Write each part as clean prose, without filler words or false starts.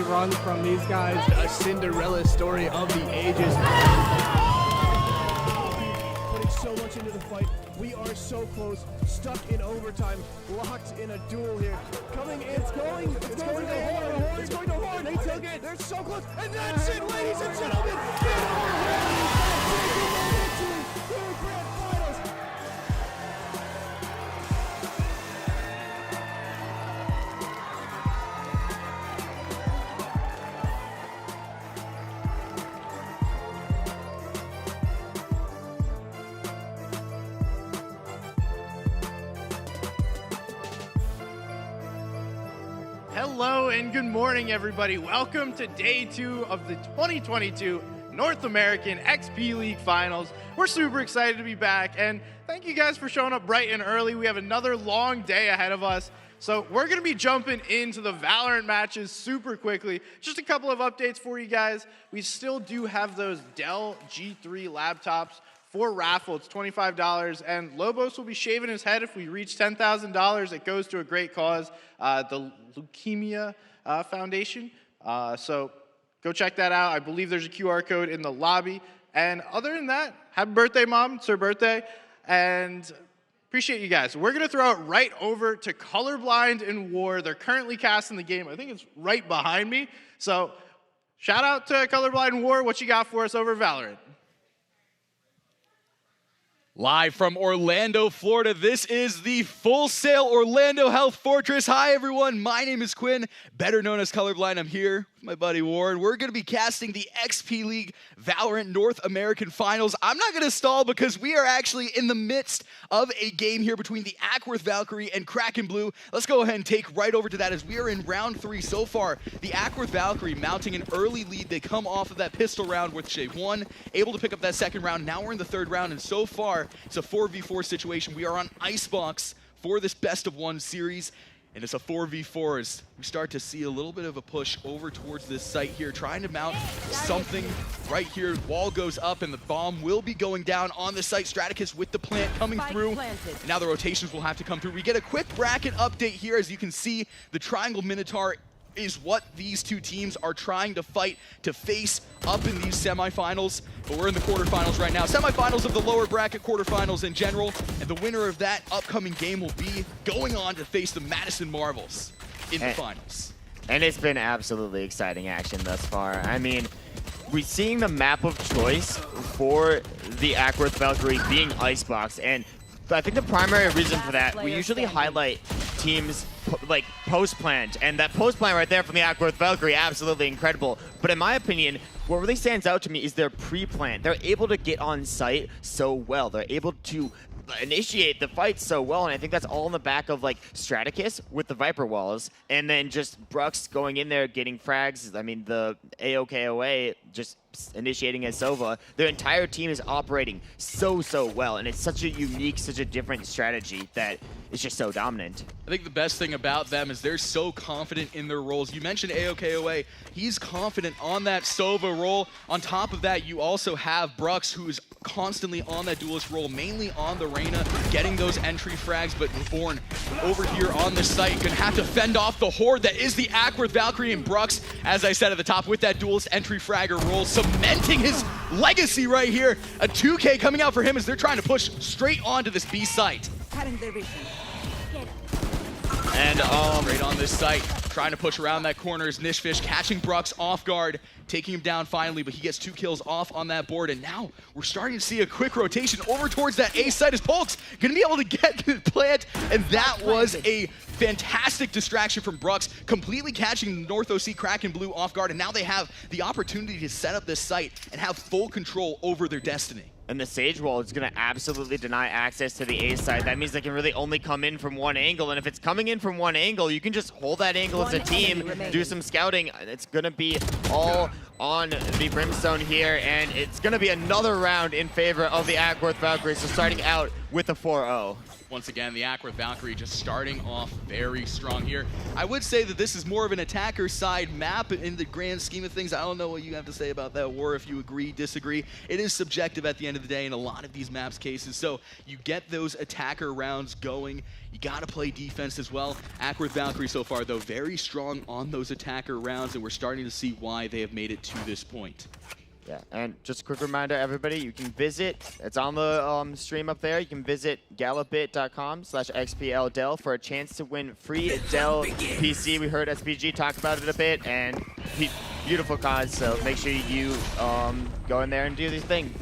run from these guys. A Cinderella story of the ages. Putting so much into the fight. We are so close, stuck in overtime, locked in a duel here. Coming, it's going to Horn, it's going to Horn, they took it, they're so close, and that's it, ladies and gentlemen! Hello and good morning, everybody. Welcome to day 2 of the 2022 North American XP League Finals. We're super excited to be back, and thank you guys for showing up bright and early. We have another long day ahead of us, so we're going to be jumping into the Valorant matches super quickly. Just a couple of updates for you guys. We still do have those Dell G3 laptops for raffle. It's $25, and Lobos will be shaving his head if we reach $10,000. It goes to a great cause, the Leukemia Foundation. So go check that out. I believe there's a QR code in the lobby. And other than that, happy birthday, Mom. It's her birthday. And appreciate you guys. We're going to throw it right over to Colorblind and War. They're currently casting the game. I think it's right behind me. So shout out to Colorblind and War. What you got for us over Valorant? Live from Orlando, Florida, this is the Full Sail Orlando Health Fortress. Hi, everyone. My name is Quinn, better known as Colorblind. I'm here with my buddy Warren. We're going to be casting the XP League Valorant North American Finals. I'm not going to stall because we are actually in the midst of a game here between the Acworth Valkyrie and Kraken Blue. Let's go ahead and take right over to that as we are in round 3 so far. The Acworth Valkyrie mounting an early lead. They come off of that pistol round with Shave 1, able to pick up that second round. Now we're in the third round, and so far, it's a 4v4 situation. We are on Icebox for this best of 1 series, and it's a 4v4 as we start to see a little bit of a push over towards this site here, trying to mount something right here. Wall goes up, and the bomb will be going down on the site. Straticus with the plant coming through, and now the rotations will have to come through. We get a quick bracket update here. As you can see, the Triangle Minotaur is what these two teams are trying to fight to face up in these semifinals. But we're in the quarterfinals right now. Semifinals of the lower bracket, quarterfinals in general. And the winner of that upcoming game will be going on to face the Madison Marvels in the finals. And it's been absolutely exciting action thus far. I mean, we're seeing the map of choice for the Acworth Valkyrie being Icebox. And I think the primary reason for that, we usually highlight teams like post-plant, and that post-plant right there from the Acworth Valkyrie, absolutely incredible. But in my opinion, what really stands out to me is their pre-plant. They're able to get on site so well. They're able to initiate the fight so well, and I think that's all in the back of like Straticus with the Viper walls, and then just Brux going in there getting frags. I mean, the AOKOA just initiating as Sova. Their entire team is operating so well, and it's such a unique, such a different strategy that is just so dominant. I think the best thing about them is they're so confident in their roles. You mentioned AOKOA. He's confident on that Sova role. On top of that, you also have Brux, who's constantly on that duelist role, mainly on the Reyna, getting those entry frags. But Born over here on the site, gonna have to fend off the horde that is the Acworth Valkyrie, and Brux, as I said at the top, with that duelist entry fragger role, cementing his legacy right here. A 2K coming out for him as they're trying to push straight onto this B site. And right on this site, trying to push around that corner is Nishfish, catching Brux off guard, taking him down finally, but he gets 2 kills off on that board, and now we're starting to see a quick rotation over towards that A site as Polk's gonna be able to get the plant, and that was a fantastic distraction from Brux, completely catching North OC Kraken Blue off guard, and now they have the opportunity to set up this site and have full control over their destiny. And the Sage Wall is going to absolutely deny access to the A side. That means they can really only come in from one angle. And if it's coming in from one angle, you can just hold that angle as a team, do some scouting. It's going to be all on the Brimstone here, and it's going to be another round in favor of the Acworth Valkyrie, so starting out with a 4-0. Once again, the Acworth Valkyrie just starting off very strong here. I would say that this is more of an attacker side map in the grand scheme of things. I don't know what you have to say about that, War, if you agree, disagree. It is subjective at the end of the day in a lot of these maps cases, so you get those attacker rounds going. You got to play defense as well. Acworth Valkyrie so far, though, very strong on those attacker rounds, and we're starting to see why they have made it to this point. Yeah, and just a quick reminder, everybody, you can visit, it's on the stream up there, you can visit gallopbit.com/XPL for a chance to win free Dell PC. We heard SPG talk about it a bit, and beautiful cause, so make sure you go in there and do this thing.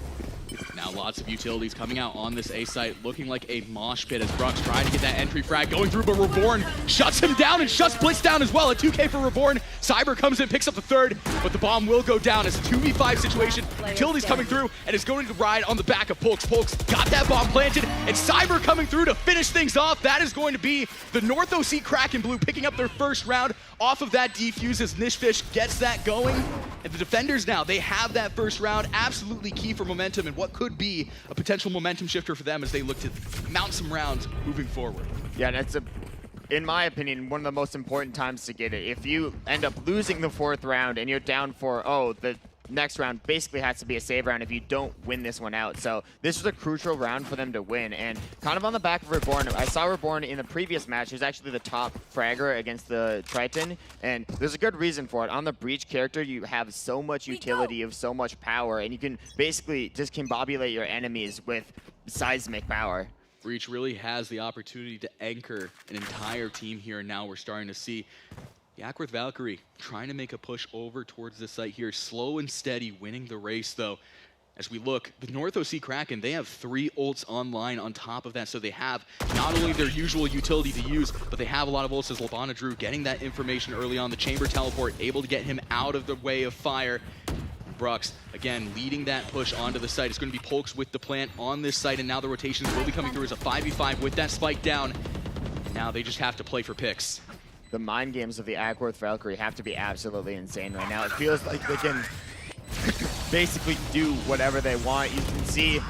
Now lots of utilities coming out on this A site, looking like a mosh pit as Brux trying to get that entry frag going through, but Reborn shuts him down and shuts Blitz down as well. A 2K for Reborn. Cyber comes in, picks up the third, but the bomb will go down as a 2v5 situation. Utilities coming through and is going to ride on the back of Polks. Polks got that bomb planted, and Cyber coming through to finish things off. That is going to be the North OC Kraken Blue picking up their first round off of that defuse as Nishfish gets that going. And the defenders now, they have that first round, absolutely key for momentum and what could be a potential momentum shifter for them as they look to mount some rounds moving forward. Yeah, that's, in my opinion, one of the most important times to get it. If you end up losing the 4th round and you're down for, the next round basically has to be a save round if you don't win this one out. So this was a crucial round for them to win, and kind of on the back of Reborn. I saw Reborn in the previous match. He was actually the top fragger against the Triton, and there's a good reason for it. On the Breach character, you have so much utility of so much power, and you can basically discombobulate your enemies with seismic power. Breach really has the opportunity to anchor an entire team here, and now we're starting to see the Acworth Valkyrie trying to make a push over towards the site here. Slow and steady, winning the race, though. As we look, the North OC Kraken, they have 3 ults online on top of that, so they have not only their usual utility to use, but they have a lot of ults as Labana Drew getting that information early on. The chamber teleport, able to get him out of the way of fire. Brux, again, leading that push onto the site. It's going to be Polks with the plant on this site, and now the rotations will be coming through as a 5v5 with that spike down. Now they just have to play for picks. The mind games of the Acworth Valkyrie have to be absolutely insane right now. It feels like they can basically do whatever they want. You can see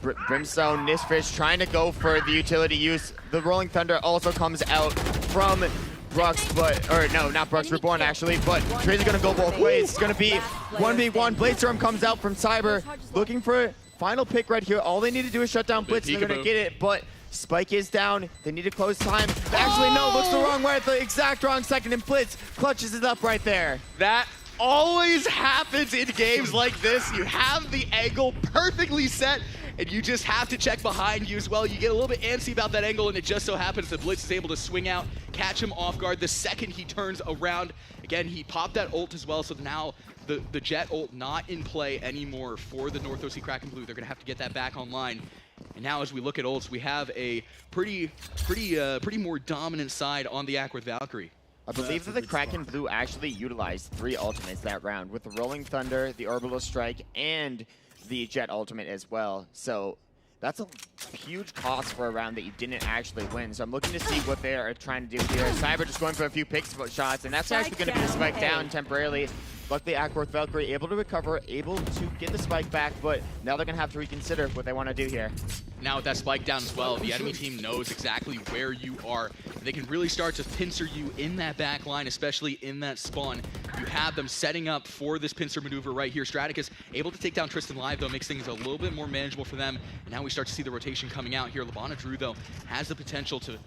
Brimstone, Nishfish trying to go for the utility use. The Rolling Thunder also comes out from Brux, or no, not Brux, Reborn actually, but Trade's gonna go both ways. It's gonna be 1v1. Bladestorm comes out from Cyber, looking for a final pick right here. All they need to do is shut down Blitz, and they're gonna get it, but Spike is down. They need to close time. Actually, no, looks the wrong way at the exact wrong second, and Blitz clutches it up right there. That always happens in games like this. You have the angle perfectly set, and you just have to check behind you as well. You get a little bit antsy about that angle, and it just so happens that Blitz is able to swing out, catch him off guard the second he turns around. Again, he popped that ult as well, so now the Jet ult not in play anymore for the North OC Kraken Blue. They're going to have to get that back online. And now as we look at ults, we have a pretty more dominant side on the Acworth Valkyrie. I believe that the Kraken Blue actually utilized 3 ultimates that round, with the Rolling Thunder, the Orbital Strike, and the Jet ultimate as well. So that's a huge cost for a round that you didn't actually win. So I'm looking to see what they are trying to do here. Cyber just going for a few pick shots, and that's actually going to be the spike down temporarily. Luckily, Acworth Valkyrie able to recover, able to get the spike back, but now they're going to have to reconsider what they want to do here. Now with that spike down as well, the enemy team knows exactly where you are. They can really start to pincer you in that back line, especially in that spawn. You have them setting up for this pincer maneuver right here. Straticus able to take down Tristan live, though, makes things a little bit more manageable for them. And now we start to see the rotation coming out here. Labana Drew, though, has the potential to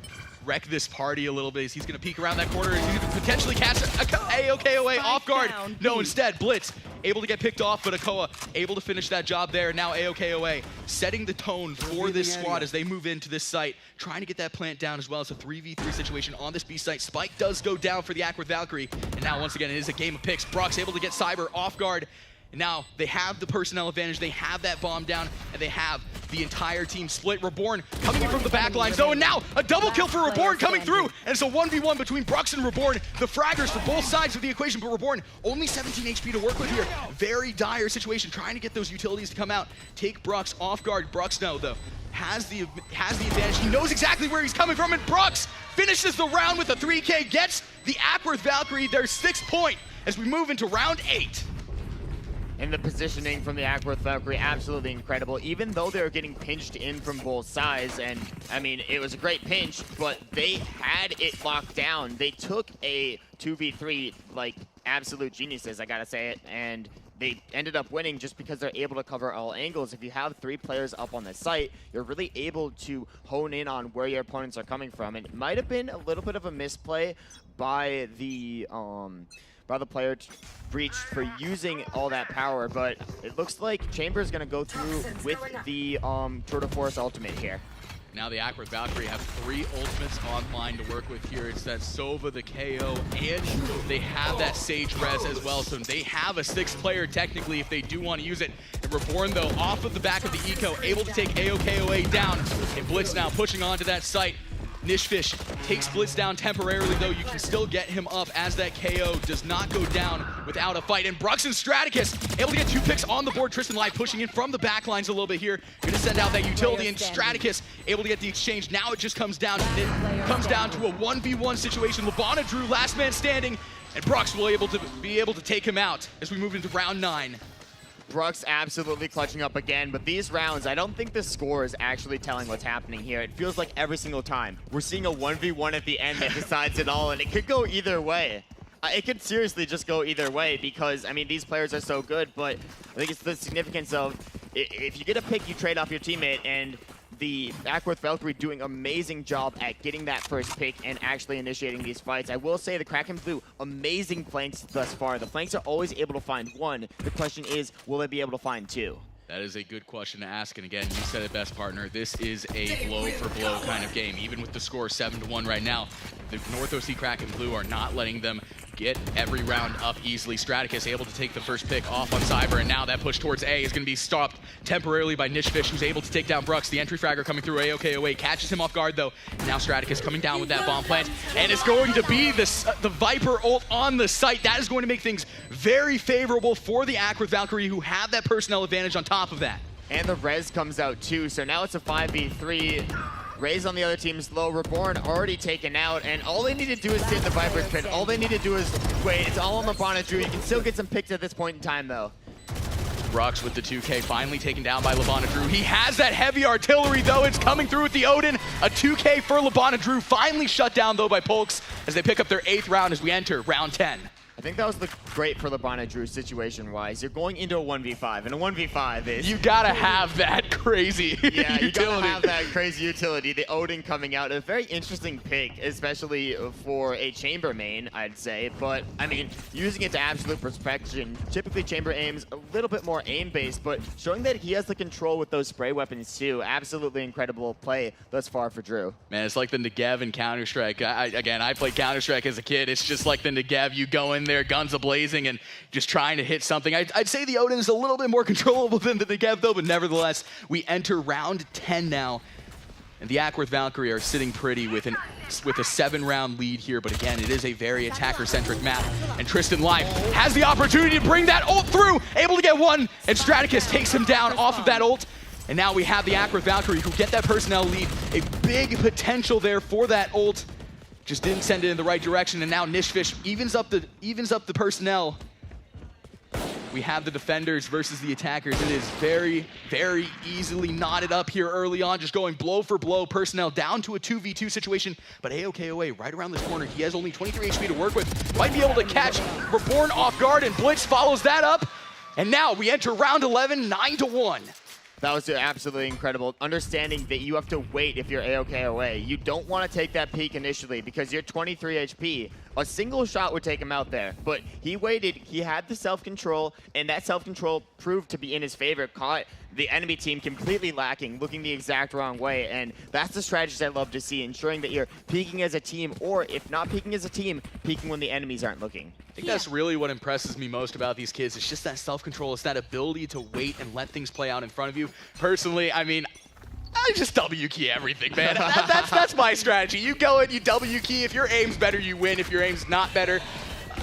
wreck this party a little bit. He's going to peek around that corner, and he's going to potentially catch AOKOA off guard. No, instead, Blitz able to get picked off, but Akoa able to finish that job there. Now AOKOA setting the tone for this squad as they move into this site, trying to get that plant down as well. It's a 3v3 situation on this B site. Spike does go down for the Acworth Valkyrie, and now once again it is a game of picks. Brock's able to get Cyber off guard. And now they have the personnel advantage, they have that bomb down, and they have the entire team split. Reborn coming in from the back line zone, and now a double kill for Reborn coming through, and it's a 1v1 between Brux and Reborn. The fraggers for both sides of the equation, but Reborn only 17 HP to work with here. Very dire situation, trying to get those utilities to come out, take Brux off guard. Brux now, though, has the advantage. He knows exactly where he's coming from, and Brux finishes the round with a 3K, gets the Acworth Valkyrie their 6th point as we move into round 8. And the positioning from the Acworth Valkyrie, absolutely incredible. Even though they were getting pinched in from both sides, and I mean, it was a great pinch, but they had it locked down. They took a 2v3 like absolute geniuses, I gotta say it, and they ended up winning just because they're able to cover all angles. If you have 3 players up on the site, you're really able to hone in on where your opponents are coming from. And it might have been a little bit of a misplay by the player breached for using all that power, but it looks like Chamber is going to go through with the Tour de Force ultimate here. Now the Acworth Valkyrie have 3 ultimates online to work with here. It's that Sova, the KO, and they have that Sage Res as well. So they have a 6th player technically if they do want to use it. And Reborn though, off of the back of the eco, able to take AOKOA down. And Blitz now pushing onto that site. Nishfish takes Blitz down temporarily, though. You can still get him up as that KO does not go down without a fight. And Brux and Straticus able to get 2 picks on the board. Tristan Live pushing in from the back lines a little bit here. Going to send out that utility, and Straticus able to get the exchange. Now it just comes down to a 1v1 situation. Labana Drew, last man standing, and Brux will be able to take him out as we move into round 9. Brux absolutely clutching up again, but these rounds, I don't think the score is actually telling what's happening here. It feels like every single time we're seeing a 1v1 at the end that decides it all, and it could go either way. It could seriously just go either way because, I mean, these players are so good, but I think it's the significance of if you get a pick, you trade off your teammate, and the Acworth Valkyrie doing amazing job at getting that first pick and actually initiating these fights. I will say the Kraken Blue, amazing flanks thus far. The flanks are always able to find 1. The question is, will they be able to find 2? That is a good question to ask, and again, you said it best, partner. This is a blow-for-blow kind of game. Even with the score 7-1 right now, the North OC Kraken Blue are not letting them get every round up easily. Straticus able to take the first pick off on Cyber, and now that push towards A is going to be stopped temporarily by Nishfish, who's able to take down Brux. The entry fragger coming through AOKOA, catches him off guard though. Now Straticus coming down with that bomb plant, and it's going to be the Viper ult on the site. That is going to make things very favorable for the Acworth Valkyrie, who have that personnel advantage on top of that. And the res comes out too, so now it's a 5v3. Raze on the other team's low. Reborn already taken out, and all they need to do is sit in the Viper's pit. All they need to do is wait. It's all on Labana Drew. You can still get some picks at this point in time, though. Brux with the 2K finally taken down by Labana Drew. He has that heavy artillery, though. It's coming through with the Odin. A 2K for Labana Drew, finally shut down, though, by Polks as they pick up their 8th round as we enter round 10. I think that was great for Labana Drew situation-wise. You're going into a 1v5, and a 1v5 is... You gotta have that crazy yeah, utility. you gotta have that crazy utility. The Odin coming out, a very interesting pick, especially for a Chamber main, I'd say. But, I mean, using it to absolute perfection. Typically, Chamber aims a little bit more aim-based, but showing that he has the control with those spray weapons, too. Absolutely incredible play thus far for Drew. Man, it's like the Negev in Counter-Strike. Again, I played Counter-Strike as a kid. It's just like the Negev. You go in there, guns a-blazing, and just trying to hit something. I'd say the Odin is a little bit more controllable than the Negev, though, but nevertheless, we enter round 10 now, and the Acworth Valkyrie are sitting pretty with a 7-round lead here, but again, it is a very attacker-centric map, and Tristan Live has the opportunity to bring that ult through, able to get 1, and Straticus takes him down off of that ult. And now we have the Acworth Valkyrie who get that personnel lead, a big potential there for that ult. Just didn't send it in the right direction, and now Nishfish evens up the personnel. We have the defenders versus the attackers. It is very, very easily knotted up here early on, just going blow for blow, personnel down to a 2v2 situation. But AOKOA right around this corner, he has only 23 HP to work with. Might be able to catch Reborn off guard, and Blitz follows that up. And now we enter round 11, 9-1. That was absolutely incredible. Understanding that you have to wait if you're AOKOA. You don't want to take that peek initially because you're 23 HP. A single shot would take him out there, but he waited. He had the self-control, and that self-control proved to be in his favor. Caught the enemy team completely lacking, looking the exact wrong way, and that's the strategies I love to see, ensuring that you're peeking as a team, or if not peeking as a team, peeking when the enemies aren't looking. I think that's really what impresses me most about these kids. It's just that self-control. It's that ability to wait and let things play out in front of you. Personally, I mean, I just W key everything, man. That's my strategy. You go in, you W key. If your aim's better, you win. If your aim's not better,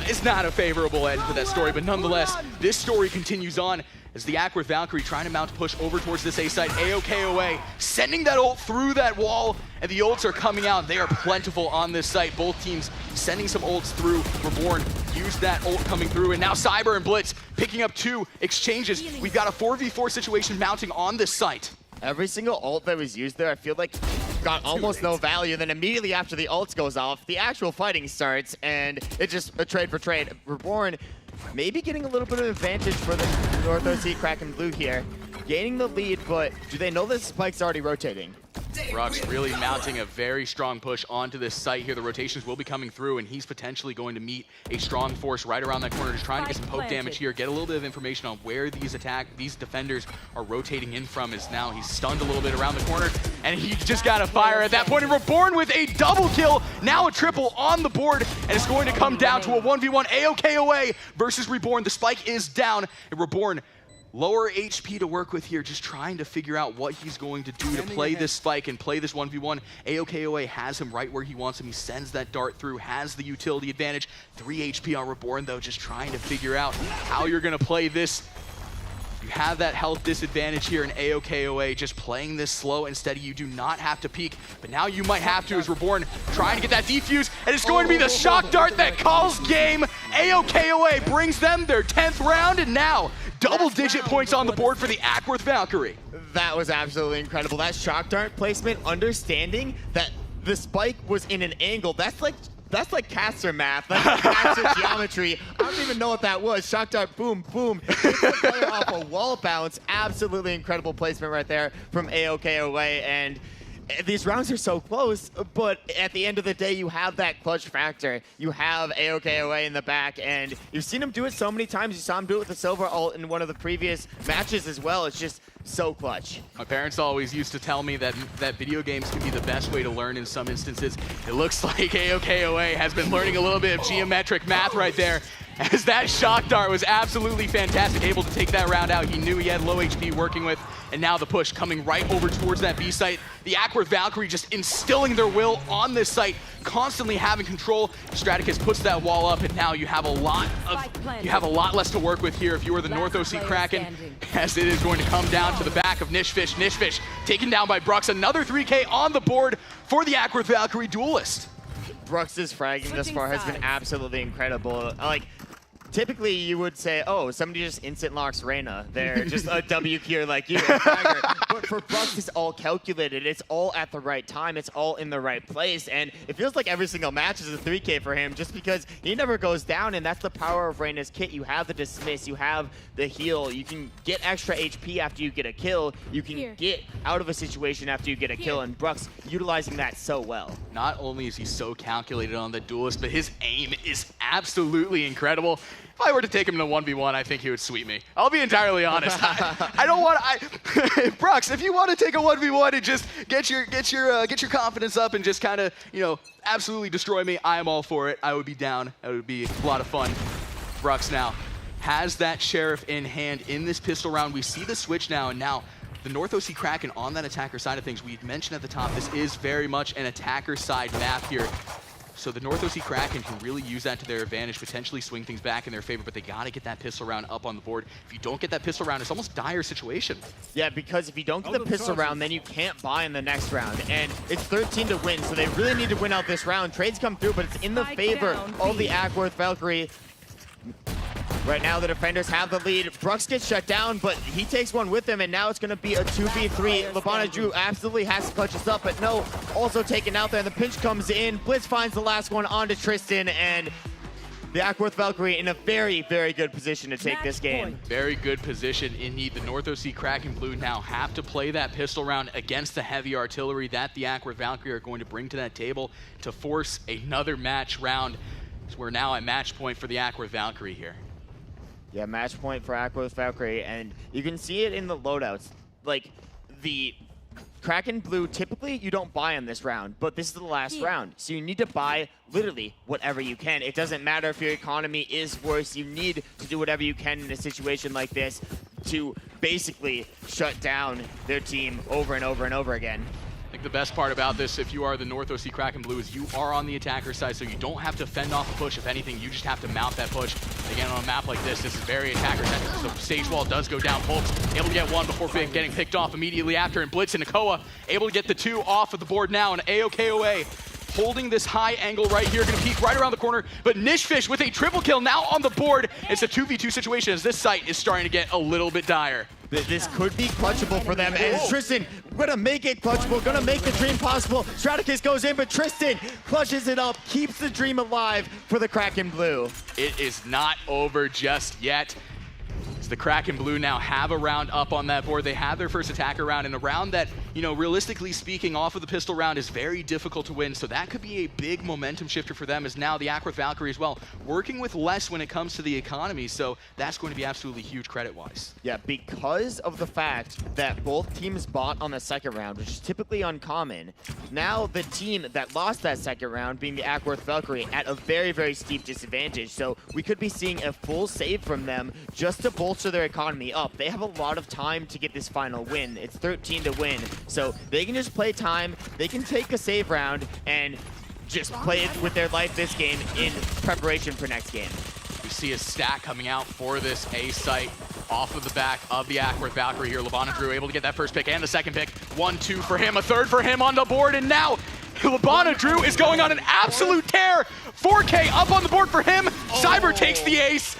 it's not a favorable end to that story. But nonetheless, this story continues on as the Acworth Valkyrie trying to mount a push over towards this A site. AOKOA sending that ult through that wall, and the ults are coming out. They are plentiful on this site. Both teams sending some ults through. Reborn used that ult coming through, and now Cyber and Blitz picking up 2 exchanges. We've got a 4v4 situation mounting on this site. Every single ult that was used there, I feel like got almost no value. Then immediately after the ult goes off, the actual fighting starts, and it's just a trade for trade. Reborn maybe getting a little bit of advantage for the North OC Kraken Blue here. Gaining the lead, but do they know this spike's already rotating? Brux really mounting a very strong push onto this site here. The rotations will be coming through, and he's potentially going to meet a strong force right around that corner, just trying to get some poke damage here, get a little bit of information on where these defenders are rotating in from. As now he's stunned a little bit around the corner, and he just got a fire at that point. And Reborn with a double kill, now a triple on the board, and it's going to come down to a 1v1 AOKOA versus Reborn. The spike is down, and Reborn lower HP to work with here, just trying to figure out what he's going to do to play this spike and play this 1v1. AOKOA has him right where he wants him. He sends that dart through, has the utility advantage. 3 HP on Reborn, though, just trying to figure out how you're going to play this. You have that health disadvantage here in AOKOA, just playing this slow and steady. You do not have to peek, but now you might have to as Reborn trying to get that defuse, and it's going to be the shock dart that calls game. AOKOA brings them their 10th round, and now double-digit points on the board for the Acworth Valkyrie. That was absolutely incredible. That shock dart placement, understanding that the spike was in an angle, that's like caster math. That's like caster geometry. I don't even know what that was. Shock dart, boom, boom. Hits the player off a wall bounce. Absolutely incredible placement right there from AOKOA. And these rounds are so close, but at the end of the day, you have that clutch factor. You have AOKOA in the back, and you've seen him do it so many times. You saw him do it with the Silver ult in one of the previous matches as well. It's just so clutch. My parents always used to tell me that video games can be the best way to learn in some instances. It looks like AOKOA has been learning a little bit of geometric math right there, as that shock dart was absolutely fantastic, able to take that round out. He knew he had low HP working with, and now the push coming right over towards that B site. The Acworth Valkyrie just instilling their will on this site, constantly having control. Straticus puts that wall up, and now you have a lot less to work with here if you are the North OC Kraken, as it is going to come down to the back of Nishfish. Nishfish taken down by Brux. Another 3K on the board for the Acworth Valkyrie duelist. Brux's fragging thus far has been absolutely incredible. Like, typically you would say, oh, somebody just instant locks Reyna. They're just a W tier like you, a fragger. But for Brux, it's all calculated. It's all at the right time. It's all in the right place. And it feels like every single match is a 3K for him just because he never goes down, and that's the power of Reyna's kit. You have the dismiss, you have the heal. You can get extra HP after you get a kill. You can get out of a situation after you get a kill, and Brux utilizing that so well. Not only is he so calculated on the duelist, but his aim is absolutely incredible. If I were to take him to 1v1, I think he would sweep me. I'll be entirely honest. I don't want Brux, if you want to take a 1v1 and just get your confidence up and just kind of, absolutely destroy me, I am all for it. I would be down. It would be a lot of fun. Brux now has that Sheriff in hand in this pistol round. We see the switch now, and now the North OC Kraken on that attacker side of things. We mentioned at the top, this is very much an attacker side map here. So the North OC Kraken can really use that to their advantage, potentially swing things back in their favor, but they got to get that pistol round up on the board. If you don't get that pistol round, it's almost a dire situation. Yeah, because if you don't get the pistol round, then you can't buy in the next round. And it's 13 to win, so they really need to win out this round. Trades come through, but it's in the favor of the Acworth Valkyrie. Right now, the defenders have the lead. Brux gets shut down, but he takes one with him, and now it's going to be a 2v3. Labana Drew absolutely has to clutch this up, but no, also taken out there, and the pinch comes in. Blitz finds the last one onto Tristan, and the Acworth Valkyrie in a very, very good position to take this game. Very good position indeed. The North OC Kraken Blue now have to play that pistol round against the heavy artillery that the Acworth Valkyrie are going to bring to that table to force another match round. So we're now at match point for the Acworth Valkyrie here. Yeah, match point for Acworth Valkyrie, and you can see it in the loadouts. Like, the Kraken Blue, typically you don't buy in this round, but this is the last round. So you need to buy literally whatever you can. It doesn't matter if your economy is worse. You need to do whatever you can in a situation like this to basically shut down their team over and over and over again. I think the best part about this, if you are the North OC Kraken Blue, is you are on the attacker side, so you don't have to fend off a push. If anything, you just have to mount that push. Again, on a map like this is very attacker-centric, so stage wall does go down. Pulps able to get one before getting picked off immediately after, and Blitz and Nakoa able to get the two off of the board now, and AOKOA holding this high angle right here, gonna peek right around the corner, but Nishfish with a triple kill now on the board. It's a 2v2 situation as this site is starting to get a little bit dire. This could be clutchable for them, and Tristan gonna make it clutchable, gonna make the dream possible. Straticus goes in, but Tristan clutches it up, keeps the dream alive for the Kraken Blue. It is not over just yet. The Kraken Blue now have a round up on that board. They have their first attacker round, and a round that, you know, realistically speaking, off of the pistol round is very difficult to win. So that could be a big momentum shifter for them, as now the Acworth Valkyrie as well, working with less when it comes to the economy. So that's going to be absolutely huge credit-wise. Yeah, because of the fact that both teams bought on the second round, which is typically uncommon, now the team that lost that second round, being the Acworth Valkyrie, at a very, very steep disadvantage. So we could be seeing a full save from them just to bolster their economy up. They have a lot of time to get this final win. It's 13 to win, so they can just play time, they can take a save round, and just play it with their life this game in preparation for next game. We see a stack coming out for this A site off of the back of the Acworth Valkyrie here. Labana Drew able to get that first pick and the second pick. 1-2 for him, a third for him on the board, and now Labana Drew is going on an absolute tear. 4K up on the board for him. Cyber takes the ace.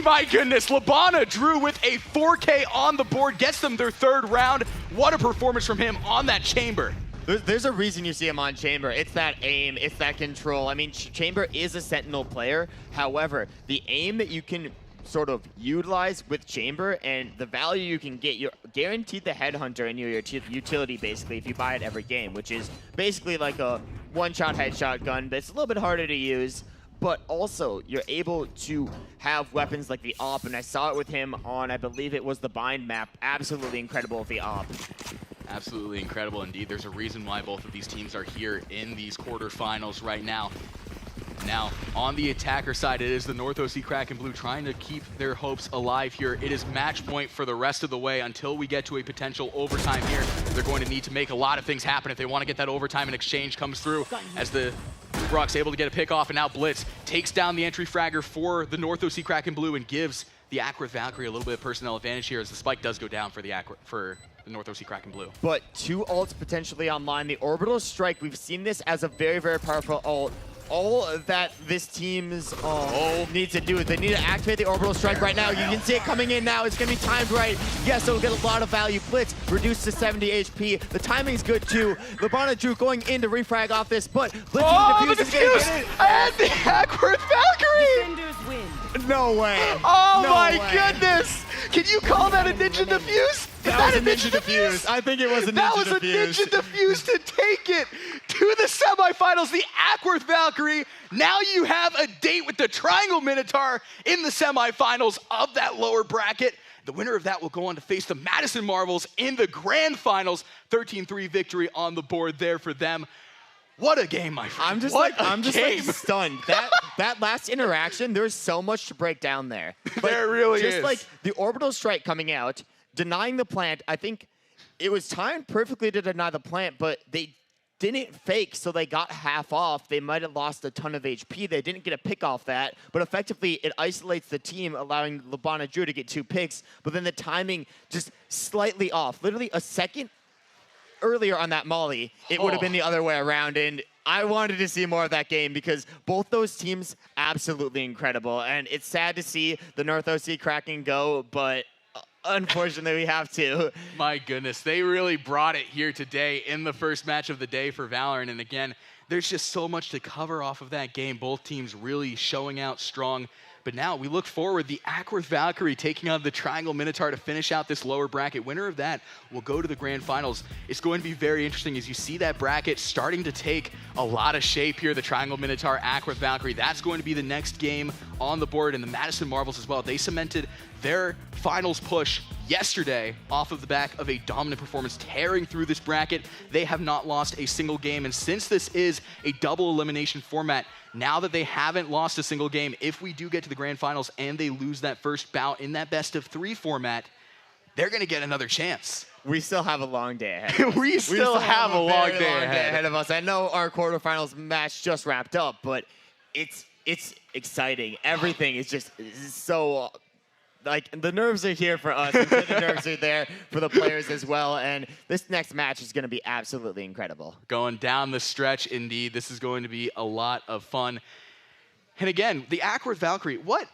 My goodness, Labana Drew with a 4K on the board, gets them their third round. What a performance from him on that chamber. There's a reason you see him on Chamber. It's that aim, it's that control. I mean, Chamber is a Sentinel player. However, the aim that you can sort of utilize with Chamber and the value you can get, you're guaranteed the Headhunter in your utility basically if you buy it every game, which is basically like a one-shot headshot gun, but it's a little bit harder to use. But also, you're able to have weapons like the AWP, and I saw it with him on, I believe it was the Bind map. Absolutely incredible with the AWP. Absolutely incredible indeed. There's a reason why both of these teams are here in these quarterfinals right now. Now, on the attacker side, it is the North OC Kraken Blue trying to keep their hopes alive here. It is match point for the rest of the way until we get to a potential overtime here. They're going to need to make a lot of things happen if they want to get that overtime, and exchange comes through as the Brock's able to get a pick off, and now Blitz takes down the entry fragger for the North OC Kraken Blue and gives the Acworth Valkyrie a little bit of personnel advantage here as the spike does go down for the North OC Kraken Blue. But two ults potentially online. The Orbital Strike, we've seen this as a very, very powerful ult. All that this team's needs to do is they need to activate the Orbital Strike right now. You can see it coming in now. It's going to be timed right. Yes, it'll get a lot of value. Blitz reduced to 70 HP. The timing's good too. Labana Drew going in to refrag off this, but Blitz the defuse! And the Acworth Valkyrie! No way. Oh no my way. Goodness! Can you call that a ninja defuse? That was a ninja defuse. I think it was a ninja defuse. That was a ninja defuse to take it to the semifinals. The Acworth Valkyrie. Now you have a date with the Triangle Minotaur in the semifinals of that lower bracket. The winner of that will go on to face the Madison Marvels in the grand finals. 13-3 victory on the board there for them. What a game, my friend. I'm just like stunned. That last interaction, there's so much to break down there. There really is. Just like the Orbital Strike coming out, denying the plant, I think it was timed perfectly to deny the plant, but they didn't fake, so they got half off. They might have lost a ton of HP. They didn't get a pick off that, but effectively it isolates the team, allowing Labana Drew to get 2 picks, but then the timing just slightly off. Literally a second earlier on that Molly, it would have been the other way around, and I wanted to see more of that game because both those teams absolutely incredible, and it's sad to see the North OC Kraken go, but unfortunately we have to. My goodness, they really brought it here today in the first match of the day for Valorant, and again, there's just so much to cover off of that game. Both teams really showing out strong. But now we look forward, the Acworth Valkyrie taking on the Triangle Minotaur to finish out this lower bracket. Winner of that will go to the grand finals. It's going to be very interesting as you see that bracket starting to take a lot of shape here. The Triangle Minotaur, Acworth Valkyrie, that's going to be the next game on the board. And the Madison Marvels as well. They cemented their finals push yesterday off of the back of a dominant performance, tearing through this bracket. They have not lost a single game. And since this is a double elimination format, now that they haven't lost a single game, if we do get to the grand finals and they lose that first bout in that best of 3 format, they're going to get another chance. We still have a long day ahead of us. we still have a long day ahead of us. I know our quarterfinals match just wrapped up, but it's exciting. Everything is just so like the nerves are here for us. I'm sure the nerves are there for the players as well. And this next match is going to be absolutely incredible. Going down the stretch, indeed. This is going to be a lot of fun. And again, the Acworth Valkyrie, what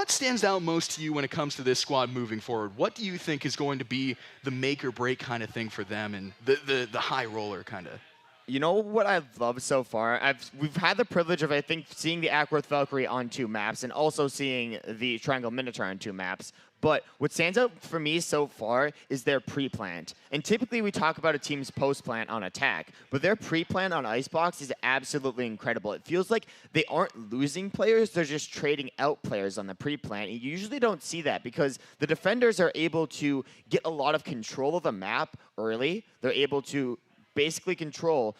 stands out most to you when it comes to this squad moving forward? What do you think is going to be the make or break kind of thing for them and the high roller kind of? You know what I've loved so far? We've had the privilege of, I think, seeing the Acworth Valkyrie on 2 maps and also seeing the Triangle Minotaur on 2 maps. But what stands out for me so far is their pre-plant. And typically we talk about a team's post-plant on attack, but their pre-plant on Icebox is absolutely incredible. It feels like they aren't losing players, they're just trading out players on the pre-plant. You usually don't see that because the defenders are able to get a lot of control of the map early. They're able to basically control,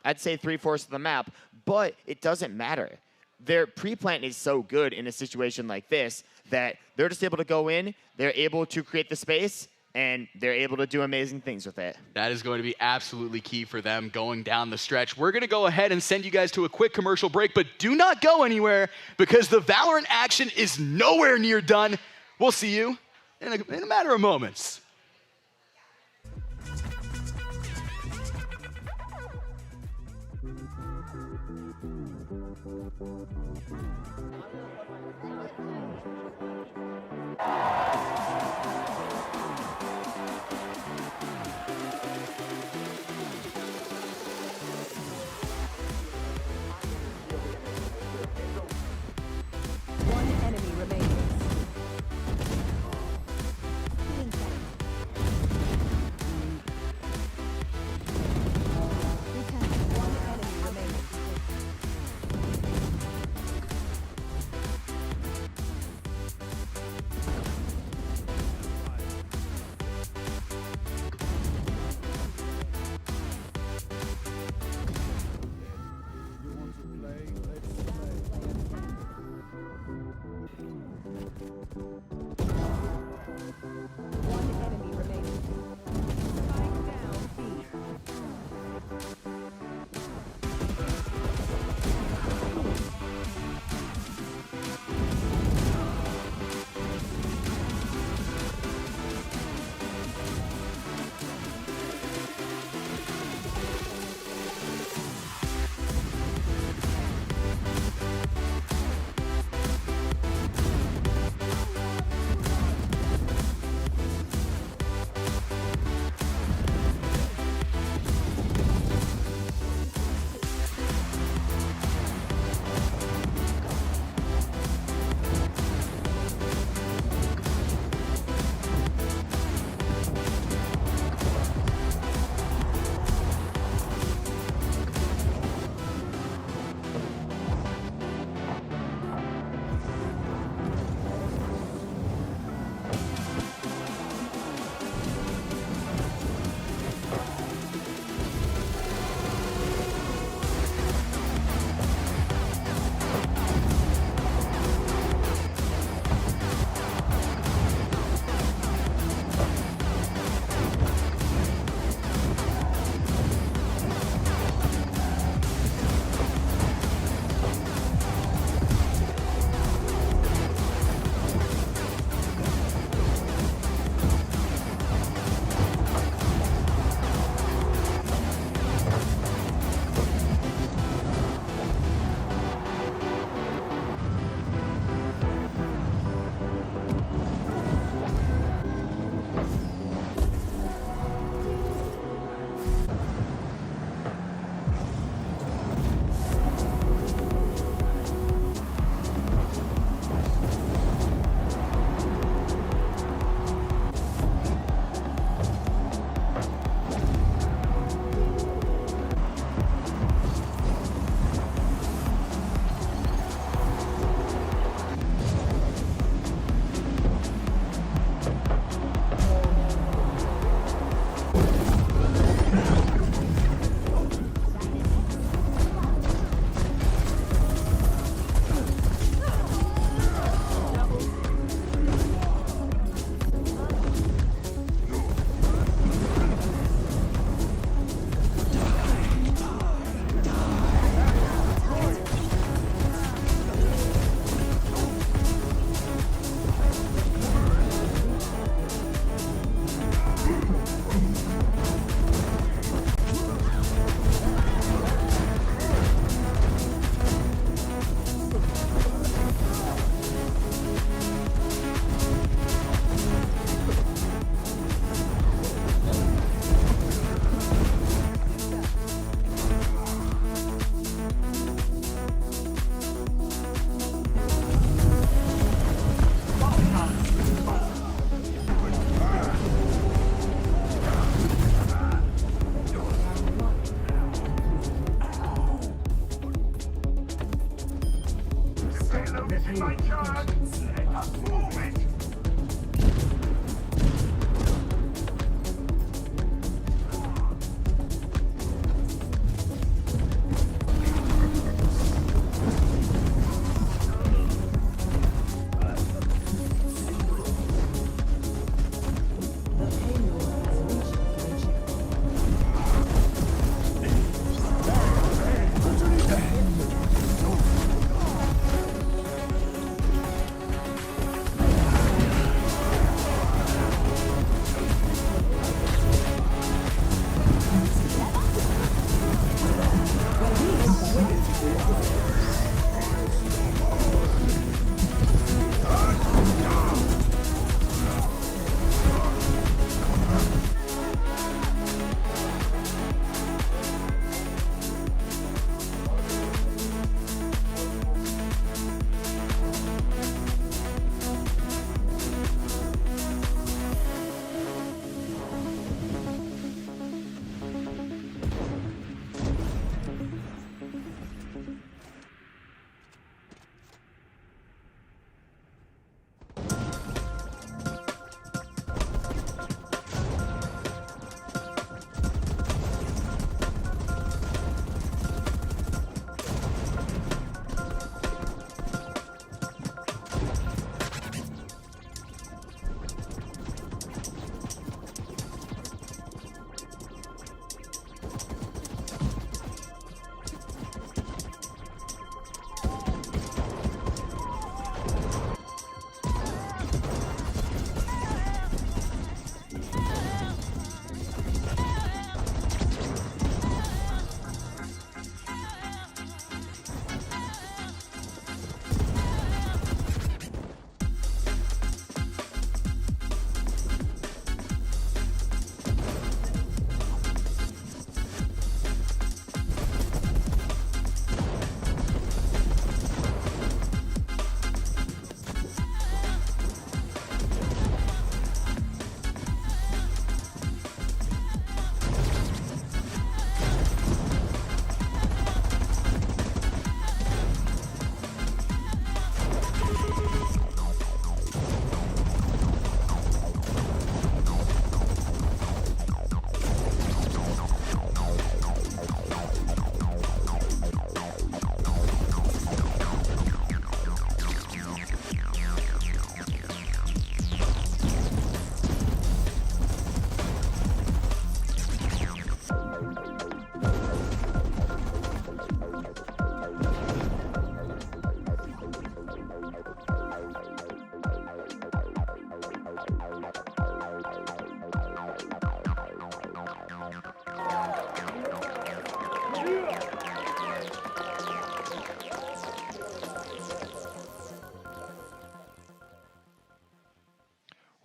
I'd say 3/4 of the map, but it doesn't matter. Their pre-plant is so good in a situation like this that they're just able to go in, they're able to create the space, and they're able to do amazing things with it. That is going to be absolutely key for them going down the stretch. We're going to go ahead and send you guys to a quick commercial break, but do not go anywhere because the Valorant action is nowhere near done. We'll see you in a matter of moments. One enemy remaining. One enemy remaining.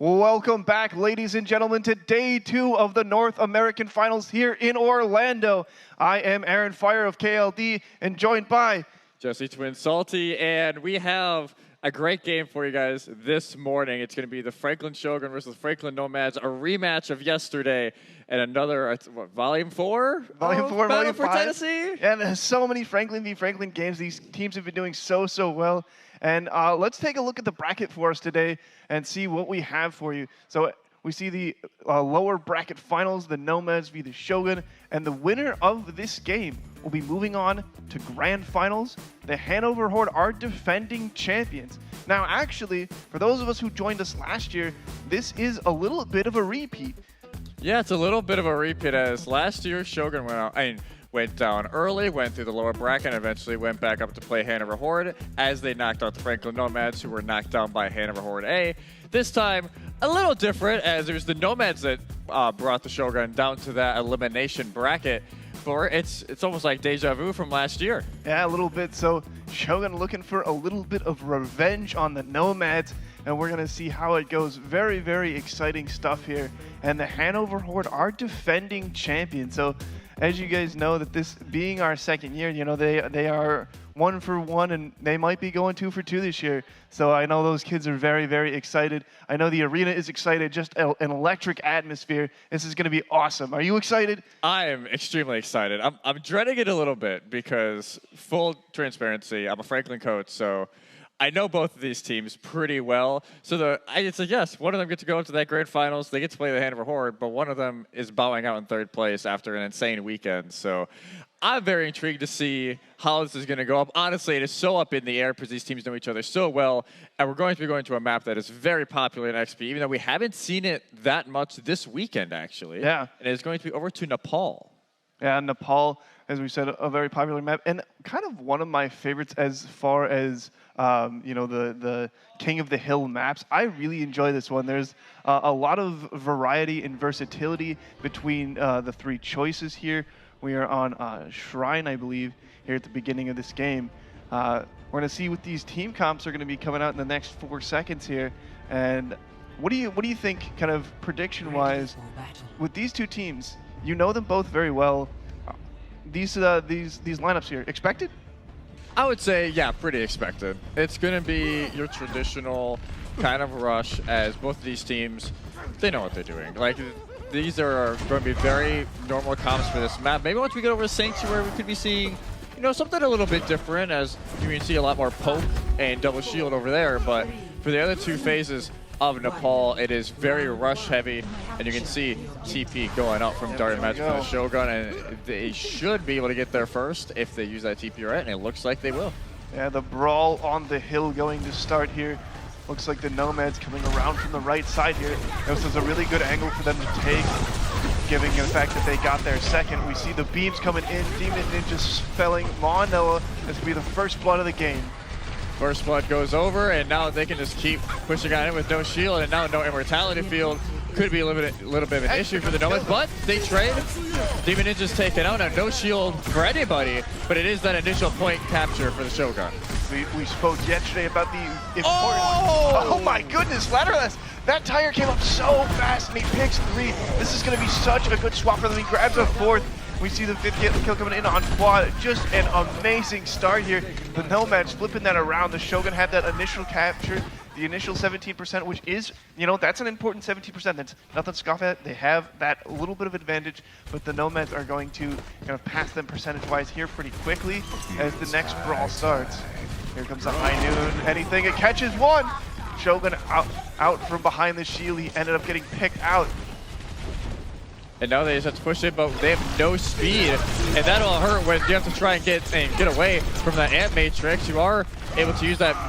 Welcome back, ladies and gentlemen, to day 2 of the North American Finals here in Orlando. I am Aaron Fire of KLD and joined by Jesse Twin Salty, and we have a great game for you guys this morning. It's going to be the Franklin Shogun versus Franklin Nomads, a rematch of yesterday, and another, Volume 4? Volume 4, Battle Volume for 5. Tennessee? And there's so many Franklin v. Franklin games. These teams have been doing so well. And let's take a look at the bracket for us today and see what we have for you. So we see the lower bracket finals, the Nomads v. the Shogun, and the winner of this game will be moving on to grand finals. The Hanover Horde are defending champions. Now, actually, for those of us who joined us last year, this is a little bit of a repeat. Yeah, it's a little bit of a repeat, as last year Shogun went down early, went through the lower bracket, and eventually went back up to play Hanover Horde as they knocked out the Franklin Nomads, who were knocked down by Hanover Horde A. This time, a little different, as it was the Nomads that brought the Shogun down to that elimination bracket. But it's almost like deja vu from last year. Yeah, a little bit. So Shogun looking for a little bit of revenge on the Nomads, and we're going to see how it goes. Very, very exciting stuff here. And the Hanover Horde are defending champions. So as you guys know, that this being our second year, you know, they are 1 for 1, and they might be going 2 for 2 this year. So I know those kids are very, very excited. I know the arena is excited. Just an electric atmosphere. This is going to be awesome. Are you excited? I am extremely excited. I'm dreading it a little bit because, full transparency, I'm a Franklin coach, so I know both of these teams pretty well. So it's like, yes, one of them gets to go into that grand finals. They get to play the Hanover Horde, but one of them is bowing out in 3rd place after an insane weekend. So I'm very intrigued to see how this is going to go up. Honestly, it is so up in the air because these teams know each other so well, and we're going to be going to a map that is very popular in XP, even though we haven't seen it that much this weekend, actually. Yeah. And it's going to be over to Nepal. Yeah, Nepal, as we said, a very popular map, and kind of one of my favorites as far as you know, the King of the Hill maps. I really enjoy this one. There's a lot of variety and versatility between the 3 choices here. We are on Shrine, I believe, here at the beginning of this game. We're going to see what these team comps are going to be coming out in the next 4 seconds here. And what do you think, kind of prediction-wise, with these 2 teams? You know them both very well. These lineups here, expected? I would say, yeah, pretty expected. It's going to be your traditional kind of rush, as both of these teams, they know what they're doing. Like, these are going to be very normal comps for this map. Maybe once we get over to Sanctuary, we could be seeing, you know, something a little bit different, as you can see a lot more poke and double shield over there. But for the other 2 phases of Nepal, it is very rush heavy, and you can see TP going out from Dark Magic for the Shogun, and they should be able to get there first if they use that TP right, and it looks like they will. Yeah, the brawl on the hill going to start here. Looks like the Nomads coming around from the right side here. This is a really good angle for them to take, given the fact that they got there second. We see the beams coming in, Demon Ninja spelling Noah. This will be the first blood of the game. First blood goes over, and now they can just keep pushing on it with no shield, and now no immortality field. Could be a little bit of an issue for the Nomads, but they trade. Demon Ninja's taken out. Now no shield for anybody, but it is that initial point capture for the Shogun. We spoke yesterday about the importance. Oh my goodness, Ladderless! That tire came up so fast, and he picks 3. This is going to be such a good swap for them. He grabs a 4th. We see the 5th kill coming in on Quad. Just an amazing start here. The Nomads flipping that around. The Shogun had that initial capture, the initial 17%, which is, you know, that's an important 17%. That's nothing to scoff at. They have that little bit of advantage, but the Nomads are going to kind of pass them percentage-wise here pretty quickly as the next brawl starts. Here comes the high noon. Anything, it catches 1. Shogun out from behind the shield. He ended up getting picked out. And now they just have to push it, but they have no speed, and that'll hurt when you have to try and get away from that Ant Matrix. You are able to use that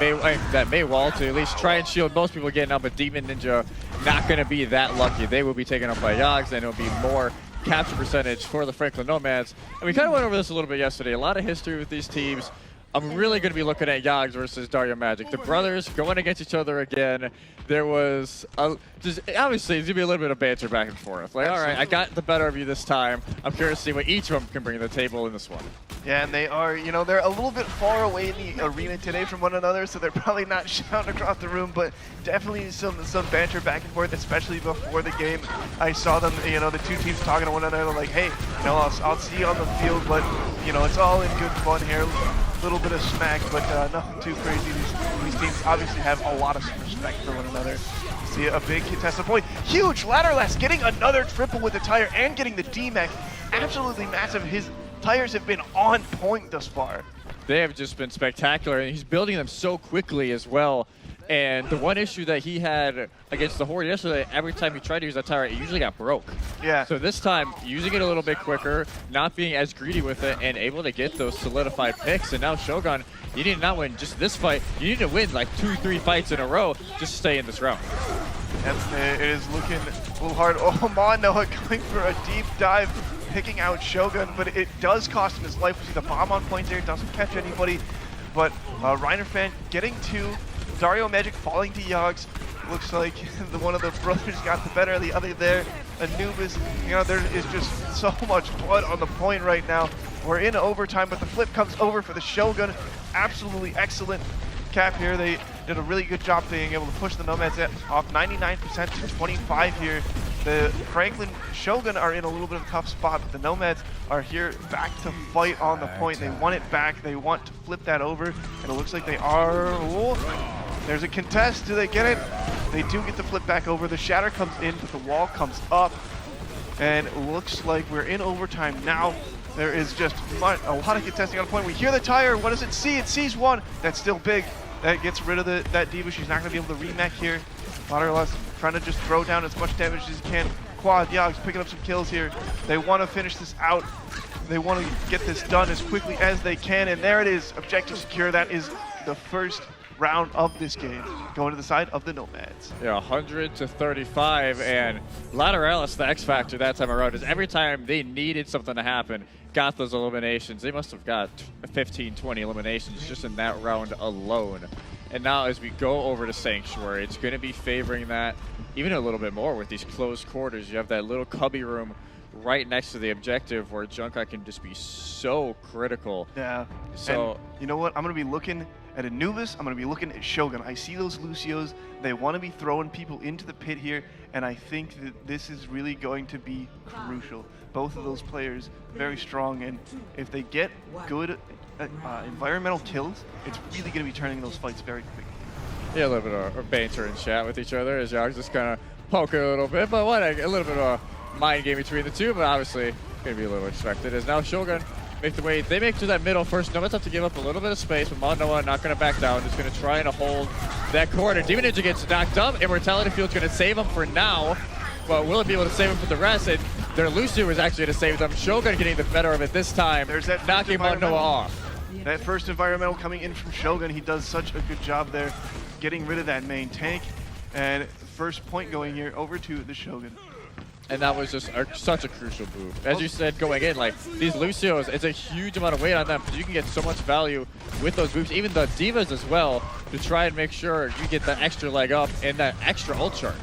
May wall to at least try and shield most people getting up, but Demon Ninja not going to be that lucky. They will be taken up by Yogs, and it'll be more capture percentage for the Franklin Nomads. And we kind of went over this a little bit yesterday. A lot of history with these teams. I'm really going to be looking at Yogs versus Dario Magic. The brothers going against each other again. There was, just obviously, there's going to be a little bit of banter back and forth. Like, all right, I got the better of you this time. I'm curious to see what each of them can bring to the table in this one. Yeah, and they are, you know, they're a little bit far away in the arena today from one another, so they're probably not shouting across the room, but definitely some banter back and forth, especially before the game. I saw them, you know, the two teams talking to one another like, hey, you know, I'll see you on the field, but, you know, it's all in good fun here. A little bit of smack, but nothing too crazy. These teams obviously have a lot of respect for one another. See a big contested point. Huge ladderless, getting another triple with the tire and getting the D-Mech. Absolutely massive. His tires have been on point thus far. They have just been spectacular, and he's building them so quickly as well. And the one issue that he had against the Horde yesterday, every time he tried to use that tire, it usually got broke. Yeah. So this time, using it a little bit quicker, not being as greedy with it, and able to get those solidified picks. And now Shogun, you need to not win just this fight. You need to win like 2-3 fights in a row just to stay in this round. It is looking a little hard. Oh, Noah going for a deep dive, picking out Shogun, but it does cost him his life. We see the bomb on point there, doesn't catch anybody. But Reiner Fan getting to Dario Magic, falling to Yogs. Looks like one of the brothers got the better of the other there. Anubis, you know, there is just so much blood on the point right now. We're in overtime, but the flip comes over for the Shogun. Absolutely excellent cap here. They did a really good job being able to push the Nomads off 99% to 25 here. The Franklin Shogun are in a little bit of a tough spot, but the Nomads are here back to fight on the point. They want it back. They want to flip that over, and it looks like they are. Oh, there's a contest. Do they get it? They do get the flip back over. The shatter comes in, but the wall comes up, and it looks like we're in overtime now. There is just a lot of contesting on the point. We hear the tire. What does it see? It sees one. That's still big. That gets rid of that D.Va. She's not going to be able to remech here. Lauderless trying to just throw down as much damage as he can. Quad Yogs picking up some kills here. They want to finish this out. They want to get this done as quickly as they can. And there it is. Objective secure. That is the first round of this game, going to the side of the Nomads. Yeah, 100-35, and Lateralis, the X factor that time around, is every time they needed something to happen, got those eliminations. They must have got 15-20 eliminations just in that round alone. And now as we go over to Sanctuary, it's going to be favoring that even a little bit more with these closed quarters. You have that little cubby room right next to the objective where Junkai can just be so critical. Yeah. So and you know what? I'm going to be looking at Anubis. I'm going to be looking at Shogun. I see those Lucios. They want to be throwing people into the pit here, and I think that this is really going to be crucial. Both of those players very strong, and if they get good environmental kills, it's really going to be turning those fights very quickly. yeah, a little bit of banter and chat with each other as Yogs just kind of poke a little bit, but what a little bit of a mind game between the two, but obviously going to be a little expected. As now Shogun make the way, they make to that middle first. Nomads have to give up a little bit of space, but Monoa not going to back down, just going to try and hold that corner. Demon Ninja gets knocked up. Immortality Field's going to save him for now, but will it be able to save him for the rest? And their Lucio is actually going to save them. Shogun getting the better of it this time, There's that knocking Monoa off. That first environmental coming in from Shogun, he does such a good job there, getting rid of that main tank. And first point going here over to the Shogun. And that was just such a crucial move. As you said, going in, like, these Lucios, it's a huge amount of weight on them, but you can get so much value with those moves, even the Divas as well, to try and make sure you get that extra leg up and that extra ult charge.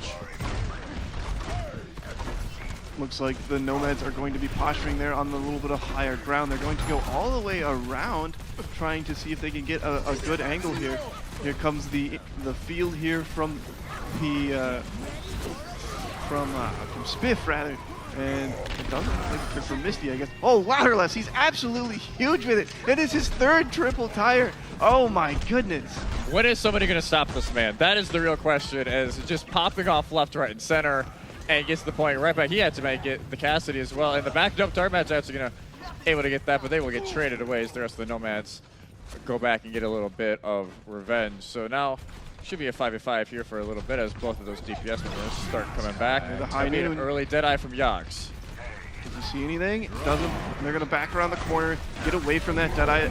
Looks like the Nomads are going to be posturing there on the little bit of higher ground. They're going to go all the way around, trying to see if they can get a good angle here. Here comes the field here from the from Spiff rather, and it doesn't look like they're from Misty, I guess. Oh, Louderless, he's absolutely huge with it. It is his third triple tire. Oh my goodness. When is somebody going to stop this man? That is the real question, as just popping off left, right, and center, and gets the point right back. He had to make it, the Cassidy as well, and the back jump Dartmad's actually going to able to get that, but they will get traded away as the rest of the Nomads go back and get a little bit of revenge. So now should be a 5v5 here for a little bit as both of those DPS members start coming back. The high noon. An early Deadeye from Yogs. Does he see anything? Doesn't. They're going to back around the corner, get away from that Deadeye.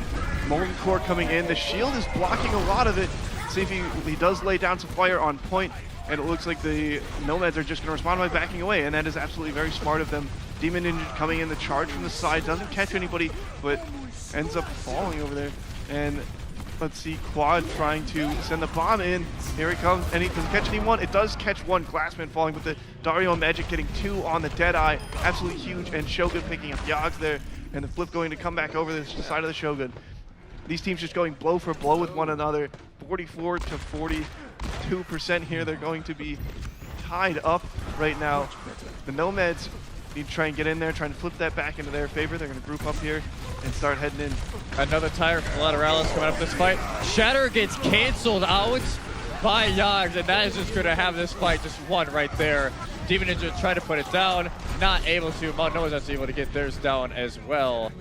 Molten Core coming in. The shield is blocking a lot of it. See if he does lay down some fire on point, and it looks like the Nomads are just going to respond by backing away, and that is absolutely very smart of them. Demon Ninja coming in, the charge from the side, doesn't catch anybody, but ends up falling over there. And let's see, Quad trying to send the bomb in. Here it comes, and he doesn't catch anyone. It does catch one, Glassman falling, but the Dario Magic getting two on the Deadeye. Absolutely huge, and Shogun picking up Yogs there. and the flip going to come back over the side of the Shogun. These teams just going blow for blow with one another. 44 to 42% here. They're going to be tied up right now. The Nomads need to try and get in there, trying to flip that back into their favor. They're going to group up here and start heading in. Another tire from Lateralis coming up this fight. Shatter gets canceled out by Yogs, and that is just going to have this fight just won right there. Demon Ninja tried to put it down, not able to. Mount Noah's not able to get theirs down as well.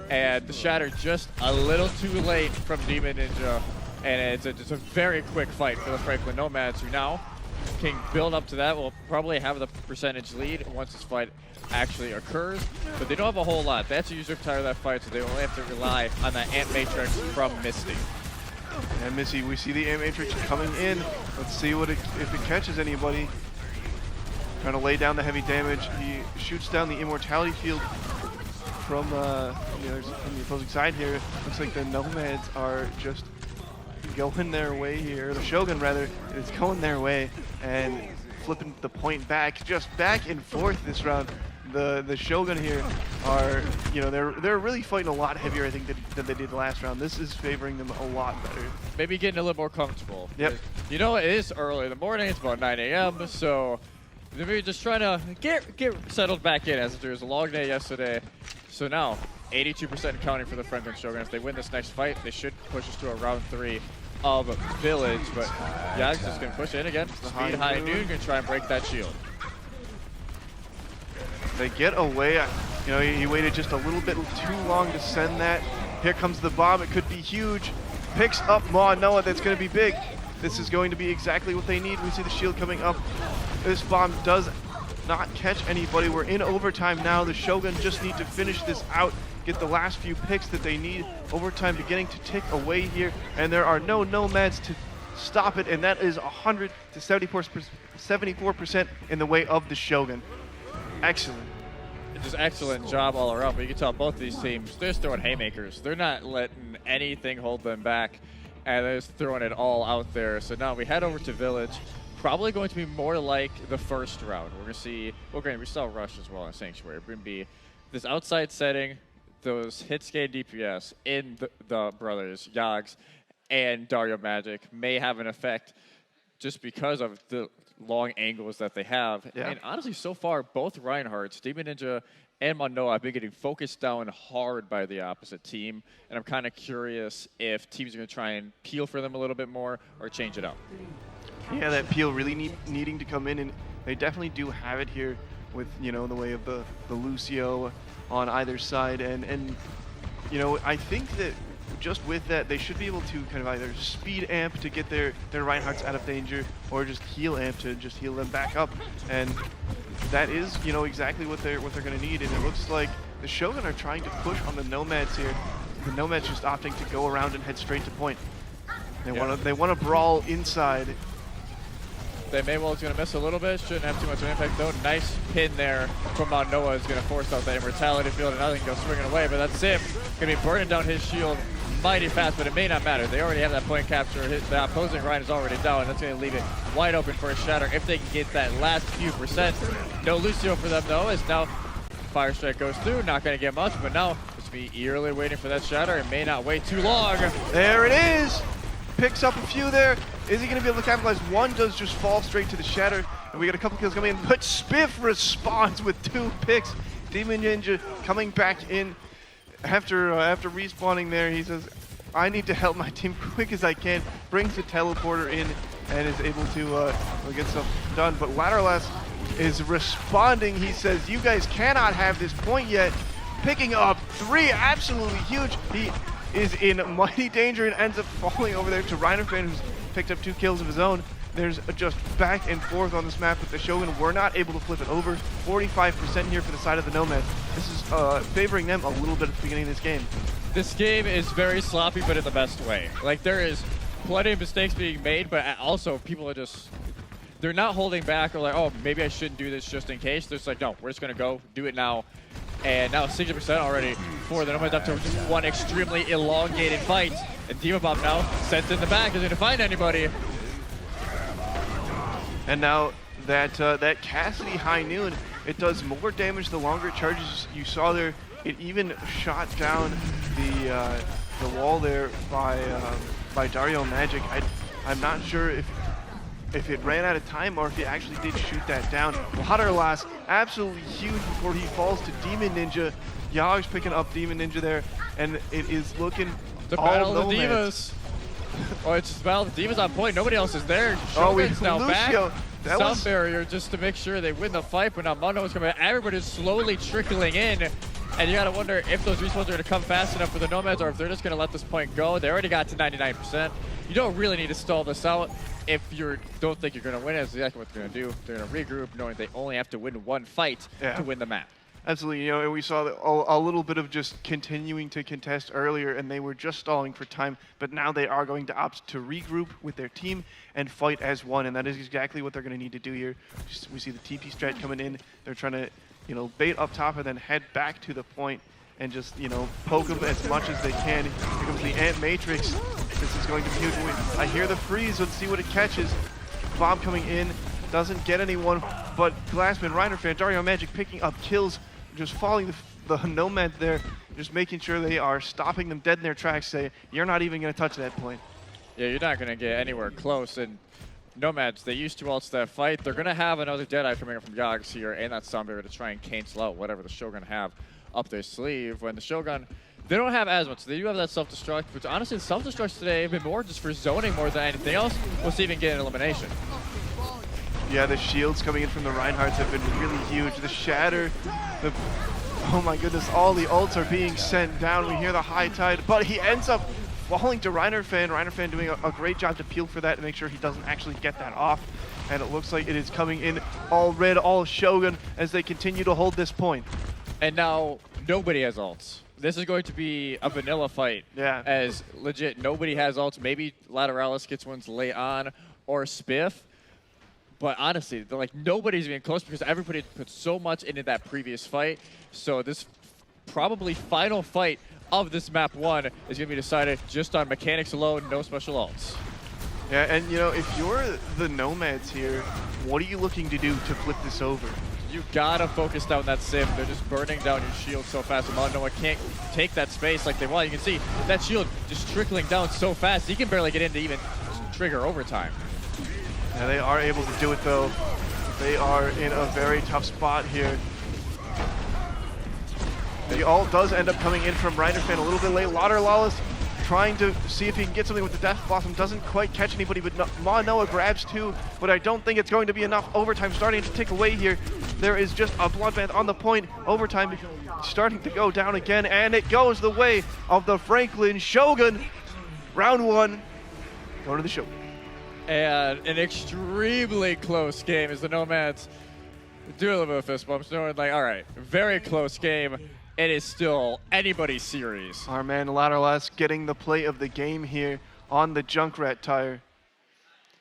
And the Shatter just a little too late from Demon Ninja. And it's just a very quick fight for the Franklin Nomads, who now can build up to that. Will probably have the percentage lead once this fight actually occurs, but they don't have a whole lot. They have to use Riptire that fight, so they will have to rely on that Ant Matrix from Misty. And Missy, we see the Ant Matrix coming in. Let's see what if it catches anybody. Trying to lay down the heavy damage. He shoots down the Immortality Field from the opposing side here. Looks like the Nomads are just going their way here. The Shogun, rather, is going their way and flipping the point back, just back and forth this round. The Shogun here are, they're really fighting a lot heavier, I think, than they did last round. This is favoring them a lot better. Maybe getting a little more comfortable. Yep. It is early in the morning. It's about 9 a.m. So maybe just trying to get settled back in, as there was a long day yesterday. So now 82% counting for the Franklin Shogun. If they win this next fight, they should push us to a round 3 of Village. But Yags just gonna push in again. Speed High Noon gonna try and break that shield. They get away. He waited just a little bit too long to send that. Here comes the bomb. It could be huge. Picks up Noah. That's going to be big. This is going to be exactly what they need. We see the shield coming up. This bomb does not catch anybody. We're in overtime now. The Shogun just need to finish this out, get the last few picks that they need. Overtime beginning to tick away here, and there are no Nomads to stop it, and that is 100 to 74% in the way of the Shogun. Excellent. Just excellent job all around, but you can tell both these teams, they're just throwing haymakers. They're not letting anything hold them back, and they're just throwing it all out there. So now we head over to Village. Probably going to be more like the first round. We're going to see, we saw Rush as well in Sanctuary. We're going to be this outside setting, those hit scan DPS in the brothers, Yogs and Dario Magic, may have an effect just because of the long angles that they have. Yeah. And honestly, so far, both Reinhardts, Demon Ninja and Manoa, have been getting focused down hard by the opposite team. And I'm kind of curious if teams are going to try and peel for them a little bit more or change it up. Yeah, that peel really needing to come in, and they definitely do have it here with, the way of the Lucio on either side. And I think that just with that, they should be able to kind of either speed amp to get their Reinhardts out of danger, or just heal amp to just heal them back up. And that is, exactly what they're going to need. And it looks like the Shogun are trying to push on the Nomads here. The Nomads just opting to go around and head straight to point. They want to brawl inside. They may well is going to miss a little bit. Shouldn't have too much of an impact though. Nice pin there from Mount Noah is going to force out that Immortality Field, and nothing goes swinging away. But that's it. Going to be burning down his shield mighty fast, but it may not matter. They already have that point capture. The opposing Ryan is already down. That's going to leave it wide open for a Shatter if they can get that last few percent. No Lucio for them though, as now Fire Strike goes through. Not going to get much, but now just be eagerly waiting for that Shatter. It may not wait too long. There it is. Picks up a few there. Is he going to be able to capitalize? One does just fall straight to the Shatter, and we got a couple kills coming in, but Spiff responds with 2 picks. Demon Ninja coming back in after respawning there. He says, I need to help my team quick as I can. Brings the teleporter in and is able to get stuff done. But Lateralis is responding. He says, you guys cannot have this point yet. Picking up 3, absolutely huge. He is in mighty danger and ends up falling over there to Reinhardt, who's picked up 2 kills of his own. There's just back and forth on this map, but the Shogun were not able to flip it over. 45% here for the side of the Nomads. This is favoring them a little bit at the beginning of this game. This game is very sloppy, but in the best way. Like, there is plenty of mistakes being made, but also people are just, they're not holding back or like, oh, maybe I shouldn't do this just in case. They're just like, no, we're just going to go do it now. And now 60% already for the Nomads after just one extremely elongated fight. And Demon Bomb now sent in the back, isn't going to find anybody. And now that Cassidy High Noon It does more damage the longer it charges. You saw there, it even shot down the wall there by Dario Magic. I'm not sure if it ran out of time or if he actually did shoot that down. Waterlass, absolutely huge before he falls to Demon Ninja. Yogg's picking up Demon Ninja there, and it is looking The all battle of the Nomads. divas. Oh, it's just battle of the divas on point. Nobody else is there. Oh, we Shogun's now Lucio. back. That Sound was barrier just to make sure they win the fight, but now Mundo is coming. Everybody's slowly trickling in, and you gotta wonder if those respawns are gonna come fast enough for the Nomads, or if they're just gonna let this point go. They already got to 99%. You don't really need to stall this out if you don't think you're gonna win. That's exactly what they're gonna do. They're gonna regroup, knowing they only have to win one fight to win the map. absolutely, you know, and we saw a little bit of just continuing to contest earlier, and they were just stalling for time, but now they are going to opt to regroup with their team and fight as one, and that is exactly what they're going to need to do here. We see the TP strat coming in. They're trying to, you know, bait up top and then head back to the point and just, you know, poke them as much as they can. Here comes the Ant Matrix. This is going to be huge. I hear the freeze. Let's see what it catches. Bomb coming in. Doesn't get anyone, but Glassman, Reiner Fan, Dario Magic picking up kills, just following the Nomads there, just making sure they are stopping them dead in their tracks, say, you're not even going to touch that point. Yeah, you're not gonna get anywhere close. And Nomads, they used 2 ults that fight. They're gonna have another Deadeye coming up from Yogs here and that Sound Barrier to try and cancel out whatever the Shogun have up their sleeve. When the Shogun, they don't have as much. They do have that self-destruct, which honestly, the self-destructs today have been more just for zoning more than anything else. We'll see even get an elimination. Yeah, the shields coming in from the Reinhardts have been really huge. The Shatter, oh my goodness, all the ults are being sent down. We hear the high tide, but he ends up falling to Reiner Fan. Reiner Fan doing a great job to peel for that and make sure he doesn't actually get that off. And it looks like it is coming in all red, all Shogun as they continue to hold this point. And now nobody has ults. This is going to be a vanilla fight. Yeah. As legit, nobody has ults. Maybe Lateralis gets ones late on, or Spiff. But honestly, they're like nobody's even close because everybody put so much into that previous fight. So this probably final fight of this map 1 is going to be decided just on mechanics alone, no special ults. Yeah, and you know, if you're the Nomads here, what are you looking to do to flip this over? You gotta focus down that sim. They're just burning down your shield so fast. Noah can't take that space like they want. You can see that shield just trickling down so fast. He can barely get in to even trigger overtime. Yeah, they are able to do it though. They are in a very tough spot here. The ult does end up coming in from Reiner Fan a little bit late. Lawless trying to see if he can get something with the Death Blossom. Doesn't quite catch anybody, but Noah grabs 2, but I don't think it's going to be enough. Overtime starting to tick away here. There is just a bloodbath on the point. Overtime starting to go down again, and it goes the way of the Franklin Shogun. Round 1, going to the Shogun. And an extremely close game as the Nomads do a little bit of fist bumps, knowing like, all right, very close game. It is still anybody's series. Our man Lateralis getting the play of the game here on the Junkrat tire.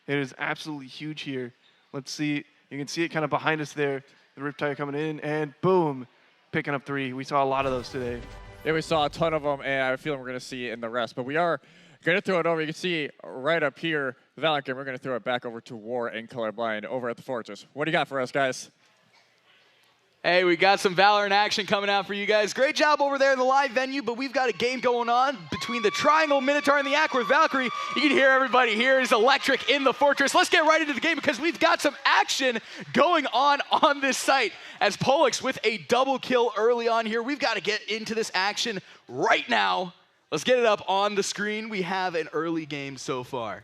It is absolutely huge here. Let's see, you can see it kind of behind us there. The Rip tire coming in, and boom, picking up 3. We saw a lot of those today. Yeah, we saw a ton of them, and I have a feeling we're going to see it in the rest. But we are going to throw it over. You can see right up here, the Valorant game, we're going to throw it back over to War and Colorblind over at the Fortress. What do you got for us, guys? Hey, we got some Valorant action coming out for you guys. Great job over there in the live venue, but we've got a game going on between the Triangle Minotaur and the Acworth Valkyrie. You can hear everybody here is electric in the Fortress. Let's get right into the game because we've got some action going on this site. As Pollux with a double kill early on here, we've got to get into this action right now. Let's get it up on the screen. We have an early game so far.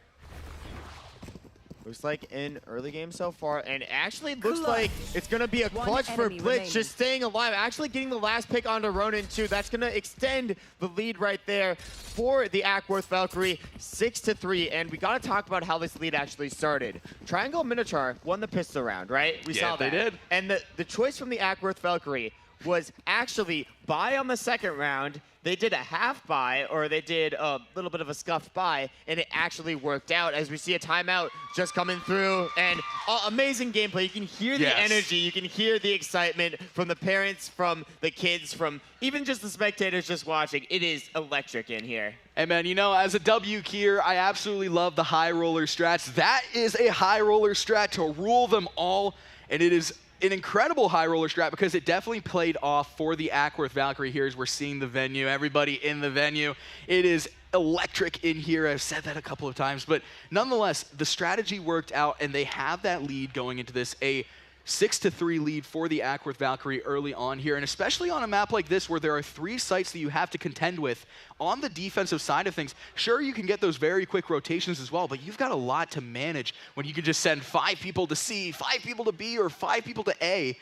Looks like an early game so far, and actually looks like it's going to be a clutch for Blitz, just staying alive, actually getting the last pick onto Ronin too. That's going to extend the lead right there for the Acworth Valkyrie, 6-3, and we got to talk about how this lead actually started. Triangle Minotaur won the pistol round, right? We saw that. They did. And the choice from the Acworth Valkyrie was actually buy on the second round. They did a half buy, or they did a little bit of a scuffed buy, and it actually worked out as we see a timeout just coming through, and amazing gameplay. You can hear the energy, you can hear the excitement from the parents, from the kids, from even just the spectators just watching. It is electric in here. Hey man, you know, as a W keyer, I absolutely love the high roller strats. That is a high roller strat to rule them all, and it is an incredible high roller strat because it definitely played off for the Acworth Valkyrie here as we're seeing the venue, everybody in the venue. It is electric in here. I've said that a couple of times, but nonetheless, the strategy worked out and they have that lead going into this, a 6-3 lead for the Acworth Valkyrie early on here, and especially on a map like this where there are 3 sites that you have to contend with on the defensive side of things. Sure, you can get those very quick rotations as well, but you've got a lot to manage when you can just send 5 people to C, 5 people to B, or 5 people to A,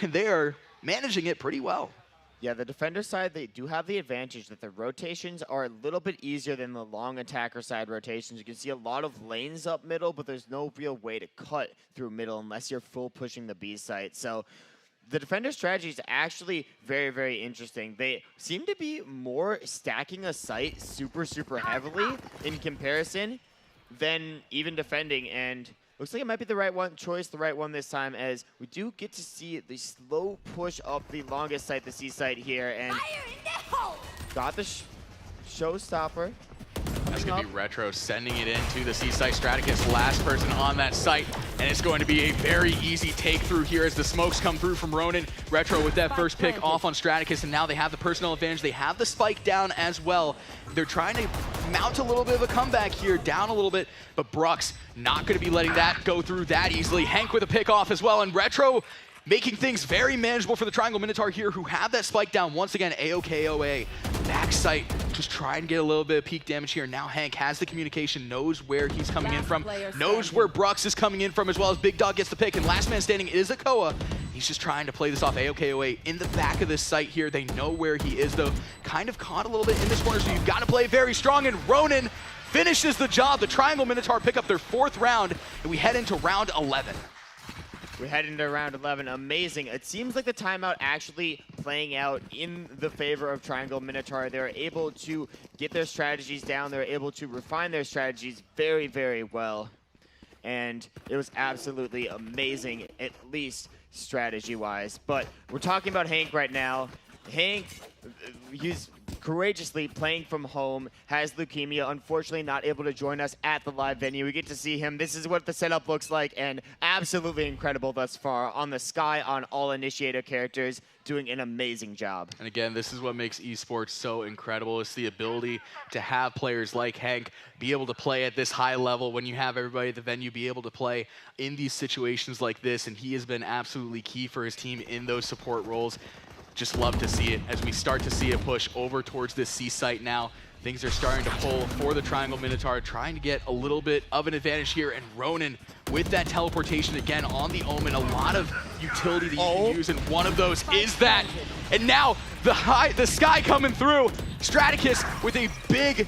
and they are managing it pretty well. Yeah, the defender side, they do have the advantage that the rotations are a little bit easier than the long attacker side rotations. You can see a lot of lanes up middle, but there's no real way to cut through middle unless you're full pushing the B site. So the defender strategy is actually very, very interesting. They seem to be more stacking a site super, super heavily in comparison than even defending, and looks like it might be the right choice, the right one this time, as we do get to see the slow push up the longest site, the C site here, and got the showstopper. That's going to be Retro sending it into the C site. Straticus, last person on that site, and it's going to be a very easy take through here as the smokes come through from Ronin. Retro with that first pick off on Straticus, and now they have the personal advantage. They have the spike down as well. They're trying to mount a little bit of a comeback here, down a little bit, but Brux not going to be letting that go through that easily. Hank with a pick off as well, and Retro making things very manageable for the Triangle Minotaur here, who have that spike down once again. AOKOA, back sight, just try and get a little bit of peak damage here. Now Hank has the communication, knows where he's coming in from, knows where Brux is coming in from, as well as Big Dog gets the pick, and last man standing is Akoa. He's just trying to play this off. AOKOA in the back of this site here. They know where he is, though. Kind of caught a little bit in this corner, so you've got to play very strong, and Ronin finishes the job. The Triangle Minotaur pick up their 4th round, and we head into round 11. We head into round 11. Amazing. It seems like the timeout actually playing out in the favor of Triangle Minotaur. They're able to get their strategies down. They're able to refine their strategies very, very well. And it was absolutely amazing, at least strategy-wise. But we're talking about Hank right now. Hank, he's courageously playing from home, has leukemia, unfortunately not able to join us at the live venue. We get to see him. This is what the setup looks like, and absolutely incredible thus far. On the sky, on all initiator characters, doing an amazing job. And again, this is what makes esports so incredible. It's the ability to have players like Hank be able to play at this high level when you have everybody at the venue be able to play in these situations like this, and he has been absolutely key for his team in those support roles. Just love to see it as we start to see a push over towards this C site now. Things are starting to pull for the Triangle Minotaur, trying to get a little bit of an advantage here, and Ronin with that teleportation again on the Omen. A lot of utility that you can use, and one of those is that. And now the sky coming through. Straticus with a big,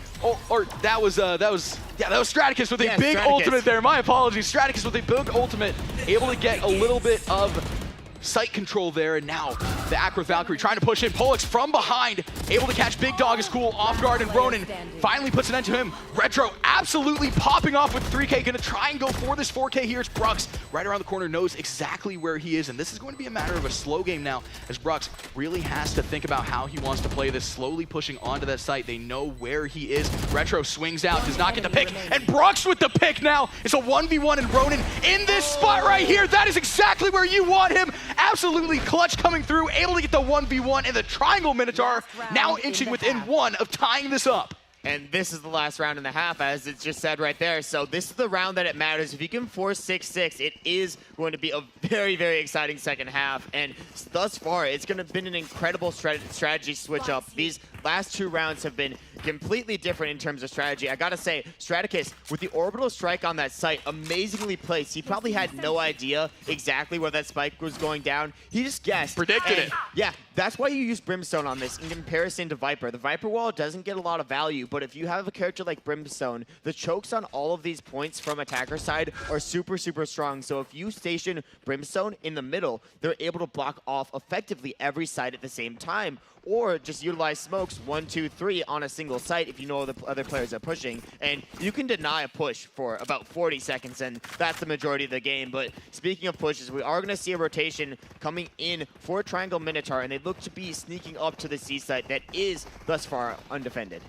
that was Straticus with a big ultimate there. My apologies. Straticus with a big ultimate, able to get a little bit of sight control there, and now the Acworth Valkyrie trying to push in. Pollux from behind, able to catch Big Dog is cool off guard, and Ronin finally puts an end to him. Retro absolutely popping off with 3K, gonna try and go for this 4K here. It's Brux right around the corner, knows exactly where he is, and this is going to be a matter of a slow game now, as Brux really has to think about how he wants to play this, slowly pushing onto that site. They know where he is. Retro swings out, does not get the pick, and Brux with the pick now. It's a 1v1, and Ronin in this spot right here. That is exactly where you want him. Absolutely clutch coming through, able to get the 1v1, and the Triangle Minotaur now inching within 1 of tying this up. And this is the last round and a half, as it's just said right there. So this is the round that it matters. If you can force 6-6, it is going to be a very, very exciting second half. And thus far, it's going to have been an incredible strategy switch up. These last 2 rounds have been completely different in terms of strategy. I gotta say, Straticus, with the orbital strike on that site, amazingly placed. He probably had no idea exactly where that spike was going down. He just guessed. Predicted it. Yeah, that's why you use Brimstone on this in comparison to Viper. The Viper wall doesn't get a lot of value, but if you have a character like Brimstone, the chokes on all of these points from attacker side are super, super strong. So if you station Brimstone in the middle, they're able to block off effectively every side at the same time, or just utilize smokes 1, 2, 3 on a single site if you know the other players are pushing. And you can deny a push for about 40 seconds, and that's the majority of the game. But speaking of pushes, we are going to see a rotation coming in for Triangle Minotaur, and they look to be sneaking up to the C site that is thus far undefended.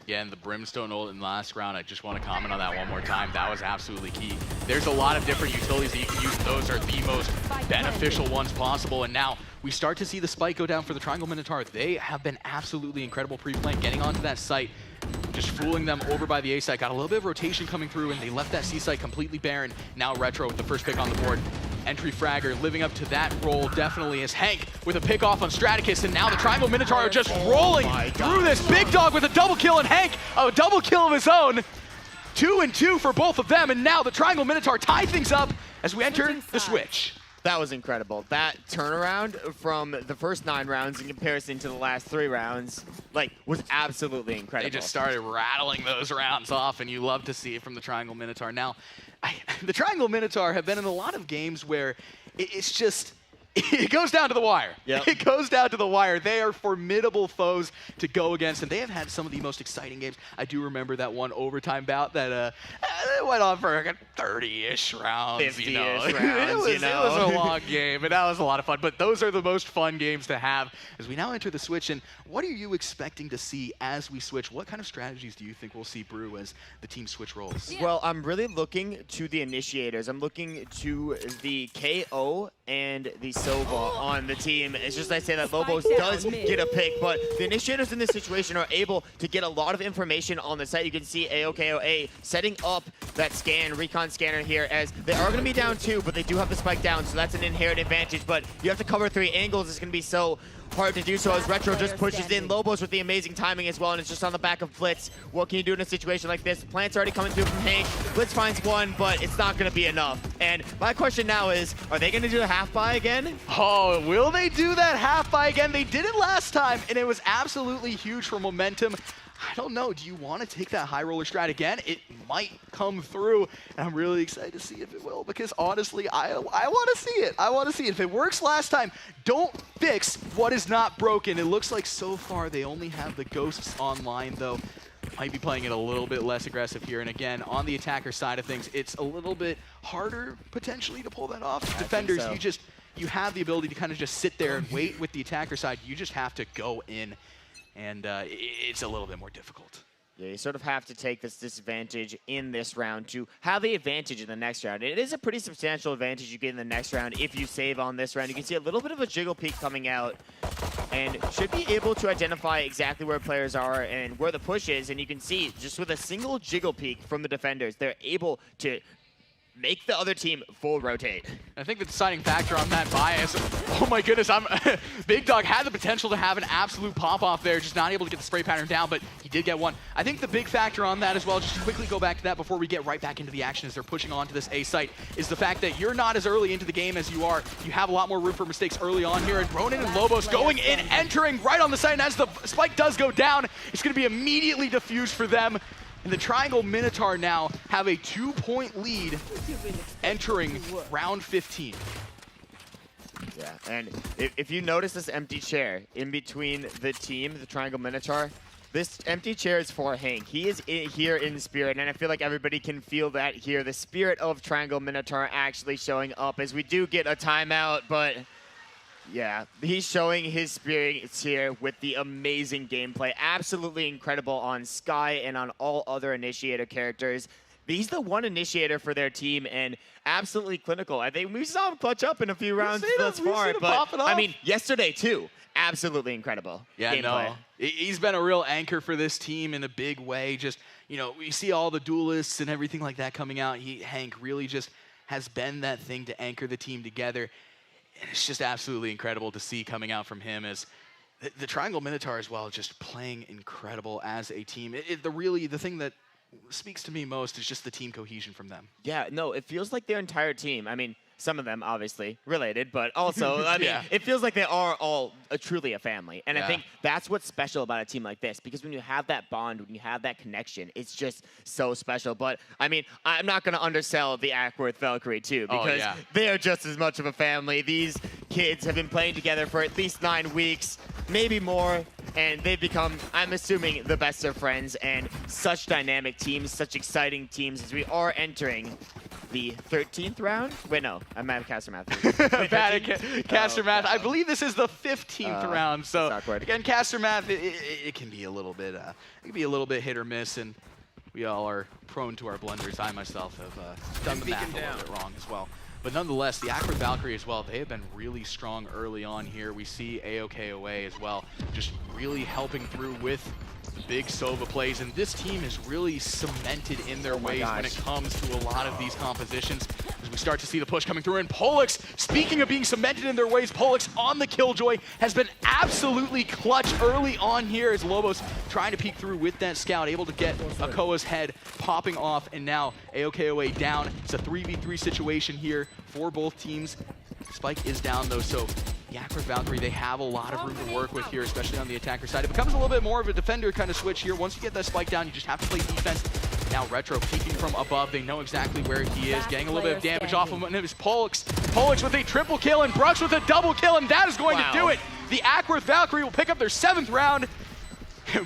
Yeah, and the Brimstone ult in the last round, I just want to comment on that one more time. That was absolutely key. There's a lot of different utilities that you can use. Those are the most beneficial ones possible. And now we start to see the spike go down for the Triangle Minotaur. They have been absolutely incredible pre-playing, getting onto that site, just fooling them over by the A site. Got a little bit of rotation coming through, and they left that C site completely barren. Now Retro with the first pick on the board. Entry fragger living up to that role definitely is Hank with a pick off on Straticus, and now the Triangle Minotaur are just rolling through this. Big Dog with a double kill, and Hank a double kill of his own. 2 and 2 for both of them, and now the Triangle Minotaur tie things up as we enter the switch. That was incredible. That turnaround from the first 9 rounds in comparison to the last 3 rounds, like, was absolutely incredible. They just started rattling those rounds off, and you love to see it from the Triangle Minotaur. Now, the Triangle Minotaur have been in a lot of games where it's just, it goes down to the wire. Yep. It goes down to the wire. They are formidable foes to go against, and they have had some of the most exciting games. I do remember that one overtime bout that went on for like 30-ish rounds. 50-ish rounds, it was a long game, and that was a lot of fun. But those are the most fun games to have as we now enter the switch. And what are you expecting to see as we switch? What kind of strategies do you think we'll see brew as the team switch roles? Well, I'm really looking to the initiators. I'm looking to the KO and the Sova on the team. It's just I say that Lobos does get a pick, but the initiators in this situation are able to get a lot of information on the site. You can see AOKOA setting up that recon scanner here, as they are going to be down 2, but they do have the spike down, so that's an inherent advantage. But you have to cover 3 angles. It's going to be so hard to do so as Retro just pushes in. Lobos with the amazing timing as well, and it's just on the back of Blitz. What can you do in a situation like this? Plant's already coming through from Hank. Blitz finds one, but it's not going to be enough. And my question now is, are they going to do a half buy again? Oh, will they do that half buy again? They did it last time, and it was absolutely huge for momentum. I don't know. Do you want to take that high roller strat again? It might come through, and I'm really excited to see if it will, because honestly, I want to see it. I want to see it. If it works last time, don't fix what is not broken. It looks like so far they only have the ghosts online, though. Might be playing it a little bit less aggressive here. And again, on the attacker side of things, it's a little bit harder potentially to pull that off. Defenders, so. you have the ability to kind of just sit there and wait. With the attacker side, you just have to go in. And it's a little bit more difficult. Yeah, you sort of have to take this disadvantage in this round to have the advantage in the next round. It is a pretty substantial advantage you get in the next round if you save on this round. You can see a little bit of a jiggle peek coming out, and should be able to identify exactly where players are and where the push is. And you can see just with a single jiggle peek from the defenders, they're able to make the other team full rotate. I think the deciding factor on that bias, oh my goodness, Big Dog had the potential to have an absolute pop-off there, just not able to get the spray pattern down, but he did get one. I think the big factor on that as well, just to quickly go back to that before we get right back into the action as they're pushing onto this A site, is the fact that you're not as early into the game as you are. You have a lot more room for mistakes early on here, and Ronin and Lobos going in, entering right on the site, and as the spike does go down, it's going to be immediately diffused for them. And the Triangle Minotaur now have a 2-point lead entering round 15. Yeah, and if you notice this empty chair in between the team, the Triangle Minotaur, this empty chair is for Hank. He is here in spirit, and I feel like everybody can feel that here. The spirit of Triangle Minotaur actually showing up as we do get a timeout, but yeah, he's showing his spirit here with the amazing gameplay. Absolutely incredible on Sky and on all other initiator characters. He's the one initiator for their team and absolutely clinical. I think we saw him clutch up in a few rounds thus far, but I mean, yesterday too, absolutely incredible. Yeah, gameplay. no, he's been a real anchor for this team in a big way. Just, you know, we see all the duelists and everything like that coming out. Hank really just has been that thing to anchor the team together. And it's just absolutely incredible to see coming out from him as the Triangle Minotaur as well, just playing incredible as a team. The thing that speaks to me most is just the team cohesion from them. Yeah, no, it feels like their entire team. I mean, some of them obviously related, but also, I mean, it feels like they are all truly a family. And I think that's what's special about a team like this, because when you have that bond, when you have that connection, it's just so special. But I mean, I'm not going to undersell the Acworth Valkyrie too, because they are just as much of a family. These kids have been playing together for at least 9 weeks, maybe more. And they've become, I'm assuming, the best of friends, and such dynamic teams, such exciting teams as we are entering the 13th round. Wait, no, I'm at caster math. Bad at caster math. I believe this is the 15th round. So that's awkward. again, caster math, it can be a little bit, hit or miss, and we all are prone to our blunders. I myself have done the math a little bit wrong as well. But nonetheless, the Acworth Valkyrie as well, they have been really strong early on here. We see AOKOA as well, just really helping through with the big Sova plays. And this team is really cemented in their ways when it comes to a lot of these compositions. As we start to see the push coming through. And Pollux, speaking of being cemented in their ways, Pollux on the Killjoy has been absolutely clutch early on here as Lobos trying to peek through with that scout, able to get Akoa's head popping off, and now AOKOA down. It's a 3v3 situation here for both teams. Spike is down though, so the Acworth Valkyrie, they have a lot of room to work with here, especially on the attacker side. It becomes a little bit more of a defender kind of switch here. Once you get that Spike down, you just have to play defense. Now Retro peeking from above. They know exactly where he is, getting a little bit of damage off of him. And it was Pollux. Pollux with a triple kill and Brooks with a double kill, and that is going to do it. The Acworth Valkyrie will pick up their 7th round.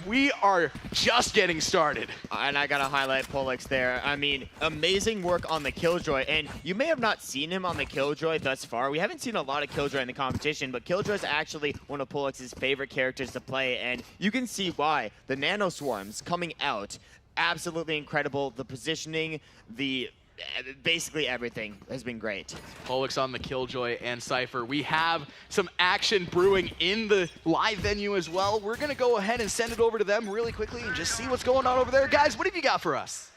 We are just getting started. And I gotta highlight Pollux there. I mean, amazing work on the Killjoy. And you may have not seen him on the Killjoy thus far. We haven't seen a lot of Killjoy in the competition, but Killjoy is actually one of Pollux's favorite characters to play. And you can see why. The Nano Swarms coming out, absolutely incredible. The positioning, basically everything has been great. Pollux on the Killjoy and Cypher. We have some action brewing in the live venue as well. We're going to go ahead and send it over to them really quickly and just see what's going on over there. Guys, what have you got for us?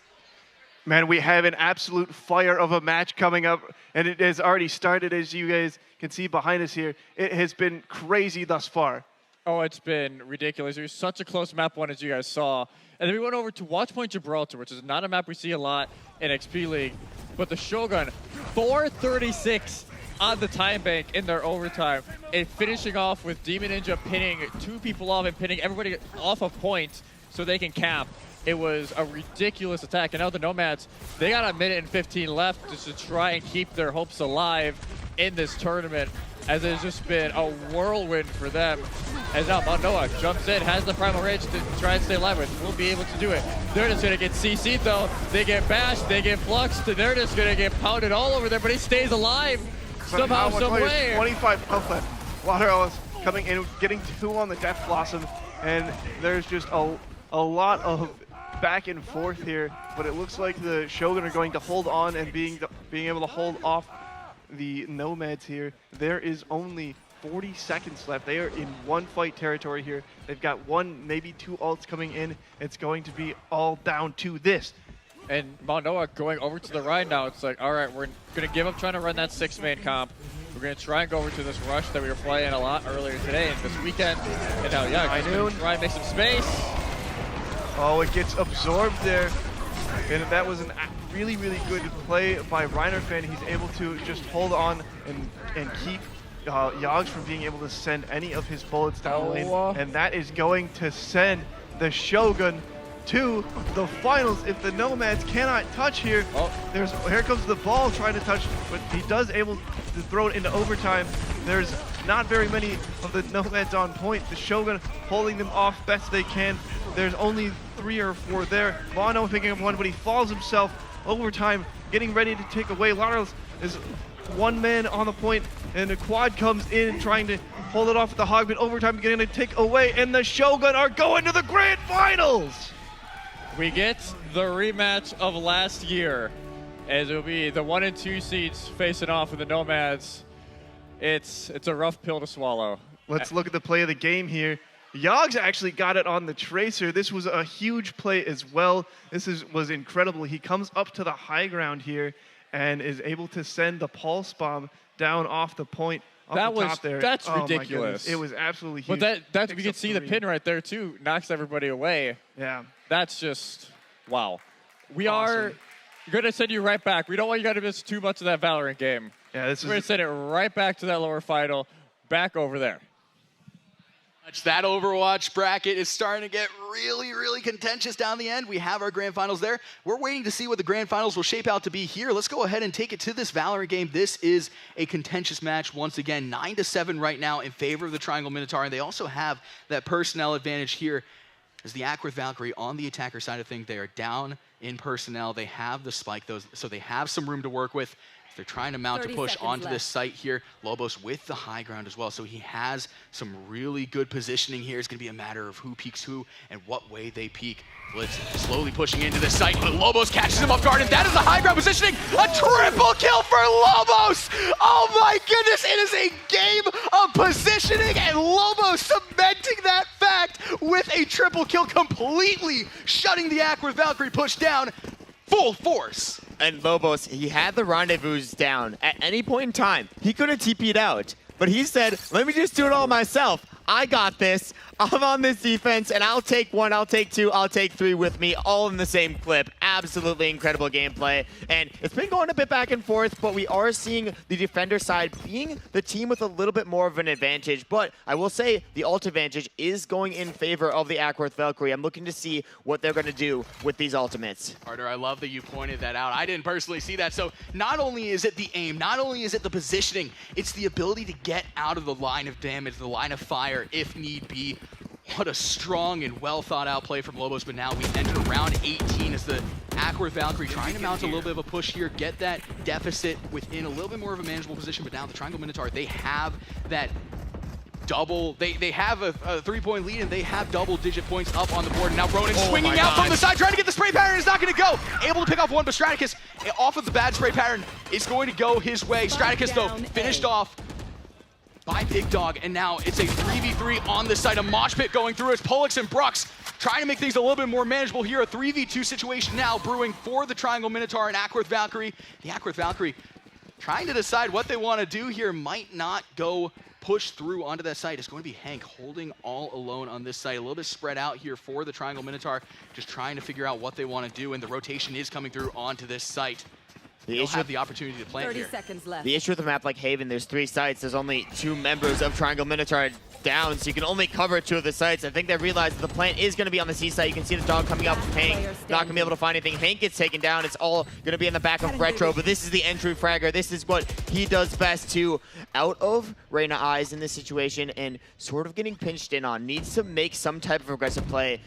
Man, we have an absolute fire of a match coming up, and it has already started, as you guys can see behind us here. It has been crazy thus far. Oh, it's been ridiculous. It was such a close map one, as you guys saw. And then we went over to Watchpoint Gibraltar, which is not a map we see a lot in XP League. But the Shogun, 436 on the time bank in their overtime, and finishing off with Demon Ninja pinning 2 people off and pinning everybody off a point so they can cap. It was a ridiculous attack. And now the Nomads, they got 1:15 left just to try and keep their hopes alive in this tournament, as it's just been a whirlwind for them. As now Manoa jumps in, has the Primal Rage to try and stay alive with. Will be able to do it. They're just gonna get CC'd though. They get bashed, they get fluxed, and they're just gonna get pounded all over there, but he stays alive somehow, some way. 25 health left. Waterellis coming in, getting 2 on the Death Blossom, and there's just a lot of back and forth here, but it looks like the Shogun are going to hold on and being able to hold off the Nomads here. There is only 40 seconds left. They are in 1 fight territory here. They've got 1, maybe 2 ults coming in. It's going to be all down to this. And Manoa going over to the right now. It's like, all right, we're going to give up trying to run that 6-man comp. We're going to try and go over to this rush that we were playing a lot earlier today and this weekend. And now, yeah, try and make some space. Oh, it gets absorbed there. And that was a really, really good play by Reinerfan. He's able to just hold on and keep Yogs from being able to send any of his bullets down the lane. And that is going to send the Shogun to the finals. If the Nomads cannot touch here, here comes the ball trying to touch, but he does able to throw it into overtime. There's not very many of the Nomads on point. The Shogun holding them off best they can. There's only 3 or 4 there. Mono picking up 1, but he falls himself. Overtime, getting ready to take away. Laurels is 1 man on the point, and the quad comes in trying to hold it off with the Hog, but overtime getting to take away, and the Shogun are going to the grand finals! We get the rematch of last year, as it will be the 1 and 2 seeds facing off with the Nomads. It's a rough pill to swallow. Let's look at the play of the game here. Yogs actually got it on the Tracer. This was a huge play as well. This was incredible. He comes up to the high ground here and is able to send the pulse bomb down off the point. That's ridiculous. It was absolutely huge. But that's we can see the pin right there too. Knocks everybody away. Yeah. That's just wow. We are gonna send you right back. We don't want you guys to miss too much of that Valorant game. Yeah, we're gonna send it right back to that lower final, back over there. That Overwatch bracket is starting to get really, really contentious down the end. We have our grand finals there. We're waiting to see what the grand finals will shape out to be here. Let's go ahead and take it to this Valorant game. This is a contentious match once again, 9-7 right now in favor of the Triangle Minotaur, and they also have that personnel advantage here. as the Acworth Valkyrie on the attacker side of things, they are down in personnel. They have the spike, so they have some room to work with. They're trying to mount a 30 push seconds onto left. this site here. Lobos with the high ground as well, so he has some really good positioning here. It's going to be a matter of who peeks who and what way they peek. Blitz slowly pushing into the site, but Lobos catches him off guard, and that is the high ground positioning. A triple kill for Lobos! Oh my goodness, it is a game of positioning, and Lobos cementing that fact with a triple kill, completely shutting the Acworth Valkyrie push down full force. And Lobos, he had the rendezvous down. At any point in time, he could have TP'd out. But he said, let me just do it all myself. I got this. I'm on this defense, and I'll take one, I'll take two, I'll take three with me, all in the same clip. Absolutely incredible gameplay. And it's been going a bit back and forth, but we are seeing the defender side being the team with a little bit more of an advantage. But I will say the ult advantage is going in favor of the Acworth Valkyrie. I'm looking to see what they're going to do with these ultimates. Carter, I love that you pointed that out. I didn't personally see that. So not only is it the aim, not only is it the positioning, it's the ability to get out of the line of damage, the line of fire, if need be. What a strong and well thought out play from Lobos, but now we enter round 18 as the Acworth Valkyrie trying to mount a little bit of a push here, get that deficit within a little bit more of a manageable position, but now the Triangle Minotaur, they have that double, they have a 3-point lead, and they have double-digit points up on the board. And now Ronin swinging out from the side, trying to get the spray pattern, is not going to go. Able to pick off one, but Straticus, off of the bad spray pattern, is going to go his way. Straticus, though, finished off by Big Dog, and now it's a 3v3 on the side. A mosh pit going through as Pollux and Brux trying to make things a little bit more manageable here. A 3v2 situation now brewing for the Triangle Minotaur and Acworth Valkyrie. The Acworth Valkyrie trying to decide what they want to do here. Might not go push through onto that site. It's going to be Hank holding all alone on this site. A little bit spread out here for the Triangle Minotaur, just trying to figure out what they want to do, and the rotation is coming through onto this site. They'll have the opportunity to plant 30 here. seconds left. The issue with a map like Haven, there's 3 sites. There's only 2 members of Triangle Minotaur down, so you can only cover 2 of the sites. I think they realized that the plant is going to be on the C site. You can see the dog coming up from Hank. Not going to be able to find anything. Hank gets taken down. It's all going to be in the back of Retro, but this is the entry fragger. This is what he does best to out of Reyna eyes in this situation and sort of getting pinched in on. Needs to make some type of aggressive play.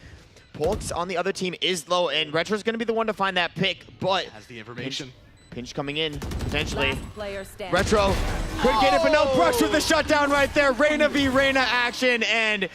Polks on the other team is low, and Retro's going to be the one to find that pick, but Has the information. Pinch coming in, potentially. Last player standing. Retro could get it, but no, Brux with the shutdown right there. Reyna v Reyna action, and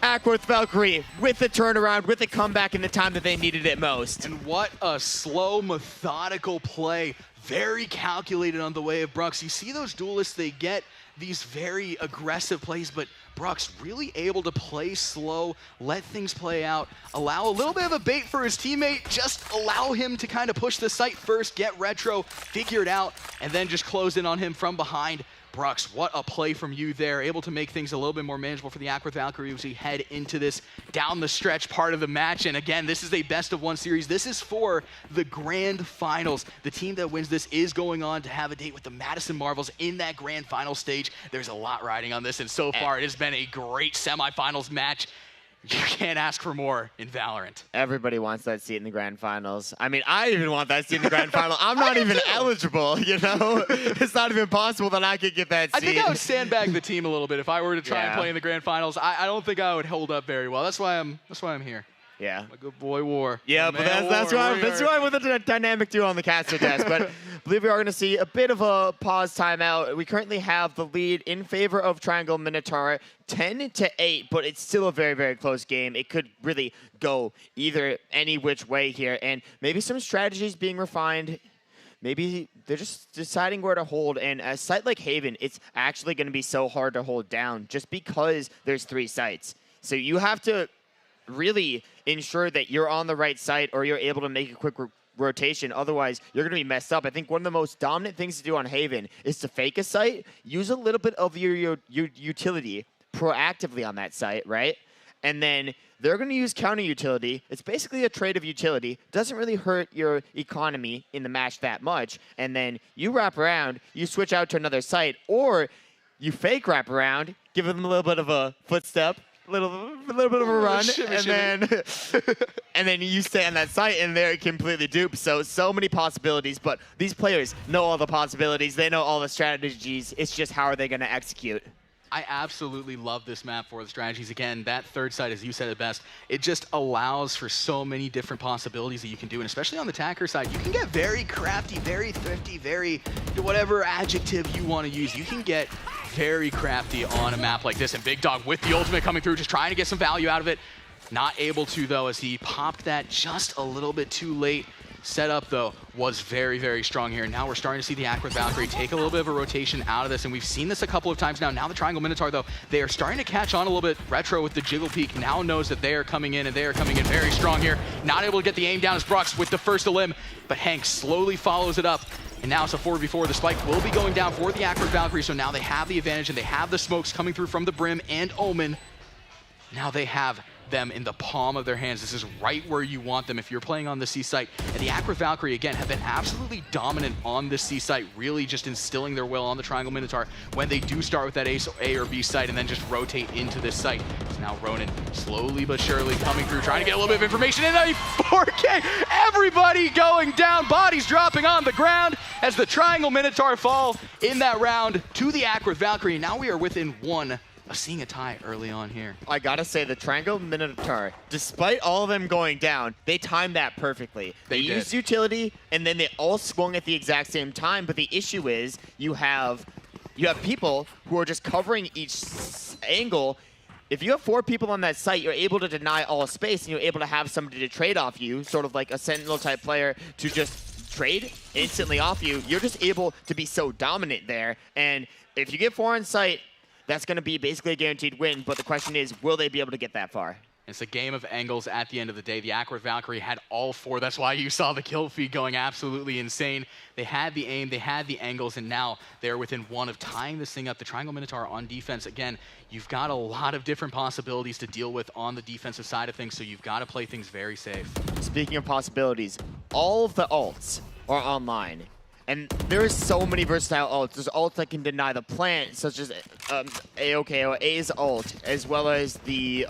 Acworth Valkyrie with the turnaround, with the comeback in the time that they needed it most. And what a slow, methodical play. Very calculated on the way of Brux. You see those duelists, they get these very aggressive plays, but Brux really able to play slow, let things play out, allow a little bit of a bait for his teammate, just allow him to kind of push the site first, get Retro, figure it out, and then just close in on him from behind. Brux, what a play from you there. Able to make things a little bit more manageable for the Acworth Valkyrie as we head into this down the stretch part of the match. And again, this is a best of 1 series. This is for the grand finals. The team that wins this is going on to have a date with the Madison Marvels in that grand final stage. There's a lot riding on this, and so far it has been a great semifinals match. You can't ask for more in Valorant. Everybody wants that seat in the grand finals. I mean, I even want that seat in the grand final. I'm not even eligible, you know? It's not even possible that I could get that seat. I think I would sandbag the team a little bit if I were to try and Yeah. play in the grand finals. I don't think I would hold up very well. That's why I'm here. Yeah. My good boy War. Yeah, My but man that's War, why we that's are- why with the dynamic duo on the caster desk. But I believe we are going to see a bit of a pause timeout. We currently have the lead in favor of Triangle Minotaur, 10-8, but it's still a very, very close game. It could really go either any which way here, and maybe some strategies being refined. Maybe they're just deciding where to hold, and a site like Haven, it's actually going to be so hard to hold down just because there's 3 sites. So you have to really ensure that you're on the right site or you're able to make a quick rotation. Otherwise, you're going to be messed up. I think one of the most dominant things to do on Haven is to fake a site, use a little bit of your utility proactively on that site, right? And then they're going to use counter utility. It's basically a trade of utility. Doesn't really hurt your economy in the match that much. And then you wrap around, you switch out to another site, or you fake wrap around, give them a little bit of a footstep, a little bit of a run, and then you stay on that site, and they're completely duped. So many possibilities, but these players know all the possibilities. They know all the strategies. It's just how are they going to execute? I absolutely love this map for the strategies. Again, that third side, as you said it best, it just allows for so many different possibilities that you can do, and especially on the attacker side, you can get very crafty, very thrifty, very whatever adjective you want to use. You can get very crafty on a map like this, and Big Dog with the ultimate coming through, just trying to get some value out of it. Not able to, though, as he popped that just a little bit too late. Setup, though, was very, very strong here. Now we're starting to see the Acworth Valkyrie take a little bit of a rotation out of this, and we've seen this a couple of times now. Now the Triangle Minotaur, though, they are starting to catch on a little bit. Retro with the Jiggle Peek now knows that they are coming in, and they are coming in very strong here. Not able to get the aim down as Brux with the first elim, but Hank slowly follows it up. And now it's a 4v4. The spike will be going down for the Acworth Valkyrie, so now they have the advantage, and they have the smokes coming through from the Brim and Omen. Now they have them in the palm of their hands. This is right where you want them if you're playing on the C site. And the Acworth Valkyrie, again, have been absolutely dominant on this C site, really just instilling their will on the Triangle Minotaur when they do start with that A or B site and then just rotate into this site. So now Ronan slowly but surely coming through, trying to get a little bit of information in. 4K, everybody going down, bodies dropping on the ground as the Triangle Minotaur fall in that round to the Acworth Valkyrie. Now we are within one of seeing a tie early on here. I gotta say, the Triangle Minotaur, despite all of them going down, they timed that perfectly. They used utility, and then they all swung at the exact same time, but the issue is you have people who are just covering each angle. If you have 4 people on that site, you're able to deny all space, and you're able to have somebody to trade off you, sort of like a Sentinel-type player to just trade instantly off you. You're just able to be so dominant there, and if you get 4 on site, that's going to be basically a guaranteed win, but the question is, will they be able to get that far? It's a game of angles at the end of the day. The Acworth Valkyrie had all 4. That's why you saw the kill feed going absolutely insane. They had the aim, they had the angles, and now they're within one of tying this thing up. The Triangle Minotaur on defense, again, you've got a lot of different possibilities to deal with on the defensive side of things, so you've got to play things very safe. Speaking of possibilities, all of the ults are online. And there's so many versatile ults. There's ults that can deny the plant, such as AOKOA's ult, as well as the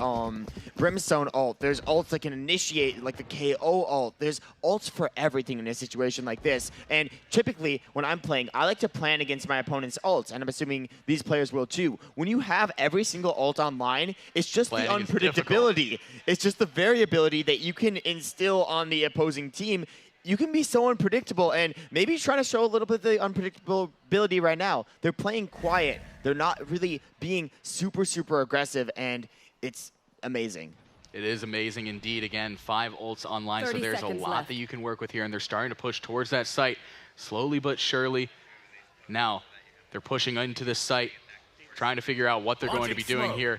Brimstone ult. There's ults that can initiate, like the KO ult. There's ults for everything in a situation like this. And typically, when I'm playing, I like to plan against my opponent's ults, and I'm assuming these players will too. When you have every single ult online, it's just the unpredictability. It's just the variability that you can instill on the opposing team. You can be so unpredictable, and maybe trying to show a little bit of the unpredictability right now. They're playing quiet. They're not really being super, super aggressive, and it's amazing. It is amazing indeed. Again, 5 ults online, so there's a lot that you can work with here, and they're starting to push towards that site slowly but surely. Now, they're pushing into this site, trying to figure out what they're going to be doing here.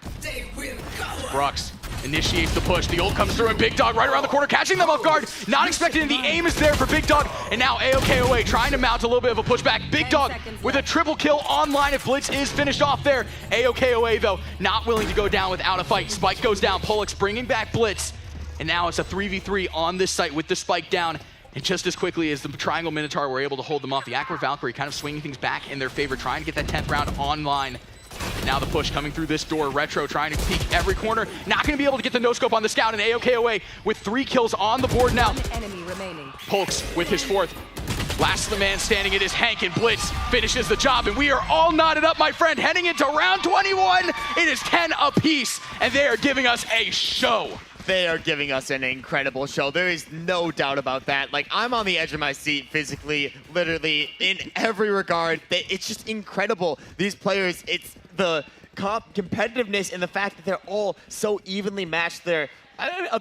Brux initiates the push. The ult comes through, and Big Dog right around the corner, catching them off guard. Not expecting the aim is there for Big Dog. And now AOKOA trying to mount a little bit of a pushback. Big Dog with a triple kill online if Blitz is finished off there. AOKOA, though, not willing to go down without a fight. Spike goes down. Pollux bringing back Blitz. And now it's a 3v3 on this site with the Spike down. And just as quickly as the Triangle Minotaur were able to hold them off, the Acworth Valkyrie kind of swinging things back in their favor, trying to get that 10th round online. And now the push coming through this door. Retro trying to peek every corner. Not going to be able to get the no-scope on the scout, and AOKOA with 3 kills on the board now. Enemy remaining. Polks with his 4th. Last of the man standing, it is Hank, and Blitz finishes the job, and we are all knotted up, my friend, heading into round 21. It is 10 apiece, and they are giving us a show. They are giving us an incredible show. There is no doubt about that. Like, I'm on the edge of my seat physically, literally, in every regard. It's just incredible. These players, it's the competitiveness and the fact that they're all so evenly matched. They're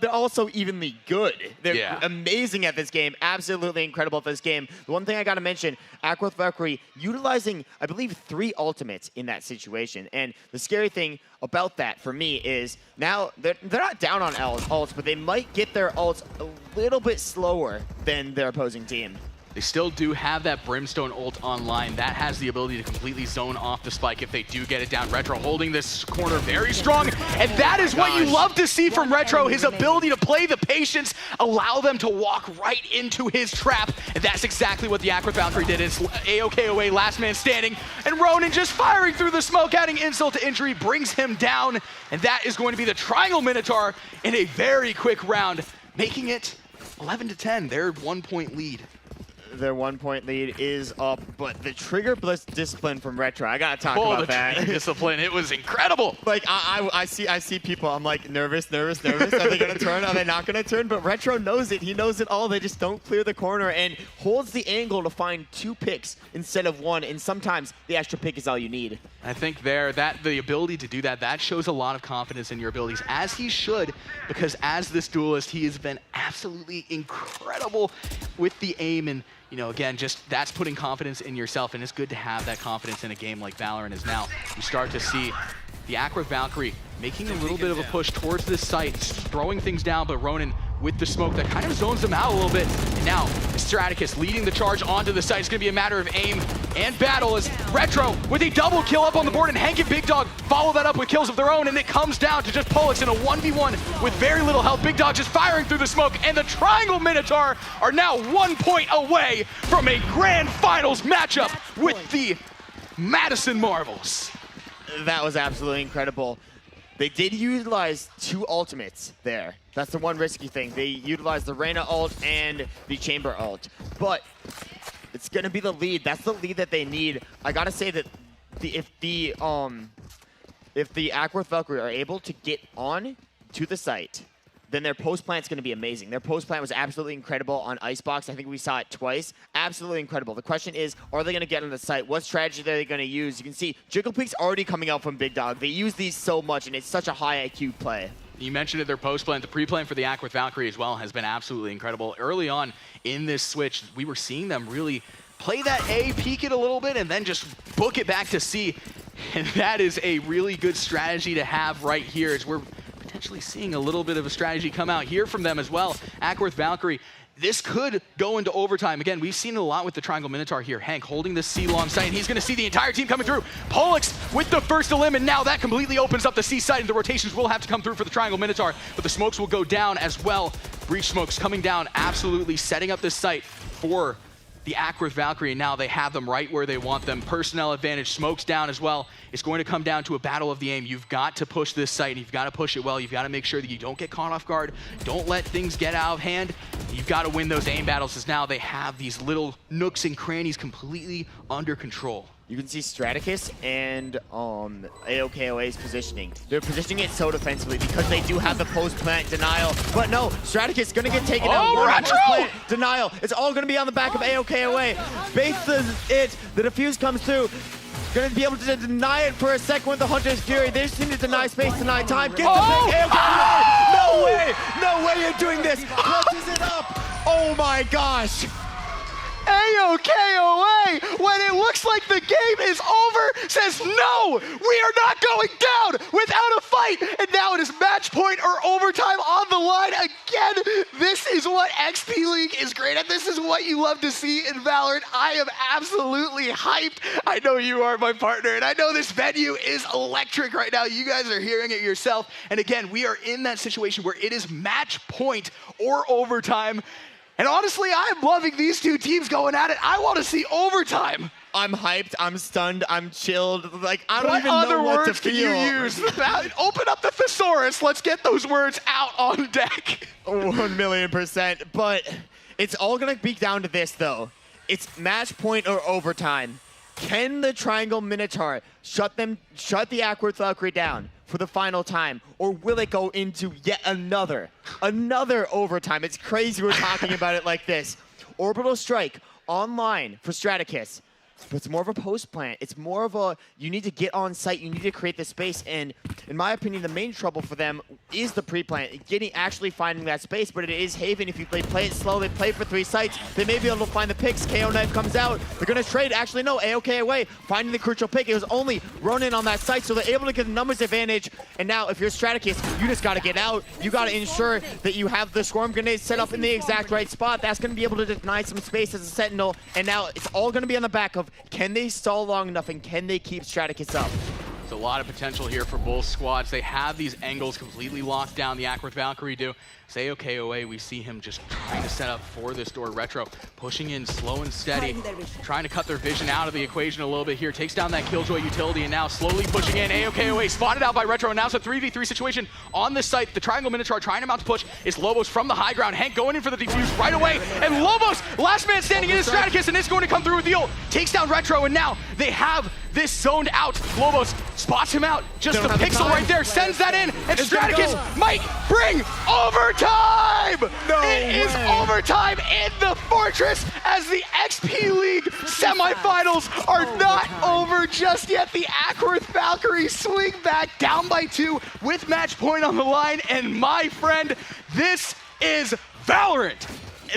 also evenly good. They're amazing at this game. Absolutely incredible at this game. The one thing I got to mention, Acworth Valkyrie utilizing, I believe, 3 ultimates in that situation. And the scary thing about that for me is now they're not down on ults, but they might get their ults a little bit slower than their opposing team. They still do have that Brimstone ult online. That has the ability to completely zone off the spike if they do get it down. Retro holding this corner very strong. And that is what you love to see from Retro, his ability to play the patience, allow them to walk right into his trap. And that's exactly what the Acworth Valkyrie did. It's AOKOA, last man standing, and Ronan just firing through the smoke, adding insult to injury, brings him down. And that is going to be the Triangle Minotaur in a very quick round, making it 11-10, their 1-point lead. Their 1-point lead is up, but the trigger blitz discipline from Retro, I gotta talk about that. Discipline, it was incredible. Like I see people, I'm like nervous. Are they gonna turn? Are they not gonna turn? But Retro knows it. He knows it all. They just don't clear the corner and holds the angle to find 2 picks instead of 1. And sometimes the extra pick is all you need. I think the ability to do that shows a lot of confidence in your abilities, as he should, because as this duelist, he has been absolutely incredible with the aim. And again, just that's putting confidence in yourself, and it's good to have that confidence in a game like Valorant. Is now you start to see the Acworth Valkyrie making a little bit of a push towards this site, throwing things down, but Ronan with the smoke that kind of zones them out a little bit. And now Straticus leading the charge onto the site. It's going to be a matter of aim and battle as Retro with a double kill up on the board, and Hank and Big Dog follow that up with kills of their own, and it comes down to just Pollux in a 1v1 with very little health. Big Dog just firing through the smoke, and the Triangle Minotaur are now 1 point away from a grand finals matchup with the Madison Marvels. That was absolutely incredible. They did utilize 2 ultimates there. That's the one risky thing. They utilized the Reyna ult and the Chamber ult. But it's going to be the lead. That's the lead that they need. I got to say that if the Acworth Valkyrie are able to get on to the site, then their post plant's going to be amazing. Their post plant was absolutely incredible on Icebox. I think we saw it twice. Absolutely incredible. The question is, are they going to get on the site? What strategy are they going to use? You can see Jiggle Peek's already coming out from Big Dog. They use these so much, and it's such a high IQ play. You mentioned it, their post plant. The pre-plan for the Acworth Valkyrie as well has been absolutely incredible. Early on in this switch, we were seeing them really play that A, peek it a little bit, and then just book it back to C. And that is a really good strategy to have right here, as we're potentially seeing a little bit of a strategy come out here from them as well. Acworth Valkyrie, this could go into overtime. Again, we've seen it a lot with the Triangle Minotaur here. Hank holding the C long sight, and he's going to see the entire team coming through. Pollux with the first elim, and now that completely opens up the C side, and the rotations will have to come through for the Triangle Minotaur, but the smokes will go down as well. Breach smokes coming down, absolutely setting up this site for the Acworth Valkyrie, and now they have them right where they want them. Personnel advantage, smokes down as well. It's going to come down to a battle of the aim. You've got to push this site, and you've got to push it well. You've got to make sure that you don't get caught off guard. Don't let things get out of hand. You've got to win those aim battles, as now they have these little nooks and crannies completely under control. You can see Straticus and AOKOA's positioning. They're positioning it so defensively because they do have the post-plant denial. But no, Straticus gonna get taken out. Retro! Post-plant denial. It's all gonna be on the back of AOKOA. Bases it. The defuse comes through. Gonna be able to deny it for a second with the Hunter's Fury. They just need to deny space, deny time. Get the pick. AOKOA! No way! No way you're doing this! Clutches it up! Oh my gosh! AOKOA, when it looks like the game is over, says no, we are not going down without a fight. And now it is match point or overtime on the line again. This is what XP League is great at. This is what you love to see in Valorant. I am absolutely hyped. I know you are, my partner, and I know this venue is electric right now. You guys are hearing it yourself. And again, we are in that situation where it is match point or overtime. And honestly, I'm loving these two teams going at it. I want to see overtime. I'm hyped, I'm stunned, I'm chilled. Like, I don't even know what to feel. What other words can you use? Open up the thesaurus. Let's get those words out on deck. 1,000,000%. But it's all going to be down to this, though. It's match point or overtime. Can the Triangle Minotaur shut the Acworth Valkyrie down for the final time, or will it go into yet another overtime? It's crazy we're talking about it like this. Orbital Strike online for Straticus. But it's more of a post plant. It's more of a, you need to get on site, you need to create the space, and in my opinion, the main trouble for them is the pre-plant, actually finding that space, but it is Haven. If they play it slow, they play for 3 sites, they may be able to find the picks. KO Knife comes out, they're gonna trade, actually no, AOK away, finding the crucial pick. It was only Ronin on that site, so they're able to get the numbers advantage, and now if you're Straticus, you just gotta get out, you gotta ensure that you have the swarm grenades set up in the exact right spot. That's gonna be able to deny some space as a sentinel, and now it's all gonna be on the back of, can they stall long enough and can they keep Straticus up? There's a lot of potential here for both squads. They have these angles completely locked down. The Acworth Valkyrie do. Say okay away, we see him just trying to set up for this door. Retro pushing in slow and steady, trying to cut their vision out of the equation a little bit here. Takes down that Killjoy utility and now slowly pushing in. AOKOA spotted out by Retro, and now it's a 3v3 situation on this site. The Triangle Minotaur trying to mount to push. It's Lobos from the high ground. Hank going in for the defuse right away, and Lobos, last man standing in his Straticus, and it's going to come through with the ult. Takes down Retro, and now they have this zoned out. Lobos spots him out, just the pixel right there, sends that in, and Straticus might bring overtime! It is overtime in the Fortress as the XP League semifinals are not over just yet. The Acworth Valkyrie swing back down by 2 with match point on the line, and my friend, this is Valorant.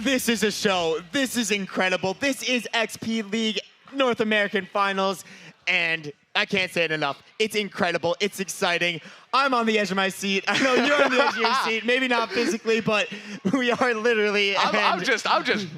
This is a show. This is incredible. This is XP League North American Finals, and I can't say it enough. It's incredible. It's exciting. I'm on the edge of my seat. I know you're on the edge of your seat. Maybe not physically, but we are literally. I'm just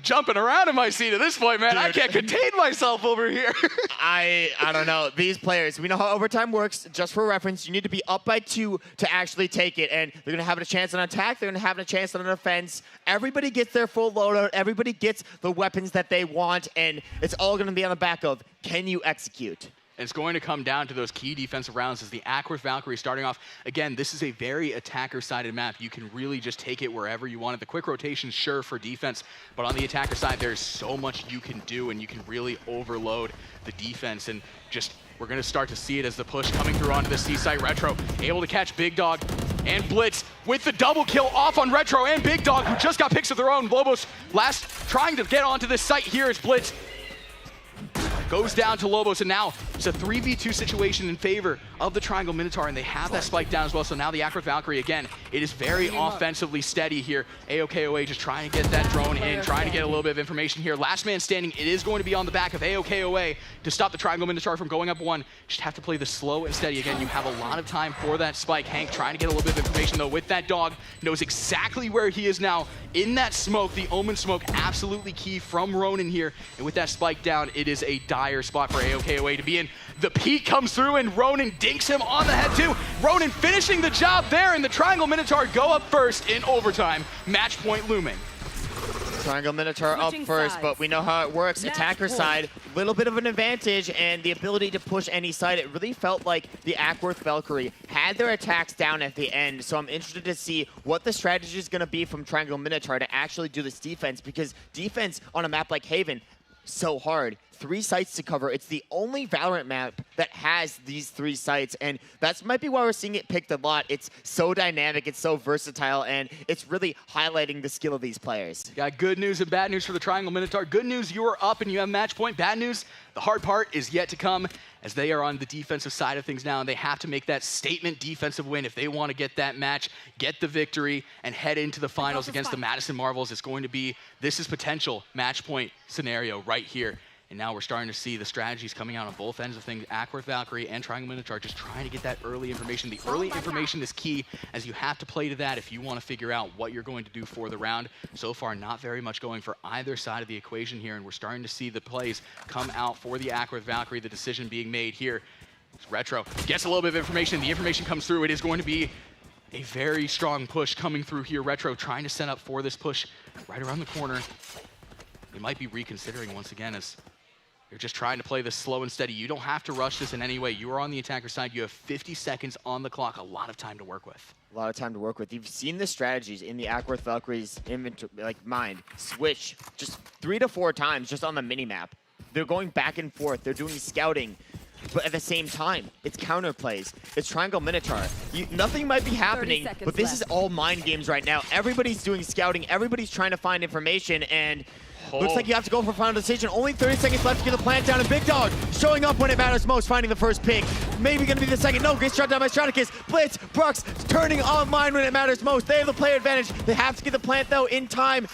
jumping around in my seat at this point, man. Dude. I can't contain myself over here. I don't know. These players, we know how overtime works. Just for reference, you need to be up by 2 to actually take it, and they're gonna have a chance on attack. They're gonna have a chance on defense. Everybody gets their full loadout. Everybody gets the weapons that they want, and it's all gonna be on the back of, can you execute? It's going to come down to those key defensive rounds as the Acworth Valkyrie starting off. Again, this is a very attacker-sided map. You can really just take it wherever you want it. The quick rotation, sure, for defense, but on the attacker side, there's so much you can do, and you can really overload the defense. And just, we're going to start to see it as the push coming through onto the C site. Retro able to catch Big Dog and Blitz with the double kill off on Retro and Big Dog, who just got picks of their own. Lobos last trying to get onto this site here as Blitz goes down to Lobos, and now it's a 3v2 situation in favor of the Triangle Minotaur, and they have that spike down as well. So now the Acworth Valkyrie, again, it is very offensively steady here. AOKOA just trying to get that drone in, trying to get a little bit of information here. Last man standing, it is going to be on the back of AOKOA to stop the Triangle Minotaur from going up 1. Just have to play this slow and steady. Again, you have a lot of time for that spike. Hank trying to get a little bit of information, though, with that dog. Knows exactly where he is now in that smoke. The Omen smoke, absolutely key from Ronin here. And with that spike down, it is a dire spot for AOKOA to be in. The peak comes through, and Ronin dinks him on the head too. Ronin finishing the job there, and the Triangle Minotaur go up first in overtime. Match point looming. Triangle Minotaur up first, but we know how it works. Attacker side, little bit of an advantage, and the ability to push any side. It really felt like the Acworth Valkyrie had their attacks down at the end, so I'm interested to see what the strategy is going to be from Triangle Minotaur to actually do this defense, because defense on a map like Haven, so hard. 3 sites to cover. It's the only Valorant map that has these 3 sites, and that's might be why we're seeing it picked a lot. It's so dynamic, it's so versatile, and it's really highlighting the skill of these players. Got good news and bad news for the Triangle Minotaur. Good news, you are up and you have match point. Bad news, the hard part is yet to come, as they are on the defensive side of things now, and they have to make that statement defensive win if they want to get that match, get the victory, and head into the finals against the Madison Marvels. It's going to be, this is potential match point scenario right here. And now we're starting to see the strategies coming out on both ends of things. Acworth Valkyrie and Triangle Minotaur just trying to get that early information. The early information is key, as you have to play to that if you want to figure out what you're going to do for the round. So far, not very much going for either side of the equation here, and we're starting to see the plays come out for the Acworth Valkyrie, the decision being made here. Retro gets a little bit of information. The information comes through. It is going to be a very strong push coming through here. Retro trying to set up for this push right around the corner. They might be reconsidering once again, as you're just trying to play this slow and steady. You don't have to rush this in any way. You are on the attacker side. You have 50 seconds on the clock. A lot of time to work with. A lot of time to work with. You've seen the strategies in the Acworth Valkyrie's inventory, mind, switch just 3 to 4 times just on the mini-map. They're going back and forth. They're doing scouting. But at the same time, it's counterplays. It's Triangle Minotaur. Nothing might be happening, but this is all mind games right now. Everybody's doing scouting. Everybody's trying to find information, and looks like you have to go for a final decision. Only 30 seconds left to get the plant down, and Big Dog showing up when it matters most, finding the first pick. Maybe going to be the second. No, gets shot down by Straticus. Blitz, Brooks turning online when it matters most. They have the player advantage. They have to get the plant, though, in time.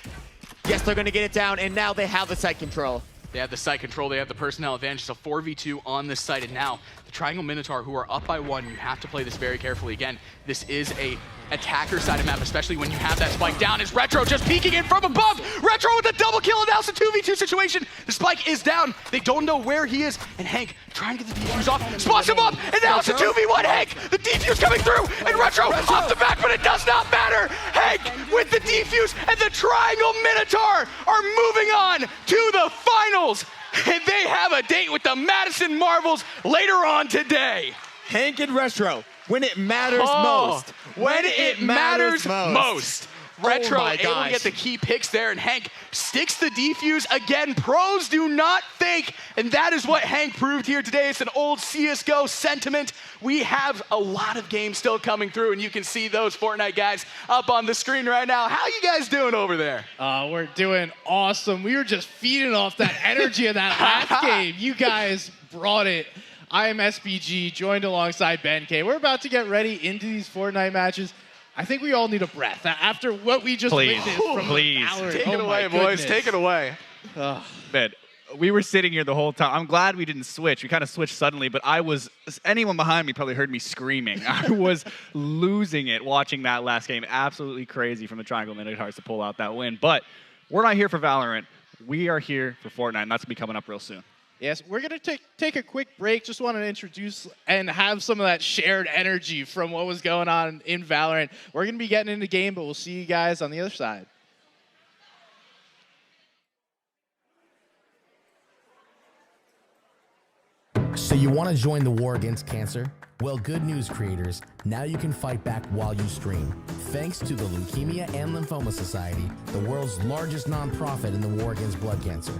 Yes, they're going to get it down, and now they have the site control. They have the site control, they have the personnel advantage. It's a 4v2 on this site, and now the Triangle Minotaur, who are up by 1, you have to play this very carefully. Again, this is a attacker side of map, especially when you have that spike down. Is Retro just peeking in from above? Retro with a double kill, and now it's a 2v2 situation. The spike is down. They don't know where he is, and Hank trying to get the defuse off, spots him up, and now it's a 2v1 Hank. The defuse coming through, and Retro off the back, but it does not matter. Hank with the defuse, and the Triangle Minotaur are moving on to the finals, and they have a date with the Madison Marvels later on today. Hank and Retro, when it matters most. When it matters most. Retro Oh my able gosh. to get the key picks there, and Hank sticks the defuse again. Pros do not fake, and that is what Hank proved here today. It's an old CSGO sentiment. We have a lot of games still coming through, and you can see those Fortnite guys up on the screen right now. How you guys doing over there? We're doing awesome. We were just feeding off that energy of that last game. You guys brought it. I am SBG, joined alongside Ben K. We're about to get ready into these Fortnite matches. I think we all need a breath after what we just witnessed from Valorant. Take it Oh away, my boys. goodness. Take it away. Man, we were sitting here the whole time. I'm glad we didn't switch. We kind of switched suddenly, but anyone behind me probably heard me screaming. I was losing it watching that last game. Absolutely crazy from the Triangle Minotaurs to pull out that win. But we're not here for Valorant. We are here for Fortnite, and that's going to be coming up real soon. Yes, we're going to take a quick break. Just want to introduce and have some of that shared energy from what was going on in Valorant. We're going to be getting into the game, but we'll see you guys on the other side. So you want to join the war against cancer? Well, good news, creators. Now you can fight back while you stream. Thanks to the Leukemia and Lymphoma Society, the world's largest nonprofit in the war against blood cancer.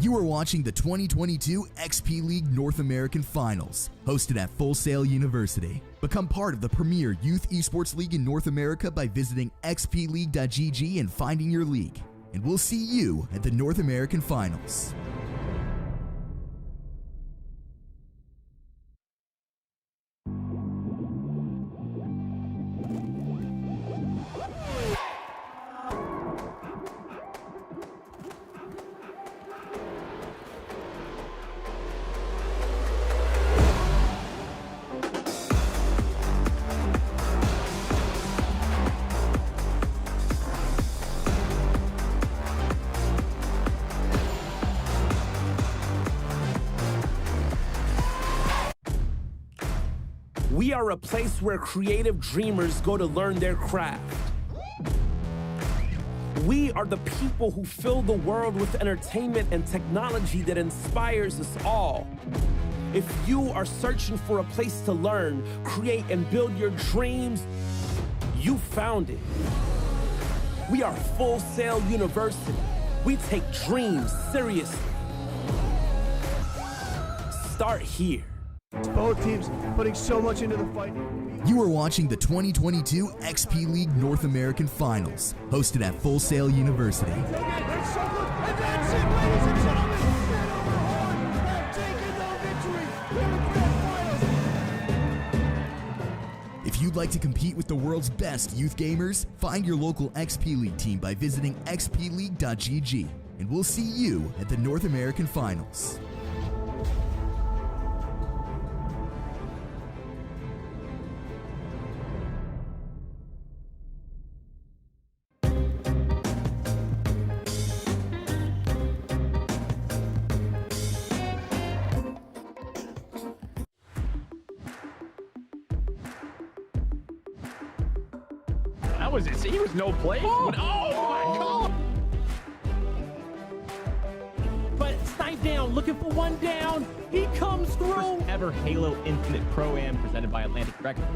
You are watching the 2022 XP League North American Finals, hosted at Full Sail University. Become part of the premier youth esports league in North America by visiting xpleague.gg and finding your league. And we'll see you at the North American Finals. We are a place where creative dreamers go to learn their craft. We are the people who fill the world with entertainment and technology that inspires us all. If you are searching for a place to learn, create, and build your dreams, you found it. We are Full Sail University. We take dreams seriously. Start here. Both teams putting so much into the fight. You are watching the 2022 XP League North American Finals, hosted at Full Sail University. And that's it, ladies and gentlemen. And Overwatch have taken the victory in the grand finals. If you'd like to compete with the world's best youth gamers, find your local XP League team by visiting xpleague.gg, and we'll see you at the North American Finals. That was it. He was no play. Oh my God. But Snipe down, looking for one down. He comes through. First ever Halo Infinite Pro-Am presented by Atlantic Records.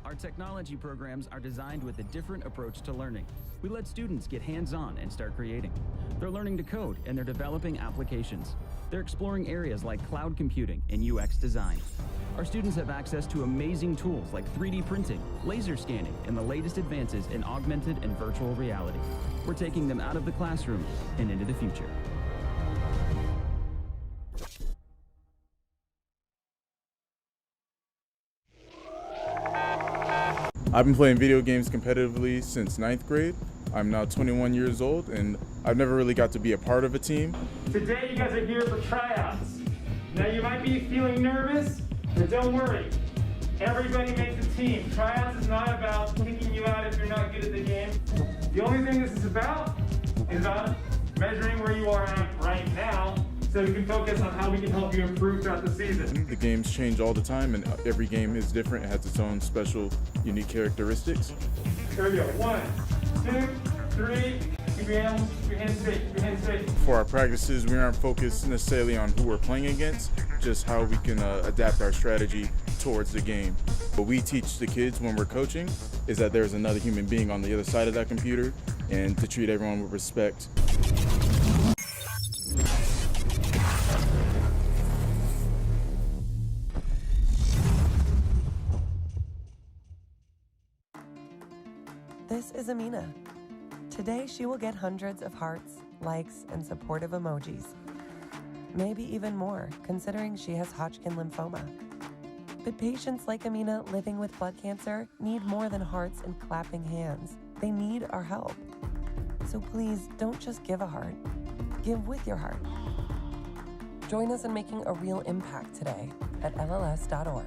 Our technology programs are designed with a different approach to learning. We let students get hands-on and start creating. They're learning to code and they're developing applications. They're exploring areas like cloud computing and UX design. Our students have access to amazing tools like 3D printing, laser scanning, and the latest advances in augmented and virtual reality. We're taking them out of the classroom and into the future. I've been playing video games competitively since 9th grade. I'm now 21 years old, and I've never really got to be a part of a team. Today you guys are here for tryouts. Now you might be feeling nervous, but don't worry. Everybody makes a team. Tryouts is not about kicking you out if you're not good at the game. The only thing this is about measuring where you are at right now, so we can focus on how we can help you improve throughout the season. The games change all the time, and every game is different. It has its own special, unique characteristics. Here we go. 1, 2, 3. Keep your hands straight. Keep your hands straight. For our practices, we aren't focused necessarily on who we're playing against, just how we can adapt our strategy towards the game. What we teach the kids when we're coaching is that there's another human being on the other side of that computer, and to treat everyone with respect. This is Amina. Today she will get hundreds of hearts, likes, and supportive emojis. Maybe even more, considering she has Hodgkin lymphoma. But patients like Amina living with blood cancer need more than hearts and clapping hands. They need our help. So please don't just give a heart. Give with your heart. Join us in making a real impact today at lls.org.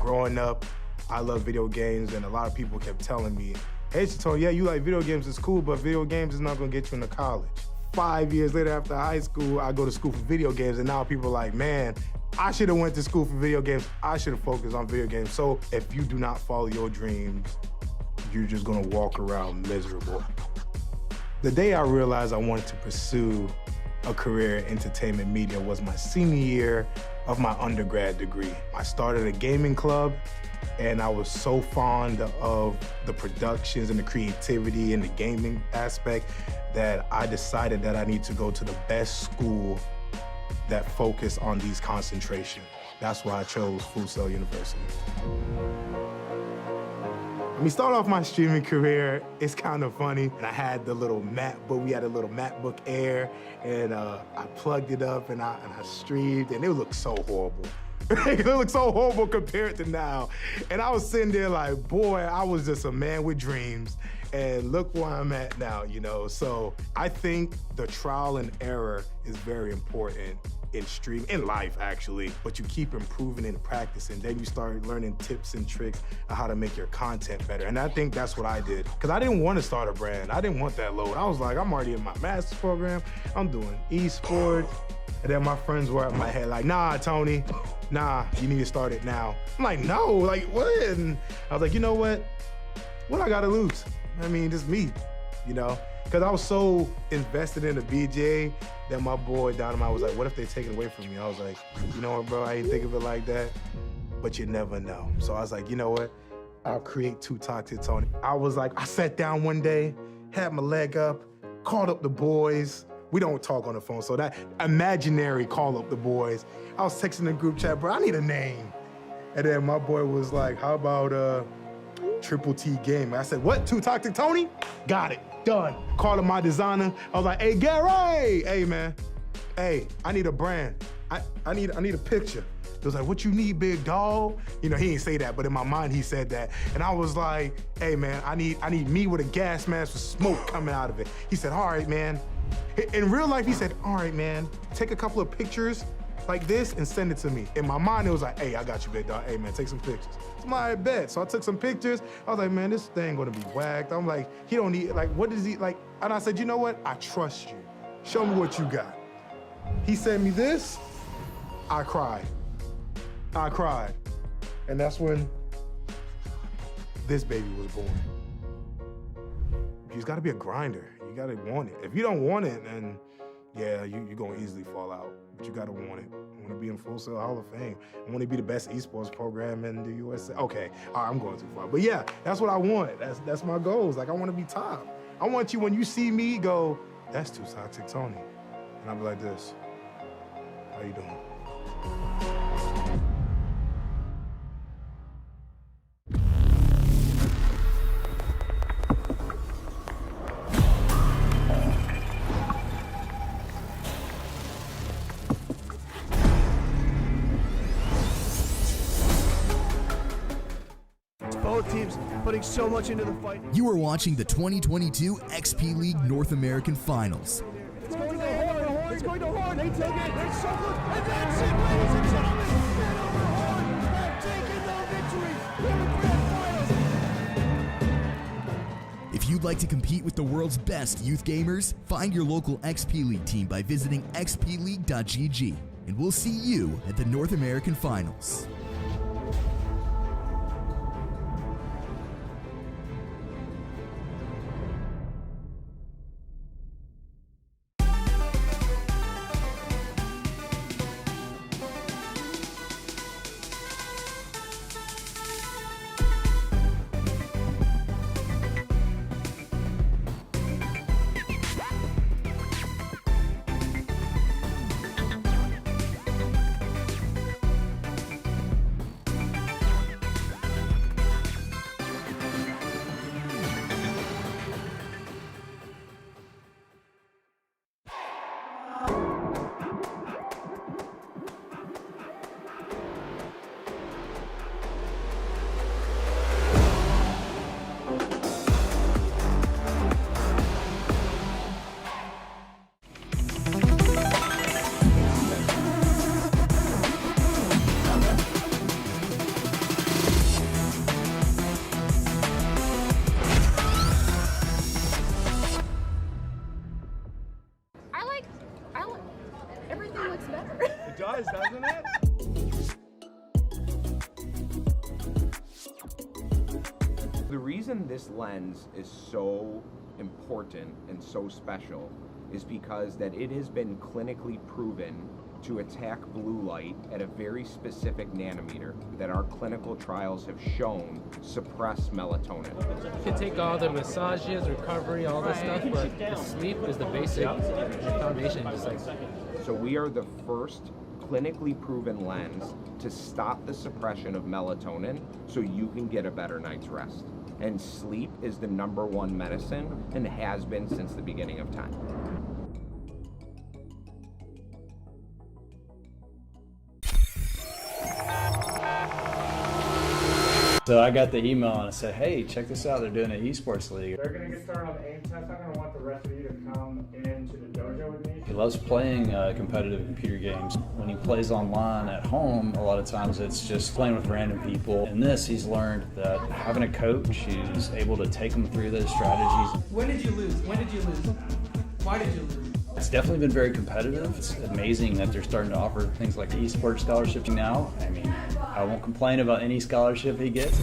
Growing up, I love video games, and a lot of people kept telling me, hey, Chaton, yeah, you like video games, it's cool, but video games is not gonna get you into college. 5 years later after high school, I go to school for video games, and now people are like, man, I should have went to school for video games. I should have focused on video games. So if you do not follow your dreams, you're just gonna walk around miserable. The day I realized I wanted to pursue a career in entertainment media was my senior year of my undergrad degree. I started a gaming club, and I was so fond of the productions and the creativity and the gaming aspect that I decided that I need to go to the best school that focused on these concentrations. That's why I chose Full Sail University. I mean, starting off my streaming career, it's kind of funny. And I had the little MacBook, we had a little MacBook Air, and I plugged it up and I streamed, and it looked so horrible. It looked so horrible compared to now. And I was sitting there like, boy, I was just a man with dreams, and look where I'm at now, you know? So I think the trial and error is very important in stream, in life actually, but you keep improving and practicing. Then you start learning tips and tricks on how to make your content better. And I think that's what I did, because I didn't want to start a brand. I didn't want that load. I was like, I'm already in my master's program. I'm doing esports. And then my friends were at my head like, nah, Tony, nah, you need to start it now. I'm like, no, like what? And I was like, you know what? What I gotta lose? I mean, just me, you know? Because I was so invested in the BJ that my boy Dynamite was like, what if they take it away from me? I was like, you know what, bro, I ain't think of it like that, but you never know. So I was like, you know what? I'll create Too Toxic Tony. I was like, I sat down one day, had my leg up, called up the boys. We don't talk on the phone, so that imaginary call up the boys. I was texting the group chat, bro, I need a name. And then my boy was like, how about Triple T Game? I said, what, Too Toxic Tony? Got it. Done. Called him my designer. I was like, hey, Gary! Hey, man. Hey, I need a brand. I need a picture. It was like, what you need, big dog? You know, he didn't say that, but in my mind he said that. And I was like, hey man, I need me with a gas mask with smoke coming out of it. He said, all right, man. In real life, he said, all right, man, take a couple of pictures like this and send it to me. In my mind, it was like, hey, I got you, big dog. Hey man, take some pictures. So I bet. So I took some pictures. I was like, man, this thing gonna be whacked. I'm like, he don't need, like, what is he, like? And I said, you know what? I trust you. Show me what you got. He sent me this. I cried. And that's when this baby was born. You just gotta be a grinder. You gotta want it. If you don't want it, then yeah, you're gonna easily fall out. But you gotta want it. I wanna be in Full Sail Hall of Fame. I wanna be the best esports program in the USA. Okay, all right, I'm going too far. But yeah, that's what I want. That's my goals. Like, I wanna be top. I want you, when you see me, go, that's too toxic, Tony. And I'll be like this, how you doing? Both teams putting so much into the fight. You are watching the 2022 XP League North American Finals. It's going to Horn. It's going to Horn. They take it. They're so close. And that's it, ladies and gentlemen. And over Horn have taken the victory in the grand finals. If you'd like to compete with the world's best youth gamers, find your local XP League team by visiting xpleague.gg. And we'll see you at the North American Finals. Everything looks better. It does, doesn't it? The reason this lens is so important and so special is because that it has been clinically proven to attack blue light at a very specific nanometer that our clinical trials have shown suppress melatonin. You can take all the massages, recovery, all this stuff, but the sleep is the basic foundation. Just like So we are the first clinically proven lens to stop the suppression of melatonin so you can get a better night's rest. And sleep is the #1 medicine and has been since the beginning of time. So I got the email and I said, hey, check this out. They're doing an esports league. They're going to get started on the aim test. I'm going to want the rest of you to come into the dojo with me. He loves playing competitive computer games. When he plays online at home, a lot of times it's just playing with random people. In this, he's learned that having a coach who's able to take him through those strategies. When did you lose? When did you lose? Why did you lose? It's definitely been very competitive. It's amazing that they're starting to offer things like the esports scholarship now. I mean, I won't complain about any scholarship he gets.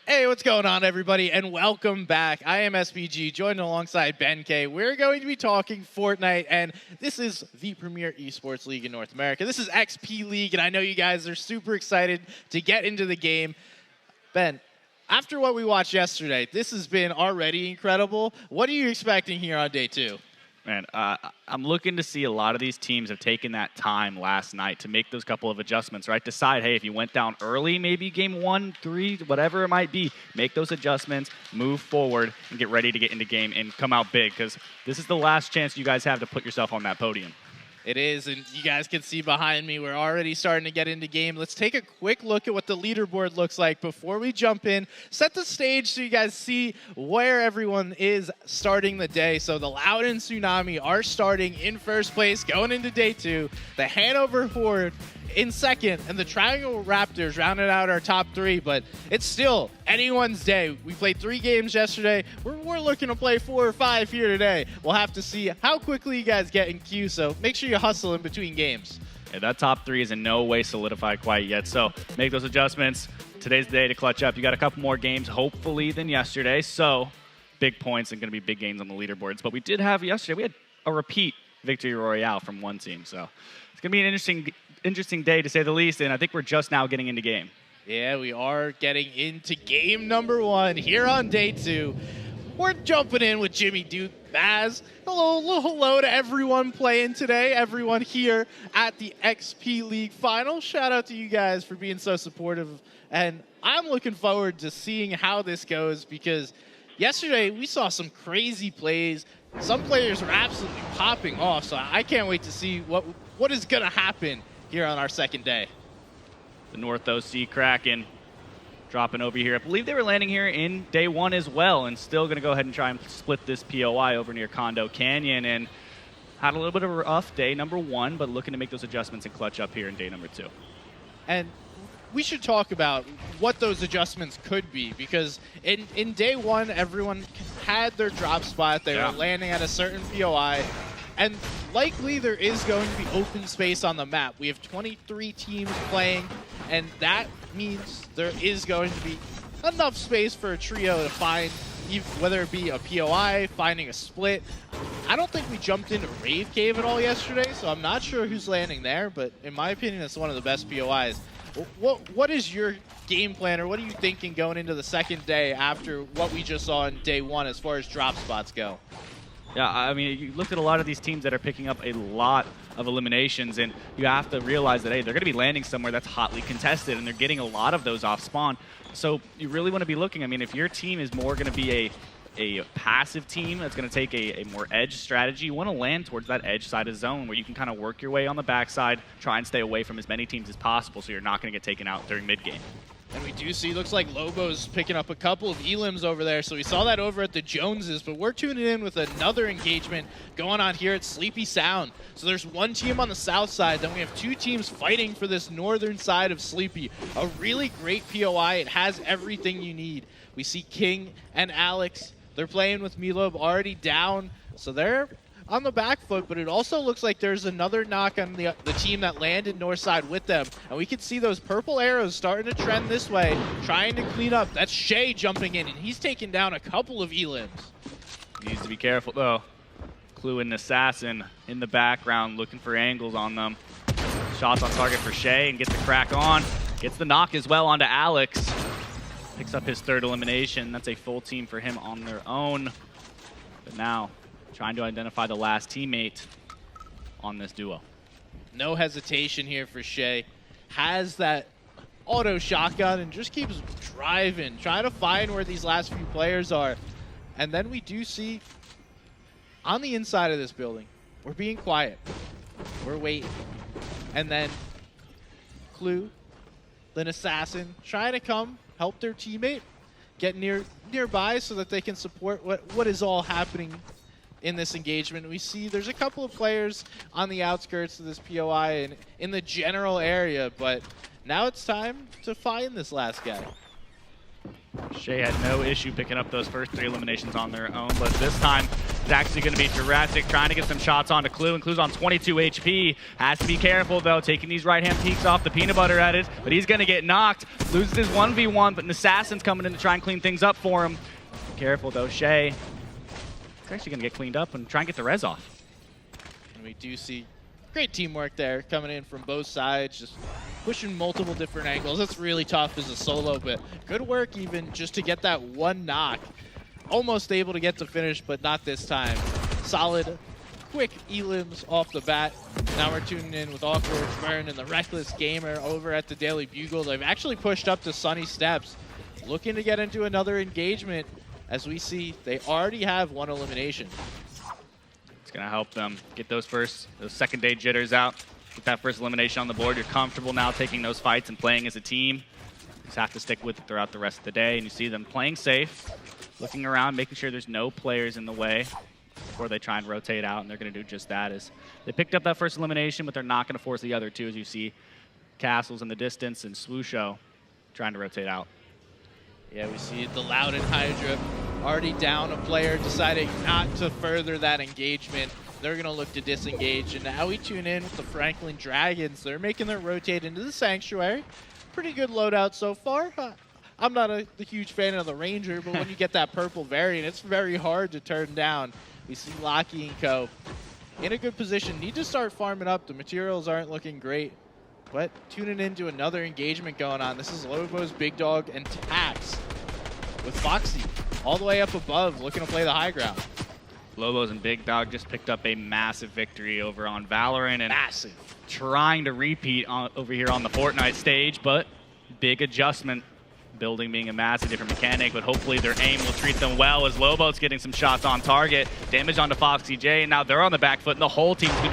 Hey, what's going on, everybody, and welcome back. I am SPG, joined alongside Ben K. We're going to be talking Fortnite, and this is the premier esports league in North America. This is XP League, and I know you guys are super excited to get into the game. Ben, after what we watched yesterday, this has been already incredible. What are you expecting here on day 2? Man, I'm looking to see a lot of these teams have taken that time last night to make those couple of adjustments, right? Decide, hey, if you went down early, maybe game 1, 3, whatever it might be, make those adjustments, move forward, and get ready to get into game and come out big, because this is the last chance you guys have to put yourself on that podium. It is, and you guys can see behind me, we're already starting to get into game. Let's take a quick look at what the leaderboard looks like before we jump in. Set the stage so you guys see where everyone is starting the day. So the Loud and Tsunami are starting in first place, going into day 2. The Hanover Horde in second, and the Triangle Raptors rounded out our top 3, but it's still anyone's day. We played 3 games yesterday. We're looking to play 4 or 5 here today. We'll have to see how quickly you guys get in queue, so make sure you hustle in between games. Yeah, that top 3 is in no way solidified quite yet, so make those adjustments. Today's the day to clutch up. You got a couple more games, hopefully, than yesterday, so big points and going to be big gains on the leaderboards. But we did have yesterday, we had a repeat victory royale from one team, so it's going to be an interesting day, to say the least, and I think we're just now getting into game. Yeah, we are getting into game number 1 here on day 2. We're jumping in with Jimmy Duke, Baz. Hello to everyone playing today, everyone here at the XP League Finals. Shout out to you guys for being so supportive, and I'm looking forward to seeing how this goes, because yesterday we saw some crazy plays. Some players were absolutely popping off, so I can't wait to see what is going to happen here on our second day. The North OC Kraken dropping over here. I believe they were landing here in day 1 as well, and still going to go ahead and try and split this POI over near Condo Canyon, and had a little bit of a rough day, number 1, but looking to make those adjustments and clutch up here in day number 2. And we should talk about what those adjustments could be, because in day 1, everyone had their drop spot. They were landing at a certain POI. And likely there is going to be open space on the map. We have 23 teams playing, and that means there is going to be enough space for a trio to find, whether it be a POI, finding a split. I don't think we jumped into Rave Cave at all yesterday, so I'm not sure who's landing there, but in my opinion, it's one of the best POIs. What is your game plan, or what are you thinking going into the second day after what we just saw in day 1 as far as drop spots go? Yeah, I mean, you look at a lot of these teams that are picking up a lot of eliminations, and you have to realize that, hey, they're going to be landing somewhere that's hotly contested, and they're getting a lot of those off spawn. So you really want to be looking. I mean, if your team is more going to be a passive team that's going to take a more edge strategy, you want to land towards that edge side of zone where you can kind of work your way on the backside, try and stay away from as many teams as possible so you're not going to get taken out during mid-game. And we do see, looks like Lobo's picking up a couple of elims over there. So we saw that over at the Joneses, but we're tuning in with another engagement going on here at Sleepy Sound. So there's one team on the south side, then we have two teams fighting for this northern side of Sleepy. A really great POI. It has everything you need. We see King and Alex. They're playing with Milob already down. So they're on the back foot, but it also looks like there's another knock on the team that landed north side with them. And we can see those purple arrows starting to trend this way, trying to clean up. That's Shay jumping in, and he's taking down a couple of elims. Needs to be careful, though. Clue and Assassin in the background looking for angles on them. Shots on target for Shay and gets the crack on. Gets the knock as well onto Alex. Picks up his third elimination. That's a full team for him on their own. But now, trying to identify the last teammate on this duo. No hesitation here for Shay. Has that auto shotgun and just keeps driving, trying to find where these last few players are. And then we do see on the inside of this building, we're being quiet. We're waiting. And then Clue, then Assassin, trying to come help their teammate, get nearby so that they can support what is all happening in this engagement. We see there's a couple of players on the outskirts of this POI and in the general area, but now it's time to find this last guy. Shay had no issue picking up those first 3 eliminations on their own, but this time it's actually going to be Jurassic trying to get some shots onto Clue, and Clue's on 22 HP. Has to be careful, though, taking these right-hand peeks off the peanut butter at it, but he's going to get knocked. Loses his 1v1, but an Assassin's coming in to try and clean things up for him. Careful, though, Shay. He's actually going to get cleaned up and try and get the res off. And we do see great teamwork there coming in from both sides, just pushing multiple different angles. That's really tough as a solo, but good work even just to get that one knock. Almost able to get to finish, but not this time. Solid, quick elims off the bat. Now we're tuning in with Acworth Valkyrie and the Reckless Gamer over at the Daily Bugle. They've actually pushed up to Sunny Steps, looking to get into another engagement. As we see, they already have one elimination. It's going to help them get those second day jitters out. Get that first elimination on the board. You're comfortable now taking those fights and playing as a team. Just have to stick with it throughout the rest of the day. And you see them playing safe, looking around, making sure there's no players in the way before they try and rotate out. And they're going to do just that. As they picked up that first elimination, but they're not going to force the other two, as you see Castles in the distance and Swoosho trying to rotate out. Yeah, we see the Loudon Hydra already down a player, deciding not to further that engagement. They're going to look to disengage, and now we tune in with the Franklin Dragons. They're making their rotate into the Sanctuary. Pretty good loadout so far. I'm not a huge fan of the Ranger, but when you get that purple variant, it's very hard to turn down. We see Lockie and co. in a good position. Need to start farming up. The materials aren't looking great. But tuning into another engagement going on. This is Lobo's Big Dog and Tax with Foxy all the way up above, looking to play the high ground. Lobos and Big Dog just picked up a massive victory over on Valorant and trying to repeat over here on the Fortnite stage, but big adjustment. Building being a massive different mechanic, but hopefully their aim will treat them well as Lobos getting some shots on target. Damage onto Foxy J, and now they're on the back foot, and the whole team's going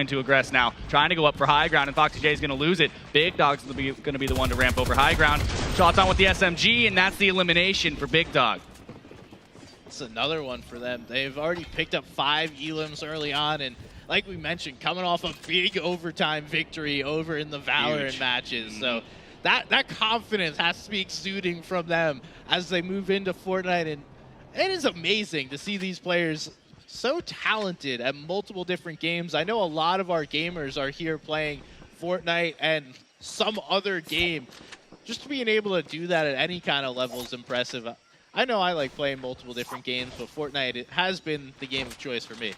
to aggress now. Trying to go up for high ground, and Foxy J is going to lose it. Big Dog's going to be the one to ramp over high ground. Shots on with the SMG, and that's the elimination for Big Dog. It's another one for them. They've already picked up 5 elims early on, and like we mentioned, coming off a big overtime victory over in the Valorant matches. So that confidence has to be exuding from them as they move into Fortnite, and it is amazing to see these players so talented at multiple different games. I know a lot of our gamers are here playing Fortnite and some other game. Just being able to do that at any kind of level is impressive. I know I like playing multiple different games, but Fortnite, it has been the game of choice for me.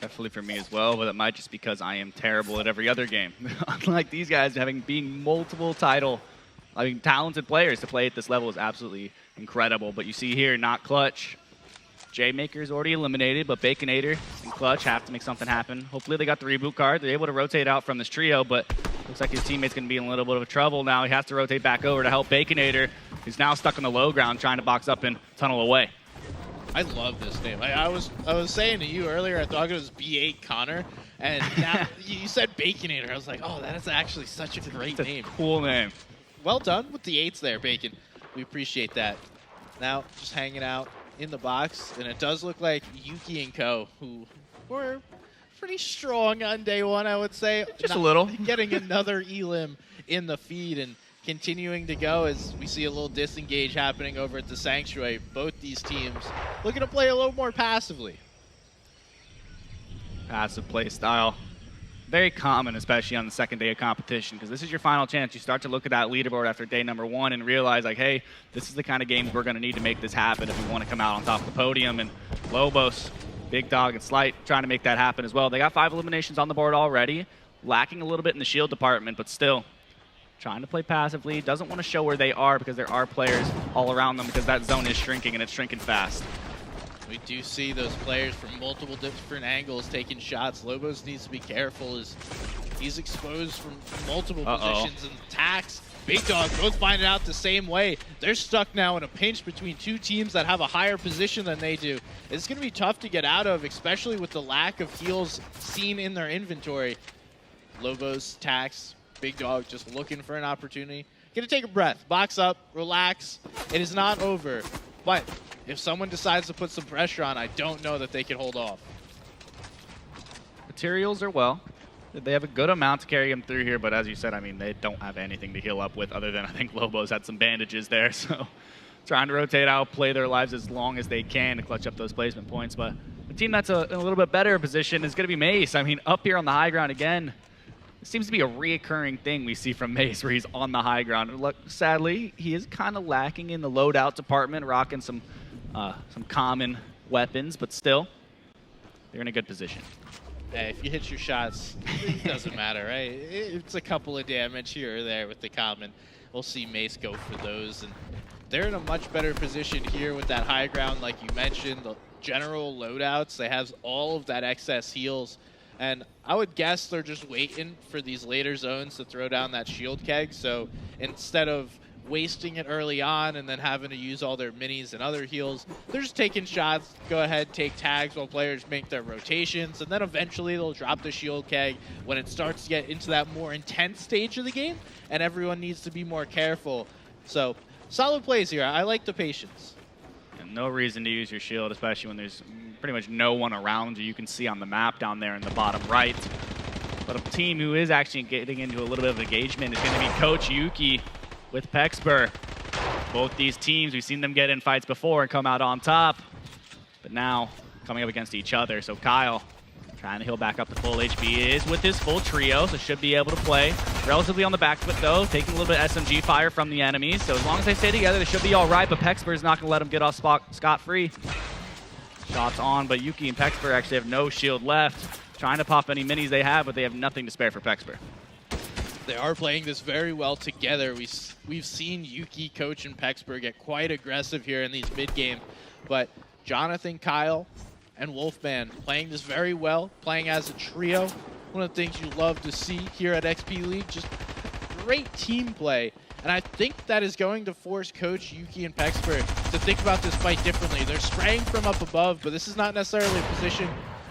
Definitely for me as well, but it might just because I am terrible at every other game. Unlike these guys, being multiple talented players to play at this level is absolutely incredible. But you see here, not clutch. J-Maker's already eliminated, but Baconator and Clutch have to make something happen. Hopefully they got the reboot card. They're able to rotate out from this trio, but looks like his teammate's going to be in a little bit of trouble now. He has to rotate back over to help Baconator, who's now stuck on the low ground trying to box up and tunnel away. I love this name. I was saying to you earlier, I thought it was B8 Connor, and now you said Baconator. I was like, oh, that is actually such a great name. Cool name. Well done with the 8s there, Bacon. We appreciate that. Now, just hanging out in the box, and it does look like Yuki and Co., who were pretty strong on day one, I would say. Just a little. Getting another elim in the feed and continuing to go as we see a little disengage happening over at the Sanctuary. Both these teams looking to play a little more passively. Passive play style. Very common, especially on the second day of competition, because this is your final chance. You start to look at that leaderboard after day number 1 and realize, like, hey, this is the kind of games we're going to need to make this happen if we want to come out on top of the podium. And Lobos, Big Dog, and Slight trying to make that happen as well. They got 5 eliminations on the board already, lacking a little bit in the shield department, but still trying to play passively. Doesn't want to show where they are because there are players all around them because that zone is shrinking, and it's shrinking fast. We do see those players from multiple different angles taking shots. Lobos needs to be careful as he's exposed from multiple positions and attacks. Big Dog both find it out the same way. They're stuck now in a pinch between 2 teams that have a higher position than they do. It's going to be tough to get out of, especially with the lack of heals seen in their inventory. Lobos, Tax, Big Dog just looking for an opportunity. Gonna take a breath, box up, relax. It is not over, but if someone decides to put some pressure on, I don't know that they can hold off. Materials are well. They have a good amount to carry them through here, but as you said, I mean, they don't have anything to heal up with other than I think Lobos had some bandages there, so trying to rotate out, play their lives as long as they can to clutch up those placement points. But the team that's in a little bit better position is going to be Mace. I mean, up here on the high ground again, it seems to be a reoccurring thing we see from Mace where he's on the high ground. And look, sadly, he is kind of lacking in the loadout department, rocking some common weapons, but still, they're in a good position. Hey, if you hit your shots, it doesn't matter, right? It's a couple of damage here or there with the common. We'll see Mace go for those, and they're in a much better position here with that high ground, like you mentioned, the general loadouts. They have all of that excess heals, and I would guess they're just waiting for these later zones to throw down that shield keg, so instead of wasting it early on and then having to use all their minis and other heals, they're just taking shots, go ahead, take tags while players make their rotations, and then eventually they'll drop the shield keg when it starts to get into that more intense stage of the game, and everyone needs to be more careful. So, solid plays here. I like the patience. And no reason to use your shield, especially when there's pretty much no one around you. You can see on the map down there in the bottom right. But a team who is actually getting into a little bit of engagement is going to be Coach Yuki with Pexper. Both these teams, we've seen them get in fights before and come out on top, but now coming up against each other. So Kyle trying to heal back up to full HP is with his full trio, so should be able to play relatively on the back foot though, taking a little bit of SMG fire from the enemies. So as long as they stay together, they should be all right, but Pexper is not going to let them get off scot-free. Shots on, but Yuki and Pexper actually have no shield left. Trying to pop any minis they have, but they have nothing to spare for Pexper. They are playing this very well together. We've seen Yuki, Coach, and Pexper get quite aggressive here in these mid-game, but Jonathan, Kyle, and Wolfman playing this very well, playing as a trio. One of the things you love to see here at XP League, just great team play. And I think that is going to force Coach, Yuki, and Pexper to think about this fight differently. They're spraying from up above, but this is not necessarily a position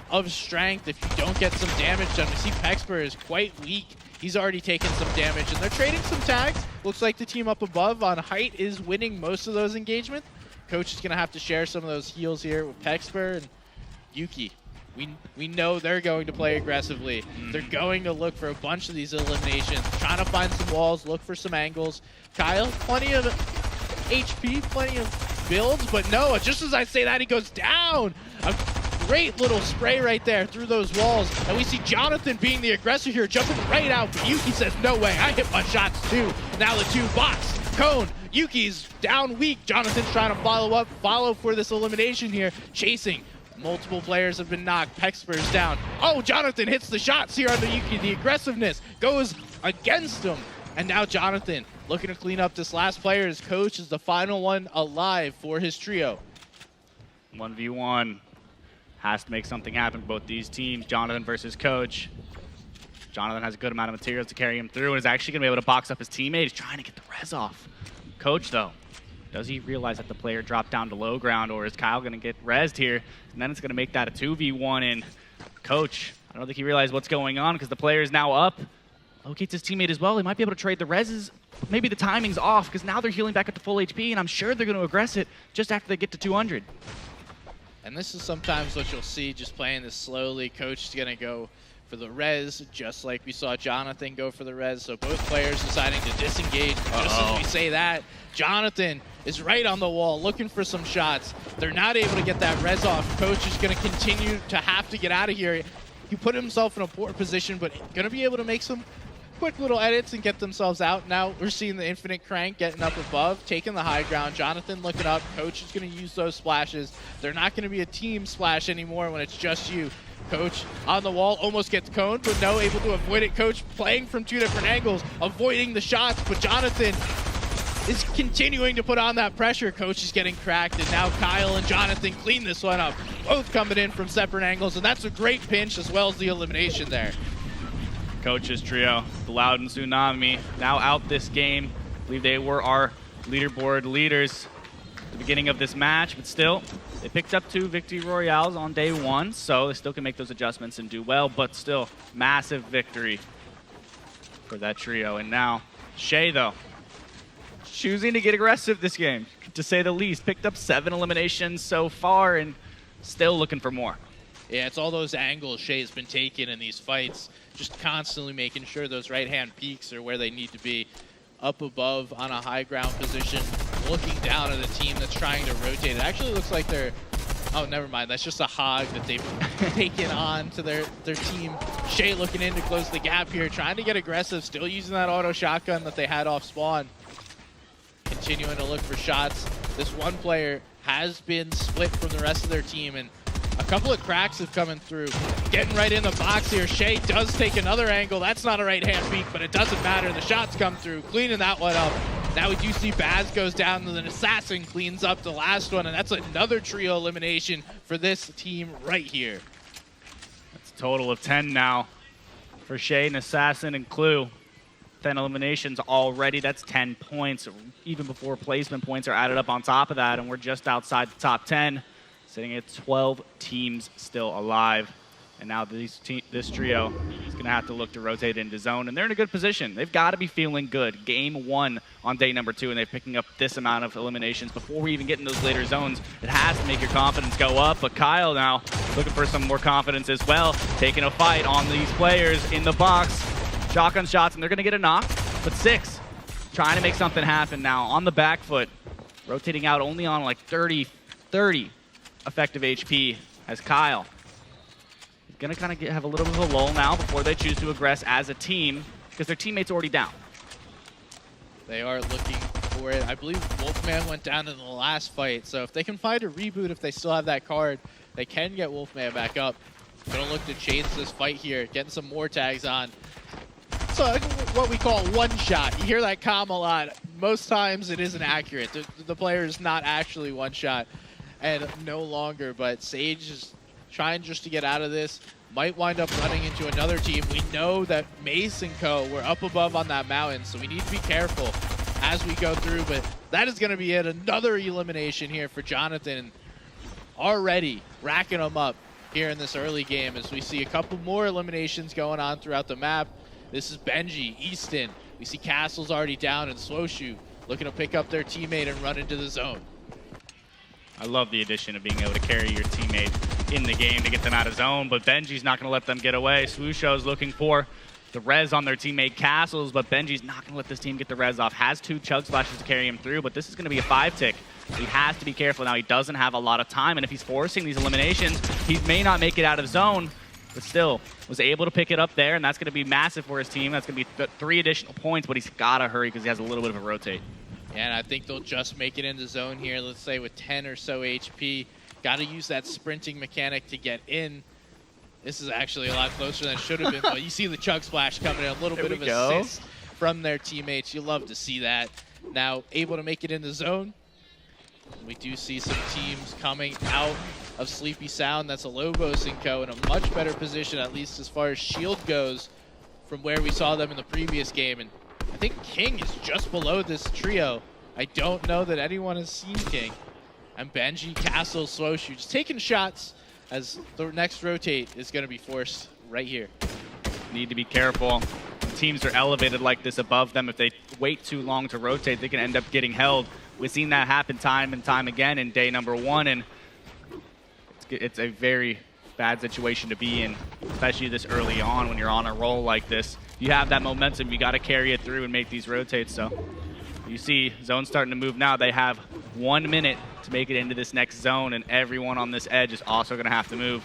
of strength if you don't get some damage done. We see Pexper is quite weak. He's already taken some damage, and they're trading some tags. Looks like the team up above on height is winning most of those engagements. Coach is going to have to share some of those heals here with Pexper and Yuki. We know they're going to play aggressively. They're going to look for a bunch of these eliminations, trying to find some walls, look for some angles. Kyle, plenty of HP, plenty of builds, but no, just as I say that, he goes down. A great little spray right there through those walls. And we see Jonathan being the aggressor here, jumping right out, but Yuki says, no way, I hit my shots too. Now the two box, Cone, Yuki's down weak. Jonathan's trying to follow for this elimination here, chasing. Multiple players have been knocked. Pexper's down. Oh, Jonathan hits the shots here on the Yuki. The aggressiveness goes against him. And now Jonathan looking to clean up this last player. His Coach is the final one alive for his trio. 1v1. Has to make something happen for both these teams. Jonathan versus Coach. Jonathan has a good amount of materials to carry him through and is actually going to be able to box up his teammate. He's trying to get the res off. Coach, though, does he realize that the player dropped down to low ground, or is Kyle going to get rezzed here? And then it's going to make that a 2v1. And Coach, I don't think he realized what's going on because the player is now up. Locates his teammate as well. He might be able to trade the reses. Maybe the timing's off because now they're healing back up to full HP, and I'm sure they're going to aggress it just after they get to 200. And this is sometimes what you'll see just playing this slowly. Coach is going to go for the res, just like we saw Jonathan go for the res. So both players deciding to disengage. Just as we say that, Jonathan is right on the wall looking for some shots. They're not able to get that res off. Coach is going to continue to have to get out of here. He put himself in a poor position, but going to be able to make some quick little edits and get themselves out. Now we're seeing the infinite crank getting up above, taking the high ground. Jonathan looking up. Coach is going to use those splashes. They're not going to be a team splash anymore when it's just you. Coach on the wall, almost gets coned, but no, able to avoid it. Coach playing from two different angles, avoiding the shots, but Jonathan is continuing to put on that pressure. Coach is getting cracked, and now Kyle and Jonathan clean this one up. Both coming in from separate angles, and that's a great pinch as well as the elimination there. Coach's trio, the Loud and Tsunami, now out this game. I believe they were our leaderboard leaders at the beginning of this match, but still, they picked up 2 victory royales on day 1, so they still can make those adjustments and do well, but still, massive victory for that trio. And now, Shay, though, choosing to get aggressive this game, to say the least. Picked up 7 eliminations so far and still looking for more. Yeah, it's all those angles Shay's been taking in these fights, just constantly making sure those right-hand peaks are where they need to be. Up above on a high ground position, looking down at a team that's trying to rotate. It actually looks like they're, oh, never mind. That's just a hog that they've taken on to their team. Shay looking in to close the gap here, trying to get aggressive, still using that auto shotgun that they had off spawn. Continuing to look for shots. This one player has been split from the rest of their team, and a couple of cracks have come through. Getting right in the box here. Shay does take another angle. That's not a right-hand peek, but it doesn't matter. The shots come through, cleaning that one up. Now we do see Baz goes down, and then Assassin cleans up the last one, and that's another trio elimination for this team right here. That's a total of 10 now for Shay and Assassin and Clue. 10 eliminations already. That's 10 points. Even before placement points are added up on top of that, and we're just outside the top 10. Sitting at 12 teams still alive. And now this trio is going to have to look to rotate into zone. And they're in a good position. They've got to be feeling good. Game 1 on day number 2, and they're picking up this amount of eliminations. Before we even get in those later zones, it has to make your confidence go up. But Kyle now looking for some more confidence as well. Taking a fight on these players in the box. Shotgun shots, and they're going to get a knock. But 6, trying to make something happen now on the back foot. Rotating out only on like 30 effective HP as Kyle is going to kind of have a little bit of a lull now before they choose to aggress as a team because their teammate's already down. They are looking for it. I believe Wolfman went down in the last fight, so if they can find a reboot, if they still have that card, they can get Wolfman back up. Gonna look to change this fight here, getting some more tags on. So what we call one shot. You hear that comm a lot. Most times it isn't accurate. The player is not actually one shot. And no longer, but Sage is trying just to get out of this. Might wind up running into another team. We know that Mace and Co. were up above on that mountain, so we need to be careful as we go through, but that is going to be it. Another elimination here for Jonathan. Already racking them up here in this early game as we see a couple more eliminations going on throughout the map. This is Benji, Easton. We see Castle's already down, and Swoshu looking to pick up their teammate and run into the zone. I love the addition of being able to carry your teammate in the game to get them out of zone, but Benji's not going to let them get away. Swoosho's looking for the res on their teammate Castles, but Benji's not going to let this team get the res off. Has 2 chug splashes to carry him through, but this is going to be a 5-tick. He has to be careful now. He doesn't have a lot of time, and if he's forcing these eliminations, he may not make it out of zone, but still was able to pick it up there, and that's going to be massive for his team. That's going to be 3 additional points, but he's got to hurry because he has a little bit of a rotate. And I think they'll just make it into zone here, let's say with 10 or so HP. Got to use that sprinting mechanic to get in. This is actually a lot closer than it should have been, but you see the chug splash coming in, a little bit of assist from their teammates. You love to see that. Now able to make it in the zone. We do see some teams coming out of Sleepy Sound. That's a Lobos and Co. in a much better position, at least as far as shield goes, from where we saw them in the previous game. And I think King is just below this trio. I don't know that anyone has seen King. And Benji, Castle, Swoshu just taking shots as the next rotate is going to be forced right here. Need to be careful. When teams are elevated like this above them, if they wait too long to rotate, they can end up getting held. We've seen that happen time and time again in day number 1, and it's a very bad situation to be in, especially this early on when you're on a roll like this. You have that momentum, you got to carry it through and make these rotates. So you see zone starting to move now. They have 1 minute to make it into this next zone, and everyone on this edge is also going to have to move.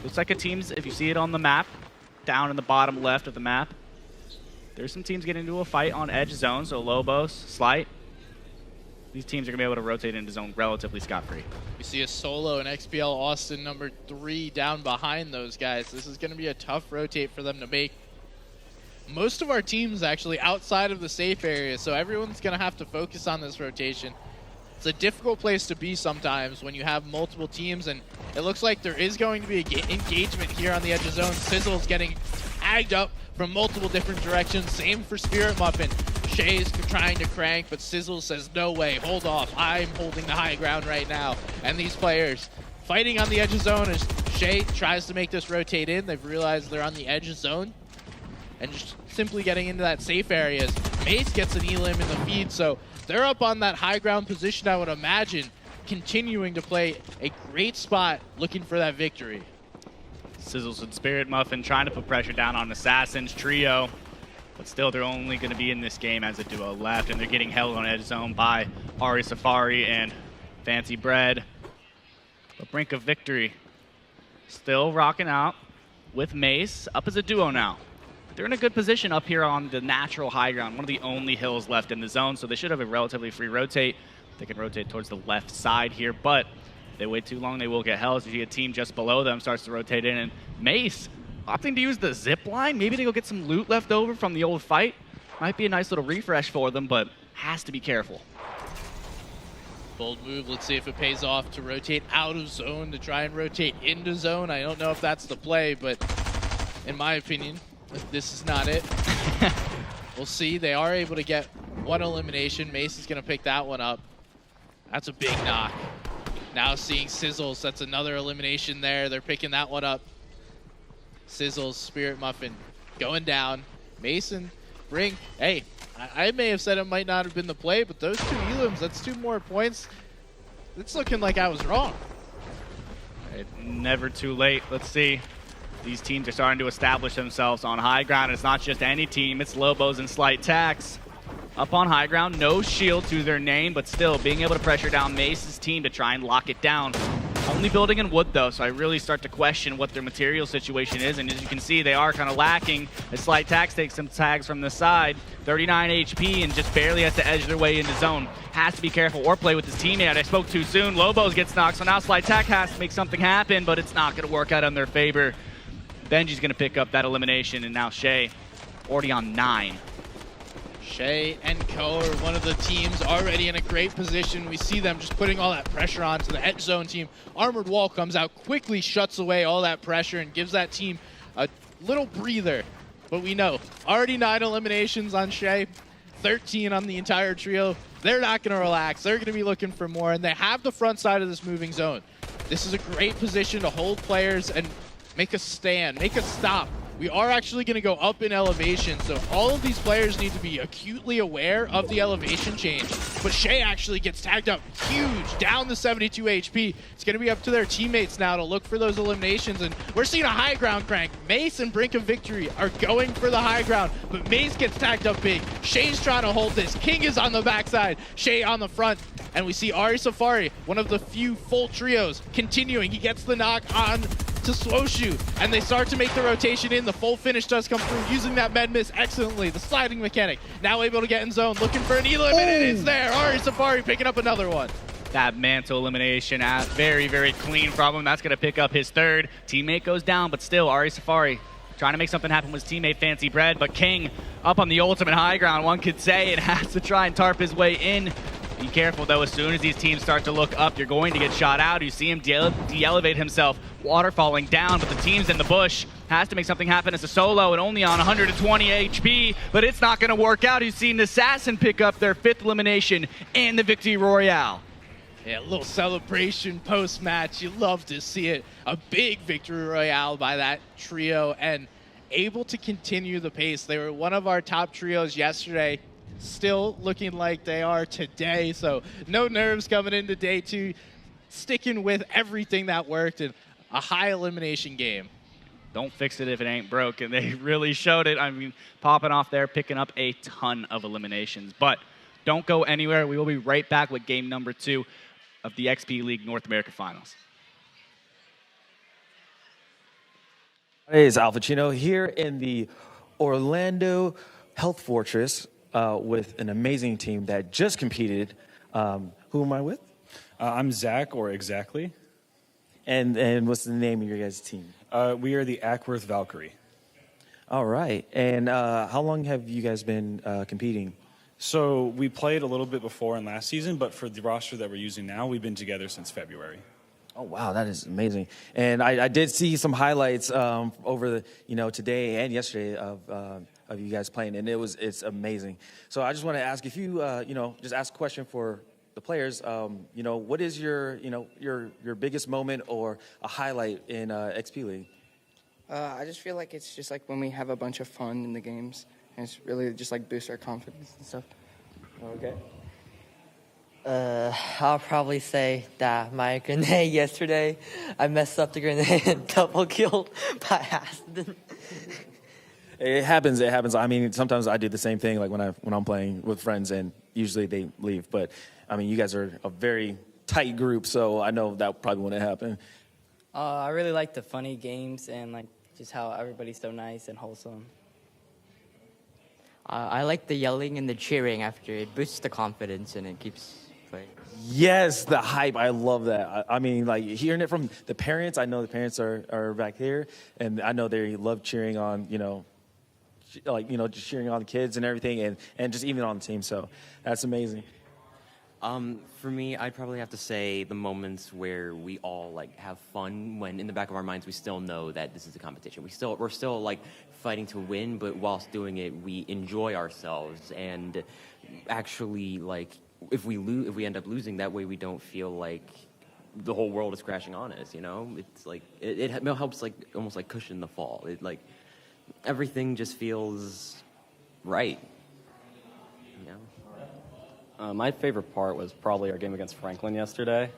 Looks like a team's, if you see it on the map, down in the bottom left of the map, there's some teams getting into a fight on edge zone. So Lobos, Slight, these teams are going to be able to rotate into zone relatively scot-free. We see a solo in XPL Austin number 3 down behind those guys. This is going to be a tough rotate for them to make. Most of our teams actually outside of the safe area, so everyone's going to have to focus on this rotation. It's a difficult place to be sometimes when you have multiple teams, and it looks like there is going to be engagement here on the edge of zone. Sizzle's getting tagged up from multiple different directions. Same for Spirit Muffin. Shay's trying to crank, but Sizzle says, no way, hold off. I'm holding the high ground right now. And these players fighting on the edge of zone as Shay tries to make this rotate in. They've realized they're on the edge of zone and just simply getting into that safe area. Mace gets an elim in the feed, so they're up on that high ground position, I would imagine, continuing to play a great spot, looking for that victory. Sizzles and Spirit Muffin trying to put pressure down on Assassin's trio. But still, they're only going to be in this game as a duo left, and they're getting held on edge zone by Ari Safari and Fancy Bread. The brink of victory. Still rocking out with Mace, up as a duo now. They're in a good position up here on the natural high ground, one of the only hills left in the zone, so they should have a relatively free rotate. They can rotate towards the left side here, but if they wait too long, they will get held. So you see a team just below them starts to rotate in, and Mace opting to use the zip line. Maybe they go get some loot left over from the old fight. Might be a nice little refresh for them, but has to be careful. Bold move. Let's see if it pays off to rotate out of zone to try and rotate into zone. I don't know if that's the play, but in my opinion, this is not it. We'll see. They are able to get one elimination. Mace is going to pick that one up. That's a big knock. Now seeing Sizzles, that's another elimination there. They're picking that one up. Sizzles, Spirit Muffin going down. Mason, Brink. Hey, I may have said it might not have been the play, but those 2 elims, that's 2 more points. It's looking like I was wrong. Never too late. Let's see. These teams are starting to establish themselves on high ground. It's not just any team, it's Lobos and Slight Tax. Up on high ground, no shield to their name, but still being able to pressure down Mace's team to try and lock it down. Only building in wood though, so I really start to question what their material situation is, and as you can see, they are kind of lacking. As Slight Tax takes some tags from the side, 39 HP and just barely has to edge their way into zone. Has to be careful or play with his teammate. I spoke too soon. Lobos gets knocked, so now Slight Tax has to make something happen, but it's not going to work out in their favor. Benji's going to pick up that elimination, and now Shay already on 9. Shay and Co are one of the teams already in a great position. We see them just putting all that pressure onto the edge zone team. Armored Wall comes out, quickly shuts away all that pressure and gives that team a little breather. But we know, already 9 eliminations on Shay, 13 on the entire trio. They're not going to relax. They're going to be looking for more, and they have the front side of this moving zone. This is a great position to hold players and make a stand, make a stop. We are actually going to go up in elevation, so all of these players need to be acutely aware of the elevation change. But Shay actually gets tagged up huge, down to 72 HP. It's going to be up to their teammates now to look for those eliminations, and we're seeing a high ground crank. Mace and Brink of Victory are going for the high ground, but Mace gets tagged up big. Shay's trying to hold this. King is on the backside, Shay on the front, and we see Ari Safari, one of the few full trios, continuing. He gets the knock on to Swoshu, and they start to make the rotation in. The full finish does come through, using that med miss excellently. The sliding mechanic, now able to get in zone, looking for an elim, and it is there. Ari Safari picking up another one. That mantle elimination, very, very clean from him. That's going to pick up his 3rd. Teammate goes down, but still, Ari Safari trying to make something happen with his teammate Fancy Bread, but King up on the ultimate high ground, one could say, and has to try and tarp his way in. Be careful, though. As soon as these teams start to look up, you're going to get shot out. You see him de-elevate himself. Water falling down, but the team's in the bush. Has to make something happen as a solo and only on 120 HP, but it's not going to work out. You've seen Assassin pick up their 5th elimination and the victory royale. Yeah, a little celebration post-match. You love to see it. A big victory royale by that trio and able to continue the pace. They were one of our top trios yesterday, still looking like they are today. So no nerves coming into day 2, sticking with everything that worked and a high elimination game. Don't fix it if it ain't broke, and they really showed it. I mean, popping off there, picking up a ton of eliminations. But don't go anywhere. We will be right back with game number 2 of the XP League North America Finals. Hey, it's Alpacino here in the Orlando Health Fortress with an amazing team that just competed. Who am I with? I'm Zach, or Exactly. And what's the name of your guys' team? We are the Acworth Valkyrie. All right. And how long have you guys been competing? So we played a little bit before in last season, but for the roster that we're using now, we've been together since February. Oh, wow, that is amazing. And I did see some highlights over the, today and yesterday of you guys playing, and it's amazing. So I just want to ask if you, just ask a question for the players. What is your biggest moment or a highlight in XP League? I just feel like it's just like when we have a bunch of fun in the games, and it's really just like boosts our confidence and stuff. Okay. I'll probably say that my grenade yesterday, I messed up the grenade and double killed by accident. It happens. I mean, sometimes I do the same thing, like when I'm playing with friends, and usually they leave. But I mean, you guys are a very tight group, so I know that probably wouldn't happen. I really like the funny games and like just how everybody's so nice and wholesome. I like the yelling and the cheering after. It boosts the confidence and it keeps playing. Yes, the hype. I love that. I mean, like hearing it from the parents. I know the parents are back here, and I know they love cheering on, just cheering on the kids and everything, and just even on the team. So that's amazing. For me, I'd probably have to say the moments where we all like have fun when in the back of our minds we still know that this is a competition. We're still like fighting to win, but whilst doing it, we enjoy ourselves. And actually, like if we end up losing, that way we don't feel like the whole world is crashing on us. It's like it helps like almost like cushion the fall. It like everything just feels right. My favorite part was probably our game against Franklin yesterday.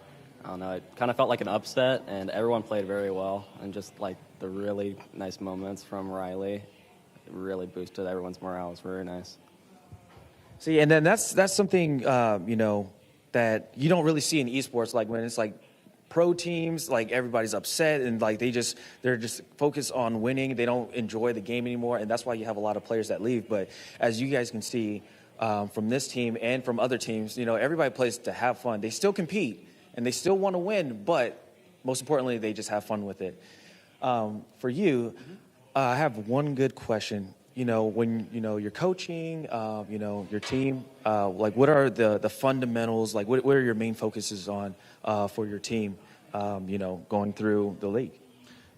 I don't know, it kind of felt like an upset, and everyone played very well, and just like the really nice moments from Riley, it really boosted everyone's morale. It was very nice. See, and then that's something that you don't really see in esports, like when it's like pro teams, like everybody's upset and like they're just focused on winning. They don't enjoy the game anymore, and that's why you have a lot of players that leave. But as you guys can see from this team and from other teams, everybody plays to have fun. They still compete and they still want to win, but most importantly, they just have fun with it. For you, I have one good question. When you're coaching, your team, like what are the fundamentals? Like what are your main focuses on for your team? Going through the league.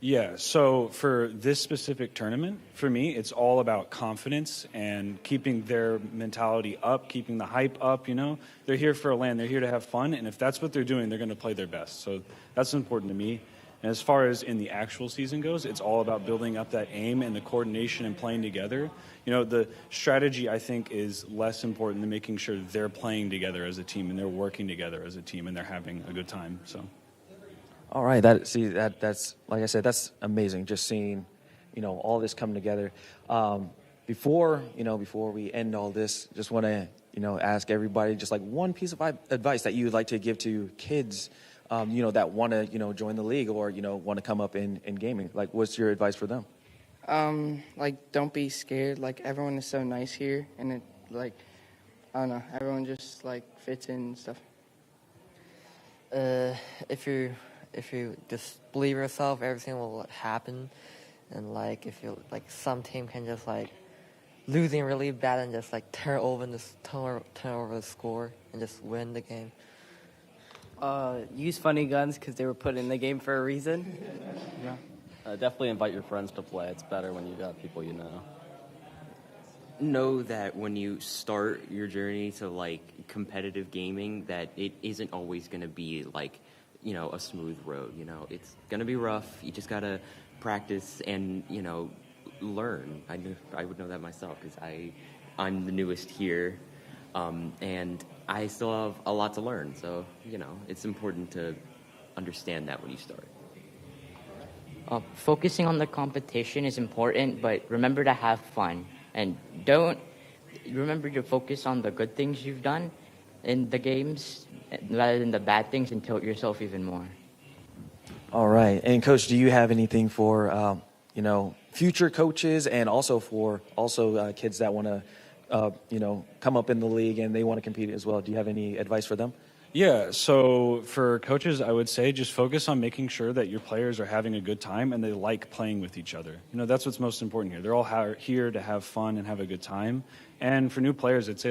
Yeah, so for this specific tournament, for me, it's all about confidence and keeping their mentality up, keeping the hype up, They're here for a LAN, they're here to have fun, and if that's what they're doing, they're going to play their best. So that's important to me. And as far as in the actual season goes, it's all about building up that aim and the coordination and playing together. The strategy, I think, is less important than making sure they're playing together as a team and they're working together as a team and they're having a good time, so. All right, that's like I said, that's amazing. Just seeing, all this come together. Before we end all this, just want to, ask everybody just like one piece of advice that you would like to give to kids, that want to, join the league or want to come up in gaming. Like, what's your advice for them? Like don't be scared. Like everyone is so nice here, and it like I don't know, everyone just like fits in and stuff. If you just believe yourself, everything will happen. And like if you like some team can just like losing really bad and just like turn over the score and just win the game? Use funny guns because they were put in the game for a reason. Yeah. Definitely invite your friends to play. It's better when you got people you know. Know that when you start your journey to like competitive gaming, that it isn't always going to be like, a smooth road. It's going to be rough. You just got to practice and, learn. I would know that myself because I'm the newest here, and I still have a lot to learn. So, it's important to understand that when you start. Focusing on the competition is important, but remember to have fun. And don't remember to focus on the good things you've done in the games rather than the bad things and tilt yourself even more. All right. And Coach, do you have anything for, future coaches and also for kids that want to, come up in the league and they want to compete as well? Do you have any advice for them? Yeah, so for coaches, I would say just focus on making sure that your players are having a good time and they like playing with each other. That's what's most important here. They're all here to have fun and have a good time. And for new players, I'd say,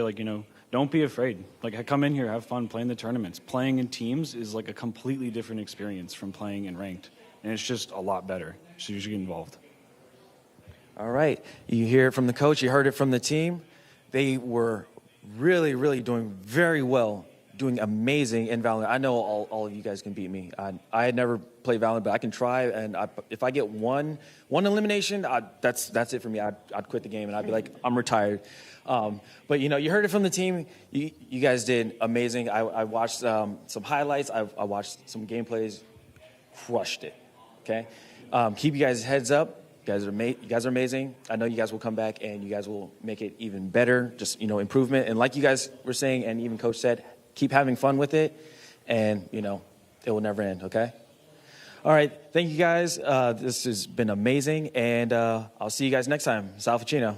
don't be afraid. Come in here, have fun, play in the tournaments. Playing in teams is like a completely different experience from playing in ranked. And it's just a lot better. So you should get involved. All right. You hear it from the coach. You heard it from the team. They were really, really doing very well. Doing amazing in Valorant. I know all of you guys can beat me. I had never played Valorant, but I can try. And if I get one elimination, that's it for me. I'd quit the game and I'd be like, I'm retired. But you heard it from the team. You guys did amazing. I watched some highlights. I watched some gameplays. Crushed it. Okay. Keep you guys' heads up. You guys are amazing. I know you guys will come back and you guys will make it even better. Just improvement. And like you guys were saying, and even Coach said, keep having fun with it, and, it will never end, okay? All right, thank you guys. This has been amazing, and I'll see you guys next time. Sal Ficino.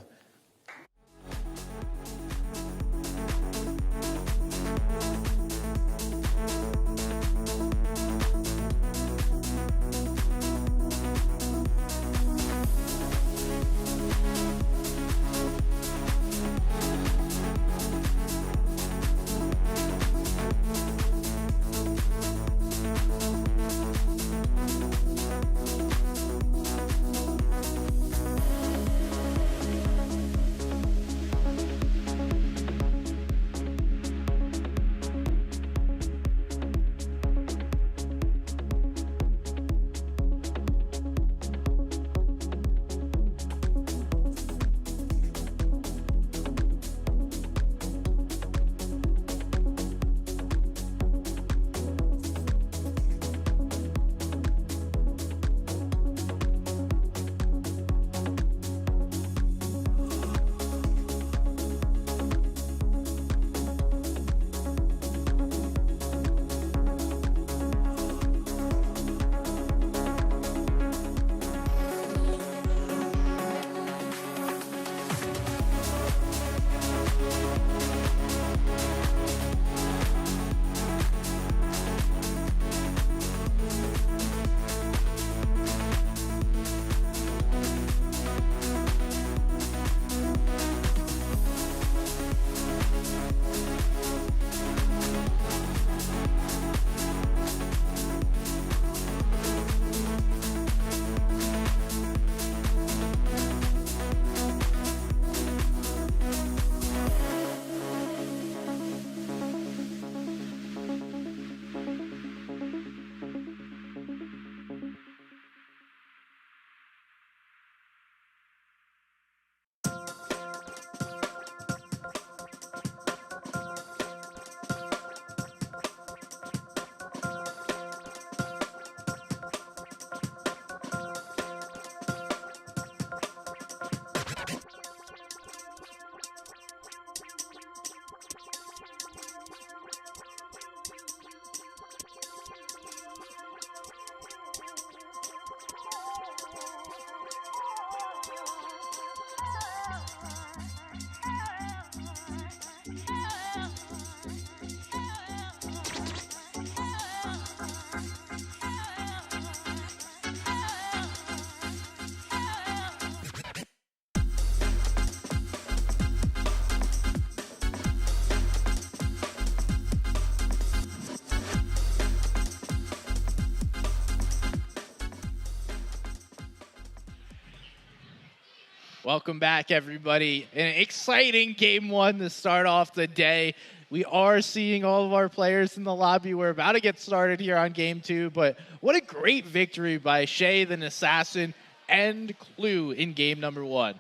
Welcome back, everybody. An exciting game one to start off the day. We are seeing all of our players in the lobby. We're about to get started here on game two, but what a great victory by Shay, the Assassin, and Clue in game number one.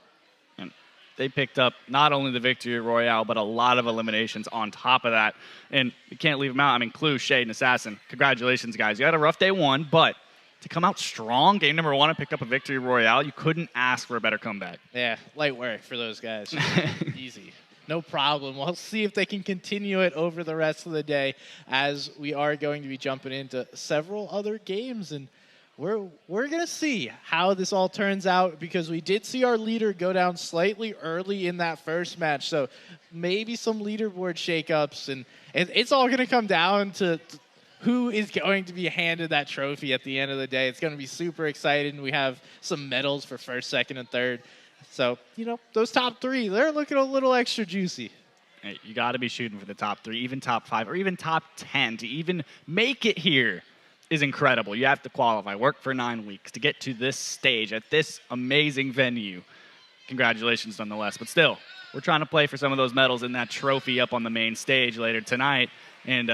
And they picked up not only the victory royale, but a lot of eliminations on top of that. And you can't leave them out. I mean, Clue, Shay, and Assassin, congratulations, guys. You had a rough day one, but to come out strong, game number one, and pick up a victory royale, you couldn't ask for a better comeback. Yeah, light work for those guys. Easy. No problem. We'll see if they can continue it over the rest of the day, as we are going to be jumping into several other games. And we're going to see how this all turns out, because we did see our leader go down slightly early in that first match. So maybe some leaderboard shakeups, and it's all going to come down to who is going to be handed that trophy at the end of the day. It's going to be super exciting. We have some medals for first, second, and third. So, you know, those top three, they're looking a little extra juicy. Hey, you got to be shooting for the top three, even top 5, or even top 10. To even make it here is incredible. You have to qualify, work for 9 weeks to get to this stage at this amazing venue. Congratulations nonetheless. But still, we're trying to play for some of those medals in that trophy up on the main stage later tonight. And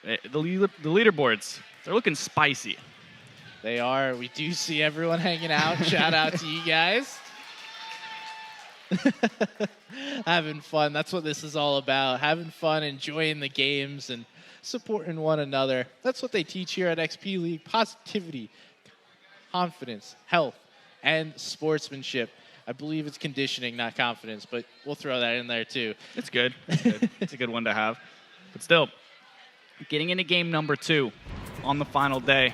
the leaderboards, they're looking spicy. They are. We do see everyone hanging out. Shout out to you guys. Having fun. That's what this is all about. Having fun, enjoying the games, and supporting one another. That's what they teach here at XP League. Positivity, confidence, health, and sportsmanship. I believe it's conditioning, not confidence, but we'll throw that in there too. It's good. It's a good one to have. But still, getting into game number 2 on the final day.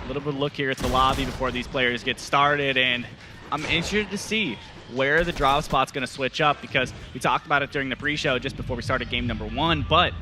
A little bit of look here at the lobby before these players get started, and I'm interested to see where the drop spot's going to switch up, because we talked about it during the pre-show just before we started game number 1, but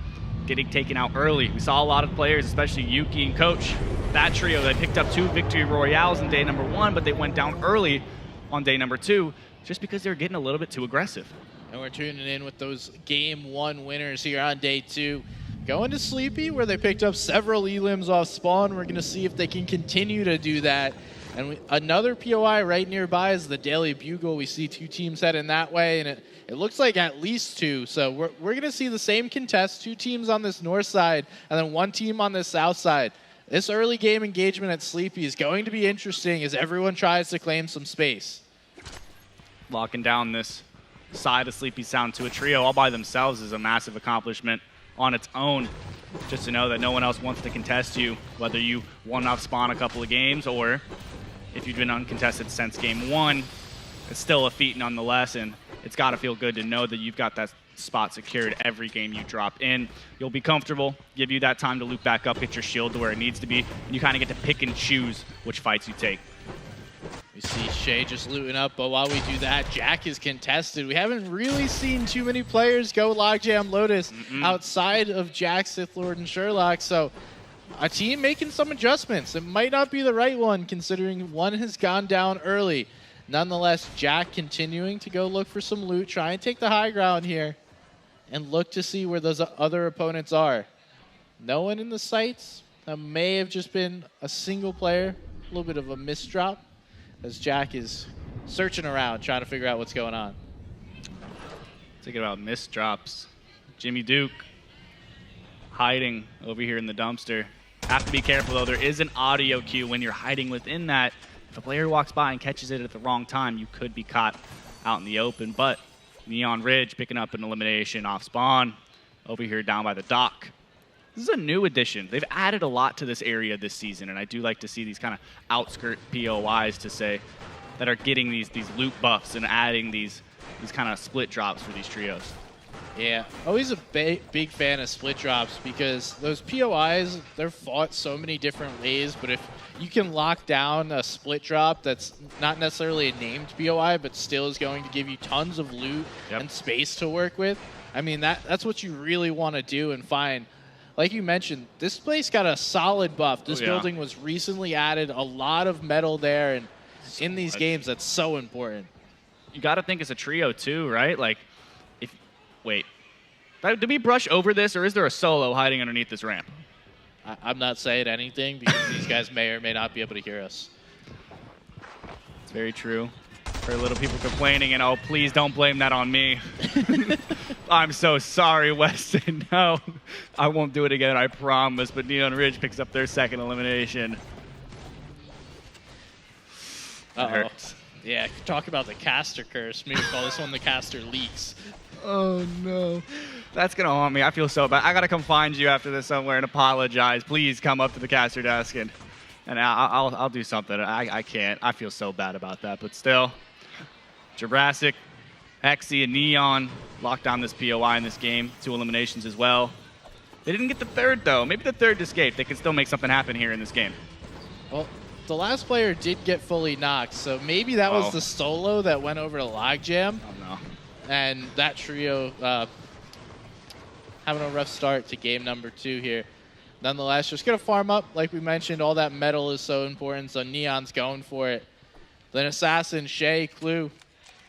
getting taken out early. We saw a lot of players, especially Yuki and Coach, that trio that picked up 2 victory royales in day number 1, but they went down early on day number 2 just because they were getting a little bit too aggressive. And we're tuning in with those game 1 winners here on day 2. Going to Sleepy, where they picked up several elims off spawn. We're going to see if they can continue to do that. And another POI right nearby is the Daily Bugle. We see 2 teams heading that way, and it looks like at least 2. So we're going to see the same contest, 2 teams on this north side, and then 1 team on this south side. This early game engagement at Sleepy is going to be interesting as everyone tries to claim some space. Locking down this side of Sleepy Sound to a trio all by themselves is a massive accomplishment on its own. Just to know that no one else wants to contest you, whether you won off spawn a couple of games or if you've been uncontested since game 1, it's still a feat nonetheless, and it's got to feel good to know that you've got that spot secured every game you drop in. You'll be comfortable, give you that time to loop back up, get your shield to where it needs to be, and you kind of get to pick and choose which fights you take. We see Shay just looting up, but while we do that, Jack is contested. We haven't really seen too many players go Logjam Lotus outside of Jack, Sith Lord, and Sherlock, so a team making some adjustments. It might not be the right one, considering one has gone down early. Nonetheless, Jack continuing to go look for some loot, try and take the high ground here, and look to see where those other opponents are. No one in the sights. That may have just been a single player, a little bit of a misdrop, as Jack is searching around, trying to figure out what's going on. Thinking about misdrops. Jimmy Duke hiding over here in the dumpster. Have to be careful, though. There is an audio cue when you're hiding within that. If a player walks by and catches it at the wrong time, you could be caught out in the open. But Neon Ridge picking up an elimination off spawn over here down by the dock. This is a new addition. They've added a lot to this area this season, and I do like to see these kind of outskirt POIs to say that are getting these loot buffs and adding these kind of split drops for these trios. Yeah, always a big fan of split drops, because those POIs, they're fought so many different ways, but if you can lock down a split drop that's not necessarily a named POI, but still is going to give you tons of loot and space to work with, I mean, that's what you really want to do and find. Like you mentioned, this place got a solid buff. This building was recently added, a lot of metal there, and in these games, that's so important. You got to think it's a trio too, right? Like, wait, did we brush over this, or is there a solo hiding underneath this ramp? I'm not saying anything, because these guys may or may not be able to hear us. It's very true. For little people complaining, and oh, please don't blame that on me. I'm so sorry, Weston. No, I won't do it again, I promise. But Neon Ridge picks up their second elimination. That hurts. Yeah, talk about the caster curse. Maybe call this one the caster leaks. Oh, no. That's going to haunt me. I feel so bad. I got to come find you after this somewhere and apologize. Please come up to the caster desk, and I'll do something. I can't. I feel so bad about that, but still. Jurassic, Hexy, and Neon locked down this POI in this game. 2 eliminations as well. They didn't get the third, though. Maybe the third escaped. They can still make something happen here in this game. Well, the last player did get fully knocked, so maybe that was the solo that went over to Logjam. Oh, no. And that trio having a rough start to game number 2 here. Nonetheless, just going to farm up. Like we mentioned, all that metal is so important, so Neon's going for it. Then Assassin, Shay, Clue.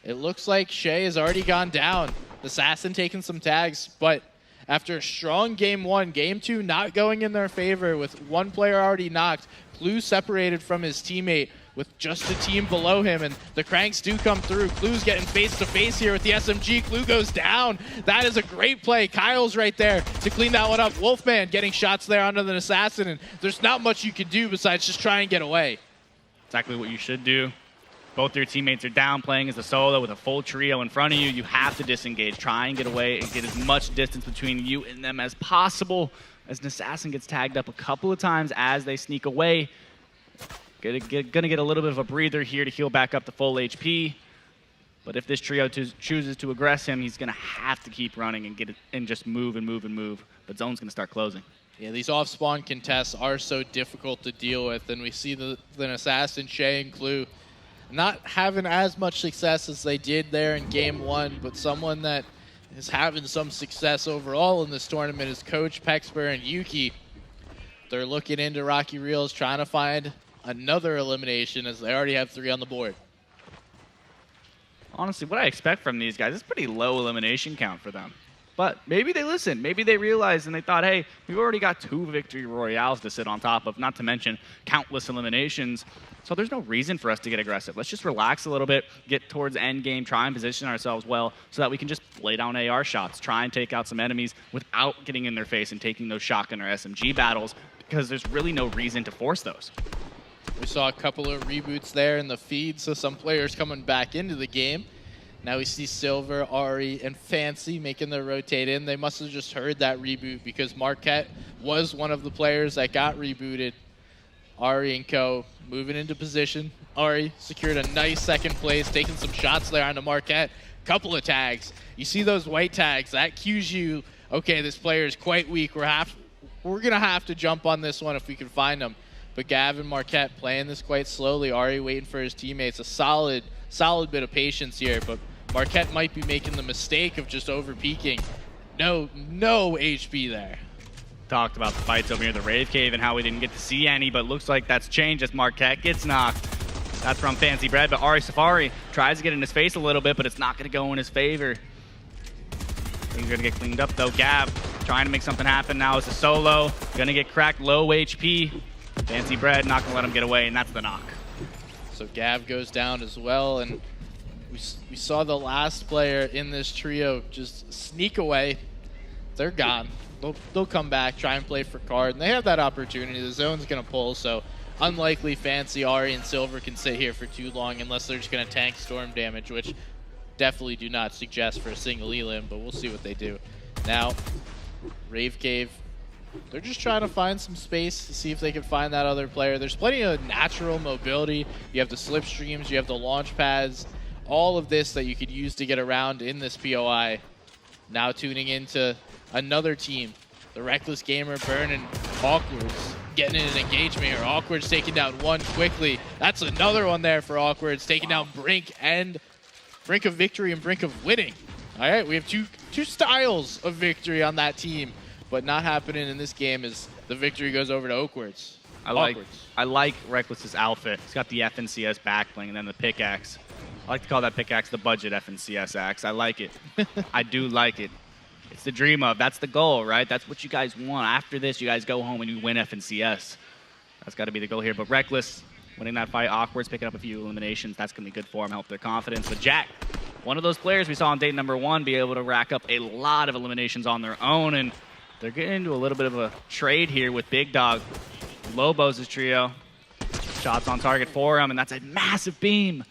It looks like Shay has already gone down. Assassin taking some tags, but after a strong game 1, game 2 not going in their favor with one player already knocked, Clue separated from his teammate with just a team below him, and the Cranks do come through. Clue's getting face-to-face here with the SMG. Clue goes down. That is a great play. Kyle's right there to clean that one up. Wolfman getting shots there onto the Assassin, and there's not much you can do besides just try and get away. Exactly what you should do. Both your teammates are down playing as a solo with a full trio in front of you. You have to disengage. Try and get away and get as much distance between you and them as possible, as an Assassin gets tagged up a couple of times as they sneak away. Gonna get a little bit of a breather here to heal back up to full HP. But if this trio chooses to aggress him, he's gonna have to keep running and get it and just move and move and move. But zone's gonna start closing. Yeah, these off-spawn contests are so difficult to deal with, and we see the Assassin, Shay, and Clue not having as much success as they did there in game 1, but someone that is having some success overall in this tournament is Coach Pexper and Yuki. They're looking into Rocky Reels, trying to find another elimination as they already have 3 on the board. Honestly, what I expect from these guys is pretty low elimination count for them. But maybe they listened. Maybe they realized and they thought, hey, we've already got 2 victory royales to sit on top of, not to mention countless eliminations. So there's no reason for us to get aggressive. Let's just relax a little bit, get towards end game, try and position ourselves well so that we can just lay down AR shots, try and take out some enemies without getting in their face and taking those shotgun or SMG battles, because there's really no reason to force those. We saw a couple of reboots there in the feed, so some players coming back into the game. Now we see Silver, Ari, and Fancy making their rotate in. They must have just heard that reboot because Marquette was one of the players that got rebooted. Ari and co moving into position. Ari secured a nice second place, taking some shots there onto Marquette. Couple of tags. You see those white tags, that cues you, okay, this player is quite weak. We're going to have to jump on this one if we can find them. But Gav and Marquette playing this quite slowly. Ari waiting for his teammates. A solid bit of patience here, but Marquette might be making the mistake of just over-peaking. No HP there. Talked about the fights over near the Rave Cave and how we didn't get to see any, but looks like that's changed as Marquette gets knocked. That's from Fancy Bread, but Ari Safari tries to get in his face a little bit, but it's not going to go in his favor. Things are going to get cleaned up, though. Gav trying to make something happen now as a solo. Going to get cracked, low HP. Fancy Bread not going to let him get away, and that's the knock. So Gav goes down as well, and we saw the last player in this trio just sneak away. They're gone. They'll come back, try and play for card, and they have that opportunity. The zone's going to pull, so unlikely Fancy, Ari, and Silver can sit here for too long unless they're just going to tank storm damage, which definitely do not suggest for a single elim, but we'll see what they do. Now, Rave Cave, they're just trying to find some space to see if they can find that other player. There's plenty of natural mobility. You have the slipstreams, you have the launch pads, all of this that you could use to get around in this POI. Now tuning into another team, the Reckless Gamer, Burn, and Awkward's getting in an engagement here. Awkward's taking down one quickly. That's another one there for Awkward's, taking down Brink and Brink of victory and Brink of winning. All right, we have two styles of victory on that team, but not happening in this game as the victory goes over to Awkward's. I like Reckless's outfit. He's got the FNCS backbling and then the pickaxe. I like to call that pickaxe the budget FNCS axe. I like it. I do like it. It's the dream of. That's the goal, right? That's what you guys want. After this, you guys go home and you win FNCS. That's got to be the goal here. But Reckless winning that fight. Acworth's picking up a few eliminations. That's going to be good for him, help their confidence. But Jack, one of those players we saw on date number 1 be able to rack up a lot of eliminations on their own, and they're getting into a little bit of a trade here with Big Dog. Lobos' trio. Shots on target for him, and that's a massive beam.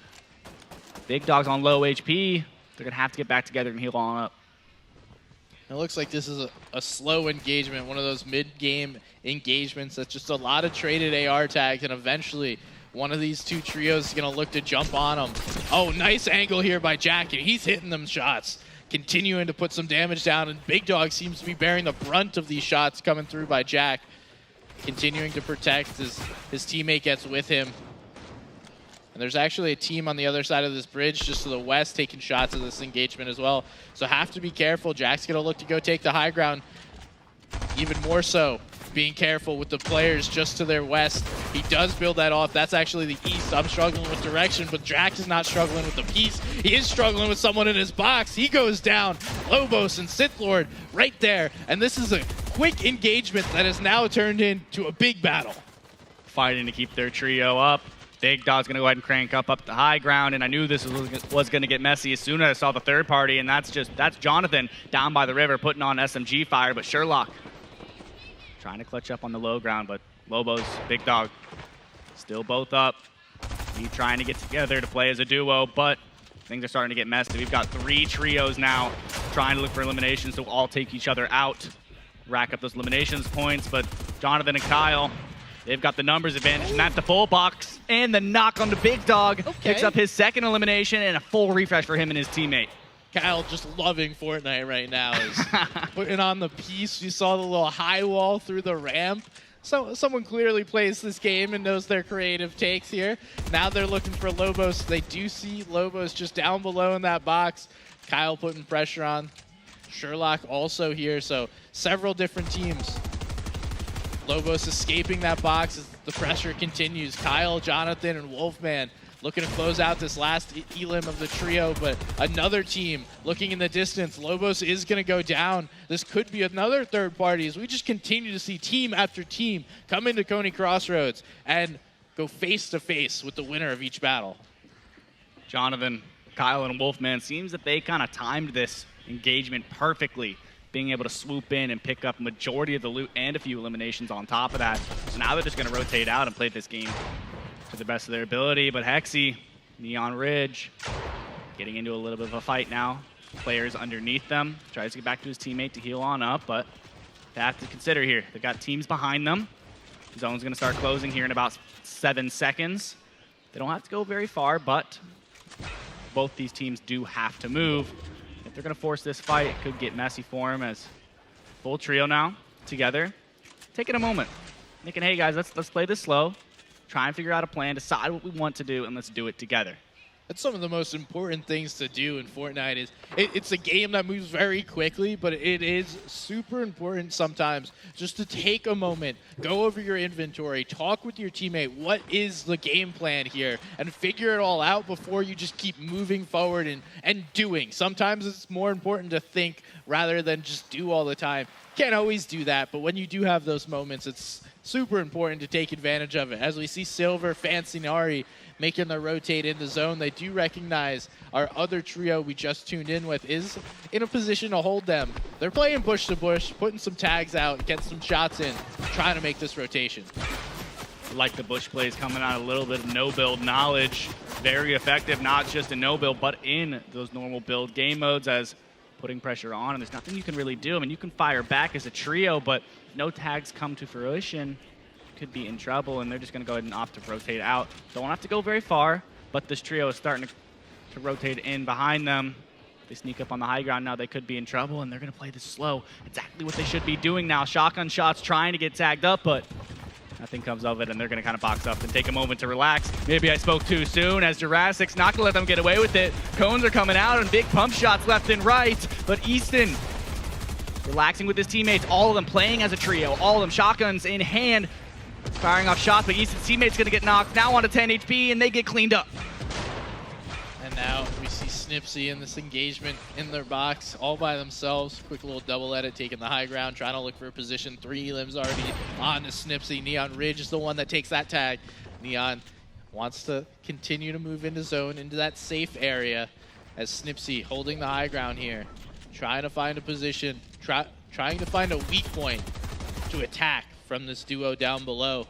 Big Dog's on low HP. They're going to have to get back together and heal on up. It looks like this is a slow engagement, one of those mid-game engagements that's just a lot of traded AR tags, and eventually one of these two trios is going to look to jump on them. Oh, nice angle here by Jack, and he's hitting them shots, continuing to put some damage down, and Big Dog seems to be bearing the brunt of these shots coming through by Jack, continuing to protect as his teammate gets with him. And there's actually a team on the other side of this bridge just to the west taking shots of this engagement as well. So have to be careful. Jack's going to look to go take the high ground. Even more so, being careful with the players just to their west. He does build that off. That's actually the east. I'm struggling with direction, but Jack is not struggling with the piece. He is struggling with someone in his box. He goes down. Lobos and Sith Lord right there. And this is a quick engagement that has now turned into a big battle. Fighting to keep their trio up. Big Dog's going to go ahead and crank up the high ground, and I knew this was going to get messy as soon as I saw the third party, and that's Jonathan down by the river putting on SMG fire, but Sherlock trying to clutch up on the low ground, but Lobos, Big Dog, still both up. He trying to get together to play as a duo, but things are starting to get messy. We've got 3 trios now trying to look for eliminations to all take each other out, rack up those eliminations points, but Jonathan and Kyle, they've got the numbers advantage, and that's the full box. And the knock on the Big Dog picks up his second elimination, and a full refresh for him and his teammate. Kyle just loving Fortnite right now. Is putting on the piece. You saw the little high wall through the ramp. So someone clearly plays this game and knows their creative takes here. Now they're looking for Lobos. They do see Lobos just down below in that box. Kyle putting pressure on. Sherlock also here, so several different teams. Lobos escaping that box as the pressure continues. Kyle, Jonathan, and Wolfman looking to close out this last elim of the trio, but another team looking in the distance. Lobos is going to go down. This could be another third party as we just continue to see team after team come into Coney Crossroads and go face-to-face with the winner of each battle. Jonathan, Kyle, and Wolfman, seems that they kind of timed this engagement perfectly, being able to swoop in and pick up majority of the loot and a few eliminations on top of that. So now they're just going to rotate out and play this game to the best of their ability. But Hexy, Neon Ridge, getting into a little bit of a fight now. Players underneath them. Tries to get back to his teammate to heal on up, but they have to consider here. They've got teams behind them. The zone's going to start closing here in about 7 seconds. They don't have to go very far, but both these teams do have to move. If they're going to force this fight, it could get messy for them as full trio now together. Taking a moment. Thinking, hey guys, let's play this slow. Try and figure out a plan, decide what we want to do, and let's do it together. That's some of the most important things to do in Fortnite. Is it's a game that moves very quickly, but it is super important sometimes just to take a moment, go over your inventory, talk with your teammate, what is the game plan here, and figure it all out before you just keep moving forward and doing. Sometimes it's more important to think rather than just do all the time. Can't always do that, but when you do have those moments, it's super important to take advantage of it. As we see Silver, Fancy, Nari making their rotate in the zone, they do recognize our other trio we just tuned in with is in a position to hold them. They're playing bush to bush, putting some tags out, getting some shots in, trying to make this rotation. Like the bush plays coming out, a little bit of no-build knowledge. Very effective, not just in no-build, but in those normal build game modes as putting pressure on, and there's nothing you can really do. I mean, you can fire back as a trio, but no tags come to fruition, could be in trouble, and they're just going to go ahead and opt to rotate out. Don't have to go very far, but this trio is starting to rotate in behind them. They sneak up on the high ground now, they could be in trouble, and they're going to play this slow. Exactly what they should be doing now. Shotgun shots trying to get tagged up, but nothing comes of it, and they're going to kind of box up and take a moment to relax. Maybe I spoke too soon, as Jurassic's not going to let them get away with it. Cones are coming out, and big pump shots left and right, but Easton relaxing with his teammates, all of them playing as a trio, all of them shotguns in hand, firing off shots, but Easton's teammate's going to get knocked now onto 10 HP, and they get cleaned up. And now we see Snipsy in this engagement in their box, all by themselves. Quick little double edit, taking the high ground, trying to look for a position. 3 limbs already on to Snipsy. Neon Ridge is the one that takes that tag. Neon wants to continue to move into zone, into that safe area, as Snipsy holding the high ground here, trying to find a position, trying to find a weak point to attack from this duo down below.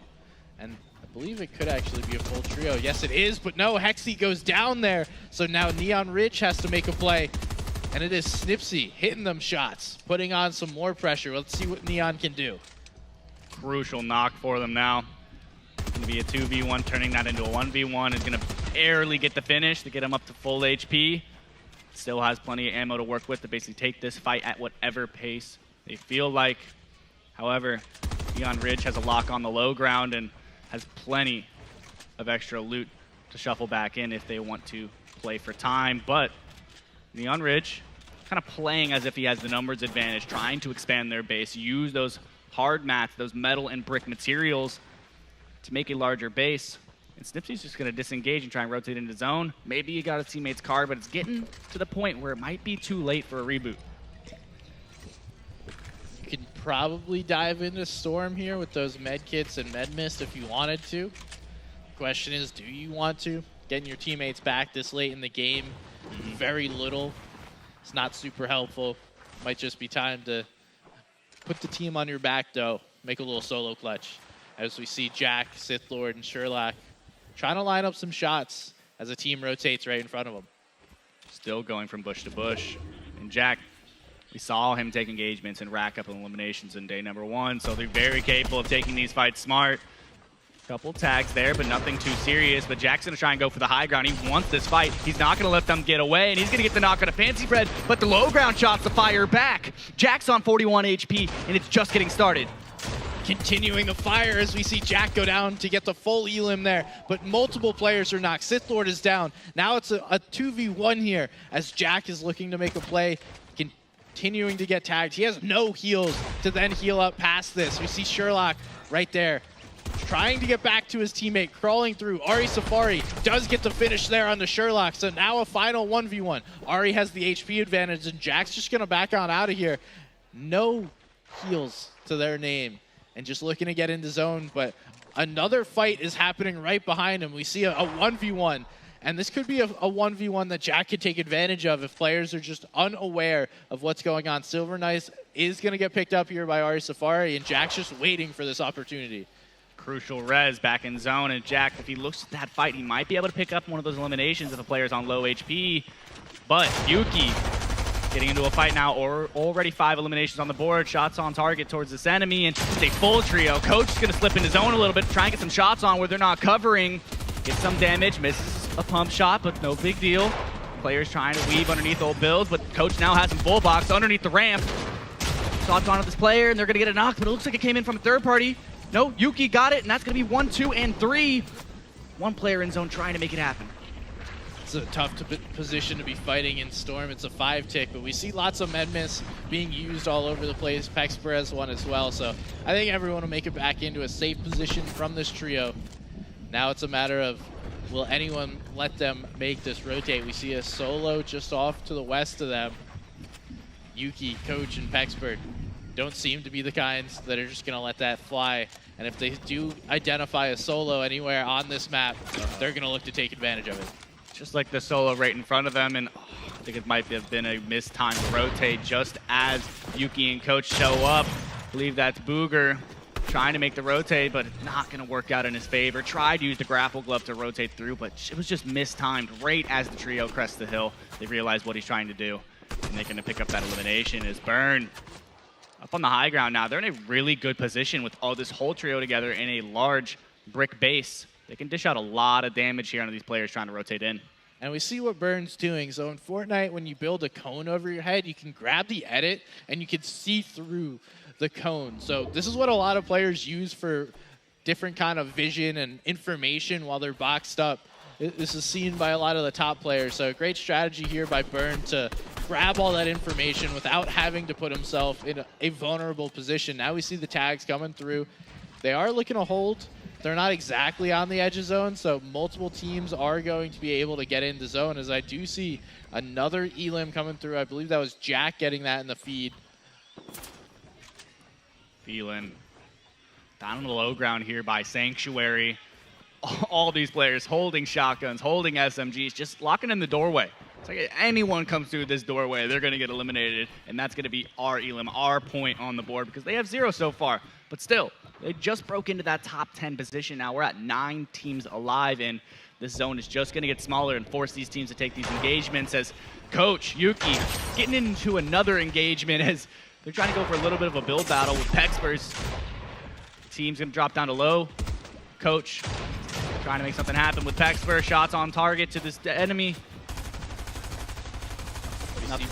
And I believe it could actually be a full trio. Yes, it is, but no, Hexy goes down there. So now Neon Rich has to make a play. And it is Snipsy hitting them shots, putting on some more pressure. Let's see what Neon can do. Crucial knock for them now. Going to be a 2v1, turning that into a 1v1. Is going to barely get the finish to get him up to full HP. Still has plenty of ammo to work with to basically take this fight at whatever pace they feel like. However, Neon Ridge has a lock on the low ground and has plenty of extra loot to shuffle back in if they want to play for time. But Neon Ridge kind of playing as if he has the numbers advantage, trying to expand their base, use those hard mats, those metal and brick materials to make a larger base. And Snipsy's just going to disengage and try and rotate into zone. Maybe you got a teammate's card, but it's getting to the point where it might be too late for a reboot. You could probably dive into Storm here with those med kits and med mist if you wanted to. Question is, do you want to? Getting your teammates back this late in the game, very little. It's not super helpful. Might just be time to put the team on your back, though. Make a little solo clutch. As we see Jack, Sith Lord, and Sherlock trying to line up some shots as a team rotates right in front of them. Still going from bush to bush. And Jack, we saw him take engagements and rack up eliminations in day number 1, so they're very capable of taking these fights smart. Couple tags there, but nothing too serious. But Jack's going to try and go for the high ground. He wants this fight. He's not going to let them get away, and he's going to get the knock on a Fancy Bread, but the low ground shots to fire back. Jack's on 41 HP, and it's just getting started. Continuing the fire as we see Jack go down to get the full elim there, but multiple players are knocked. Sith Lord is down. Now it's a 2v1 here as Jack is looking to make a play, continuing to get tagged. He has no heals to then heal up past this. We see Sherlock right there, trying to get back to his teammate, crawling through. Ari Safari does get the finish there on the Sherlock, so now a final 1v1. Ari has the HP advantage, and Jack's just gonna back on out of here. No heals to their name, and just looking to get into zone, but another fight is happening right behind him. We see a 1v1, and this could be a 1v1 that Jack could take advantage of if players are just unaware of what's going on. Silver Knights is gonna get picked up here by Ari Safari, and Jack's just waiting for this opportunity. Crucial res back in zone, and Jack, if he looks at that fight, he might be able to pick up one of those eliminations if the player's on low HP. But Yuki getting into a fight now, or already 5 eliminations on the board, shots on target towards this enemy, and it's a full trio. Coach is going to slip into zone a little bit, try and get some shots on where they're not covering. Get some damage, misses a pump shot, but no big deal. Players trying to weave underneath old builds, but Coach now has him full box underneath the ramp. Shots onto this player, and they're going to get a knock, but it looks like it came in from a third party. No, Yuki got it, and that's going to be 1, 2, and 3. One player in zone trying to make it happen. It's a tough position to be fighting in Storm. It's a 5-tick, but we see lots of med miss being used all over the place. Pexper has one as well, so I think everyone will make it back into a safe position from this trio. Now it's a matter of, will anyone let them make this rotate? We see a solo just off to the west of them. Yuki, Coach, and Pexper don't seem to be the kinds that are just going to let that fly. And if they do identify a solo anywhere on this map, they're going to look to take advantage of it. Just like the solo right in front of them, and I think it might have been a mistimed rotate just as Yuki and Coach show up. I believe that's Booger trying to make the rotate, but not going to work out in his favor. Tried to use the grapple glove to rotate through, but it was just mistimed right as the trio crests the hill. They realize what he's trying to do, and they're going to pick up that elimination as Burn up on the high ground now. They're in a really good position with all this whole trio together in a large brick base. They can dish out a lot of damage here onto these players trying to rotate in. And we see what Burn's doing. So in Fortnite, when you build a cone over your head, you can grab the edit and you can see through the cone. So this is what a lot of players use for different kind of vision and information while they're boxed up. This is seen by a lot of the top players. So great strategy here by Burn to grab all that information without having to put himself in a vulnerable position. Now we see the tags coming through. They are looking to hold. They're not exactly on the edge of zone, so multiple teams are going to be able to get into zone, as I do see another elim coming through. I believe that was Jack getting that in the feed. Feeling down on the low ground here by Sanctuary. all these players holding shotguns, holding SMGs, just locking in the doorway. It's like anyone comes through this doorway, they're going to get eliminated, and that's going to be our elim, our point on the board, because they have 0 so far. But still, they just broke into that top 10 position. Now we're at 9 teams alive, and this zone is just going to get smaller and force these teams to take these engagements as Coach Yuki getting into another engagement as they're trying to go for a little bit of a build battle with Pexpers. Team's going to drop down to low. Coach trying to make something happen with Pexper. Shots on target to this enemy. We see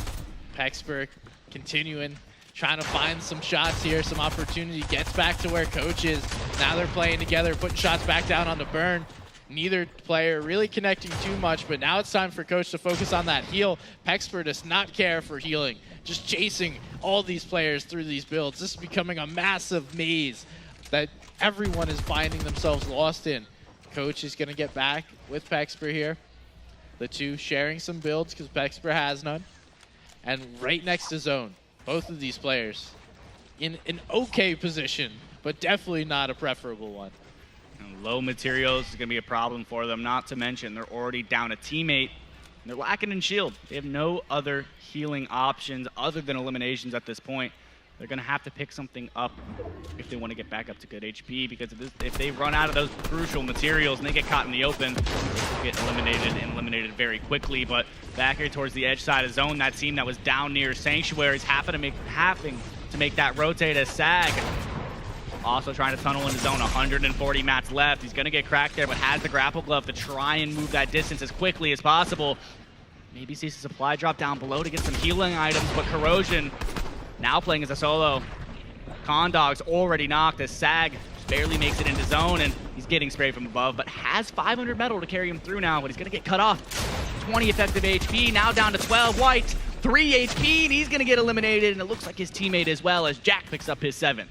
Pexper continuing, trying to find some shots here, some opportunity. Gets back to where Coach is. Now they're playing together, putting shots back down on the burn. Neither player really connecting too much, but now it's time for Coach to focus on that heal. Pexper does not care for healing, just chasing all these players through these builds. This is becoming a massive maze that everyone is finding themselves lost in. Coach is going to get back with Pexper here. The two sharing some builds because Pexper has none. And right next to zone, both of these players in an okay position, but definitely not a preferable one. And low materials is going to be a problem for them, not to mention they're already down a teammate. And they're lacking in shield. They have no other healing options other than eliminations at this point. They're going to have to pick something up if they want to get back up to good HP, because if they run out of those crucial materials and they get caught in the open, they'll get eliminated and eliminated very quickly. But back here towards the edge side of zone, that team that was down near Sanctuaries having to make that rotate as Sag. Also trying to tunnel into zone, 140 mats left. He's going to get cracked there, but has the grapple glove to try and move that distance as quickly as possible. Maybe sees the supply drop down below to get some healing items, but Corrosion now playing as a solo. Condog's already knocked as Sag barely makes it into zone, and he's getting sprayed from above, but has 500 metal to carry him through now, but he's going to get cut off. 20 effective HP, now down to 12. White, 3 HP, and he's going to get eliminated, and it looks like his teammate as well as Jack picks up his 7th.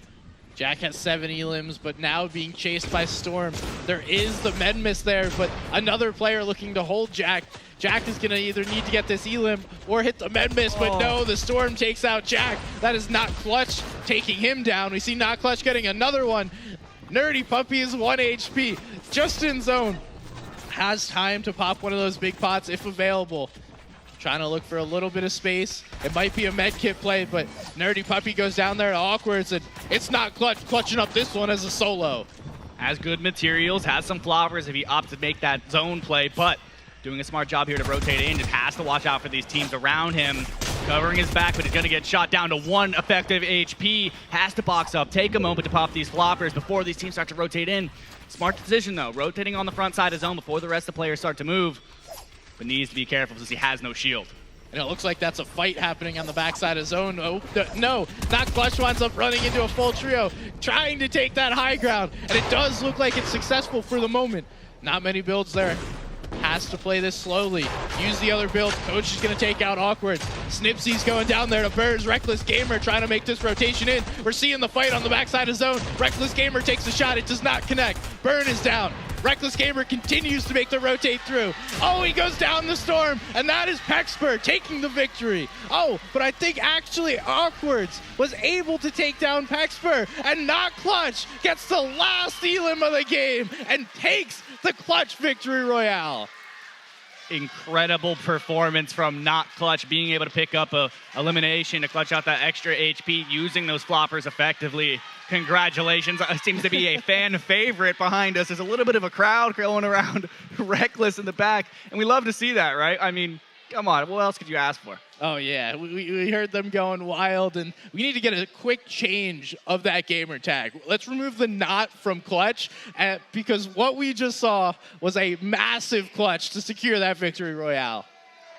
Jack has 7 elims, but now being chased by Storm. There is the med miss there, but another player looking to hold Jack. Jack is going to either need to get this elim or hit the med miss, but no, the Storm takes out Jack. That is Not Clutch taking him down. We see Not Clutch getting another one. Nerdy Puppy is 1 HP, just in zone. Has time to pop one of those big pots if available. Trying to look for a little bit of space. It might be a med kit play, but Nerdy Puppy goes down there to Awkwards, and it's Not Clutch clutching up this one as a solo. Has good materials, has some floppers if he opts to make that zone play, but doing a smart job here to rotate in. Just has to watch out for these teams around him. Covering his back, but he's going to get shot down to 1 effective HP. Has to box up, take a moment to pop these floppers before these teams start to rotate in. Smart decision, though. Rotating on the front side of zone before the rest of the players start to move. But needs to be careful since he has no shield. And it looks like that's a fight happening on the backside of zone. Oh, no, Not Clutch winds up running into a full trio, trying to take that high ground. And it does look like it's successful for the moment. Not many builds there. Has to play this slowly. Use the other build. Coach is going to take out Awkward. Snipsy's going down there to Burrs. Reckless Gamer trying to make this rotation in. We're seeing the fight on the backside of zone. Reckless Gamer takes a shot. It does not connect. Burn is down. Reckless Gamer continues to make the rotate through. Oh, he goes down the Storm, and that is Pexper taking the victory. Oh, but I think actually Awkwards was able to take down Pexper, and Not Clutch gets the last elim of the game and takes the Clutch victory royale. Incredible performance from Not Clutch, being able to pick up a elimination to clutch out that extra HP, using those floppers effectively. Congratulations. Seems to be a fan favorite behind us. There's a little bit of a crowd going around Reckless in the back, and we love to see that, right? I mean, come on, what else could you ask for? Oh, yeah, we heard them going wild, and we need to get a quick change of that gamer tag. Let's remove the Not from Clutch, because what we just saw was a massive clutch to secure that victory royale.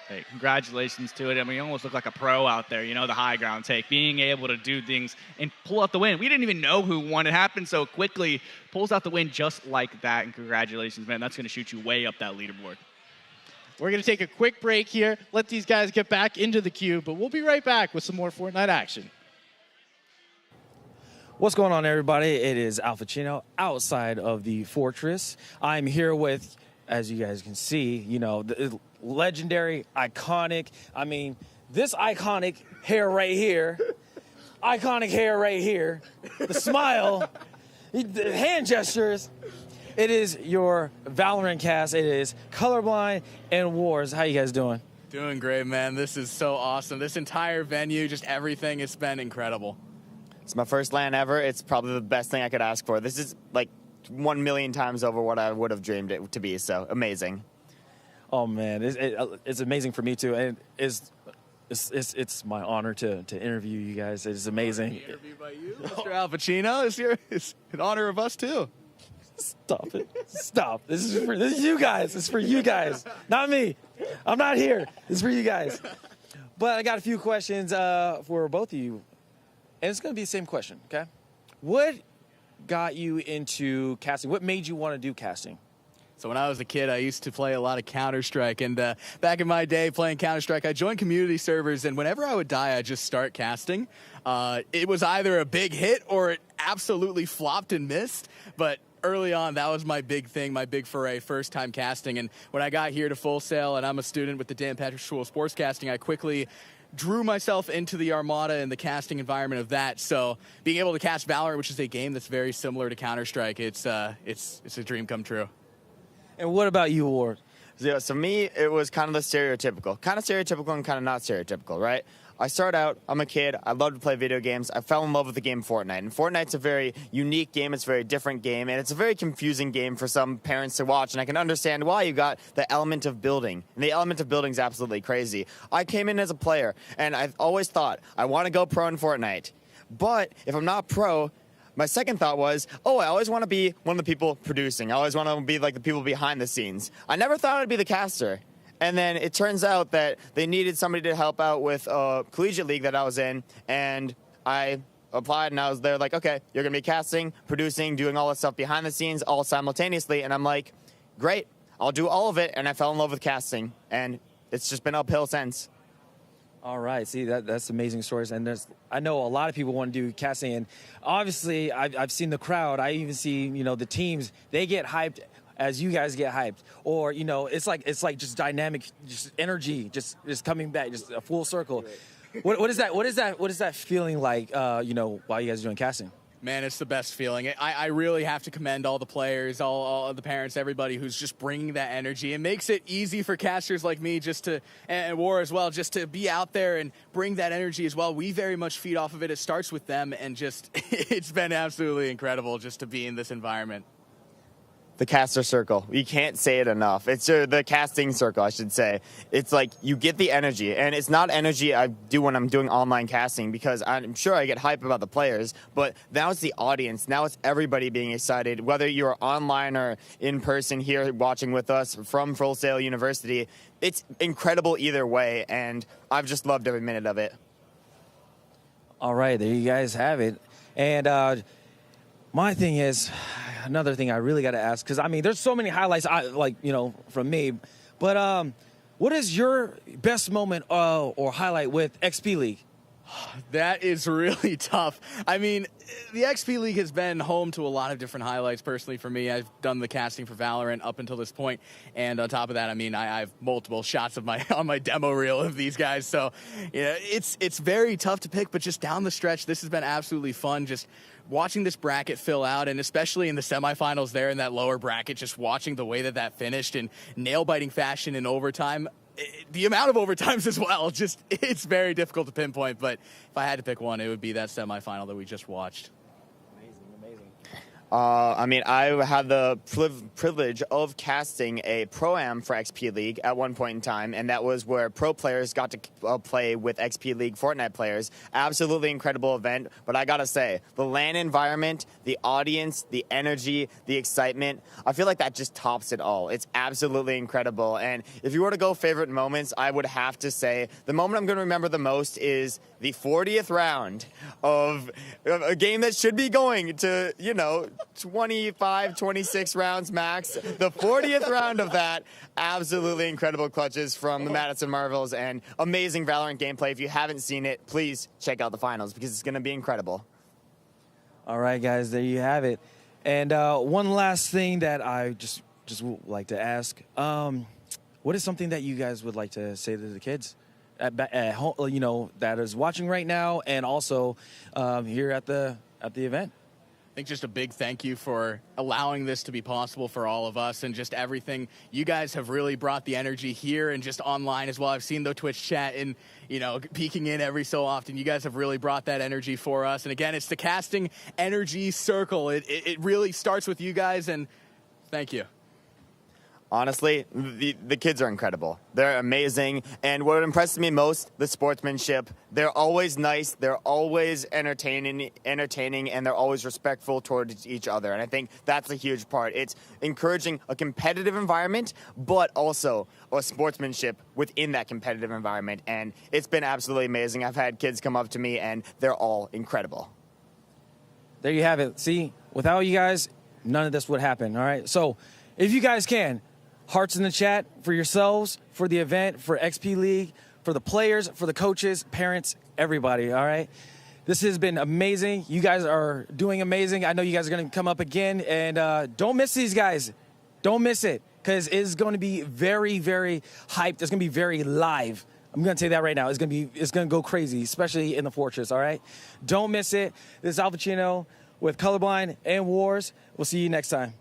Hey, congratulations to it. I mean, you almost look like a pro out there, you know, the high ground take, being able to do things and pull out the win. We didn't even know who won. It happened so quickly. Pulls out the win just like that, and congratulations, man. That's going to shoot you way up that leaderboard. We're going to take a quick break here, let these guys get back into the queue, but we'll be right back with some more Fortnite action. What's going on, everybody? It is Alpha Chino outside of the Fortress. I'm here with, as you guys can see, you know, the legendary, iconic, I mean, this iconic hair right here, the smile, the hand gestures. It is your Valorant cast. It is Colorblind and Wars. How you guys doing? Doing great, man. This is so awesome. This entire venue, just everything, it's been incredible. It's my first LAN ever. It's probably the best thing I could ask for. This is like 1 million times over what I would have dreamed it to be, so amazing. Oh, man. It's amazing for me, too. And it's my honor to interview you guys. It's amazing. Interviewed by you, Mr. Al Pacino. It's an honor of us, too. Stop it. Stop. This is you guys. It's for you guys, not me. I'm not here. It's for you guys. But I got a few questions for both of you. And it's going to be the same question, okay? What got you into casting? What made you want to do casting? So when I was a kid, I used to play a lot of Counter-Strike. And back in my day playing Counter-Strike, I joined community servers. And whenever I would die, I'd just start casting. It was either a big hit or it absolutely flopped and missed. But early on, that was my big thing, my big foray, first time casting. And when I got here to Full Sail and I'm a student with the Dan Patrick School of Sports Casting, I quickly drew myself into the Armada and the casting environment of that. So being able to cast Valorant, which is a game that's very similar to Counter-Strike, it's a dream come true. And what about you, Ward? So me, it was kind of the stereotypical and kind of not stereotypical, right? I start out, I'm a kid, I love to play video games. I fell in love with the game Fortnite. And Fortnite's a very unique game, it's a very different game, and it's a very confusing game for some parents to watch. And I can understand why. You got the element of building. And the element of building is absolutely crazy. I came in as a player, and I've always thought, I want to go pro in Fortnite. But if I'm not pro, my second thought was, I always want to be one of the people producing. I always want to be like the people behind the scenes. I never thought I'd be the caster. And then it turns out that they needed somebody to help out with a collegiate league that I was in, and I applied, and I was there like, okay, you're going to be casting, producing, doing all that stuff behind the scenes all simultaneously, and I'm like, great, I'll do all of it, and I fell in love with casting, and it's just been uphill since. All right, see, that's amazing stories, and I know a lot of people want to do casting, and obviously I've seen the crowd. I even see, the teams, they get hyped as you guys get hyped, or it's like just dynamic, just energy, just coming back, just a full circle. What is that feeling like? While you guys are doing casting? Man, it's the best feeling. I really have to commend all the players, all the parents, everybody who's just bringing that energy. It makes it easy for casters like me and War as well, just to be out there and bring that energy as well. We very much feed off of it. It starts with them, and just it's been absolutely incredible just to be in this environment. The caster circle. You can't say it enough. It's the casting circle, I should say. It's like you get the energy, and it's not energy I do when I'm doing online casting, because I'm sure I get hype about the players, but now it's the audience. Now it's everybody being excited, whether you're online or in person here watching with us from Full Sail University. It's incredible either way, and I've just loved every minute of it. All right, there you guys have it. And my thing is, another thing I really got to ask, because there's so many highlights from me, but what is your best moment or highlight with XP League? That is really tough. The XP League has been home to a lot of different highlights personally for me. I've done the casting for Valorant up until this point, and on top of that, I have multiple shots of on my demo reel of these guys. So, it's very tough to pick, but just down the stretch, this has been absolutely fun. Just watching this bracket fill out, and especially in the semifinals there in that lower bracket, just watching the way that finished in nail-biting fashion in overtime. The amount of overtimes as well, it's very difficult to pinpoint, but if I had to pick one, it would be that semifinal that we just watched. I had the privilege of casting a Pro-Am for XP League at one point in time, and that was where pro players got to play with XP League Fortnite players. Absolutely incredible event, but I gotta say, the LAN environment, the audience, the energy, the excitement, I feel like that just tops it all. It's absolutely incredible, and if you were to go favorite moments, I would have to say the moment I'm going to remember the most is the 40th round of a game that should be going to, 25, 26 rounds max. The 40th round of that, absolutely incredible clutches from the Madison Marvels and amazing Valorant gameplay. If you haven't seen it, please check out the finals because it's going to be incredible. All right, guys, there you have it. And one last thing that I just would like to ask. What is something that you guys would like to say to the kids at home, that is watching right now and also here at the event? I think just a big thank you for allowing this to be possible for all of us and just everything. You guys have really brought the energy here and just online as well. I've seen the Twitch chat and, peeking in every so often. You guys have really brought that energy for us. And again, it's the casting energy circle. It really starts with you guys, and thank you. Honestly, the kids are incredible. They're amazing. And what impresses me most, the sportsmanship. They're always nice. They're always entertaining, and they're always respectful towards each other. And I think that's a huge part. It's encouraging a competitive environment, but also a sportsmanship within that competitive environment. And it's been absolutely amazing. I've had kids come up to me, and they're all incredible. There you have it. See, without you guys, none of this would happen, all right? So if you guys can, hearts in the chat for yourselves, for the event, for XP League, for the players, for the coaches, parents, everybody, all right? This has been amazing. You guys are doing amazing. I know you guys are going to come up again, and don't miss these guys. Don't miss it, because it's going to be very, very hyped. It's going to be very live. I'm going to tell you that right now. It's going to go crazy, especially in the Fortress, all right? Don't miss it. This is Al Pacino with Colorblind and Wars. We'll see you next time.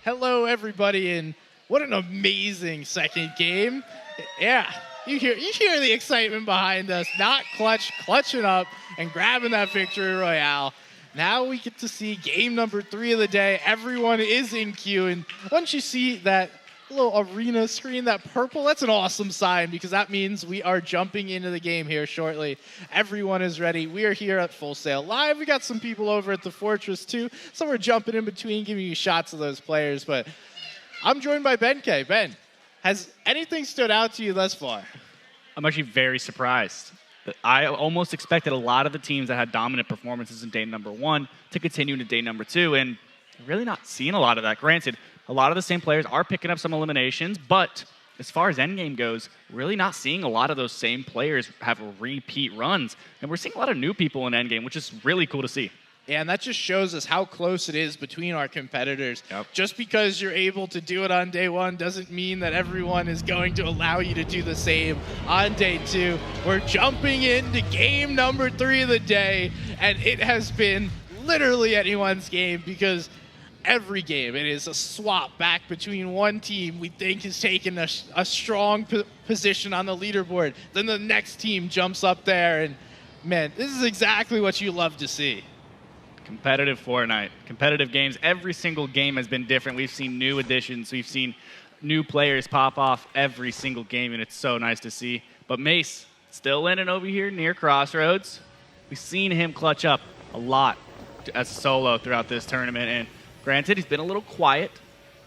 Hello, everybody, and what an amazing second game. Yeah, you hear the excitement behind us. Not clutching up and grabbing that victory royale. Now we get to see game number 3 of the day. Everyone is in queue, and once you see that little arena screen, that purple, that's an awesome sign, because that means we are jumping into the game here shortly. Everyone is ready. We are here at Full Sail Live. We got some people over at the Fortress too, so we're jumping in between, giving you shots of those players. But I'm joined by Ben K. Ben, has anything stood out to you thus far? I'm actually very surprised. I almost expected a lot of the teams that had dominant performances in day number 1 to continue into day number 2, and really not seeing a lot of that. Granted, a lot of the same players are picking up some eliminations, but as far as endgame goes, really not seeing a lot of those same players have repeat runs. And we're seeing a lot of new people in endgame, which is really cool to see. Yeah, and that just shows us how close it is between our competitors. Just because you're able to do it on day 1 doesn't mean that everyone is going to allow you to do the same on day 2. We're jumping into game number 3 of the day, and it has been literally anyone's game because every game it is a swap back between one team we think is taking a strong position on the leaderboard. Then the next team jumps up there, and man, this is exactly what you love to see. Competitive Fortnite, competitive games. Every single game has been different. We've seen new additions. We've seen new players pop off every single game, and it's so nice to see. But Mace still landing over here near Crossroads. We've seen him clutch up a lot as a solo throughout this tournament, and granted, he's been a little quiet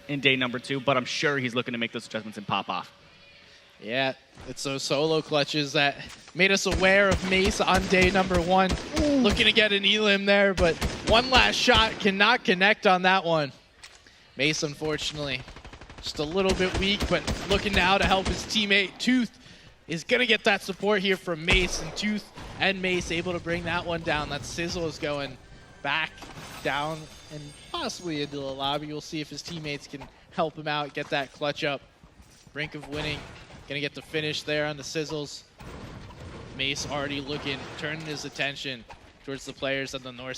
in day number 2, but I'm sure he's looking to make those adjustments and pop off. Yeah, it's those solo clutches that made us aware of Mace on day number 1. Looking to get an elim there, but one last shot cannot connect on that one. Mace, unfortunately, just a little bit weak, but looking now to help his teammate. Tooth is going to get that support here from Mace, and Tooth and Mace able to bring that one down. That Sizzle is going back down and possibly into the lobby. We'll see if his teammates can help him out, get that clutch up. Brink of winning. Gonna get the finish there on the Sizzles. Mace already looking, turning his attention towards the players on the north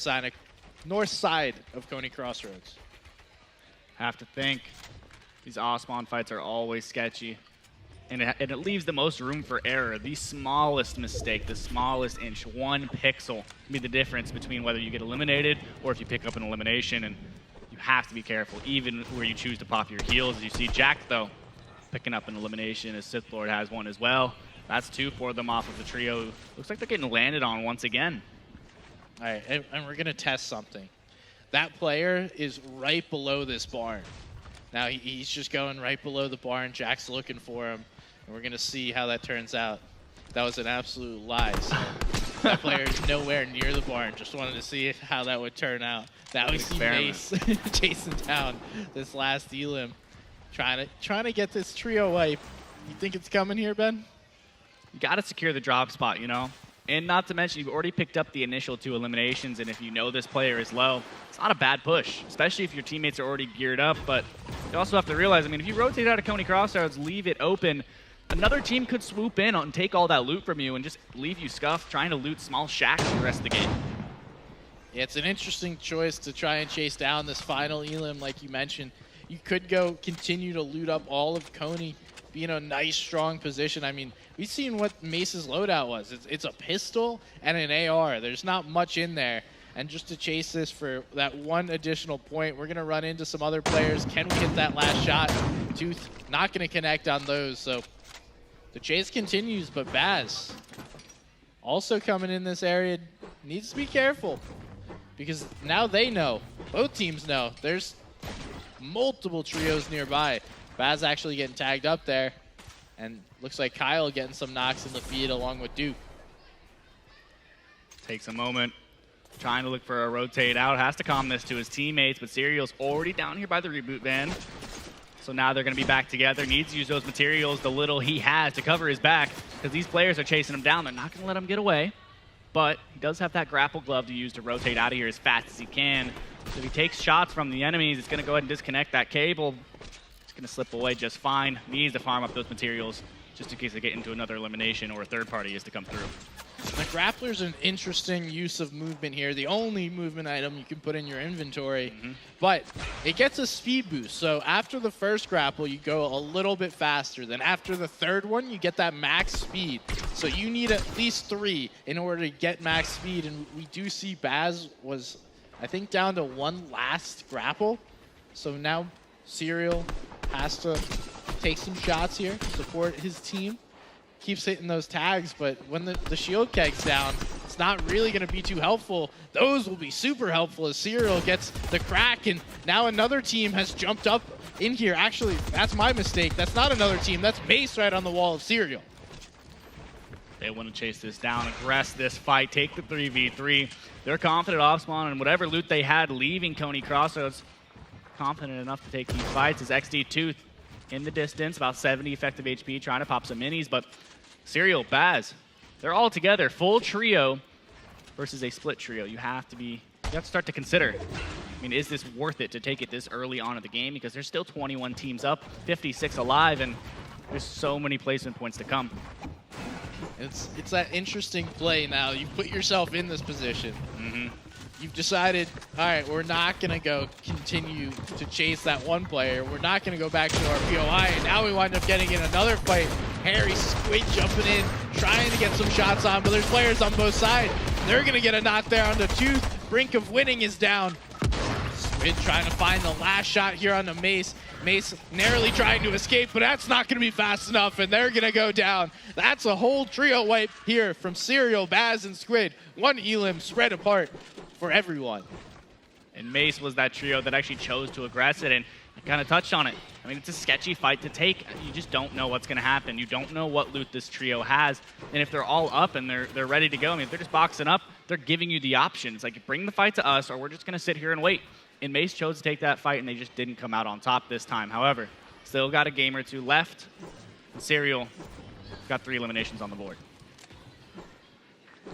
side of Coney Crossroads. Have to think. These Osmond fights are always sketchy. And it leaves the most room for error. The smallest mistake, the smallest inch, 1 pixel can be the difference between whether you get eliminated or if you pick up an elimination. And you have to be careful, even where you choose to pop your heals. As you see Jack, though, picking up an elimination, as Sith Lord has one as well. That's 2 for them off of the trio. Looks like they're getting landed on once again. All right, and we're going to test something. That player is right below this barn. Now he's just going right below the barn. Jack's looking for him, and we're going to see how that turns out. That was an absolute lie. So that player is nowhere near the barn. Just wanted to see how that would turn out. Now we see Mace chasing down this last elim. Trying to get this trio wipe. You think it's coming here, Ben? You got to secure the drop spot, you know? And not to mention, you've already picked up the initial 2 eliminations, and if you know this player is low, it's not a bad push, especially if your teammates are already geared up. But you also have to realize, I mean, if you rotate out of Coney Crossroads, leave it open, another team could swoop in and take all that loot from you and just leave you scuffed trying to loot small shacks for the rest of the game. Yeah, it's an interesting choice to try and chase down this final elim, like you mentioned. You could continue to loot up all of Coney, be in a nice, strong position. I mean, we've seen what Mace's loadout was. It's a pistol and an AR. There's not much in there. And just to chase this for that 1 additional point, we're going to run into some other players. Can we hit that last shot? Tooth not going to connect on those. So the chase continues, but Baz also coming in this area needs to be careful because now they know. Both teams know. There's multiple trios nearby. Baz actually getting tagged up there, and looks like Kyle getting some knocks in the feed along with Duke. Takes a moment, trying to look for a rotate out, has to calm this to his teammates, but Serial's already down here by the reboot van. So now they're going to be back together. Needs to use those materials, the little he has, to cover his back, because these players are chasing him down. They're not going to let him get away, but he does have that grapple glove to use to rotate out of here as fast as he can. So if he takes shots from the enemies, it's going to go ahead and disconnect that cable. It's going to slip away just fine. Needs to farm up those materials just in case they get into another elimination or a third party is to come through. The grappler's an interesting use of movement here. The only movement item you can put in your inventory, but it gets a speed boost. So after the first grapple, you go a little bit faster. Then after the third one, you get that max speed. So you need at least 3 in order to get max speed. And we do see Baz was, I think, down to 1 last grapple. So now Serial has to take some shots here, support his team. Keeps hitting those tags, but when the shield keg's down, it's not really going to be too helpful. Those will be super helpful as Serial gets the crack, and now another team has jumped up in here. Actually, that's my mistake. That's not another team. That's Mace right on the wall of Serial. They want to chase this down, aggress this fight, take the 3v3. They're confident off spawn, and whatever loot they had leaving Coney Crossroads, confident enough to take these fights as XD Tooth in the distance, about 70 effective HP, trying to pop some minis, but Serial, Baz, they're all together, full trio versus a split trio. You have to start to consider, I mean, is this worth it to take it this early on in the game? Because there's still 21 teams up, 56 alive, and there's so many placement points to come. It's that interesting play now. You put yourself in this position. You've decided, all right, we're not going to continue to chase that one player. We're not going to go back to our POI, and now we wind up getting in another fight. Harry Squid jumping in, trying to get some shots on, but there's players on both sides. They're going to get a knock there on the Tooth. Brink of winning is down. Squid trying to find the last shot here on the Mace. Mace narrowly trying to escape, but that's not going to be fast enough, and they're going to go down. That's a whole trio wipe here from Serial, Baz, and Squid. One Elim spread apart for everyone. And Mace was that trio that actually chose to aggress it, and I kind of touched on it. I mean, it's a sketchy fight to take. You just don't know what's going to happen. You don't know what loot this trio has, and if they're all up and they're ready to go, I mean, if they're just boxing up, they're giving you the option. It's like, bring the fight to us, or we're just going to sit here and wait. And Mace chose to take that fight, and they just didn't come out on top this time. However, still got a game or two left. Serial got 3 eliminations on the board.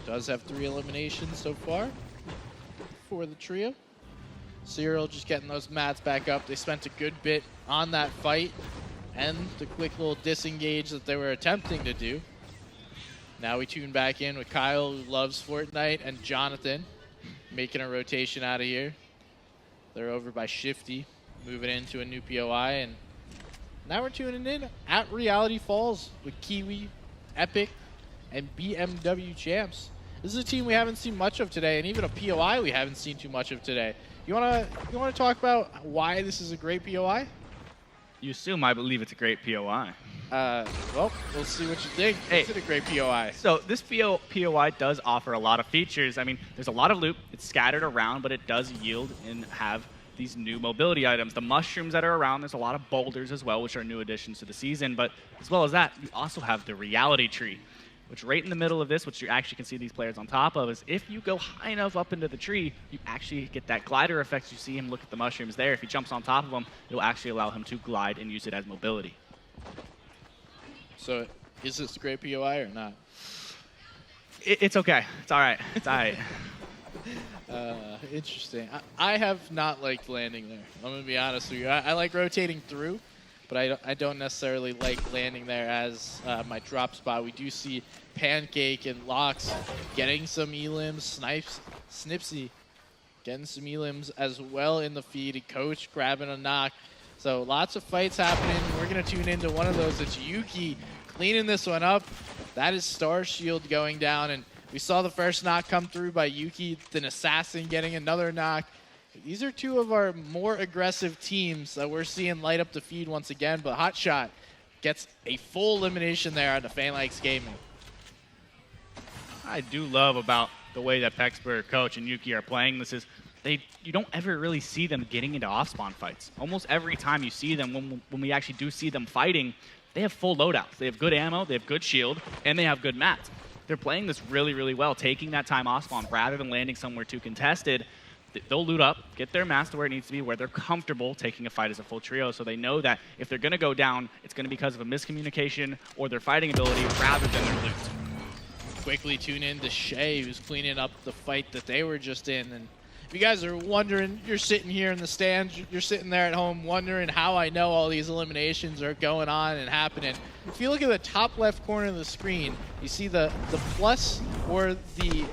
Does have 3 eliminations so far for the trio. Serial just getting those mats back up. They spent a good bit on that fight and the quick little disengage that they were attempting to do. Now we tune back in with Kyle, who loves Fortnite, and Jonathan making a rotation out of here. They're over by Shifty, moving into a new POI, and now we're tuning in at Reality Falls with Kiwi, Epic, and BMW Champs. This is a team we haven't seen much of today, and even a POI we haven't seen too much of today. You wanna talk about why this is a great POI? You assume I believe it's a great POI. Well, we'll see what you think. Hey, is it a great POI? So this POI does offer a lot of features. I mean, there's a lot of loot. It's scattered around, but it does yield and have these new mobility items. The mushrooms that are around, there's a lot of boulders as well, which are new additions to the season. But as well as that, you also have the reality tree, which right in the middle of this, which you actually can see these players on top of, is if you go high enough up into the tree, you actually get that glider effect. You see him look at the mushrooms there. If he jumps on top of them, it'll actually allow him to glide and use it as mobility. So is this a great POI or not? It's okay. It's all right. It's all right. Interesting. I have not liked landing there. I'm going to be honest with you. I like rotating through, but I don't necessarily like landing there as my drop spot. We do see Pancake and Locks getting some elims, Snipes, Snipsy getting some elims as well in the feed, and Coach grabbing a knock. So lots of fights happening. We're going to tune into one of those. It's Yuki cleaning this one up. That is Star Shield going down, and we saw the first knock come through by Yuki, then Assassin getting another knock. These are two of our more aggressive teams that we're seeing light up the feed once again, but Hotshot gets a full elimination there on the Phalanx Gaming. I do love about the way that Pexper, Coach, and Yuki are playing this is you don't ever really see them getting into off-spawn fights. Almost every time you see them, when we actually do see them fighting, they have full loadouts. They have good ammo, they have good shield, and they have good mats. They're playing this really, really well, taking that time off-spawn rather than landing somewhere too contested. They'll loot up, get their mats to where it needs to be, where they're comfortable taking a fight as a full trio, so they know that if they're going to go down, it's going to be because of a miscommunication or their fighting ability rather than their loot. Quickly tune in to Shay, who's cleaning up the fight that they were just in. And if you guys are wondering, you're sitting here in the stands, you're sitting there at home wondering how I know all these eliminations are going on and happening. If you look at the top left corner of the screen, you see the plus or the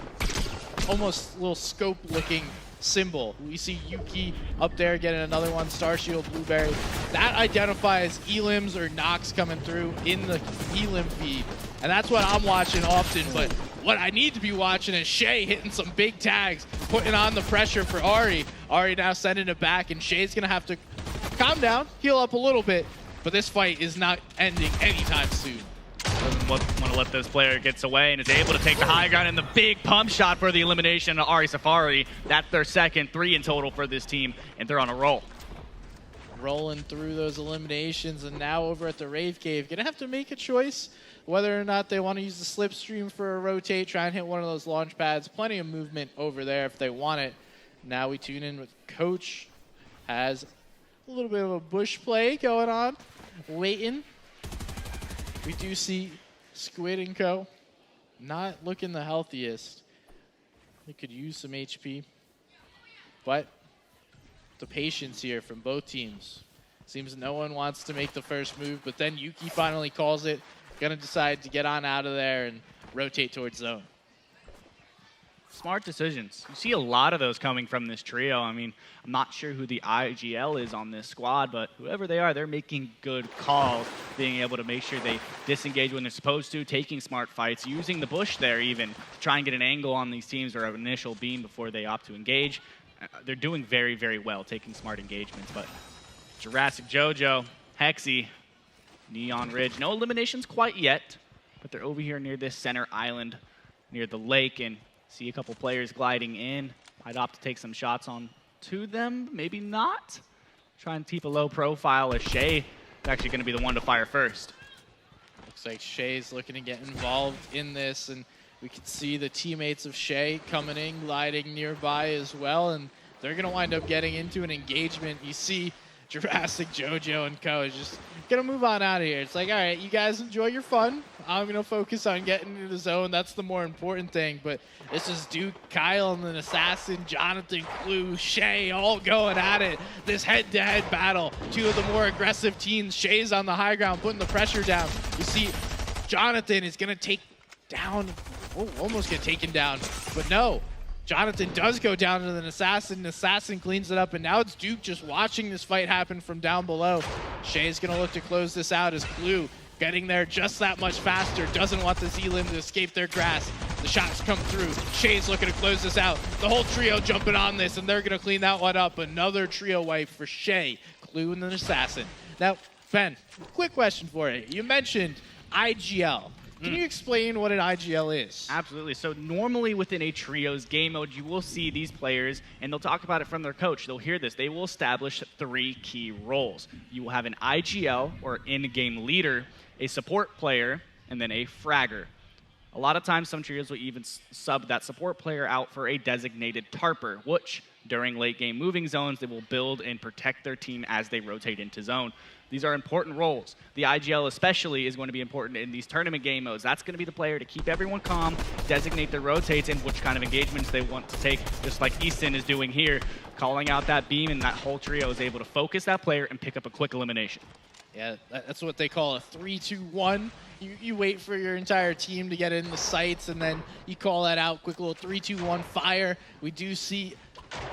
almost little scope looking symbol. We see Yuki up there getting another one, Star Shield, Blueberry. That identifies elims or knocks coming through in the elim feed. And that's what I'm watching often, but what I need to be watching is Shay hitting some big tags, putting on the pressure for Ari. Ari now sending it back, and Shay's gonna have to calm down, heal up a little bit, but this fight is not ending anytime soon. Doesn't want to let this player get away and is able to take the high ground and the big pump shot for the elimination of Ari Safari. That's their second 3 in total for this team, and they're on a roll. rolling through those eliminations, and now over at the Rave Cave, gonna have to make a choice whether or not they want to use the slipstream for a rotate, try and hit one of those launch pads. Plenty of movement over there if they want it. Now we tune in with Coach. Has a little bit of a bush play going on, waiting. We do see Squid and Co. not looking the healthiest. They could use some HP, but the patience here from both teams. Seems no one wants to make the first move, but then Yuki finally calls it. Gonna decide to get on out of there and rotate towards zone. Smart decisions. You see a lot of those coming from this trio. I mean, I'm not sure who the IGL is on this squad, but whoever they are, they're making good calls, being able to make sure they disengage when they're supposed to, taking smart fights, using the bush there even to try and get an angle on these teams or an initial beam before they opt to engage. They're doing very, very well, taking smart engagements. But Jurassic Jojo, Hexy, Neon Ridge, no eliminations quite yet, but they're over here near this center island, near the lake, and see a couple players gliding in. I'd opt to take some shots on to them, maybe not. Try and keep a low profile as Shay is actually going to be the one to fire first. Looks like Shay's looking to get involved in this, and we can see the teammates of Shay coming in, gliding nearby as well, and they're going to wind up getting into an engagement. You see Jurassic Jojo and Co. is just going to move on out of here. It's like, all right, you guys enjoy your fun. I'm going to focus on getting into the zone. That's the more important thing. But this is Duke, Kyle, and then Assassin, Jonathan, Clue, Shay, all going at it. This head-to-head battle. Two of the more aggressive teams. Shay's on the high ground, putting the pressure down. You see Jonathan is going to take down, almost get taken down, but no. Jonathan does go down to an Assassin. Assassin cleans it up, and now it's Duke just watching this fight happen from down below. Shay's going to look to close this out as Clue getting there just that much faster. Doesn't want the Z-Lim to escape their grasp. The shots come through. Shay's looking to close this out. The whole trio jumping on this, and they're going to clean that one up. Another trio wipe for Shay, Clue, and an Assassin. Now, Ben, quick question for you. You mentioned IGL. Can you explain what an IGL is? Absolutely. So normally within a trio's game mode, you will see these players, and they'll talk about it from their coach. They'll hear this. They will establish 3 key roles. You will have an IGL, or in-game leader, a support player, and then a fragger. A lot of times, some trios will even sub that support player out for a designated tarper, which, during late-game moving zones, they will build and protect their team as they rotate into zone. These are important roles. The IGL especially is going to be important in these tournament game modes. That's going to be the player to keep everyone calm, designate their rotates, and which kind of engagements they want to take, just like Easton is doing here, calling out that beam, and that whole trio is able to focus that player and pick up a quick elimination. Yeah, that's what they call a 3-2-1. You wait for your entire team to get in the sights, and then you call that out. Quick little 3-2-1 fire. We do see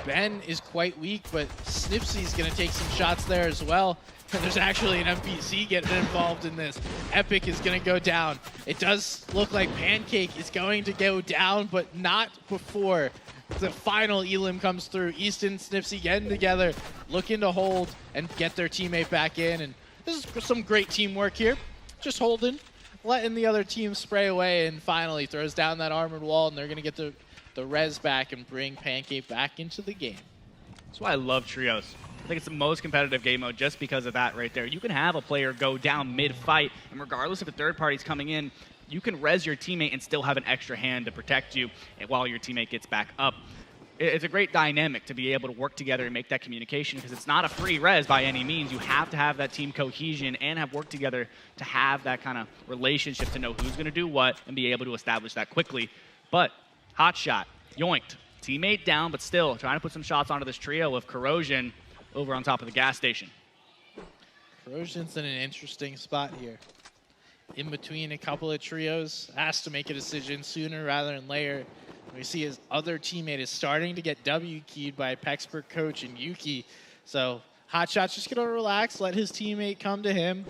Ben is quite weak, but Snipsy's going to take some shots there as well. And there's actually an NPC getting involved in this. Epic is going to go down. It does look like Pancake is going to go down, but not before the final Elim comes through. Easton and Snipsy getting together, looking to hold and get their teammate back in. And this is some great teamwork here. Just holding, letting the other team spray away, and finally throws down that armored wall, and they're going to get the res back and bring Pancake back into the game. That's why I love trios. I think it's the most competitive game mode just because of that right there. You can have a player go down mid-fight, and regardless if the third party's coming in, you can res your teammate and still have an extra hand to protect you while your teammate gets back up. It's a great dynamic to be able to work together and make that communication, because it's not a free res by any means. You have to have that team cohesion and have worked together to have that kind of relationship to know who's going to do what and be able to establish that quickly. But hot shot, yoinked. Teammate down, but still trying to put some shots onto this trio of Corrosion over on top of the gas station. Corrosion's in an interesting spot here. In between a couple of trios, has to make a decision sooner rather than later. We see his other teammate is starting to get W-keyed by Pexpert Coach and Yuki. So Hotshot's just going to relax, let his teammate come to him.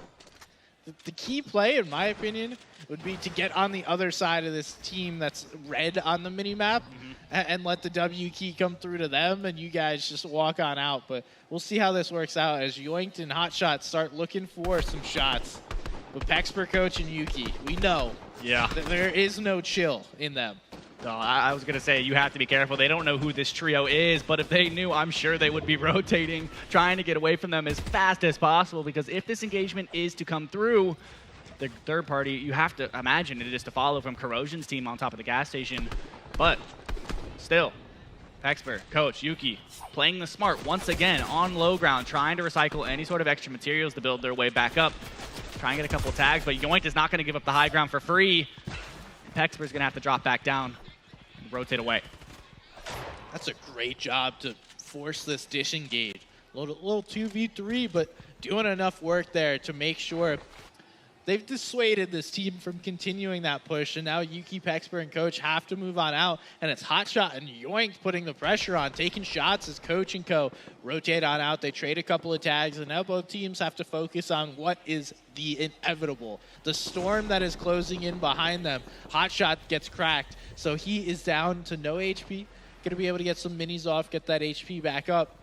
The key play, in my opinion, would be to get on the other side of this team that's red on the minimap and let the W key come through to them, and you guys just walk on out. But we'll see how this works out as Yoinked and Hotshot start looking for some shots. But Pexpert Coach and Yuki, we know that there is no chill in them. So I was going to say, you have to be careful. They don't know who this trio is, but if they knew, I'm sure they would be rotating, trying to get away from them as fast as possible, because if this engagement is to come through, the third party, you have to imagine it is to follow from Corrosion's team on top of the gas station. But still, Pexper, Coach, Yuki, playing the smart once again on low ground, trying to recycle any sort of extra materials to build their way back up. Try and get a couple tags, but Yoink is not going to give up the high ground for free. Pexper's going to have to drop back down and rotate away. That's a great job to force this disengage. A little 2v3, but doing enough work there to make sure they've dissuaded this team from continuing that push, and now Yuki, Pexper, and Coach have to move on out, and it's Hotshot and Yoink putting the pressure on, taking shots as Coach and Co. rotate on out. They trade a couple of tags, and now both teams have to focus on what is the inevitable. The storm that is closing in behind them. Hotshot gets cracked, so he is down to no HP. Going to be able to get some minis off, get that HP back up.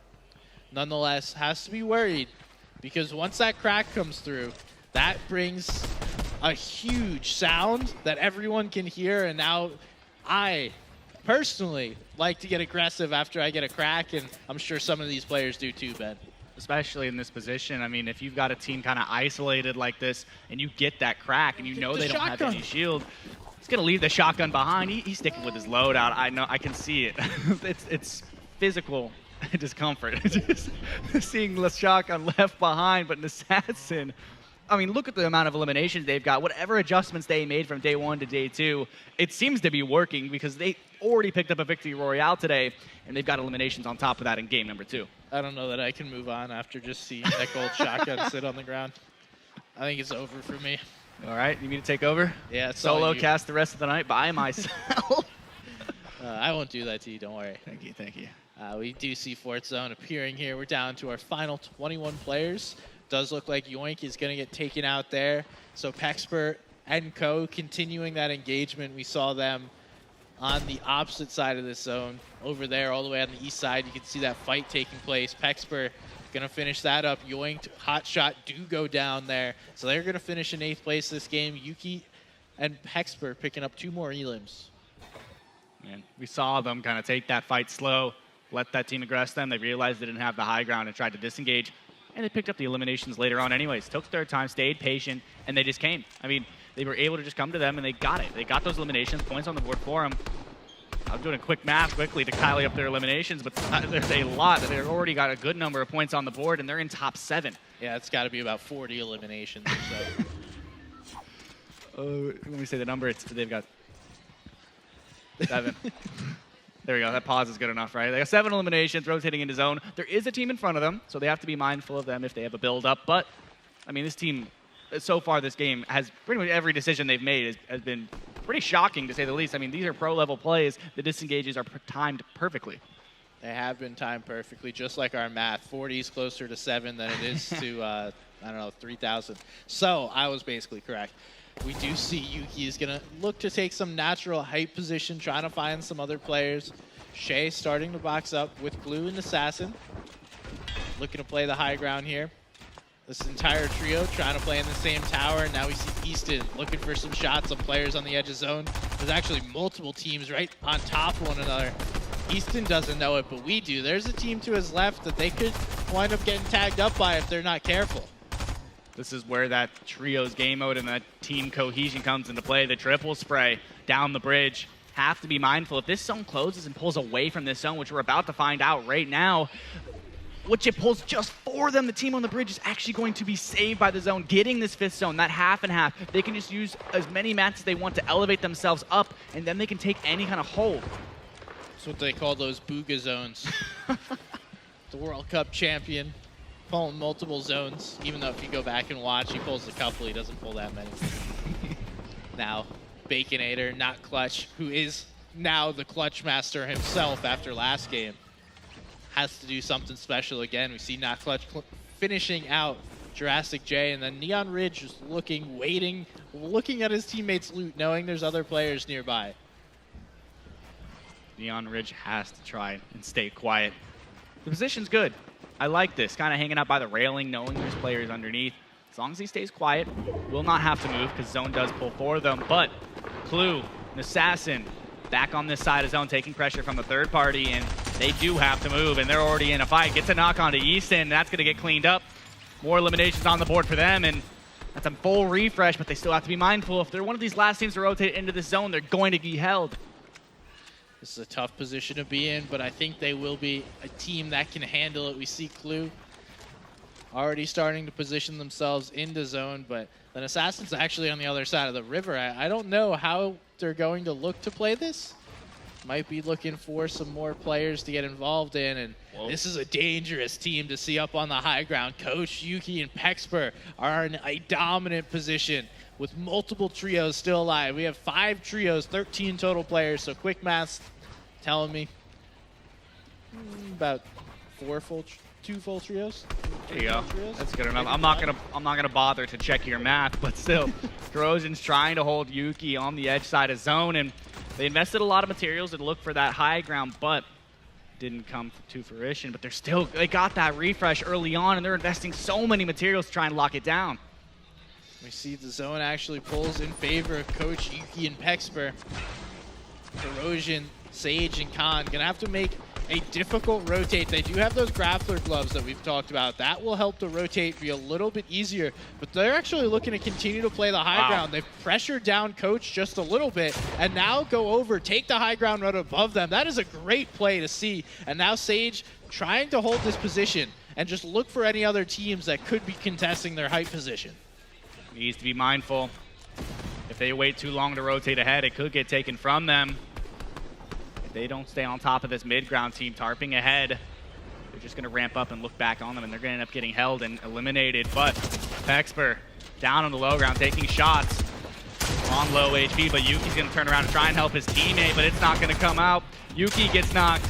Nonetheless, has to be worried, because once that crack comes through, that brings a huge sound that everyone can hear, and now I personally like to get aggressive after I get a crack, and I'm sure some of these players do too, Ben. Especially in this position. I mean, if you've got a team kind of isolated like this, and you get that crack, and you know they don't have any shield, he's going to leave the shotgun behind. He's sticking with his loadout. I know, I can see it. It's physical discomfort. Just seeing the shotgun left behind, but an assassin. I mean, look at the amount of eliminations they've got. Whatever adjustments they made from day 1 to day 2, it seems to be working, because they already picked up a victory royale today, and they've got eliminations on top of that in game number 2. I don't know that I can move on after just seeing that gold shotgun sit on the ground. I think it's over for me. All right, you need to take over? Yeah, it's solo all you. cast the rest of the night by myself. I won't do that to you, don't worry. Thank you, thank you. We do see Fourth Zone appearing here. We're down to our final 21 players. Does look like Yoink is going to get taken out there. So Pexper and Co. continuing that engagement. We saw them on the opposite side of this zone. Over there, all the way on the east side, you can see that fight taking place. Pexper going to finish that up. Yoink, Hotshot do go down there. So they're going to finish in 8th place this game. Yuki and Pexper picking up 2 more elims. And we saw them kind of take that fight slow, let that team aggress them. They realized they didn't have the high ground and tried to disengage. And they picked up the eliminations later on anyways. Took their time, stayed patient, and they just came. I mean, they were able to just come to them, and they got it. They got those eliminations, points on the board for them. I'm doing a quick math quickly to tally up their eliminations, but there's a lot. They've already got a good number of points on the board, and they're in top 7. Yeah, it's got to be about 40 eliminations or so. Let me say the number. They've got 7. There we go. That pause is good enough, right? They got 7 eliminations, rotating into zone. There is a team in front of them, so they have to be mindful of them if they have a build-up. But, I mean, this team, so far this game, has pretty much every decision they've made has been pretty shocking, to say the least. I mean, these are pro-level plays. The disengages are timed perfectly. They have been timed perfectly, just like our math. 40 is closer to 7 than it is to, I don't know, 3,000. So I was basically correct. We do see Yuki is going to look to take some natural height position, trying to find some other players. Shay starting to box up with Glue and Assassin. Looking to play the high ground here. This entire trio trying to play in the same tower. Now we see Easton looking for some shots on players on the edge of zone. There's actually multiple teams right on top of one another. Easton doesn't know it, but we do. There's a team to his left that they could wind up getting tagged up by if they're not careful. This is where that trio's game mode and that team cohesion comes into play. The triple spray down the bridge. Have to be mindful. If this zone closes and pulls away from this zone, which we're about to find out right now, which it pulls just for them, the team on the bridge is actually going to be saved by the zone, getting this 5th zone, that half and half. They can just use as many mats as they want to elevate themselves up, and then they can take any kind of hold. That's what they call those booga zones. The World Cup champion. Pulling multiple zones, even though if you go back and watch, he pulls a couple, he doesn't pull that many. Now, Baconator, not Clutch, who is now the Clutch Master himself after last game, has to do something special again. We see Not Clutch finishing out Jurassic J, and then Neon Ridge just looking, waiting, looking at his teammates' loot, knowing there's other players nearby. Neon Ridge has to try and stay quiet. The position's good. I like this, kind of hanging out by the railing, knowing there's players underneath. As long as he stays quiet, will not have to move because zone does pull for them. But Clue, an Assassin, back on this side of zone, taking pressure from the third party, and they do have to move, and they're already in a fight. Gets a knock onto Easton, that's going to get cleaned up. More eliminations on the board for them, and that's a full refresh, but they still have to be mindful. If they're one of these last teams to rotate into this zone, they're going to be held. This is a tough position to be in, but I think they will be a team that can handle it. We see Clue already starting to position themselves into zone, but then Assassin's actually on the other side of the river. I don't know how they're going to look to play this. Might be looking for some more players to get involved in, and this is a dangerous team to see up on the high ground. Coach, Yuki, and Pexper are in a dominant position with multiple trios still alive. We have 5 trios, 13 total players, so quick maths telling me about 2 full trios. There you go. That's good enough. I'm not gonna bother to check your math, but still, Corrosion's trying to hold Yuki on the edge side of zone, and they invested a lot of materials to look for that high ground, but didn't come to fruition. But they got that refresh early on, and they're investing so many materials to try and lock it down. We see the zone actually pulls in favor of Coach, Yuki, and Pexper. Corrosion, Sage, and Khan gonna have to make a difficult rotate. They do have those grappler gloves that we've talked about. That will help the rotate be a little bit easier, but they're actually looking to continue to play the high ground. They've pressured down Coach just a little bit, and now go over, take the high ground right above them. That is a great play to see. And now Sage trying to hold this position and just look for any other teams that could be contesting their height position. Needs to be mindful. If they wait too long to rotate ahead, it could get taken from them. They don't stay on top of this mid-ground team tarping ahead. They're just going to ramp up and look back on them, and they're going to end up getting held and eliminated. But Pexper down on the low ground, taking shots on low HP, but Yuki's going to turn around and try and help his teammate, but it's not going to come out. Yuki gets knocked.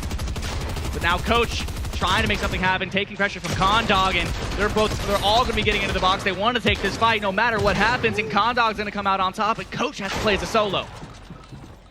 But now Coach trying to make something happen, taking pressure from Condog, and they're all going to be getting into the box. They want to take this fight no matter what happens, and Condog's going to come out on top, and Coach has to play as a solo.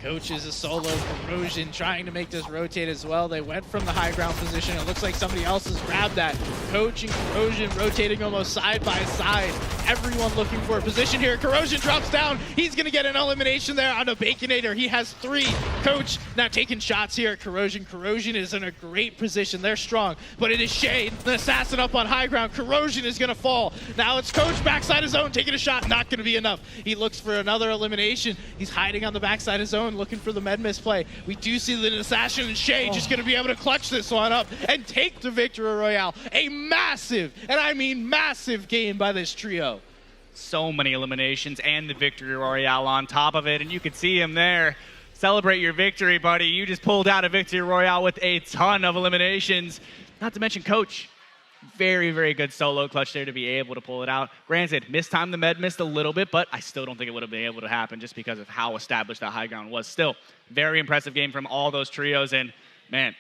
Coach is a solo. Corrosion trying to make this rotate as well. They went from the high ground position. It looks like somebody else has grabbed that. Coach and Corrosion rotating almost side by side. Everyone looking for a position here. Corrosion drops down. He's going to get an elimination there on a Baconator. He has 3. Coach now taking shots here at Corrosion. Corrosion is in a great position. They're strong, but it is Shade, the assassin up on high ground. Corrosion is going to fall. Now it's Coach backside of zone taking a shot. Not going to be enough. He looks for another elimination. He's hiding on the backside of zone, looking for the med miss play. We do see the assassin and Shay just going to be able to clutch this one up and take the victory royale. A massive, and I mean massive, game by this trio. So many eliminations and the victory royale on top of it, and you could see him there. Celebrate your victory, buddy. You just pulled out a victory royale with a ton of eliminations. Not to mention Coach. Very, very good solo clutch there to be able to pull it out. Granted, mistimed the med missed a little bit, but I still don't think it would have been able to happen just because of how established that high ground was. Still, very impressive game from all those trios, and man,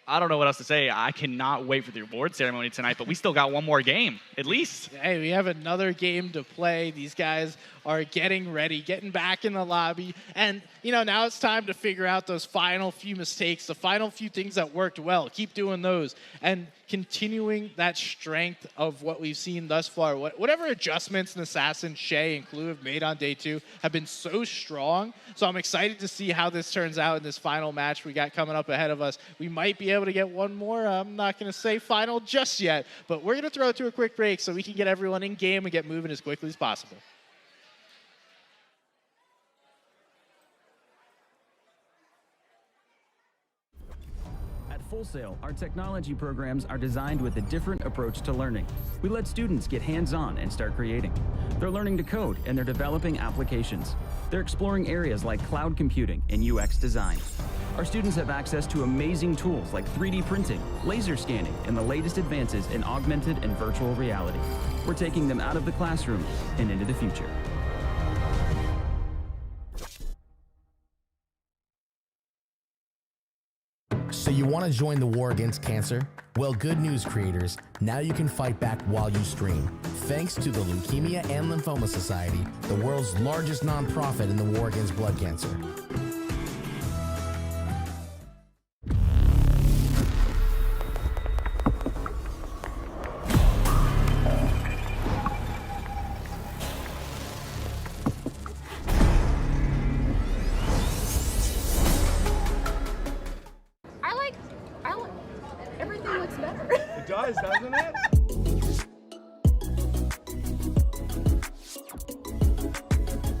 I don't know what else to say. I cannot wait for the award ceremony tonight, but we still got one more game, at least. Hey, we have another game to play. These guys are getting ready, getting back in the lobby. And, you know, now it's time to figure out those final few mistakes, the final few things that worked well. Keep doing those and continuing that strength of what we've seen thus far. Whatever adjustments an Assassin, Shay, and Clue have made on day 2 have been so strong. So I'm excited to see how this turns out in this final match we got coming up ahead of us. We might be able to get one more. I'm not going to say final just yet, but we're going to throw it to a quick break so we can get everyone in game and get moving as quickly as possible. Full Sail, our technology programs are designed with a different approach to learning. We let students get hands-on and start creating. They're learning to code and they're developing applications. They're exploring areas like cloud computing and UX design. Our students have access to amazing tools like 3D printing, laser scanning, and the latest advances in augmented and virtual reality. We're taking them out of the classroom and into the future. So you want to join the war against cancer? Well, good news, creators. Now you can fight back while you stream. Thanks to the Leukemia and Lymphoma Society, the world's largest nonprofit in the war against blood cancer.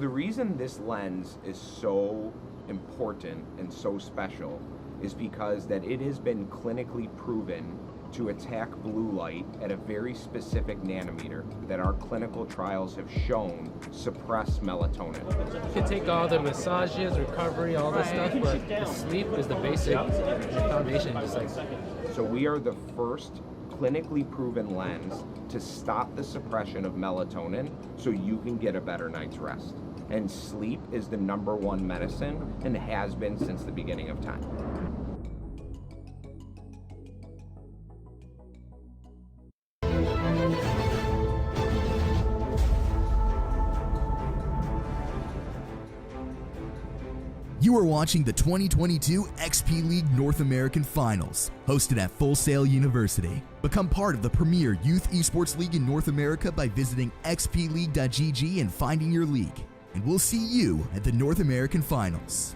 The reason this lens is so important and so special is because that it has been clinically proven to attack blue light at a very specific nanometer that our clinical trials have shown suppress melatonin. You can take all the massages, recovery, all this stuff, but the sleep is the basic foundation. Just like So we are the first clinically proven lens to stop the suppression of melatonin so you can get a better night's rest. And sleep is the #1 medicine and has been since the beginning of time. You are watching the 2022 XP League North American Finals, hosted at Full Sail University. Become part of the premier youth esports league in North America by visiting xpleague.gg and finding your league. And we'll see you at the North American Finals.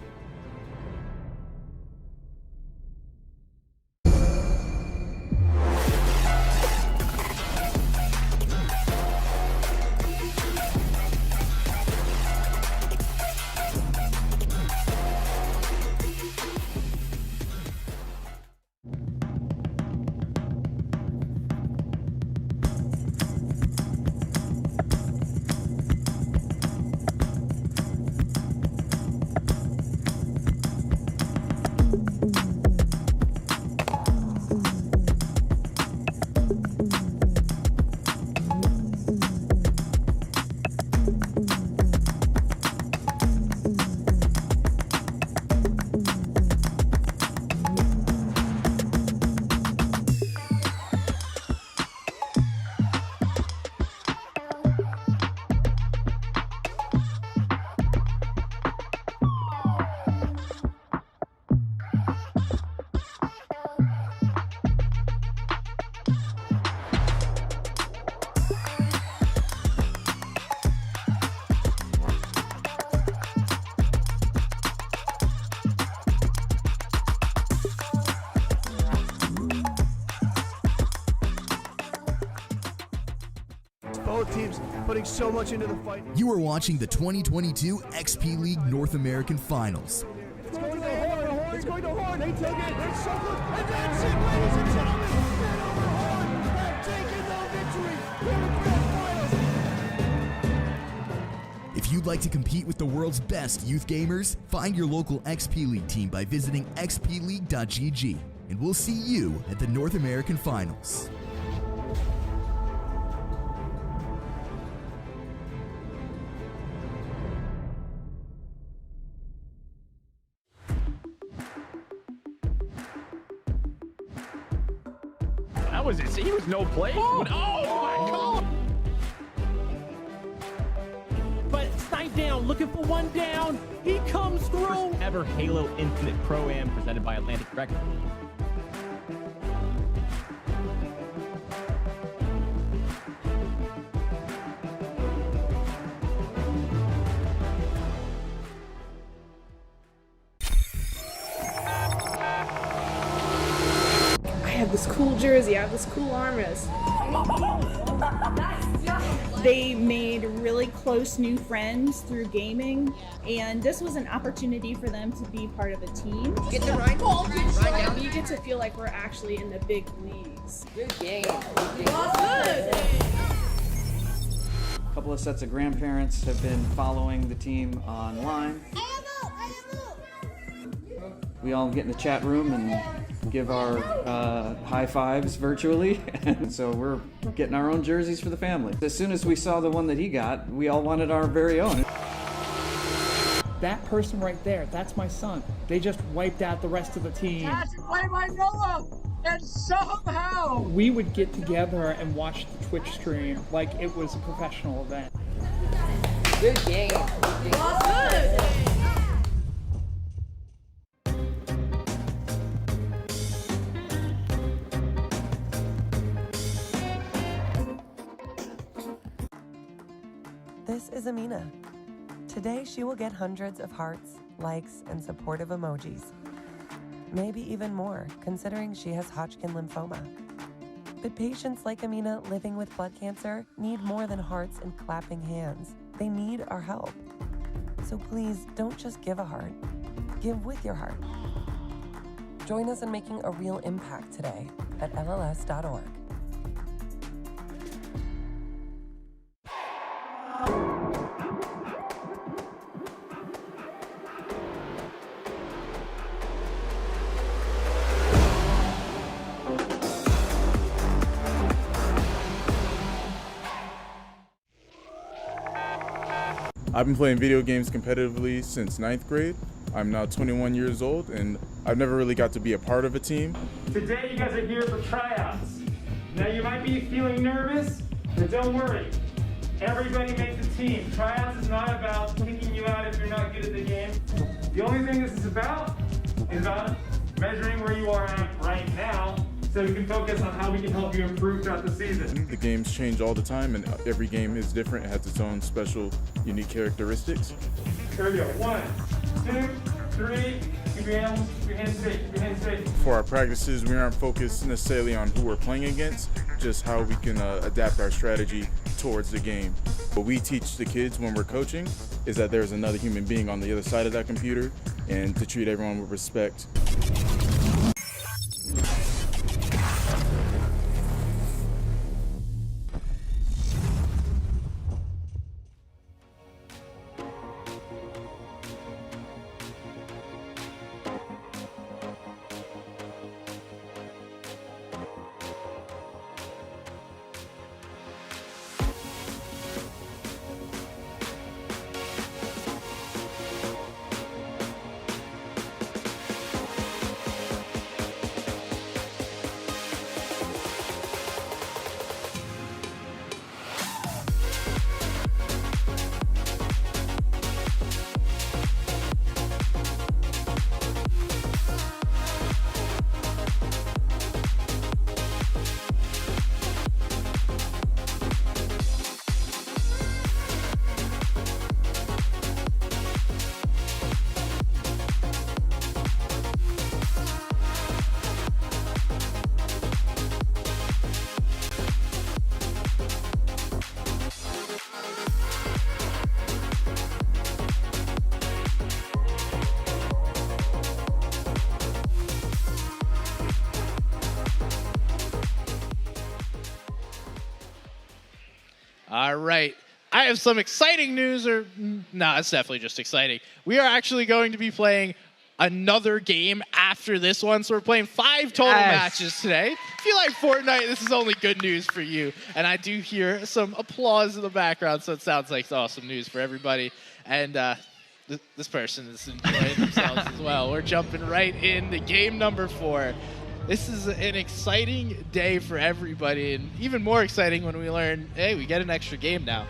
Both teams putting so much into the fight. You are watching the 2022 XP League North American Finals. It's going to Horn. It's going to Horn. They take it. It's so good. And that's it, ladies and gentlemen. And over Horn have taken the victory in the grand finals. If you'd like to compete with the world's best youth gamers, find your local XP League team by visiting xpleague.gg. And we'll see you at the North American Finals. That was it. See, he was no play. Oh my God. But Snipe down, looking for one down. He comes through. First ever Halo Infinite Pro-Am presented by Atlantic Records. I have this cool jersey, I have this cool armrest. They made really close new friends through gaming, and this was an opportunity for them to be part of a team. Get the right ball, you get to feel like we're actually in the big leagues. Good game. Good. A couple of sets of grandparents have been following the team online. We all get in the chat room and give our high fives virtually, and so we're getting our own jerseys for the family. As soon as we saw the one that he got, we all wanted our very own. That person right there, that's my son. They just wiped out the rest of the team. Play by Noah, and somehow We would get together and watch the Twitch stream like it was a professional event. Good game. Good. This is Amina. Today she will get hundreds of hearts, likes, and supportive emojis. Maybe even more, considering she has Hodgkin lymphoma. But patients like Amina living with blood cancer need more than hearts and clapping hands. They need our help. So please don't just give a heart, give with your heart. Join us in making a real impact today at LLS.org. I've been playing video games competitively since 9th grade. I'm now 21 years old, and I've never really got to be a part of a team. Today you guys are here for tryouts. Now you might be feeling nervous, but don't worry. Everybody makes a team. Tryouts is not about kicking you out if you're not good at the game. The only thing this is about measuring where you are at right now, so we can focus on how we can help you improve throughout the season. The games change all the time, and every game is different. It has its own special, unique characteristics. Here we go. 1, 2, 3. Keep your hands straight. Keep your hands straight. For our practices, we aren't focused necessarily on who we're playing against, just how we can adapt our strategy towards the game. What we teach the kids when we're coaching is that there's another human being on the other side of that computer, and to treat everyone with respect. All right. I have some exciting news, it's definitely just exciting. We are actually going to be playing another game after this one, so we're playing 5 total matches today. If you like Fortnite, this is only good news for you. And I do hear some applause in the background, so it sounds like it's awesome news for everybody. And this person is enjoying themselves as well. We're jumping right into game number 4. This is an exciting day for everybody, and even more exciting when we learn, hey, we get an extra game now.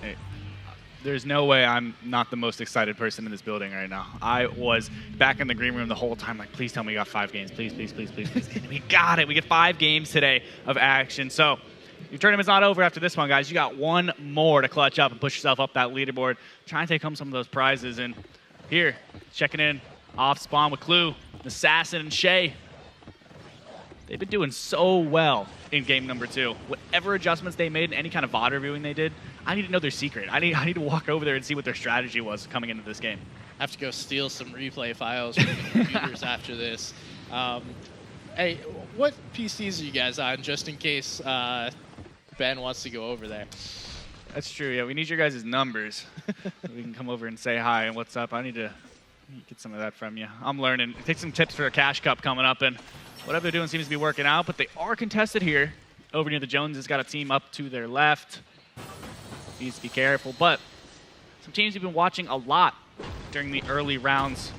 Hey, there's no way I'm not the most excited person in this building right now. I was back in the green room the whole time, like, please tell me we got 5 games. Please, please, please, please, please. We got it. We get 5 games today of action. So your tournament's not over after this one, guys. You got one more to clutch up and push yourself up that leaderboard. Try and take home some of those prizes. And here, checking in off spawn with Clue, Assassin, and Shay. They've been doing so well in game number 2. Whatever adjustments they made and any kind of VOD reviewing they did, I need to know their secret. I need to walk over there and see what their strategy was coming into this game. I have to go steal some replay files from the computers after this. Hey, what PCs are you guys on, just in case Ben wants to go over there? That's true, yeah. We need your guys' numbers. We can come over and say hi and what's up. I need to get some of that from you. I'm learning. Take some tips for a Cash Cup coming up, and whatever they're doing seems to be working out, but they are contested here. Over near the Joneses, got a team up to their left. Needs to be careful, but some teams you've been watching a lot during the early rounds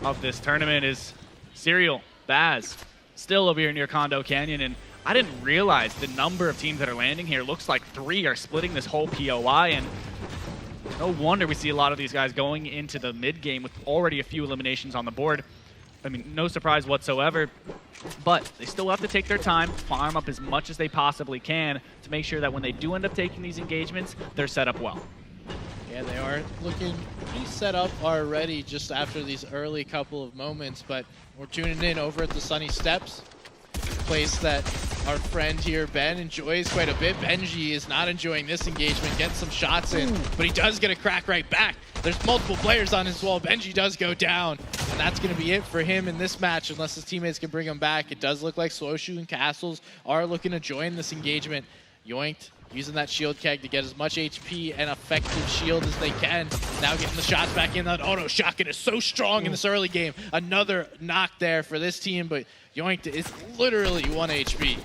of this tournament is Serial, Baz, still over here near Condo Canyon, and I didn't realize the number of teams that are landing here. Looks like 3 are splitting this whole POI, and no wonder we see a lot of these guys going into the mid game with already a few eliminations on the board. I mean, no surprise whatsoever, but they still have to take their time, farm up as much as they possibly can to make sure that when they do end up taking these engagements, they're set up well. Yeah, they are looking pretty set up already just after these early couple of moments, but we're tuning in over at the Sunny Steps, a place that our friend here, Ben, enjoys quite a bit. Benji is not enjoying this engagement, getting some shots in, but he does get a crack right back. There's multiple players on his wall. Benji does go down, and that's going to be it for him in this match unless his teammates can bring him back. It does look like Swoshu and Castles are looking to join this engagement. Yoinked using that shield keg to get as much HP and effective shield as they can. Now getting the shots back in. That auto shotgun is so strong in this early game. Another knock there for this team, but Yoinked is literally 1 HP.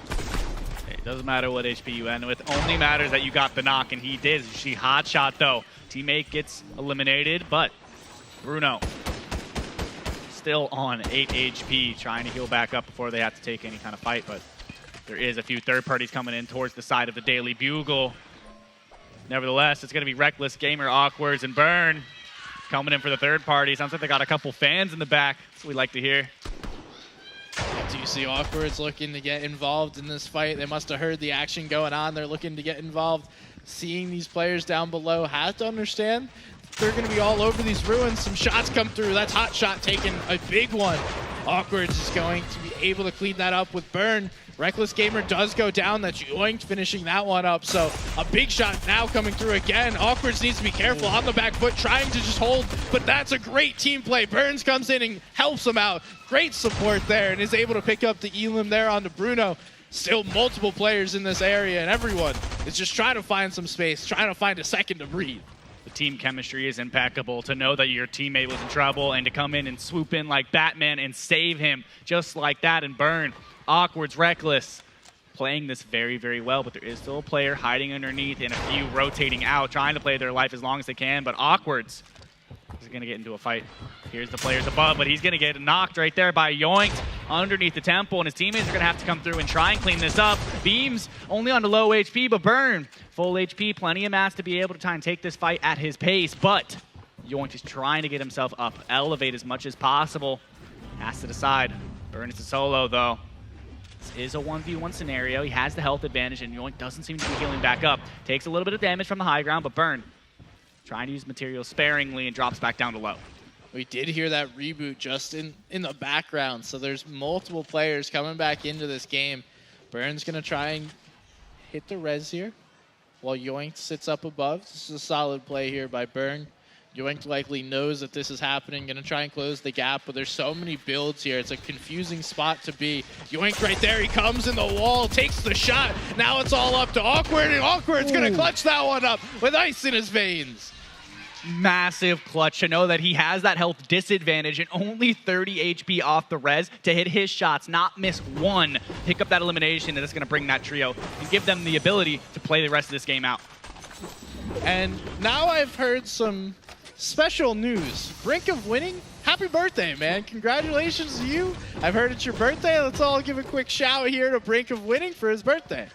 It doesn't matter what HP you end with. Only matters that you got the knock, and he did. She hot shot though. Teammate gets eliminated, but Bruno still on 8 HP, trying to heal back up before they have to take any kind of fight, but there is a few third parties coming in towards the side of the Daily Bugle. Nevertheless, it's going to be Reckless, Gamer, Awkwards, and Burn coming in for the third party. Sounds like they got a couple fans in the back. That's what we like to hear. Do you see Awkwards looking to get involved in this fight? They must have heard the action going on. They're looking to get involved. Seeing these players down below, have to understand they're going to be all over these ruins. Some shots come through. That's Hot Shot taking a big one. Awkwards is going to be able to clean that up with Burn. Reckless Gamer does go down. That's Yoinked finishing that one up. So a big shot now coming through again. Awkwards needs to be careful on the back foot, trying to just hold, but that's a great team play. Burns comes in and helps him out. Great support there and is able to pick up the Elim there onto Bruno. Still multiple players in this area, and everyone is just trying to find some space, trying to find a second to breathe. The team chemistry is impeccable. To know that your teammate was in trouble and to come in and swoop in like Batman and save him just like that and Burn. Awkwards, Reckless, playing this very, very well, but there is still a player hiding underneath and a few rotating out, trying to play their life as long as they can, but Awkwards is going to get into a fight. Here's the players above, but he's going to get knocked right there by Yoinked underneath the temple, and his teammates are going to have to come through and try and clean this up. Beams only on the low HP, but Burn, full HP, plenty of mats to be able to try and take this fight at his pace, but Yoinked is trying to get himself up, elevate as much as possible. Has to decide. Burn is a solo, though. This is a 1v1 scenario. He has the health advantage, and Yoinked doesn't seem to be healing back up. Takes a little bit of damage from the high ground, but Burn trying to use material sparingly and drops back down to low. We did hear that reboot just in the background, so there's multiple players coming back into this game. Burn's going to try and hit the res here while Yoinked sits up above. This is a solid play here by Burn. Yoinked likely knows that this is happening, going to try and close the gap, but there's so many builds here. It's a confusing spot to be. Yoinked right there, he comes in the wall, takes the shot. Now it's all up to Awkward, and Awkward's going to clutch that one up with ice in his veins. Massive clutch to know that he has that health disadvantage and only 30 HP off the res to hit his shots, not miss one, pick up that elimination, and that's going to bring that trio and give them the ability to play the rest of this game out. And now I've heard some special news. Brink of winning? Happy birthday, man. Congratulations to you. I've heard it's your birthday. Let's all give a quick shout here to Brink of winning for his birthday.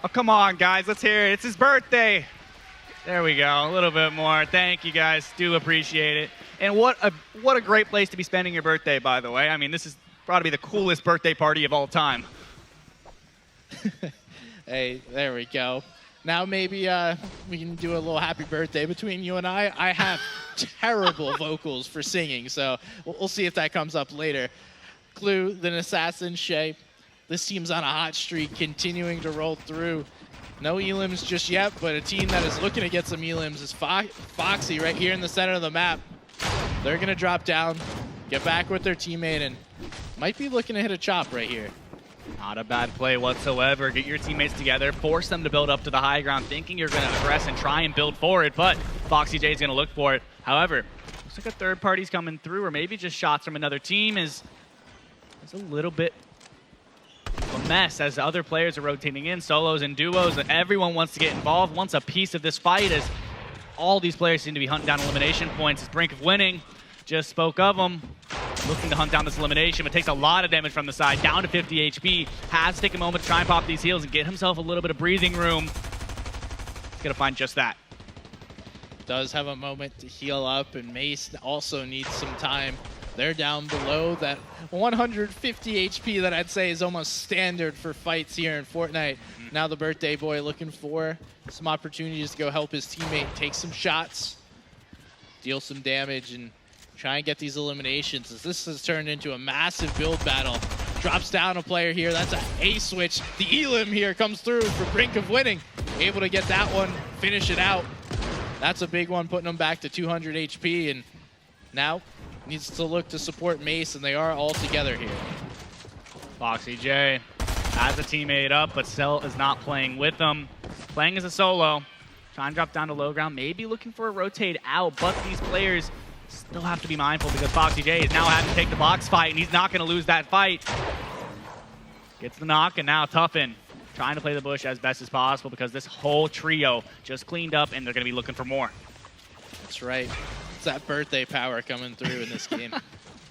Oh, come on, guys. Let's hear it. It's his birthday. There we go. A little bit more. Thank you, guys. Do appreciate it. And what a great place to be spending your birthday, by the way. I mean, this is probably the coolest birthday party of all time. Hey, there we go. Now maybe we can do a little happy birthday between you and I. I have terrible vocals for singing, so we'll see if that comes up later. Clue, then Assassin, Shay. This team's on a hot streak, continuing to roll through. No elims just yet, but a team that is looking to get some elims is Foxy right here in the center of the map. They're going to drop down, get back with their teammate, and might be looking to hit a chop right here. Not a bad play whatsoever. Get your teammates together, force them to build up to the high ground, thinking you're going to aggress and try and build forward, but Foxy J is going to look for it. However, looks like a third party's coming through, or maybe just shots from another team is a little bit a mess as other players are rotating in, solos and duos. Everyone wants to get involved, wants a piece of this fight, as all these players seem to be hunting down elimination points. As Brink of winning, just spoke of them, looking to hunt down this elimination, but takes a lot of damage from the side, down to 50 HP. Has to take a moment to try and pop these heals and get himself a little bit of breathing room. He's gonna find just that. Does have a moment to heal up, and Mace also needs some time. They're down below that 150 HP that I'd say is almost standard for fights here in Fortnite. Now the birthday boy looking for some opportunities to go help his teammate take some shots, deal some damage, and try and get these eliminations, as this has turned into a massive build battle. drops down a player here. That's an A switch. The Elim here comes through for brink of winning. Able to get that one, finish it out. That's a big one, putting them back to 200 HP, and now needs to look to support Mace, and they are all together here. Foxy J has a teammate up, but Cell is not playing with them. Playing as a solo. Trying to drop down to low ground, maybe looking for a rotate out, but these players still have to be mindful because Foxy J is now having to take the box fight, and he's not going to lose that fight. Gets the knock, and now Tuffin trying to play the bush as best as possible because this whole trio just cleaned up, and they're going to be looking for more. That's right. It's that birthday power coming through in this game.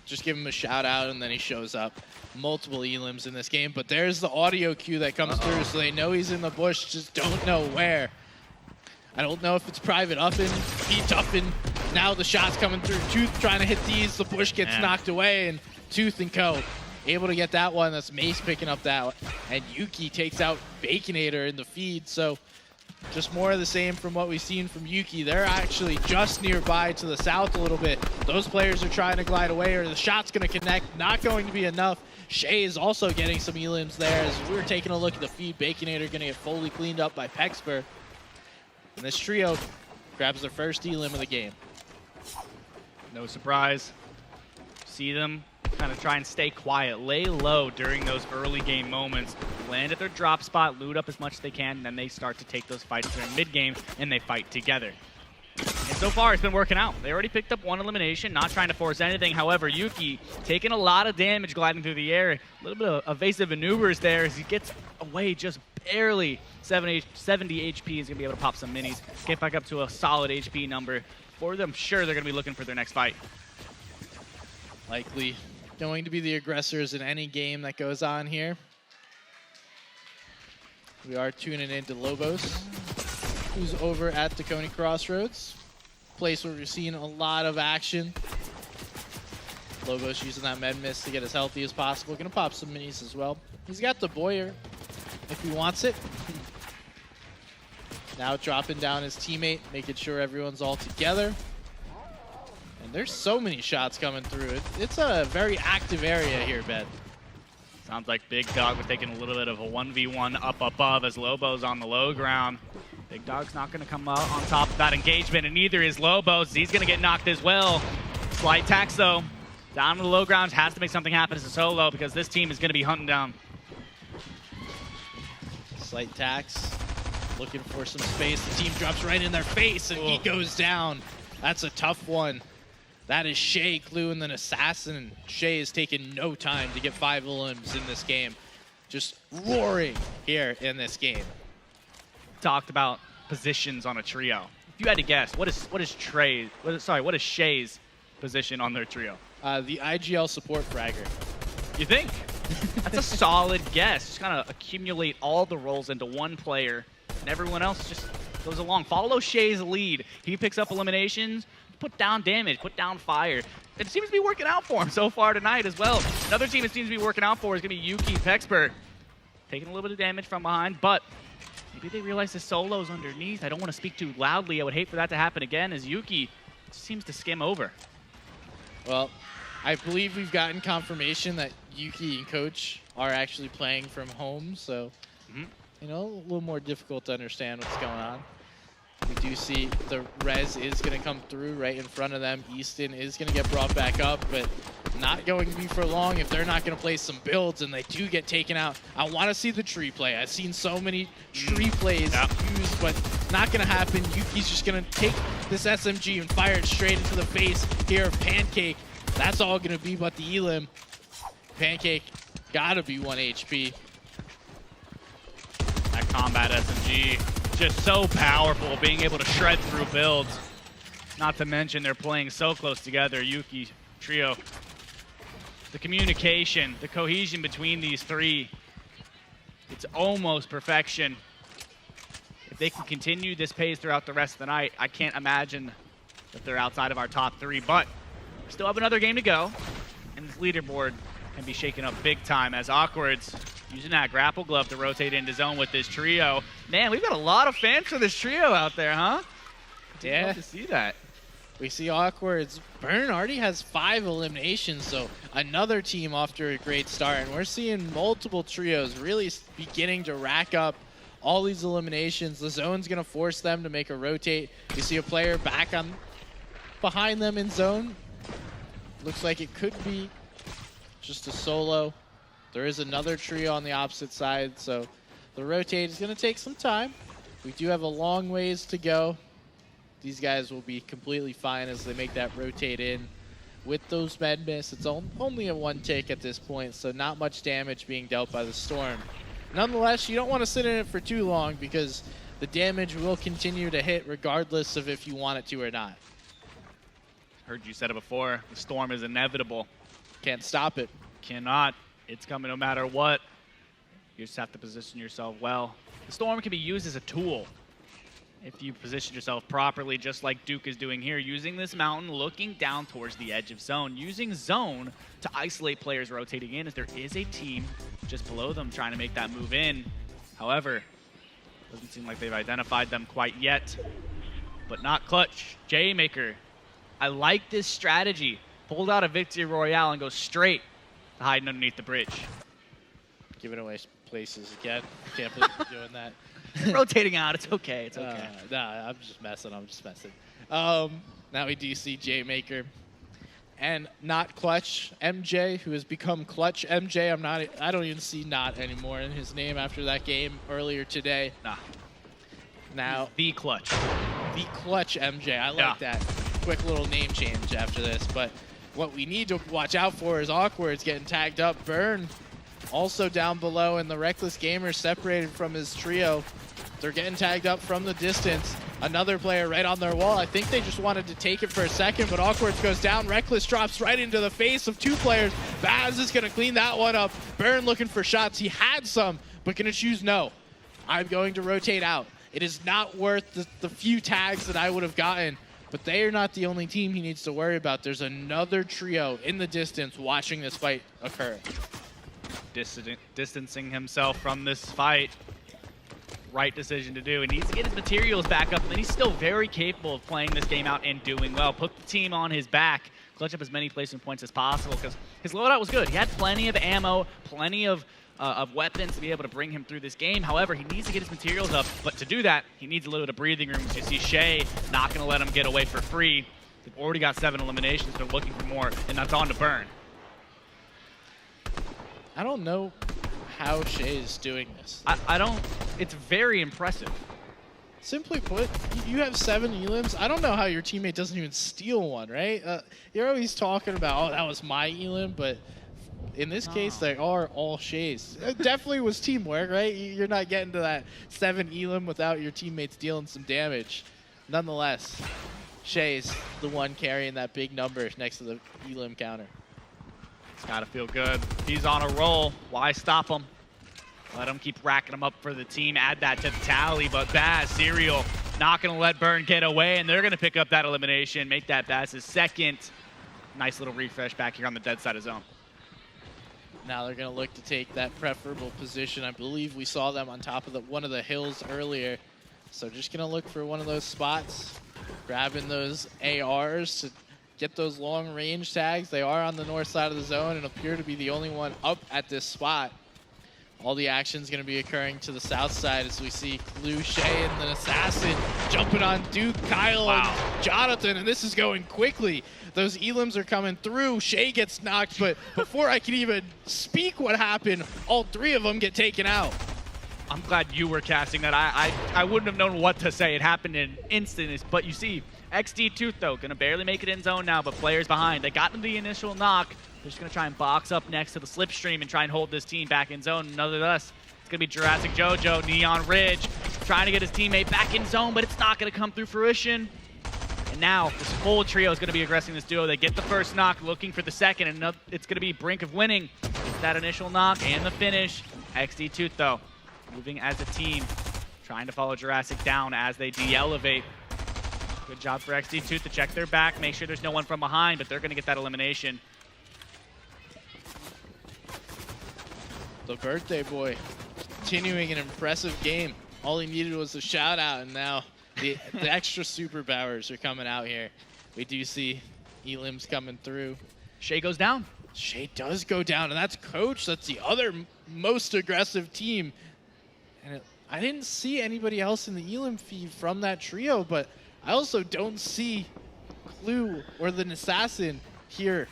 Just give him a shout out, and then he shows up. Multiple Elims in this game, but there's the audio cue that comes through, so they know he's in the bush, just don't know where. I don't know if it's private uppin', he tuffin'. Now the shot's coming through. Tooth trying to hit these. The bush gets knocked away, and Tooth and Co. able to get that one. That's Mace picking up that. And Yuki takes out Baconator in the feed. So just more of the same from what we've seen from Yuki. They're actually just nearby to the south a little bit. Those players are trying to glide away, or the shot's going to connect. Not going to be enough. Shay is also getting some elims there. As we were taking a look at the feed, Baconator going to get fully cleaned up by Pexper. And this trio grabs their first elim of the game. No surprise. See them kind of try and stay quiet, lay low during those early game moments, land at their drop spot, loot up as much as they can, and then they start to take those fights during mid-game, and they fight together. And so far, it's been working out. They already picked up one elimination, not trying to force anything. However, Yuki taking a lot of damage gliding through the air. A little bit of evasive maneuvers there as he gets away just barely. 70 HP is going to be able to pop some minis, get back up to a solid HP number. For them, sure, they're going to be looking for their next fight. Likely going to be the aggressors in any game that goes on here. We are tuning into Lobos, who's over at the Coney Crossroads, place where we're seeing a lot of action. Lobos using that med mist to get as healthy as possible. Gonna pop some minis as well. He's got the Boyer if he wants it. Now dropping down his teammate, making sure everyone's all together. And there's so many shots coming through. It's a very active area here, Ben. Sounds like Big Dog was taking a little bit of a 1v1 up above as Lobo's on the low ground. Big Dog's not going to come out on top of that engagement, and neither is Lobos. He's going to get knocked as well. Slight tax, though. Down to the low ground, has to make something happen as a solo because this team is going to be hunting down. Slight tax. Looking for some space. The team drops right in their face, and he goes down. That's a tough one. That is Shay, Clue, and then Assassin. Shay has taken no time to get 5 elims in this game. Just roaring here in this game. Talked about positions on a trio. If you had to guess, what is Shay's position on their trio? The IGL support fragger. You think? That's a solid guess. Just kind of accumulate all the roles into one player, and everyone else just goes along. Follow Shay's lead. He picks up eliminations, put down damage, put down fire. It seems to be working out for him so far tonight as well. Another team it seems to be working out for is going to be Yuki Pexper. Taking a little bit of damage from behind, but maybe they realize the solo's underneath. I don't want to speak too loudly. I would hate for that to happen again as Yuki seems to skim over. Well, I believe we've gotten confirmation that Yuki and Coach are actually playing from home, so, you know, a little more difficult to understand what's going on. We do see the res is going to come through right in front of them. Easton is going to get brought back up, but not going to be for long if they're not going to play some builds and they do get taken out. I want to see the tree play. I've seen so many tree plays used, but not going to happen. Yuki's just going to take this SMG and fire it straight into the face here of Pancake. That's all going to be but the elim. Pancake got to be 1 HP. That combat SMG. Just so powerful, being able to shred through builds. Not to mention they're playing so close together, Yuki, trio. The communication, the cohesion between these three, it's almost perfection. If they can continue this pace throughout the rest of the night, I can't imagine that they're outside of our top 3, but we still have another game to go, and this leaderboard can be shaken up big time as Acworth's using that grapple glove to rotate into zone with this trio. Man, we've got a lot of fans for this trio out there, huh? Yeah. Love to see that. We see Acworth. Burn already has 5 eliminations, so another team off to a great start. And we're seeing multiple trios really beginning to rack up all these eliminations. The zone's going to force them to make a rotate. You see a player back on behind them in zone. Looks like it could be just a solo. There is another trio on the opposite side, so the rotate is going to take some time. We do have a long ways to go. These guys will be completely fine as they make that rotate in with those med miss. It's only a 1 tick at this point, so not much damage being dealt by the Storm. Nonetheless, you don't want to sit in it for too long because the damage will continue to hit regardless of if you want it to or not. Heard you said it before, the Storm is inevitable. Can't stop it. Cannot. It's coming no matter what. You just have to position yourself well. The Storm can be used as a tool if you position yourself properly, just like Duke is doing here, using this mountain, looking down towards the edge of zone, using zone to isolate players rotating in as there is a team just below them trying to make that move in. However, doesn't seem like they've identified them quite yet, but not clutch. J-Maker, I like this strategy. Pulled out a Victory Royale and goes straight to hiding underneath the bridge. Giving away places again. Can't believe you're doing that. Rotating out, it's okay, it's okay. Nah, I'm just messing. Now we do see J-Maker and not Clutch MJ, who has become Clutch MJ. I don't even see not anymore in his name after that game earlier today. Nah. Now the Clutch. The Clutch MJ. I like that. Quick little name change after this, but what we need to watch out for is Acworth getting tagged up. Burn also down below, and the Reckless Gamer separated from his trio. They're getting tagged up from the distance. Another player right on their wall. I think they just wanted to take it for a second, but Acworth goes down. Reckless drops right into the face of 2 players. Baz is going to clean that one up. Burn looking for shots. He had some, but going to choose no. I'm going to rotate out. It is not worth the few tags that I would have gotten, but they are not the only team he needs to worry about. There's another trio in the distance watching this fight occur. Distancing himself from this fight. Right decision to do. He needs to get his materials back up, and then he's still very capable of playing this game out and doing well. Put the team on his back, clutch up as many placement points as possible because his loadout was good. He had plenty of ammo, plenty of weapons to be able to bring him through this game. However, he needs to get his materials up, but to do that, he needs a little bit of breathing room. As you see, Shay not going to let him get away for free. They've already got 7 eliminations. They're looking for more, and that's on to Burn. I don't know how Shay is doing this. I don't. It's very impressive. Simply put, you have 7 elims. I don't know how your teammate doesn't even steal one, right? You're always talking about, oh, that was my elim, but in this case, they are all Shay's. It definitely was teamwork, right? You're not getting to that 7 elim without your teammates dealing some damage. Nonetheless, Shay's the one carrying that big number next to the elim counter. It's got to feel good. He's on a roll. Why stop him? Let him keep racking them up for the team. Add that to the tally. But Baz, Serial, not going to let Burn get away, and they're going to pick up that elimination, make that Baz's second. Nice little refresh back here on the dead side of zone. Now they're going to look to take that preferable position. I believe we saw them on top of one of the hills earlier. So just going to look for one of those spots, grabbing those ARs to get those long range tags. They are on the north side of the zone and appear to be the only one up at this spot. All the action is going to be occurring to the south side as we see Clue, Shay, and the Assassin jumping on Duke, Kyle, and Jonathan, and this is going quickly. Those elims are coming through. Shay gets knocked, but before I can even speak what happened, all 3 of them get taken out. I'm glad you were casting that. I wouldn't have known what to say. It happened in an instant, but you see, XD Tooth, though, going to barely make it in zone now, but players behind. They got the initial knock. They're just going to try and box up next to the slipstream and try and hold this team back in zone. Nonetheless, it's going to be Jurassic Jojo, Neon Ridge, trying to get his teammate back in zone, but it's not going to come through fruition. And now, this whole trio is going to be aggressing this duo. They get the first knock, looking for the second, and it's going to be brink of winning. It's that initial knock and the finish. XD Tooth, though, moving as a team, trying to follow Jurassic down as they de-elevate. Good job for XD Tooth to check their back, make sure there's no one from behind, but they're going to get that elimination. The birthday boy continuing an impressive game. All he needed was a shout out, and now The extra superpowers are coming out here. We do see Elim's coming through. Shay goes down. Shay does go down, and that's Coach. That's the other most aggressive team. And I didn't see anybody else in the Elim feed from that trio, but I also don't see Clue or the Assassin here.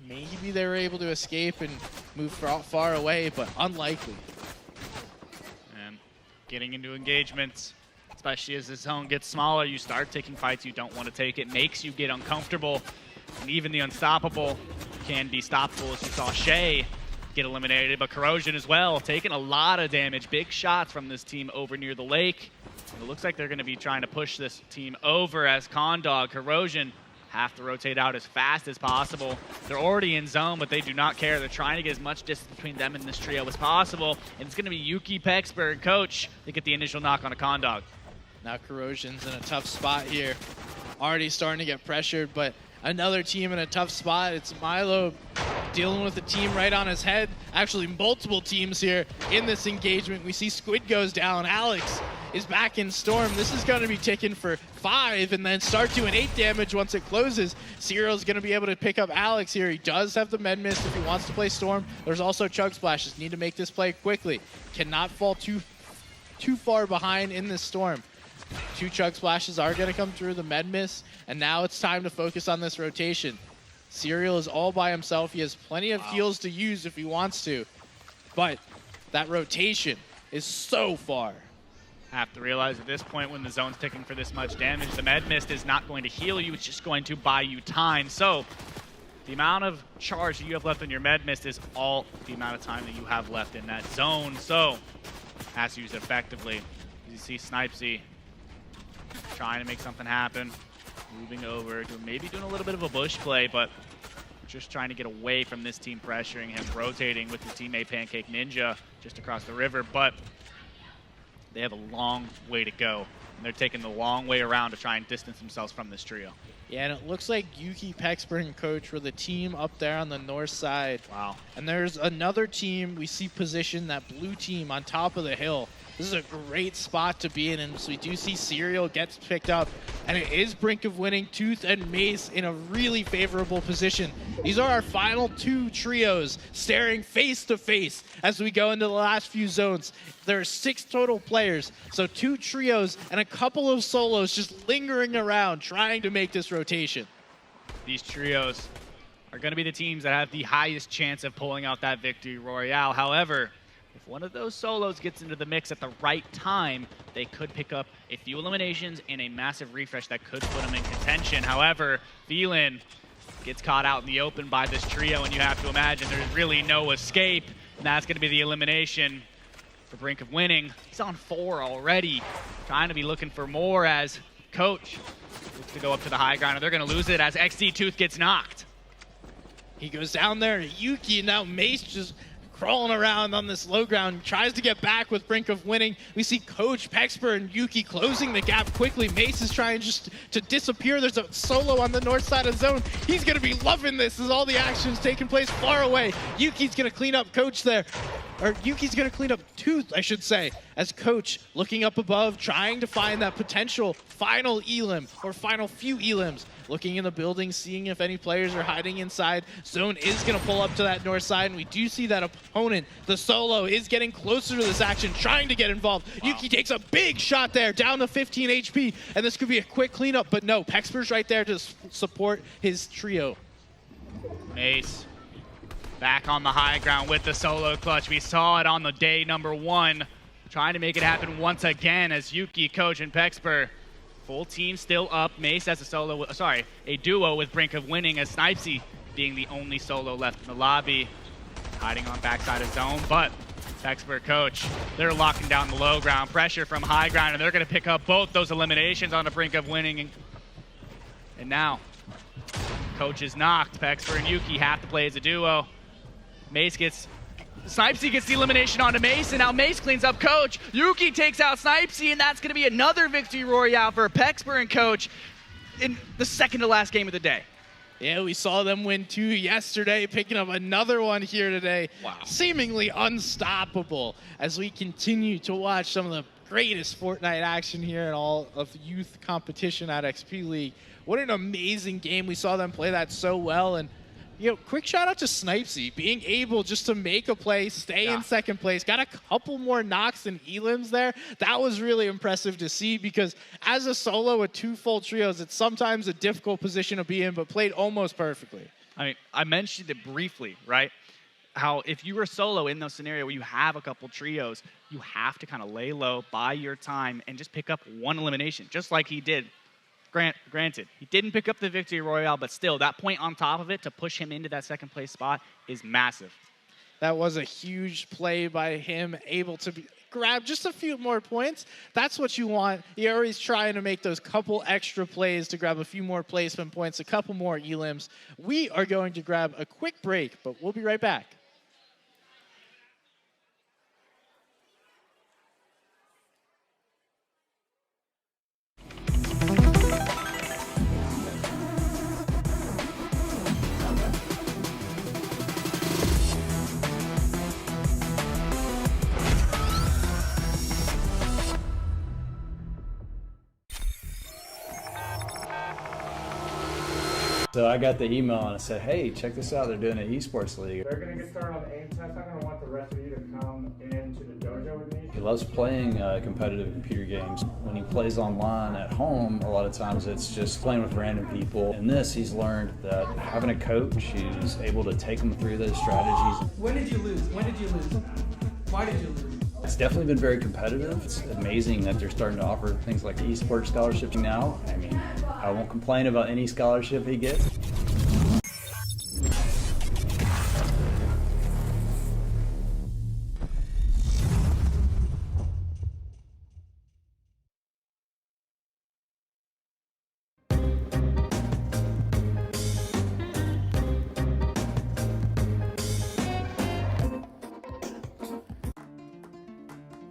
Maybe they were able to escape and move far away, but unlikely. And getting into engagements, especially as the zone gets smaller, you start taking fights you don't want to take. It makes you get uncomfortable, and even the unstoppable can be stoppable, as you saw Shay get eliminated, but Corrosion as well, taking a lot of damage. Big shots from this team over near the lake. And it looks like they're going to be trying to push this team over as Condog. Corrosion have to rotate out as fast as possible. They're already in zone, but they do not care. They're trying to get as much distance between them and this trio as possible. And it's going to be Yuki, Pexper, and Coach that get the initial knock on a Condog. Now Corrosion's in a tough spot here. Already starting to get pressured, but another team in a tough spot. It's Milo dealing with the team right on his head. Actually, multiple teams here in this engagement. We see Squid goes down. Alex is back in Storm. This is going to be ticking for 5 and then start doing 8 damage once it closes. Serial's going to be able to pick up Alex here. He does have the Med Mist if he wants to play Storm. There's also Chug Splashes. Need to make this play quickly. Cannot fall too far behind in this Storm. 2 Chug Splashes are going to come through the Med Mist, and now it's time to focus on this rotation. Serial is all by himself. He has plenty of heals to use if he wants to, but that rotation is so far. Have to realize at this point when the zone's ticking for this much damage, the Med Mist is not going to heal you, it's just going to buy you time. So the amount of charge that you have left in your Med Mist is all the amount of time that you have left in that zone. So has to use it effectively. You see Snipesy trying to make something happen, moving over, maybe doing a little bit of a bush play, but just trying to get away from this team pressuring him, rotating with his teammate Pancake Ninja just across the river, but they have a long way to go, and they're taking the long way around to try and distance themselves from this trio. Yeah, and it looks like Yuki, Pexper, and Coach were the team up there on the north side. Wow. And there's another team we see position, that blue team on top of the hill. This is a great spot to be in, and so we do see Serial gets picked up, and it is brink of winning. Tooth and Mace in a really favorable position. These are our final 2 trios staring face to face as we go into the last few zones. There are 6 total players, so 2 trios and a couple of solos just lingering around trying to make this rotation. These trios are going to be the teams that have the highest chance of pulling out that victory royale. However, if one of those solos gets into the mix at the right time, they could pick up a few eliminations and a massive refresh that could put them in contention. However, Phelan gets caught out in the open by this trio, and you have to imagine there's really no escape, and that's going to be the elimination for brink of winning. He's on 4 already, trying to be looking for more as Coach looks to go up to the high ground, and they're going to lose it as XD Tooth gets knocked. He goes down there to Yuki, and now Mace just crawling around on this low ground, tries to get back with brink of winning. We see Coach, Pexper, and Yuki closing the gap quickly. Mace is trying just to disappear. There's a solo on the north side of zone. He's going to be loving this as all the action's taking place far away. Yuki's going to clean up Coach there. Or Yuki's going to clean up Tooth, I should say, as Coach looking up above, trying to find that potential final Elim or final few Elims. Looking in the building, seeing if any players are hiding inside. Zone is going to pull up to that north side, and we do see that opponent, the solo, is getting closer to this action, trying to get involved. Wow. Yuki takes a big shot there, down to 15 HP, and this could be a quick cleanup, but no, Pexper's right there to support his trio. Mace back on the high ground with the solo clutch. We saw it on the day number 1, trying to make it happen once again as Yuki, Coach, and Pexper. Full team still up. Mace has a duo with brink of winning, as Snipesy being the only solo left in the lobby, hiding on backside of zone. But Pexper, Coach, they're locking down the low ground, pressure from high ground, and they're going to pick up both those eliminations on the brink of winning. And now, Coach is knocked. Pexper and Yuki have to play as a duo. Snipesy gets the elimination onto Mace, and now Mace cleans up Coach. Yuki takes out Snipesy, and that's going to be another victory royale for Pexper and Coach in the second to last game of the day. Yeah, we saw them win 2 yesterday, picking up another one here today. Wow. Seemingly unstoppable as we continue to watch some of the greatest Fortnite action here in all of youth competition at XP League. What an amazing game. We saw them play that so well. And, you know, quick shout out to Snipesy, being able just to make a play, stay in second place, got a couple more knocks than elims there. That was really impressive to see, because as a solo with 2 full trios, it's sometimes a difficult position to be in, but played almost perfectly. I mean, I mentioned it briefly, right? How if you were solo in those scenarios where you have a couple trios, you have to kind of lay low, buy your time, and just pick up 1 elimination, just like he did. Granted, he didn't pick up the victory royale, but still, that point on top of it to push him into that second place spot is massive. That was a huge play by him, able to grab just a few more points. That's what you want. You're always trying to make those couple extra plays to grab a few more placement points, a couple more elims. We are going to grab a quick break, but we'll be right back. So I got the email and I said, hey, check this out. They're doing an esports league. They're going to get started on the aim test. I'm going to want the rest of you to come into the dojo with me. He loves playing competitive computer games. When he plays online at home, a lot of times it's just playing with random people. In this, he's learned that having a coach who's able to take him through those strategies. When did you lose? When did you lose? Why did you lose? It's definitely been very competitive. It's amazing that they're starting to offer things like esports scholarships now. I mean, I won't complain about any scholarship he gets.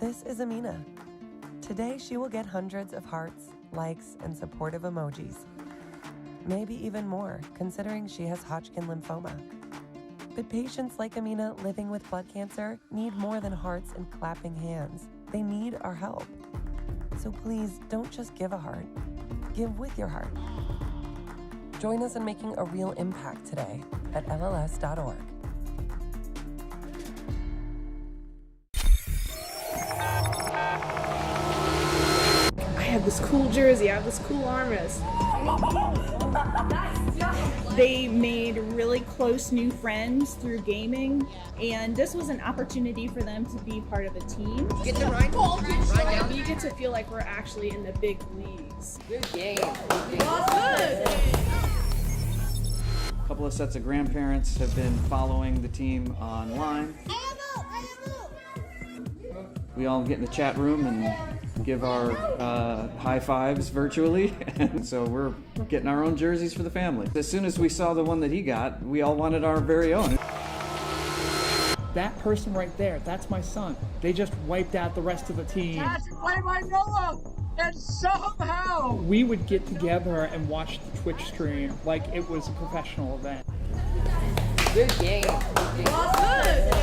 This is Amina. Today she will get hundreds of hearts, likes, and supportive emojis. Maybe even more, considering she has Hodgkin lymphoma. But patients like Amina living with blood cancer need more than hearts and clapping hands. They need our help. So please don't just give a heart. Give with your heart. Join us in making a real impact today at lls.org. I have this cool jersey, I have this cool armrest. They made really close new friends through gaming, and this was an opportunity for them to be part of a team. Get the right ball, right down. You get to feel like we're actually in the big leagues. Good game. Good. A couple of sets of grandparents have been following the team online. We all get in the chat room and give our high fives virtually, and so we're getting our own jerseys for the family. As soon as we saw the one that he got, we all wanted our very own. That person right there, that's my son. They just wiped out the rest of the team. Play by Noah, and somehow We would get together and watch the Twitch stream like it was a professional event. Good game. Good.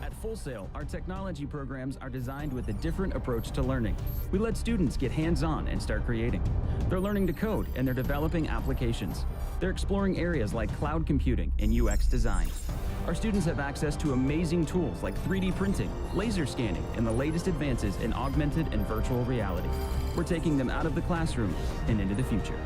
At Full Sail, our technology programs are designed with a different approach to learning. We let students get hands-on and start creating. They're learning to code and they're developing applications. They're exploring areas like cloud computing and UX design. Our students have access to amazing tools like 3D printing, laser scanning, and the latest advances in augmented and virtual reality. We're taking them out of the classroom and into the future.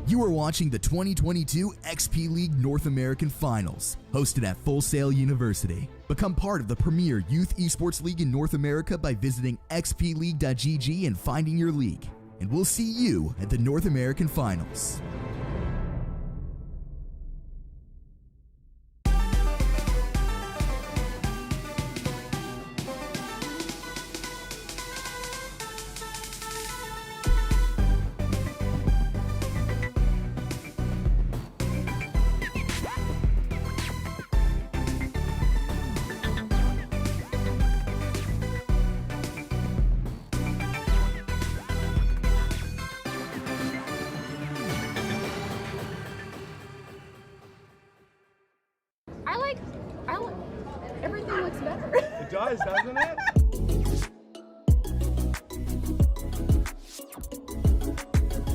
You are watching the 2022 XP League North American Finals, hosted at Full Sail University. Become part of the premier youth esports league in North America by visiting xpleague.gg and finding your league. And we'll see you at the North American Finals. like everything looks better. It does, doesn't it?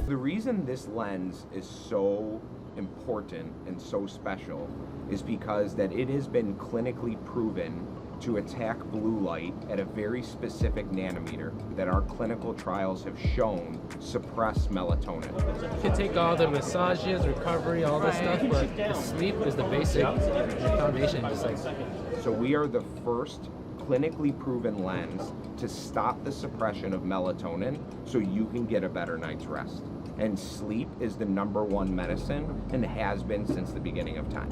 The reason this lens is so important and so special is because that it has been clinically proven to attack blue light at a very specific nanometer that our clinical trials have shown suppress melatonin. You can take all the massages, recovery, all this stuff, but the sleep is the basic foundation. Just like So we are the first clinically proven lens to stop the suppression of melatonin so you can get a better night's rest. And sleep is the #1 medicine and has been since the beginning of time.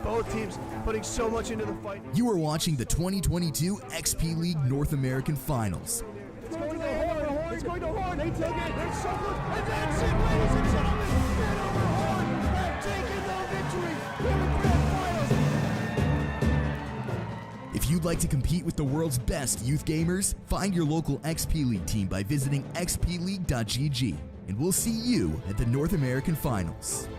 Both teams putting so much into the fight. You are watching the 2022 XP League North American Finals. It's going to Horn. It's going to Horn. They took it. It's so good. And that's it, ladies and gentlemen. And over Horn have taken the victory in the grand finals. If you'd like to compete with the world's best youth gamers, find your local XP League team by visiting xpleague.gg. And we'll see you at the North American Finals.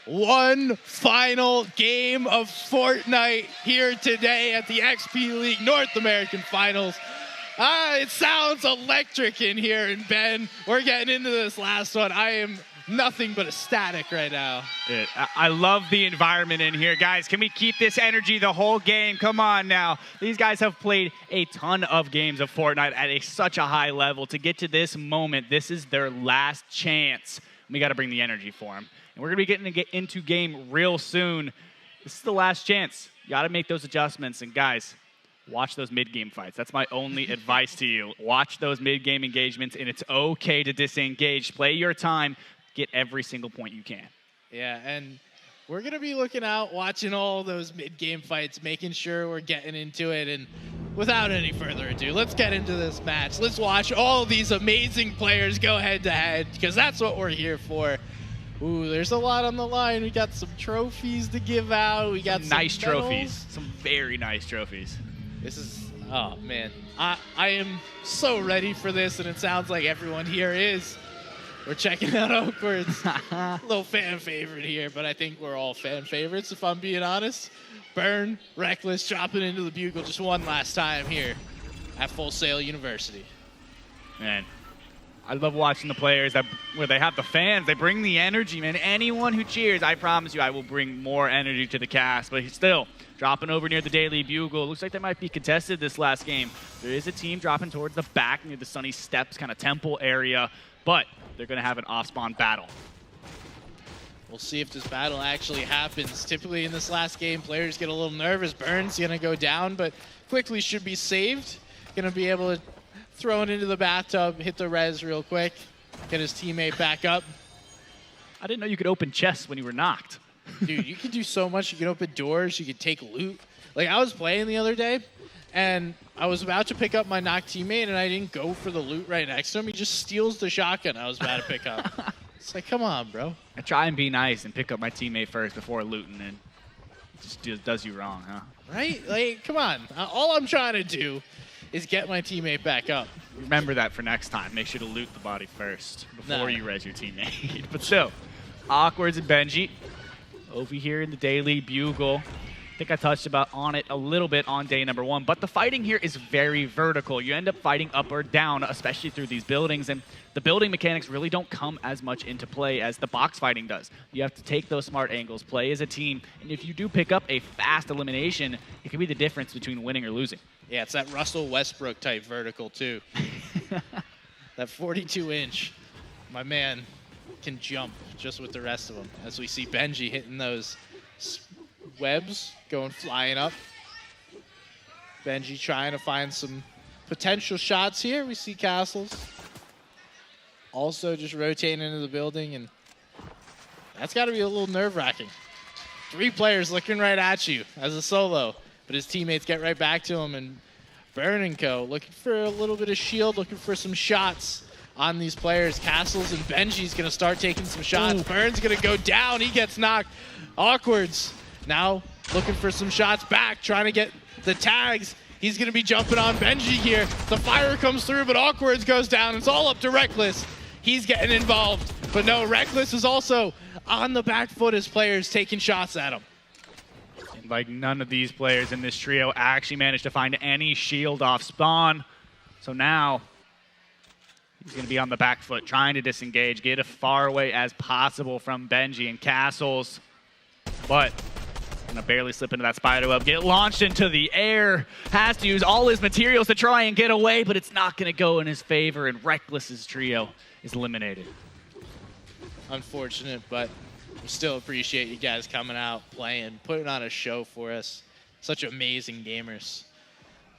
One final game of Fortnite here today at the XP League North American Finals. It sounds electric in here, and Ben, we're getting into this last one. I am nothing but ecstatic right now. I love the environment in here. Guys, can we keep this energy the whole game? Come on now. These guys have played a ton of games of Fortnite at such a high level. To get to this moment, this is their last chance. We got to bring the energy for them. And we're going to be getting into game real soon. This is the last chance. You got to make those adjustments. And guys, watch those mid-game fights. That's my only advice to you. Watch those mid-game engagements, and it's okay to disengage. Play your time. Get every single point you can. Yeah, and we're going to be looking out, watching all those mid-game fights, making sure we're getting into it. And without any further ado, let's get into this match. Let's watch all these amazing players go head-to-head, because that's what we're here for. Ooh, there's a lot on the line. We got some trophies to give out. We got some nice medals. Trophies. Some very nice trophies. This is, oh man, I am so ready for this, and it sounds like everyone here is. We're checking out Acworth's little fan favorite here, but I think we're all fan favorites, if I'm being honest. Burn, Reckless, dropping into the Bugle just one last time here at Full Sail University. Man, I love watching the players where they have the fans. They bring the energy, man. Anyone who cheers, I promise you, I will bring more energy to the cast. But he's still dropping over near the Daily Bugle. Looks like they might be contested this last game. There is a team dropping towards the back near the Sunny Steps kind of temple area, but they're going to have an off-spawn battle. We'll see if this battle actually happens. Typically in this last game, players get a little nervous. Burn's going to go down, but quickly should be saved. Going to be able to throw it into the bathtub, hit the res real quick, get his teammate back up. I didn't know you could open chests when you were knocked. Dude, you can do so much. You can open doors. You can take loot. Like, I was playing the other day, and I was about to pick up my knocked teammate, and I didn't go for the loot right next to him. He just steals the shotgun I was about to pick up. It's like, come on, bro. I try and be nice and pick up my teammate first before looting, and it just does you wrong, huh? Right? Like, come on. All I'm trying to do is get my teammate back up. Remember that for next time. Make sure to loot the body first before you res your teammate. But still, Acworth and Benji over here in the Daily Bugle. I think I touched on it a little bit on day number one, but the fighting here is very vertical. You end up fighting up or down, especially through these buildings, and the building mechanics really don't come as much into play as the box fighting does. You have to take those smart angles, play as a team, and if you do pick up a fast elimination, it can be the difference between winning or losing. Yeah, it's that Russell Westbrook type vertical too. That 42-inch, my man can jump just with the rest of them. As we see Benji hitting those webs, going flying up. Benji trying to find some potential shots here. We see Castles also just rotating into the building, and that's got to be a little nerve-wracking. 3 players looking right at you as a solo, but his teammates get right back to him, and Burn & Co. looking for a little bit of shield, looking for some shots on these players. Castles and Benji's going to start taking some shots. Ooh. Burn's going to go down. He gets knocked. Awkward's now looking for some shots back, trying to get the tags. He's going to be jumping on Benji here. The fire comes through, but Awkward's goes down. It's all up to Reckless. He's getting involved. But no, Reckless is also on the back foot as players taking shots at him. Like, none of these players in this trio actually managed to find any shield off spawn. So now he's going to be on the back foot, trying to disengage, get as far away as possible from Benji and Castles. But going to barely slip into that spider web, get launched into the air, has to use all his materials to try and get away, but it's not going to go in his favor, and Reckless's trio is eliminated. Unfortunate, but we still appreciate you guys coming out, playing, putting on a show for us. Such amazing gamers.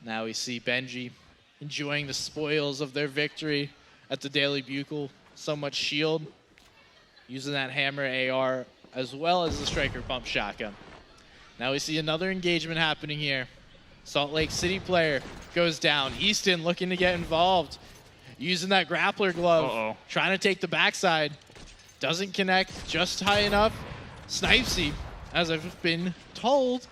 Now we see Benji enjoying the spoils of their victory at the Daily Bugle. So much shield, using that hammer AR as well as the striker pump shotgun. Now we see another engagement happening here. Salt Lake City player goes down. Easton looking to get involved, using that grappler glove, trying to take the backside. Doesn't connect just high enough. Snipesy, as I've been told,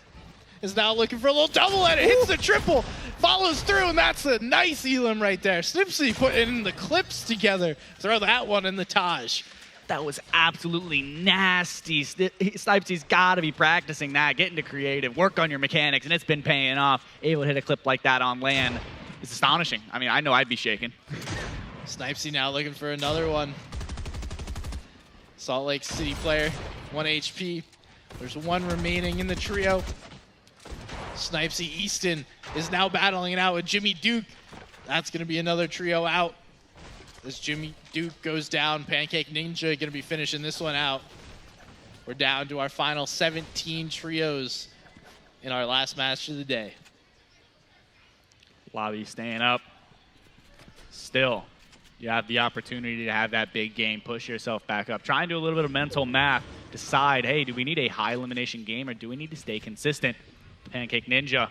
is now looking for a little double, and it hits the triple, follows through, and that's a nice elim right there. Snipesy putting the clips together. Throw that one in the Taj. That was absolutely nasty. Snipesy's got to be practicing that, getting to creative, work on your mechanics, and it's been paying off. Able to hit a clip like that on land is astonishing. I mean, I know I'd be shaking. Snipesy now looking for another one. Salt Lake City player, 1 HP. There's 1 remaining in the trio. Snipesy Easton is now battling it out with Jimmy Duke. That's going to be another trio out. As Jimmy Duke goes down, Pancake Ninja going to be finishing this one out. We're down to our final 17 trios in our last match of the day. Lobby staying up. Still, you have the opportunity to have that big game, push yourself back up. Try and do a little bit of mental math. Decide, hey, do we need a high elimination game or do we need to stay consistent? Pancake Ninja,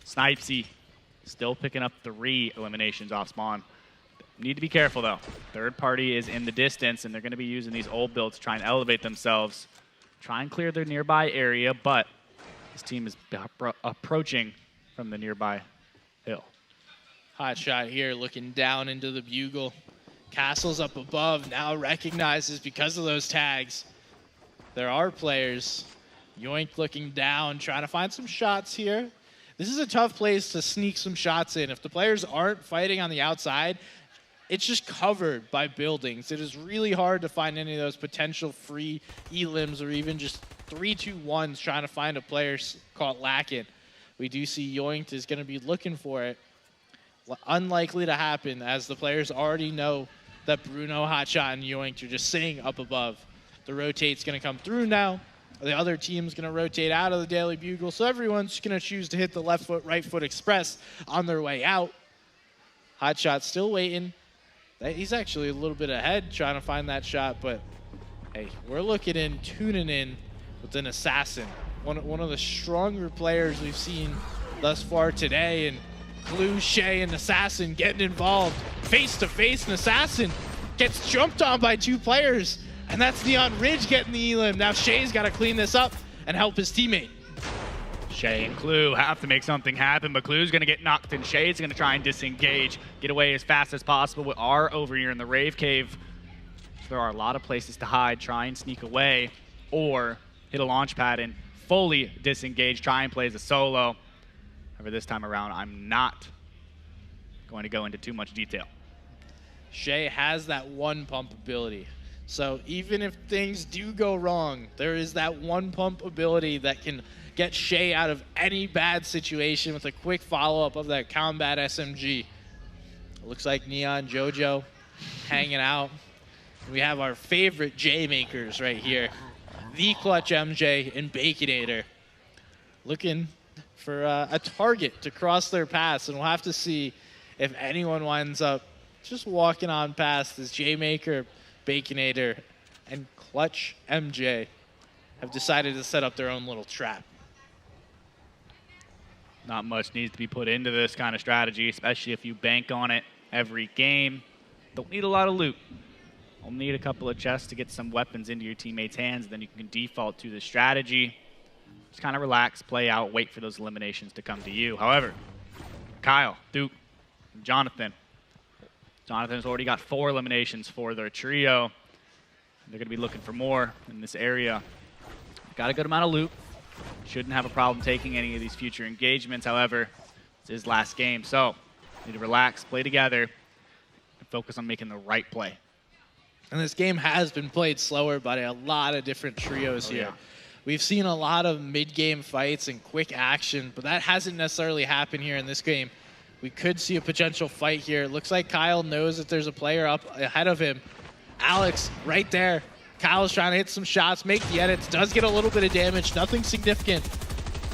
Snipesy, still picking up 3 eliminations off spawn. Need to be careful, though. Third party is in the distance, and they're going to be using these old builds to try and elevate themselves. Try and clear their nearby area, but this team is approaching from the nearby hill. Hot shot here, looking down into the Bugle. Castle's up above, now recognizes because of those tags. There are players. Yoink looking down, trying to find some shots here. This is a tough place to sneak some shots in. If the players aren't fighting on the outside, it's just covered by buildings. It is really hard to find any of those potential free elims or even just 3-2-1s trying to find a player caught lacking. We do see Yoink is going to be looking for it. Unlikely to happen, as the players already know that Bruno, Hotshot, and Yoink are just sitting up above. The rotate's going to come through now. The other team's going to rotate out of the Daily Bugle, so everyone's going to choose to hit the left foot, right foot express on their way out. Hotshot still waiting. He's actually a little bit ahead trying to find that shot, but hey, we're tuning in with an assassin. One of the stronger players we've seen thus far today, and Clue, Shay, and Assassin getting involved. Face to face, and Assassin gets jumped on by 2 players, and that's Neon Ridge getting the elim. Now Shay's got to clean this up and help his teammate. Shay and Clue have to make something happen, but Clue's going to get knocked, and Shay's going to try and disengage, get away as fast as possible. We are over here in the Rave Cave. There are a lot of places to hide, try and sneak away, or hit a launch pad and fully disengage, try and play as a solo. However, this time around, I'm not going to go into too much detail. Shay has that 1 pump ability. So even if things do go wrong, there is that 1 pump ability that can get Shay out of any bad situation with a quick follow-up of that combat SMG. It looks like Neon Jojo hanging out. We have our favorite J-makers right here. The Clutch MJ and Baconator looking for a target to cross their paths, and we'll have to see if anyone winds up just walking on past as J-Maker, Baconator, and Clutch MJ have decided to set up their own little trap. Not much needs to be put into this kind of strategy, especially if you bank on it every game. Don't need a lot of loot. Only need a couple of chests to get some weapons into your teammates' hands, then you can default to the strategy. Just kind of relax, play out, wait for those eliminations to come to you. However, Kyle, Duke, and Jonathan's already got 4 eliminations for their trio. They're going to be looking for more in this area. Got a good amount of loot. Shouldn't have a problem taking any of these future engagements. However, it's his last game, so need to relax, play together, and focus on making the right play. And this game has been played slower by a lot of different trios here. Yeah. We've seen a lot of mid-game fights and quick action, but that hasn't necessarily happened here in this game. We could see a potential fight here. It looks like Kyle knows that there's a player up ahead of him. Alex, right there. Kyle's trying to hit some shots, make the edits, does get a little bit of damage, nothing significant.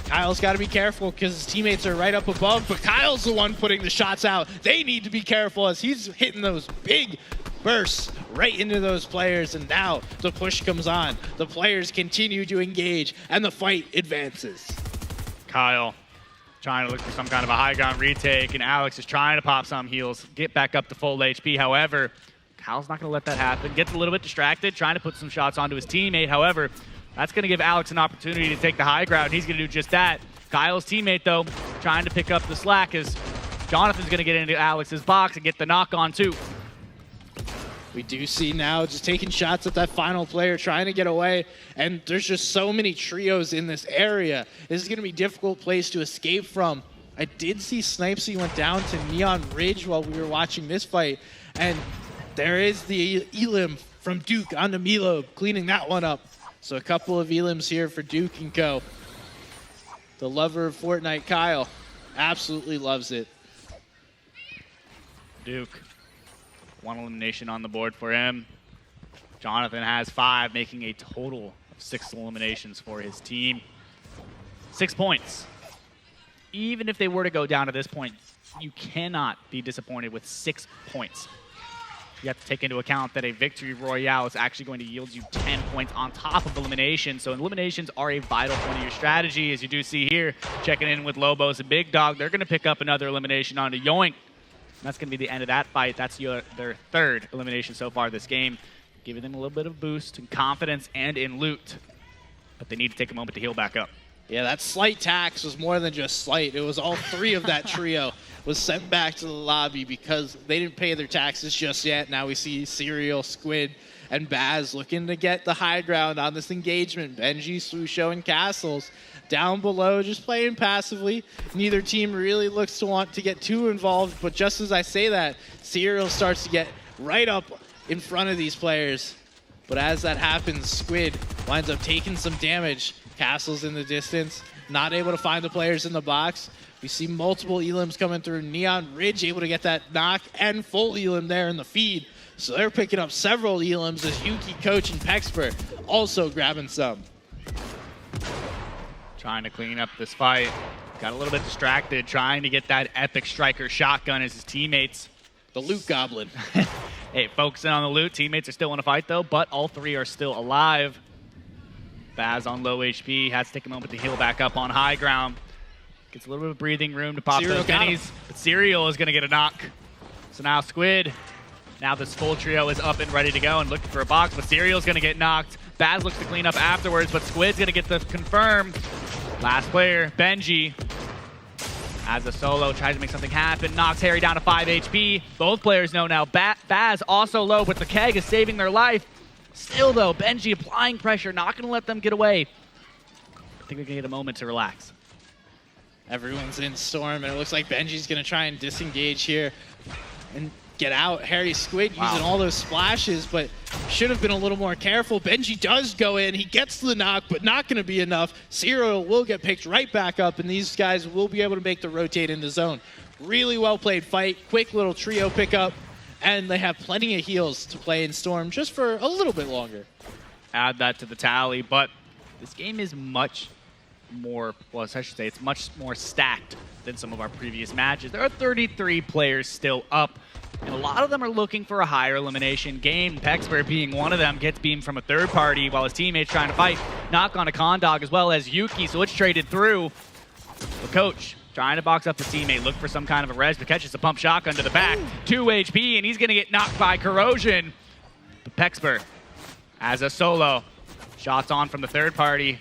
Kyle's got to be careful because his teammates are right up above, but Kyle's the one putting the shots out. They need to be careful as he's hitting those big bursts right into those players, and now the push comes on. The players continue to engage, and the fight advances. Kyle trying to look for some kind of a high ground retake, and Alex is trying to pop some heals, get back up to full HP. However, Kyle's not going to let that happen. Gets a little bit distracted, trying to put some shots onto his teammate. However, that's going to give Alex an opportunity to take the high ground. He's going to do just that. Kyle's teammate, though, trying to pick up the slack as Jonathan's going to get into Alex's box and get the knock on, too. We do see now just taking shots at that final player, trying to get away. And there's just so many trios in this area. This is going to be a difficult place to escape from. I did see Snipesy went down to Neon Ridge while we were watching this fight. And there is the Elim from Duke onto Milo, cleaning that one up. So a couple of Elims here for Duke and Co. The lover of Fortnite, Kyle, absolutely loves it. Duke, 1 elimination on the board for him. Jonathan has 5, making a total of 6 eliminations for his team. 6 points. Even if they were to go down to this point, you cannot be disappointed with 6 points. You have to take into account that a victory royale is actually going to yield you 10 points on top of elimination. So eliminations are a vital point of your strategy. As you do see here, checking in with Lobos and Big Dog, they're going to pick up another elimination onto Yoink. And that's going to be the end of that fight. That's their 3rd elimination so far this game, giving them a little bit of boost in confidence and in loot. But they need to take a moment to heal back up. Yeah, that slight tax was more than just slight. It was all 3 of that trio was sent back to the lobby because they didn't pay their taxes just yet. Now we see Serial, Squid, and Baz looking to get the high ground on this engagement. Benji, Swoosho, and Castles down below just playing passively. Neither team really looks to want to get too involved, but just as I say that, Serial starts to get right up in front of these players. But as that happens, Squid winds up taking some damage. Castle's in the distance, not able to find the players in the box. We see multiple Elims coming through. Neon Ridge able to get that knock and full Elim there in the feed. So they're picking up several Elims as Yuki, Coach, and Pexper also grabbing some. Trying to clean up this fight. Got a little bit distracted, trying to get that epic striker shotgun as his teammates. The loot goblin. Hey, focusing on the loot. Teammates are still in a fight, though, but all 3 are still alive. Baz on low HP, has to take a moment to heal back up on high ground. Gets a little bit of breathing room to pop those minis, but Serial is going to get a knock. So now Squid, now this full trio is up and ready to go and looking for a box, but Serial's going to get knocked. Baz looks to clean up afterwards, but Squid's going to get the confirm. Last player, Benji, as a solo, tries to make something happen, knocks Harry down to 5 HP. Both players know now. Baz also low, but the keg is saving their life. Still, though, Benji applying pressure, not going to let them get away. I think they're going to get a moment to relax. Everyone's in Storm, and it looks like Benji's going to try and disengage here and get out. Harry Squid using all those splashes, but should have been a little more careful. Benji does go in. He gets the knock, but not going to be enough. Serial will get picked right back up, and these guys will be able to make the rotate in the zone. Really well-played fight. Quick little trio pickup. And they have plenty of heals to play in Storm just for a little bit longer. Add that to the tally, but this game is much more, well, I should say it's much more stacked than some of our previous matches. There are 33 players still up, and a lot of them are looking for a higher elimination game. Pexper being one of them, gets beamed from a third party while his teammates trying to fight. Knock on a Condog as well as Yuki, so it's traded through. The coach trying to box up the teammate, look for some kind of a res, but catches a pump shotgun to the back. 2 HP, and he's going to get knocked by Corrosion. But Pexper, as a solo, shots on from the third party.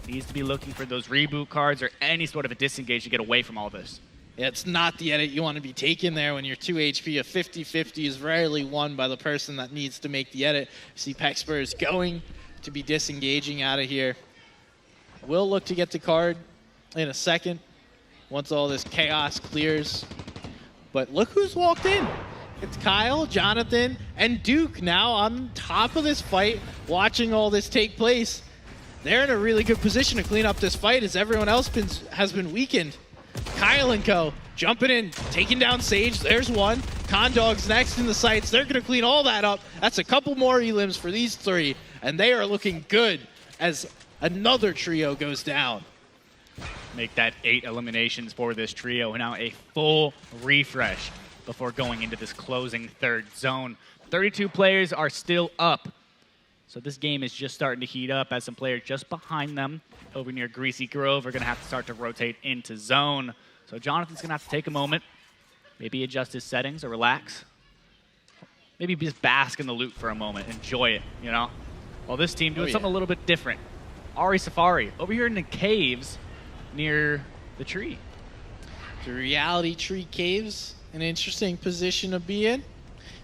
Needs to be looking for those reboot cards or any sort of a disengage to get away from all this. Yeah, it's not the edit you want to be taking there when you're 2 HP. A 50-50 is rarely won by the person that needs to make the edit. You see Pexper is going to be disengaging out of here. Will look to get the card in a second once all this chaos clears. But look who's walked in. It's Kyle, Jonathan, and Duke now on top of this fight, watching all this take place. They're in a really good position to clean up this fight as everyone else has been weakened. Kyle and co. jumping in, taking down Sage. There's one. Condog's next in the sights. They're going to clean all that up. That's a couple more elims for these three, and they are looking good as another trio goes down. Make that 8 eliminations for this trio, and now a full refresh before going into this closing third zone. 32 players are still up. So this game is just starting to heat up as some players just behind them over near Greasy Grove are going to have to start to rotate into zone. So Jonathan's going to have to take a moment, maybe adjust his settings or relax. Maybe just bask in the loot for a moment, enjoy it, you know? While this team doing something a little bit different. Ari Safari over here in the caves near the tree. The Reality Tree Caves, an interesting position to be in.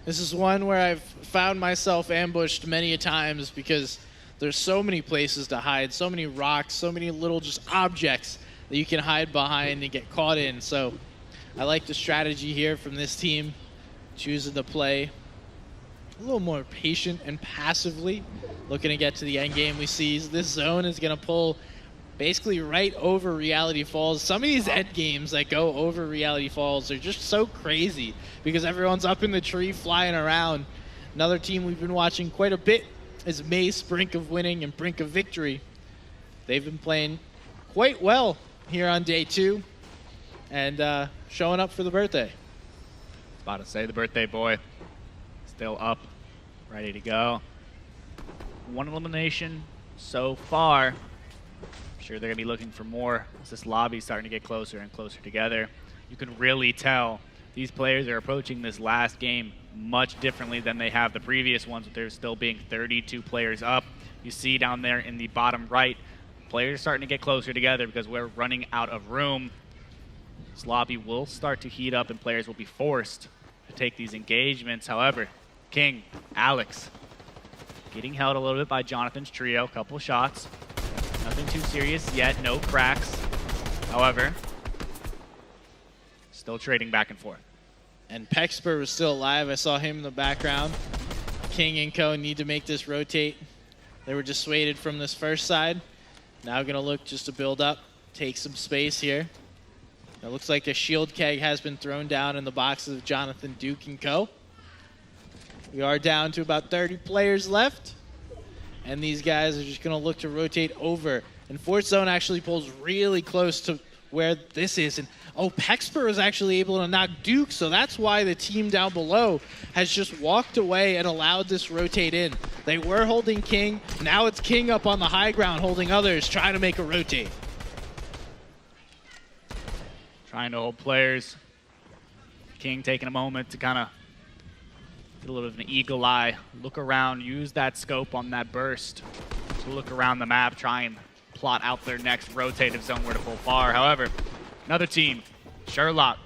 This is one where I've found myself ambushed many a times because there's so many places to hide, so many rocks, so many little just objects that you can hide behind and get caught in. So I like the strategy here from this team, choosing to play a little more patient and passively, looking to get to the end game. We see this zone is going to pull basically right over Reality Falls. Some of these end games that go over Reality Falls are just so crazy because everyone's up in the tree flying around. Another team we've been watching quite a bit is Mace, brink of winning and brink of victory. They've been playing quite well here on day 2 and showing up for the birthday. About to say the birthday boy still up, ready to go. 1 elimination so far. I'm sure they're going to be looking for more as this lobby's starting to get closer and closer together. You can really tell these players are approaching this last game much differently than they have the previous ones, with there still being 32 players up. You see down there in the bottom right, players are starting to get closer together because we're running out of room. This lobby will start to heat up and players will be forced to take these engagements. However, King, Alex, getting held a little bit by Jonathan's trio, couple shots. Nothing too serious yet, no cracks. However, still trading back and forth. And Pexper was still alive. I saw him in the background. King and co need to make this rotate. They were dissuaded from this first side. Now going to look just to build up, take some space here. It looks like a shield keg has been thrown down in the boxes of Jonathan, Duke, and co. We are down to about 30 players left. And these guys are just going to look to rotate over. And fourth zone actually pulls really close to where this is. And oh, Pexper was actually able to knock Duke, so that's why the team down below has just walked away and allowed this rotate in. They were holding King. Now it's King up on the high ground holding others, trying to make a rotate. Trying to hold players. King taking a moment to kind of get a little bit of an eagle eye, look around, use that scope on that burst to look around the map, try and plot out their next rotative zone where to pull far. However, another team, Sherlock,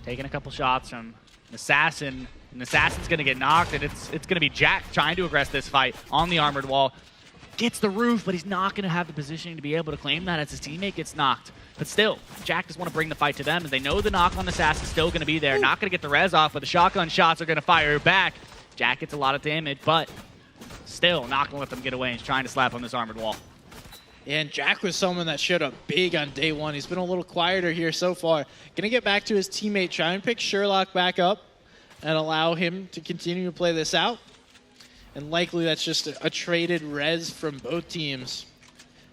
taking a couple shots from an assassin. And Assassin's going to get knocked, and it's going to be Jack trying to aggress this fight on the armored wall. Gets the roof, but he's not going to have the positioning to be able to claim that as his teammate gets knocked. But still, Jack just want to bring the fight to them as they know the knock on Assassin's still going to be there. Not going to get the res off, but the shotgun shots are going to fire back. Jack gets a lot of damage, but still not going to let them get away. He's trying to slap on this armored wall. And Jack was someone that showed up big on day 1. He's been a little quieter here so far. Going to get back to his teammate, try and pick Sherlock back up and allow him to continue to play this out. And likely that's just a traded res from both teams.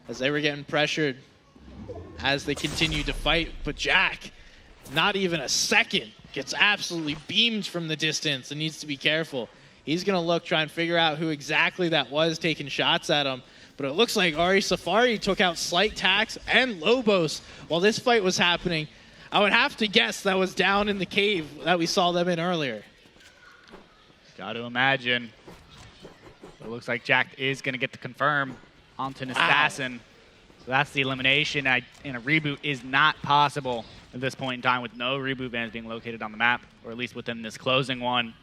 as they were getting pressured as they continued to fight. But Jack, not even a second, gets absolutely beamed from the distance and needs to be careful. He's going to look, try and figure out who exactly that was taking shots at him. But it looks like Ari Safari took out Slight Tax and Lobos while this fight was happening. I would have to guess that was down in the cave that we saw them in earlier. Got to imagine. But it looks like Jack is going to get to confirm onto an assassin. So that's the elimination, and a reboot is not possible at this point in time with no reboot vans being located on the map, or at least within this closing one.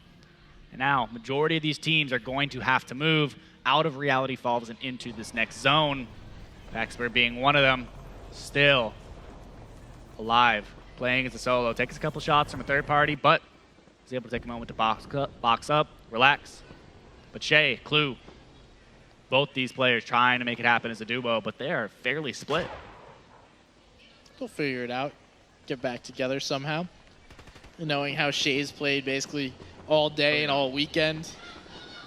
And now, majority of these teams are going to have to move out of Reality Falls and into this next zone. Baxter being one of them, still alive, playing as a solo. Takes a couple shots from a third party, but is able to take a moment to box up, relax. But Shay, Clue, both these players trying to make it happen as a duo, but they are fairly split. They'll figure it out, get back together somehow. And knowing how Shay's played basically all day and all weekend,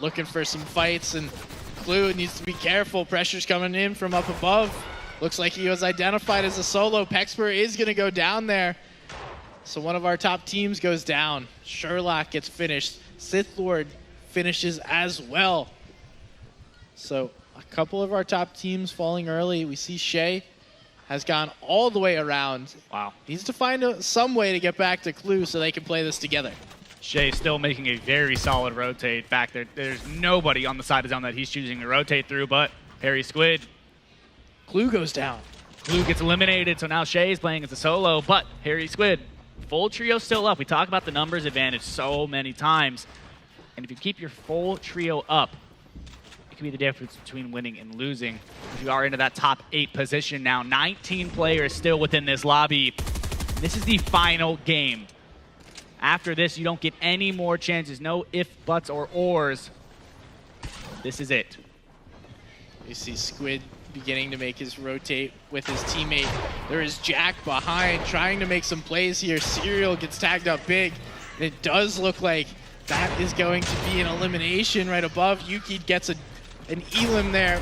looking for some fights, and Clue needs to be careful. Pressure's coming in from up above. Looks like he was identified as a solo. Pexper is going to go down there. So one of our top teams goes down. Sherlock gets finished. Sith Lord finishes as well. So a couple of our top teams falling early. We see Shay has gone all the way around. Wow. Needs to find some way to get back to Clue so they can play this together. Shay still making a very solid rotate back there. There's nobody on the side of zone that he's choosing to rotate through, but Harry Squid. Clue goes down. Clue gets eliminated, so now Shay's playing as a solo, but Harry Squid, full trio still up. We talk about the numbers advantage so many times, and if you keep your full trio up, it can be the difference between winning and losing. If you are into that top 8 position now, 19 players still within this lobby. This is the final game. After this, you don't get any more chances. No ifs, buts, or ors. This is it. You see Squid beginning to make his rotate with his teammate. There is Jack behind, trying to make some plays here. Serial gets tagged up big. And it does look like that is going to be an elimination right above. Yuki gets an elim there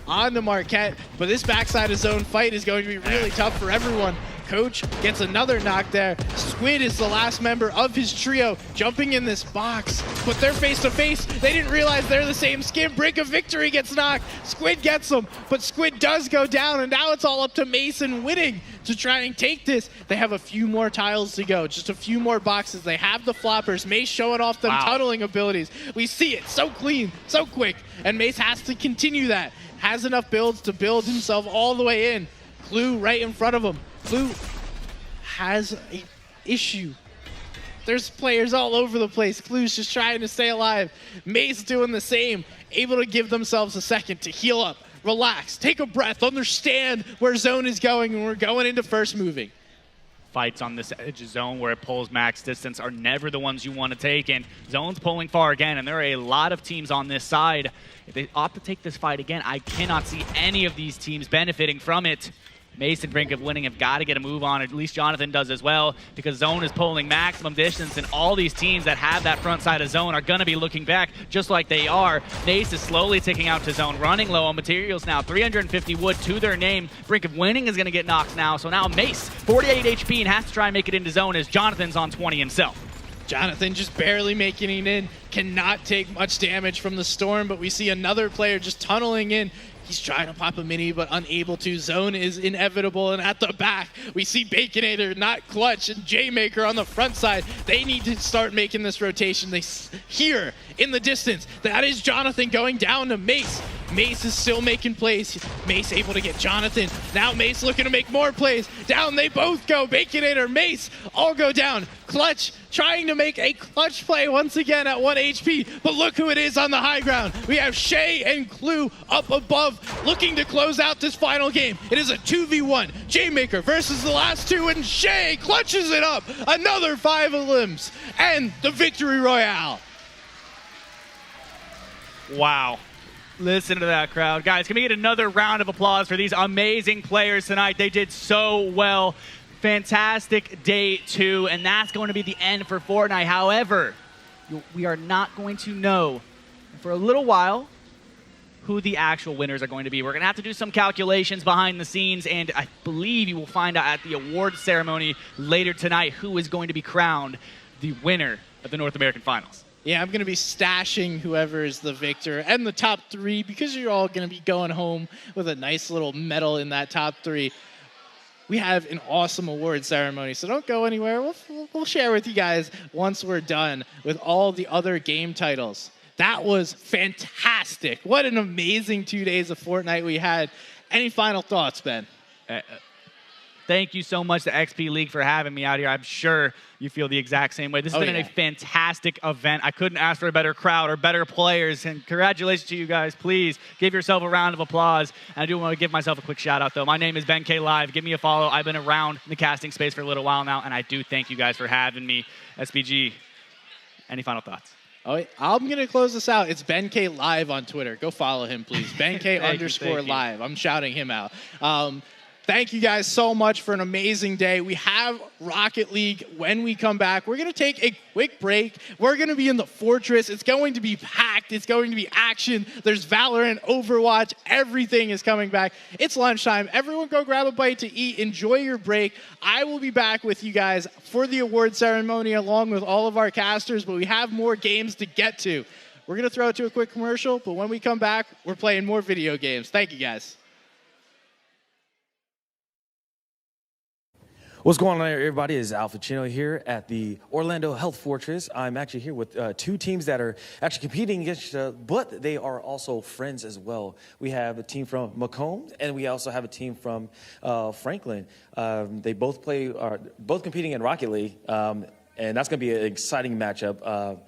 on the Marquette, but this backside of zone fight is going to be really tough for everyone. Coach gets another knock there. Squid is the last member of his trio jumping in this box, but they're face to face. They didn't realize they're the same skin. Brink of Victory gets knocked. Squid gets him, but Squid does go down, and now it's all up to Mason winning to try and take this. They have a few more tiles to go, just a few more boxes. They have the floppers. Mace showing off them tunneling abilities. We see it so clean, so quick, and Mace has to continue that. Has enough builds to build himself all the way in. Clue right in front of him. Clue has an issue. There's players all over the place. Clue's just trying to stay alive. Mace doing the same, able to give themselves a second to heal up, relax, take a breath, understand where zone is going, and we're going into first moving. Fights on this edge of zone where it pulls max distance are never the ones you want to take, and zone's pulling far again, and there are a lot of teams on this side. If they opt to take this fight again, I cannot see any of these teams benefiting from it. Mason, brink of winning, have got to get a move on. At least Jonathan does as well, because zone is pulling maximum distance, and all these teams that have that front side of zone are going to be looking back just like they are. Mace is slowly ticking out to zone, running low on materials now. 350 wood to their name. Brink of winning is going to get knocked now, so now Mace, 48 HP, and has to try and make it into zone as Jonathan's on 20 himself. Jonathan just barely making it in, cannot take much damage from the storm, but we see another player just tunneling in. He's trying to pop a mini, but unable to. Zone is inevitable, and at the back, we see Baconator, not Clutch, and J-Maker on the front side. They need to start making this rotation. They hear in the distance, that is Jonathan going down to Mace. Mace is still making plays. Mace able to get Jonathan. Now Mace looking to make more plays. Down they both go. Baconator, Mace, all go down. Clutch trying to make a clutch play once again at 1 HP. But look who it is on the high ground. We have Shay and Clue up above, looking to close out this final game. It is a 2v1. J-Maker versus the last two, and Shay clutches it up. Another 5 limbs and the victory royale. Wow. Listen to that crowd. Guys, can we get another round of applause for these amazing players tonight? They did so well. Fantastic day 2, and that's going to be the end for Fortnite. However, we are not going to know for a little while who the actual winners are going to be. We're going to have to do some calculations behind the scenes, and I believe you will find out at the awards ceremony later tonight who is going to be crowned the winner of the North American Finals. Yeah, I'm going to be stashing whoever is the victor and the top 3 because you're all going to be going home with a nice little medal in that top 3. We have an awesome award ceremony, so don't go anywhere. We'll share with you guys once we're done with all the other game titles. That was fantastic. What an amazing 2 days of Fortnite we had. Any final thoughts, Ben? Thank you so much to XP League for having me out here. I'm sure you feel the exact same way. This has been a fantastic event. I couldn't ask for a better crowd or better players. And congratulations to you guys. Please give yourself a round of applause. And I do want to give myself a quick shout out, though. My name is Ben K Live. Give me a follow. I've been around the casting space for a little while now, and I do thank you guys for having me. SPG, any final thoughts? Oh, I'm going to close this out. It's Ben K Live on Twitter. Go follow him, please. Ben K _live. I'm shouting him out. Thank you guys so much for an amazing day. We have Rocket League when we come back. We're going to take a quick break. We're going to be in the Fortress. It's going to be packed. It's going to be action. There's Valorant, Overwatch. Everything is coming back. It's lunchtime. Everyone go grab a bite to eat. Enjoy your break. I will be back with you guys for the award ceremony along with all of our casters, but we have more games to get to. We're going to throw it to a quick commercial, but when we come back, we're playing more video games. Thank you, guys. What's going on, everybody? It's Alpha Chino here at the Orlando Health Fortress. I'm actually here with 2 teams that are actually competing against each other, but they are also friends as well. We have a team from Macomb, and we also have a team from Franklin. They both are both competing in Rocket League, and that's going to be an exciting matchup.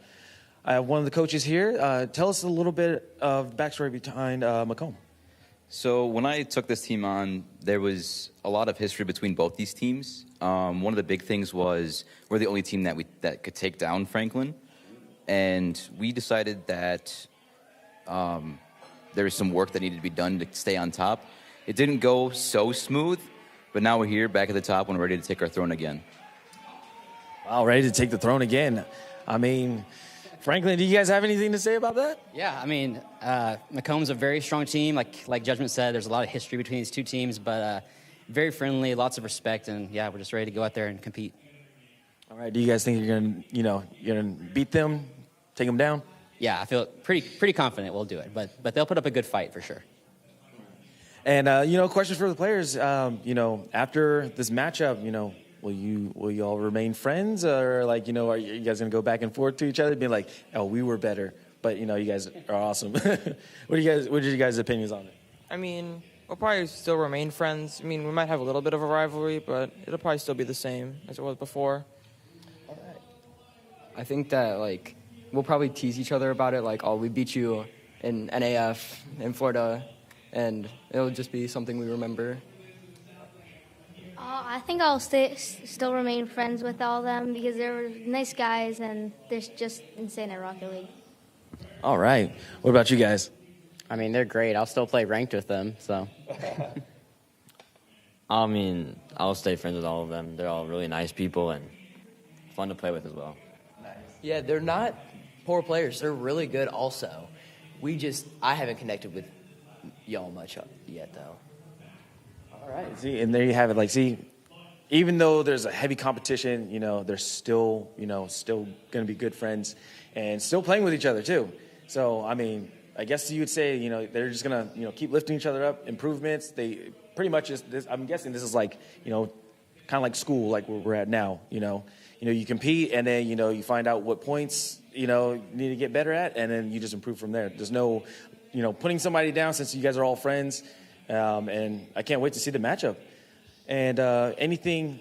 I have one of the coaches here. Tell us a little bit of backstory behind Macomb. So when I took this team on, there was a lot of history between both these teams. One of the big things was we're the only team that could take down Franklin, and we decided that there was some work that needed to be done to stay on top. It didn't go so smooth, but now we're here back at the top and we're ready to take our throne again. Wow, ready to take the throne again. I mean, Franklin, do you guys have anything to say about that? Yeah, I mean, Macomb's a very strong team. Like Judgment said, there's a lot of history between these 2 teams, but very friendly, lots of respect, and yeah, we're just ready to go out there and compete. All right, do you guys think you're gonna beat them, take them down? Yeah, I feel pretty confident we'll do it, but they'll put up a good fight for sure. And questions for the players. After this matchup, will you all remain friends, or are you guys gonna go back and forth to each other, being like, oh, we were better, but you guys are awesome. What are you guys' opinions on it? I mean, we'll probably still remain friends. I mean, we might have a little bit of a rivalry, but it'll probably still be the same as it was before. All right. I think that we'll probably tease each other about it, oh, we beat you in NAF in Florida, and it'll just be something we remember. I think I'll still remain friends with all of them because they're nice guys and they're just insane at Rocket League. All right. What about you guys? I mean, they're great. I'll still play ranked with them, so. I mean, I'll stay friends with all of them. They're all really nice people and fun to play with as well. Yeah, they're not poor players. They're really good also. I haven't connected with y'all much yet, though. All right. See, and there you have it. Even though there's a heavy competition, they're still going to be good friends and still playing with each other too. So, I mean, I guess you would say, they're just going to, keep lifting each other up, improvements. They pretty much I'm guessing this is kind of like school, like where we're at now, you compete and then, you find out what points, you need to get better at, and then you just improve from there. There's no, putting somebody down since you guys are all friends. And I can't wait to see the matchup. And anything,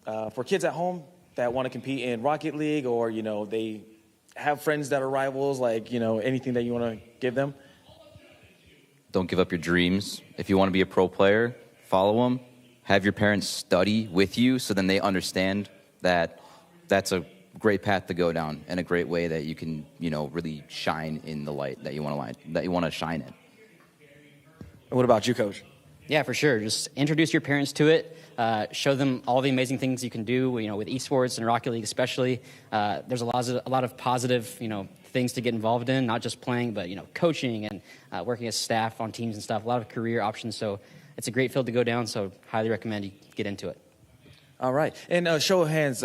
for kids at home that want to compete in Rocket League, or, they have friends that are rivals, anything that you want to give them? Don't give up your dreams. If you want to be a pro player, follow them. Have your parents study with you so then they understand that that's a great path to go down and a great way that you can, really shine in the light that you want to shine in. And what about you, Coach? Yeah, for sure. Just introduce your parents to it. Show them all the amazing things you can do, with esports and Rocket League especially. There's a lot of positive, things to get involved in, not just playing, but coaching and working as staff on teams and stuff. A lot of career options. So it's a great field to go down. So highly recommend you get into it. All right. And show of hands,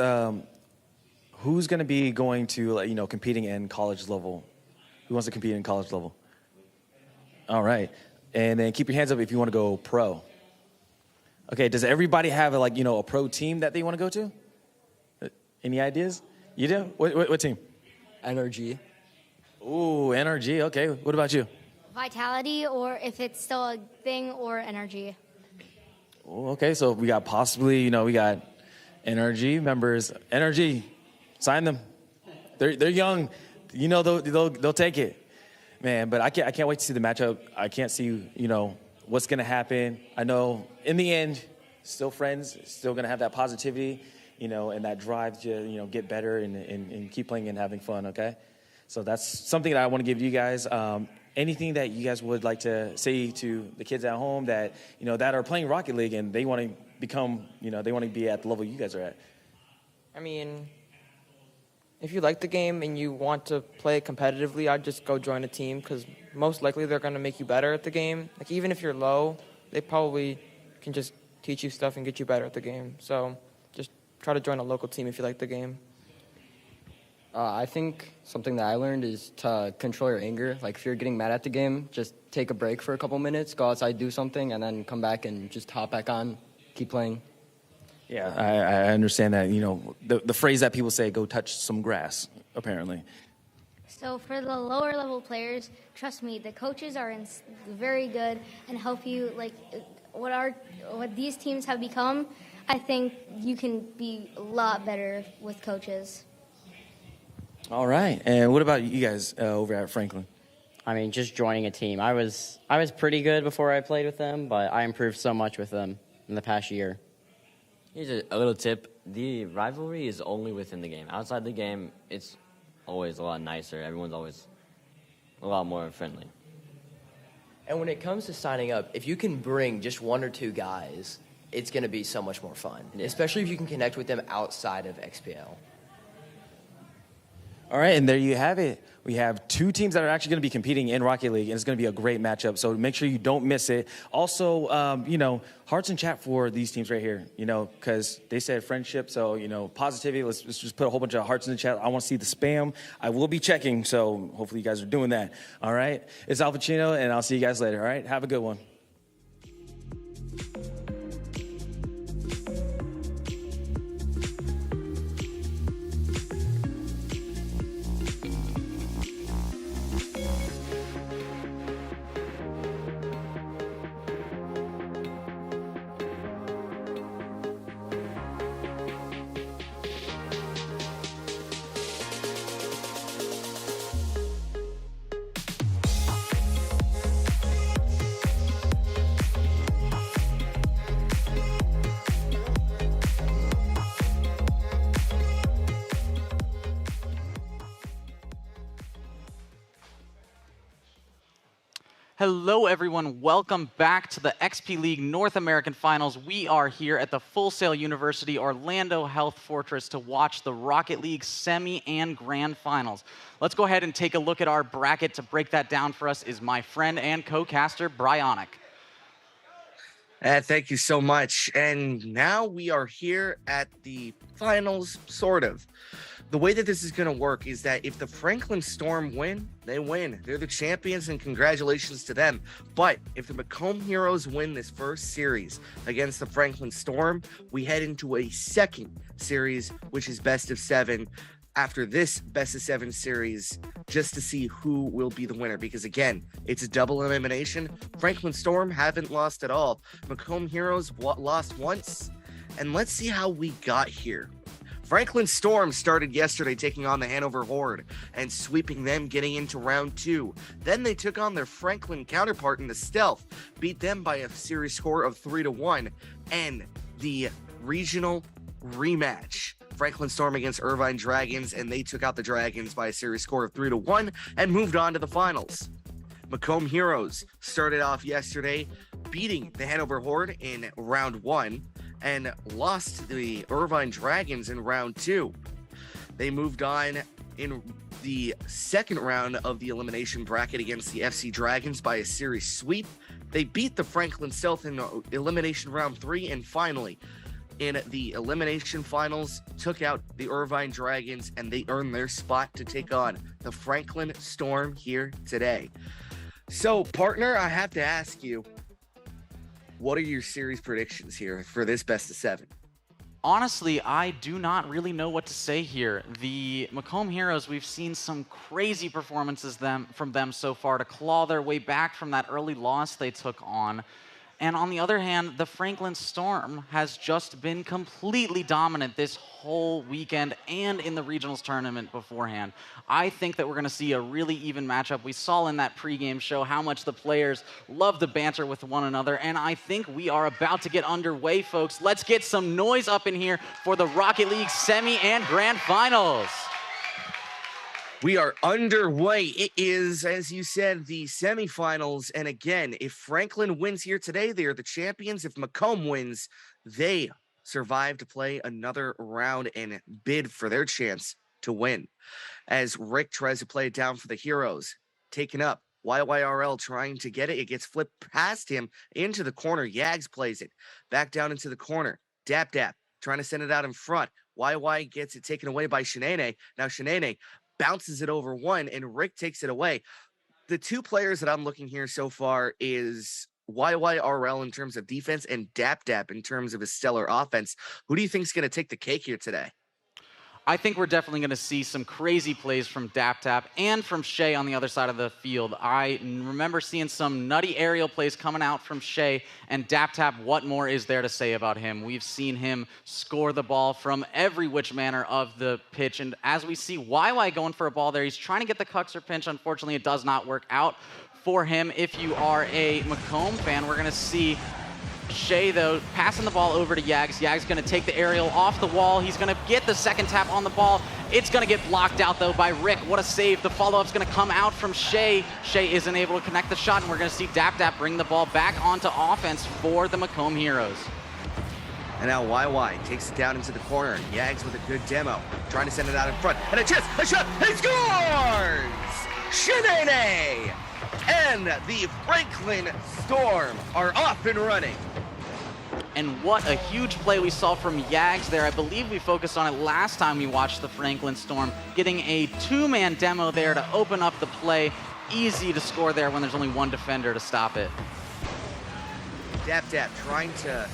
who's going to be going to competing in college level? Who wants to compete in college level? All right. And then keep your hands up if you want to go pro. Okay, does everybody have a pro team that they want to go to? Any ideas? You do? What team? NRG. Ooh, NRG. Okay. What about you? Vitality, or if it's still a thing, or energy. Ooh, okay, so we got possibly, we got NRG members. NRG, sign them. They're young. They'll take it. Man, but I can't wait to see the matchup. I can't see, what's going to happen. I know in the end, still friends, still going to have that positivity, and that drive to, get better and keep playing and having fun, okay? So that's something that I want to give to you guys. Anything that you guys would like to say to the kids at home that, that are playing Rocket League and they want to become, they want to be at the level you guys are at? I mean, if you like the game and you want to play it competitively, I'd just go join a team because most likely they're going to make you better at the game. Like, even if you're low, they probably can just teach you stuff and get you better at the game. So just try to join a local team if you like the game. I think something that I learned is to control your anger. Like, if you're getting mad at the game, just take a break for a couple minutes, go outside, do something, and then come back and just hop back on, keep playing. Yeah, I understand that, the phrase that people say, go touch some grass, apparently. So for the lower level players, trust me, the coaches are very good and help you. Like what these teams have become, I think you can be a lot better with coaches. All right. And what about you guys over at Franklin? I mean, just joining a team. I was pretty good before I played with them, but I improved so much with them in the past year. Here's a little tip. The rivalry is only within the game. Outside the game, it's always a lot nicer. Everyone's always a lot more friendly. And when it comes to signing up, if you can bring just one or two guys, it's going to be so much more fun, especially if you can connect with them outside of XPL. All right, and there you have it. We have two teams that are actually going to be competing in Rocket League, and it's going to be a great matchup. So make sure you don't miss it. Also, hearts in chat for these teams right here, because they said friendship. So, positivity. Let's just put a whole bunch of hearts in the chat. I want to see the spam. I will be checking, so hopefully you guys are doing that. All right, it's Al Pacino, and I'll see you guys later. All right, have a good one. Hello, everyone. Welcome back to the XP League North American Finals. We are here at the Full Sail University Orlando Health Fortress to watch the Rocket League semi and grand finals. Let's go ahead and take a look at our bracket. To break that down for us is my friend and co-caster, Bryonic. Thank you so much. And now we are here at the finals, sort of. The way that this is going to work is that if the Franklin Storm win, they win. They're the champions, and congratulations to them. But if the Macomb Heroes win this first series against the Franklin Storm, we head into a second series, which is best of 7. After this best of 7 series, just to see who will be the winner, because again, it's a double elimination. Franklin Storm haven't lost at all. Macomb Heroes lost once, and let's see how we got here. Franklin Storm started yesterday taking on the Hanover Horde and sweeping them, getting into round 2. Then they took on their Franklin counterpart in the Stealth, beat them by a series score of 3-1, and the regional rematch. Franklin Storm against Irvine Dragons, and they took out the Dragons by a series score of 3-1 and moved on to the finals. Macomb Heroes started off yesterday beating the Hanover Horde in round 1 and lost the Irvine Dragons in round 2. They moved on in the second round of the elimination bracket against the FC Dragons by a series sweep. They beat the Franklin Stealth in elimination round 3, and finally, in the elimination finals, took out the Irvine Dragons, and they earned their spot to take on the Franklin Storm here today. So, partner, I have to ask you, what are your series predictions here for this best of 7? Honestly, I do not really know what to say here. The Macomb Heroes, we've seen some crazy performances from them so far to claw their way back from that early loss they took on. And on the other hand, the Franklin Storm has just been completely dominant this whole weekend and in the regionals tournament beforehand. I think that we're going to see a really even matchup. We saw in that pregame show how much the players love the banter with one another, and I think we are about to get underway, folks. Let's get some noise up in here for the Rocket League semi and grand finals. We are underway. It is, as you said, the semifinals. And again, if Franklin wins here today, they are the champions. If Macomb wins, they survive to play another round and bid for their chance to win. As Rick tries to play it down for the Heroes, taken up. YYRL trying to get it. It gets flipped past him into the corner. Yags plays it back down into the corner. Dap trying to send it out in front. YY gets it taken away by Shenane. Now Shenane bounces it over one, and Rick takes it away. The two players that I'm looking here so far is YYRL in terms of defense and Dap in terms of his stellar offense. Who do you think is going to take the cake here today? I think we're definitely going to see some crazy plays from Dap and from Shay on the other side of the field. I remember seeing some nutty aerial plays coming out from Shay, and Dap, what more is there to say about him? We've seen him score the ball from every which manner of the pitch, and as we see YY going for a ball there, he's trying to get the Cuxer pinch. Unfortunately, it does not work out for him. If you are a Macomb fan, we're going to see Shay, though, passing the ball over to Yags. Yags going to take the aerial off the wall. He's going to get the second tap on the ball. It's going to get blocked out, though, by Rick. What a save. The follow-up's going to come out from Shay. Shay isn't able to connect the shot, and we're going to see Dap bring the ball back onto offense for the Macomb Heroes. And now YY takes it down into the corner. Yags with a good demo, trying to send it out in front. And a chance, a shot, he scores! Shenane! And the Franklin Storm are off and running. And what a huge play we saw from Yags there. I believe we focused on it last time we watched the Franklin Storm, getting a two-man demo there to open up the play. Easy to score there when there's only one defender to stop it. Dap trying to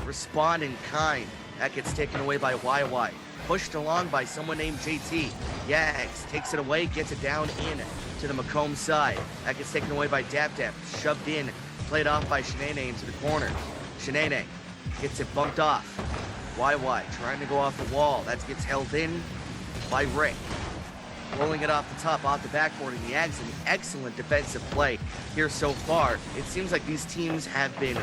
respond in kind. That gets taken away by YY. Pushed along by someone named JT. Yags takes it away, gets it down in to the Macomb side. That gets taken away by Dap. Shoved in, played off by Shenane into the corner. Shenane gets it bumped off. YY trying to go off the wall. That gets held in by Rick. Rolling it off the top, off the backboard, and the Yags an excellent defensive play here so far. It seems like these teams have been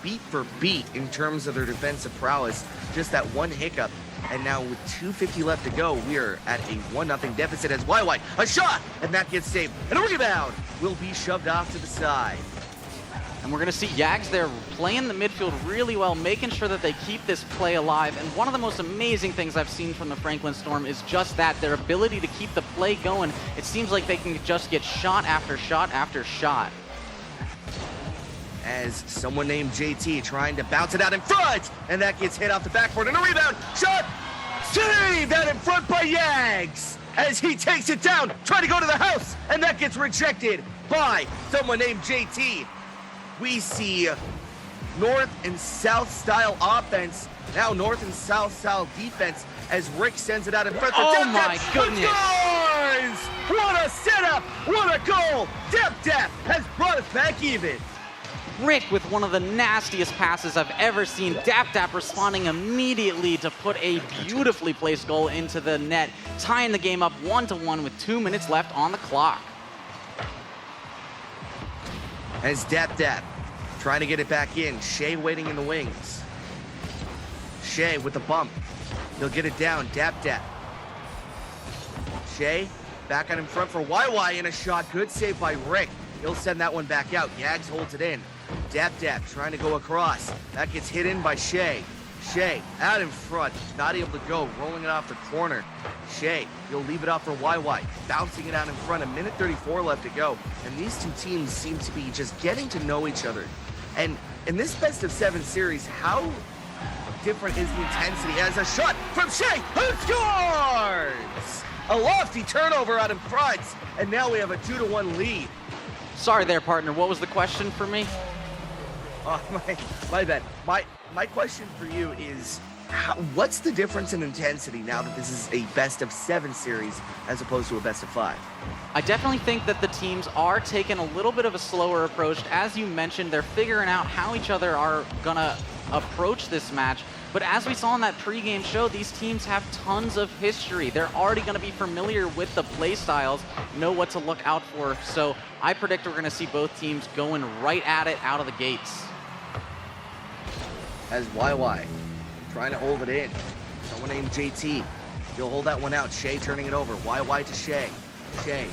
beat for beat in terms of their defensive prowess. Just that one hiccup, and now with 2:50 left to go, we are at a 1-0 deficit as YY, a shot, and that gets saved. And a rebound will be shoved off to the side. And we're going to see Yags there playing the midfield really well, making sure that they keep this play alive. And one of the most amazing things I've seen from the Franklin Storm is just that, their ability to keep the play going. It seems like they can just get shot after shot after shot. As someone named JT trying to bounce it out in front, and that gets hit off the backboard, and a rebound, shot, saved out in front by Yags, as he takes it down, trying to go to the house, and that gets rejected by someone named JT. We see north and south style offense, now north and south style defense, as Rick sends it out in front. Oh my goodness. Scores! What a setup, what a goal! Dap has brought us back even. Rick with one of the nastiest passes I've ever seen. Dap responding immediately to put a beautifully placed goal into the net, tying the game up 1-1 with 2 minutes left on the clock. As Dap trying to get it back in. Shay waiting in the wings. Shay with the bump. He'll get it down. Dap. Shay back on in front for YY in a shot. Good save by Rick. He'll send that one back out. Yags holds it in. Dap trying to go across. That gets hit in by Shay. Shea out in front, not able to go, rolling it off the corner. Shea, he'll leave it off for YY, bouncing it out in front, 1:34 left to go. And these two teams seem to be just getting to know each other. And in this best of 7 series, how different is the intensity as a shot from Shea, who scores! A lofty turnover out in front, and now we have a 2-1 lead. Sorry there, partner. What was the question for me? Oh, my bad. My question for you is, what's the difference in intensity now that this is a best of 7 series as opposed to a best of 5? I definitely think that the teams are taking a little bit of a slower approach. As you mentioned, they're figuring out how each other are gonna approach this match. But as we saw in that pregame show, these teams have tons of history. They're already gonna be familiar with the play styles, know what to look out for. So I predict we're gonna see both teams going right at it out of the gates. As YY trying to hold it in. Someone named JT. He'll hold that one out. Shea turning it over. YY to Shea. Shea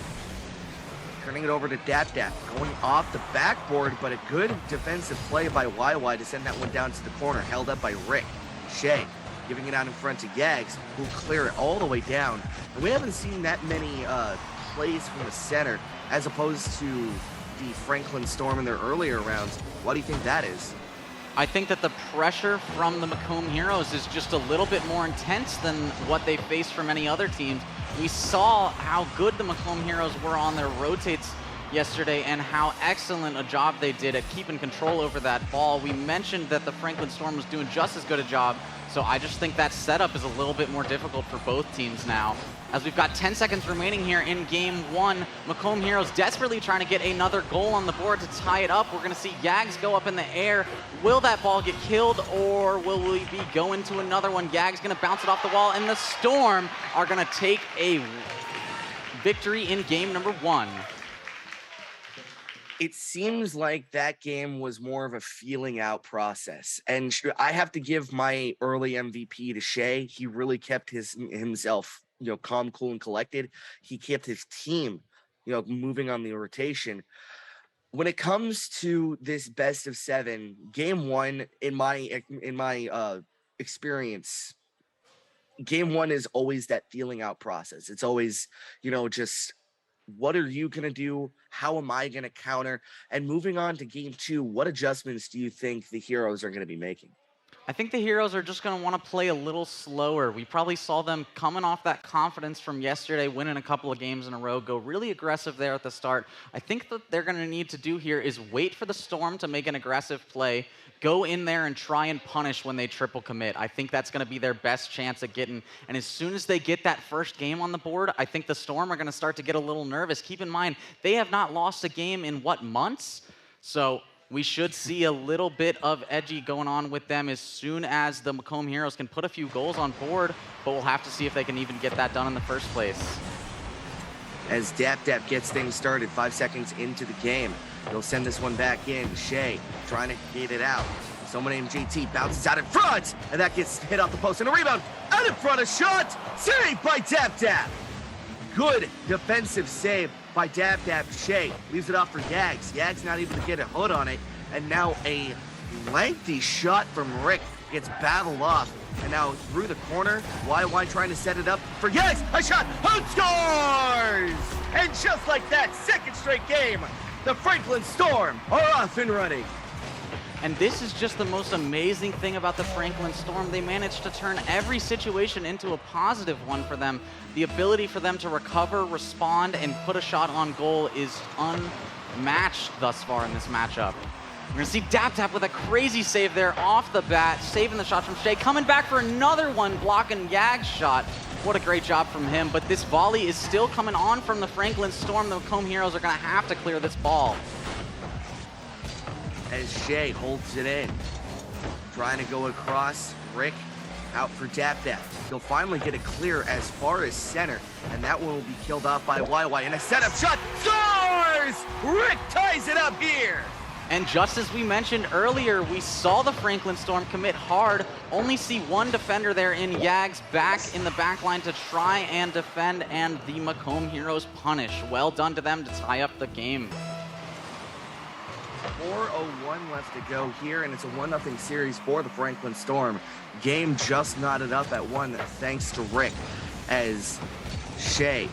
turning it over to Dap, going off the backboard, but a good defensive play by YY to send that one down to the corner, held up by Rick. Shea giving it out in front to Yags, who'll clear it all the way down. And we haven't seen that many plays from the center as opposed to the Franklin Storm in their earlier rounds. What do you think that is? I think that the pressure from the Macomb Heroes is just a little bit more intense than what they faced from any other teams. We saw how good the Macomb Heroes were on their rotates yesterday and how excellent a job they did at keeping control over that ball. We mentioned that the Franklin Storm was doing just as good a job, so I just think that setup is a little bit more difficult for both teams now. As we've got 10 seconds remaining here in game 1, Macomb Heroes desperately trying to get another goal on the board to tie it up. We're gonna see Yags go up in the air. Will that ball get killed, or will we be going to another one? Yags gonna bounce it off the wall, and the Storm are gonna take a victory in game number 1. It seems like that game was more of a feeling out process. And I have to give my early MVP to Shea. He really kept himself, calm, cool, and collected. He kept his team, moving on the rotation. When it comes to this best of 7, game 1, in my experience, game 1 is always that feeling out process. It's always, just what are you going to do? How am I going to counter? And moving on to game 2, what adjustments do you think the Heroes are going to be making? I think the Heroes are just going to want to play a little slower. We probably saw them coming off that confidence from yesterday, winning a couple of games in a row, go really aggressive there at the start. I think that they're going to need to do here is wait for the Storm to make an aggressive play, go in there and try and punish when they triple commit. I think that's going to be their best chance at getting, and as soon as they get that first game on the board, I think the Storm are going to start to get a little nervous. Keep in mind, they have not lost a game in, months? So we should see a little bit of edgy going on with them as soon as the Macomb Heroes can put a few goals on board, but we'll have to see if they can even get that done in the first place. As Dap gets things started, 5 seconds into the game, they'll send this one back in. Shea trying to get it out. Someone named JT bounces out in front, and that gets hit off the post, and a rebound out in front, a shot, saved by Dap. Good defensive save by Dap. Shea leaves it off for Yags. Yags not able to get a hood on it, and now a lengthy shot from Rick gets battled off, and now through the corner, YY trying to set it up for Yags, a shot, who scores? And just like that, second straight game, the Franklin Storm are off and running. And this is just the most amazing thing about the Franklin Storm. They managed to turn every situation into a positive one for them. The ability for them to recover, respond, and put a shot on goal is unmatched thus far in this matchup. We're gonna see Dap with a crazy save there off the bat, saving the shot from Shea, coming back for another one, blocking Yag's shot. What a great job from him, but this volley is still coming on from the Franklin Storm. The Macomb Heroes are gonna have to clear this ball. As Shea holds it in, trying to go across, Rick out for Dap. He'll finally get it clear as far as center, and that one will be killed off by YY, and a setup shot, scores! Rick ties it up here! And just as we mentioned earlier, we saw the Franklin Storm commit hard, only see one defender there in Yags back in the back line to try and defend, and the Macomb Heroes punish. Well done to them to tie up the game. 4:01 left to go here, and it's a 1-0 series for the Franklin Storm. Game just knotted up at 1 thanks to Rick, as Shea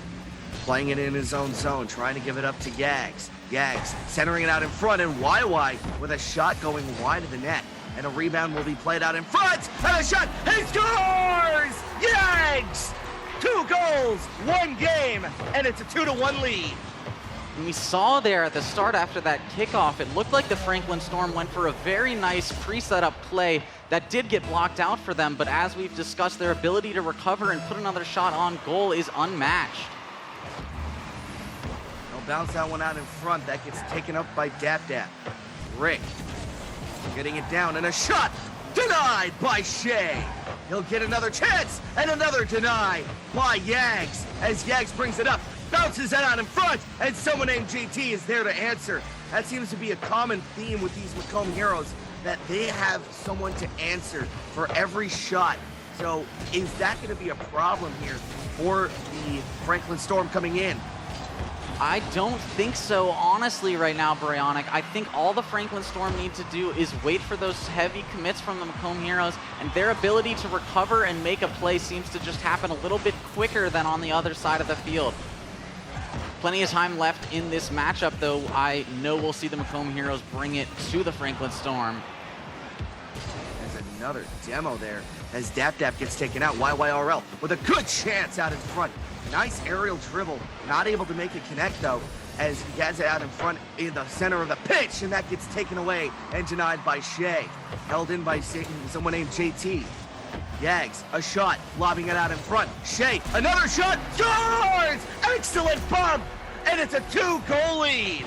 playing it in his own zone, trying to give it up to Yags. Yags centering it out in front, and YY with a shot going wide of the net. And a rebound will be played out in front, and a shot, he scores! Yags! 2 goals, 1 game, and it's a 2-1 lead. And we saw there at the start after that kickoff, it looked like the Franklin Storm went for a very nice pre-set up play that did get blocked out for them, but as we've discussed, their ability to recover and put another shot on goal is unmatched. They'll bounce that one out in front. That gets taken up by Dap Dap. Rick getting it down, and a shot denied by Shea. He'll get another chance, and another deny by Yags, as Yags brings it up, bounces it out in front, and someone named JT is there to answer. That seems to be a common theme with these Macomb Heroes, that they have someone to answer for every shot. So is that going to be a problem here for the Franklin Storm coming in? I don't think so, honestly, right now, Baryonic. I think all the Franklin Storm need to do is wait for those heavy commits from the Macomb Heroes, and their ability to recover and make a play seems to just happen a little bit quicker than on the other side of the field. Plenty of time left in this matchup, though. I know we'll see the Macomb Heroes bring it to the Franklin Storm. There's another demo there as Dap Dap gets taken out. YYRL with a good chance out in front. Nice aerial dribble. Not able to make it connect, though, as he gets it out in front in the center of the pitch, and that gets taken away and denied by Shea. Held in by someone named JT. Yags, a shot, lobbing it out in front. Shea, another shot, scores! Excellent bump, and it's a 2-goal lead.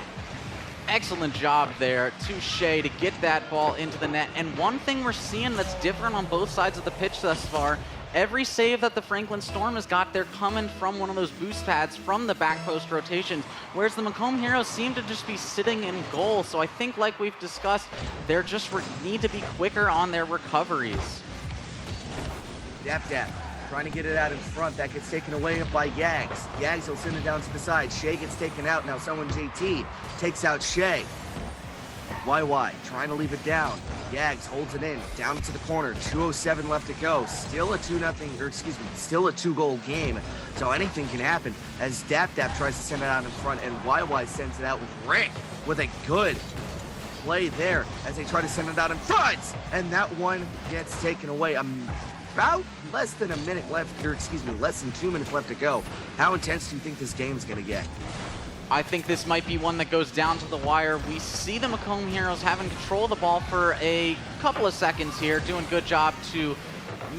Excellent job there to Shea to get that ball into the net. And one thing we're seeing that's different on both sides of the pitch thus far, every save that the Franklin Storm has got, they're coming from one of those boost pads from the back post rotations, whereas the Macomb Heroes seem to just be sitting in goal. So I think, like we've discussed, they're just need to be quicker on their recoveries. Dap Dap trying to get it out in front. That gets taken away by Yags. Yags will send it down to the side. Shea gets taken out. Now someone, JT, takes out Shea. YY trying to leave it down. Yags holds it in, down to the corner. 2:07 left to go. Still a 2-0, or excuse me, still a 2-goal game. So anything can happen as Dap Dap tries to send it out in front, and YY sends it out with Rick with a good play there as they try to send it out in front. And that one gets taken away. About less than a minute left, or excuse me, less than 2 minutes left to go. How intense do you think this game's gonna get? I think this might be one that goes down to the wire. We see the Macomb Heroes having control of the ball for a couple of seconds here, doing a good job to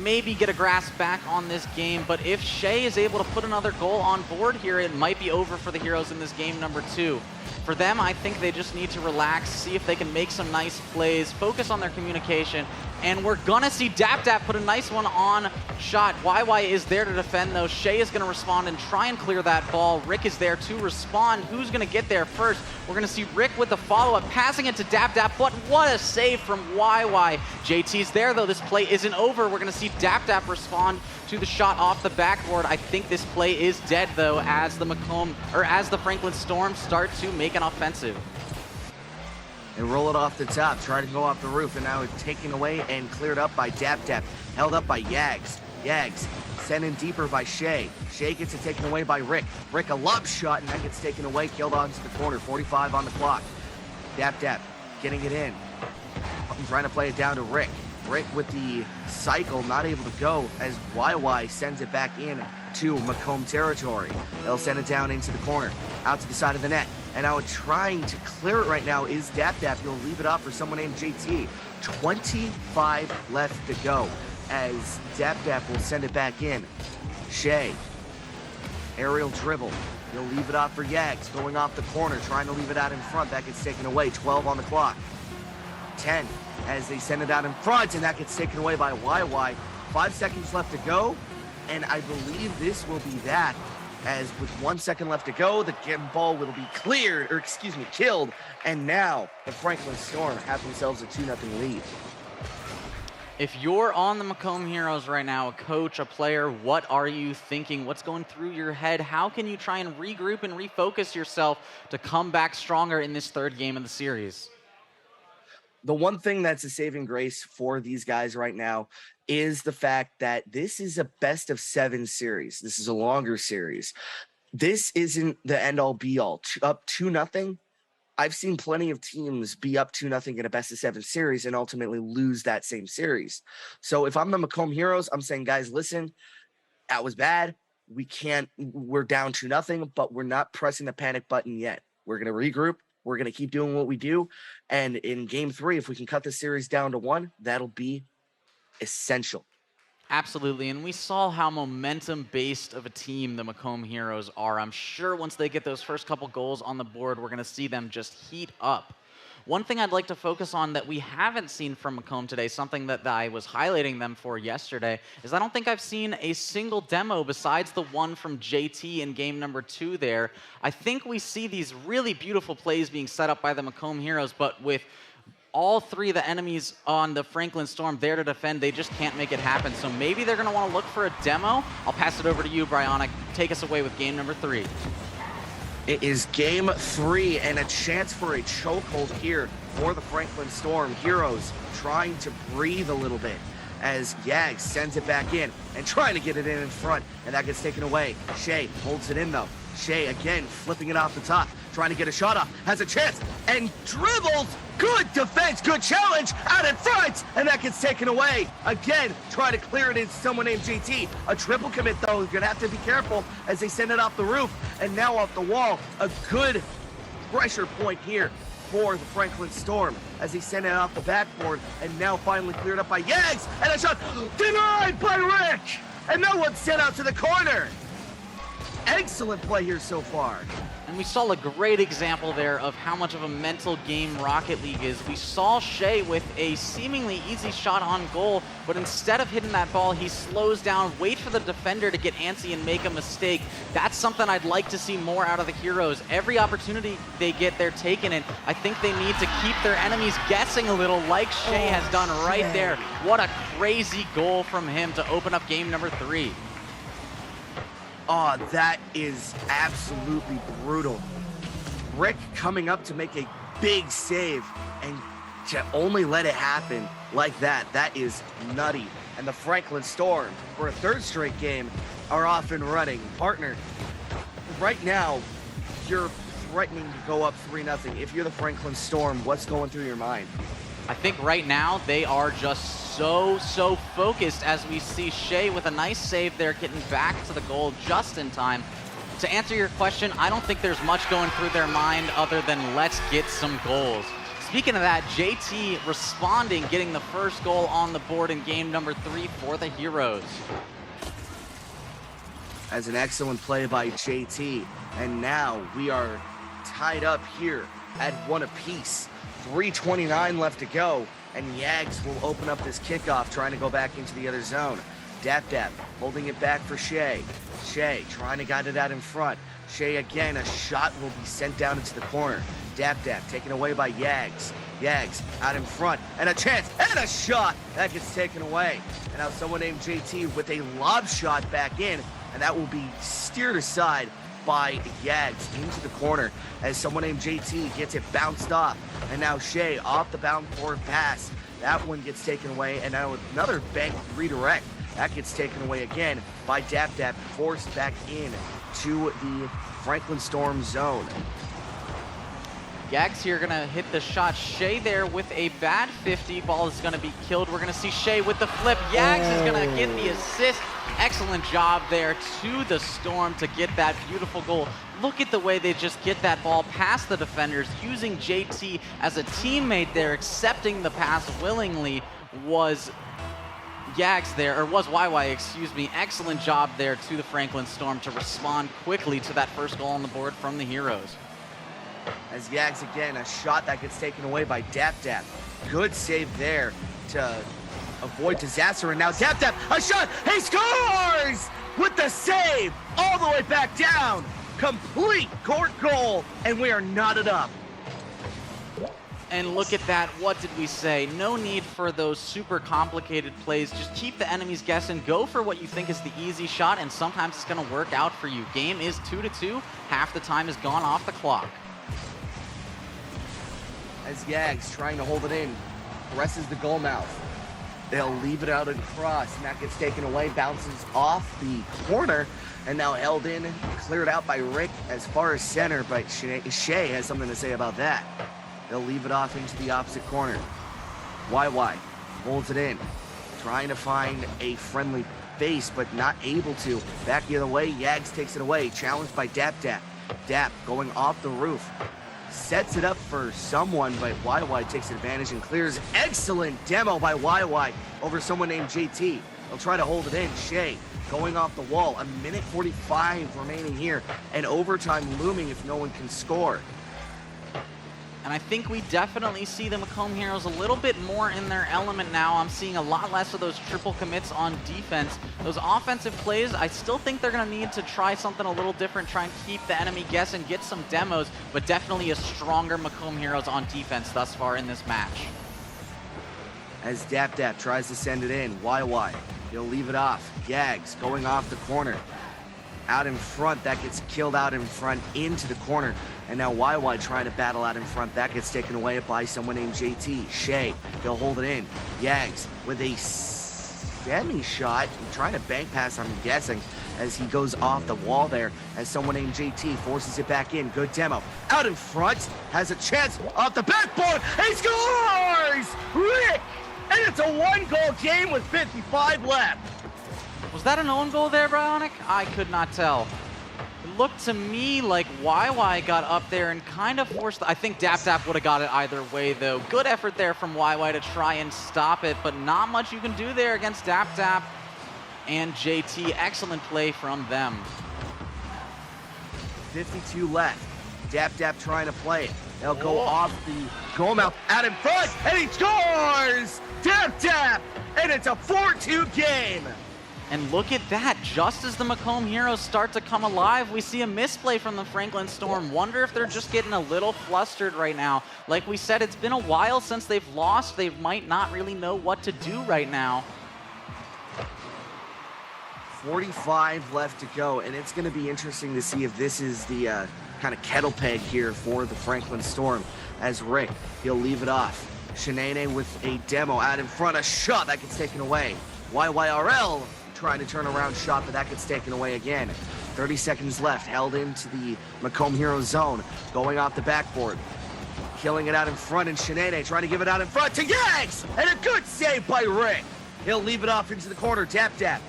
maybe get a grasp back on this game. But if Shea is able to put another goal on board here, it might be over for the Heroes in this game number 2. For them, I think they just need to relax, see if they can make some nice plays, focus on their communication, and we're gonna see Dap Dap put a nice one on shot. YY is there to defend, though. Shea is gonna respond and try and clear that ball. Rick is there to respond. Who's gonna get there first? We're gonna see Rick with the follow-up, passing it to Dap Dap, but what a save from YY. JT's there, though. This play isn't over. We're gonna see Dap Dap respond to the shot off the backboard. I think this play is dead, though, as the Franklin Storm start to make an offensive. They roll it off the top, try to go off the roof, and now it's taken away and cleared up by Dap Dap, held up by Yags. Yags sent in deeper by Shea. Shea gets it taken away by Rick. Rick, a lob shot, and that gets taken away, killed onto the corner, 45 on the clock. Dap Dap getting it in, trying to play it down to Rick. Rick with the cycle, not able to go as YY sends it back in to Macomb territory. They'll send it down into the corner, out to the side of the net. And now trying to clear it right now is Dap Dap. He'll leave it off for someone named JT. 25 left to go as Dap Dap will send it back in. Shea, aerial dribble. He'll leave it off for Yags, going off the corner, trying to leave it out in front. That gets taken away, 12 on the clock. 10 as they send it out in front, and that gets taken away by YY. 5 seconds left to go, and I believe this will be that, as with 1 second left to go, the ball will be cleared, or excuse me, killed, and now the Franklin Storm have themselves a 2-0 lead. If you're on the Macomb Heroes right now, a coach, a player, what are you thinking? What's going through your head? How can you try and regroup and refocus yourself to come back stronger in this third game of the series? The one thing that's a saving grace for these guys right now is the fact that this is a best of 7 series. This is a longer series. This isn't the end all be all. Up 2-0. I've seen plenty of teams be up 2-0 in a best of 7 series and ultimately lose that same series. So if I'm the Macomb Heroes, I'm saying, guys, listen, that was bad. We're down 2-0, but we're not pressing the panic button yet. We're going to regroup. We're going to keep doing what we do. And in game 3, if we can cut the series down to 1, that'll be essential. Absolutely, and we saw how momentum-based of a team the Macomb Heroes are. I'm sure once they get those first couple goals on the board, we're going to see them just heat up. One thing I'd like to focus on that we haven't seen from Macomb today, something that I was highlighting them for yesterday, is I don't think I've seen a single demo besides the one from JT in game number 2 there. I think we see these really beautiful plays being set up by the Macomb Heroes, but with all 3 of the enemies on the Franklin Storm there to defend, they just can't make it happen. So maybe they're going to want to look for a demo. I'll pass it over to you, Bryonic. Take us away with game number 3. It is game 3 and a chance for a chokehold here for the Franklin Storm Heroes, trying to breathe a little bit as Yags sends it back in and trying to get it in front, and that gets taken away. Shea holds it in though. Shea again flipping it off the top, trying to get a shot off, has a chance and dribbles. Good defense, good challenge out in front, and that gets taken away. Again, try to clear it into someone named JT. A triple commit though, you're gonna have to be careful as they send it off the roof and now off the wall. A good pressure point here for the Franklin Storm as they send it off the backboard and now finally cleared up by Yags, and a shot denied by Rick, and that one's sent out to the corner. Excellent play here so far. And we saw a great example there of how much of a mental game Rocket League is. We saw Shea with a seemingly easy shot on goal, but instead of hitting that ball, he slows down, wait for the defender to get antsy and make a mistake. That's something I'd like to see more out of the Heroes. Every opportunity they get, they're taking it. I think they need to keep their enemies guessing a little, like Shea has done right there. What a crazy goal from him to open up game number 3. Oh, that is absolutely brutal. Rick coming up to make a big save and to only let it happen like that, that is nutty. And the Franklin Storm, for a 3rd straight game, are off and running. Partner, right now, you're threatening to go up 3-0. If you're the Franklin Storm, what's going through your mind? I think right now they are just so focused as we see Shea with a nice save there, getting back to the goal just in time. To answer your question, I don't think there's much going through their mind other than let's get some goals. Speaking of that, JT responding, getting the first goal on the board in game number 3 for the Heroes. As an excellent play by JT, and now we are tied up here at 1 apiece. 3:29 left to go, and Yags will open up this kickoff, trying to go back into the other zone. Dap holding it back for Shea. Shea trying to guide it out in front. Shea again, a shot will be sent down into the corner. Dap taken away by Yags. Yags out in front, and a chance, and a shot! That gets taken away. And now someone named JT with a lob shot back in, and that will be steered aside by Yags into the corner as someone named JT gets it bounced off. And now Shea off the bound forward pass. That one gets taken away, and now another bank redirect. That gets taken away again by Dap, forced back in to the Franklin Storm zone. Yags here gonna hit the shot. Shea there with a bad 50. Ball is gonna be killed. We're gonna see Shea with the flip. Yags is gonna get the assist. Excellent job there to the Storm to get that beautiful goal. Look at the way they just get that ball past the defenders, using JT as a teammate there, accepting the pass willingly. Was Yags there, or was YY, excuse me. Excellent job there to the Franklin Storm to respond quickly to that first goal on the board from the Heroes. As Yags again, a shot that gets taken away by Dap. Good save there to avoid disaster, and now Dap, a shot, he scores with the save all the way back down. Complete court goal, and we are knotted up. And look at that, what did we say? No need for those super complicated plays. Just keep the enemies guessing, go for what you think is the easy shot, and sometimes it's gonna work out for you. Game is 2-2, half the time is gone off the clock. As Yags trying to hold it in, presses the goal mouth. They'll leave it out across, and that gets taken away, bounces off the corner, and now held in, cleared out by Rick as far as center, but Shea has something to say about that. They'll leave it off into the opposite corner. YY holds it in, trying to find a friendly face, but not able to. Back the other way, Yags takes it away, challenged by Dap Dap. Dap going off the roof, sets it up for someone, but YY takes advantage and clears. Excellent demo by YY over someone named JT. They'll try to hold it in. Shea going off the wall. 1:45 remaining here, and overtime looming if no one can score. And I think we definitely see the Macomb Heroes a little bit more in their element now. I'm seeing a lot less of those triple commits on defense. Those offensive plays, I still think they're going to need to try something a little different, try and keep the enemy guessing, get some demos, but definitely a stronger Macomb Heroes on defense thus far in this match. As Dap Dap tries to send it in, YY, he'll leave it off. Yags going off the corner. Out in front, that gets killed out in front into the corner. And now YY trying to battle out in front. That gets taken away by someone named JT. Shea, he'll hold it in. Yags with a semi-shot, trying to bank pass, I'm guessing, as he goes off the wall there, as someone named JT forces it back in. Good demo. Out in front, has a chance off the backboard. He scores! Rick! And it's a 1-goal game with 55 left. Was that an own goal there, Bionic? I could not tell. It looked to me like YY got up there and kind of forced... I think Dap Dap would have got it either way, though. Good effort there from YY to try and stop it, but not much you can do there against Dap Dap and JT. Excellent play from them. 52 left. Dap Dap trying to play it. They'll go off the goal mouth, out in front, and he scores! Dap Dap! And it's a 4-2 game! And look at that, just as the Macomb Heroes start to come alive, we see a misplay from the Franklin Storm. Wonder if they're just getting a little flustered right now. Like we said, it's been a while since they've lost. They might not really know what to do right now. 45 left to go, and it's going to be interesting to see if this is the kind of kettle peg here for the Franklin Storm. As Rick, he'll leave it off. Shanae with a demo out in front, a shot that gets taken away. YYRL trying to turn around shot, but that gets taken away again. 30 seconds left, held into the Macomb Heroes zone, going off the backboard. Killing it out in front, and Shanae trying to give it out in front to Yags! And a good save by Rick! He'll leave it off into the corner, Dap Dap.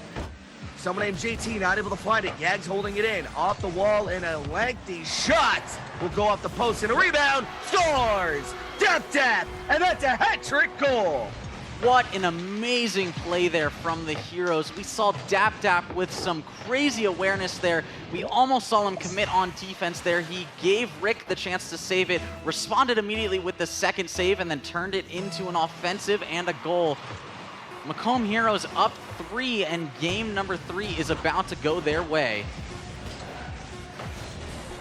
Someone named JT not able to find it. Yags holding it in, off the wall, and a lengthy shot will go off the post, and a rebound, scores! Dap Dap, and that's a hat-trick goal! What an amazing play there from the Heroes. We saw Dap Dap with some crazy awareness there. We almost saw him commit on defense there. He gave Rick the chance to save it, responded immediately with the second save, and then turned it into an offensive and a goal. Macomb Heroes up 3, and game number 3 is about to go their way.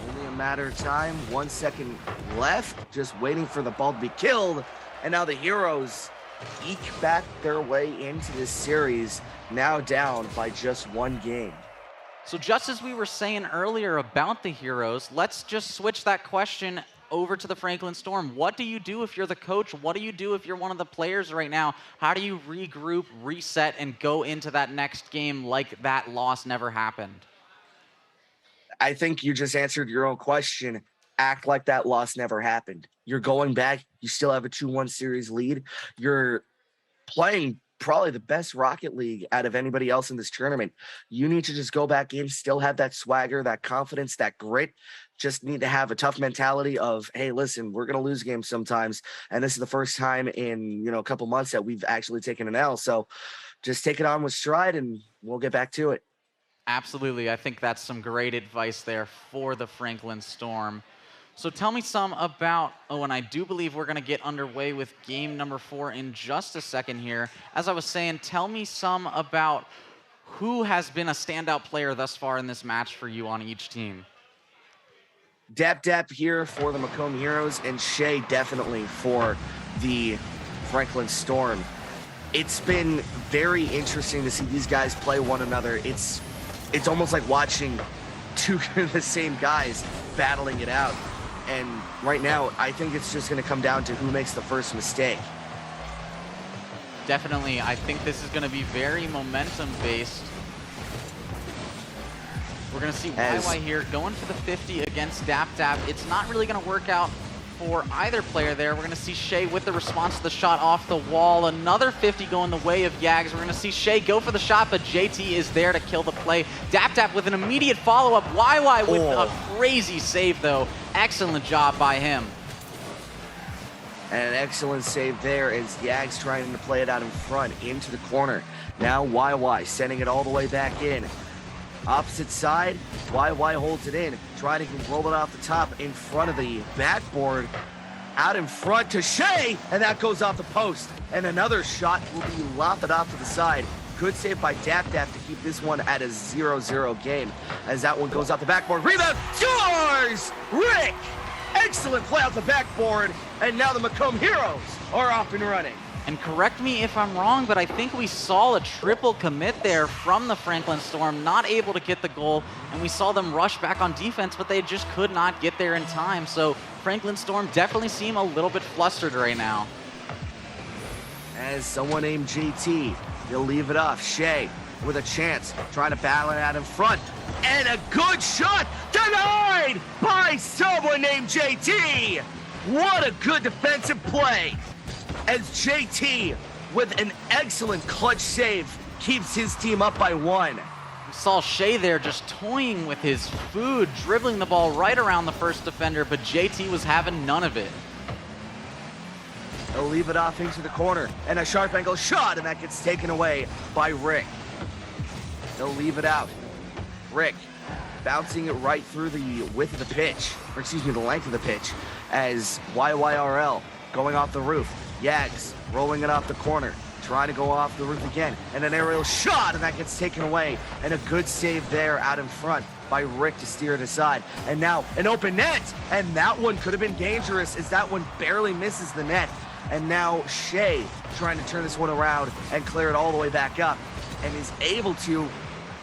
Only a matter of time, 1 second left, just waiting for the ball to be killed, and now the Heroes eke back their way into this series, now down by just 1 game. So just as we were saying earlier about the Heroes, let's just switch that question over to the Franklin Storm. What do you do if you're the coach? What do you do if you're one of the players right now? How do you regroup, reset, and go into that next game like that loss never happened? I think you just answered your own question. Act like that loss never happened. You're going back. You still have a 2-1 series lead. You're playing probably the best Rocket League out of anybody else in this tournament. You need to just go back in, still have that swagger, that confidence, that grit. Just need to have a tough mentality of, hey, listen, we're going to lose games sometimes. And this is the first time in, a couple months that we've actually taken an L. So just take it on with stride and we'll get back to it. Absolutely. I think that's some great advice there for the Franklin Storm. So tell me some about, and I do believe we're going to get underway with game number 4 in just a second here. As I was saying, tell me some about who has been a standout player thus far in this match for you on each team. Dap Dap here for the Macomb Heroes, and Shea definitely for the Franklin Storm. It's been very interesting to see these guys play one another. It's almost like watching two of the same guys battling it out. And right now, I think it's just going to come down to who makes the first mistake. definitely, I think this is going to be very momentum-based. We're going to see YY here going for the 50 against DapDap. It's not really going to work out for either player there. We're going to see Shay with the response to the shot off the wall. Another 50 going the way of Yags. We're going to see Shay go for the shot, but JT is there to kill the play. DapDap with an immediate follow-up. YY with a crazy save, though. Excellent job by him. And an excellent save there as Yags trying to play it out in front into the corner. Now YY sending it all the way back in. Opposite side, YY holds it in, trying to roll it off the top in front of the backboard. Out in front to Shay, and that goes off the post. And another shot will be lofted off to the side. Good save by DapDap to keep this one at a 0-0 game. As that one goes off the backboard. Rebound, scores! Rick! Excellent play off the backboard, and now the Macomb Heroes are off and running. And correct me if I'm wrong, but I think we saw a triple commit there from the Franklin Storm, not able to get the goal, and we saw them rush back on defense, but they just could not get there in time. So Franklin Storm definitely seem a little bit flustered right now. As someone named JT, he'll leave it off. Shay with a chance, trying to battle it out in front. And a good shot, denied by someone named JT. What a good defensive play. As JT, with an excellent clutch save, keeps his team up by 1. We saw Shay there just toying with his food, dribbling the ball right around the first defender, but JT was having none of it. They'll leave it off into the corner, and a sharp angle shot, and that gets taken away by Rick. They'll leave it out. Rick bouncing it right through the width of the pitch, or excuse me, the length of the pitch, as YYRL going off the roof. Yags rolling it off the corner, trying to go off the roof again, and an aerial shot, and that gets taken away. And a good save there out in front by Rick to steer it aside. And now an open net, and that one could have been dangerous as that one barely misses the net. And now Shay trying to turn this one around and clear it all the way back up, and is able to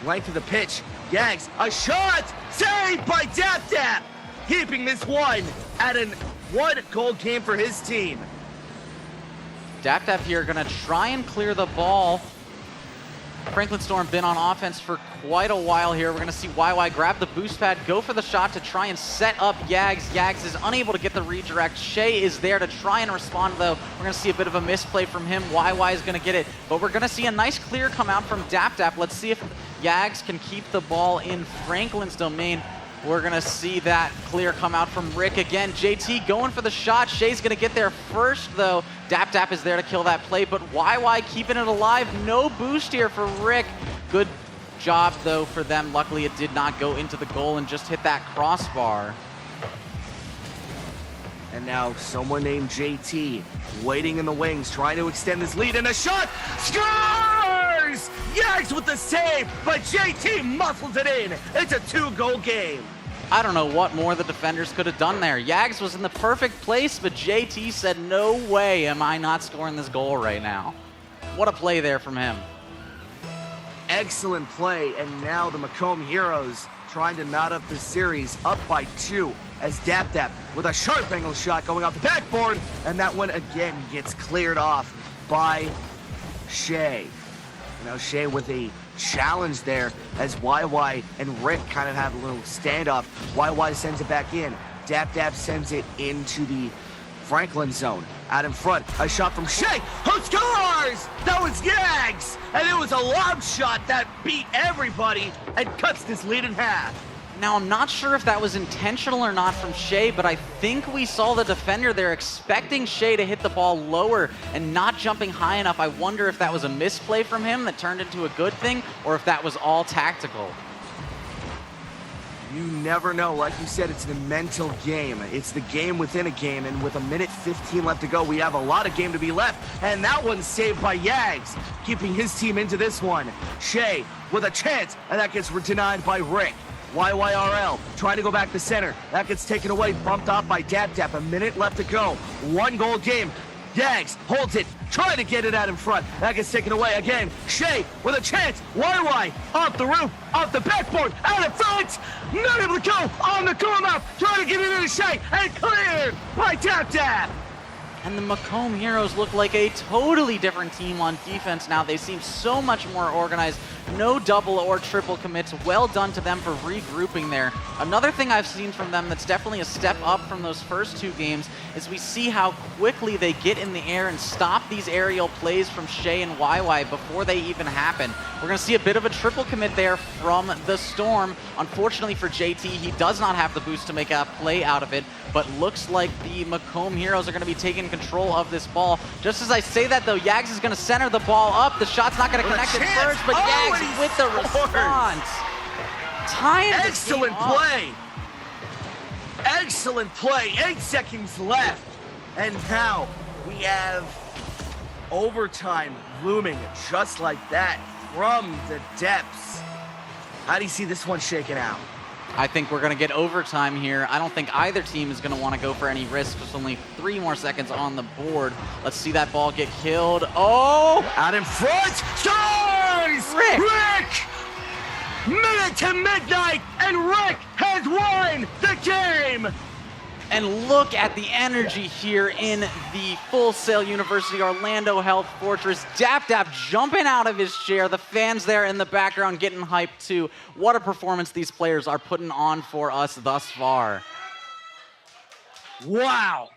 length of the pitch. Yags, a shot, saved by DapDap, keeping this one at an 1-goal game for his team. DapDap here gonna try and clear the ball. Franklin Storm been on offense for quite a while here. We're gonna see YY grab the boost pad, go for the shot to try and set up Yags. Yags is unable to get the redirect. Shay is there to try and respond though. We're gonna see a bit of a misplay from him. YY is gonna get it, but we're gonna see a nice clear come out from DapDap. Let's see if Yags can keep the ball in Franklin's domain. We're gonna see that clear come out from Rick again. JT going for the shot. Shay's gonna get there first though. DapDap is there to kill that play, but YY keeping it alive. No boost here for Rick. Good job though for them. Luckily it did not go into the goal and just hit that crossbar. And now someone named JT waiting in the wings, trying to extend this lead, and a shot, scores! Yags with the save, but JT muscles it in. It's a 2-goal game. I don't know what more the defenders could have done there. Yags was in the perfect place, but JT said, no way am I not scoring this goal right now. What a play there from him. Excellent play, and now the Macomb Heroes trying to knot up the series, up by 2, as DapDap with a sharp angle shot going off the backboard, and that one again gets cleared off by Shay. Now Shay with a challenge there as YY and Rick kind of have a little standoff. YY sends it back in. DapDap sends it into the Franklin zone. Out in front, a shot from Shay, who scores! That was Yags! And it was a lob shot that beat everybody and cuts this lead in half. Now, I'm not sure if that was intentional or not from Shay, but I think we saw the defender there expecting Shay to hit the ball lower and not jumping high enough. I wonder if that was a misplay from him that turned into a good thing, or if that was all tactical. You never know. Like you said, it's the mental game. It's the game within a game, and with 1:15 left to go, we have a lot of game to be left, and that one's saved by Yags, keeping his team into this one. Shay with a chance, and that gets denied by Rick. YYRL trying to go back to center. That gets taken away, bumped off by DapDap. 1 minute left to go. 1-goal game. Yags holds it, trying to get it out in front. That gets taken away again. Shay with a chance. YY off the roof, off the backboard, out in front. Not able to go on the corner, trying to get it into Shay, and cleared by DapDap. And the Macomb Heroes look like a totally different team on defense now. They seem so much more organized. No double or triple commits. Well done to them for regrouping there. Another thing I've seen from them that's definitely a step up from those first 2 games is we see how quickly they get in the air and stop these aerial plays from Shay and YY before they even happen. We're going to see a bit of a triple commit there from the Storm. Unfortunately for JT, he does not have the boost to make a play out of it, but looks like the Macomb Heroes are going to be taking control of this ball. Just as I say that, though, Yags is going to center the ball up. The shot's not going to connect at first, but Yags with the response. Excellent play. Excellent play. 8 seconds left. And now we have overtime looming just like that from the depths. How do you see this one shaking out? I think we're going to get overtime here. I don't think either team is going to want to go for any risk. There's only 3 more seconds on the board. Let's see that ball get killed. Oh! Out in front! Scores! Rick! Minute to midnight, and Rick has won the game! And look at the energy here in the Full Sail University Orlando Health Fortress. Dap jumping out of his chair. The fans there in the background getting hyped too. What a performance these players are putting on for us thus far. Wow.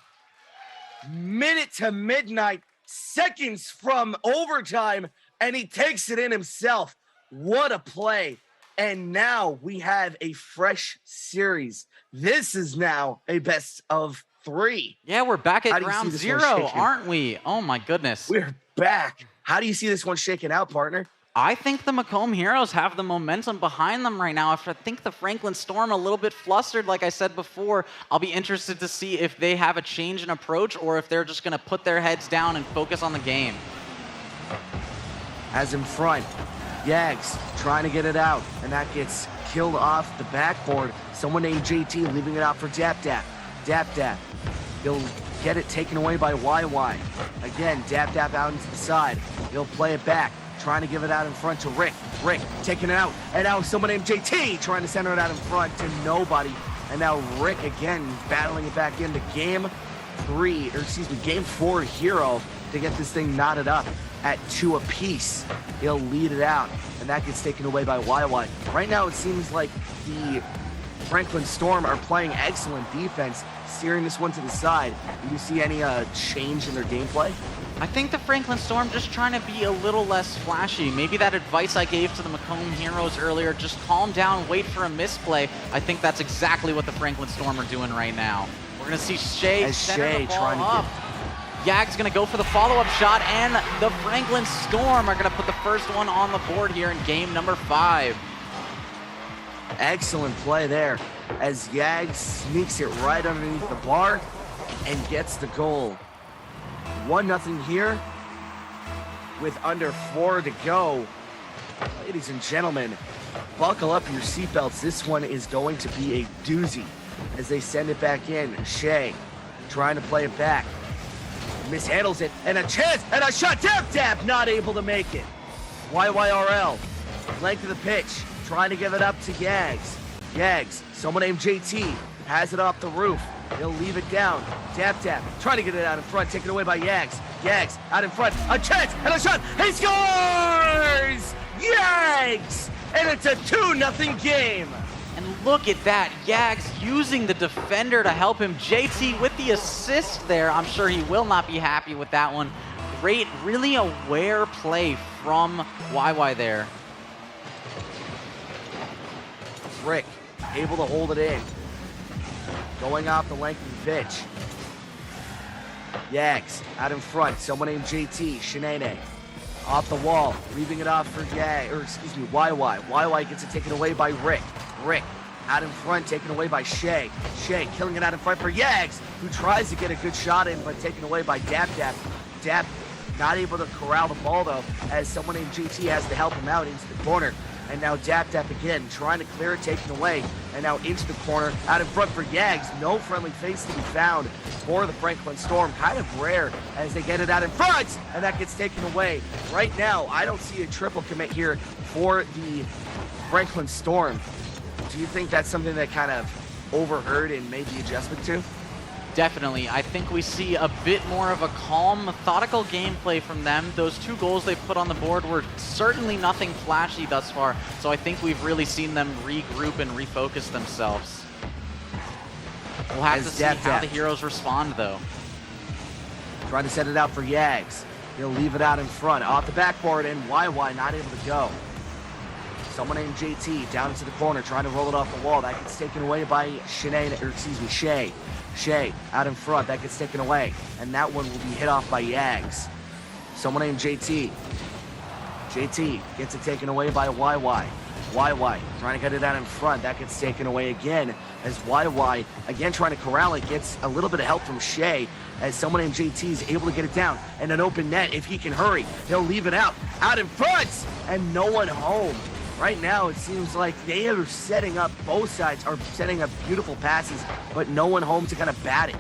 Minute to midnight, seconds from overtime, and he takes it in himself. What a play. And now we have a fresh series. This is now a best of 3. Yeah, we're back at ground 0, aren't we? Oh my goodness. We're back. How do you see this one shaking out, partner? I think the Macomb Heroes have the momentum behind them right now. I think the Franklin Storm a little bit flustered, like I said before. I'll be interested to see if they have a change in approach or if they're just going to put their heads down and focus on the game. As in front, Yags trying to get it out, and that gets killed off the backboard. Someone named JT leaving it out for Dap. He'll get it taken away by YY. Again, Dap out into the side. He'll play it back, trying to give it out in front to Rick. Rick taking it out, and now someone named JT trying to center it out in front to nobody. And now Rick again battling it back into game 4 Hero to get this thing knotted up at 2 apiece. He'll lead it out, and that gets taken away by YY. Right now, it seems like the Franklin Storm are playing excellent defense, steering this one to the side. Do you see any change in their gameplay? I think the Franklin Storm just trying to be a little less flashy. Maybe that advice I gave to the Macomb Heroes earlier, just calm down, wait for a misplay. I think that's exactly what the Franklin Storm are doing right now. We're going to see Shay center the ball up. Yag's going to go for the follow-up shot, and the Franklin Storm are going to put the first one on the board here in game number 5. Excellent play there as Yag sneaks it right underneath the bar and gets the goal. 1-0 here with under 4 to go. Ladies and gentlemen, buckle up your seatbelts. This one is going to be a doozy as they send it back in. Shay trying to play it back. Mishandles it, and a chance, and a shot. Dap not able to make it. YYRL, length of the pitch, trying to give it up to Yags, someone named JT, has it off the roof. He'll leave it down. Dap, trying to get it out in front, taken away by Yags. Yags, out in front, a chance, and a shot. He scores! Yags! And it's a 2-0 game. And look at that, Yags using the defender to help him. JT with the assist there. I'm sure he will not be happy with that one. Great, really aware play from YY there. Rick able to hold it in. Going off the length of the pitch. Yags out in front. Someone named JT, Shenane. Off the wall, leaving it off for YY. YY gets it taken away by Rick. Rick out in front, taken away by Shay. Shay killing it out in front for Yags, who tries to get a good shot in, but taken away by Dap. Dap not able to corral the ball, though, as someone named GT has to help him out into the corner. And now Dap again, trying to clear it, taken away. And now into the corner, out in front for Yags. No friendly face to be found for the Franklin Storm. Kind of rare as they get it out in front, and that gets taken away. Right now, I don't see a triple commit here for the Franklin Storm. Do you think that's something that kind of overheard and made the adjustment to? Definitely. I think we see a bit more of a calm, methodical gameplay from them. Those 2 goals they put on the board were certainly nothing flashy thus far, so I think we've really seen them regroup and refocus themselves. We'll have to see how the heroes respond, though. Trying to set it out for Yags. He'll leave it out in front. Off the backboard, and YY not able to go. Someone named JT down into the corner, trying to roll it off the wall. That gets taken away by Shay. Shay out in front. That gets taken away. And that one will be hit off by Yags. Someone named JT. JT gets it taken away by YY. YY trying to get it out in front. That gets taken away again as YY, again trying to corral it, gets a little bit of help from Shay as someone named JT is able to get it down. And an open net, if he can hurry, he'll leave it out in front, and no one home. Right now, it seems like they are setting up, both sides are setting up beautiful passes, but no one home to kind of bat it.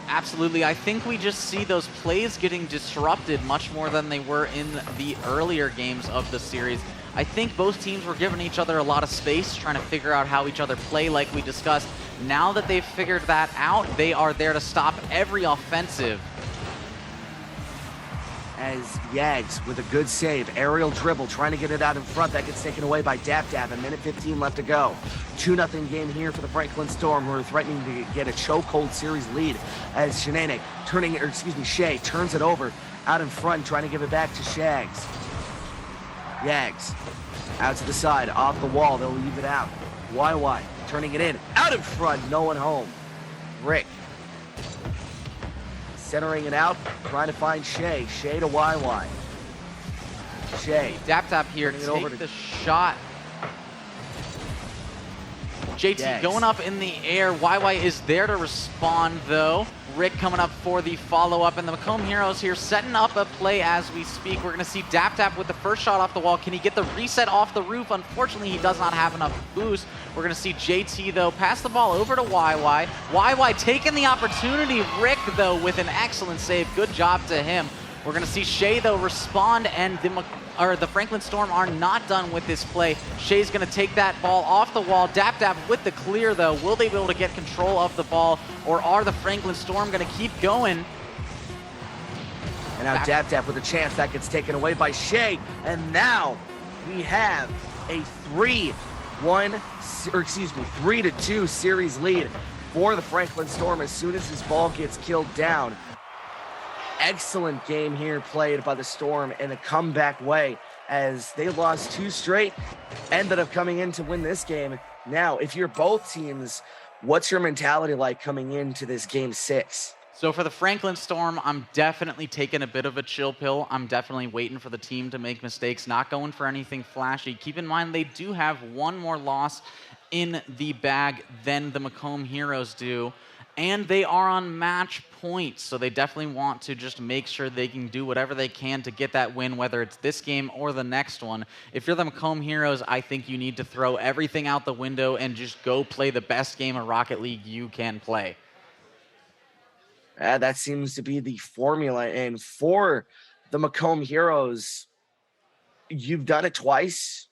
Absolutely. I think we just see those plays getting disrupted much more than they were in the earlier games of the series. I think both teams were giving each other a lot of space, trying to figure out how each other play like we discussed. Now that they've figured that out, they are there to stop every offensive. As Yags with a good save, aerial dribble, trying to get it out in front. That gets taken away by Dap. A minute 15 left to go. 2-0 game here for the Franklin Storm, who are threatening to get a chokehold series lead as Shay turns it over out in front, trying to give it back to Shags. Yags out to the side, off the wall, they'll leave it out. YY turning it in, out in front, no one home. Rick centering it out, trying to find Shay. Shay to YY. Shay. Dap here, take the shot. JT going up in the air. YY is there to respond, though. Rick coming up for the follow-up, and the Macomb Heroes here setting up a play as we speak. We're going to see Dap with the first shot off the wall. Can he get the reset off the roof? Unfortunately, he does not have enough boost. We're going to see JT, though, pass the ball over to YY. YY taking the opportunity. Rick, though, with an excellent save. Good job to him. We're going to see Shay, though, respond, and the Franklin Storm are not done with this play. Shay's going to take that ball off the wall. Dap with the clear, though. Will they be able to get control of the ball, or are the Franklin Storm going to keep going? And now Dap with a chance. That gets taken away by Shay. And now we have a 3-2 series lead for the Franklin Storm as soon as this ball gets killed down. Excellent game here played by the Storm in a comeback way as they lost 2 straight, ended up coming in to win this game. Now, if you're both teams, what's your mentality like coming into this game 6? So for the Franklin Storm, I'm definitely taking a bit of a chill pill. I'm definitely waiting for the team to make mistakes, not going for anything flashy. Keep in mind, they do have one more loss in the bag than the Macomb Heroes do. And they are on match points, so they definitely want to just make sure they can do whatever they can to get that win, whether it's this game or the next one. If you're the Macomb Heroes, I think you need to throw everything out the window and just go play the best game of Rocket League you can play. That seems to be the formula. And for the Macomb Heroes, you've done it twice.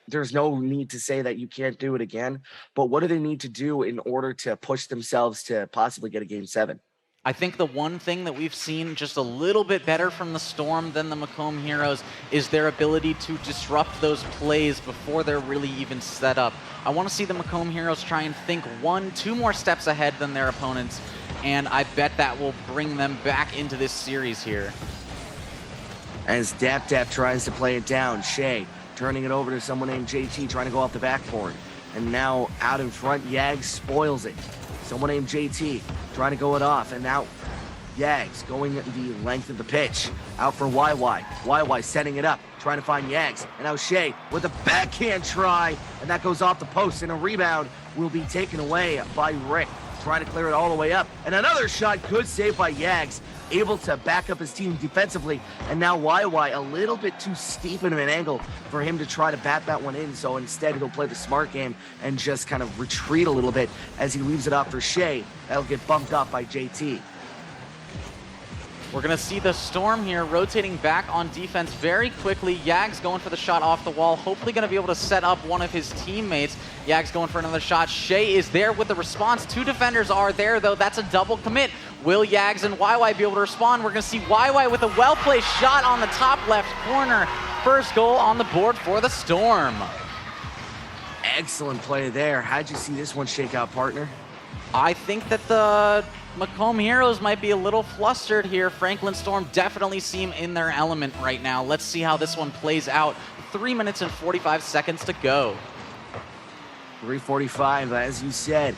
There's no need to say that you can't do it again, but what do they need to do in order to push themselves to possibly get a game 7? I think the one thing that we've seen just a little bit better from the Storm than the Macomb Heroes is their ability to disrupt those plays before they're really even set up. I want to see the Macomb Heroes try and think 1-2 more steps ahead than their opponents, and I bet that will bring them back into this series here. As Dap tries to play it down, Shay turning it over to someone named JT, trying to go off the backboard. And now out in front, Yags spoils it. Someone named JT trying to go it off. And now Yags going the length of the pitch. Out for YY. YY setting it up, trying to find Yags. And now Shay with a backhand try. And that goes off the post. And a rebound will be taken away by Rick. Trying to clear it all the way up. And another shot, good save by Yags. Able to back up his team defensively, and now YY a little bit too steep of an angle for him to try to bat that one in, so instead he'll play the smart game and just kind of retreat a little bit as he leaves it off for Shay. That'll get bumped off by JT. We're going to see the Storm here rotating back on defense very quickly. Yag's going for the shot off the wall, hopefully going to be able to set up one of his teammates. Yag's going for another shot. Shay is there with the response. 2 defenders are there, though. That's a double commit. Will Yags and YY be able to respond? We're going to see YY with a well-placed shot on the top left corner. First goal on the board for the Storm. Excellent play there. How'd you see this one shake out, partner? I think that the Macomb Heroes might be a little flustered here. Franklin Storm definitely seem in their element right now. Let's see how this one plays out. 3 minutes and 45 seconds to go. 3:45, as you said.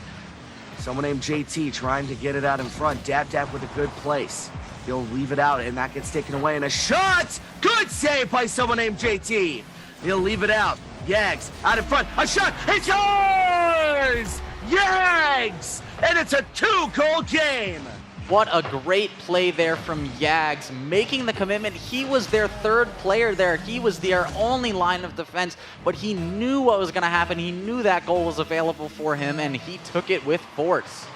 Someone named JT trying to get it out in front. Dap with a good place. He'll leave it out, and that gets taken away. And a shot! Good save by someone named JT. He'll leave it out. Yags out in front. A shot! It's yours! Yags! And it's a 2-goal game. What a great play there from Yags, making the commitment. He was their 3rd player there. He was their only line of defense, but he knew what was going to happen. He knew that goal was available for him, and he took it with force.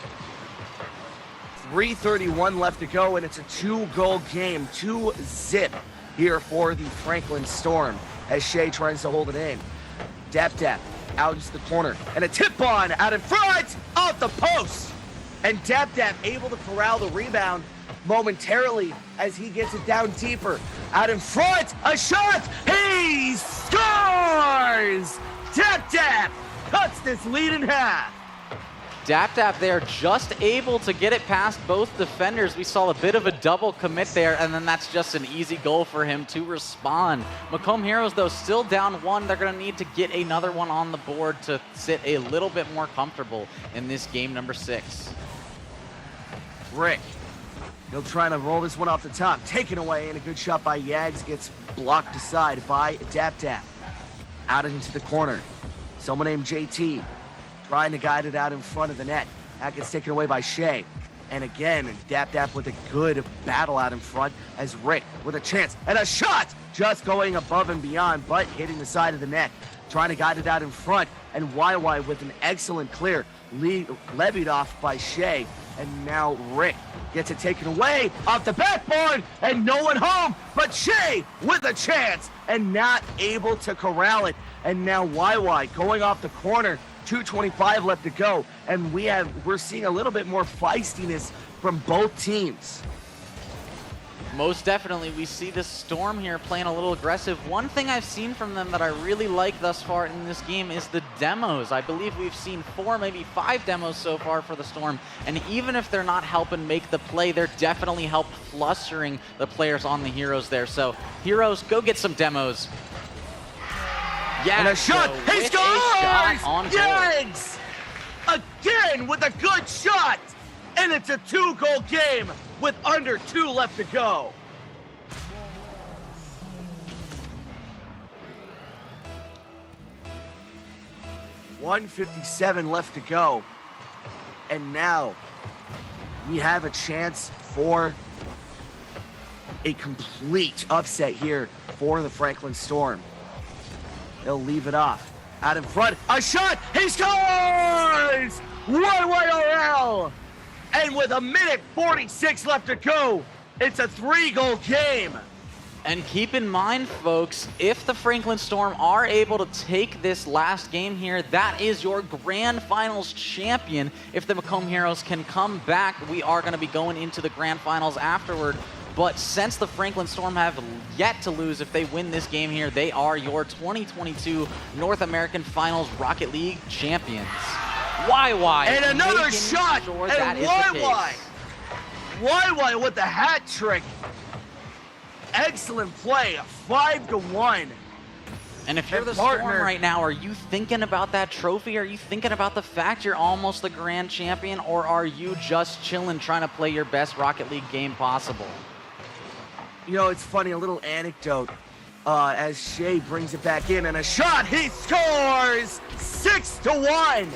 3:31 left to go, and it's a 2-goal game. 2-zip here for the Franklin Storm as Shay tries to hold it in. Dap out into the corner, and a tip-on out in front, off the post. And Dap able to corral the rebound momentarily as he gets it down deeper. Out in front, a shot, he scores! Dap cuts this lead in half. Dap there just able to get it past both defenders. We saw a bit of a double commit there, and then that's just an easy goal for him to respond. Macomb Heroes, though, still down 1. They're going to need to get another one on the board to sit a little bit more comfortable in this game number 6. Rick, he'll try to roll this one off the top. Taken away, and a good shot by Yags gets blocked aside by Dap. Out into the corner. Someone named JT trying to guide it out in front of the net. That gets taken away by Shay. And again, Dap with a good battle out in front as Rick with a chance and a shot just going above and beyond, but hitting the side of the net. Trying to guide it out in front, and YY with an excellent clear, levied off by Shay. And now Rick gets it taken away off the backboard, and no one home, but Shay with a chance and not able to corral it. And now YY going off the corner. 2:25 left to go, and we're seeing a little bit more feistiness from both teams. Most definitely, we see the Storm here playing a little aggressive. One thing I've seen from them that I really like thus far in this game is the demos. I believe we've seen 4, maybe 5 demos so far for the Storm, and even if they're not helping make the play, they're definitely help flustering the players on the Heroes there. So, Heroes, go get some demos. Yeah, and a shot, he scores! Yags! Again with a good shot! And it's a 2-goal game with under 2 left to go. $1:57 left to go. And now we have a chance for a complete upset here for the Franklin Storm. They'll leave it off. Out in front, a shot, he scores! YYRL! And with 1:46 left to go, it's a 3-goal game. And keep in mind, folks, if the Franklin Storm are able to take this last game here, that is your Grand Finals champion. If the Macomb Heroes can come back, we are going to be going into the Grand Finals afterward. But since the Franklin Storm have yet to lose, if they win this game here, they are your 2022 North American Finals Rocket League champions. YY. And another shot. Sure and YY with the hat trick. Excellent play. 5-1. And if you're the Storm right now, are you thinking about that trophy? Are you thinking about the fact you're almost the grand champion? Or are you just chilling, trying to play your best Rocket League game possible? You know, it's funny, a little anecdote as Shay brings it back in, and a shot, he scores! 6-1,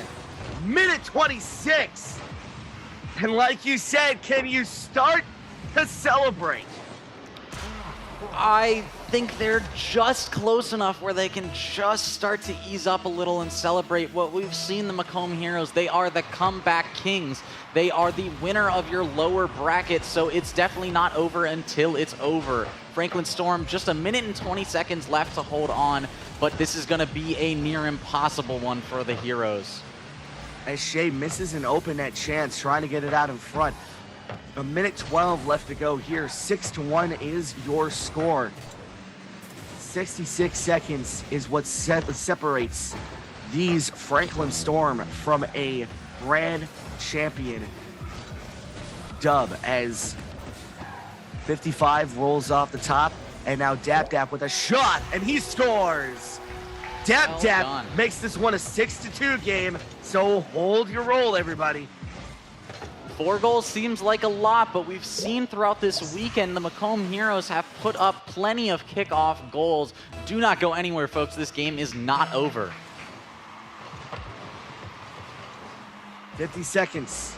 minute 26. And like you said, can you start to celebrate? I think they're just close enough where they can just start to ease up a little and celebrate what we've seen the Macomb Heroes. They are the comeback kings. They are the winner of your lower bracket, so it's definitely not over until it's over. Franklin Storm, just a minute and 20 seconds left to hold on, but this is going to be a near impossible one for the Heroes. As Shea misses an open net chance, trying to get it out in front. A minute 12 left to go here. 6-1 is your score. 66 seconds is what separates these Franklin Storm from a grand champion dub, as 55 rolls off the top, and now Dap Dap with a shot, and he scores. Dap Dap makes this one a 6-2 game, so hold your roll, everybody. 4 goals seems like a lot, but we've seen throughout this weekend the Macomb Heroes have put up plenty of kickoff goals. Do not go anywhere, folks. This game is not over. 50 seconds,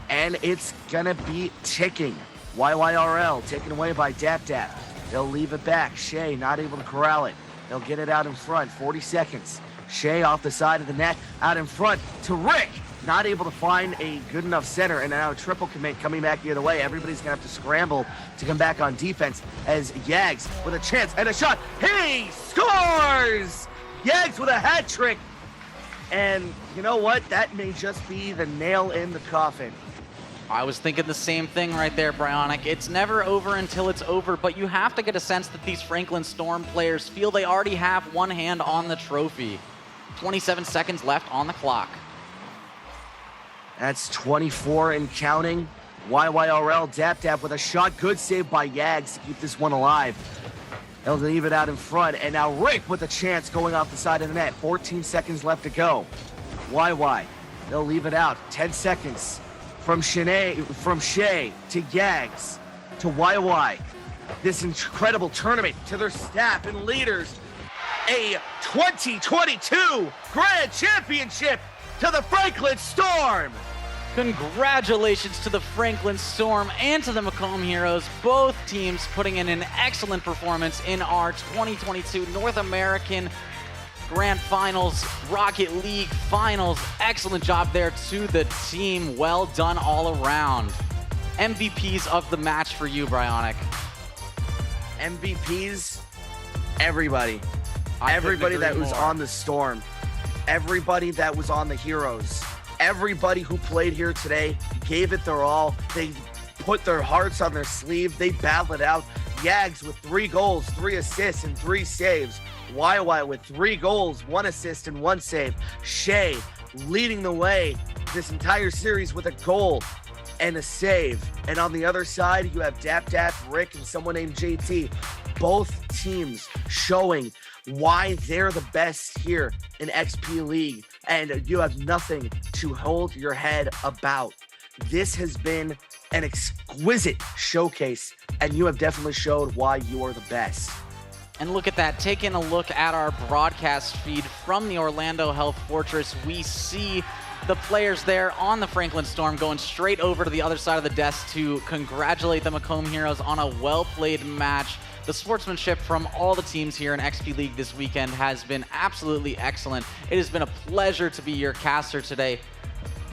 and it's gonna be ticking. YYRL taken away by Dap Dap. They'll leave it back. Shea not able to corral it. They'll get it out in front. 40 seconds. Shea off the side of the net, out in front to Rick. Not able to find a good enough center, and now a triple commit coming back the other way. Everybody's gonna have to scramble to come back on defense, as Yags with a chance and a shot. He scores! Yags with a hat trick. And you know what? That may just be the nail in the coffin. I was thinking the same thing right there, Bryonic. It's never over until it's over, but you have to get a sense that these Franklin Storm players feel they already have one hand on the trophy. 27 seconds left on the clock. That's 24 and counting. YYRL Dap Dap with a shot. Good save by Yags to keep this one alive. They'll leave it out in front, and now Rick with a chance going off the side of the net. 14 seconds left to go. YY, they'll leave it out. 10 seconds. From Shea to Yags to YY. This incredible tournament to their staff and leaders. A 2022 Grand Championship to the Franklin Storm. Congratulations to the Franklin Storm and to the Macomb Heroes. Both teams putting in an excellent performance in our 2022 North American Grand Finals, Rocket League Finals. Excellent job there to the team. Well done all around. MVPs of the match for you, Bryonic. MVPs, everybody. Everybody that was on the Storm. Everybody that was on the Heroes. Everybody who played here today gave it their all. They put their hearts on their sleeve. They battled it out. Yags with 3 goals, 3 assists, and 3 saves. YY with 3 goals, 1 assist, and 1 save. Shea leading the way this entire series with a goal and a save. And on the other side, you have Dap Dap, Rick, and someone named JT. Both teams showing why they're the best here in XP League. And you have nothing to hold your head about. This has been an exquisite showcase, and you have definitely showed why you are the best. And look at that, taking a look at our broadcast feed from the Orlando Health Fortress, we see the players there on the Franklin Storm going straight over to the other side of the desk to congratulate the Macomb Heroes on a well-played match. The sportsmanship from all the teams here in XP League this weekend has been absolutely excellent. It has been a pleasure to be your caster today.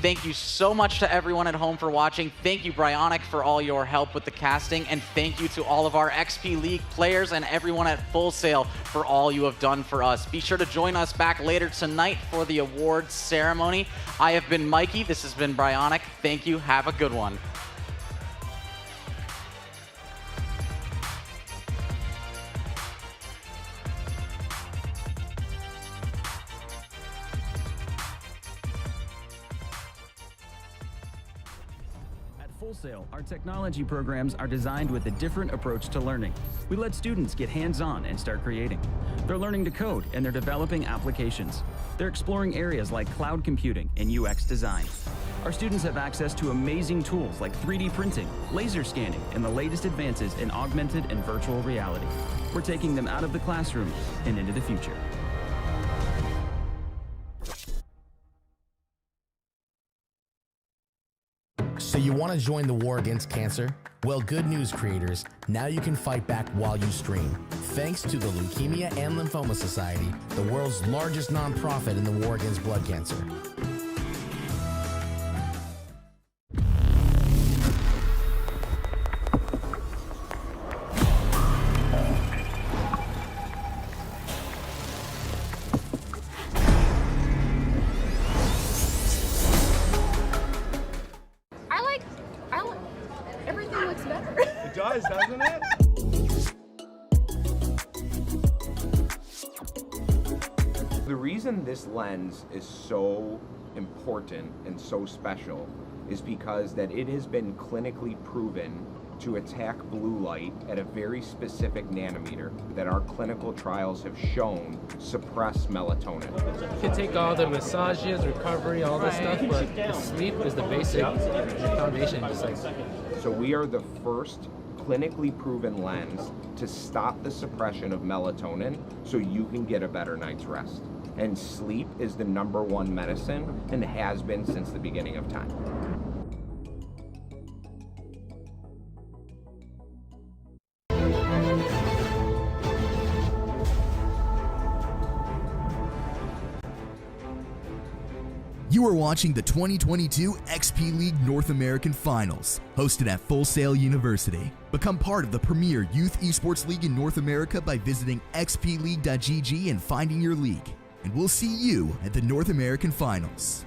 Thank you so much to everyone at home for watching. Thank you, Bryonic, for all your help with the casting. And thank you to all of our XP League players and everyone at Full Sail for all you have done for us. Be sure to join us back later tonight for the awards ceremony. I have been Mikey. This has been Bryonic. Thank you. Have a good one. Full Sail, our technology programs are designed with a different approach to learning. We let students get hands-on and start creating. They're learning to code and they're developing applications. They're exploring areas like cloud computing and UX design. Our students have access to amazing tools like 3D printing, laser scanning, and the latest advances in augmented and virtual reality. We're taking them out of the classroom and into the future. So you want to join the war against cancer? Well, good news, creators. Now you can fight back while you stream. Thanks to the Leukemia and Lymphoma Society, the world's largest nonprofit in the war against blood cancer. Everything looks better. It does, doesn't it? The reason this lens is so important and so special is because that it has been clinically proven to attack blue light at a very specific nanometer that our clinical trials have shown suppress melatonin. You can take all the massages, recovery, all this stuff, but the sleep is the basic foundation. So we are the first clinically proven lens to stop the suppression of melatonin so you can get a better night's rest. And sleep is the #1 medicine and has been since the beginning of time. You are watching the 2022 XP League North American Finals, hosted at Full Sail University. Become part of the premier youth esports league in North America by visiting xpleague.gg and finding your league. And we'll see you at the North American Finals.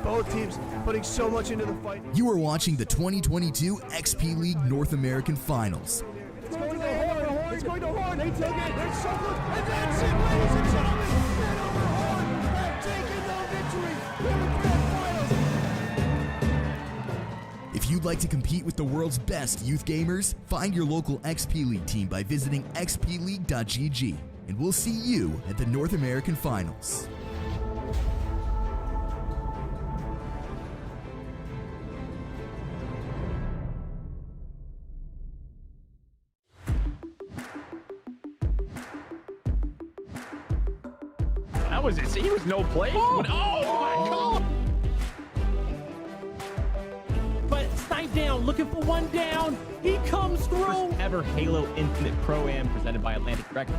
Both teams putting so much into the fight. You are watching the 2022 XP League North American Finals. It's going to Horn. It's going to Horn. They take it. There's something. And that's it, ladies and gentlemen. And over Horn have taken the victory in the grand finals. If you'd like to compete with the world's best youth gamers, find your local XP League team by visiting xpleague.gg. And we'll see you at the North American Finals. That was it. See, he was no play. Oh my God. But Snipe down, looking for one down. He comes through. First ever Halo Infinite Pro-Am presented by Atlantic Records.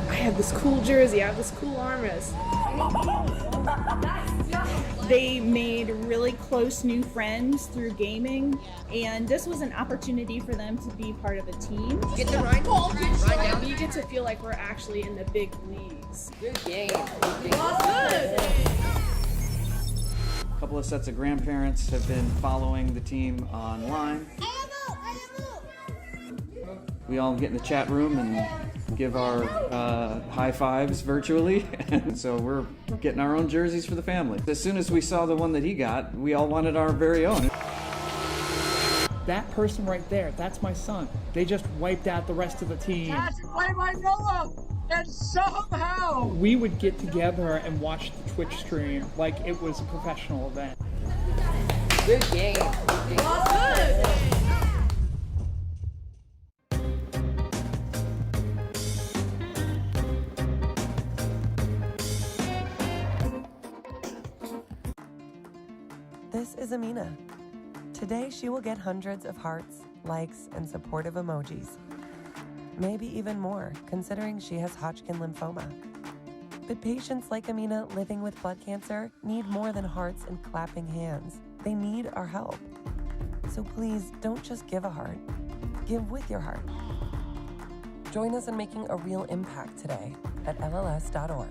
I have this cool jersey. I have this cool armrest. They made really close new friends through gaming, and this was an opportunity for them to be part of a team. Get the right ball. You get to feel like we're actually in the big leagues. Good game. A couple of sets of grandparents have been following the team online. We all get in the chat room and give our high fives virtually, and so we're getting our own jerseys for the family. As soon as we saw the one that he got, we all wanted our very own. that person right there, that's my son. They just wiped out the rest of the team. Pass and play by Noah, and somehow We would get together and watch the Twitch stream like it was a professional event. Good game. Good. This is Amina. Today she will get hundreds of hearts, likes, and supportive emojis. Maybe even more, considering she has Hodgkin lymphoma. But patients like Amina living with blood cancer need more than hearts and clapping hands. They need our help. So please don't just give a heart. Give with your heart. Join us in making a real impact today at lls.org.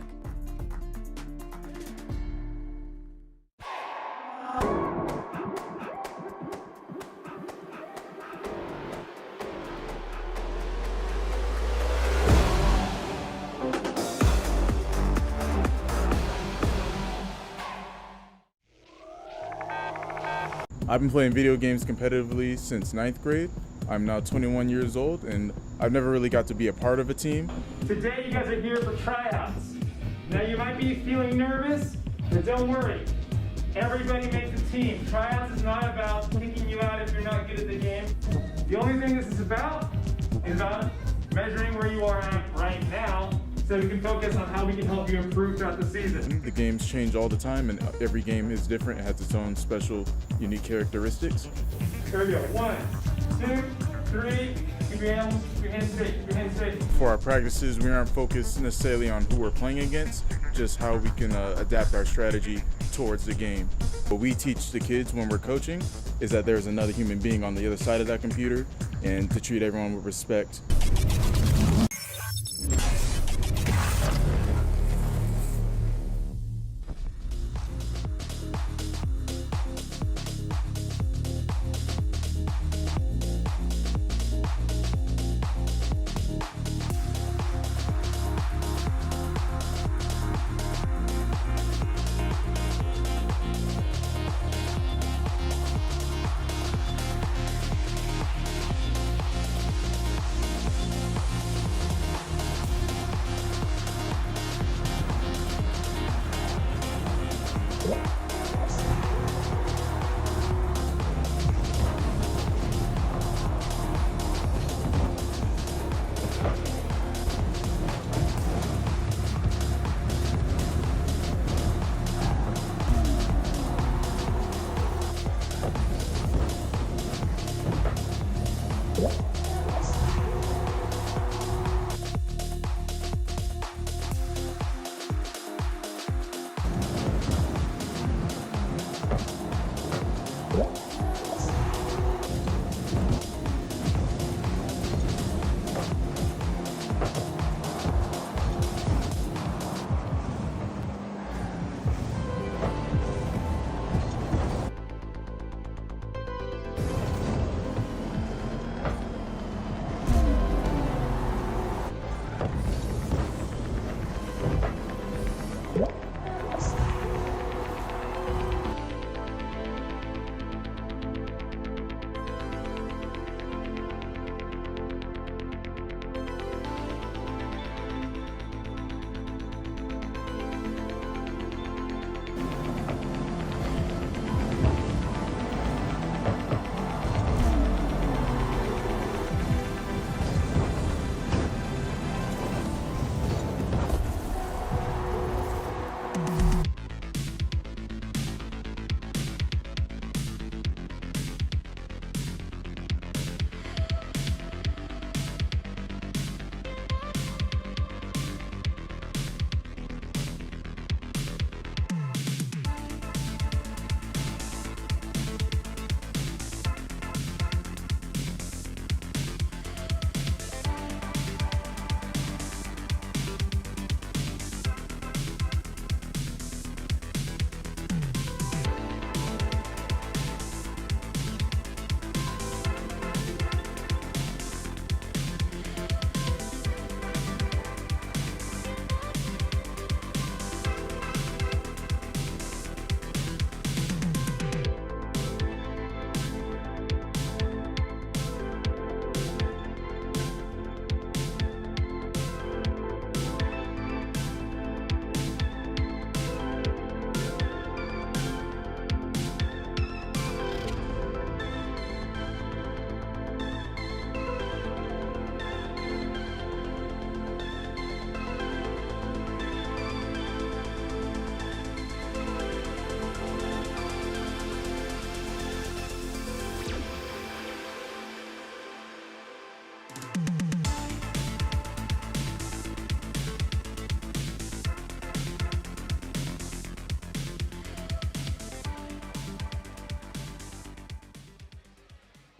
I've been playing video games competitively since 9th grade. I'm now 21 years old, and I've never really got to be a part of a team. Today you guys are here for tryouts. Now you might be feeling nervous, but don't worry. Everybody makes a team. Tryouts is not about kicking you out if you're not good at the game. The only thing this is about measuring where you are at right now, so we can focus on how we can help you improve throughout the season. The games change all the time, and every game is different. It has its own special, unique characteristics. Here we go. 1, 2, 3. Keep your hands straight. Keep your hands straight. For our practices, we aren't focused necessarily on who we're playing against, just how we can adapt our strategy towards the game. What we teach the kids when we're coaching is that there's another human being on the other side of that computer, and to treat everyone with respect.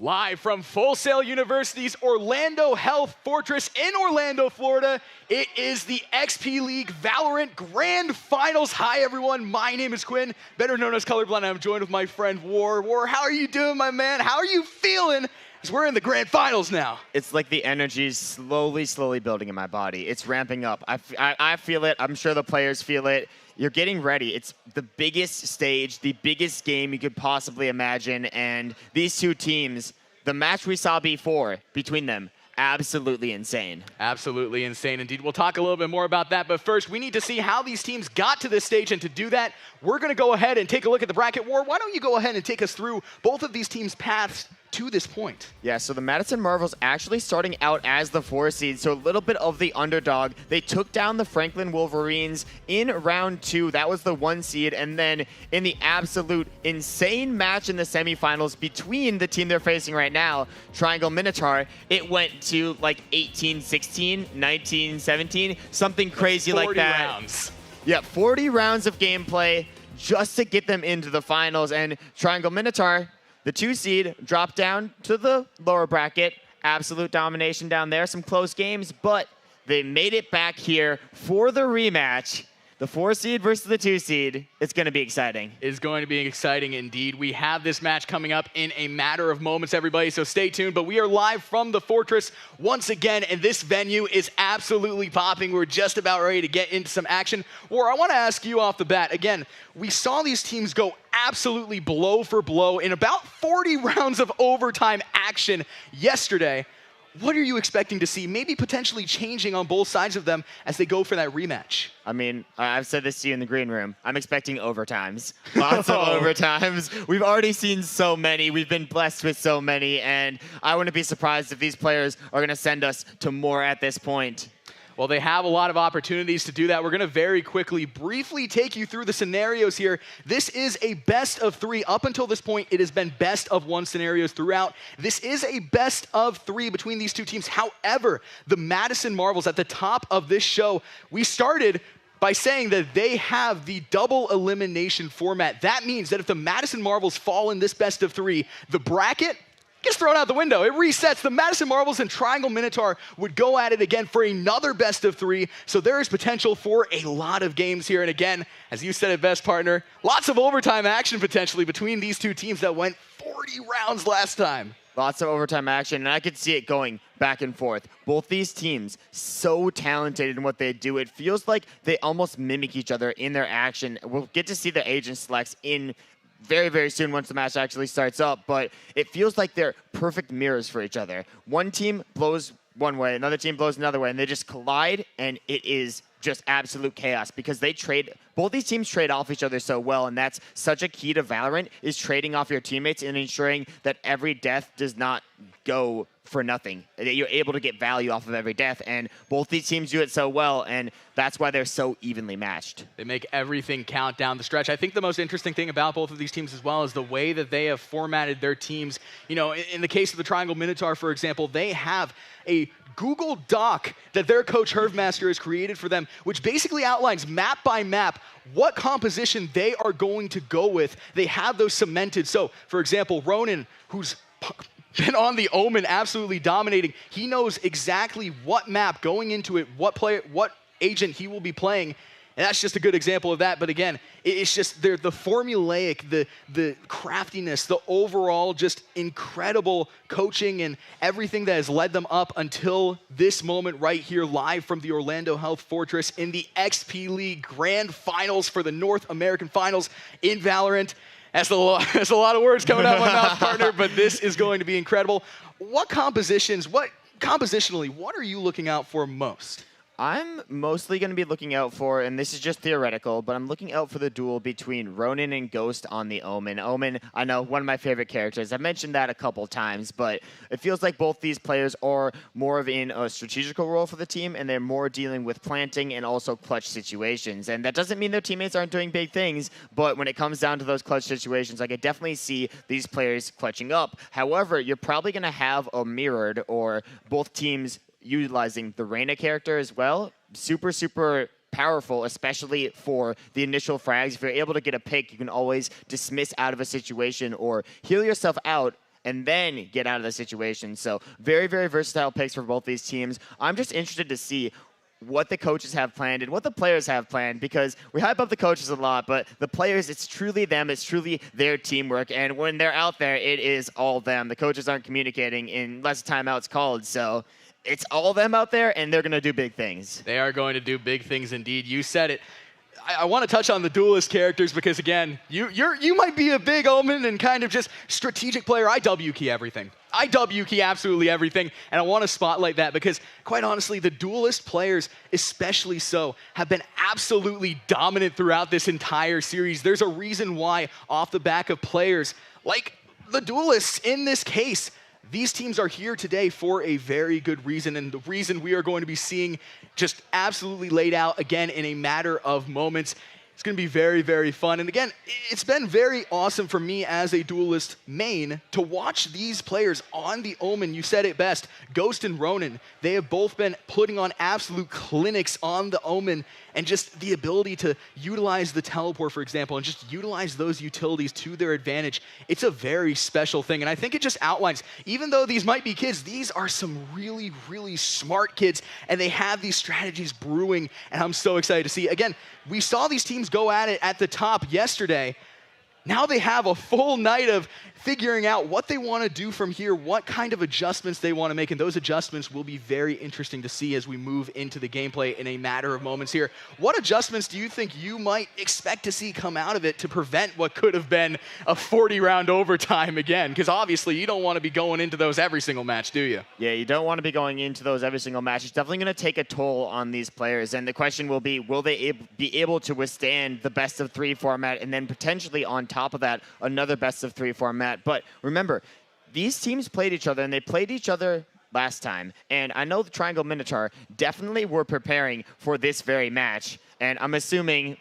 Live from Full Sail University's Orlando Health Fortress in Orlando, Florida, it is the XP League Valorant Grand Finals. Hi, everyone. My name is Quinn, better known as Colorblind. I'm joined with my friend War. War, how are you doing, my man? How are you feeling? Because we're in the Grand Finals now. It's like the energy is slowly building in my body. It's ramping up. I feel it. I'm sure the players feel it. You're getting ready. It's the biggest stage, the biggest game you could possibly imagine. And these two teams, the match we saw before between them, absolutely insane. Absolutely insane indeed. We'll talk a little bit more about that. But first, we need to see how these teams got to this stage. And to do that, we're going to go ahead and take a look at the bracket. War, why don't you go ahead and take us through both of these teams' paths to this point? Yeah, so the Madison Marvels actually starting out as the 4 seed, so a little bit of the underdog. They took down the Franklin Wolverines in round 2. That was the 1 seed. And then in the absolute insane match in the semifinals between the team they're facing right now, Triangle Minotaur, it went to like 18-16, 19-17, something crazy like that. 40 rounds. Yeah, 40 rounds of gameplay just to get them into the finals. And Triangle Minotaur, the 2 seed, dropped down to the lower bracket. Absolute domination down there. Some close games, but they made it back here for the rematch. The 4 seed versus the 2 seed. It's going to be exciting. It's going to be exciting indeed. We have this match coming up in a matter of moments, everybody, so stay tuned. But we are live from the Fortress once again, and this venue is absolutely popping. We're just about ready to get into some action. War, I want to ask you off the bat, again, we saw these teams go absolutely blow for blow in about 40 rounds of overtime action yesterday. What are you expecting to see, maybe potentially changing on both sides of them as they go for that rematch? I mean, I've said this to you in the green room. I'm expecting overtimes. Lots of overtimes. We've already seen so many. We've been blessed with so many. And I wouldn't be surprised if these players are going to send us to more at this point. Well, they have a lot of opportunities to do that. We're going to very quickly, briefly take you through the scenarios here. This is a best of 3. Up until this point, it has been best of 1 scenarios throughout. This is a best of 3 between these two teams. However, the Madison Marvels at the top of this show, we started by saying that they have the double elimination format. That means that if the Madison Marvels fall in this best of 3, the bracket gets thrown out the window. It resets. The Madison Marvels and Triangle Minotaur would go at it again for another best of 3. So there is potential for a lot of games here. And again, as you said it best, partner, lots of overtime action potentially between these two teams that went 40 rounds last time. Lots of overtime action, and I could see it going back and forth. Both these teams, so talented in what they do. It feels like they almost mimic each other in their action. We'll get to see the agent selects in very soon once the match actually starts up, but it feels like they're perfect mirrors for each other. One team blows one way, another team blows another way, and they just collide, and it is just absolute chaos because both these teams trade off each other so well, and that's such a key to Valorant, is trading off your teammates and ensuring that every death does not go for nothing. That you're able to get value off of every death, and both these teams do it so well, and that's why they're so evenly matched. They make everything count down the stretch. I think the most interesting thing about both of these teams as well is the way that they have formatted their teams. You know, in the case of the Triangle Minotaur, for example, they have a Google Doc that their coach Hervmaster has created for them, which basically outlines map by map what composition they are going to go with. They have those cemented. So, for example, Ronan, who's been on the Omen absolutely dominating, he knows exactly what map going into it, what agent he will be playing. And that's just a good example of that. But again, it's just the formulaic, the craftiness, the overall just incredible coaching and everything that has led them up until this moment right here live from the Orlando Health Fortress in the XP League Grand Finals for the North American Finals in Valorant. That's a lot of words coming out of my mouth, partner, but this is going to be incredible. Compositionally, what are you looking out for most? I'm mostly going to be looking out for, and this is just theoretical, but I'm looking out for the duel between Ronan and Ghost on the Omen. Omen, I know, one of my favorite characters. I've mentioned that a couple times, but it feels like both these players are more of in a strategical role for the team, and they're more dealing with planting and also clutch situations. And that doesn't mean their teammates aren't doing big things, but when it comes down to those clutch situations, I could definitely see these players clutching up. However, you're probably going to have a mirrored or both teams utilizing the Reyna character as well. Super powerful, especially for the initial frags. If you're able to get a pick, you can always dismiss out of a situation or heal yourself out and then get out of the situation. So very, very versatile picks for both these teams. I'm just interested to see what the coaches have planned and what the players have planned, because we hype up the coaches a lot, but the players, it's truly them, it's truly their teamwork, and when they're out there, it is all them. The coaches aren't communicating unless a timeout's called, so it's all them out there, and they're going to do big things. They are going to do big things indeed. You said it. I want to touch on the duelist characters because, again, you might be a big Omen and kind of just strategic player. I W key everything. I W key absolutely everything, and I want to spotlight that because, quite honestly, the duelist players, especially so, have been absolutely dominant throughout this entire series. There's a reason why, off the back of players like the duelists in this case, these teams are here today for a very good reason, and the reason we are going to be seeing just absolutely laid out again in a matter of moments. It's going to be very, very fun. And again, it's been very awesome for me as a duelist main to watch these players on the Omen. You said it best. Ghost and Ronin, they have both been putting on absolute clinics on the Omen, and just the ability to utilize the teleport, for example, and just utilize those utilities to their advantage. It's a very special thing. And I think it just outlines, even though these might be kids, these are some really, really smart kids, and they have these strategies brewing, and I'm so excited to see. Again, we saw these teams go at it at the top yesterday. Now they have a full night of figuring out what they want to do from here, what kind of adjustments they want to make, and those adjustments will be very interesting to see as we move into the gameplay in a matter of moments here. What adjustments do you think you might expect to see come out of it to prevent what could have been a 40-round overtime again? Because obviously you don't want to be going into those every single match, do you? Yeah, you don't want to be going into those every single match. It's definitely going to take a toll on these players, and the question will be they be able to withstand the best-of-3 format, and then potentially on top of that, another best-of-3 format. But remember, these teams played each other, and they played each other last time. And I know the Triangle Minotaur definitely were preparing for this very match. And I'm assuming,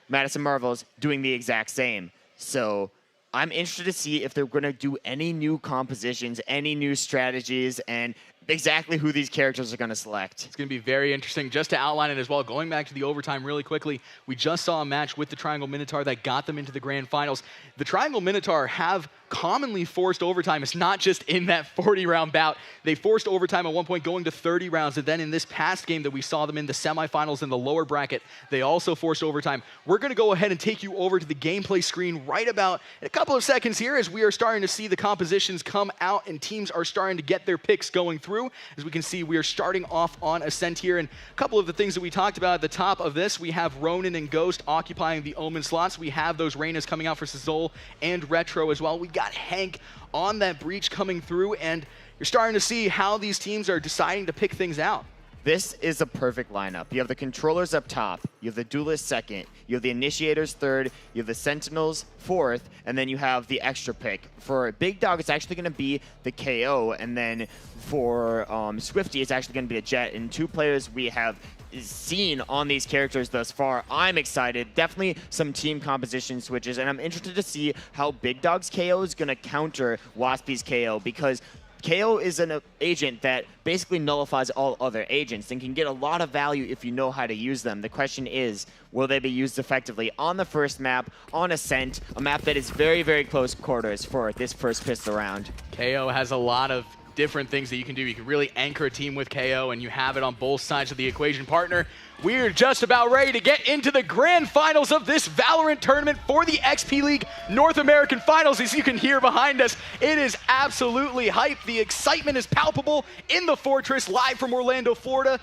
Madison Marvel's doing the exact same. So I'm interested to see if they're going to do any new compositions, any new strategies, and exactly who these characters are going to select. It's going to be very interesting. Just to outline it as well, going back to the overtime really quickly, we just saw a match with the Triangle Minotaur that got them into the grand finals. The Triangle Minotaur have commonly forced overtime. It's not just in that 40-round bout. They forced overtime at one point, going to 30 rounds, and then in this past game that we saw them in the semifinals in the lower bracket, they also forced overtime. We're going to go ahead and take you over to the gameplay screen right about in a couple of seconds here as we are starting to see the compositions come out and teams are starting to get their picks going through. As we can see, we are starting off on Ascent here, and a couple of the things that we talked about at the top of this, we have Ronin and Ghost occupying the Omen slots. We have those Reynas coming out for Sizol and Retro as well. We got Hank on that Breach coming through, and you're starting to see how these teams are deciding to pick things out. This is a perfect lineup. You have the controllers up top, you have the duelists second, you have the initiators third, you have the sentinels fourth, and then you have the extra pick. For Big Dog, it's actually going to be the KO, and then for Swifty, it's actually going to be a Jet. And two players we have seen on these characters thus far. I'm excited. Definitely some team composition switches, and I'm interested to see how Big Dog's KO is going to counter Waspy's KO, because KO is an agent that basically nullifies all other agents and can get a lot of value if you know how to use them. The question is, will they be used effectively on the first map, on Ascent, a map that is very, very close quarters for this first pistol round? KO has a lot of different things that you can do. You can really anchor a team with KO, and you have it on both sides of the equation. Partner, we're just about ready to get into the grand finals of this Valorant tournament for the XP League North American Finals. As you can hear behind us, it is absolutely hype. The excitement is palpable in the Fortress, live from Orlando, Florida.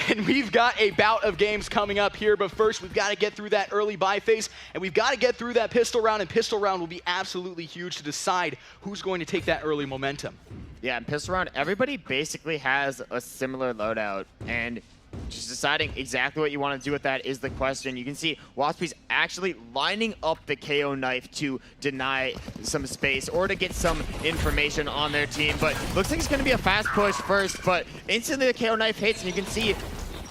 And we've got a bout of games coming up here, but first we've got to get through that early buy phase, and we've got to get through that pistol round, and pistol round will be absolutely huge to decide who's going to take that early momentum. Yeah, in pistol round, everybody basically has a similar loadout, and just deciding exactly what you want to do with that is the question. You can see Waspy's actually lining up the KO knife to deny some space or to get some information on their team, but looks like it's going to be a fast push first, but instantly the KO knife hits, and you can see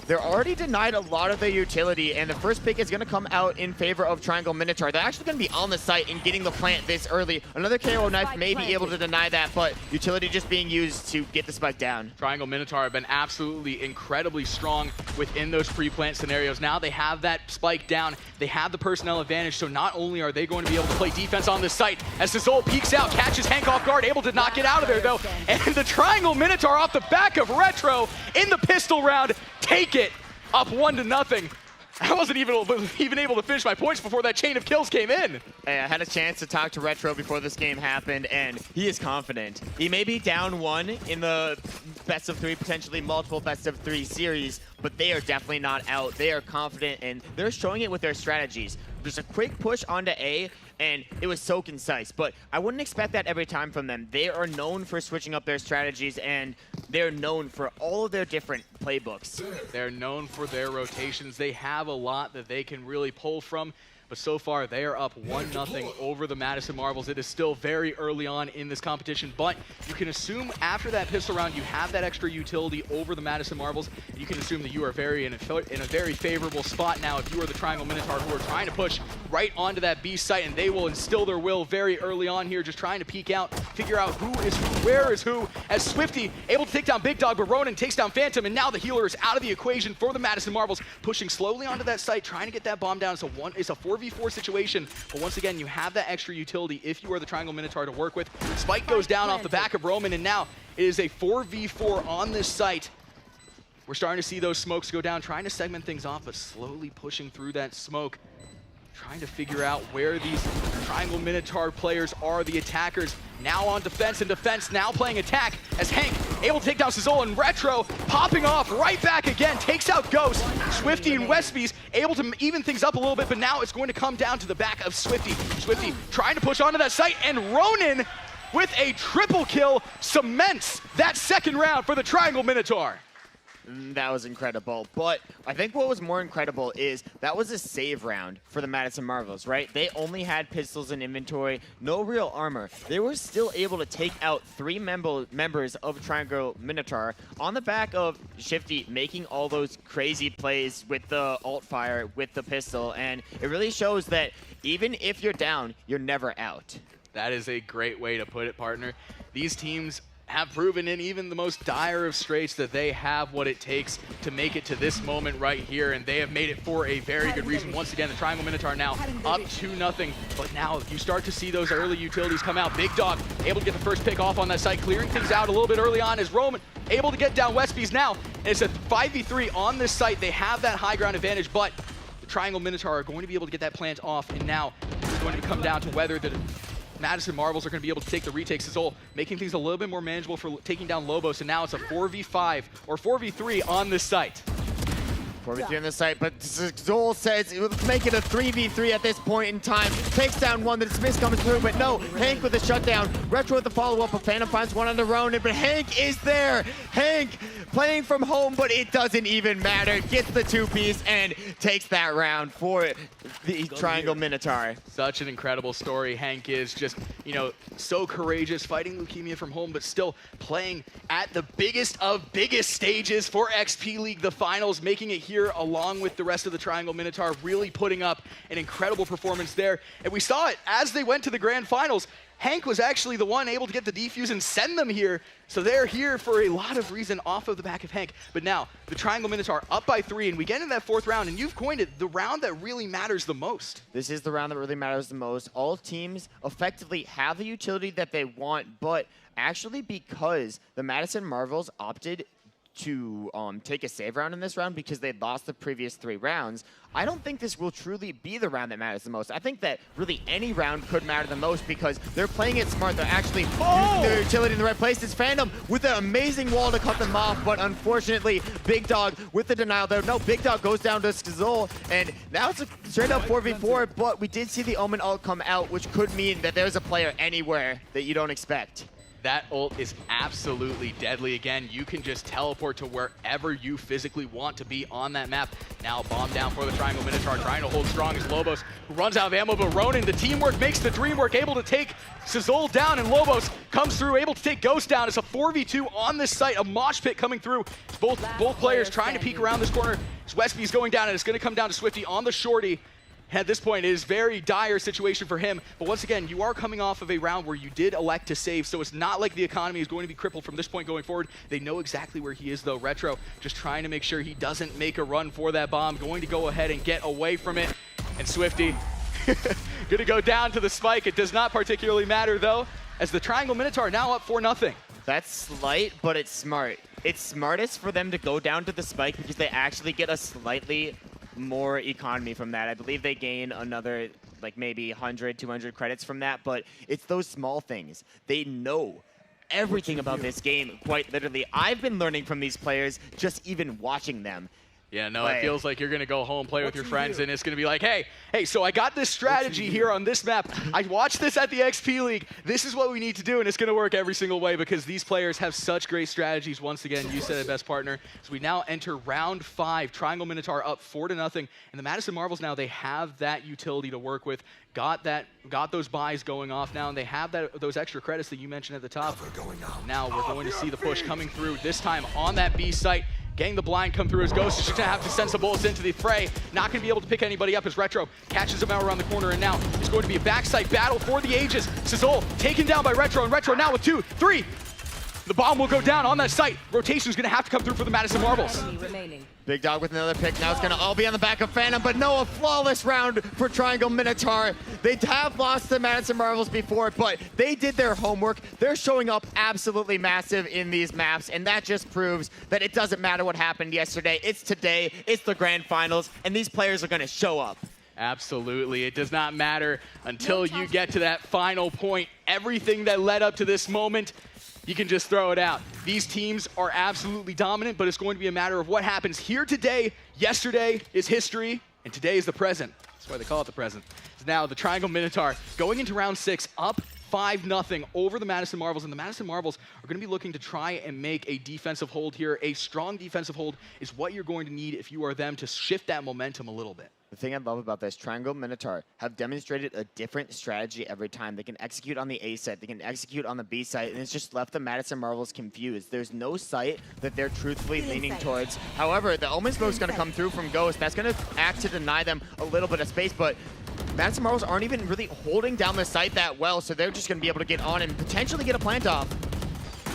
they're already denied a lot of their utility, and the first pick is going to come out in favor of Triangle Minotaur. They're actually going to be on the site and getting the plant this early. Another KO knife may be able to deny that, but utility just being used to get the spike down. Triangle Minotaur have been absolutely incredibly strong within those pre-plant scenarios. Now they have that spike down. They have the personnel advantage, so not only are they going to be able to play defense on this site, as Cizol peeks out, catches Hank off guard, able to not get out of there though, and the Triangle Minotaur off the back of Retro in the pistol round, take it up 1-0. I wasn't even able to finish my points before that chain of kills came in. Hey, I had a chance to talk to Retro before this game happened, and he is confident. He may be down 1 in the best of 3, potentially multiple best of 3 series, but they are definitely not out. They are confident, and they're showing it with their strategies. Just a quick push onto A, and it was so concise, but I wouldn't expect that every time from them. They are known for switching up their strategies, and they're known for all of their different playbooks. They're known for their rotations. They have a lot that they can really pull from. But so far, they are up 1-0 over the Madison Marvels. It is still very early on in this competition, but you can assume after that pistol round, you have that extra utility over the Madison Marvels. You can assume that you are in a very favorable spot now if you are the Triangle Minotaur, who are trying to push right onto that B site, and they will instill their will very early on here, just trying to peek out, figure out who is who, where is who, as Swifty able to take down Big Dog, but Ronan takes down Phantom, and now the healer is out of the equation for the Madison Marvels, pushing slowly onto that site, trying to get that bomb down. It's a 4v4 situation, but once again, you have that extra utility if you are the Triangle Minotaur to work with. Spike goes down off the back of Roman, and now it is a 4v4 on this site. We're starting to see those smokes go down, trying to segment things off, but slowly pushing through that smoke, trying to figure out where these Triangle Minotaur players are, the attackers. Now on defense, and defense now playing attack as Hank able to take down Cizol, and Retro popping off right back again, takes out Ghost. Swifty and Westby's able to even things up a little bit, but now it's going to come down to the back of Swifty. Swifty trying to push onto that site, and Ronan with a triple kill cements that second round for the Triangle Minotaur. That was incredible, but I think what was more incredible is that was a save round for the Madison Marvels, right? They only had pistols in inventory, no real armor. They were still able to take out 3 members of Triangle Minotaur on the back of Shifty making all those crazy plays with the alt fire, with the pistol, and it really shows that even if you're down, you're never out. That is a great way to put it, partner. These teams have proven in even the most dire of straits that they have what it takes to make it to this moment right here, and they have made it for a very good reason. Once again, the Triangle Minotaur now up 2-0, but now you start to see those early utilities come out. Big Dog able to get the first pick off on that site, clearing things out a little bit early on as Roman able to get down Westby's now. And it's a 5v3 on this site. They have that high ground advantage, but the Triangle Minotaur are going to be able to get that plant off, and now it's going to come down to whether the Madison Marvels are going to be able to take the retakes. Cizol making things a little bit more manageable for taking down Lobos, and now it's a 4v5 or 4v3 on this site. 4v3 on this site, but Cizol says let's make it a 3v3 at this point in time. Takes down one, the dismiss comes through, but no, Hank with the shutdown. Retro with the follow-up, but Phantom finds one on the Ronin, but Hank is there. Hank playing from home, but it doesn't even matter. Gets the 2-piece and takes that round for the Triangle Minotaur. Such an incredible story. Hank is just, you know, so courageous, fighting leukemia from home, but still playing at the biggest of biggest stages for XP League, the finals, making it here along with the rest of the Triangle Minotaur, really putting up an incredible performance there. And we saw it as they went to the grand finals. Hank was actually the one able to get the defuse and send them here. So they're here for a lot of reason off of the back of Hank. But now the Triangle Minotaur up by 3, and we get into that 4th round, and you've coined it the round that really matters the most. This is the round that really matters the most. All teams effectively have the utility that they want, but actually because the Madison Marvels opted to take a save round in this round because they lost the previous 3 rounds, I don't think this will truly be the round that matters the most. I think that really any round could matter the most because they're playing it smart. They're actually using their utility in the right place. It's Phantom with an amazing wall to cut them off, but unfortunately, Big Dog with the denial there. No, Big Dog goes down to Cizol, and now it's a straight up 4v4, but we did see the Omen ult come out, which could mean that there's a player anywhere that you don't expect. That ult is absolutely deadly. Again, you can just teleport to wherever you physically want to be on that map. Now bomb down for the Triangle Minotaur, trying to hold strong as Lobos, who runs out of ammo, but Ronin, the teamwork makes the dream work, able to take Sizzle down, and Lobos comes through, able to take Ghost down. It's a 4v2 on this site, a mosh pit coming through. Both players trying to peek around this corner. Westby's going down, and it's going to come down to Swifty on the shorty. At this point, it is a very dire situation for him. But once again, you are coming off of a round where you did elect to save, so it's not like the economy is going to be crippled from this point going forward. They know exactly where he is, though. Retro just trying to make sure he doesn't make a run for that bomb, going to go ahead and get away from it. And Swifty going to go down to the spike. It does not particularly matter, though, as the Triangle Minotaur now up 4-0. That's slight, but it's smart. It's smartest for them to go down to the spike because they actually get a slightly more economy from that. I believe they gain another like maybe 100, 200 credits from that, but it's those small things. They know everything about this game, quite literally. I've been learning from these players just even watching them. Yeah, no, it feels like you're going to go home, play with your friends, and it's going to be like, hey, so I got this strategy here on this map. I watched this at the XP League. This is what we need to do, and it's going to work every single way because these players have such great strategies. Once again, you said it best, partner. So we now enter round 5. Triangle Minotaur up 4-0, and the Madison Marvels now, they have that utility to work with. Got those buys going off now, and they have those extra credits that you mentioned at the top. Now we're going to see the push coming through, this time on that B site. Getting the blind come through as Ghost is just going to have to send some bullets into the fray. Not going to be able to pick anybody up as Retro catches him out around the corner, and now it's going to be a backside battle for the ages. Sizzle taken down by Retro, and Retro now with 2, 3. The bomb will go down on that site. Rotation is going to have to come through for the Madison Marvels. Big Dog with another pick. Now it's going to all be on the back of Phantom, but no, a flawless round for Triangle Minotaur. They have lost the Madison Marvels before, but they did their homework. They're showing up absolutely massive in these maps, and that just proves that it doesn't matter what happened yesterday. It's today, it's the grand finals, and these players are going to show up. Absolutely. It does not matter until you get to that final point. Everything that led up to this moment, you can just throw it out. These teams are absolutely dominant, but it's going to be a matter of what happens here today. Yesterday is history, and today is the present. That's why they call it the present. So now the Triangle Minotaur going into round 6, up 5-0 over the Madison Marvels, and the Madison Marvels are going to be looking to try and make a defensive hold here. A strong defensive hold is what you're going to need if you are them to shift that momentum a little bit. The thing I love about this, Triangle Minotaur have demonstrated a different strategy every time. They can execute on the A site, they can execute on the B site, and it's just left the Madison Marvels confused. There's no site that they're truthfully leaning towards. However, the Omen Smoke's going to come through from Ghost. That's going to act to deny them a little bit of space, but Madison Marvels aren't even really holding down the site that well, so they're just going to be able to get on and potentially get a plant off.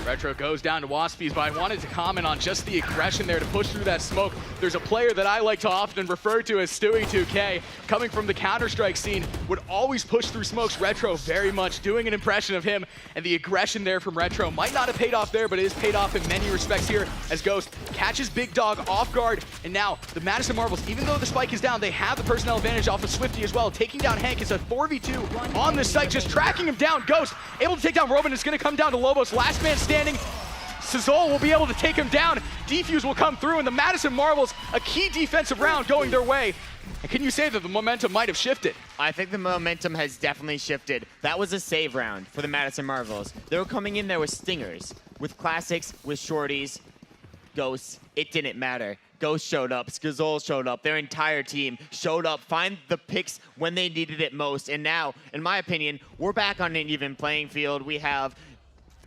Retro goes down to Waspies, but I wanted to comment on just the aggression there to push through that smoke. There's a player that I like to often refer to as Stewie2K, coming from the Counter-Strike scene, would always push through smokes. Retro very much doing an impression of him, and the aggression there from Retro might not have paid off there, but it is paid off in many respects here as Ghost catches Big Dog off guard. And now the Madison Marvels, even though the spike is down, they have the personnel advantage off of Swifty as well. Taking down Hank is a 4v2 on this site, just tracking him down. Ghost able to take down Robin. It's going to come down to Lobos, last man standing. Sizzle will be able to take him down. Defuse will come through, and the Madison Marvels, a key defensive round going their way. And can you say that the momentum might have shifted? I think the momentum has definitely shifted. That was a save round for the Madison Marvels. They were coming in there with stingers, with classics, with shorties, ghosts. It didn't matter. Ghost showed up, Skazol showed up, their entire team showed up, find the picks when they needed it most. And now, in my opinion, we're back on an even playing field. We have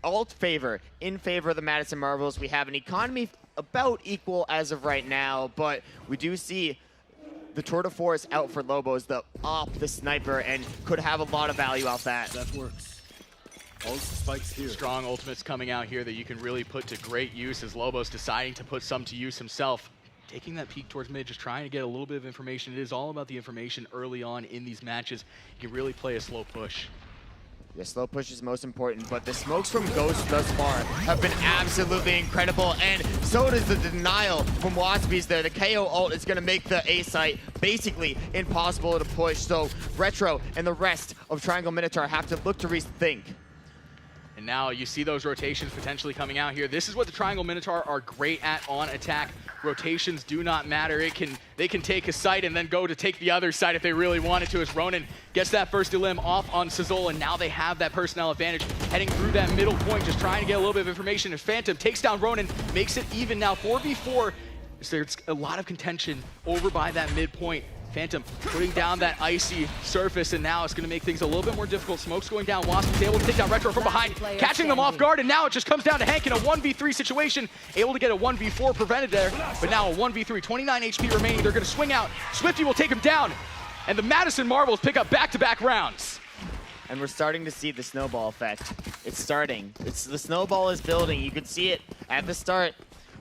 alt favor in favor of the Madison Marvels. We have an economy about equal as of right now, but we do see the tour de force out for Lobos, the op, the sniper, and could have a lot of value off that. That works. All spikes here. Strong ultimates coming out here that you can really put to great use as Lobos deciding to put some to use himself. Taking that peek towards mid, just trying to get a little bit of information. It is all about the information early on in these matches. You can really play a slow push. The slow push is most important, but the smokes from Ghost thus far have been absolutely incredible, and so does the denial from Waspies there. The KO ult is going to make the A site basically impossible to push, so Retro and the rest of Triangle Minotaur have to look to rethink. And now you see those rotations potentially coming out here. This is what the Triangle Minotaur are great at on attack. rotations do not matter. They can take a site and then go to take the other side if they really wanted to, as Ronan gets that first elim off on Sizzle, and now they have that personnel advantage heading through that middle point, just trying to get a little bit of information. As Phantom takes down Ronan, makes it even now 4v4. So there's a lot of contention over by that midpoint. Phantom putting down that icy surface, and now it's going to make things a little bit more difficult. Smoke's going down. Wasp is able to take down Retro from behind, catching them off guard, and now it just comes down to Hank in a 1v3 situation. Able to get a 1v4 prevented there, but now a 1v3, 29 HP remaining. They're going to swing out. Swifty will take him down, and the Madison Marvels pick up back-to-back rounds. And we're starting to see the snowball effect. It's starting. The snowball is building. You could see it at the start.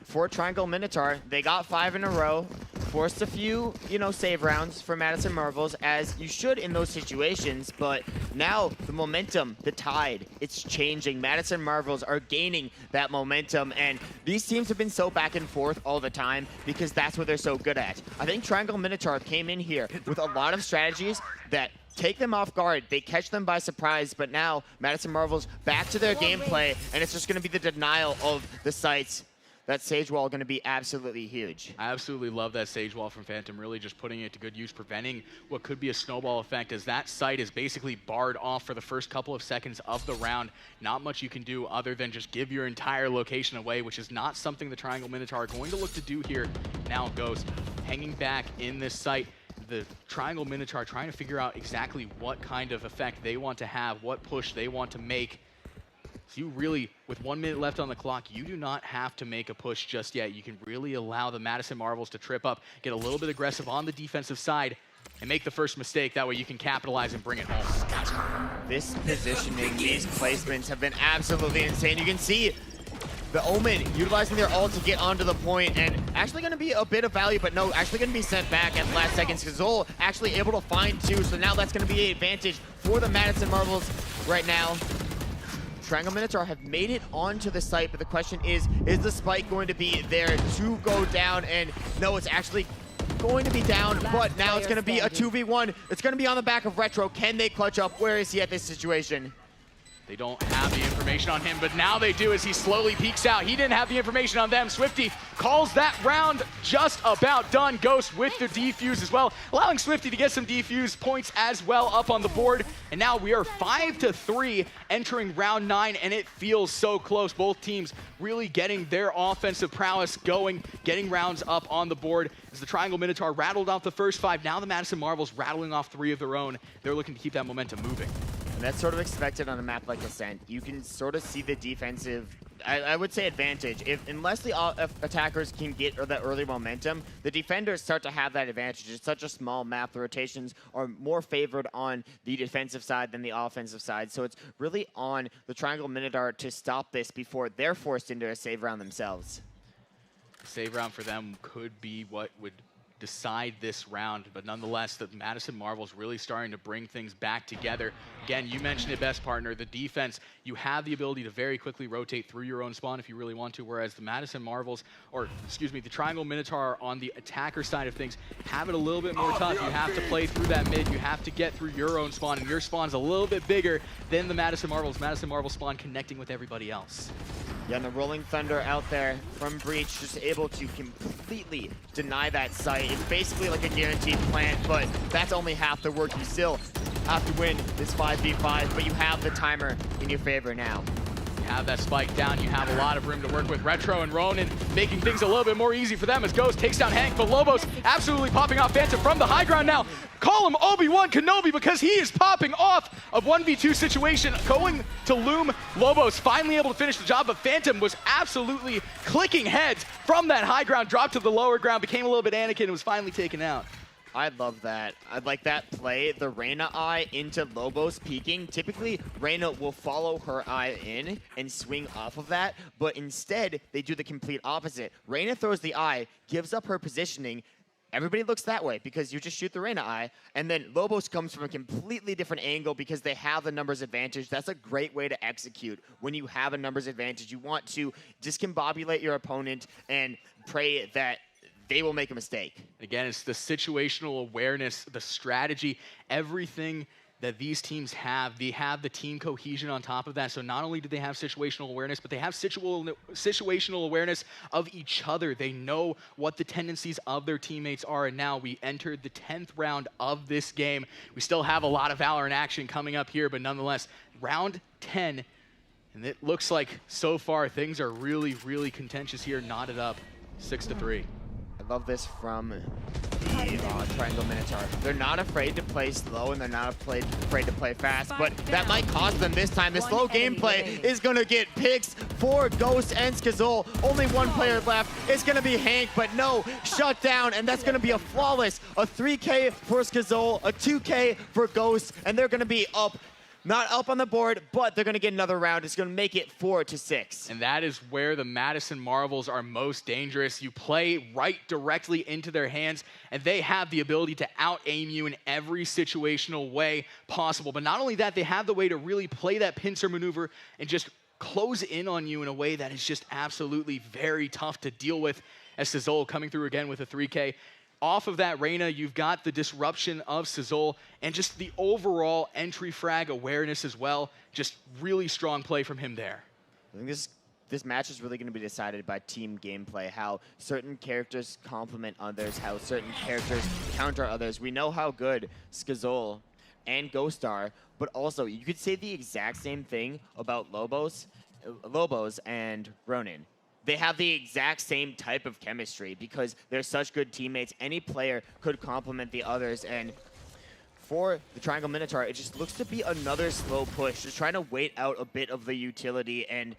For Triangle Minotaur, they got 5 in a row, forced a few, save rounds for Madison Marvels, as you should in those situations, but now the momentum, the tide, it's changing. Madison Marvels are gaining that momentum, and these teams have been so back and forth all the time because that's what they're so good at. I think Triangle Minotaur came in here with a lot of strategies that take them off guard. They catch them by surprise, but now Madison Marvels back to their gameplay, and it's just going to be the denial of the sites. That Sage Wall going to be absolutely huge. I absolutely love that Sage Wall from Phantom, really just putting it to good use, preventing what could be a snowball effect, as that site is basically barred off for the first couple of seconds of the round. Not much you can do other than just give your entire location away, which is not something the Triangle Minotaur are going to look to do here. Now Ghost hanging back in this site. The Triangle Minotaur trying to figure out exactly what kind of effect they want to have, what push they want to make. So you really, with 1 minute left on the clock, you do not have to make a push just yet. You can really allow the Madison Marvels to trip up, get a little bit aggressive on the defensive side, and make the first mistake. That way you can capitalize and bring it home. This positioning, these placements have been absolutely insane. You can see the Omen utilizing their ult to get onto the point, and actually going to be a bit of value, but no, actually going to be sent back at the last seconds. Zol actually able to find 2, so now that's going to be an advantage for the Madison Marvels right now. Triangle Minotaur have made it onto the site, but the question is the spike going to be there to go down? And no, it's actually going to be down, but now it's going to be a 2v1. It's going to be on the back of Retro. Can they clutch up? Where is he at this situation? They don't have the information on him, but now they do as he slowly peeks out. He didn't have the information on them. Swifty calls that round just about done. Ghost with the defuse as well, allowing Swifty to get some defuse points as well up on the board. And now we are 5-3 entering round 9, and it feels so close. Both teams really getting their offensive prowess going, getting rounds up on the board. As the Triangle Minotaur rattled off the first 5, now the Madison Marvels rattling off 3 of their own. They're looking to keep that momentum moving. And that's sort of expected on a map like Ascent. You can sort of see the defensive, I would say, advantage. Unless the attackers can get that early momentum, the defenders start to have that advantage. It's such a small map. The rotations are more favored on the defensive side than the offensive side. So it's really on the Triangle Minotaur to stop this before they're forced into a save round themselves. Save round for them could be what would decide this round, but nonetheless, the Madison Marvels really starting to bring things back together. Again, you mentioned it best, partner. The defense, you have the ability to very quickly rotate through your own spawn if you really want to, whereas the Madison Marvels, or excuse me, the Triangle Minotaur on the attacker side of things have it a little bit more tough. You have to play through that mid. You have to get through your own spawn, and your spawn's a little bit bigger than the Madison Marvels. Madison Marvel spawn connecting with everybody else. Yeah, and the Rolling Thunder out there from Breach just able to completely deny that site. It's basically like a guaranteed plant, but that's only half the work. You still have to win this 5v5, but you have the timer in your favor now. You have that spike down. You have a lot of room to work with. Retro and Ronan making things a little bit more easy for them as Ghost takes down Hank, but Lobos absolutely popping off Phantom from the high ground now. Call him Obi-Wan Kenobi because he is popping off a 1v2 situation, going to Loom. Lobos finally able to finish the job, but Phantom was absolutely clicking heads from that high ground, dropped to the lower ground, became a little bit Anakin, and was finally taken out. I love that. I like that play, the Reyna eye into Lobos peeking. Typically, Reyna will follow her eye in and swing off of that, but instead, they do the complete opposite. Reyna throws the eye, gives up her positioning. Everybody looks that way because you just shoot the Reyna eye, and then Lobos comes from a completely different angle because they have the numbers advantage. That's a great way to execute when you have a numbers advantage. You want to discombobulate your opponent and pray that they will make a mistake. Again, it's the situational awareness, the strategy, everything that these teams have. They have the team cohesion on top of that. So not only do they have situational awareness, but they have situational awareness of each other. They know what the tendencies of their teammates are. And now we entered the 10th round of this game. We still have a lot of Valorant action coming up here, but nonetheless, round 10. And it looks like so far things are really, really contentious here, knotted up 6-3. I love this from the Triangle Minotaur. They're not afraid to play slow and they're not afraid to play fast, but that might cost them this time. The slow gameplay is going to get picks for Ghost and Skazol. Only one player left. It's going to be Hank, but no, shut down, and that's going to be a flawless. A 3K for Skazol, a 2K for Ghost, and they're going to be up. Not up on the board, but they're going to get another round. It's going to make it 4-6. And that is where the Madison Marvels are most dangerous. You play right directly into their hands, and they have the ability to out-aim you in every situational way possible. But not only that, they have the way to really play that pincer maneuver and just close in on you in a way that is just absolutely very tough to deal with, as Skazol coming through again with a 3K. Off of that Reyna, you've got the disruption of Skazol and just the overall entry frag awareness as well. Just really strong play from him there. I think this match is really going to be decided by team gameplay, how certain characters complement others, how certain characters counter others. We know how good Skazol and Ghost are, but also you could say the exact same thing about Lobos and Ronin. They have the exact same type of chemistry because they're such good teammates. Any player could complement the others. And for the Triangle Minotaur, it just looks to be another slow push, just trying to wait out a bit of the utility. And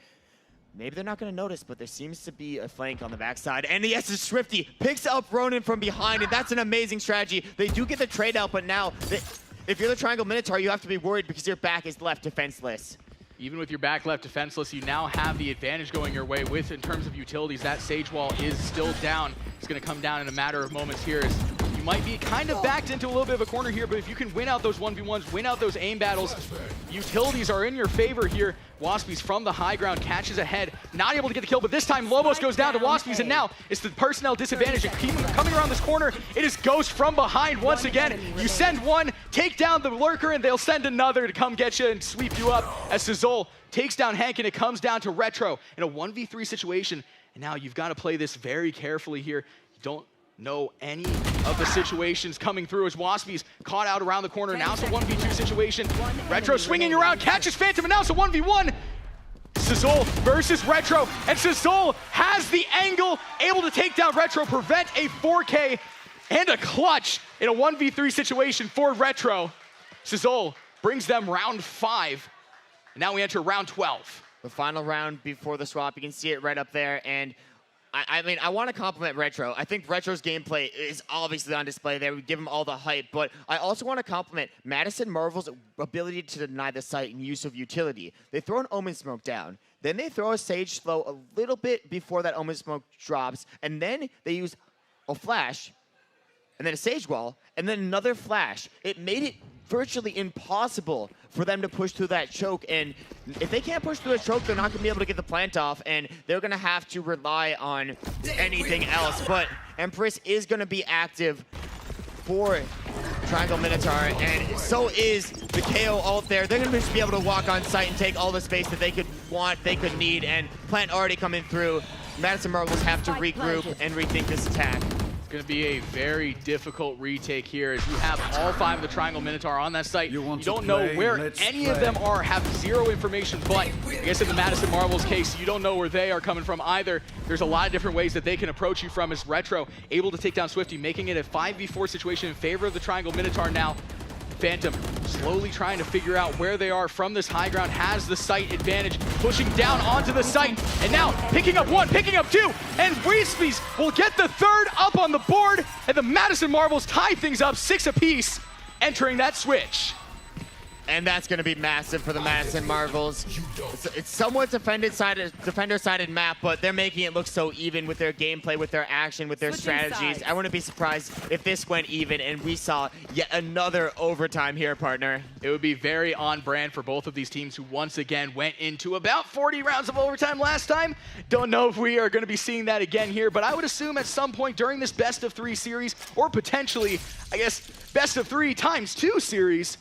maybe they're not going to notice, but there seems to be a flank on the backside. And yes, it's Swifty picks up Ronin from behind, and that's an amazing strategy. They do get the trade out, but now if you're the Triangle Minotaur, you have to be worried because your back is left defenseless. Even with your back left defenseless, you now have the advantage going your way with, in terms of utilities, that Sage Wall is still down. It's going to come down in a matter of moments here. As you might be kind of backed into a little bit of a corner here, but if you can win out those 1v1s, win out those aim battles, utilities are in your favor here. Waspies from the high ground catches ahead, not able to get the kill, but this time Lobos goes down to Waspies, and now it's the personnel disadvantage. Coming around this corner, it is Ghost from behind once again. You send one, take down the lurker, and they'll send another to come get you and sweep you up as Skazol takes down Hank, and it comes down to Retro in a 1v3 situation. And now you've got to play this very carefully here. You don't know any of the situations coming through as Waspies caught out around the corner. Now it's a 1v2 situation. Retro swinging around, catches Phantom, and now it's a 1v1. Skazol versus Retro, and Skazol has the angle, able to take down Retro, prevent a 4K and a clutch in a 1v3 situation for Retro. Skazol brings them round 5, and now we enter round 12. The final round before the swap, you can see it right up there, and I mean, I want to compliment Retro. I think Retro's gameplay is obviously on display there. We give him all the hype, but I also want to compliment Madison Marvel's ability to deny the site and use of utility. They throw an Omen Smoke down, then they throw a Sage Slow a little bit before that Omen Smoke drops, and then they use a flash, and then a Sage Wall, and then another flash. It made it virtually impossible for them to push through that choke, and if they can't push through a choke, they're not going to be able to get the plant off, and they're going to have to rely on anything else. But Empress is going to be active for Triangle Minotaur, and so is the KO ult there. They're going to just be able to walk on site and take all the space that they could want, they could need, and plant already coming through. Madison Marvels have to regroup and rethink this attack. Going to be a very difficult retake here as you have all 5 of the Triangle Minotaur on that site. You don't know where any of them are, have zero information, but I guess in the Madison Marvels case, you don't know where they are coming from either. There's a lot of different ways that they can approach you from as Retro able to take down Swifty, making it a 5v4 situation in favor of the Triangle Minotaur now. Phantom slowly trying to figure out where they are from this high ground, has the site advantage, pushing down onto the site, and now picking up 1, picking up 2, and Waspies will get the 3rd up on the board, and the Madison Marvels tie things up 6 apiece, entering that switch. And that's going to be massive for the Madison Marvels. It's somewhat defender-sided map, but they're making it look so even with their gameplay, with their action, with their strategies. I wouldn't be surprised if this went even and we saw yet another overtime here, partner. It would be very on brand for both of these teams who once again went into about 40 rounds of overtime last time. Don't know if we are going to be seeing that again here, but I would assume at some point during this best-of-3 series, or potentially, I guess, best-of-3 × 2 series,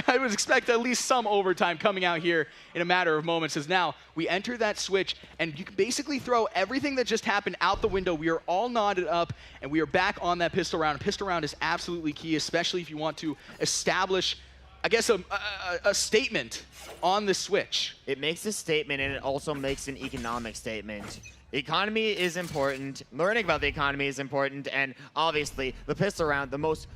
I would expect at least some overtime coming out here in a matter of moments, as now we enter that switch, and you can basically throw everything that just happened out the window. We are all knotted up, and we are back on that pistol round. Pistol round is absolutely key, especially if you want to establish, I guess, a statement on the switch. It makes a statement, and it also makes an economic statement. The economy is important. Learning about the economy is important, and obviously the pistol round, the most,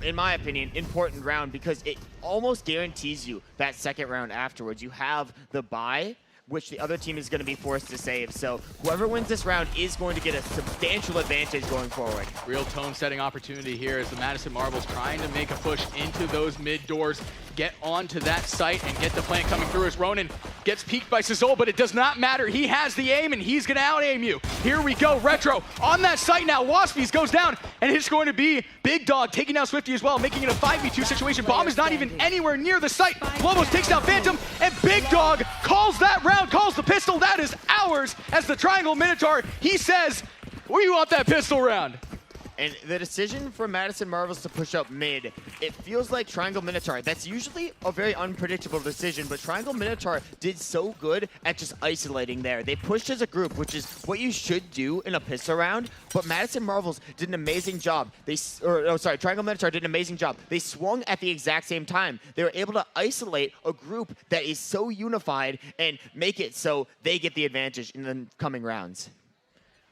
in my opinion, important round, because it almost guarantees you that second round afterwards. You have the bye, which the other team is going to be forced to save. So whoever wins this round is going to get a substantial advantage going forward. Real tone-setting opportunity here as the Madison Marbles trying to make a push into those mid doors, get onto that site and get the plant coming through as Ronan gets peeked by Sizzle, but it does not matter. He has the aim, and he's going to out-aim you. Here we go. Retro on that site now. Waspies goes down, and it's going to be Big Dog taking down Swifty as well, making it a 5v2 situation. Bomb is not even anywhere near the site. Lobos takes down Phantom, and Big Dog calls that round, calls the pistol. That is ours as the Triangle Minotaur. He says, we want that pistol round. And the decision for Madison Marvels to push up mid, it feels like Triangle Minotaur. That's usually a very unpredictable decision, but Triangle Minotaur did so good at just isolating there. They pushed as a group, which is what you should do in a pistol round, but Madison Marvels did an amazing job. Triangle Minotaur did an amazing job. They swung at the exact same time. They were able to isolate a group that is so unified and make it so they get the advantage in the coming rounds.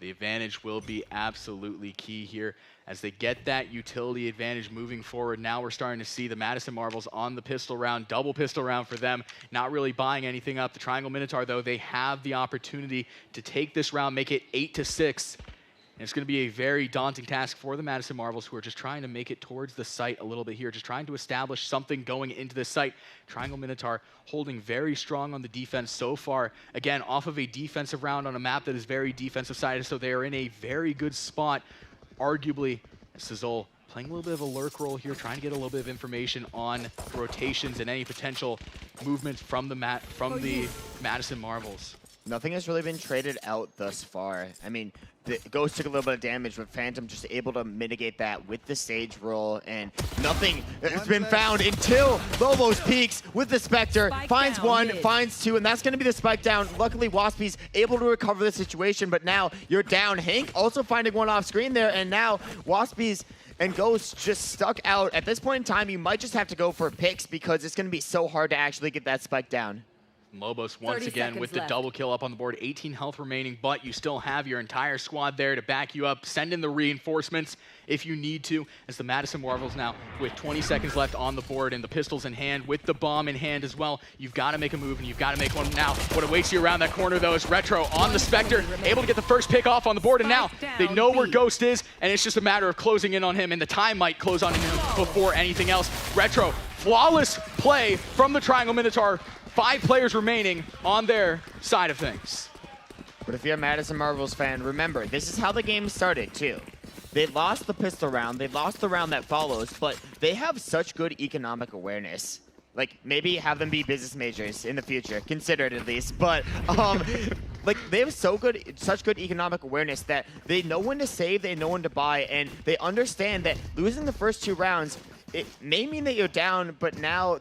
The advantage will be absolutely key here as they get that utility advantage moving forward. Now we're starting to see the Madison Marvels on the pistol round, double pistol round for them, not really buying anything up. The Triangle Minotaur, though, they have the opportunity to take this round, make it 8-6. And it's going to be a very daunting task for the Madison Marvels, who are just trying to make it towards the site a little bit here, just trying to establish something going into the site. Triangle Minotaur holding very strong on the defense so far. Again, off of a defensive round on a map that is very defensive-sided, so they are in a very good spot. Arguably, Sizzle playing a little bit of a lurk role here, trying to get a little bit of information on rotations and any potential movement from the Madison Marvels. Nothing has really been traded out thus far. I mean, the Ghost took a little bit of damage, but Phantom just able to mitigate that with the sage roll, and nothing has been found until Lobos peeks with the Spectre, finds one, finds two, and that's going to be the spike down. Luckily, Waspy's able to recover the situation, but now you're down. Hank also finding one off screen there, and now Waspy's and Ghost just stuck out. At this point in time, you might just have to go for picks because it's going to be so hard to actually get that spike down. Lobos once again with the double kill up on the board, 18 health remaining, but you still have your entire squad there to back you up, send in the reinforcements if you need to, as the Madison Marvels now with 20 seconds left on the board and the pistols in hand with the bomb in hand as well. You've got to make a move, and you've got to make one now. What awaits you around that corner, though, is Retro on the Spectre, able to get the first pick off on the board, and now they know where Ghost is, and it's just a matter of closing in on him, and the time might close on him before anything else. Retro, flawless play from the Triangle Minotaur. 5 players remaining on their side of things. But if you're a Madison Marvels fan, remember, this is how the game started, too. They lost the pistol round, they lost the round that follows, but they have such good economic awareness. Like, maybe have them be business majors in the future, consider it at least. But, like, they have such good economic awareness that they know when to save, they know when to buy, and they understand that losing the first 2 rounds, it may mean that you're down, but now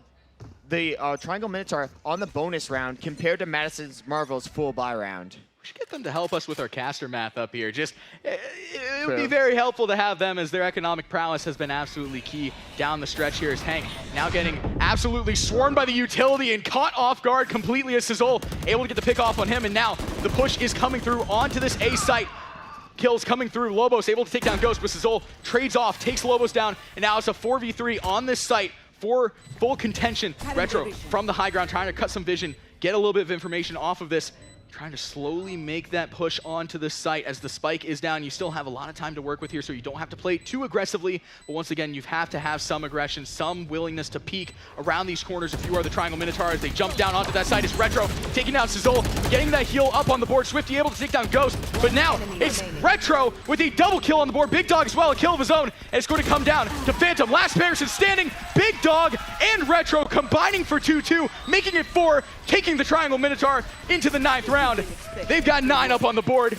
the Triangle Minotaur on the bonus round compared to Madison's Marvel's full buy round. We should get them to help us with our caster math up here. Just, it would be very helpful to have them, as their economic prowess has been absolutely key down the stretch here. As Hank now getting absolutely swarmed by the utility and caught off guard completely as Sizzle able to get the pick off on him, and now the push is coming through onto this A site. Kills coming through. Lobos able to take down Ghost, but Sizzle trades off, takes Lobos down, and now it's a 4v3 on this site for full contention. Retro from the high ground trying to cut some vision, get a little bit of information off of this, trying to slowly make that push onto the site as the spike is down. You still have a lot of time to work with here, so you don't have to play too aggressively, but once again, you have to have some aggression, some willingness to peek around these corners if you are the Triangle Minotaur. As they jump down onto that site, is Retro taking down Sizzle, getting that heal up on the board. Swifty able to take down Ghost, but now it's Retro with a double kill on the board. Big Dog as well, a kill of his own, and it's going to come down to Phantom. Last person standing, Big Dog and Retro combining for 2-2, making it 4, taking the Triangle Minotaur into the 9th round. They've got 9 up on the board.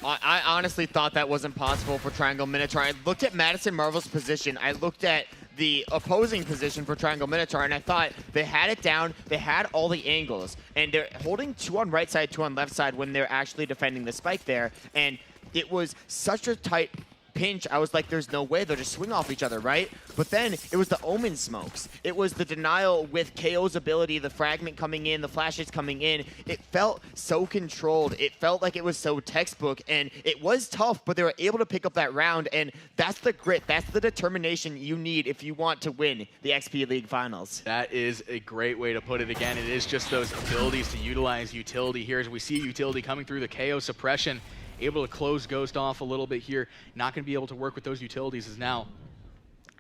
I honestly thought that wasn't possible for Triangle Minotaur. I looked at Madison Marvel's position. I looked at the opposing position for Triangle Minotaur, and I thought they had it down, they had all the angles, and they're holding 2 on right side, 2 on left side when they're actually defending the spike there, and it was such a tight pinch. I was like, there's no way they'll just swing off each other, right? But then it was the Omen smokes. It was the denial with KO's ability, the fragment coming in, the flashes coming in. It felt so controlled. It felt like it was so textbook, and it was tough, but they were able to pick up that round, and that's the grit, that's the determination you need if you want to win the XP League Finals. That is a great way to put it. Again, it is just those abilities to utilize utility here. As we see utility coming through the KO suppression, able to close Ghost off a little bit here. Not going to be able to work with those utilities as now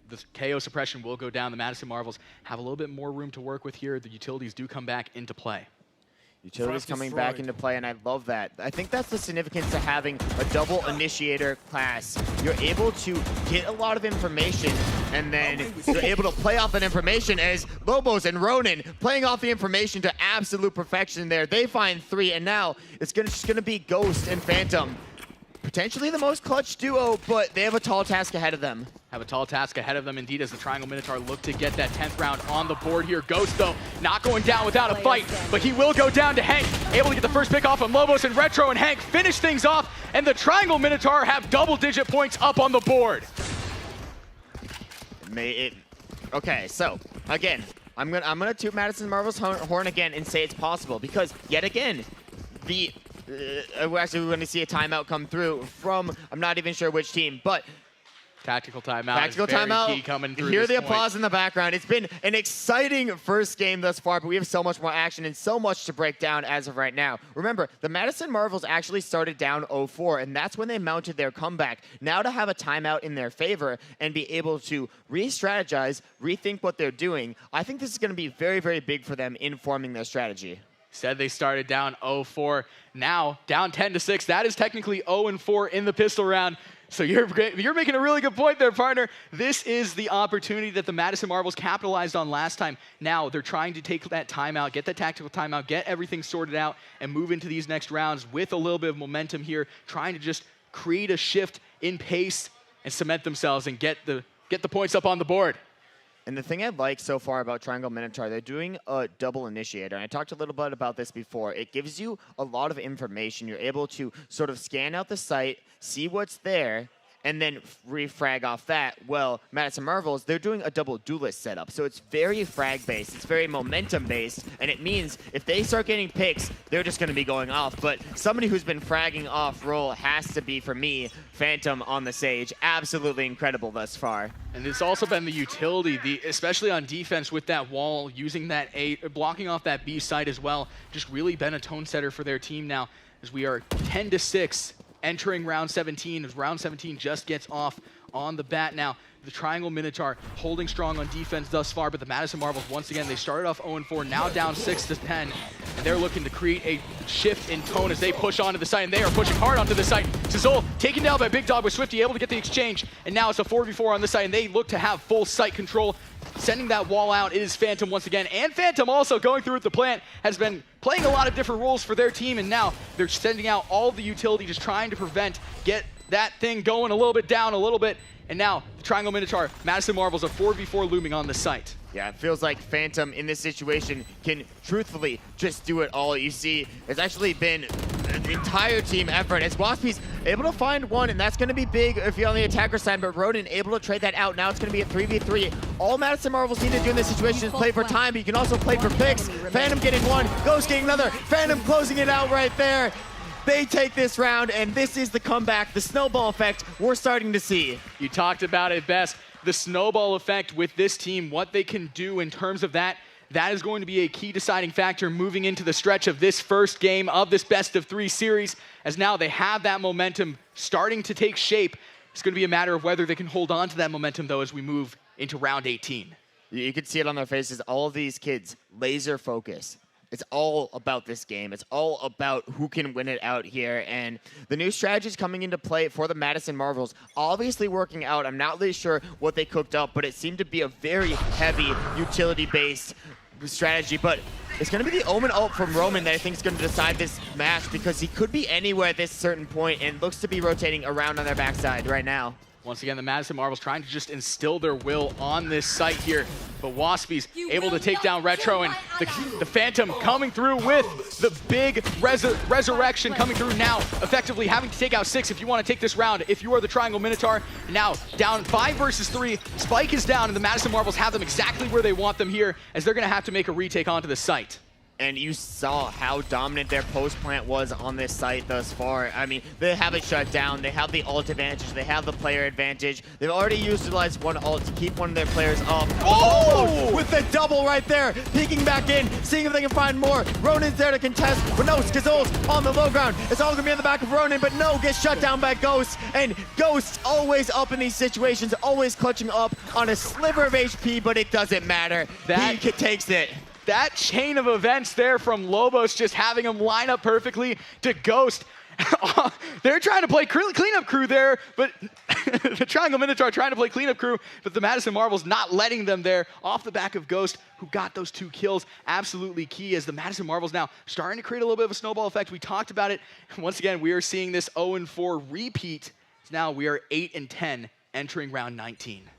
the KO suppression will go down. The Madison Marvels have a little bit more room to work with here. The utilities do come back into play. Utilities coming back into play, and I love that. I think that's the significance to having a double initiator class. You're able to get a lot of information, and then you're able to play off that information as Lobos and Ronin playing off the information to absolute perfection there. They find 3, and now it's just gonna be Ghost and Phantom. Potentially the most clutch duo, but they have a tall task ahead of them. Have a tall task ahead of them indeed as the Triangle Minotaur look to get that 10th round on the board here. Ghost, though, not going down without a fight, but he will go down to Hank. Able to get the first pick off on Lobos and Retro, and Hank finish things off, and the Triangle Minotaur have double-digit points up on the board. Okay, so, again, I'm gonna toot Madison Marvel's horn again and say it's possible, because, yet again, we're actually going to see a timeout come through from, I'm not even sure which team, but tactical timeout. Tactical timeout. Key coming through. Hear the applause in the background. It's been an exciting first game thus far, but we have so much more action and so much to break down as of right now. Remember, the Madison Marvels actually started down 0-4, and that's when they mounted their comeback. Now to have a timeout in their favor and be able to re-strategize, rethink what they're doing, I think this is going to be very, very big for them in forming their strategy. Said they started down 0-4, now down 10-6. That is technically 0-4 in the pistol round. So you're making a really good point there, partner. This is the opportunity that the Madison Marvels capitalized on last time. Now they're trying to take that timeout, get that tactical timeout, get everything sorted out, and move into these next rounds with a little bit of momentum here, trying to just create a shift in pace and cement themselves and get the points up on the board. And the thing I like so far about Triangle Minotaur, they're doing a double initiator. And I talked a little bit about this before. It gives you a lot of information. You're able to sort of scan out the site, see what's there, and then refrag off that. Well, Madison Marvels, they're doing a double duelist setup. So it's very frag-based, it's very momentum-based, and it means if they start getting picks, they're just gonna be going off. But somebody who's been fragging off roll has to be, for me, Phantom on the Sage. Absolutely incredible thus far. And it's also been the utility, especially on defense with that wall, using that A, blocking off that B side as well, just really been a tone setter for their team now as we are 10-6. Entering round 17, as round 17 just gets off on the bat now. The Triangle Minotaur holding strong on defense thus far, but the Madison Marvels, once again, they started off 0-4, now down 6-10. And they're looking to create a shift in tone as they push onto the site, and they are pushing hard onto the site. Sizol taken down by Big Dog with Swifty, able to get the exchange, and now it's a 4v4 on the site, and they look to have full site control. Sending that wall out is Phantom once again, and Phantom also going through with the plant, has been playing a lot of different roles for their team, and now they're sending out all the utility, just trying to get that thing going a little bit down a little bit. And now the Triangle Minotaur, Madison Marvels, a 4v4 looming on the site. Yeah, it feels like Phantom in this situation can truthfully just do it all. You see, it's actually been an entire team effort as Waspy's able to find one, and that's going to be big if you're on the attacker side, but Ronin able to trade that out. Now it's going to be a 3v3. All Madison Marvels need to do in this situation is play for time, but you can also play for picks. Phantom getting one, Ghost getting another. Phantom closing it out right there. They take this round, and this is the comeback, the snowball effect we're starting to see. You talked about it best. The snowball effect with this team, what they can do in terms of that is going to be a key deciding factor moving into the stretch of this first game of this best-of-3 series, as now they have that momentum starting to take shape. It's going to be a matter of whether they can hold on to that momentum, though, as we move into round 18. You can see it on their faces. All of these kids, laser focus. It's all about this game. It's all about who can win it out here. And the new strategies coming into play for the Madison Marvels, obviously working out. I'm not really sure what they cooked up, but it seemed to be a very heavy utility-based strategy. But it's going to be the Omen ult from Roman that I think is going to decide this match, because he could be anywhere at this certain point and looks to be rotating around on their backside right now. Once again, the Madison Marvels trying to just instill their will on this site here. But Waspy's able to take down Retro, and the Phantom coming through with the big resurrection coming through now, effectively having to take out 6 if you want to take this round. If you are the Triangle Minotaur, now down 5 versus 3. Spike is down, and the Madison Marvels have them exactly where they want them here, as they're going to have to make a retake onto the site. And you saw how dominant their post plant was on this site thus far. I mean, they have it shut down. They have the ult advantage. They have the player advantage. They've already utilized one ult to keep one of their players up. Oh! With the double right there. Peeking back in, seeing if they can find more. Ronin's there to contest, but no, Skazol's on the low ground. It's all gonna be on the back of Ronin, but no, gets shut down by Ghost. And Ghost always up in these situations, always clutching up on a sliver of HP, but it doesn't matter. He takes it. That chain of events there from Lobos, just having him line up perfectly to Ghost. They're trying to play cleanup crew there, but the Triangle Minotaur trying to play cleanup crew, but the Madison Marvels not letting them there off the back of Ghost, who got those 2 kills. Absolutely key, as the Madison Marvels now starting to create a little bit of a snowball effect. We talked about it. Once again, we are seeing this 0-4 repeat. Now we are 8-10 entering round 19.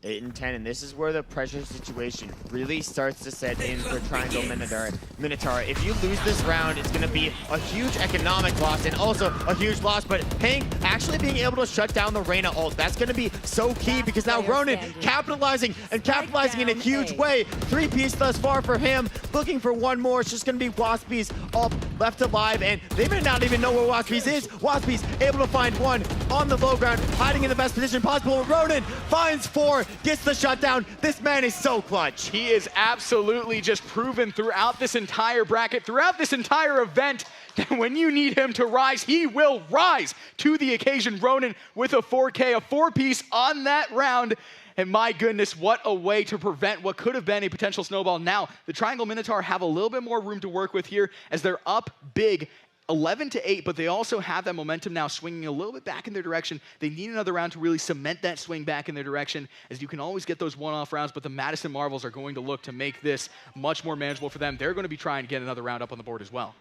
8-10, and this is where the pressure situation really starts to set in for Triangle Minotaur. If you lose this round, it's going to be a huge economic loss and also a huge loss, but Hank actually being able to shut down the Reyna ult, that's going to be so key, because now Ronin capitalizing in a huge way. 3-piece thus far for him, looking for one more. It's just going to be Waspy's up, left alive, and they may not even know where Waspy's is. Waspy's able to find one on the low ground, hiding in the best position possible. Ronin finds 4, gets the shutdown. This man is so clutch. He is absolutely just proven throughout this entire bracket, throughout this entire event, that when you need him to rise, he will rise to the occasion. Ronin with a 4K, a 4-piece on that round. And my goodness, what a way to prevent what could have been a potential snowball. Now, the Triangle Minotaur have a little bit more room to work with here, as they're up big, 11-8, but they also have that momentum now swinging a little bit back in their direction. They need another round to really cement that swing back in their direction, as you can always get those one-off rounds, but the Madison Marvels are going to look to make this much more manageable for them. They're going to be trying to get another round up on the board as well.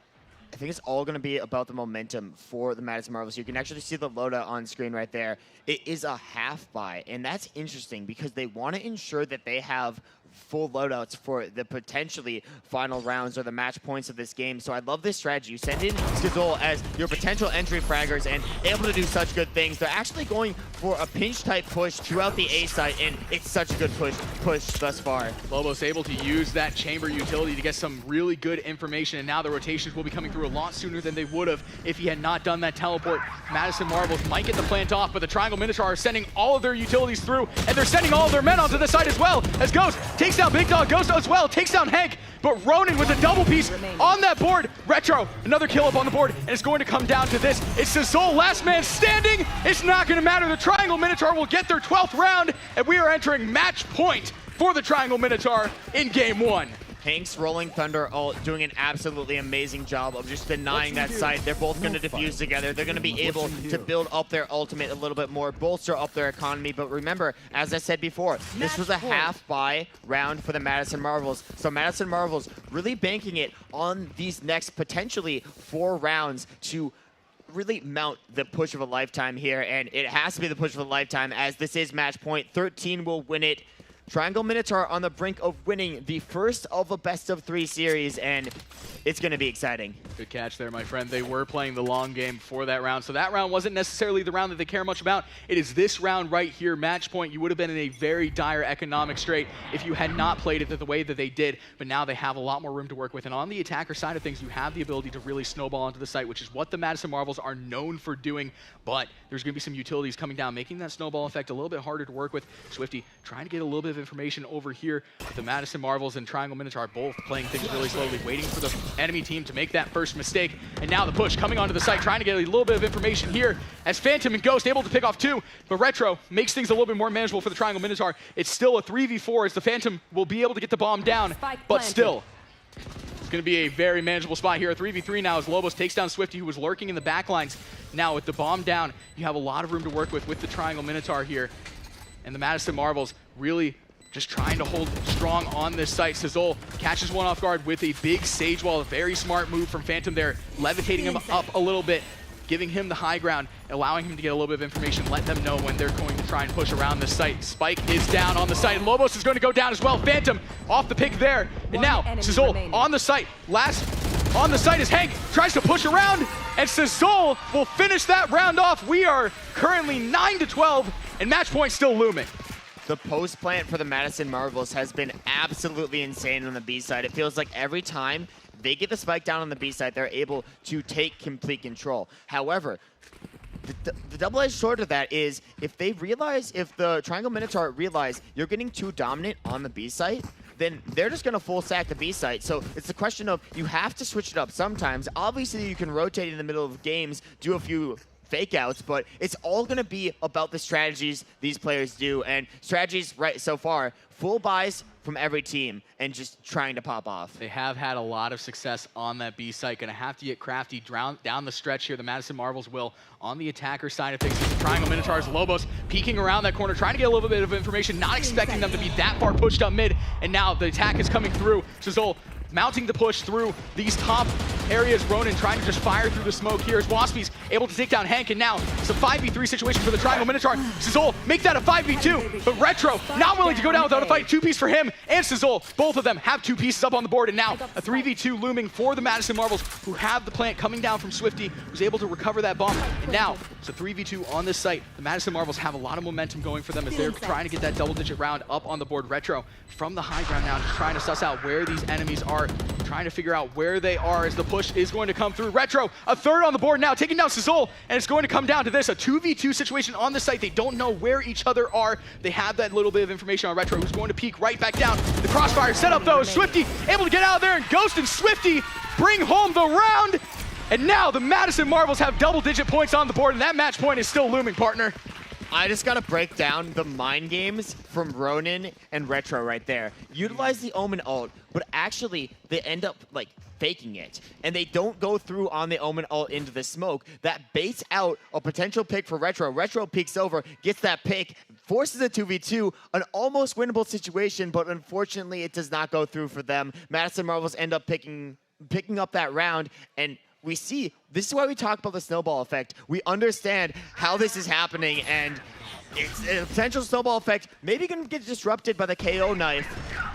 I think it's all going to be about the momentum for the Madison Marvels. You can actually see the loadout on screen right there. It is a half buy, and that's interesting because they want to ensure that they have full loadouts for the potentially final rounds or the match points of this game. So I love this strategy. You send in Skazol as your potential entry fraggers and able to do such good things. They're actually going for a pinch type push throughout the A site, and it's such a good push thus far. Lobos able to use that chamber utility to get some really good information, and now the rotations will be coming through a lot sooner than they would have if he had not done that teleport. Madison Marvels might get the plant off, but the Triangle Minotaur are sending all of their utilities through, and they're sending all of their men onto the side as well, as Ghost takes down Big Dog, Ghost as well, takes down Hank, but Ronin with a double piece on that board. Retro, another kill up on the board, and it's going to come down to this. It's Skazol, last man standing. It's not going to matter. The Triangle Minotaur will get their 12th round, and we are entering match point for the Triangle Minotaur in game 1. Hank's Rolling Thunder ult doing an absolutely amazing job of just denying that site. They're both going to defuse together. They're going to be able to build up their ultimate a little bit more, bolster up their economy. But remember, as I said before, this was a half buy round for the Madison Marvels. So Madison Marvels really banking it on these next potentially 4 rounds to really mount the push of a lifetime here. And it has to be the push of a lifetime, as this is match point. 13 will win it. Triangle Minotaur on the brink of winning the first of a best-of-3 series, and it's going to be exciting. Good catch there, my friend. They were playing the long game for that round, so that round wasn't necessarily the round that they care much about. It is this round right here, match point. You would have been in a very dire economic strait if you had not played it the way that they did, but now they have a lot more room to work with. And on the attacker side of things, you have the ability to really snowball onto the site, which is what the Madison Marvels are known for doing, but there's going to be some utilities coming down, making that snowball effect a little bit harder to work with. Swifty trying to get a little bit of information over here. The Madison Marvels and Triangle Minotaur both playing things really slowly, waiting for the enemy team to make that first mistake. And now the push coming onto the site, trying to get a little bit of information here as Phantom and Ghost able to pick off 2, but Retro makes things a little bit more manageable for the Triangle Minotaur. It's still a 3v4 as the Phantom will be able to get the bomb down, but still, it's going to be a very manageable spot here. A 3v3 now as Lobos takes down Swifty, who was lurking in the backlines. Now with the bomb down, you have a lot of room to work with the Triangle Minotaur here. And the Madison Marvels really just trying to hold strong on this site. Skazol catches one off guard with a big Sage Wall. A very smart move from Phantom there, levitating him up a little bit. giving him the high ground, allowing him to get a little bit of information, let them know when they're going to try and push around the site. Spike is down on the site. Lobos is going to go down as well. Phantom off the pick there. And now Sizol on the site. Last on the site is Hank. Tries to push around, and Sizol will finish that round off. We are currently 9-12, and match point still looming. The post plant for the Madison Marvels has been absolutely insane on the B side. It feels like every time they get the spike down on the B side, they're able to take complete control. However, the double-edged sword of that is if the Triangle Minotaur realize you're getting too dominant on the B site, then they're just going to full stack the B site. So it's the question of you have to switch it up sometimes. Obviously, you can rotate in the middle of games, do a few fake outs, but it's all going to be about the strategies these players do. And strategies right so far, full buys from every team and just trying to pop off. They have had a lot of success on that B site. Going to have to get crafty down the stretch here. The Madison Marvels will on the attacker side of things. The Triangle Minotaurs, Lobos peeking around that corner, trying to get a little bit of information, not expecting them to be that far pushed up mid. And now the attack is coming through. Sizol mounting the push through these top areas. Ronan trying to just fire through the smoke here as Waspies able to take down Hank, and now it's a 5v3 situation for the Triangle Minotaur. Sizol make that a 5v2, but Retro not willing to go down without a fight. 2-piece for him and Sizol. Both of them have 2 pieces up on the board, and now a 3v2 looming for the Madison Marvels, who have the plant coming down from Swifty, who's able to recover that bomb. And now it's a 3v2 on this site. The Madison Marvels have a lot of momentum going for them as they're trying to get that double-digit round up on the board. Retro from the high ground now, just trying to suss out where these enemies are, trying to figure out where they are as the push is going to come through. Retro, a third on the board now, taking down Sizol, and it's going to come down to this, a 2v2 situation on the site. They don't know where each other are. They have that little bit of information on Retro, who's going to peek right back down. The crossfire set up though, Swifty able to get out of there, and Ghost and Swifty bring home the round. And now the Madison Marvels have double-digit points on the board, and that match point is still looming, partner. I just got to break down the mind games from Ronan and Retro right there. Utilize the Omen ult, but actually they end up like faking it, and they don't go through on the Omen ult into the smoke. That baits out a potential pick for Retro. Retro peeks over, gets that pick, forces a 2v2, an almost winnable situation, but unfortunately it does not go through for them. Madison Marvels end up picking up that round, and we see, this is why we talk about the snowball effect. We understand how this is happening, and it's a potential snowball effect. Maybe going to get disrupted by the KO knife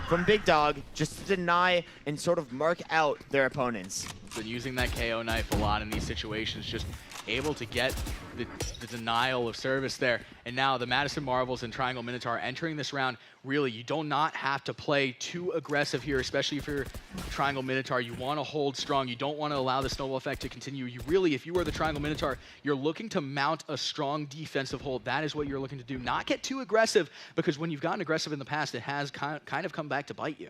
from Big Dog, just to deny and sort of mark out their opponents. Been using that KO knife a lot in these situations, just able to get the denial of service there. And now the Madison Marvels and Triangle Minotaur entering this round. Really, you do not have to play too aggressive here, especially if you're Triangle Minotaur. You want to hold strong. You don't want to allow the snowball effect to continue. You really, if you are the Triangle Minotaur, you're looking to mount a strong defensive hold. That is what you're looking to do. Not get too aggressive, because when you've gotten aggressive in the past, it has kind of come back to bite you.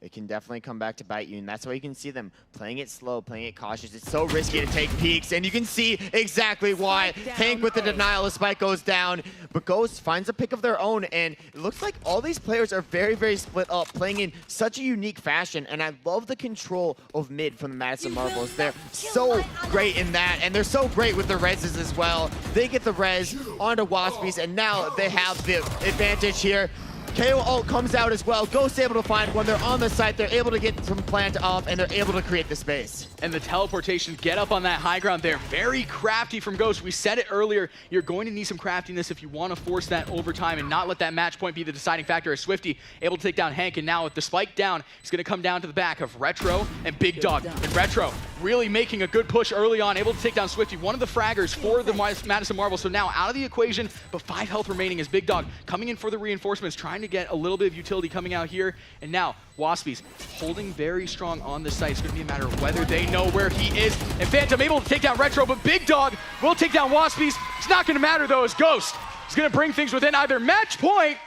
It can definitely come back to bite you, and that's why you can see them playing it slow, playing it cautious. It's so risky to take peeks, and you can see exactly why. Hank with the denial, the spike goes down, but Ghost finds a pick of their own, and it looks like all these players are very, very split up, playing in such a unique fashion, and I love the control of mid from the Madison Marvels. They're so great in that, and they're so great with the reses as well. They get the res onto Waspies, and now they have the advantage here. KO ult comes out as well. Ghost able to find one. They're on the site. They're able to get some plant off, and they're able to create the space. And the teleportation, get up on that high ground there. Very crafty from Ghost. We said it earlier. You're going to need some craftiness if you want to force that overtime and not let that match point be the deciding factor. As Swifty able to take down Hank, and now with the spike down, he's going to come down to the back of Retro and Big Dog. And Retro really making a good push early on, able to take down Swifty, one of the fraggers for the Madison Marvels. So now out of the equation, but 5 health remaining as Big Dog coming in for the reinforcements, trying to get a little bit of utility coming out here. And now Waspies holding very strong on the site. It's going to be a matter of whether they know where he is. And Phantom able to take down Retro, but Big Dog will take down Waspies. It's not going to matter though, as Ghost is going to bring things within either match point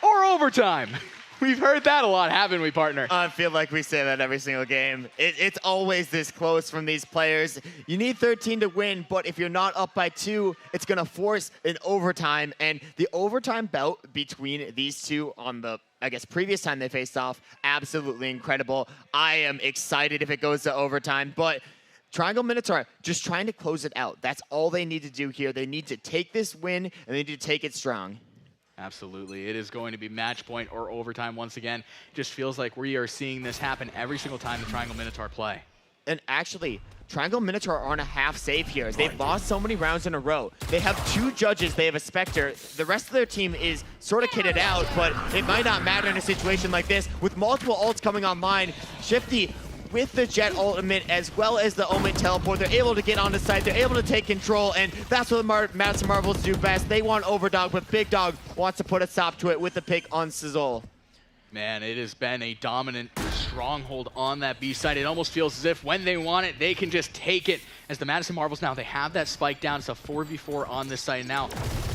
or overtime. We've heard that a lot, haven't we, partner? I feel like we say that every single game. It's always this close from these players. You need 13 to win, but if you're not up by 2, it's going to force an overtime. And the overtime bout between these two on the, I guess, previous time they faced off, absolutely incredible. I am excited if it goes to overtime, but Triangle Minotaur just trying to close it out. That's all they need to do here. They need to take this win, and they need to take it strong. Absolutely. It is going to be match point or overtime once again. It just feels like we are seeing this happen every single time the Triangle Minotaur play. And actually, Triangle Minotaur are on a half save here. They've lost so many rounds in a row. They have 2 judges. They have a Spectre. The rest of their team is sort of kitted out, but it might not matter in a situation like this. With multiple ults coming online, Shifty with the Jet ultimate as well as the Omen teleport, they're able to get on the site, they're able to take control, and that's what the Madison Marvels do best. They want Overdog, but Big Dog wants to put a stop to it with the pick on Sizzle. Man, it has been a dominant stronghold on that B side. It almost feels as if when they want it, they can just take it. As the Madison Marvels now, they have that spike down. It's a 4v4 on this side now.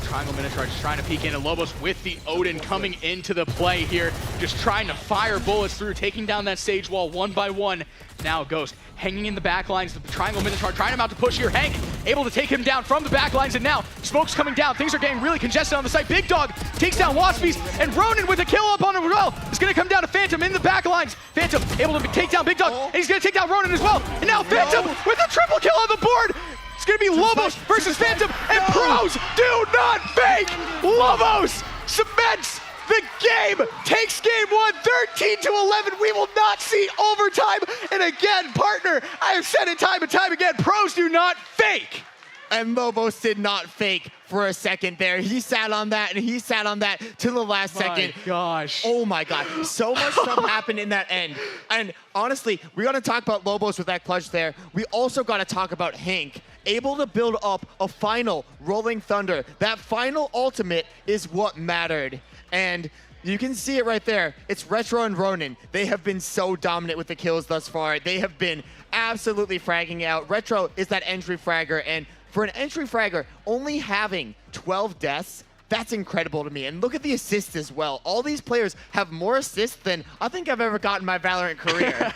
Triangle Minotaur just trying to peek in, and Lobos with the Odin coming into the play here, just trying to fire bullets through, taking down that Sage wall one by one. Now Ghost hanging in the back lines. The Triangle Minotaur trying him out to push here. Hank able to take him down from the back lines, and now smoke's coming down. Things are getting really congested on the site. Big Dog takes down Waspies, and Ronin with a kill up on him as well. It's going to come down to Phantom in the back lines. Phantom able to take down Big Dog, and he's going to take down Ronin as well. And now Phantom with a triple kill on the board. It's going to be Lobos versus Phantom, and pros do not fake. Lobos cements the game, takes game 1, 13-11. We will not see overtime. And again, partner, I have said it time and time again, pros do not fake. And Lobos did not fake for a second there. He sat on that, and he sat on that till the last second. Gosh. Oh my God. So much stuff happened in that end. And honestly, we got to talk about Lobos with that clutch there. We also got to talk about Hank, able to build up a final Rolling Thunder. That final ultimate is what mattered. And you can see it right there. It's Retro and Ronin. They have been so dominant with the kills thus far. They have been absolutely fragging out. Retro is that entry fragger, and for an entry fragger, only having 12 deaths, that's incredible to me. And look at the assists as well. All these players have more assists than I think I've ever gotten in my Valorant career.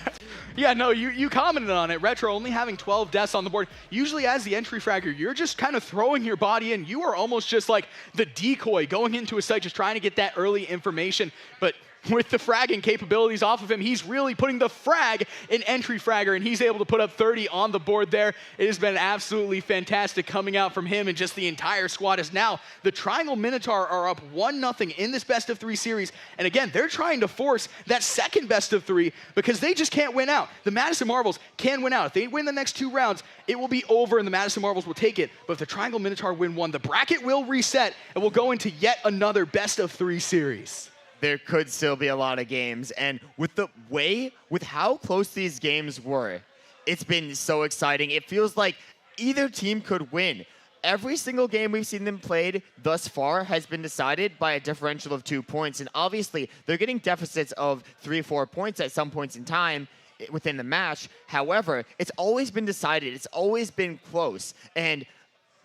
Yeah, no, you commented on it. Retro only having 12 deaths on the board. Usually as the entry fragger, you're just kind of throwing your body in. You are almost just like the decoy going into a site, just trying to get that early information. But with the fragging capabilities off of him, he's really putting the frag in entry fragger, and he's able to put up 30 on the board there. It has been absolutely fantastic coming out from him and just the entire squad. As now the Triangle Minotaur are up 1-0 in this best of 3 series. And again, they're trying to force that second best of 3 because they just can't win out. The Madison Marvels can win out. If they win the next 2 rounds, it will be over and the Madison Marvels will take it. But if the Triangle Minotaur win 1, the bracket will reset and we'll go into yet another best of 3 series. There could still be a lot of games. And with how close these games were, it's been so exciting. It feels like either team could win. Every single game we've seen them played thus far has been decided by a differential of 2 points. And obviously, they're getting deficits of 3-4 points at some points in time within the match. However, it's always been decided. It's always been close. And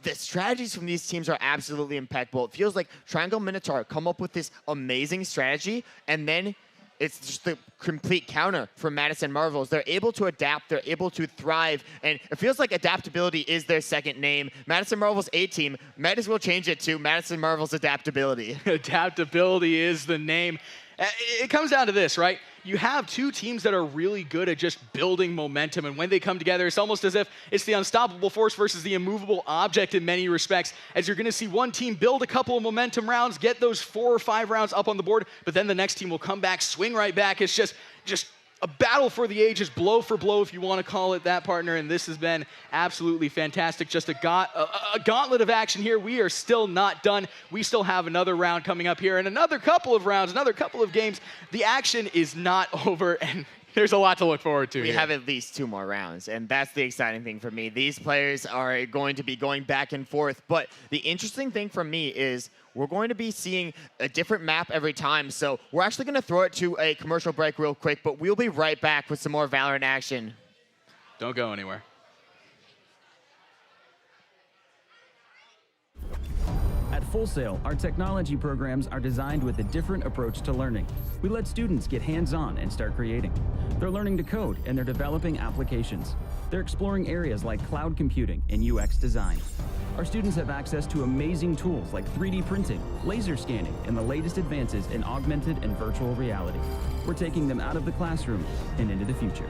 the strategies from these teams are absolutely impeccable. It feels like Triangle Minotaur come up with this amazing strategy, and then it's just the complete counter from Madison Marvels. They're able to adapt, they're able to thrive, and it feels like adaptability is their second name. Madison Marvels A-Team, might as well change it to Madison Marvels Adaptability. Adaptability is the name. It comes down to this, right? You have 2 teams that are really good at just building momentum, and when they come together, it's almost as if it's the unstoppable force versus the immovable object in many respects, as you're going to see one team build a couple of momentum rounds, get those 4 or 5 rounds up on the board, but then the next team will come back, swing right back. It's just a battle for the ages, blow for blow, if you want to call it that, partner, and this has been absolutely fantastic. Just a gauntlet of action here. We are still not done. We still have another round coming up here, and another couple of rounds, another couple of games. The action is not over, and there's a lot to look forward to. We have at least 2 more rounds, and that's the exciting thing for me. These players are going to be going back and forth, but the interesting thing for me is we're going to be seeing a different map every time, so we're actually going to throw it to a commercial break real quick, but we'll be right back with some more Valorant action. Don't go anywhere. At Full Sail, our technology programs are designed with a different approach to learning. We let students get hands-on and start creating. They're learning to code and they're developing applications. They're exploring areas like cloud computing and UX design. Our students have access to amazing tools like 3D printing, laser scanning, and the latest advances in augmented and virtual reality. We're taking them out of the classroom and into the future.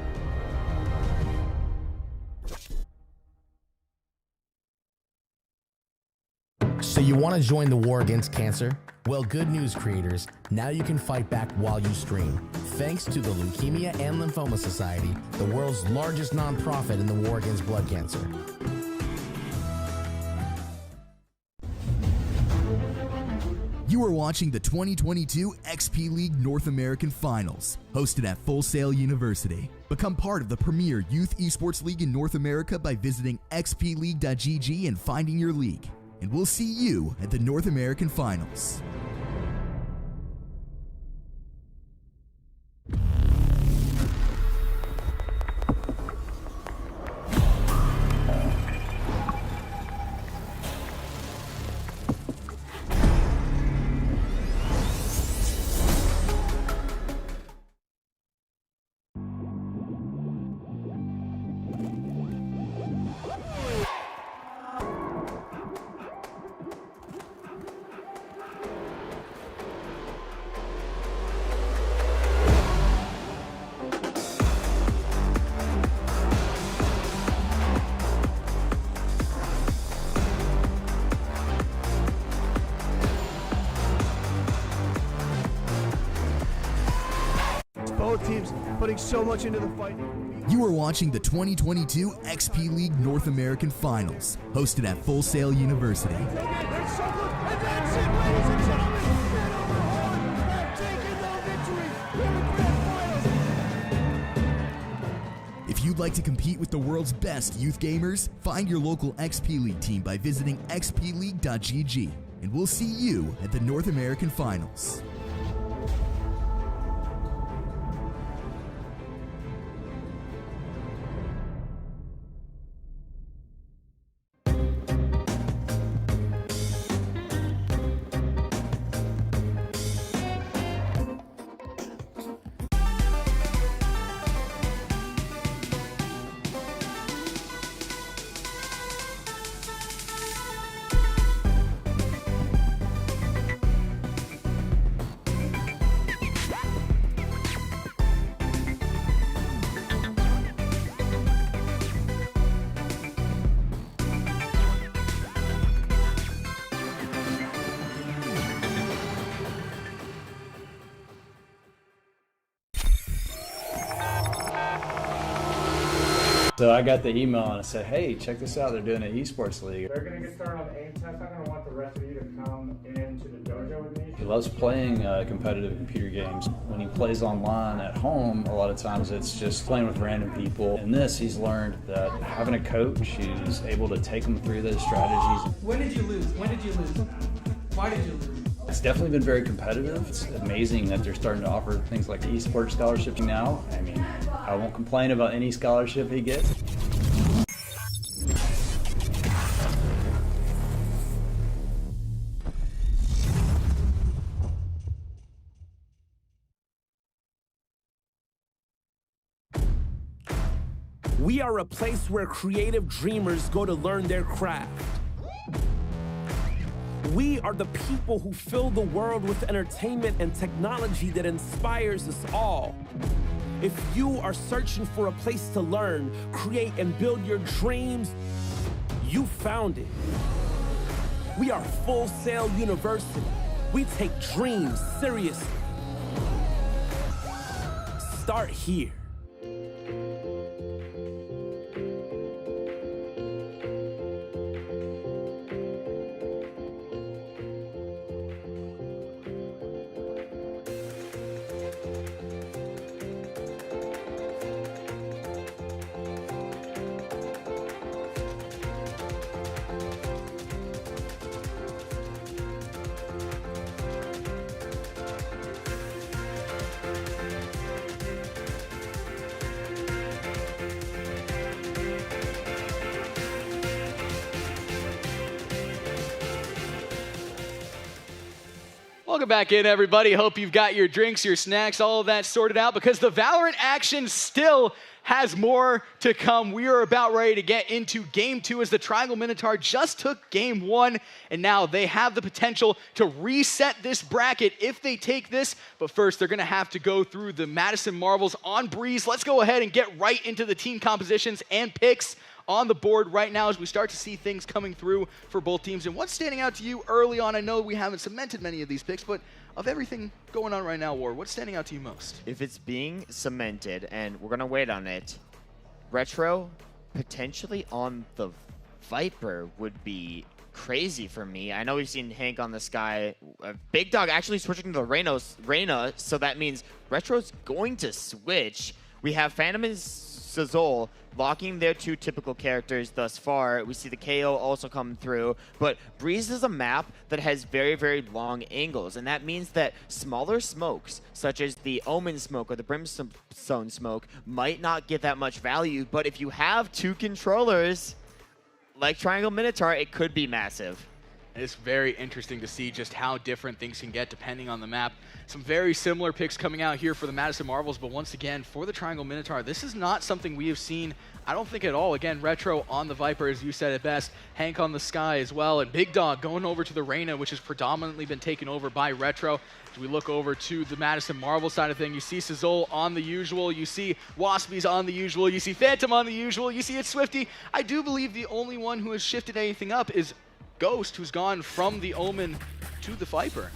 So you want to join the war against cancer? Well, good news, creators. Now you can fight back while you stream. Thanks to the Leukemia and Lymphoma Society, the world's largest nonprofit in the war against blood cancer. You are watching the 2022 XP League North American Finals, hosted at Full Sail University. Become part of the premier youth esports league in North America by visiting xpleague.gg and finding your league. And we'll see you at the North American Finals. Both teams putting so much into the fight. You are watching the 2022 XP League North American Finals, hosted at Full Sail University. If you'd like to compete with the world's best youth gamers, find your local XP League team by visiting xpleague.gg, and we'll see you at the North American Finals. So I got the email and I said, hey, check this out. They're doing an esports league. They're going to get started on the aim test. I'm going to want the rest of you to come into the dojo with me. He loves playing competitive computer games. When he plays online at home, a lot of times it's just playing with random people. In this, he's learned that having a coach who's able to take him through those strategies. When did you lose? When did you lose? Why did you lose? It's definitely been very competitive. It's amazing that they're starting to offer things like esports scholarship now. I mean, I won't complain about any scholarship he gets. We are a place where creative dreamers go to learn their craft. We are the people who fill the world with entertainment and technology that inspires us all. If you are searching for a place to learn, create, and build your dreams, you found it. We are Full Sail University. We take dreams seriously. Start here. Welcome back in, everybody. Hope you've got your drinks, your snacks, all of that sorted out, because the Valorant action still has more to come. We are about ready to get into Game 2 as the Triangle Minotaur just took Game 1, and now they have the potential to reset this bracket if they take this. But first, they're going to have to go through the Madison Marvels on Breeze. Let's go ahead and get right into the team compositions and picks on the board right now as we start to see things coming through for both teams. And what's standing out to you early on? I know we haven't cemented many of these picks, but of everything going on right now, War, what's standing out to you most? If it's being cemented, and we're going to wait on it, Retro potentially on the Viper would be crazy for me. I know we've seen Hank on the Sky. Big Dog actually switching to Reyna, so that means Retro's going to switch. We have Phantom and Sizzle locking their two typical characters thus far. We see the KO also come through, but Breeze is a map that has very, very long angles, and that means that smaller smokes, such as the Omen smoke or the Brimstone smoke, might not get that much value, but if you have two controllers, like Triangle Minotaur, it could be massive. It's very interesting to see just how different things can get depending on the map. Some very similar picks coming out here for the Madison Marvels, but once again, for the Triangle Minotaur, this is not something we have seen, I don't think at all. Again, Retro on the Viper, as you said it best, Hank on the Sky as well, and Big Dog going over to the Reyna, which has predominantly been taken over by Retro. As we look over to the Madison Marvel side of thing, you see Sizzle on the usual, you see Waspy's on the usual, you see Phantom on the usual, you see it's Swifty. I do believe the only one who has shifted anything up is Ghost, who's gone from the Omen to the Viper.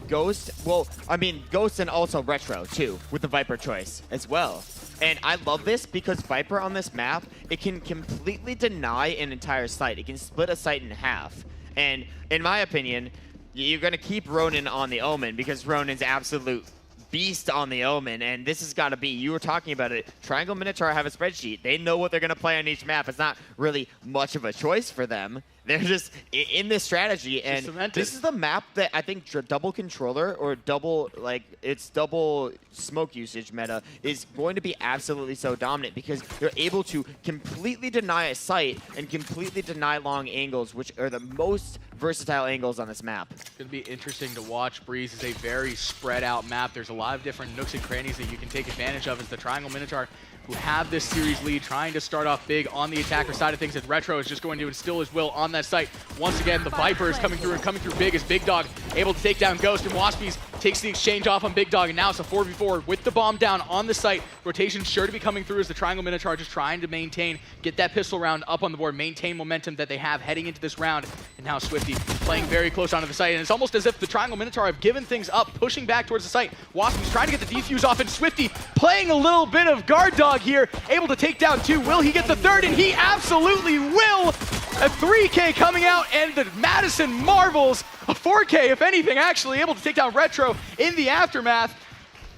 Ghost, well, I mean, Ghost and also Retro, too, with the Viper choice as well. And I love this because Viper on this map, it can completely deny an entire site. It can split a site in half. And in my opinion, you're going to keep Ronin on the Omen because Ronin's absolute beast on the Omen, and this has got to be, you were talking about it, Triangle Minotaur have a spreadsheet. They know what they're going to play on each map. It's not really much of a choice for them. They're just in this strategy, and this is the map that I think double controller or double, like, it's double smoke usage meta is going to be absolutely so dominant because they're able to completely deny a site and completely deny long angles, which are the most versatile angles on this map. It's going to be interesting to watch. Breeze is a very spread out map. There's a lot of different nooks and crannies that you can take advantage of as the Triangle Minotaur, who have this series lead, trying to start off big on the attacker side of things, as Retro is just going to instill his will on that site. Once again, the Viper is coming through and coming through big as Big Dog able to take down Ghost, and Waspy's takes the exchange off on Big Dog, and now it's a 4v4 with the bomb down on the site. Rotation sure to be coming through as the Triangle Minotaur just trying to maintain, get that pistol round up on the board, maintain momentum that they have heading into this round. And now Swifty playing very close onto the site, and it's almost as if the Triangle Minotaur have given things up, pushing back towards the site. Waspy's trying to get the defuse off, and Swifty playing a little bit of guard dog here, able to take down two. Will he get the third? And he absolutely will! A 3K coming out, and the Madison Marvels, a 4K if anything, actually able to take down Retro in the aftermath.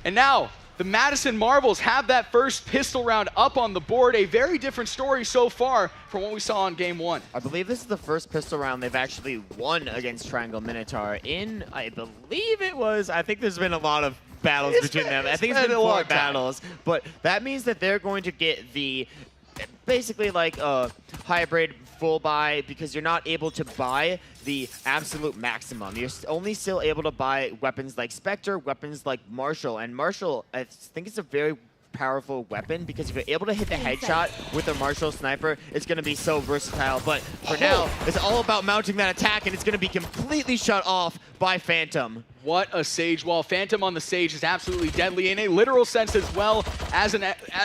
And now the Madison Marvels have that first pistol round up on the board. A very different story so far from what we saw in game one. I believe this is the first pistol round they've actually won against Triangle Minotaur in, I believe it was, I think there's been a lot of battles between them. I think it's been 4 battles, but that means that they're going to get the, basically like a hybrid full buy, because you're not able to buy the absolute maximum. You're only still able to buy weapons like Spectre, weapons like Marshall, and Marshall, I think it's a very powerful weapon because if you're able to hit the headshot with a Marshall sniper, it's going to be so versatile. But for now, it's all about mounting that attack, and it's going to be completely shut off by Phantom. What a Sage wall. Phantom on the Sage is absolutely deadly in a literal sense as well as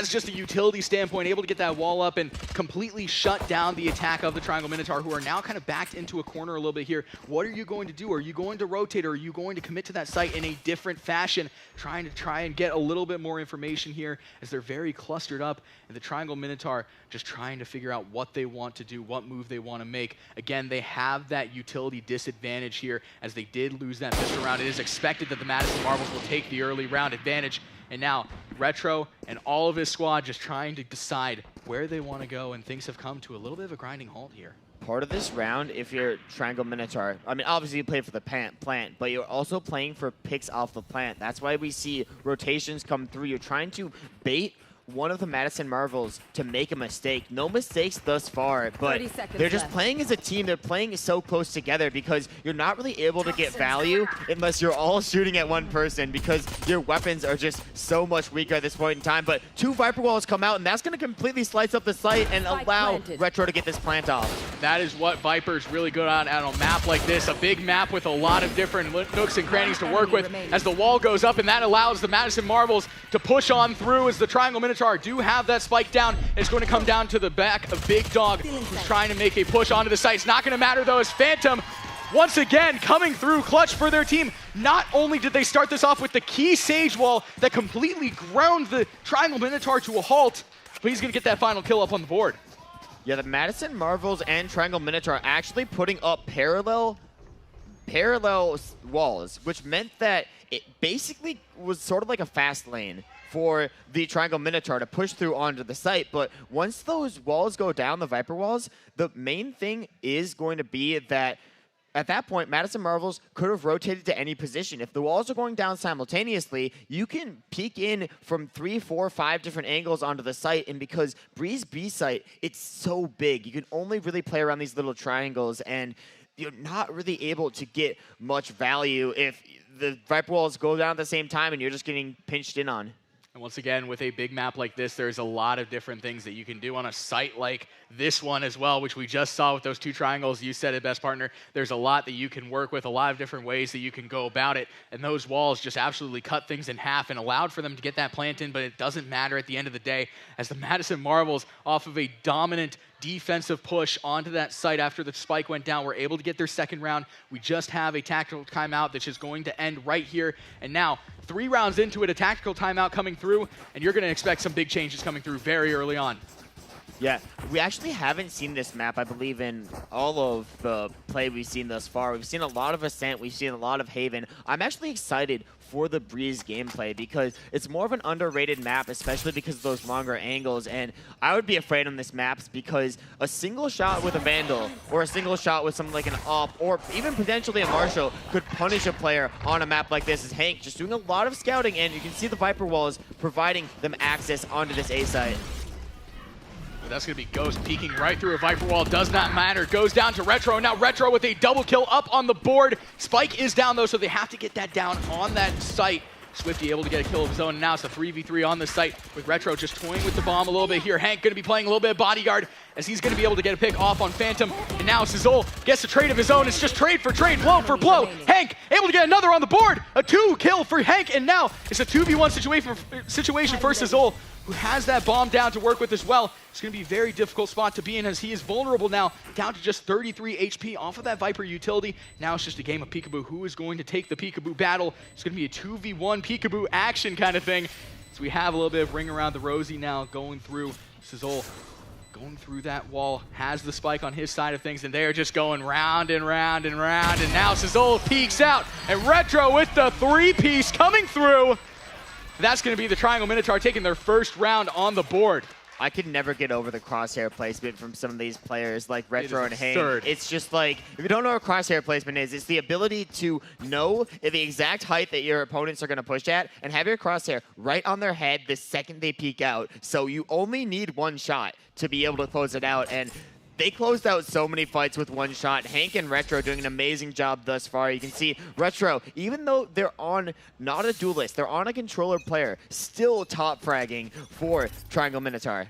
just a utility standpoint, able to get that wall up and completely shut down the attack of the Triangle Minotaur, who are now kind of backed into a corner a little bit here. What are you going to do? Are you going to rotate, or are you going to commit to that site in a different fashion? Try and get a little bit more information here as they're very clustered up, and the Triangle Minotaur just trying to figure out what they want to do, what move they want to make. Again, they have that utility disadvantage here as they did lose that pistol round. It is expected that the Madison Marvels will take the early round advantage, and now Retro and all of his squad just trying to decide where they want to go, and things have come to a little bit of a grinding halt here. Part of this round, if you're Triangle Minotaur, I mean, obviously you play for the plant, but you're also playing for picks off the plant. That's why we see rotations come through. You're trying to bait one of the Madison Marvels to make a mistake. No mistakes thus far, but they're just playing as a team. They're playing so close together because you're not really able to get value unless you're all shooting at one person, because your weapons are just so much weaker at this point in time. But 2 Viper Walls come out, and that's going to completely slice up the site and allow Retro to get this plant off. that is what Viper's really good on a map like this. A big map with a lot of different nooks and crannies to work with as the wall goes up, and that allows the Madison Marvels to push on through as the Triangle Minotaur do have that spike down. It's going to come down to the back of Big Dog, who's trying to make a push onto the site. It's not going to matter, though, as Phantom once again coming through clutch for their team. Not only did they start this off with the key Sage Wall that completely ground the Triangle Minotaur to a halt, but he's going to get that final kill up on the board. Yeah, the Madison Marvels and Triangle Minotaur actually putting up parallel walls, which meant that it basically was sort of like a fast lane for the Triangle Minotaur to push through onto the site. But once those walls go down, the Viper walls, the main thing is going to be that at that point, Madison Marvels could have rotated to any position. If the walls are going down simultaneously, you can peek in from 3, 4, 5 different angles onto the site. And because Breeze B site, it's so big, you can only really play around these little triangles, and you're not really able to get much value if the Viper walls go down at the same time and you're just getting pinched in on. And once again, with a big map like this, there's a lot of different things that you can do on a site like this one as well, which we just saw with those 2 triangles. You said it best, partner. There's a lot that you can work with, a lot of different ways that you can go about it. And those walls just absolutely cut things in half and allowed for them to get that plant in, but it doesn't matter at the end of the day, as the Madison Marvels, off of a dominant defensive push onto that site after the spike went down, were able to get their second round. We just have a tactical timeout that's just going to end right here. And now, 3 rounds into it, a tactical timeout coming through, and you're going to expect some big changes coming through very early on. Yeah, we actually haven't seen this map, I believe, in all of the play we've seen thus far. We've seen a lot of Ascent, we've seen a lot of Haven. I'm actually excited for the Breeze gameplay because it's more of an underrated map, especially because of those longer angles. And I would be afraid on this map because a single shot with a Vandal or a single shot with something like an Op or even potentially a Marshall could punish a player on a map like this. As Hank just doing a lot of scouting, and you can see the Viper walls providing them access onto this A site. But that's going to be Ghost peeking right through a Viper wall. Does not matter. Goes down to Retro. Now Retro with a double kill up on the board. Spike is down, though, so they have to get that down on that site. Swifty able to get a kill of his own, and now it's a 3v3 on the site with Retro just toying with the bomb a little bit here. Hank going to be playing a little bit of bodyguard as he's going to be able to get a pick off on Phantom. And now Sizzle gets a trade of his own. It's just trade for trade, blow for blow. Hank able to get another on the board. A 2 kill for Hank, and now it's a 2v1 situation for Sizzle, who has that bomb down to work with as well. It's going to be a very difficult spot to be in as he is vulnerable now, down to just 33 HP off of that Viper utility. Now it's just a game of peekaboo. Who is going to take the peekaboo battle? It's going to be a 2v1 peekaboo action kind of thing. So we have a little bit of ring around the rosy now going through. Sizzle going through that wall, has the spike on his side of things, and they're just going round and round and round. And now Sizzle peeks out, and Retro with the 3-piece coming through. That's going to be the Triangle Minotaur taking their first round on the board. I could never get over the crosshair placement from some of these players like Retro and Hank. It's just like, if you don't know what crosshair placement is, it's the ability to know the exact height that your opponents are going to push at and have your crosshair right on their head the second they peek out. So you only need 1 shot to be able to close it out. And they closed out so many fights with 1 shot. Hank and Retro doing an amazing job thus far. You can see Retro, even though they're on not a duelist, they're on a controller player, still top fragging for Triangle Minotaur.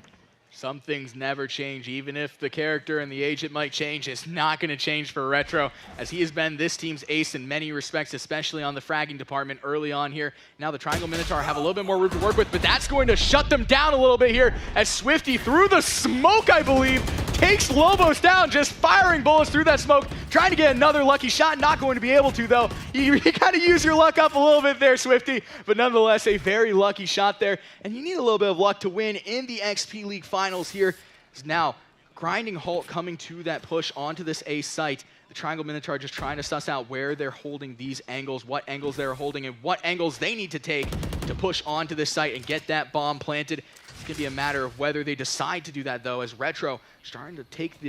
Some things never change. Even if the character and the agent might change, it's not going to change for Retro, as he has been this team's ace in many respects, especially on the fragging department early on here. Now the Triangle Minotaur have a little bit more room to work with, but that's going to shut them down a little bit here as Swifty, through the smoke, I believe, takes Lobos down, just firing bullets through that smoke, trying to get another lucky shot. Not going to be able to, though. You kind of use your luck up a little bit there, Swifty, but nonetheless, a very lucky shot there. And you need a little bit of luck to win in the XP League Finals here. Is now Grinding Halt coming to that push onto this A site. The Triangle Minotaur just trying to suss out where they're holding these angles, what angles they're holding, and what angles they need to take to push onto this site and get that bomb planted. It's going to be a matter of whether they decide to do that, though, as Retro starting to take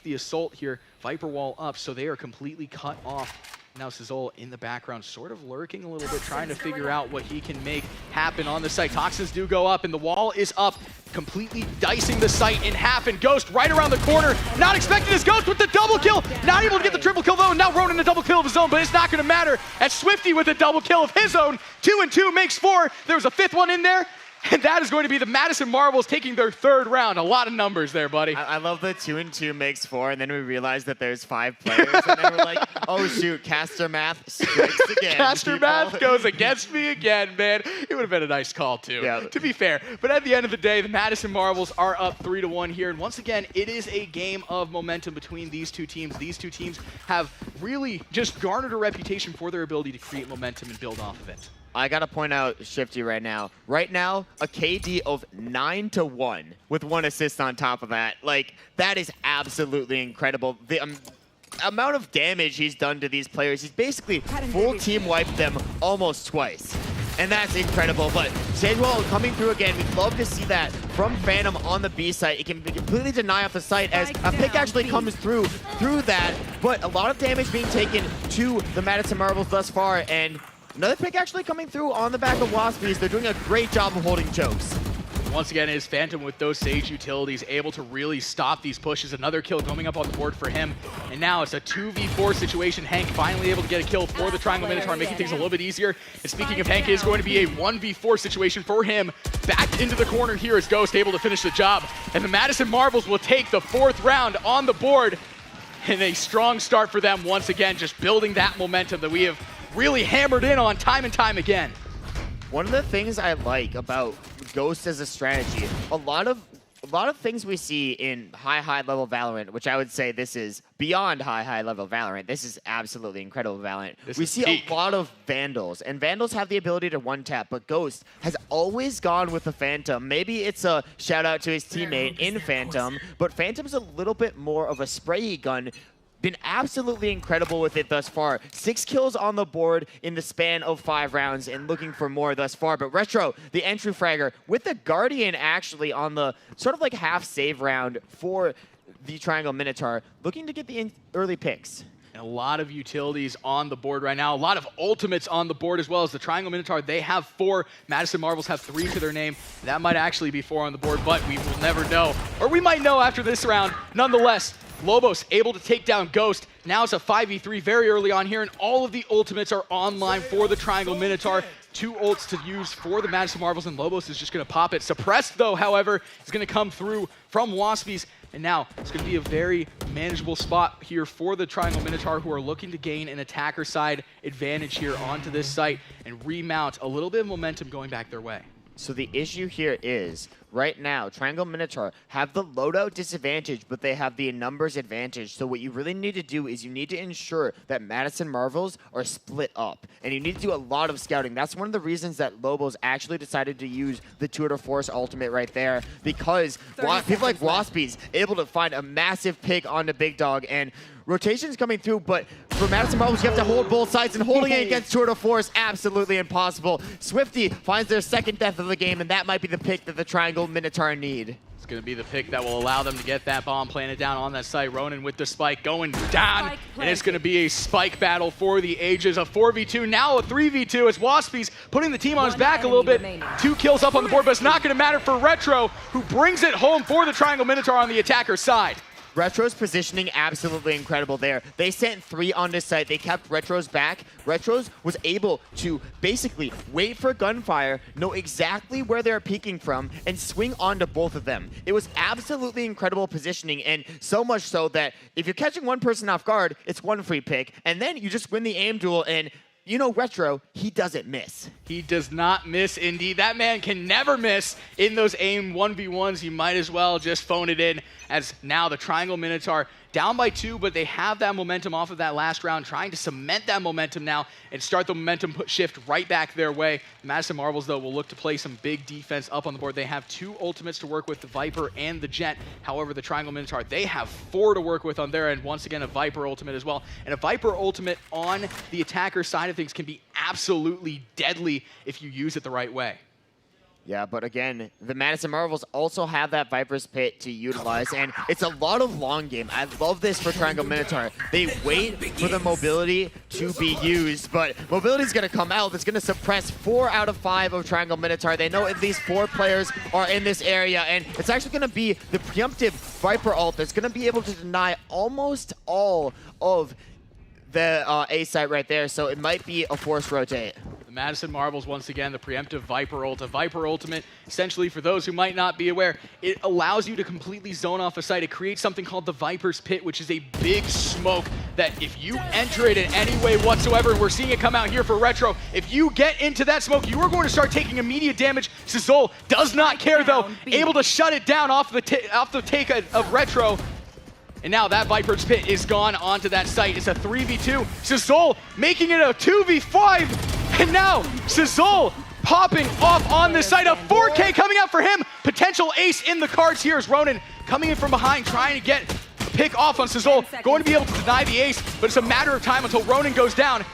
the assault here. Viper wall up, so they are completely cut off. Now Sizzle in the background, sort of lurking a little bit, trying to figure out what he can make happen on the site. Toxins do go up, and the wall is up, completely dicing the site in half, and Ghost right around the corner. Not expecting his Ghost with the double kill. Not able to get the triple kill, though. Now Ronin the double kill of his own, but it's not going to matter. As Swifty with a double kill of his own, 2 and 2 makes 4. There was a 5th one in there. And that is going to be the Madison Marvels taking their 3rd round. A lot of numbers there, buddy. I love the 2 and 2 makes 4, and then we realize that there's 5 players, and then we're like, oh shoot, caster math strikes again. Caster math goes against me again, man. It would have been a nice call too, to be fair. But at the end of the day, the Madison Marvels are up 3-1 here, and once again, it is a game of momentum between these two teams. These two teams have really just garnered a reputation for their ability to create momentum and build off of it. I gotta point out Shifty right now. Right now, a KD of 9-1 with 1 assist on top of that. Like, that is absolutely incredible. The amount of damage he's done to these players, he's basically full team wiped them almost twice. And that's incredible. But Samuel coming through again. We'd love to see that from Phantom on the B site. It can completely deny off the site as a pick actually comes through that. But a lot of damage being taken to the Madison Marvels thus far. And another pick actually coming through on the back of Waspies. They're doing a great job of holding chokes. Once again, is Phantom with those Sage utilities able to really stop these pushes. Another kill coming up on the board for him. And now it's a 2v4 situation. Hank finally able to get a kill for the Triangle Minotaur, making things a little bit easier. And speaking of Hank, it is going to be a 1v4 situation for him. Back into the corner here is Ghost able to finish the job. And the Madison Marvels will take the 4th round on the board. And a strong start for them once again, just building that momentum that we have really hammered in on time and time again. One of the things I like about Ghost as a strategy, a lot of things we see in high level Valorant, which I would say this is beyond high level Valorant. This is absolutely incredible Valorant. We see a lot of Vandals, and Vandals have the ability to one-tap, but Ghost has always gone with the Phantom. Maybe it's a shout out to his teammate in Phantom, but Phantom's a little bit more of a sprayy gun. Been absolutely incredible with it thus far. 6 kills on the board in the span of 5 rounds and looking for more thus far. But Retro, the entry fragger, with the Guardian actually on the sort of like half save round for the Triangle Minotaur, looking to get the early picks. And a lot of utilities on the board right now. A lot of ultimates on the board as well as the Triangle Minotaur. They have 4. Madison Marvels have 3 to their name. That might actually be 4 on the board, but we will never know. Or we might know after this round. Nonetheless, Lobos able to take down Ghost. Now it's a 5v3 very early on here, and all of the ultimates are online for the Triangle Minotaur. 2 ults to use for the Madison Marvels, and Lobos is just going to pop it. Suppressed, though, however, is going to come through from Waspies. And now it's going to be a very manageable spot here for the Triangle Minotaur, who are looking to gain an attacker side advantage here onto this site and remount a little bit of momentum going back their way. So the issue here is, right now, Triangle Minotaur have the loadout disadvantage, but they have the numbers advantage. So what you really need to do is you need to ensure that Madison Marvels are split up. And you need to do a lot of scouting. That's one of the reasons that Lobos actually decided to use the Tour de Force ultimate right there, because people like Waspies able to find a massive pick on the big dog, and rotation's coming through, but for Madison Marvels, you have to hold both sides, and holding it against Tour de Force, absolutely impossible. Swifty finds their 2nd death of the game, and that might be the pick that the Triangle Minotaur need. It's going to be the pick that will allow them to get that bomb planted down on that site. Ronan with the spike going down, and it's going to be a spike battle for the ages. A 4v2, now a 3v2 as Waspies putting the team on his back a little bit. 2 kills up on the board, but it's not going to matter for Retro, who brings it home for the Triangle Minotaur on the attacker side. Retro's positioning absolutely incredible there. They sent 3 on this site. They kept Retro's back. Retro's was able to basically wait for gunfire, know exactly where they're peeking from, and swing onto both of them. It was absolutely incredible positioning, and so much so that if you're catching one person off guard, it's 1 free pick, and then you just win the aim duel, and you know Retro, he doesn't miss. He does not miss, indeed. That man can never miss in those aim 1v1s. You might as well just phone it in, as now the Triangle Minotaur down by 2, but they have that momentum off of that last round, trying to cement that momentum now and start the momentum shift right back their way. The Madison Marvels, though, will look to play some big defense up on the board. They have 2 ultimates to work with, the Viper and the Jet. However, the Triangle Minotaur, they have 4 to work with on their end. Once again, a Viper ultimate as well. And a Viper ultimate on the attacker side of things can be absolutely deadly if you use it the right way. Yeah, but again, the Madison Marvels also have that Viper's Pit to utilize, and it's a lot of long game. I love this for Triangle Minotaur. They wait for the mobility to be used, but mobility is going to come out. It's going to suppress 4 out of 5 of Triangle Minotaur. They know at least 4 players are in this area, and it's actually going to be the preemptive Viper ult that's going to be able to deny almost all of the A site right there, so it might be a forced rotate. The Madison Marvels, once again, the preemptive Viper ult. A Viper ultimate, essentially, for those who might not be aware, it allows you to completely zone off a site. It creates something called the Viper's Pit, which is a big smoke that if you enter it in any way whatsoever, and we're seeing it come out here for Retro, if you get into that smoke, you are going to start taking immediate damage. Sizol does not care, though, able to shut it down off the take of Retro. And now that Viper's Pit is gone onto that site. It's a 3v2. Sizol making it a 2v5. And now Sizol popping off on this site. A 4K coming out for him. Potential ace in the cards here as Ronan coming in from behind, trying to get a pick off on Sizol. Going to be able to deny the ace, but it's a matter of time until Ronan goes down.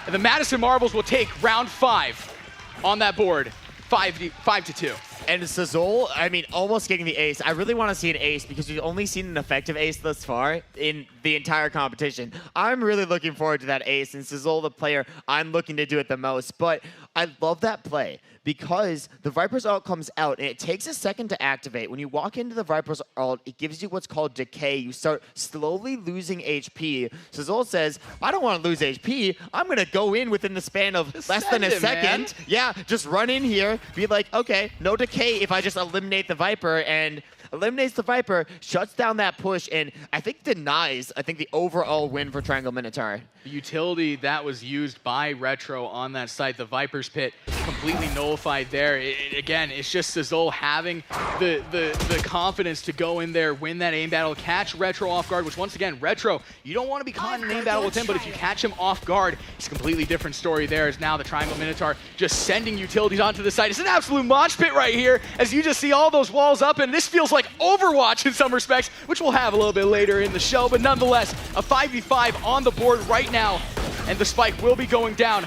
And the Madison Marvels will take round 5 on that board. 5-2. And Sizol, I mean, almost getting the ace. I really want to see an ace because we've only seen an effective ace thus far in the entire competition. I'm really looking forward to that ace, and Sizol, the player, I'm looking to do it the most. But I love that play because the Viper's ult comes out, and it takes a second to activate. When you walk into the Viper's ult, it gives you what's called decay. You start slowly losing HP. Sizol says, I don't want to lose HP. I'm going to go in within the span of less than a second. Man. Yeah, just run in here, be like, okay, no decay if I just eliminate the Viper, and eliminates the Viper, shuts down that push, and I think denies, the overall win for Triangle Minotaur. The utility that was used by Retro on that site, the Viper's Pit, completely nullified there. Again, it's just Sizol having the confidence to go in there, win that aim battle, catch Retro off guard, which once again, Retro, you don't want to be caught in an aim battle with him, but if you catch him off guard, it's a completely different story there, as now the Triangle Minotaur just sending utilities onto the site. It's an absolute mosh pit right here, as you just see all those walls up, and this feels like Overwatch in some respects, which we'll have a little bit later in the show, but nonetheless, a 5v5 on the board right now, and the spike will be going down.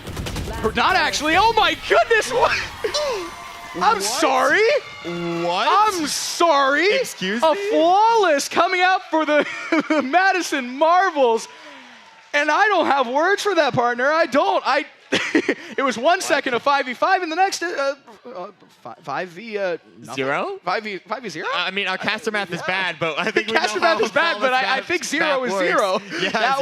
Or not actually, oh my goodness, what? I'm sorry. What? I'm sorry. Excuse me? A flawless coming out for the Madison Marvels, and I don't have words for that, partner. I don't. It was 1 second of 5v5, and the next 5v0. 5v0. I mean, our caster math is bad, but I think we caster math is bad, but I think 0 is 0. Yeah, that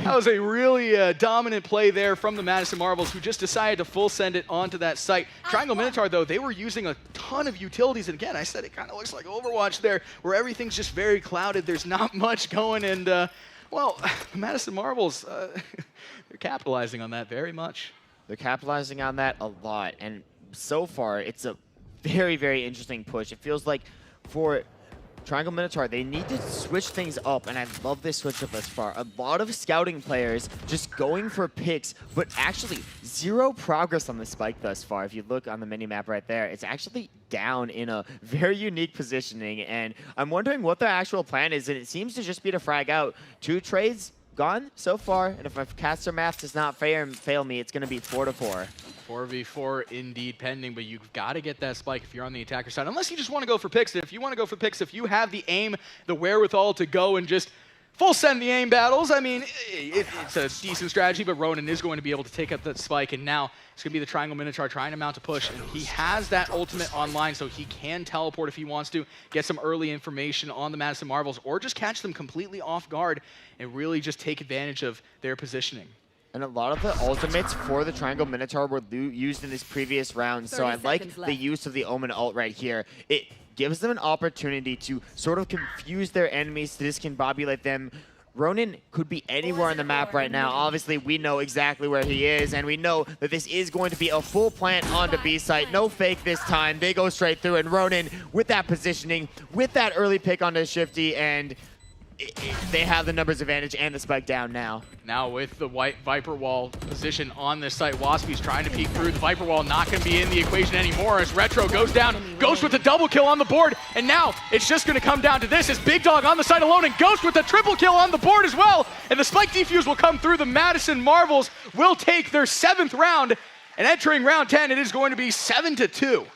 was a really dominant play there from the Madison Marvels, who just decided to full send it onto that site. Triangle Minotaur, though, they were using a ton of utilities, and again, I said it kind of looks like Overwatch there, where everything's just very clouded. There's not much going, and well, Madison Marvels, they're capitalizing on that very much. They're capitalizing on that a lot, and so far, it's a very, very interesting push. It feels like for Triangle Minotaur, they need to switch things up, and I love this switch up thus far. A lot of scouting players just going for picks, but actually 0 progress on the spike thus far. If you look on the minimap right there, it's actually down in a very unique positioning, and I'm wondering what their actual plan is, and it seems to just be to frag out. 2 trades gone so far, and if my caster math does not fail me, it's going to be 4-4. 4v4 indeed pending, but you've got to get that spike if you're on the attacker side, unless you just want to go for picks. If you want to go for picks, if you have the aim, the wherewithal to go and just full send the aim battles, I mean, it's a decent strategy, but Ronan is going to be able to take up that spike, and now it's going to be the Triangle Minotaur trying to mount a push, and he has that ultimate online, so he can teleport if he wants to, get some early information on the Madison Marvels, or just catch them completely off guard and really just take advantage of their positioning. And a lot of the ultimates for the Triangle Minotaur were used in this previous round, so I like the use of the Omen ult right here. It gives them an opportunity to sort of confuse their enemies, to discombobulate them. Ronan could be anywhere on the map right now. Obviously, we know exactly where he is, and we know that this is going to be a full plant onto B site. No fake this time. They go straight through, and Ronan, with that positioning, with that early pick onto Shifty, and they have the numbers advantage and the spike down now. Now with the white Viper Wall position on this site, Waspy's trying to peek through. The Viper Wall not going to be in the equation anymore as Retro goes down, Ghost with a double kill on the board, and now it's just going to come down to this as Big Dog on the side alone, and Ghost with a triple kill on the board as well, and the spike defuse will come through. The Madison Marvels will take their 7th round, and entering round 10, it is going to be 7-2.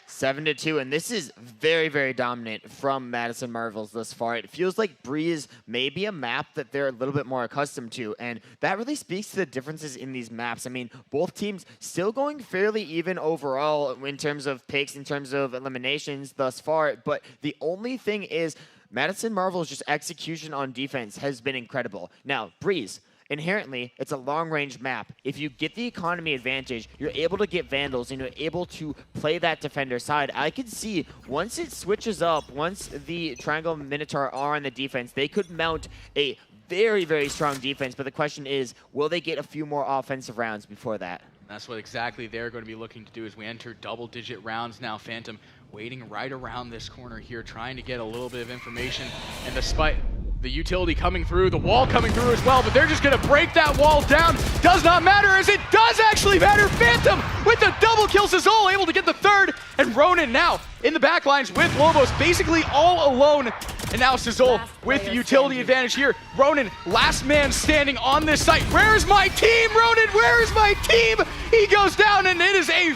7-2, and this is very, very dominant from Madison Marvels thus far. It feels like Breeze may be a map that they're a little bit more accustomed to, and that really speaks to the differences in these maps. I mean, both teams still going fairly even overall in terms of picks, in terms of eliminations thus far, but the only thing is Madison Marvels' just execution on defense has been incredible. Now, Breeze, inherently, it's a long-range map. If you get the economy advantage, you're able to get Vandals, and you're able to play that defender side. I could see, once it switches up, once the Triangle Minotaur are on the defense, they could mount a very, very strong defense, but the question is, will they get a few more offensive rounds before that? That's what exactly they're going to be looking to do as we enter double-digit rounds now. Phantom waiting right around this corner here, trying to get a little bit of information, and despite the utility coming through, the wall coming through as well, but they're just going to break that wall down. Does not matter, as it does actually matter. Phantom with the double kill. Sizol able to get the third, and Ronan now in the backlines with Lobos basically all alone. And now Sizol with the utility advantage here. Ronan, last man standing on this site. Where's my team, Ronan? Where is my team? He goes down, and it is a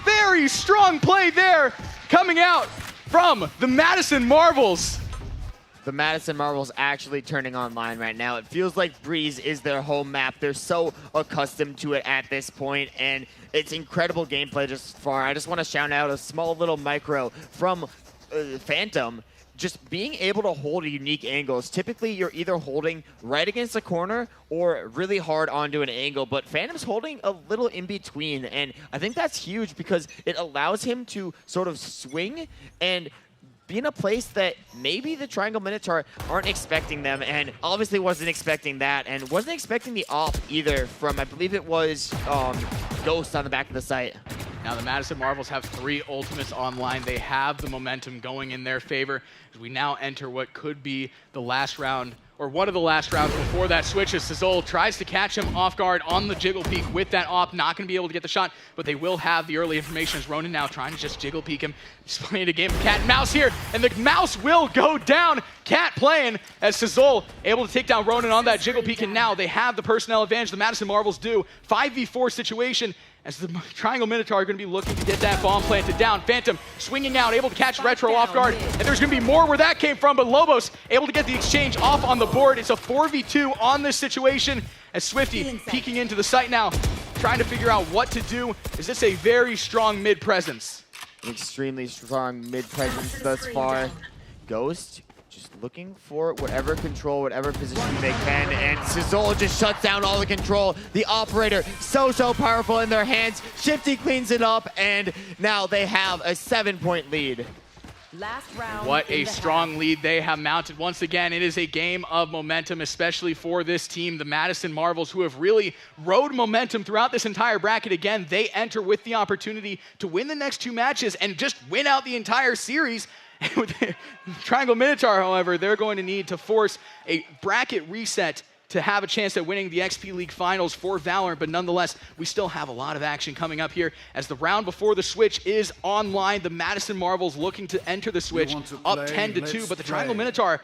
very strong play there coming out from the Madison Marvels. The Madison Marvels actually turning online right now. It feels like Breeze is their home map. They're so accustomed to it at this point, and it's incredible gameplay just far. I just want to shout out a small little micro from Phantom. Just being able to hold unique angles. Typically, you're either holding right against the corner or really hard onto an angle, but Phantom's holding a little in between, and I think that's huge because it allows him to sort of swing and be in a place that maybe the Triangle Minotaur aren't expecting them, and obviously wasn't expecting that, and wasn't expecting the op either from, I believe it was Ghost on the back of the site. Now the Madison Marvels have 3 ultimates online. They have the momentum going in their favor as we now enter what could be the last round, or one of the last rounds before that switch, as Sizol tries to catch him off guard on the jiggle peek with that op. Not going to be able to get the shot, but they will have the early information as Ronan now trying to just jiggle peek him. Just playing a game of cat and mouse here, and the mouse will go down. Cat playing as Sizol able to take down Ronan on that jiggle peek, and now they have the personnel advantage. The Madison Marvels do. 5v4 situation, as the Triangle Minotaur are going to be looking to get that bomb planted down. Phantom swinging out, able to catch Retro off guard, and there's going to be more where that came from, but Lobos able to get the exchange off on the board. It's a 4v2 on this situation, as Swifty peeking into the site now, trying to figure out what to do. Is this a very strong mid presence? Extremely strong mid presence thus far. Ghost just looking for whatever control, whatever position they can, and Sizol just shuts down all the control. The operator, so powerful in their hands. Shifty cleans it up, and now they have a 7-point lead. Last round. What a strong lead they have mounted. Once again, it is a game of momentum, especially for this team, the Madison Marvels, who have really rode momentum throughout this entire bracket. Again, they enter with the opportunity to win the next 2 matches and just win out the entire series. With the Triangle Minotaur, however, they're going to need to force a bracket reset to have a chance at winning the XP League Finals for Valorant, but nonetheless, we still have a lot of action coming up here as the round before the switch is online. The Madison Marvels looking to enter the switch up 10-2, but the Triangle Minotaur,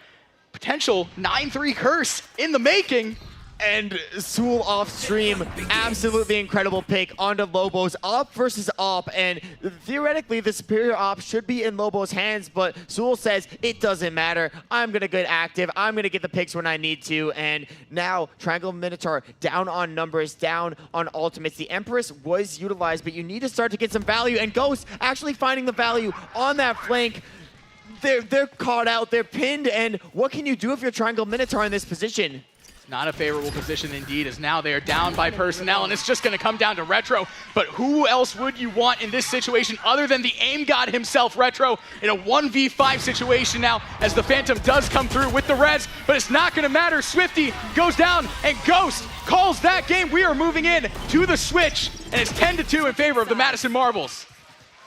potential 9-3 curse in the making. And Sewell off stream, absolutely incredible pick onto Lobos. Op versus op, and theoretically the superior op should be in Lobos' hands, but Sewell says it doesn't matter. I'm gonna get active. I'm gonna get the picks when I need to. And now Triangle Minotaur down on numbers, down on ultimates. The Empress was utilized, but you need to start to get some value. And Ghost actually finding the value on that flank. They're caught out, they're pinned, and what can you do if you're Triangle Minotaur in this position? Not a favorable position indeed, as now they are down by personnel, and it's just going to come down to Retro. But who else would you want in this situation other than the aim god himself, Retro, in a 1v5 situation now, as the Phantom does come through with the reds, but it's not going to matter. Swifty goes down, and Ghost calls that game. We are moving in to the switch, and it's 10-2 in favor of the Madison Marvels.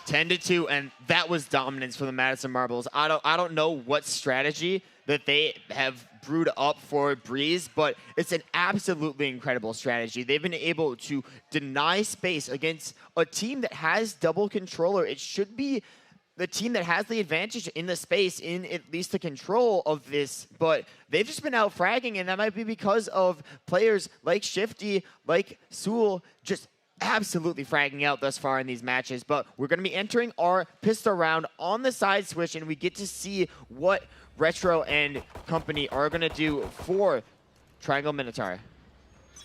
10-2, and that was dominance for the Madison Marvels. I don't know what strategy that they have brewed up for Breeze, but it's an absolutely incredible strategy. They've been able to deny space against a team that has double controller. It should be the team that has the advantage in the space, in at least the control of this, but they've just been out fragging, and that might be because of players like Shifty, like Sewell, just absolutely fragging out thus far in these matches. But we're going to be entering our pistol round on the side switch, and we get to see what Retro and company are going to do for Triangle Minotaur.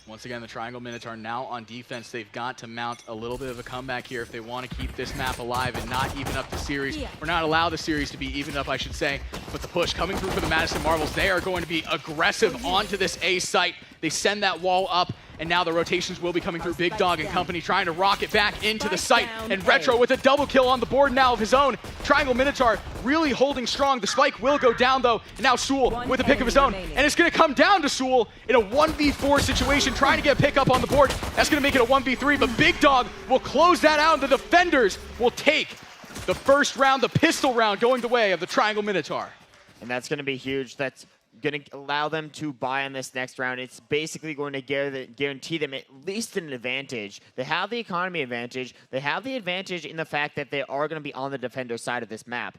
Once again, the Triangle Minotaur now on defense. They've got to mount a little bit of a comeback here if they want to keep this map alive and not even up the series, or not allow the series to be even up, I should say. But the push coming through for the Madison Marvels, they are going to be aggressive onto this A site. They send that wall up, and now the rotations will be coming through. Big Dog and company trying to rocket back into the site, and Retro with a double kill on the board now of his own. Triangle Minotaur really holding strong. The spike will go down though, and now Sewell with a pick of his own, and it's going to come down to Sewell in a 1v4 situation, trying to get a pick up on the board. That's going to make it a 1v3, but Big Dog will close that out, and the defenders will take the first round, the pistol round, going the way of the Triangle Minotaur. And that's going to be huge. That's going to allow them to buy in this next round. It's basically going to guarantee them at least an advantage. They have the economy advantage. They have the advantage in the fact that they are going to be on the defender side of this map.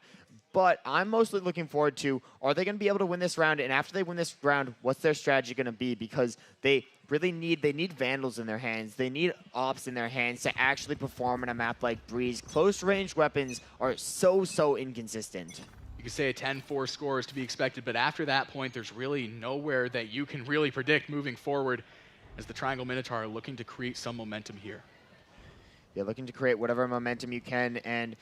But I'm mostly looking forward to, are they going to be able to win this round? And after they win this round, what's their strategy going to be? Because they really need Vandals in their hands. They need Ops in their hands to actually perform on a map like Breeze. Close-range weapons are so inconsistent. You could say a 10-4 score is to be expected, but after that point, there's really nowhere that you can really predict moving forward, as the Triangle Minotaur are looking to create some momentum here. Yeah, looking to create whatever momentum you can, and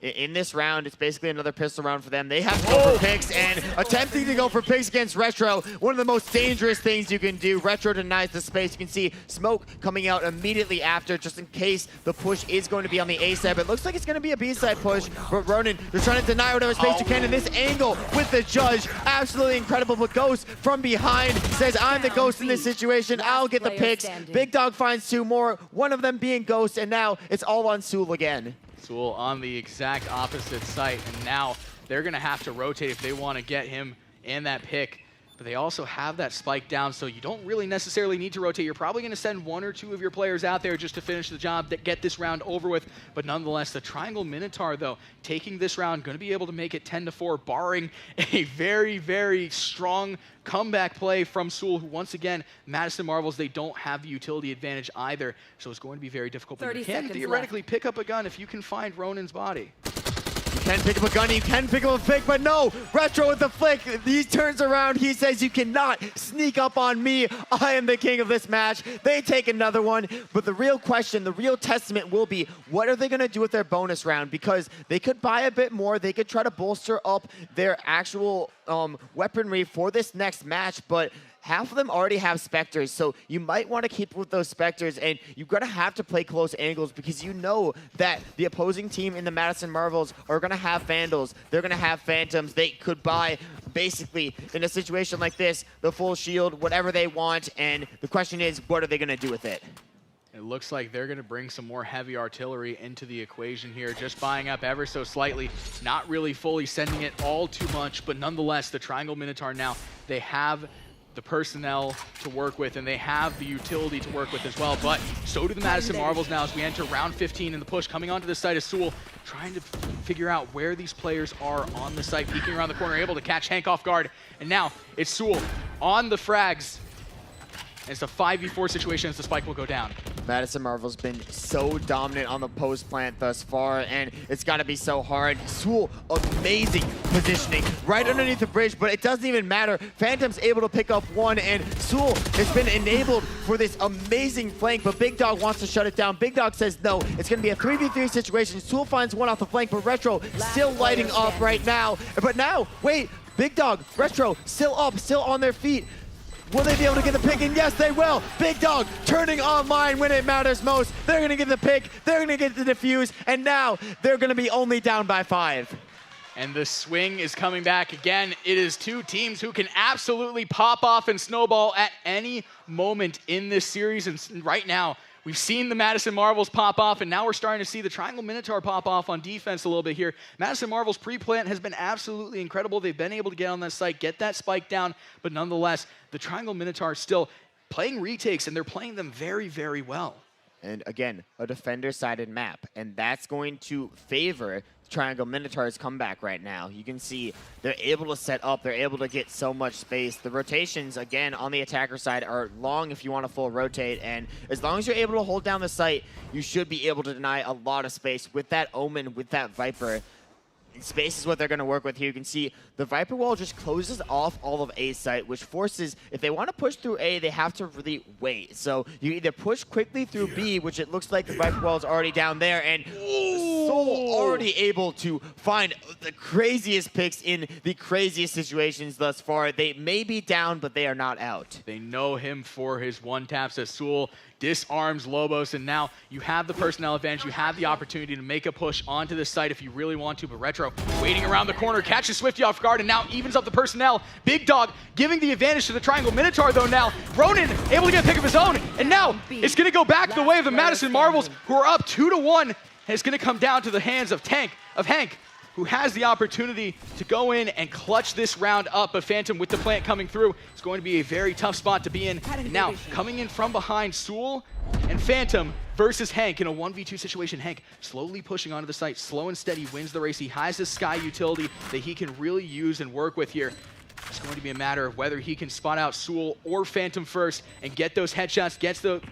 in this round, it's basically another pistol round for them. They have to go for picks, and attempting to go for picks against Retro, one of the most dangerous things you can do. Retro denies the space. You can see smoke coming out immediately after, just in case the push is going to be on the A side. But it looks like it's going to be a B side push. But Ronin, they're trying to deny whatever space you can. And this angle with the judge, absolutely incredible. But Ghost from behind says, I'm the Ghost in this situation. I'll get the picks. Big Dog finds two more, one of them being Ghost, and now it's all on Sewell again. Sewell on the exact opposite site, and now they're going to have to rotate if they want to get him in that pick. But they also have that spike down, so you don't really necessarily need to rotate. You're probably going to send one or two of your players out there just to finish the job, to get this round over with. But nonetheless, the Triangle Minotaur, though, taking this round, going to be able to make it 10-4, barring a very strong comeback play from Sewell, who once again, Madison Marvels, they don't have the utility advantage either, so it's going to be very difficult. But you can theoretically pick up a gun if you can find Ronin's body. You can pick up a gun, you can pick up a pick, but no, Retro with the flick. He turns around, he says, you cannot sneak up on me. I am the king of this match. They take another one, but the real question, the real testament will be, what are they going to do with their bonus round? Because they could buy a bit more, they could try to bolster up their actual weaponry for this next match, but half of them already have Spectres, so you might want to keep with those Spectres, and you're going to have to play close angles because you know that the opposing team in the Madison Marvels are going to have Vandals, they're going to have Phantoms. They could buy, basically, in a situation like this, the full shield, whatever they want, and the question is, what are they going to do with it? It looks like they're going to bring some more heavy artillery into the equation here, just buying up ever so slightly, not really fully sending it all too much, but nonetheless, the Triangle Minotaur now, they have the personnel to work with, and they have the utility to work with as well, but so do the Madison Marvels now as we enter round 15 in the push. Coming onto the side of Sewell, trying to figure out where these players are on the site, peeking around the corner, able to catch Hank off guard, and now it's Sewell on the frags. It's a 5v4 situation as the spike will go down. Madison Marvel's been so dominant on the post plant thus far, and it's got to be so hard. Sewell, amazing positioning right underneath the bridge, but it doesn't even matter. Phantom's able to pick up one, and Sewell has been enabled for this amazing flank, but Big Dog wants to shut it down. Big Dog says no. It's going to be a 3v3 situation. Sewell finds one off the flank, but Retro still lighting up right now. But now, wait, Big Dog, Retro, still up, still on their feet. Will they be able to get the pick? And yes, they will. Big Dog turning online when it matters most. They're going to get the pick. They're going to get the defuse. And now they're going to be only down by 5. And the swing is coming back again. It is two teams who can absolutely pop off and snowball at any moment in this series. And right now, we've seen the Madison Marvels pop off, and now we're starting to see the Triangle Minotaur pop off on defense a little bit here. Madison Marvels pre-plant has been absolutely incredible. They've been able to get on that site, get that spike down, but nonetheless, the Triangle Minotaur still playing retakes, and they're playing them very well. And again, a defender-sided map, and that's going to favor Triangle Minotaur's comeback right now. You can see they're able to set up, they're able to get so much space. The rotations, again, on the attacker side are long if you want to full rotate, and as long as you're able to hold down the site, you should be able to deny a lot of space with that Omen, with that Viper. Space is what they're going to work with here. You can see the Viper wall just closes off all of A site, which forces, if they want to push through A, they have to really wait. So you either push quickly through B, which it looks like the Viper wall is already down there, and Soul already able to find the craziest picks in the craziest situations thus far. They may be down, but they are not out. They know him for his one taps as Soul disarms Lobos, and now you have the personnel advantage. You have the opportunity to make a push onto this site if you really want to, but Retro waiting around the corner, catches Swifty off guard, and now evens up the personnel. Big Dog giving the advantage to the Triangle Minotaur, though now. Ronin able to get a pick of his own, and now it's going to go back the way of the Madison Marvels, who are up 2-1, and it's going to come down to the hands of Hank, who has the opportunity to go in and clutch this round up, but Phantom with the plant coming through is going to be a very tough spot to be in. Now, coming in from behind, Soul and Phantom versus Hank in a 1v2 situation. Hank slowly pushing onto the site, slow and steady, wins the race. He has his Sky utility that he can really use and work with here. It's going to be a matter of whether he can spot out Soul or Phantom first and get those headshots,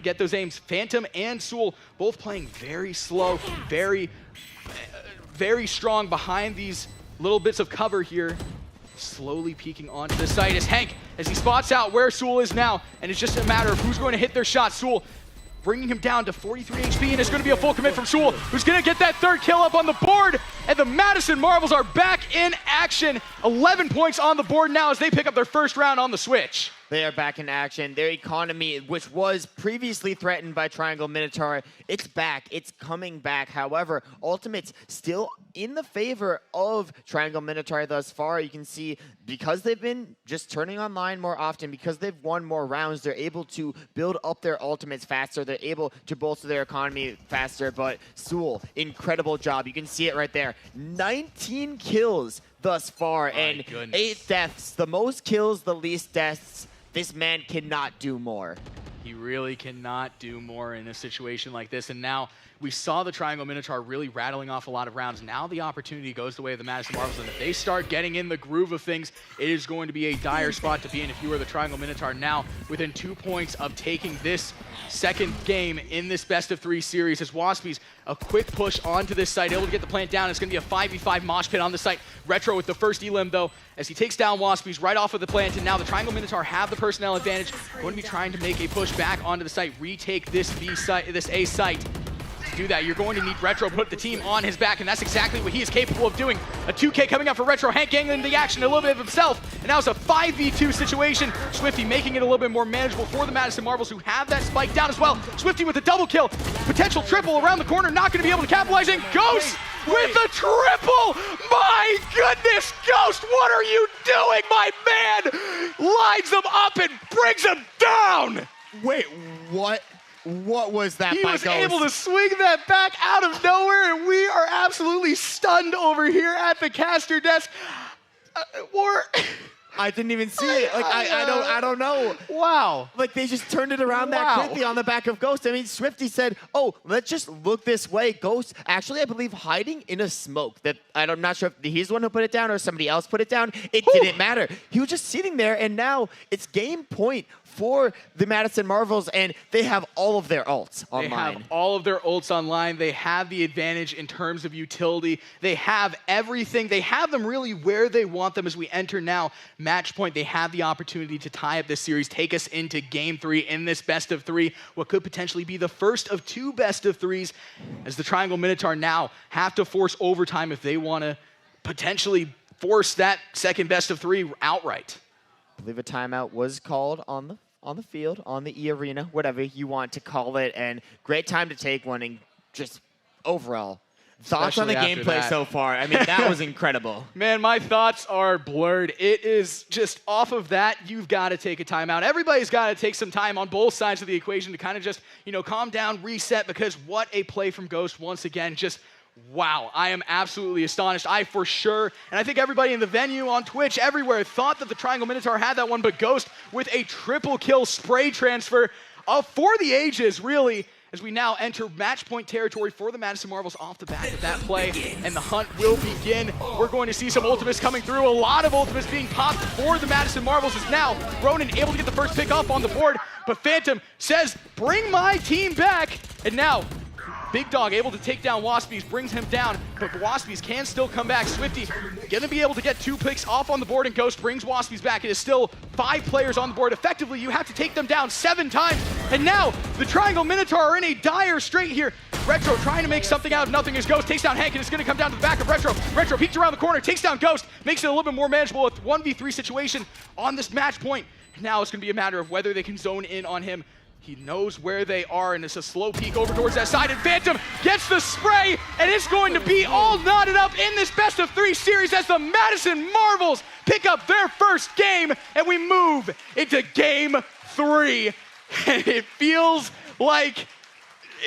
get those aims. Phantom and Soul both playing very slow, very strong behind these little bits of cover here. Slowly peeking onto the site as Hank, as he spots out where Soul is now, and it's just a matter of who's going to hit their shot. Soul bringing him down to 43 HP, and it's going to be a full commit from Soul, who's going to get that third kill up on the board, and the Madison Marvels are back in action. 11 points on the board now as they pick up their first round on the Switch. They are back in action. Their economy, which was previously threatened by Triangle Minotaur, it's back. It's coming back. However, Ultimate's still in the favor of Triangle Minotaur thus far. You can see because they've been just turning online more often, because they've won more rounds, they're able to build up their ultimates faster. They're able to bolster their economy faster. But Soul, incredible job. You can see it right there. 19 kills thus far and 8 deaths. The most kills, the least deaths. This man cannot do more. He really cannot do more in a situation like this. And now we saw the Triangle Minotaur really rattling off a lot of rounds. Now the opportunity goes the way of the Madison Marvels. And if they start getting in the groove of things, it is going to be a dire spot to be in if you are the Triangle Minotaur. Now within 2 points of taking this second game in this best-of-3 series as Waspies a quick push onto this site, able to get the plant down. It's going to be a 5v5 mosh pit on the site. Retro with the first elim, though, as he takes down Waspies right off of the plant, and now the Triangle Minotaur have the personnel advantage. Going to be trying to make a push back onto the site, retake this B site, this A site. To do that, you're going to need Retro put the team on his back, and that's exactly what he is capable of doing. A 2K coming up for Retro. Hank getting into the action a little bit of himself, and now it's a 5v2 situation. Swifty making it a little bit more manageable for the Madison Marvels, who have that spike down as well. Swifty with a double kill, potential triple around the corner, not going to be able to capitalize, and Ghost with the triple! My goodness, Ghost, what are you doing, my man? Lines them up and brings them down! Wait, what? What was that? He was able to swing that back out of nowhere, and we are absolutely stunned over here at the caster desk. I didn't even see it. Like I don't know. Wow. Like they just turned it around that quickly on the back of Ghost. I mean, Swifty said, "Oh, let's just look this way." Ghost actually, I believe, hiding in a smoke. That I'm not sure if he's the one who put it down or somebody else put it down. It didn't matter. He was just sitting there, and now it's game point for the Madison Marvels, and they have all of their ults online. They have all of their ults online. They have the advantage in terms of utility. They have everything. They have them really where they want them as we enter now match point. They have the opportunity to tie up this series, take us into game 3 in this best of 3, what could potentially be the first of 2 best of 3s, as the Triangle Minotaur now have to force overtime if they want to potentially force that second best of 3 outright. I believe a timeout was called on the field, on the E-Arena, whatever you want to call it, and great time to take one, and just overall, thoughts on the gameplay so far? I mean, that was incredible. Man, my thoughts are blurred. It is just off of that, you've got to take a timeout. Everybody's got to take some time on both sides of the equation to kind of just, calm down, reset, because what a play from Ghost once again. Just wow, I am absolutely astonished. I for sure, and I think everybody in the venue, on Twitch, everywhere, thought that the Triangle Minotaur had that one, but Ghost with a triple kill spray transfer for the ages, really, as we now enter match point territory for the Madison Marvels off the back of that play, and the hunt will begin. We're going to see some ultimates coming through, a lot of ultimates being popped for the Madison Marvels, as now Ronin able to get the first pick up on the board, but Phantom says, bring my team back, and now Big Dog able to take down Waspies, brings him down, but Waspies can still come back. Swifty gonna be able to get 2 picks off on the board, and Ghost brings Waspies back. It is still 5 players on the board. Effectively, you have to take them down 7 times, and now the Triangle Minotaur are in a dire strait here. Retro trying to make something out of nothing as Ghost takes down Hank, and it's going to come down to the back of Retro. Retro peeks around the corner, takes down Ghost, makes it a little bit more manageable with 1v3 situation on this match point. Now it's going to be a matter of whether they can zone in on him. He knows where they are, and it's a slow peek over towards that side, and Phantom gets the spray, and it's going to be all knotted up in this best-of-3 series as the Madison Marvels pick up their first game, and we move into Game 3. And it feels like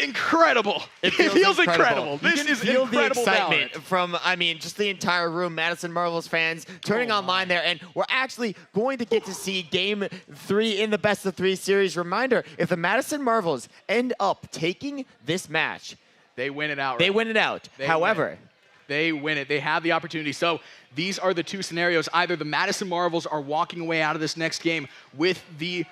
incredible. It feels incredible. This is feel the incredible excitement Valorant. from, just the entire room, Madison Marvels fans turning online there, and we're actually going to get to see Game 3 in the best-of-3 series. Reminder, if the Madison Marvels end up taking this match, they win it outright. They win it out. However, they win it. They have the opportunity. So these are the two scenarios. Either the Madison Marvels are walking away out of this next game with the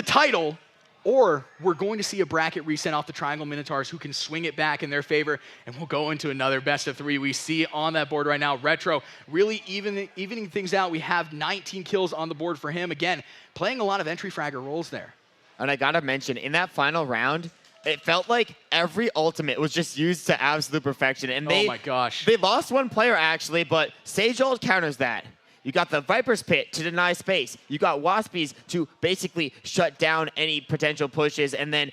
title, or we're going to see a bracket reset off the Triangle Minotaurs who can swing it back in their favor, and we'll go into another best-of-3. We see on that board right now, Retro really evening things out. We have 19 kills on the board for him. Again, playing a lot of entry fragger roles there. And I gotta mention, in that final round, it felt like every ultimate was just used to absolute perfection. And oh my gosh. They lost one player actually, but Sage Ult counters that. You got the Viper's Pit to deny space. You got Waspies to basically shut down any potential pushes. And then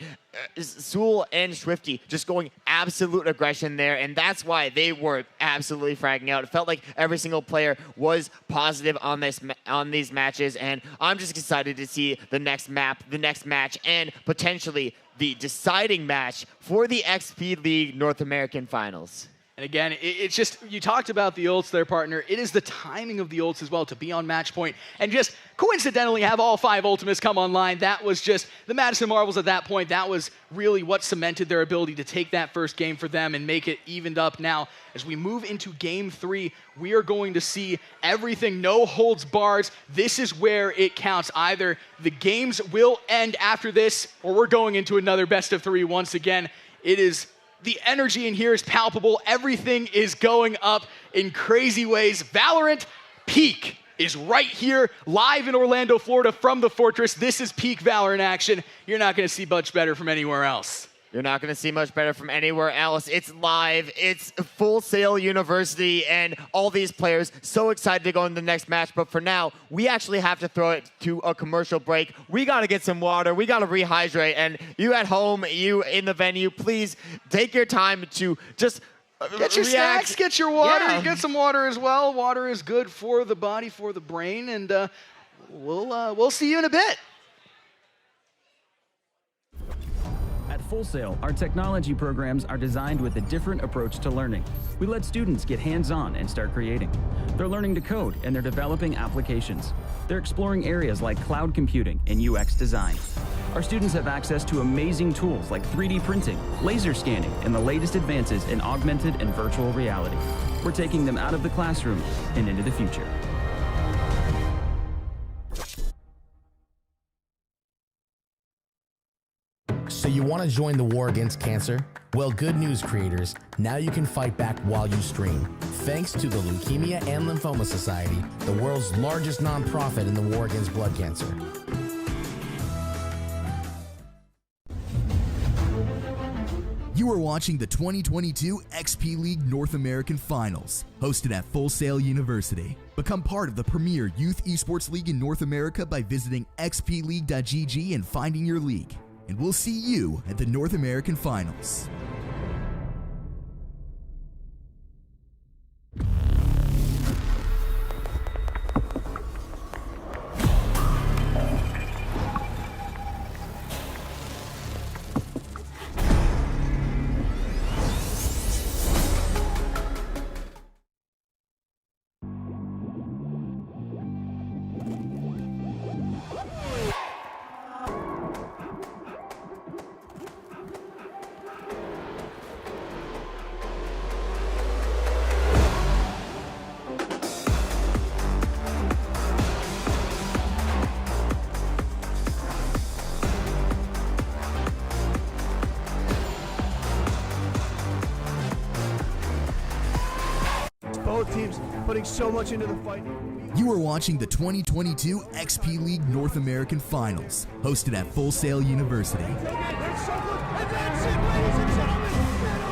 Zool and Swifty just going absolute aggression there. And that's why they were absolutely fragging out. It felt like every single player was positive on these matches. And I'm just excited to see the next map, the next match, and potentially the deciding match for the XP League North American Finals. And again, it's just, you talked about the ults there, partner. It is the timing of the ults as well to be on match point and just coincidentally have all 5 ultimates come online. That was just the Madison Marvels at that point. That was really what cemented their ability to take that first game for them and make it evened up. Now, as we move into Game 3, we are going to see everything, no holds bars. This is where it counts. Either the games will end after this, or we're going into another best-of-3 once again. It is... The energy in here is palpable. Everything is going up in crazy ways. Valorant peak is right here, live in Orlando, Florida from the Fortress. This is peak Valorant action. You're not going to see much better from anywhere else. You're not going to see much better from anywhere else. It's live. It's Full Sail University, and all these players so excited to go into the next match. But for now, we actually have to throw it to a commercial break. We got to get some water. We got to rehydrate. And you at home, you in the venue, please take your time to just get your snacks, get your water, get some water as well. Water is good for the body, for the brain, and we'll see you in a bit. At Full Sail, our technology programs are designed with a different approach to learning. We let students get hands-on and start creating. They're learning to code, and they're developing applications. They're exploring areas like cloud computing and UX design. Our students have access to amazing tools like 3D printing, laser scanning, and the latest advances in augmented and virtual reality. We're taking them out of the classroom and into the future. So you want to join the war against cancer? Well, good news, creators. Now you can fight back while you stream. Thanks to the Leukemia and Lymphoma Society, the world's largest nonprofit in the war against blood cancer. You are watching the 2022 XP League North American Finals, hosted at Full Sail University. Become part of the premier youth esports league in North America by visiting xpleague.gg and finding your league. And we'll see you at the North American Finals. Both teams putting so much into the fight. You are watching the 2022 XP League North American Finals, hosted at Full Sail University. And that's it, ladies and gentlemen.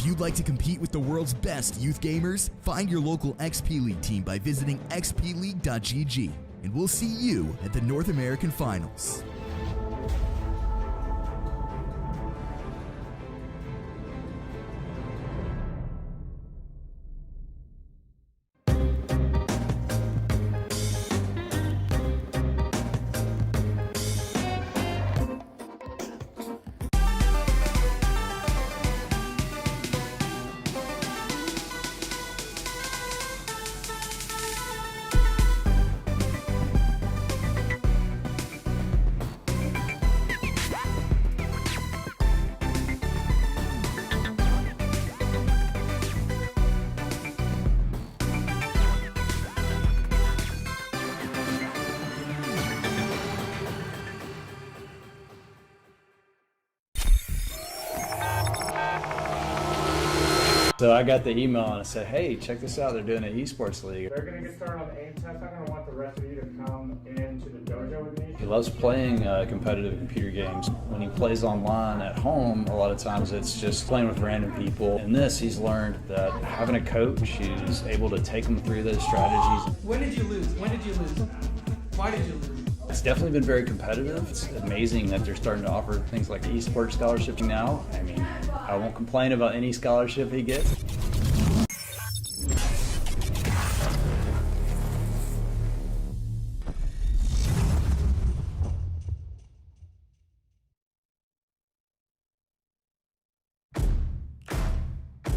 If you'd like to compete with the world's best youth gamers, find your local XP League team by visiting xpleague.gg, and we'll see you at the North American Finals. So I got the email and I said, hey, check this out. They're doing an esports league. They're going to get started on the aim test. I'm going to want the rest of you to come into the dojo with me. He loves playing competitive computer games. When he plays online at home, a lot of times it's just playing with random people. In this, he's learned that having a coach who's able to take him through those strategies. When did you lose? When did you lose? Why did you lose? It's definitely been very competitive. It's amazing that they're starting to offer things like esports scholarships now. I mean, I won't complain about any scholarship he gets.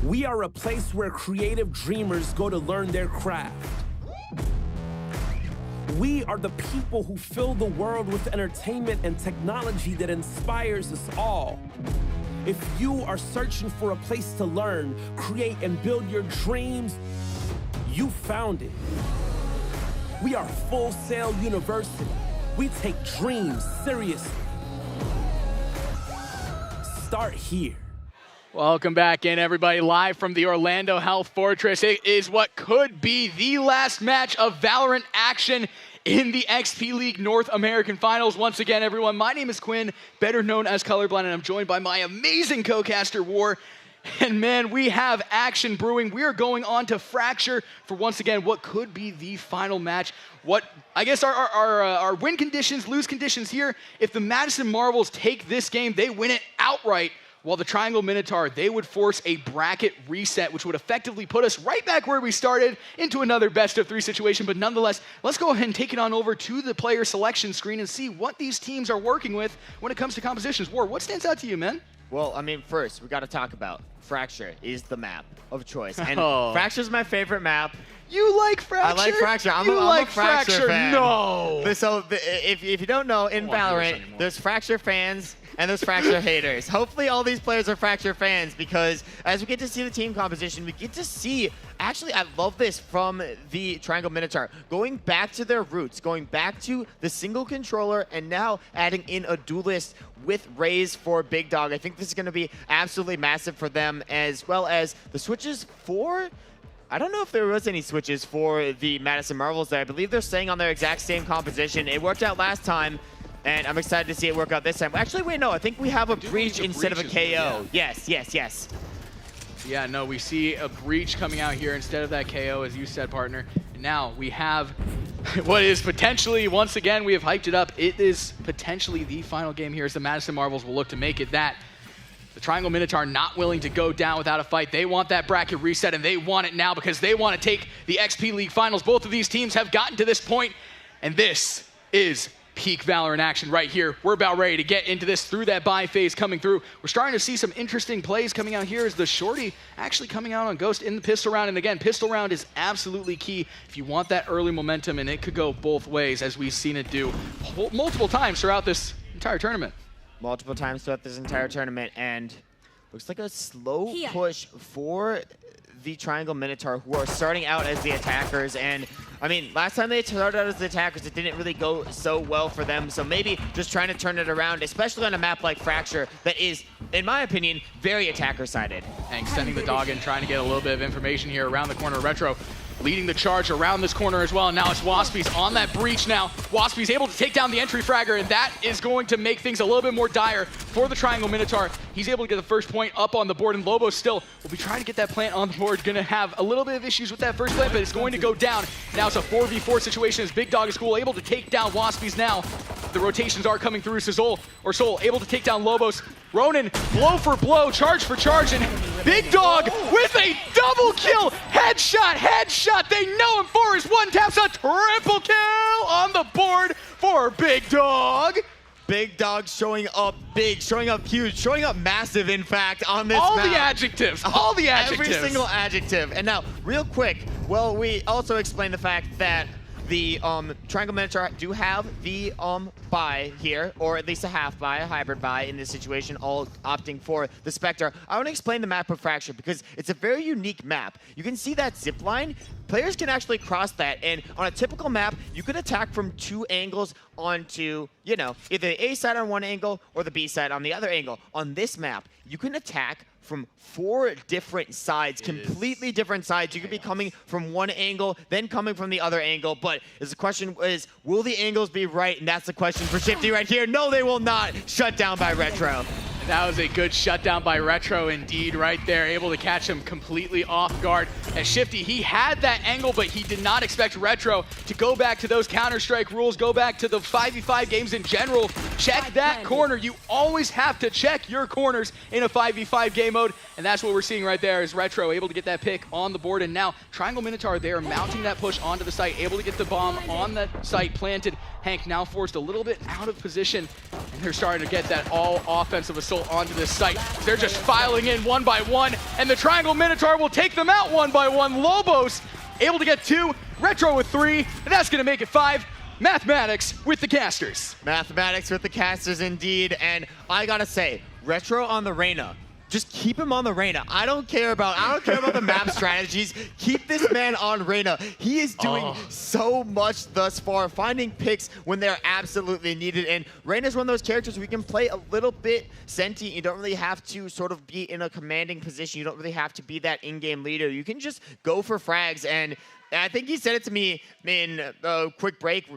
We are a place where creative dreamers go to learn their craft. We are the people who fill the world with entertainment and technology that inspires us all. If you are searching for a place to learn, create, and build your dreams, you found it. We are Full Sail University. We take dreams seriously. Start here. Welcome back in, everybody, live from the Orlando Health Fortress. It is what could be the last match of Valorant action in the XP League North American Finals. Once again, everyone, my name is Quinn, better known as Colorblind, and I'm joined by my amazing co-caster, War. And man, we have action brewing. We are going on to Fracture for, once again, what could be the final match. What, I guess, our win conditions, lose conditions here. If the Madison Marvels take this game, they win it outright. While the Triangle Minotaur, they would force a bracket reset, which would effectively put us right back where we started into another best-of-3 situation. But nonetheless, let's go ahead and take it on over to the player selection screen and see what these teams are working with when it comes to compositions. War, what stands out to you, man? Well, I mean, first, we got to talk about Fracture is the map of choice. And Fracture's my favorite map. You like Fracture? I like Fracture. I'm a Fracture fan. No. So if you don't know, in Valorant, there's Fracture fans and there's Fracture haters. Hopefully all these players are Fracture fans, because as we get to see the team composition, we get to see, actually I love this from the Triangle Minotaur, going back to their roots, going back to the single controller, and now adding in a duelist with Raze for Big Dog. I think this is going to be absolutely massive for them, as well as the switches for... I don't know if there was any switches for the Madison Marvels there. I believe they're staying on their exact same composition. It worked out last time, and I'm excited to see it work out this time. Actually, wait, no. I think we have a breach instead of a KO. Yes. Yeah, no, we see a breach coming out here instead of that KO, as you said, partner. And now we have what is potentially, once again, we have hyped it up. It is potentially the final game here, as the Madison Marvels will look to make it that. The Triangle Minotaur not willing to go down without a fight. They want that bracket reset, and they want it now because they want to take the XP League Finals. Both of these teams have gotten to this point, and this is peak Valorant action right here. We're about ready to get into this through that buy phase coming through. We're starting to see some interesting plays coming out here as the Shorty actually coming out on Ghost in the pistol round. And again, pistol round is absolutely key if you want that early momentum, and it could go both ways, as we've seen it do multiple times throughout this entire tournament. Multiple times throughout this entire tournament, and looks like a slow push for the Triangle Minotaur, who are starting out as the attackers. And I mean, last time they started out as the attackers, it didn't really go so well for them. So maybe just trying to turn it around, especially on a map like Fracture that is, in my opinion, very attacker-sided. And sending the dog in, trying to get a little bit of information here around the corner. Retro leading the charge around this corner as well. And now it's Waspy's on that breach now. Waspy's able to take down the entry fragger, and that is going to make things a little bit more dire for the Triangle Minotaur. He's able to get the first point up on the board, and Lobo still will be trying to get that plant on the board. Gonna have a little bit of issues with that first plant, but it's going to go down. Now it's a 4v4 situation as Big Dog is cool, able to take down Waspy's now. The rotations are coming through. Soul able to take down Lobos. Ronan, blow for blow, charge for charge, and Big Dog with a double kill. Headshot. They know him for his one taps, a triple kill on the board for Big Dog. Big Dog showing up big, showing up huge, showing up massive, in fact, on this all map. the adjectives. Every single adjective. And now, real quick, well, we also explained the fact that the Triangle Minotaur do have the buy here, or at least a half buy, a hybrid buy in this situation, all opting for the Spectre. I want to explain the map of Fracture because it's a very unique map. You can see that zip line. Players can actually cross that, and on a typical map, you could attack from 2 angles onto, you know, either the A side on one angle or the B side on the other angle. On this map, you can attack from 4 different sides, completely different sides. You could be coming from one angle, then coming from the other angle, but the question is, will the angles be right? And that's the question for Shifty right here. No, they will not. Shut down by Retro. That was a good shutdown by Retro indeed right there, able to catch him completely off guard. And Shifty, he had that angle, but he did not expect Retro to go back to those Counter-Strike rules, go back to the 5v5 games in general. Check that corner. You always have to check your corners in a 5v5 game mode, and that's what we're seeing right there is Retro able to get that pick on the board. And now Triangle Minotaur, they're mounting that push onto the site, able to get the bomb on that site planted. Hank now forced a little bit out of position, and they're starting to get that all offensive assault onto this site. They're just filing in one by one, and the Triangle Minotaur will take them out one by one. Lobos able to get 2, Retro with 3, and that's going to make it 5. Mathematics with the casters. Mathematics with the casters indeed, and I gotta say, Retro on the Reyna. Just keep him on the Reyna. I don't care about the map strategies. Keep this man on Reyna. He is doing so much thus far, finding picks when they're absolutely needed. And Reyna's one of those characters we can play a little bit sentient. You don't really have to sort of be in a commanding position. You don't really have to be that in-game leader. You can just go for frags. And I think he said it to me in a quick break.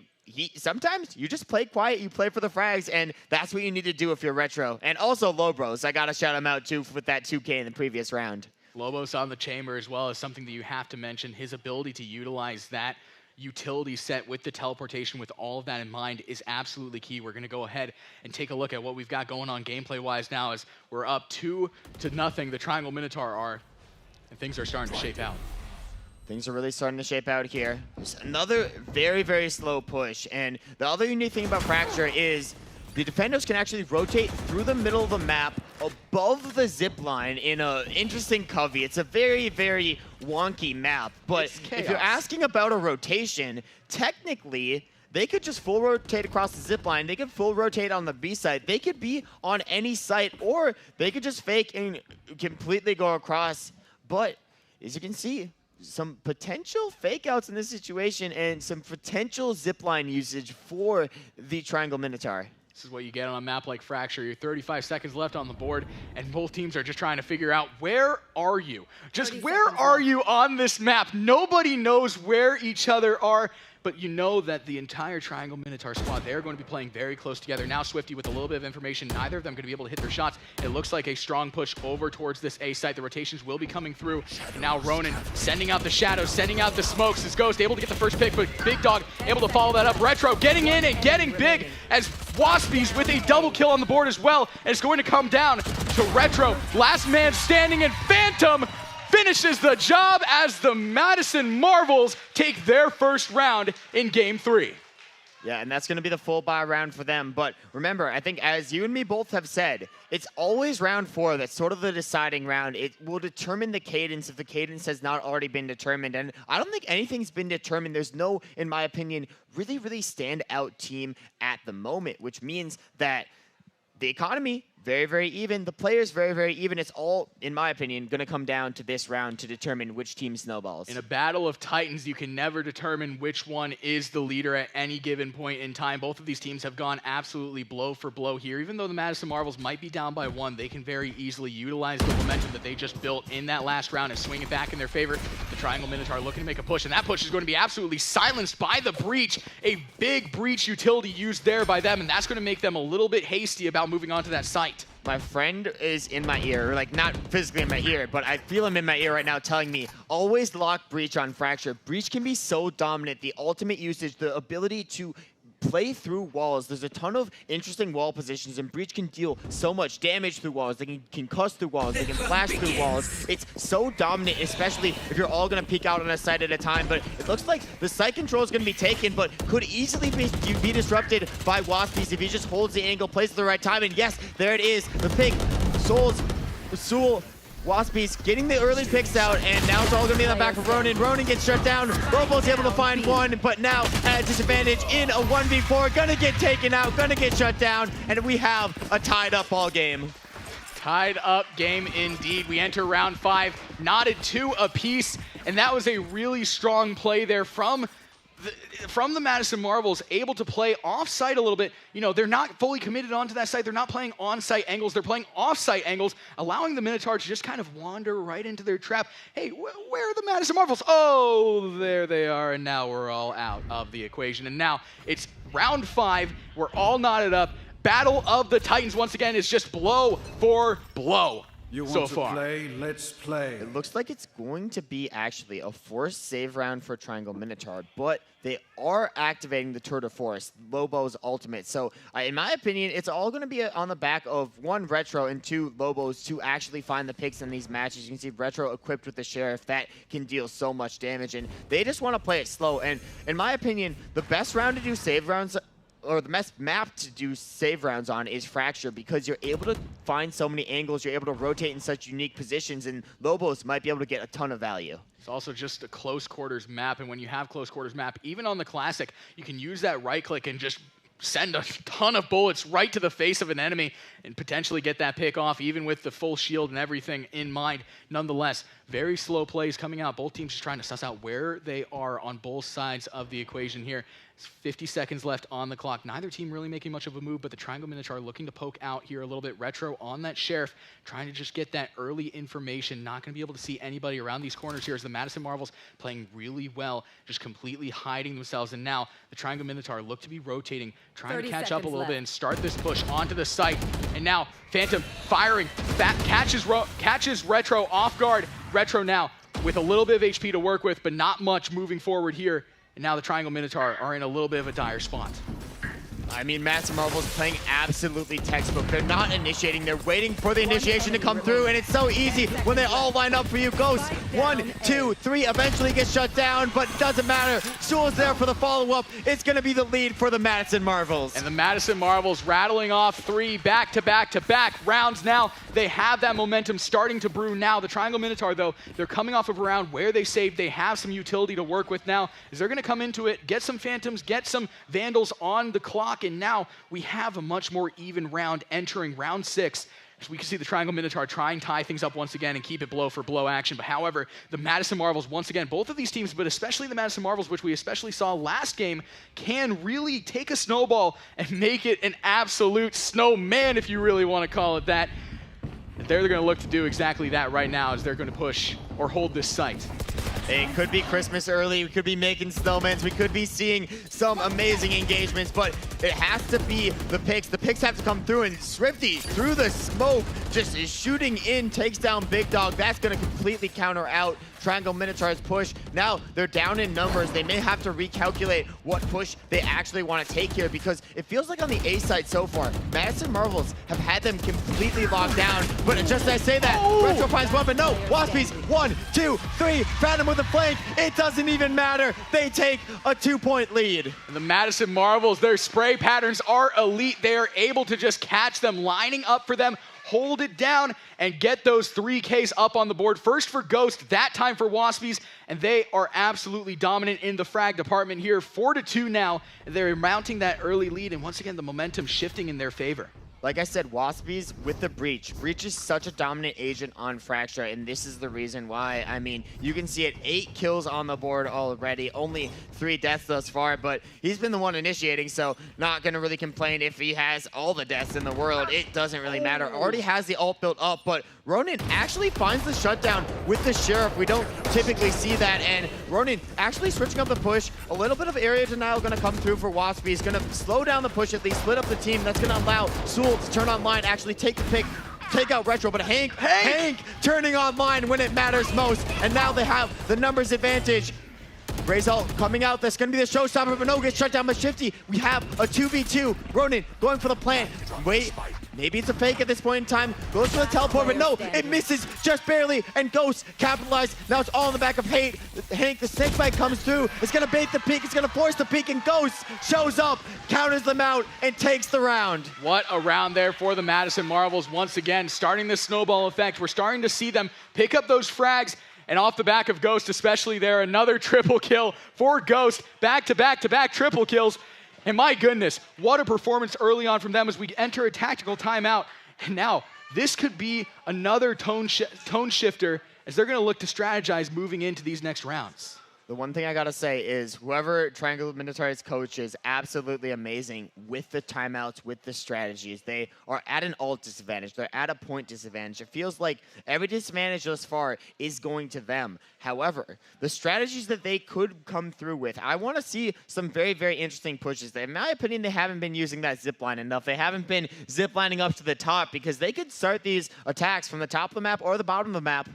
Sometimes you just play quiet, you play for the frags, and that's what you need to do if you're Retro. And also Lobros, I gotta shout him out too with that 2K in the previous round. Lobos on the chamber as well is something that you have to mention. His ability to utilize that utility set with the teleportation with all of that in mind is absolutely key. We're going to go ahead and take a look at what we've got going on gameplay-wise now as we're up 2-0. The Triangle Minotaur are, and things are starting to shape out. Things are really starting to shape out here. There's another very, very slow push. And the other unique thing about Fracture is the defenders can actually rotate through the middle of the map above the zip line in an interesting covey. It's a very, very wonky map. But if you're asking about a rotation, technically, they could just full rotate across the zip line. They could full rotate on the B side. They could be on any site, or they could just fake and completely go across. But as you can see, some potential fake outs in this situation and some potential zipline usage for the Triangle Minotaur. This is what you get on a map like Fracture. You're 35 seconds left on the board, and both teams are just trying to figure out, where are you? Just where are you on this map? Nobody knows where each other are, but you know that the entire Triangle Minotaur squad, they're going to be playing very close together. Now Swifty with a little bit of information. Neither of them going to be able to hit their shots. It looks like a strong push over towards this A site. The rotations will be coming through. And now Ronan sending out the shadows, sending out the smokes. As Ghost able to get the first pick, but Big Dog able to follow that up. Retro getting in and getting big as Waspies with a double kill on the board as well. And it's going to come down to Retro. Last man standing, and Phantom finishes the job as the Madison Marvels take their first round in Game 3. Yeah, and that's going to be the full buy round for them. But remember, I think as you and me both have said, it's always round 4 that's sort of the deciding round. It will determine the cadence if the cadence has not already been determined. And I don't think anything's been determined. There's no, in my opinion, really, really standout team at the moment, which means that the economy very, very even. The players very, very even. It's all, in my opinion, going to come down to this round to determine which team snowballs. In a battle of titans, you can never determine which one is the leader at any given point in time. Both of these teams have gone absolutely blow for blow here. Even though the Madison Marvels might be down by 1, they can very easily utilize the momentum that they just built in that last round and swing it back in their favor. The Triangle Minotaur looking to make a push, and that push is going to be absolutely silenced by the Breach. A big Breach utility used there by them, and that's going to make them a little bit hasty about moving on to that site. My friend is in my ear, like not physically in my ear, but I feel him in my ear right now telling me, always lock Breach on Fracture. Breach can be so dominant, the ultimate usage, the ability to play through walls. There's a ton of interesting wall positions, and Breach can deal so much damage through walls. They can cuss through walls. They can flash through walls. It's so dominant, especially if you're all going to peek out on a site at a time. But it looks like the site control is going to be taken, but could easily be disrupted by Waspies if he just holds the angle, plays at the right time. And yes, there it is. The pick. Soul. Waspies getting the early picks out, and now it's all going to be on the back of Ronin. Ronin gets shut down. Lobo's able to find one, but now at a disadvantage in a 1v4. Gonna get taken out, gonna get shut down, and we have a tied up ball game. Tied up game indeed. We enter round 5, knotted 2 apiece, and that was a really strong play there from the Madison Marvels, able to play off-site a little bit. You know, they're not fully committed onto that site. They're not playing on-site angles. They're playing off-site angles, allowing the Minotaur to just kind of wander right into their trap. Hey, where are the Madison Marvels? Oh, there they are, and now we're all out of the equation. And now it's round 5. We're all knotted up. Battle of the Titans, once again, is just blow for blow. You want so to far. play? Let's play. It looks like it's going to be actually a forced save round for Triangle Minotaur, but they are activating the Tour de Force, Lobo's ultimate. So in my opinion, it's all going to be on the back of 1, Retro, and 2, Lobos to actually find the picks in these matches. You can see Retro equipped with the Sheriff. That can deal so much damage, and they just want to play it slow. And in my opinion, the best round to do save rounds, or the best map to do save rounds on, is Fracture, because you're able to find so many angles, you're able to rotate in such unique positions, and Lobos might be able to get a ton of value. It's also just a close quarters map, and when you have close quarters map, even on the Classic, you can use that right click and just send a ton of bullets right to the face of an enemy and potentially get that pick off, even with the full shield and everything in mind. Nonetheless, very slow plays coming out. Both teams just trying to suss out where they are on both sides of the equation here. It's 50 seconds left on the clock. Neither team really making much of a move, but the Triangle Minotaur looking to poke out here a little bit. Retro on that Sheriff, trying to just get that early information. Not going to be able to see anybody around these corners here as the Madison Marvels playing really well, just completely hiding themselves. And now the Triangle Minotaur look to be rotating, trying to catch up a little bit and start this push onto the site. And now Phantom firing, catches Retro off guard. Retro now with a little bit of HP to work with, but not much moving forward here. And now the Triangle Minotaur are in a little bit of a dire spot. I mean, Madison Marvel's playing absolutely textbook. They're not initiating. They're waiting for the initiation to come through, and it's so easy when they all line up for you. Ghost, 1, 2, 3, eventually gets shut down, but it doesn't matter. Sewell's there for the follow-up. It's going to be the lead for the Madison Marvels. And the Madison Marvels rattling off 3 back-to-back-to-back rounds now. They have that momentum starting to brew now. The Triangle Minotaur, though, they're coming off of a round where they saved. They have some utility to work with now, as they're going to come into it, get some Phantoms, get some Vandals on the clock, and now we have a much more even round entering round 6. As we can see the Triangle Minotaur try and tie things up once again and keep it blow for blow action. But however, the Madison Marvels, once again, both of these teams, but especially the Madison Marvels, which we especially saw last game, can really take a snowball and make it an absolute snowman, if you really want to call it that. They're going to look to do exactly that right now, as they're going to push or hold this site. It could be Christmas early. We could be making snowmans. We could be seeing some amazing engagements, but it has to be the picks. The picks have to come through, and Swifty, through the smoke, just is shooting in, takes down Big Dog. That's going to completely counter out Triangle Minotaur's push. Now they're down in numbers. They may have to recalculate what push they actually want to take here, because it feels like on the A side so far, Madison Marvels have had them completely locked down. But just as I say that, Retro finds one, but no, Waspies, 1, 2, 3, Phantom with a flank. It doesn't even matter. They take a 2-point lead. And the Madison Marvels, their spray patterns are elite. They are able to just catch them, lining up for them, hold it down, and get those 3Ks up on the board. First for Ghost, that time for Waspies, and they are absolutely dominant in the frag department here. 4-2 now. They're mounting that early lead, and once again, the momentum shifting in their favor. like I said, Waspies with the Breach. Breach is such a dominant agent on Fracture, and this is the reason why. I mean, you can see it, 8 kills on the board already, only 3 deaths thus far, but he's been the one initiating, so not going to really complain if he has all the deaths in the world. It doesn't really matter. Already has the ult built up, but Ronin actually finds the shutdown with the Sheriff. We don't typically see that, and Ronin actually switching up the push. A little bit of area denial going to come through for Waspy. He's going to slow down the push at least, split up the team. That's going to allow Sewell to turn online, actually take the pick, take out Retro, but Hank turning online when it matters most, and now they have the numbers advantage. Razal coming out, that's going to be the showstopper, but no, gets shut down by Shifty. We have a 2v2. Ronin going for the plant. Wait, maybe it's a fake at this point in time. Goes for the teleport, but no, it misses just barely, and Ghost capitalized. Now it's all in the back of Hank. The snake bite comes through. It's going to bait the peek. It's going to force the peek, and Ghost shows up, counters them out, and takes the round. What a round there for the Madison Marvels. Once again, starting the snowball effect. We're starting to see them pick up those frags. And off the back of Ghost, especially there, another triple kill for Ghost. Back-to-back triple kills. And my goodness, what a performance early on from them as we enter a tactical timeout. And now, this could be another tone shifter as they're going to look to strategize moving into these next rounds. The one thing I gotta say is whoever Triangle Minotaur's coach is absolutely amazing with the timeouts, with the strategies. They are at an ult disadvantage. They're at a point disadvantage. It feels like every disadvantage thus far is going to them. However, the strategies that they could come through with, I want to see some very, very interesting pushes. In my opinion, they haven't been using that zipline enough. They haven't been ziplining up to the top because they could start these attacks from the top of the map or the bottom of the map.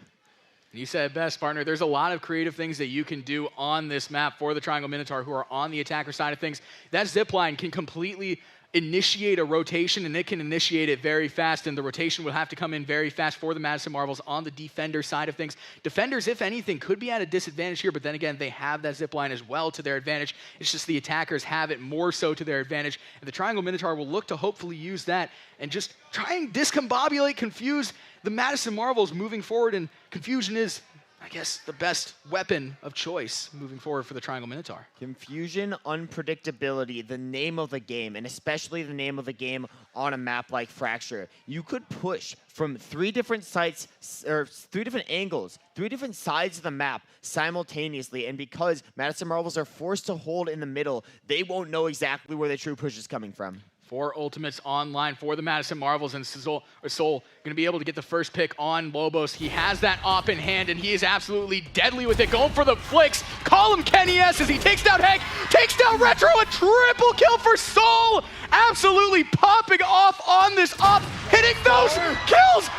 You said it best, partner. There's a lot of creative things that you can do on this map for the Triangle Minotaur who are on the attacker side of things. That zipline can completely initiate a rotation, and it can initiate it very fast, and the rotation will have to come in very fast for the Madison Marvels on the defender side of things. Defenders, if anything, could be at a disadvantage here, but then again, they have that zipline as well to their advantage. It's just the attackers have it more so to their advantage, and the Triangle Minotaur will look to hopefully use that and just try and discombobulate, confuse the Madison Marvels moving forward, and confusion is, I guess, the best weapon of choice moving forward for the Triangle Minotaur. Confusion, unpredictability, the name of the game, and especially the name of the game on a map like Fracture. You could push from 3 different sites, or 3 different angles, 3 different sides of the map simultaneously, and because Madison Marvels are forced to hold in the middle, they won't know exactly where the true push is coming from. 4 ultimates online for the Madison Marvels, and Soul going to be able to get the first pick on Lobos. He has that op in hand, and he is absolutely deadly with it. Going for the flicks. Call him Kenny S as he takes down Hank, takes down Retro, a triple kill for Soul. Absolutely popping off on this op, hitting those kills.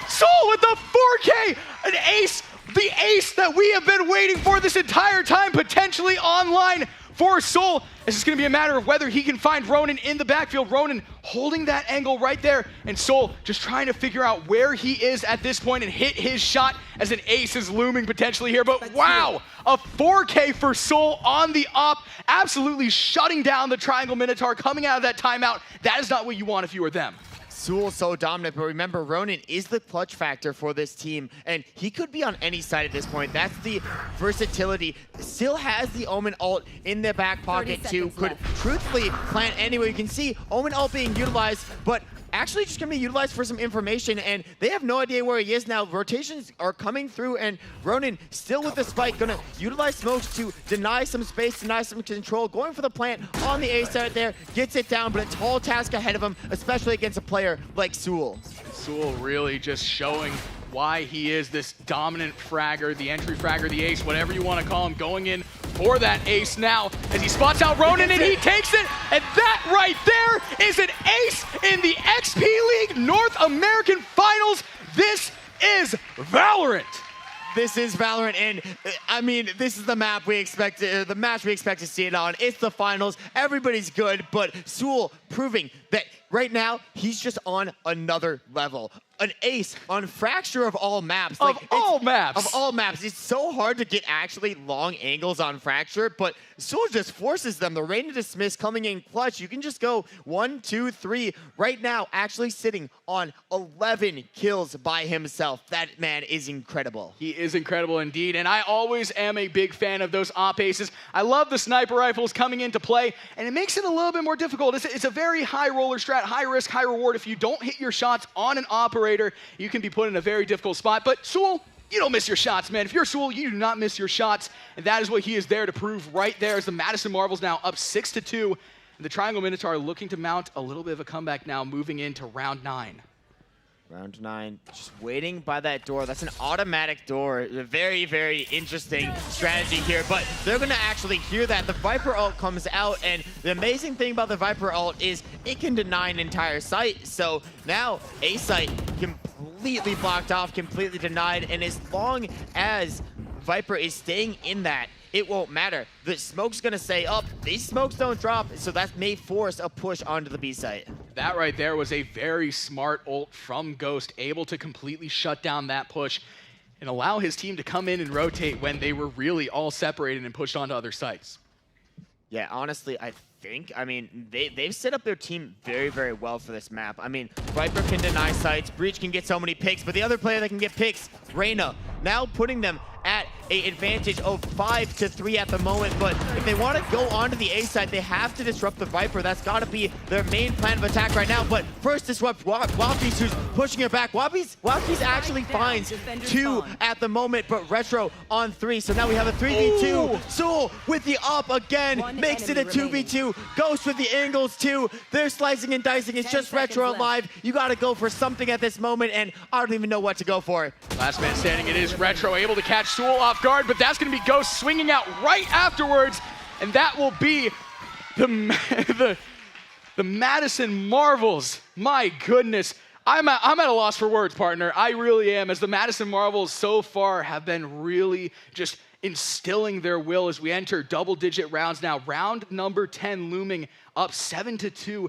Soul with the 4K, an ace, the ace that we have been waiting for this entire time, potentially online for Soul. It's just going to be a matter of whether he can find Ronin in the backfield. Ronin holding that angle right there, and Soul just trying to figure out where he is at this point and hit his shot as an ace is looming potentially here. But wow, a 4K for Soul on the op, absolutely shutting down the Triangle Minotaur coming out of that timeout. That is not what you want if you were them. Sewell so dominant, but remember, Ronin is the clutch factor for this team, and he could be on any side at this point. That's the versatility. Still has the Omen ult in their back pocket too. Could truthfully plant anywhere. You can see Omen ult being utilized, but actually just going to be utilized for some information, and they have no idea where he is now. Rotations are coming through, and Ronin still with the spike, going to utilize smokes to deny some space, deny some control, going for the plant on the A side there, gets it down, but a tall task ahead of him, especially against a player like Sewell. Sewell really just showing why he is this dominant fragger, the entry fragger, the ace, whatever you want to call him, going in for that ace now as he spots out Ronin and he takes it, and that right there is an ace in the XP League North American Finals. This is Valorant. This is Valorant, and I mean, this is the map we expect, the match we expect to see it on. It's the finals. Everybody's good, but Sewell proving that right now he's just on another level. an ace on Fracture of all maps. Of all maps. Of all maps. It's so hard to get actually long angles on Fracture, but Sewell just forces them. The Rain to Dismiss coming in clutch. You can just go 1, 2, 3. Right now, actually sitting on 11 kills by himself. That man is incredible. He is incredible indeed, and I always am a big fan of those op aces. I love the sniper rifles coming into play, and it makes it a little bit more difficult. It's a very high roller strat, high risk, high reward. If you don't hit your shots on an operator, you can be put in a very difficult spot. But Sewell, you don't miss your shots, man. If you're Sewell, you do not miss your shots. And that is what he is there to prove right there as the Madison Marvels now up 6-2. And the Triangle Minotaur looking to mount a little bit of a comeback now, moving into round 9. Round 9, just waiting by that door. That's an automatic door. A very, very interesting strategy here, but they're going to actually hear that. The Viper ult comes out, and the amazing thing about the Viper ult is it can deny an entire site. So now a site completely blocked off, completely denied, and as long as Viper is staying in that, it won't matter. The smoke's going to stay up. These smokes don't drop, so that may force a push onto the B site. That right there was a very smart ult from Ghost, able to completely shut down that push and allow his team to come in and rotate when they were really all separated and pushed onto other sites. Yeah, honestly, I mean, they've set up their team very, very well for this map. I mean, Viper can deny sites, Breach can get so many picks, but the other player that can get picks, Reyna, now putting them at an advantage of 5-3 at the moment. But if they want to go onto the A side, they have to disrupt the Viper. That's got to be their main plan of attack right now. But first disrupt Wappies, who's pushing it back. Wappies actually finds 2 at the moment, but Retro on 3. So now we have a 3v2. Sewell with the up again, makes it a 2v2. Ghost with the angles too. They're slicing and dicing. It's just Retro alive. You got to go for something at this moment, and I don't even know what to go for. Last man standing, it is Retro, able to catch Sewell off guard, but that's going to be Ghost swinging out right afterwards, and that will be the Madison Marvels. My goodness. I'm at a loss for words, partner. I really am, as the Madison Marvels so far have been really just instilling their will as we enter double-digit rounds now. Round number 10 looming up 7-2,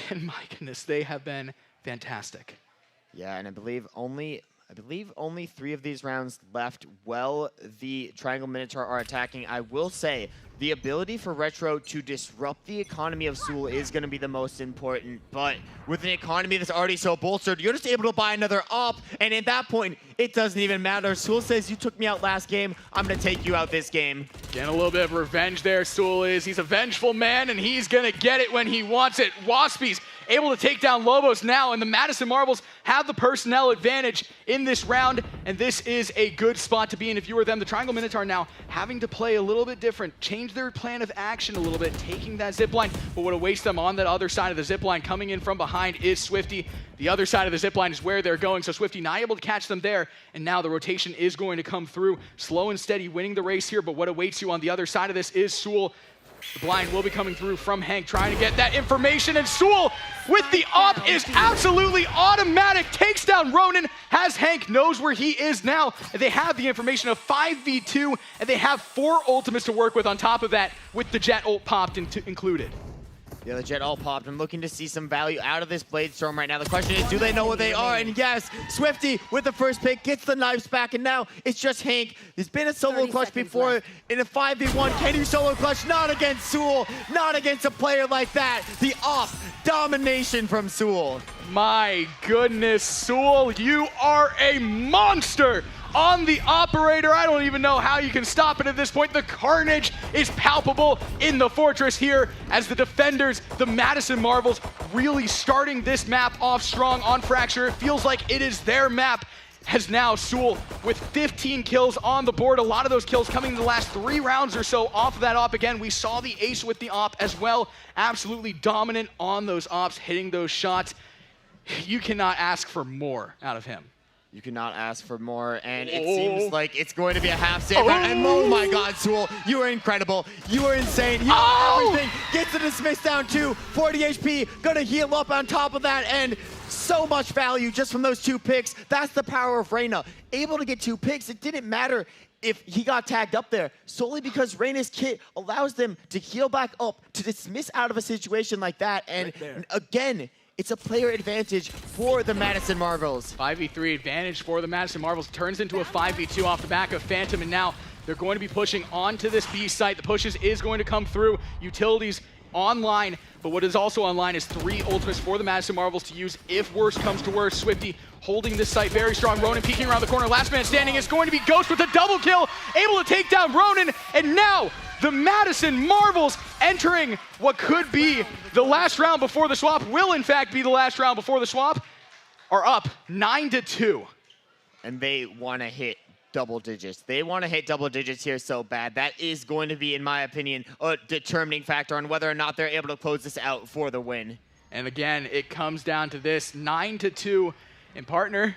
and my goodness, they have been fantastic. Yeah, and I believe only 3 of these rounds left. Well, the Triangle Minotaur are attacking. I will say, the ability for Retro to disrupt the economy of Sewell is going to be the most important, but with an economy that's already so bolstered, you're just able to buy another op, and at that point, it doesn't even matter. Sewell says, you took me out last game, I'm going to take you out this game. Getting a little bit of revenge there, Sewell is. He's a vengeful man, and he's going to get it when he wants it. Waspies able to take down Lobos now, and the Madison Marvels have the personnel advantage in this round, and this is a good spot to be in if you were them. The Triangle Minotaur now having to play a little bit different, change their plan of action a little bit, taking that zipline, but what awaits them on that other side of the zipline coming in from behind is Swifty. The other side of the zipline is where they're going, so Swifty not able to catch them there, and now the rotation is going to come through. Slow and steady winning the race here, but what awaits you on the other side of this is Sewell. The blind will be coming through from Hank, trying to get that information, and Sewell with the op is absolutely automatic. Takes down Ronan, has Hank, knows where he is now, and they have the information of 5v2, and they have 4 ultimates to work with on top of that, with the Jet ult popped included. Yeah, the Jet all popped. I'm looking to see some value out of this Blade Storm right now. The question is, do they know what they are? And yes, Swifty with the first pick gets the knives back, and now it's just Hank. There's been a solo clutch before left. In a 5v1. Can you solo clutch? Not against Sewell. Not against a player like that. The op domination from Sewell. My goodness, Sewell, you are a monster on the operator. I don't even know how you can stop it at this point. The carnage is palpable in the fortress here as the defenders, the Madison Marvels, really starting this map off strong on Fracture. It feels like it is their map, as now Sewell with 15 kills on the board. A lot of those kills coming in the last 3 rounds or so off of that op. Again, we saw the ace with the op as well. Absolutely dominant on those ops, hitting those shots. You cannot ask for more out of him. You cannot ask for more, and it seems like it's going to be a half-save round. And oh my God, Sewell, you are incredible. You are insane. You are everything. Gets the dismiss down too. 40 HP, gonna heal up on top of that, and so much value just from those 2 picks. That's the power of Reyna. Able to get 2 picks. It didn't matter if he got tagged up there, solely because Reyna's kit allows them to heal back up, to dismiss out of a situation like that. And again, it's a player advantage for the Madison Marvels. 5v3 advantage for the Madison Marvels turns into a 5v2 off the back of Phantom, and now they're going to be pushing onto this B site. The pushes is going to come through. Utilities online, but what is also online is 3 ultimates for the Madison Marvels to use if worse comes to worse. Swifty holding this site very strong. Ronan peeking around the corner. Last man standing is going to be Ghost with a double kill, able to take down Ronan, and now the Madison Marvels entering what could be the last round before the swap, will in fact be the last round before the swap, are up 9-2. And they want to hit double digits. They want to hit double digits here so bad. That is going to be, in my opinion, a determining factor on whether or not they're able to close this out for the win. And again, it comes down to this, 9-2. And partner,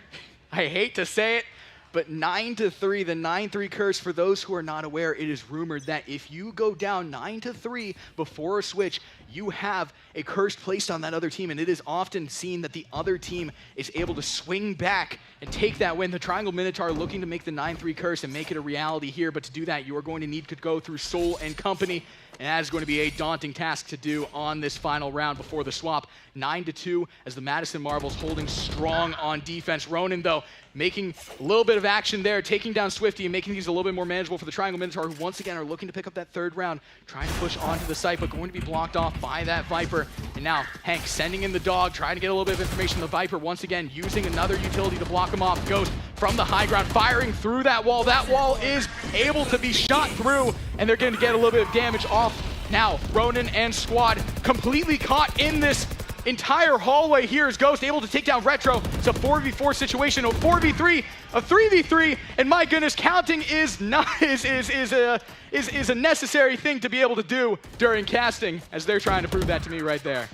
I hate to say it, but 9-3, the 9-3 curse, for those who are not aware, it is rumored that if you go down 9-3 before a switch, you have a curse placed on that other team, and it is often seen that the other team is able to swing back and take that win. The Triangle Minotaur looking to make the 9-3 curse and make it a reality here, but to do that, you are going to need to go through Soul and company, and that is going to be a daunting task to do on this final round before the swap. 9-2 as the Madison Marvels holding strong on defense. Ronan, though, making a little bit of action there, taking down Swifty and making these a little bit more manageable for the Triangle Minotaur, who once again are looking to pick up that third round, trying to push onto the site, but going to be blocked off by that Viper. And now Hank sending in the dog, trying to get a little bit of information. The Viper once again using another utility to block him off. Ghost from the high ground, firing through that wall. That wall is able to be shot through, and they're going to get a little bit of damage off. Now, Ronan and squad completely caught in this entire hallway here. Is Ghost able to take down Retro. It's a 4v4 situation, a 4v3, a 3v3, and my goodness, counting is not is a necessary thing to be able to do during casting, as they're trying to prove that to me right there.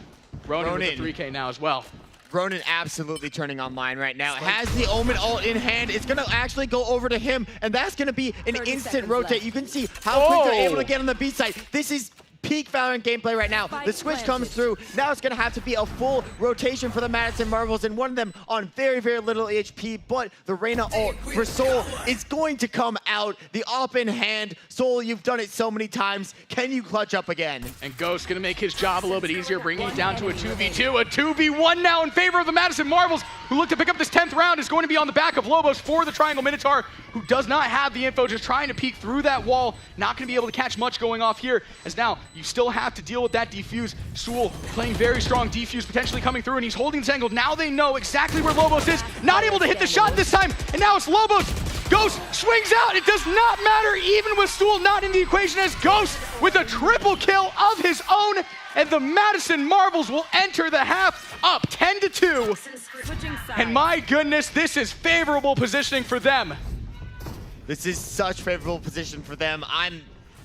Ronan with the 3K now as well. Ronan absolutely turning online right now. Has the Omen ult in hand. It's going to actually go over to him, and that's going to be an instant rotate. Left. You can see how quick they're able to get on the B side. This is peak Valorant gameplay right now. The switch comes through. Now it's going to have to be a full rotation for the Madison Marvels, and one of them on very, very little HP, but the Reyna ult for Soul is going to come out. The op in hand. Soul, you've done it so many times. Can you clutch up again? And Ghost going to make his job a little bit easier, bringing it down to a 2v2, a 2v1 now in favor of the Madison Marvels, who look to pick up this 10th round. Is going to be on the back of Lobos for the Triangle Minotaur, who does not have the info, just trying to peek through that wall. Not going to be able to catch much going off here, as now you still have to deal with that defuse. Sewell playing very strong defuse, potentially coming through, and he's holding this angle. Now they know exactly where Lobos is. Not able to hit the shot this time, and now it's Lobos. Ghost swings out. It does not matter, even with Sewell not in the equation, as Ghost with a triple kill of his own, and the Madison Marvels will enter the half up 10-2. And my goodness, this is favorable positioning for them. This is such favorable position for them.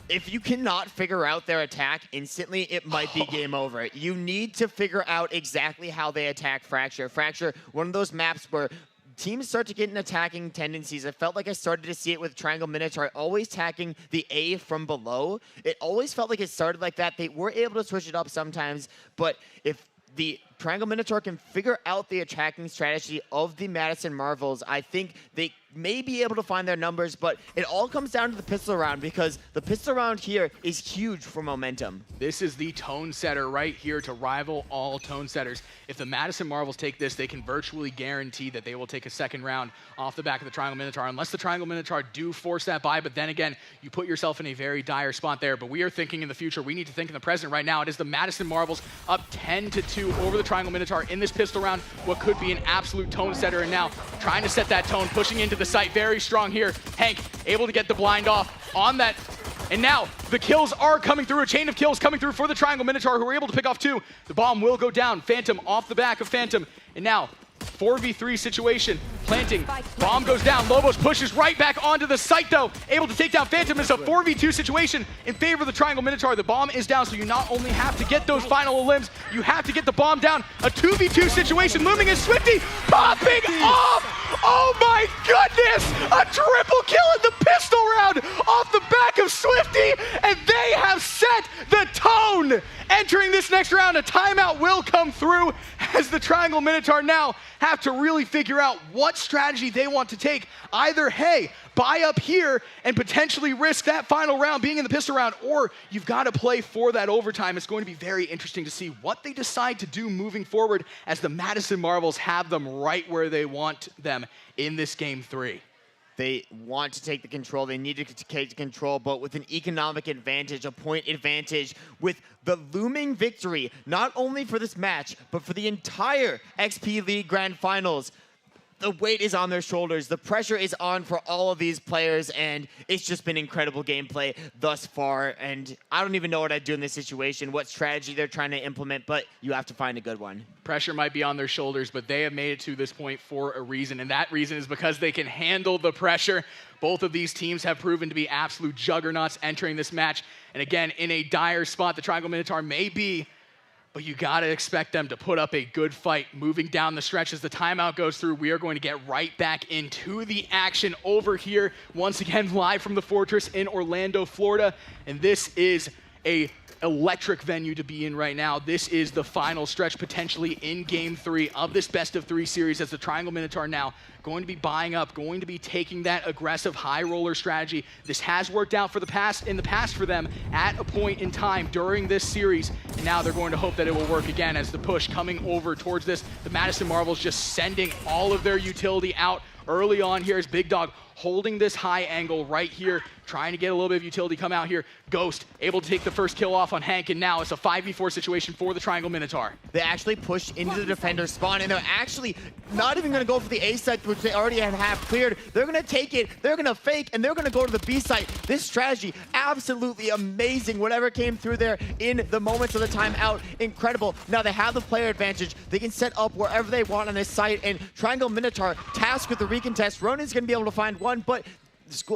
If you cannot figure out their attack instantly, it might be game over. You need to figure out exactly how they attack Fracture. Fracture, one of those maps where teams start to get in attacking tendencies. I felt like I started to see it with Triangle Minotaur, always attacking the A from below. It always felt like it started like that. They were able to switch it up sometimes, but if the Triangle Minotaur can figure out the attacking strategy of the Madison Marvels, I think they may be able to find their numbers, but it all comes down to the pistol round, because the pistol round here is huge for momentum. This is the tone setter right here to rival all tone setters. If the Madison Marvels take this, they can virtually guarantee that they will take a second round off the back of the Triangle Minotaur, unless the Triangle Minotaur do force that by, but then again, you put yourself in a very dire spot there. But we are thinking in the future. We need to think in the present right now. It is the Madison Marvels up 10-2 over the Triangle Minotaur in this pistol round, what could be an absolute tone setter, and now trying to set that tone, pushing into the site very strong here. Hank able to get the blind off on that, and now the kills are coming through. A chain of kills coming through for the Triangle Minotaur, who are able to pick off 2. The bomb will go down. Phantom off the back of Phantom, and now 4v3 situation. Planting. Bomb goes down. Lobos pushes right back onto the site, though. Able to take down Phantom. It's a 4v2 situation in favor of the Triangle Minotaur. The bomb is down, so you not only have to get those final limbs, you have to get the bomb down. A 2v2 situation looming is Swifty popping off. Oh my goodness! A triple kill in the pistol round off the back of Swifty, and they have set the tone. Entering this next round, a timeout will come through as the Triangle Minotaur now have to really figure out what strategy they want to take. Either, hey, buy up here and potentially risk that final round being in the pistol round, or you've got to play for that overtime. It's going to be very interesting to see what they decide to do moving forward as the Madison Marvels have them right where they want them in this game 3. They want to take the control. They need to take the control, but with an economic advantage, a point advantage, with the looming victory, not only for this match, but for the entire XP League Grand Finals. The weight is on their shoulders. The pressure is on for all of these players, and it's just been incredible gameplay thus far. And I don't even know what I'd do in this situation, what strategy they're trying to implement, but you have to find a good one. Pressure might be on their shoulders, but they have made it to this point for a reason, and that reason is because they can handle the pressure. Both of these teams have proven to be absolute juggernauts entering this match. And again, in a dire spot, the Triangle Minotaur may be, but you got to expect them to put up a good fight moving down the stretch. As the timeout goes through, we are going to get right back into the action over here. Once again, live from the Fortress in Orlando, Florida. And this is a electric venue to be in right now. This is the final stretch potentially in game 3 of this best of 3 series, as the Triangle Minotaur now going to be buying up, going to be taking that aggressive high roller strategy. This has worked out in the past for them at a point in time during this series, and now they're going to hope that it will work again as the push coming over towards this. The Madison Marvels just sending all of their utility out early on here as Big Dog holding this high angle right here, trying to get a little bit of utility come out here. Ghost able to take the first kill off on Hank, and now it's a 5v4 situation for the Triangle Minotaur. They actually push into the defender spawn, and they're actually not even going to go for the A site, which they already had half cleared. They're going to take it, they're going to fake, and they're going to go to the B site. This strategy, absolutely amazing. Whatever came through there in the moments of the timeout, incredible. Now they have the player advantage. They can set up wherever they want on this site, and Triangle Minotaur tasked with the recontest. Ronin's going to be able to find one, but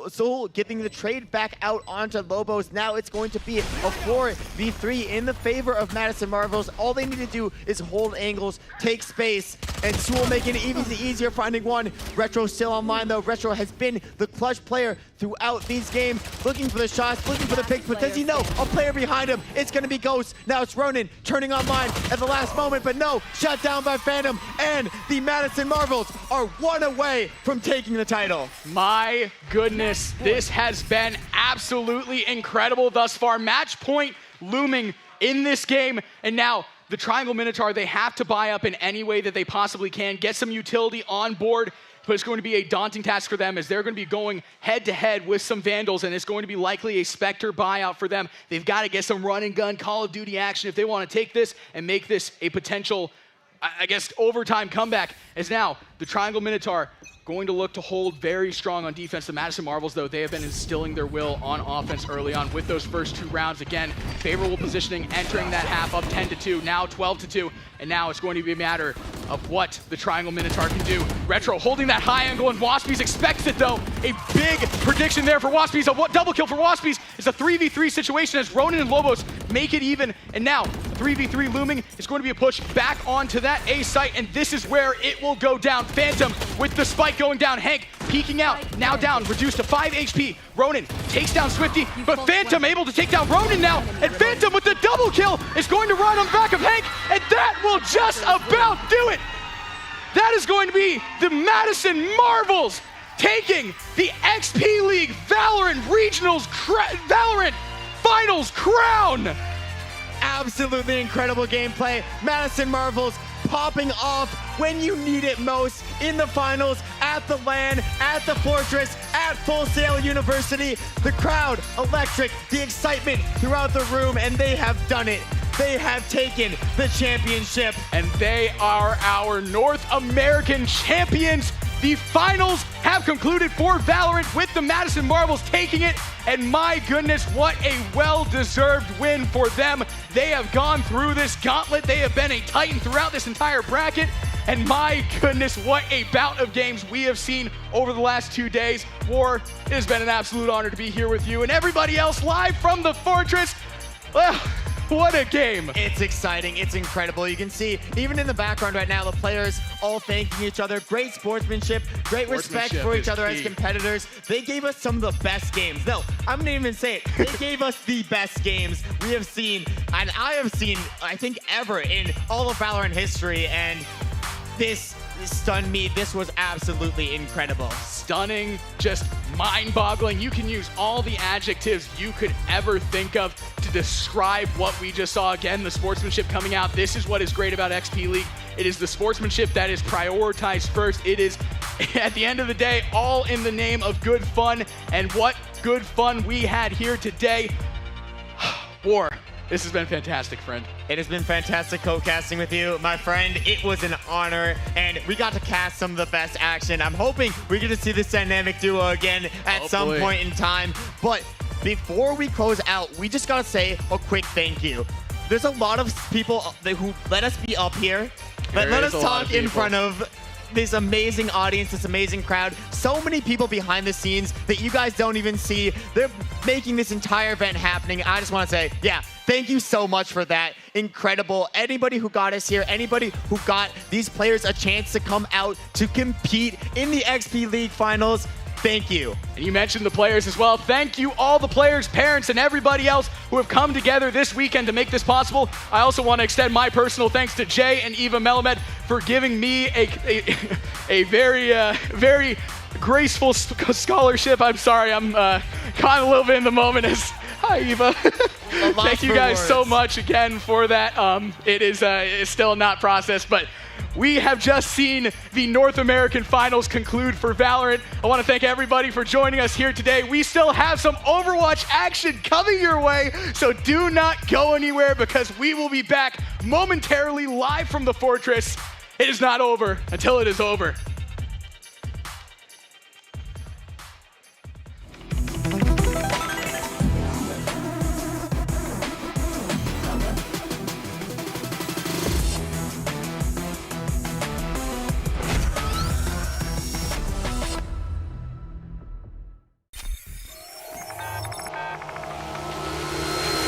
Soul getting the trade back out onto Lobos. Now it's going to be a 4v3 in the favor of Madison Marvels. All they need to do is hold angles, take space, and Soul making it even easier finding one. Retro still online though. Retro has been the clutch player throughout these games, looking for the shots, looking for the picks, but does he know a player behind him? It's going to be Ghost. Now it's Ronin turning online at the last moment, but no, shut down by Phantom, and the Madison Marvels are one away from taking the title. My goodness, this has been absolutely incredible thus far. Match point looming in this game, and now the Triangle Minotaur, they have to buy up in any way that they possibly can, get some utility on board, but it's going to be a daunting task for them as they're going to be going head-to-head with some Vandals, and it's going to be likely a Spectre buyout for them. They've got to get some run-and-gun Call of Duty action if they want to take this and make this a potential, I guess, overtime comeback, as now the Triangle Minotaur going to look to hold very strong on defense. The Madison Marvels, though, they have been instilling their will on offense early on with those first 2 rounds. Again, favorable positioning, entering that half up 10-2, now 12-2, and now it's going to be a matter of what the Triangle Minotaur can do. Retro holding that high angle, and Waspies expects it, though. A big prediction there for Waspies. A double kill for Waspies. It's a 3v3 situation as Ronin and Lobos make it even, and now 3v3 looming. It's going to be a push back onto that A site, and this is where it will go down. Phantom with the spike going down. Hank peeking out, now down, reduced to 5 HP. Ronin takes down Swifty, but Phantom able to take down Ronin now, and Phantom with the double kill is going to run on the back of Hank, and that will just about do it. That is going to be the Madison Marvels taking the XP League Valorant Valorant Finals crown. Absolutely incredible gameplay. Madison Marvels popping off when you need it most in the finals, at the LAN, at the Fortress, at Full Sail University. The crowd electric, the excitement throughout the room, and they have done it. They have taken the championship. And they are our North American champions. The finals have concluded for Valorant with the Madison Marvels taking it. And my goodness, what a well-deserved win for them. They have gone through this gauntlet. They have been a Titan throughout this entire bracket. And my goodness, what a bout of games we have seen over the last 2 days. War, it has been an absolute honor to be here with you and everybody else live from the Fortress. Well, What a game. It's exciting. It's incredible. You can see, even in the background right now, the players all thanking each other. Great sportsmanship, great respect for each other as competitors. They gave us some of the best games. No, I'm going to even say it. They gave us the best games we have seen, and I have seen, I think, ever in all of Valorant history, and this stunned me. This was absolutely incredible. Stunning, just mind-boggling. You can use all the adjectives you could ever think of to describe what we just saw. Again, the sportsmanship coming out. This is what is great about XP League. It is the sportsmanship that is prioritized first. It is, at the end of the day, all in the name of good fun. And what good fun we had here today. War. This has been fantastic, friend. It has been fantastic co-casting with you, my friend. It was an honor, and we got to cast some of the best action. I'm hoping we get to see this dynamic duo again at some point in time. But before we close out, we just gotta say a quick thank you. There's a lot of people who let us be up here, let us talk in front of this amazing audience, this amazing crowd. So many people behind the scenes that you guys don't even see. They're making this entire event happening. I just want to say, yeah, thank you so much for that. Incredible. Anybody who got us here, anybody who got these players a chance to come out to compete in the XP League finals, thank you. And you mentioned the players as well. Thank you, all the players, parents, and everybody else who have come together this weekend to make this possible. I also want to extend my personal thanks to Jay and Eva Melamed for giving me a very graceful scholarship. I'm sorry, I'm caught a little bit in the moment. Hi, Eva. Thank you guys so much again for that. It is it's still not processed, but we have just seen the North American Finals conclude for Valorant. I want to thank everybody for joining us here today. We still have some Overwatch action coming your way, so do not go anywhere because we will be back momentarily live from the Fortress. It is not over until it is over.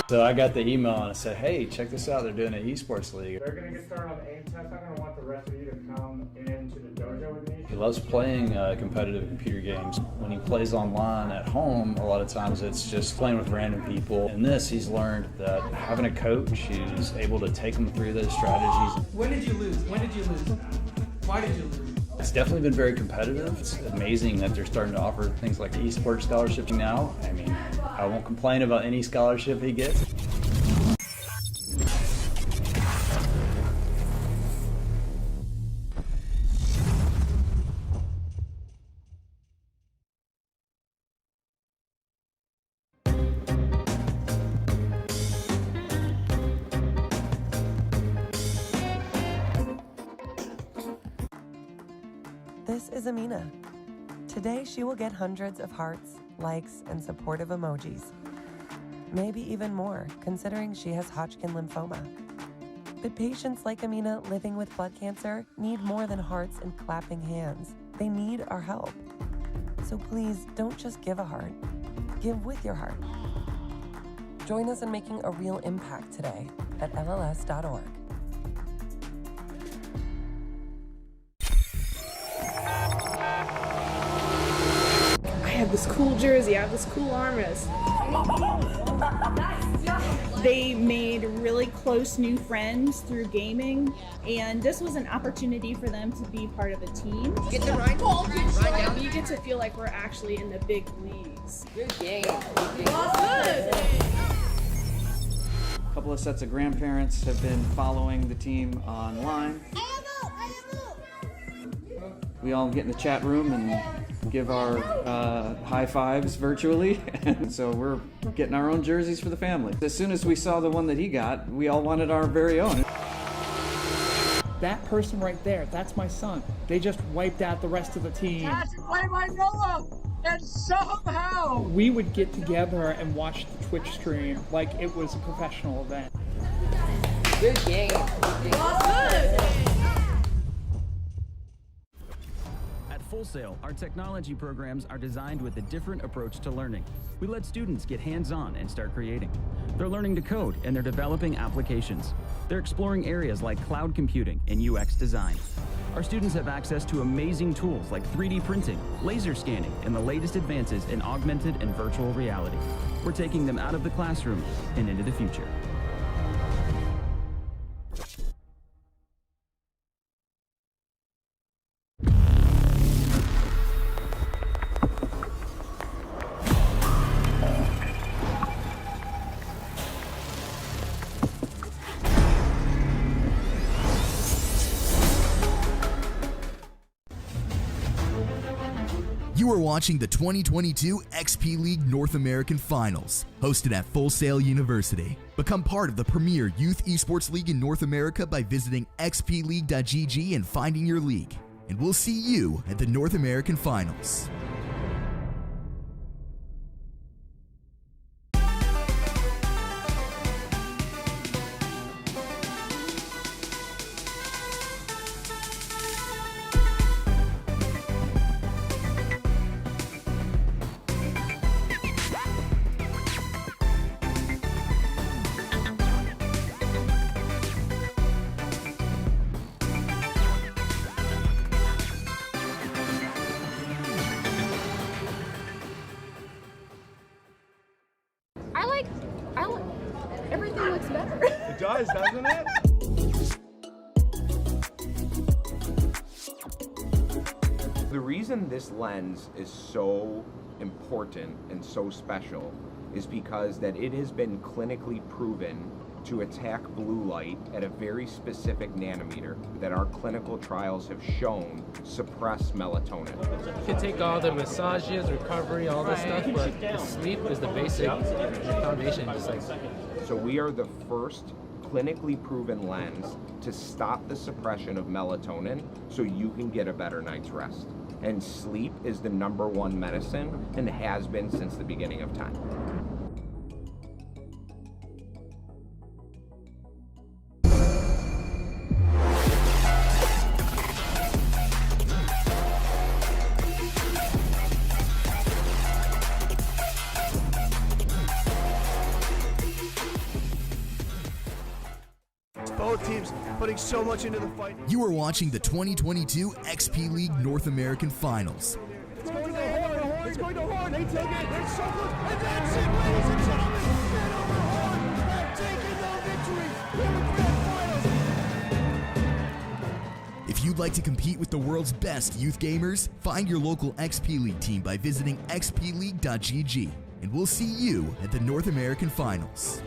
So I got the email and I said, hey, check this out. They're doing an esports league. They're going to get started on the aim test. I'm going to want the rest of you to come into the dojo with me. He loves playing competitive computer games. When he plays online at home, a lot of times it's just playing with random people. In this, he's learned that having a coach who's able to take him through those strategies. When did you lose? When did you lose? Why did you lose? It's definitely been very competitive. It's amazing that they're starting to offer things like esports scholarships now. I mean, I won't complain about any scholarship he gets. This is Amina. Today she will get hundreds of hearts, likes, and supportive emojis. Maybe even more, considering she has Hodgkin lymphoma. But patients like Amina living with blood cancer need more than hearts and clapping hands. They need our help. So please don't just give a heart. Give with your heart. Join us in making a real impact today at LLS.org. I have this cool jersey, I have this cool armrest. They made really close new friends through gaming, and this was an opportunity for them to be part of a team. Get the right ball, right down. You get to feel like we're actually in the big leagues. Good game. Good. A couple of sets of grandparents have been following the team online. We all get in the chat room and give our high fives virtually, and so we're getting our own jerseys for the family. As soon as we saw the one that he got, we all wanted our very own. That person right there, that's my son. They just wiped out the rest of the team. Play by Noah, and somehow We would get together and watch the Twitch stream like it was a professional event. Good game. Good. Full Sail, our technology programs are designed with a different approach to learning. We let students get hands-on and start creating. They're learning to code and they're developing applications. They're exploring areas like cloud computing and UX design. Our students have access to amazing tools like 3D printing, laser scanning, and the latest advances in augmented and virtual reality. We're taking them out of the classroom and into the future. You are watching the 2022 XP League North American Finals, hosted at Full Sail University. Become part of the premier youth esports league in North America by visiting xpleague.gg and finding your league. And we'll see you at the North American Finals. Everything looks better. It does, doesn't it? The reason this lens is so important and so special is because that it has been clinically proven to attack blue light at a very specific nanometer that our clinical trials have shown suppress melatonin. You can take all the massages, recovery, all this stuff, but the sleep is the basic foundation. Just like So we are the first clinically proven lens to stop the suppression of melatonin so you can get a better night's rest. And sleep is the #1 medicine and has been since the beginning of time. Both teams putting so much into the fight. You are watching the 2022 XP League North American Finals. It's going to Horn. It's going to Horn. They take it. They're circled. And that's it, ladies and gentlemen. And over Horn have taken the victory in the grand finals. If you'd like to compete with the world's best youth gamers, find your local XP League team by visiting xpleague.gg. And we'll see you at the North American Finals.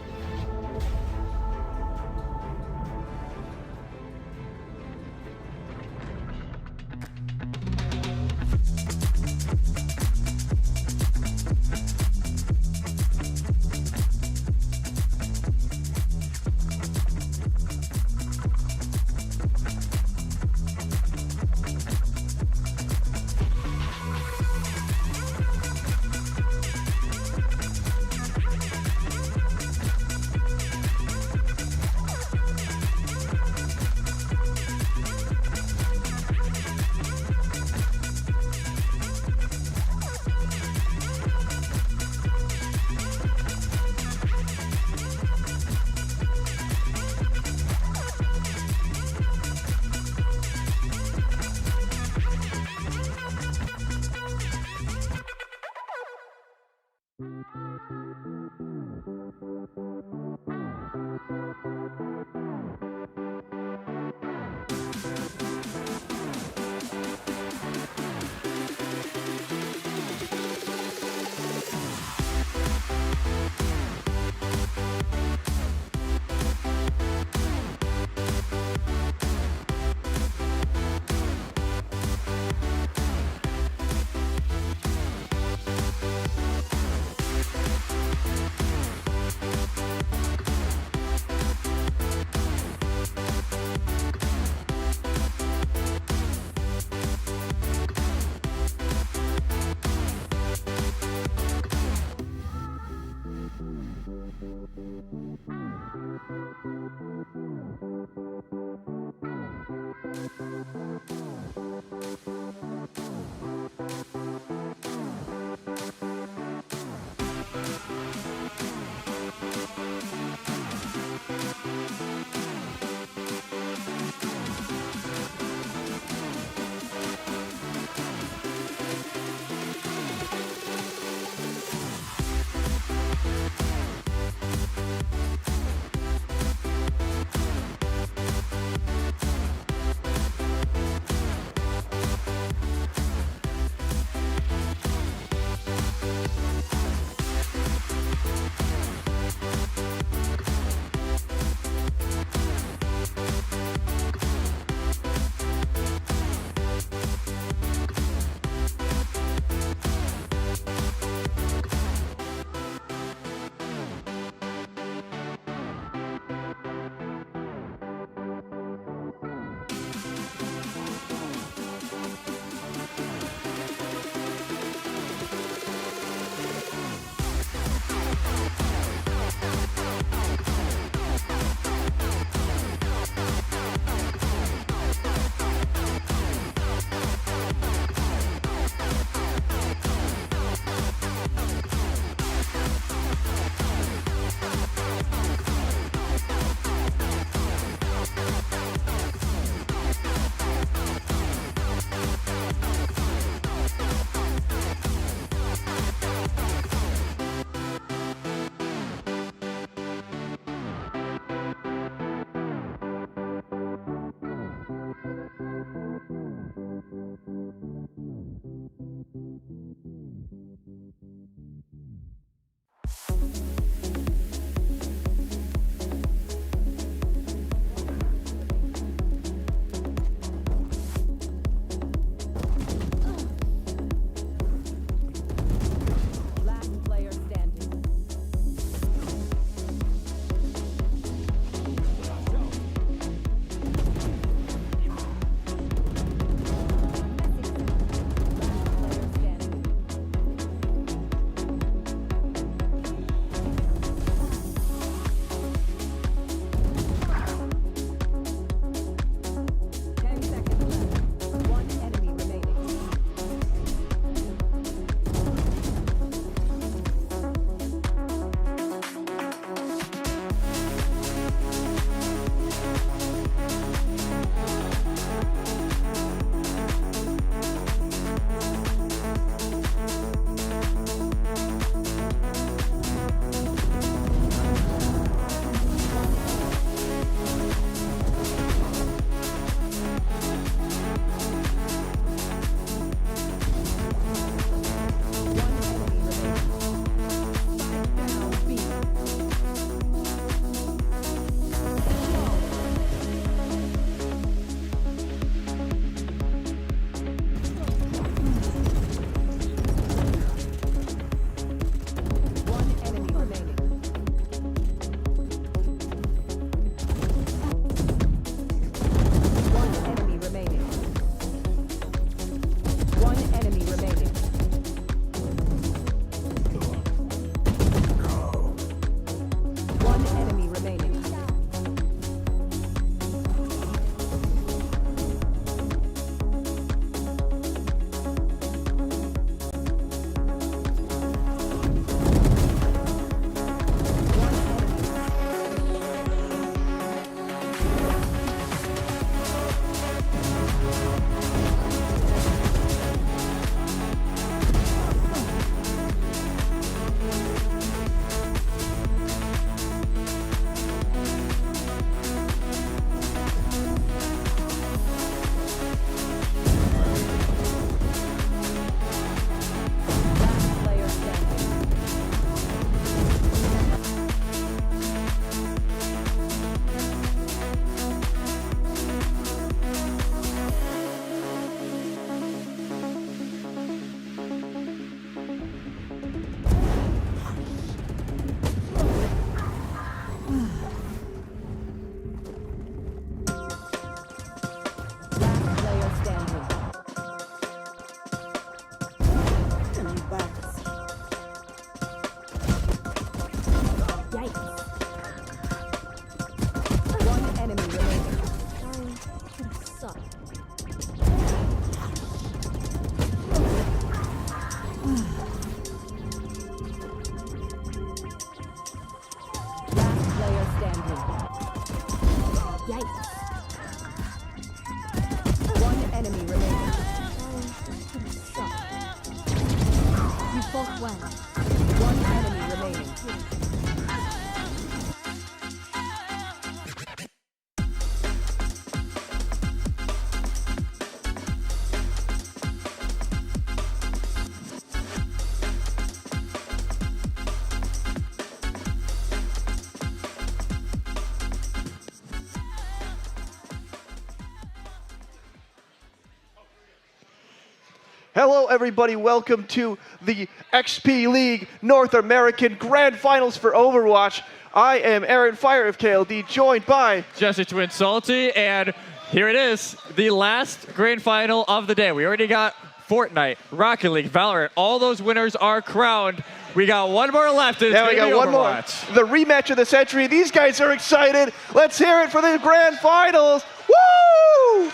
Hello, everybody. Welcome to the XP League North American Grand Finals for Overwatch. I am Aaron Fire of KLD, joined by Jesse Twin Salty, and here it is, the last Grand Final of the day. We already got Fortnite, Rocket League, Valorant. All those winners are crowned. We got one more left. Yeah, we got one more. The rematch of the century. These guys are excited. Let's hear it for the Grand Finals. Woo!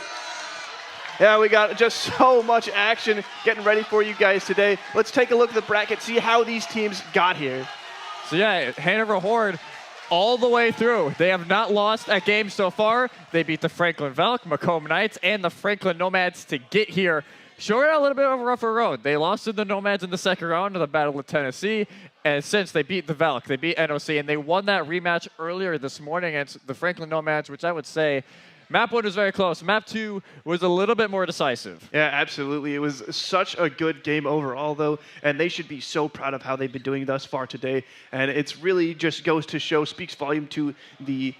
Yeah, we got just so much action getting ready for you guys today. Let's take a look at the bracket, see how these teams got here. So yeah, Hanover Horde all the way through. They have not lost a game so far. They beat the Franklin Valk, Macomb Knights, and the Franklin Nomads to get here. Sure, a little bit of a rougher road. They lost to the Nomads in the second round of the Battle of Tennessee, and since they beat the Valk, they beat NOC, and they won that rematch earlier this morning against the Franklin Nomads, which I would say Map 1 was very close. Map 2 was a little bit more decisive. Yeah, absolutely. It was such a good game overall, though, and they should be so proud of how they've been doing thus far today. And it's really just goes to show, speaks volume to the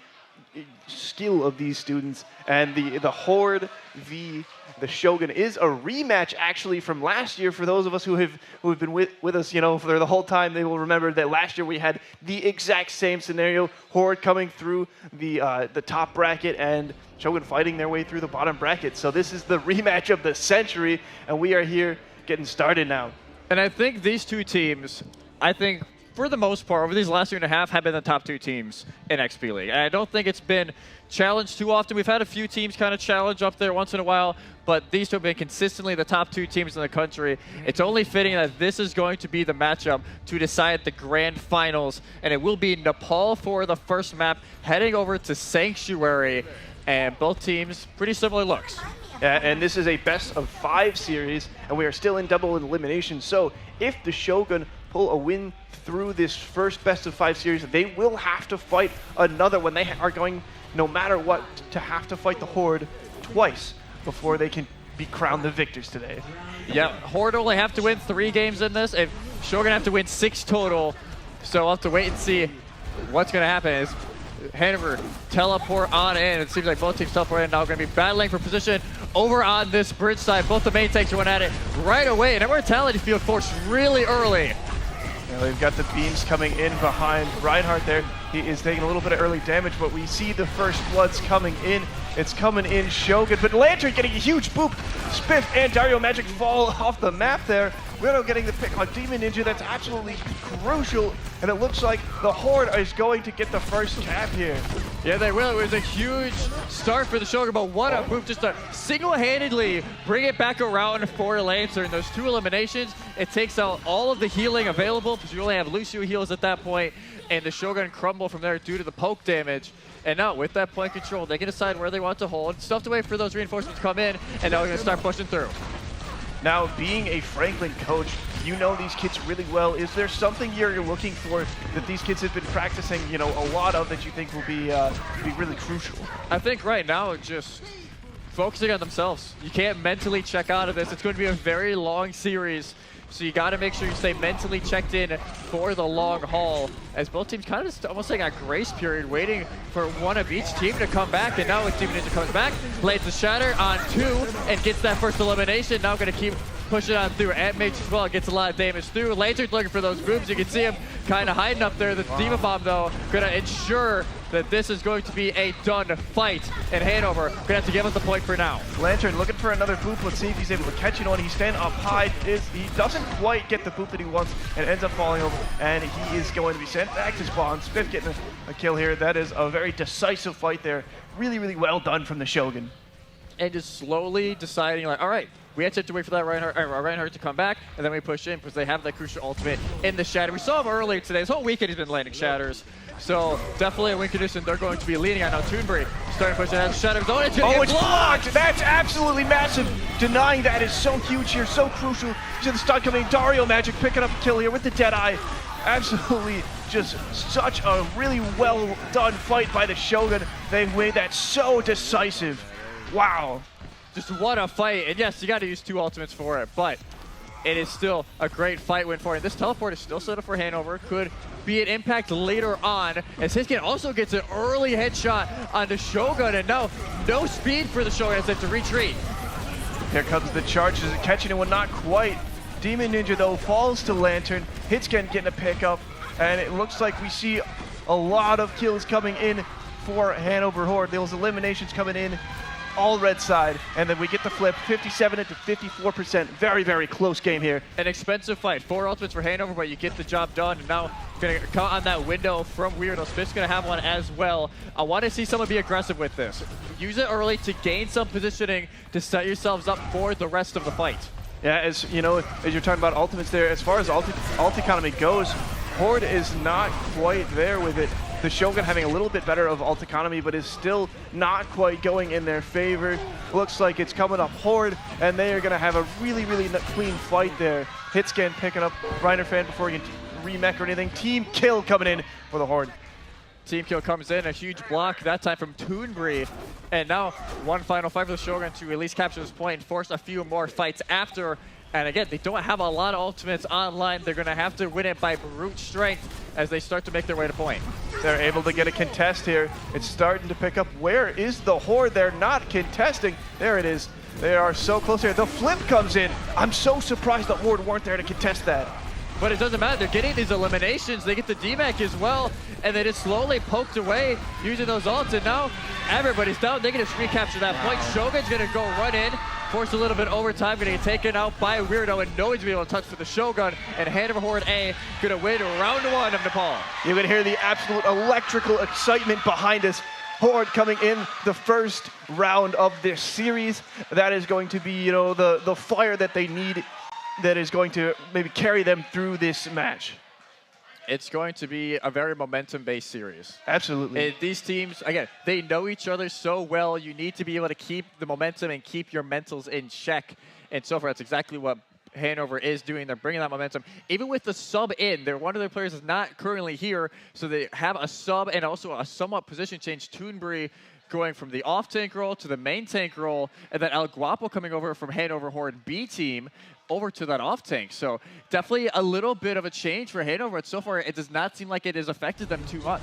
skill of these students. And the Horde v. the Shogun is a rematch, actually, from last year. For those of us who have been with us, for the whole time, they will remember that last year we had the exact same scenario. Horde coming through the top bracket and Shogun fighting their way through the bottom bracket. So this is the rematch of the century, and we are here getting started now. And I think these two teams, for the most part, over these last year and a half, have been the top two teams in XP League. And I don't think it's been challenged too often. We've had a few teams kind of challenge up there once in a while, but these two have been consistently the top two teams in the country. It's only fitting that this is going to be the matchup to decide the grand finals, and it will be Nepal for the first map, heading over to Sanctuary, and both teams pretty similar looks. Yeah, and this is a best of 5 series, and we are still in double elimination. So if the Shogun pull a win through this first best of 5 series, they will have to fight another one. They are going, no matter what, to have to fight the Horde twice before they can be crowned the victors today. Yeah, Horde only have to win 3 games in this, and Shogun have to win 6 total. So we'll have to wait and see what's going to happen. As Hanover teleport on in. It seems like both teams teleport in, now going to be battling for position over on this bridge side. Both the main tanks went at it right away, and Immortality field force really early. Yeah, they've got the beams coming in behind Reinhardt there. He is taking a little bit of early damage, but we see the first bloods coming in. It's coming in Shogun, but Lantern getting a huge boop. Spiff and Dario Magic fall off the map there. Widow getting the pick on Demon Ninja. That's absolutely crucial, and it looks like the Horde is going to get the first cap here. Yeah, they will. It was a huge start for the Shogun, but what a move just to single-handedly bring it back around for Lancer. In those 2 eliminations, it takes out all of the healing available, because you only have Lucio heals at that point, and the Shogun crumble from there due to the poke damage. And now, with that point control, they can decide where they want to hold. Still have to wait for those reinforcements to come in, and now we're going to start pushing through. Now, being a Franklin coach, you know these kids really well. Is there something you're looking for that these kids have been practicing, a lot of, that you think will be really crucial? I think right now, just focusing on themselves. You can't mentally check out of this. It's going to be a very long series. So you got to make sure you stay mentally checked in for the long haul, as both teams kind of just almost like a grace period, waiting for one of each team to come back. And now with Demon Ninja comes back, plays the Shatter on 2, and gets that first elimination. Now going to keep pushing on through. Ant Mage as well gets a lot of damage through. Lantern's looking for those boobs. You can see him kind of hiding up there. The Demon Bomb, though, going to ensure that this is going to be a done fight. And Hanover going to have to give us the point for now. Lantern looking for another boop. Let's see if he's able to catch it on. He's standing up high. He doesn't quite get the boop that he wants and ends up falling over. And he is going to be sent back to spawn. Spiff getting a kill here. That is a very decisive fight there. Really, really well done from the Shogun. And just slowly deciding, like, all right, we had to wait for that Reinhardt to come back, and then we push in because they have that crucial ultimate in the Shatter. We saw him earlier today. This whole weekend he's been landing Shatters. So definitely a win condition they're going to be leading on. Now Toonbury starting to push in. Shatter. Oh, it's blocked! That's absolutely massive. Denying that is so huge here, so crucial. To the stun coming. Dario Magic picking up a kill here with the Deadeye. Absolutely just such a really well done fight by the Shogun. They made that so decisive. Wow. Just what a fight. And yes, you got to use 2 ultimates for it, but it is still a great fight win for him. This teleport is still set up for Hanover. Could be an impact later on, as Hiskin also gets an early headshot on the Shogun, and now no speed for the Shogun as they have to retreat. Here comes the charge. Does it catch anyone? Not quite. Demon Ninja, though, falls to Lantern. Hitscan getting a pickup. And it looks like we see a lot of kills coming in for Hanover Horde. Those eliminations coming in all red side, and then we get the flip 57 into 54%. Very, very close game here. An expensive fight. 4 ultimates for Hanover, but you get the job done. And now gonna count on that window from Weirdo. Spiff's gonna have one as well. I want to see someone be aggressive with this. Use it early to gain some positioning to set yourselves up for the rest of the fight. Yeah, as you know, as you're talking about ultimates there, as far as ult economy goes, Horde is not quite there with it. The Shogun having a little bit better of ult economy, but is still not quite going in their favor. Looks like it's coming up Horde, and they are going to have a really, really clean fight there. Hitscan picking up Reiner Fan before he can remech or anything. Team kill coming in for the Horde. Team kill comes in, a huge block, that time from Toonbury. And now one final fight for the Shogun to at least capture this point and force a few more fights after. And again, they don't have a lot of ultimates online. They're going to have to win it by brute strength as they start to make their way to point. They're able to get a contest here. It's starting to pick up. Where is the Horde? They're not contesting. There it is. They are so close here. The flip comes in. I'm so surprised the Horde weren't there to contest that. But it doesn't matter. They're getting these eliminations. They get the DMAC as well, and they just slowly poked away using those ults. And now everybody's down. They're going to screen capture that point. Shogun's going to go run in, force a little bit overtime, going to get taken out by Weirdo, and no one's going to be able to touch for the Shogun. And Hanover Horde A going to win round 1 of Nepal. You can hear the absolute electrical excitement behind us. Horde coming in the first round of this series. That is going to be, you know, the fire that they need, that is going to maybe carry them through this match. It's going to be a very momentum-based series. Absolutely. These teams, again, they know each other so well. You need to be able to keep the momentum and keep your mentals in check. And so far, that's exactly what Hanover is doing. They're bringing that momentum. Even with the sub in, one of their players is not currently here, so they have a sub and also a somewhat position change. Toonbury going from the off-tank role to the main tank role, and then El Guapo coming over from Hanover Horde B team over to that off-tank. So definitely a little bit of a change for Hanover, but so far it does not seem like it has affected them too much.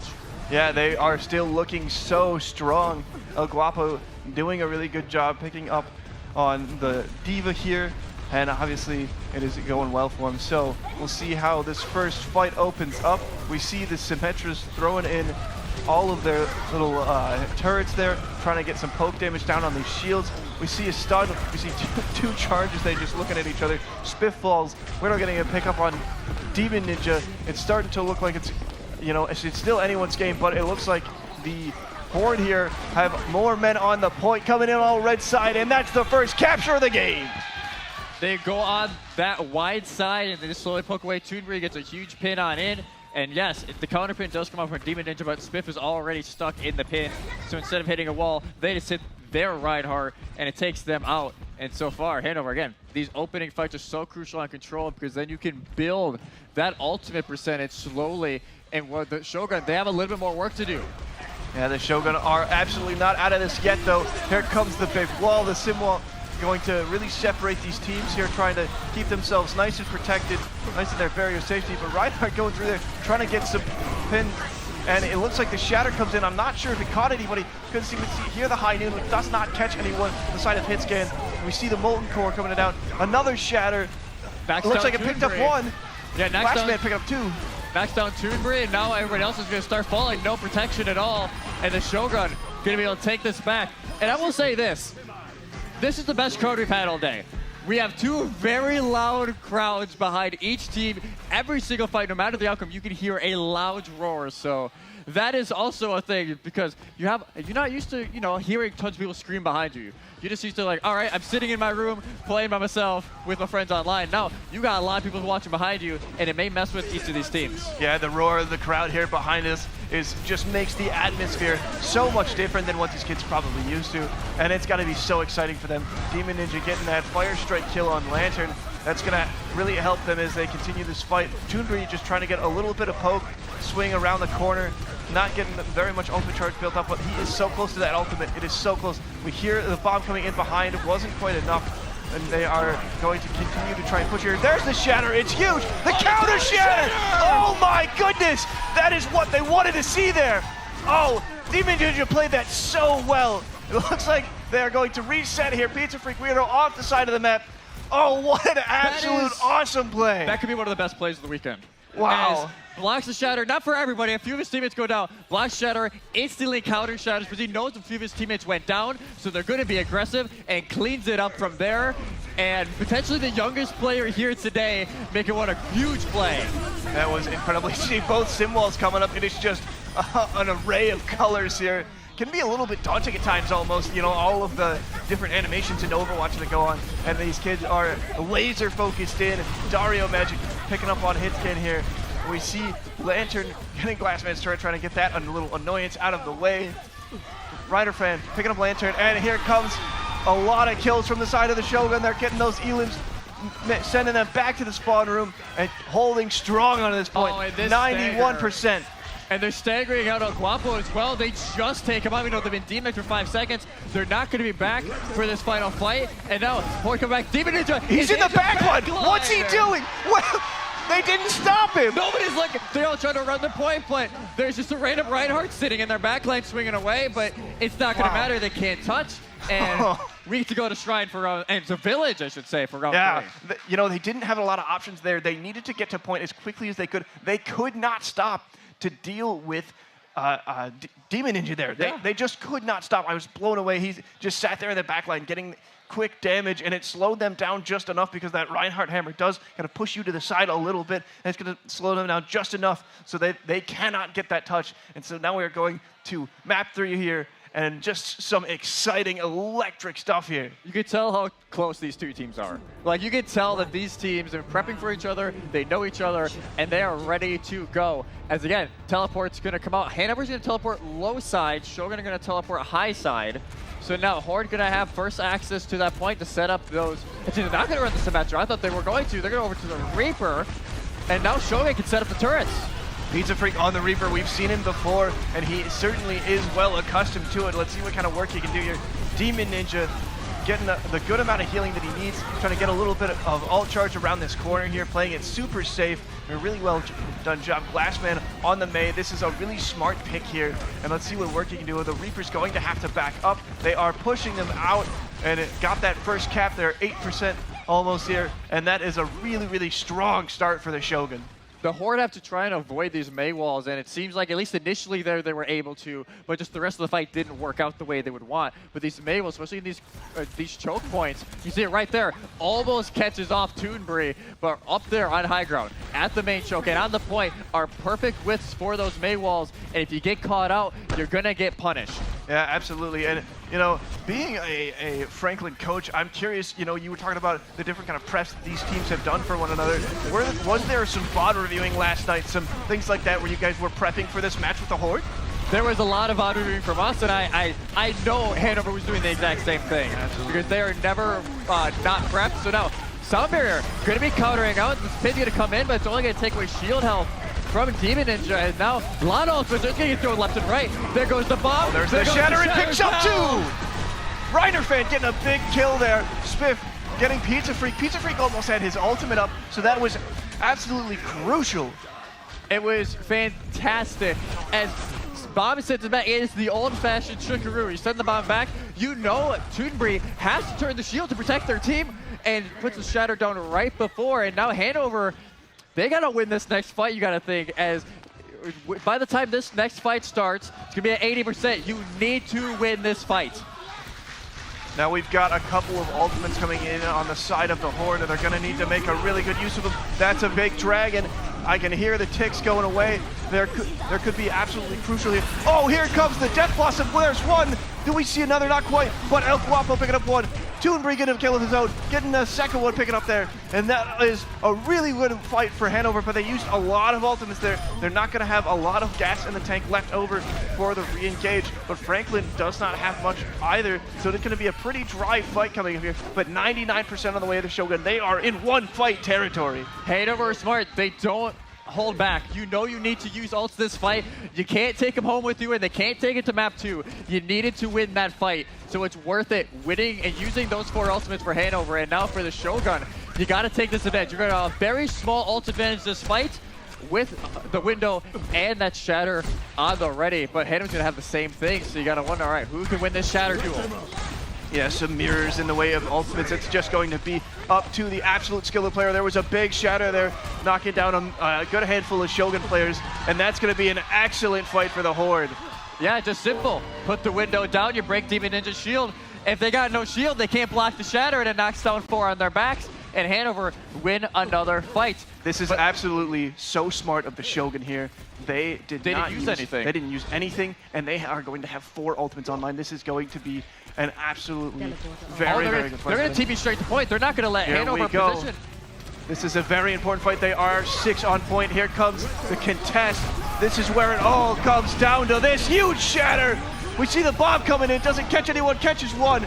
Yeah, they are still looking so strong. El Guapo doing a really good job picking up on the Diva here, and obviously it is going well for him. So we'll see how this first fight opens up. We see the Symmetras throwing in all of their little turrets there, trying to get some poke damage down on these shields. We see a stun, we see two charges, they just looking at each other. Spiff falls, we're not getting a pickup on Demon Ninja. It's starting to look like it's, you know, it's still anyone's game, but it looks like the Horde here have more men on the point coming in all red side, and that's the first capture of the game. They go on that wide side and they just slowly poke away. Toonbury gets a huge pin on in. And yes, the counter pin does come out from Demon Ninja, but Spiff is already stuck in the pin. So instead of hitting a wall, they just hit their Reinhardt, and it takes them out. And so far, Hanover, again, these opening fights are so crucial on control because then you can build that ultimate percentage slowly. And what the Shogun, they have a little bit more work to do. Yeah, the Shogun are absolutely not out of this yet, though. Here comes the big wall, the sim wall, going to really separate these teams here, trying to keep themselves nice and protected, nice in their barrier safety. But Reinhardt going through there, trying to get some pin, and it looks like the Shatter comes in. I'm not sure if it caught anybody. Couldn't seem to hear the High Noon, but does not catch anyone on the side of Hitscan. We see the Molten Core coming down. Another Shatter. Looks like it picked up one. Yeah, Last man picked up 2. Max down Toonbury, and now everybody else is going to start falling. No protection at all. And the Shogun going to be able to take this back. And I will say this. This is the best crowd we've had all day. We have 2 very loud crowds behind each team. Every single fight, no matter the outcome, you can hear a loud roar. So that is also a thing because you're not used to, you know, hearing tons of people scream behind you. You're just used to like, all right, I'm sitting in my room playing by myself with my friends online. Now you got a lot of people watching behind you, and it may mess with each of these teams. Yeah, the roar of the crowd here behind us just makes the atmosphere so much different than what these kids are probably used to, and it's got to be so exciting for them. Demon Ninja getting that Fire Strike kill on Lantern. That's going to really help them as they continue this fight. Toonbury just trying to get a little bit of poke, swing around the corner, not getting very much ultimate charge built up, but he is so close to that ultimate. It is so close. We hear the bomb coming in behind. It wasn't quite enough, and they are going to continue to try and push here. There's the Shatter. It's huge. The counter Shatter. Oh my goodness. That is what they wanted to see there. Oh, Demon Ninja played that so well. It looks like they are going to reset here. Pizza Freak Weirdo off the side of the map. Oh, what an absolute awesome play. That could be one of the best plays of the weekend. Wow. As blocks the shatter, not for everybody. A few of his teammates go down. Blocks shatter, instantly counter shatters, because he knows a few of his teammates went down, so they're going to be aggressive and cleans it up from there. And potentially the youngest player here today making one a huge play. That was incredibly. See both sim walls coming up. It is just an array of colors here. Can be a little bit daunting at times almost, you know, all of the different animations in Overwatch that go on, and these kids are laser focused in. Dario Magic picking up on hit scan here. We see Lantern getting Glassman's turret, trying to get that a little annoyance out of the way. Rider Fan picking up Lantern, and here comes a lot of kills from the side of the Shogun. They're getting those elims, sending them back to the spawn room, and holding strong on this point. 91%. And they're staggering out on Guapo as well. They just take him out. We know they've been DMX for 5 seconds. They're not going to be back for this final fight. And now, Horde come back. Demon Ninja. He's in the backline. What's he doing? Well, they didn't stop him. Nobody's looking. They're all trying to run the point, but there's just a random Reinhardt sitting in their backline swinging away, but it's not going to matter. They can't touch. And we get to go to Shrine for round, and to Village, I should say, for round 3. You know, they didn't have a lot of options there. They needed to get to point as quickly as they could. They could not stop to deal with Demon Ninja there. They just could not stop. I was blown away. He just sat there in the backline getting quick damage, and it slowed them down just enough because that Reinhardt hammer does kind of push you to the side a little bit, and it's going to slow them down just enough so they cannot get that touch. And so now we are going to map 3 here, and just some exciting electric stuff here. You can tell how close these two teams are. Like, you can tell that these teams are prepping for each other, they know each other, and they are ready to go. As again, teleport's gonna come out. Hanover's gonna teleport low side, Shogun are gonna teleport high side. So now Horde gonna have first access to that point to set up those. Actually, they're not gonna run the Symmetra. I thought they were going to. They're gonna over to the Reaper, and now Shogun can set up the turrets. Pizza Freak on the Reaper. We've seen him before, and he certainly is well accustomed to it. Let's see what kind of work he can do here. Demon Ninja getting the good amount of healing that he needs, trying to get a little bit of ult charge around this corner here, playing it super safe. A really well done job. Glassman on the Mei. This is a really smart pick here, and let's see what work he can do. The Reaper's going to have to back up. They are pushing them out, and it got that first cap there, 8% almost here, and that is a really, really strong start for the Shogun. The Horde have to try and avoid these Mei walls, and it seems like at least initially there they were able to, but just the rest of the fight didn't work out the way they would want. But these Mei walls, especially in these choke points, you see it right there, almost catches off Toonbury, but up there on high ground, at the main choke and on the point are perfect widths for those Mei walls, and if you get caught out, you're gonna get punished. Yeah, absolutely. And you know, being a Franklin coach, I'm curious, you know, you were talking about the different kind of preps that these teams have done for one another. Was there some VOD reviewing last night, some things like that where you guys were prepping for this match with the Horde? There was a lot of VOD reviewing from us, and I know Hanover was doing the exact same thing. Absolutely. Because they are never not prepped. So now, Sound Barrier going to be countering out. This pin's going to come in, but it's only going to take away shield health from Demon Ninja, and now a lot of ultimates are going to get thrown left and right. There goes the bomb. There's the Shatter, and picks up 2! Rider Fan getting a big kill there. Spiff getting Pizza Freak. Pizza Freak almost had his ultimate up, so that was absolutely crucial. It was fantastic. As bomb sends it back, it is the old-fashioned Shookaroo. You send the bomb back, you know Toonbury has to turn the shield to protect their team, and puts the Shatter down right before, and now Hanover, they gotta win this next fight, you gotta think, as by the time this next fight starts, it's gonna be at 80%. You need to win this fight. Now we've got a couple of ultimates coming in on the side of the Horde, and they're gonna need to make a really good use of them. That's a big dragon. I can hear the ticks going away. There could be absolutely crucial here. Oh, here comes the Death Blossom. There's one. Do we see another? Not quite, but El Guapo picking up one. Toonbury getting a kill with his own, getting a second one picking up there. And that is a really good fight for Hanover, but they used a lot of ultimates there. They're not gonna have a lot of gas in the tank left over for the re-engage, but Franklin does not have much either, so it's gonna be a pretty dry fight coming up here, but 99% on the way of the Shogun. They are in one fight territory. Hanover is smart. They don't hold back. You know you need to use ults this fight. You can't take them home with you, and they can't take it to map 2. You needed to win that fight, so it's worth it winning and using those 4 ultimates for Hanover. And now for the Shogun, you got to take this advantage. You're going to have a very small ult advantage this fight, with the window and that shatter on the ready, but Hanover's going to have the same thing, so you got to wonder, all right, who can win this shatter duel? Yeah, some mirrors in the way of ultimates. It's just going to be up to the absolute skill of the player. There was a big shatter there, knocking down a good handful of Shogun players, and that's going to be an excellent fight for the Horde. Yeah, just simple. Put the window down, you break Demon Ninja's shield. If they got no shield, they can't block the shatter, and it knocks down 4 on their backs, and Hanover win another fight. This is absolutely so smart of the Shogun here. They didn't use anything. They didn't use anything, and they are going to have 4 ultimates online. This is going to be an absolutely very good fight. They're going to TP straight to point. They're not going to let Hanover position. This is a very important fight. They are 6 on point. Here comes the contest. This is where it all comes down to this huge shatter. We see the bomb coming in. Doesn't catch anyone, catches one.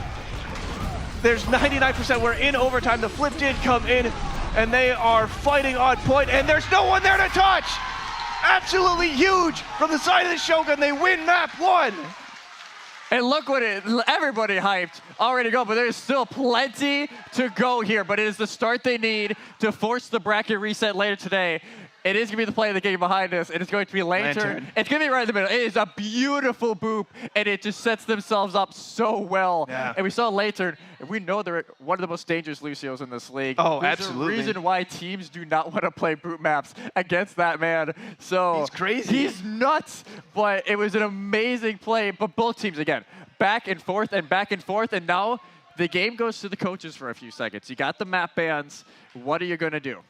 There's 99%. We're in overtime. The flip did come in, and they are fighting on point, and there's no one there to touch. Absolutely huge from the side of the Shogun. They win map 1. And look what everybody hyped, already go, but there's still plenty to go here. But it is the start they need to force the bracket reset later today. It is going to be the play of the game behind us, and it's going to be Lantern. It's going to be right in the middle. It is a beautiful boop, and it just sets themselves up so well. Yeah. And we saw Lantern, and we know they're one of the most dangerous Lucios in this league. Oh, There's absolutely. There's a reason why teams do not want to play boot maps against that man. So he's crazy. He's nuts, but it was an amazing play. But both teams, again, back and forth, and now the game goes to the coaches for a few seconds. You got the map bans. What are you going to do?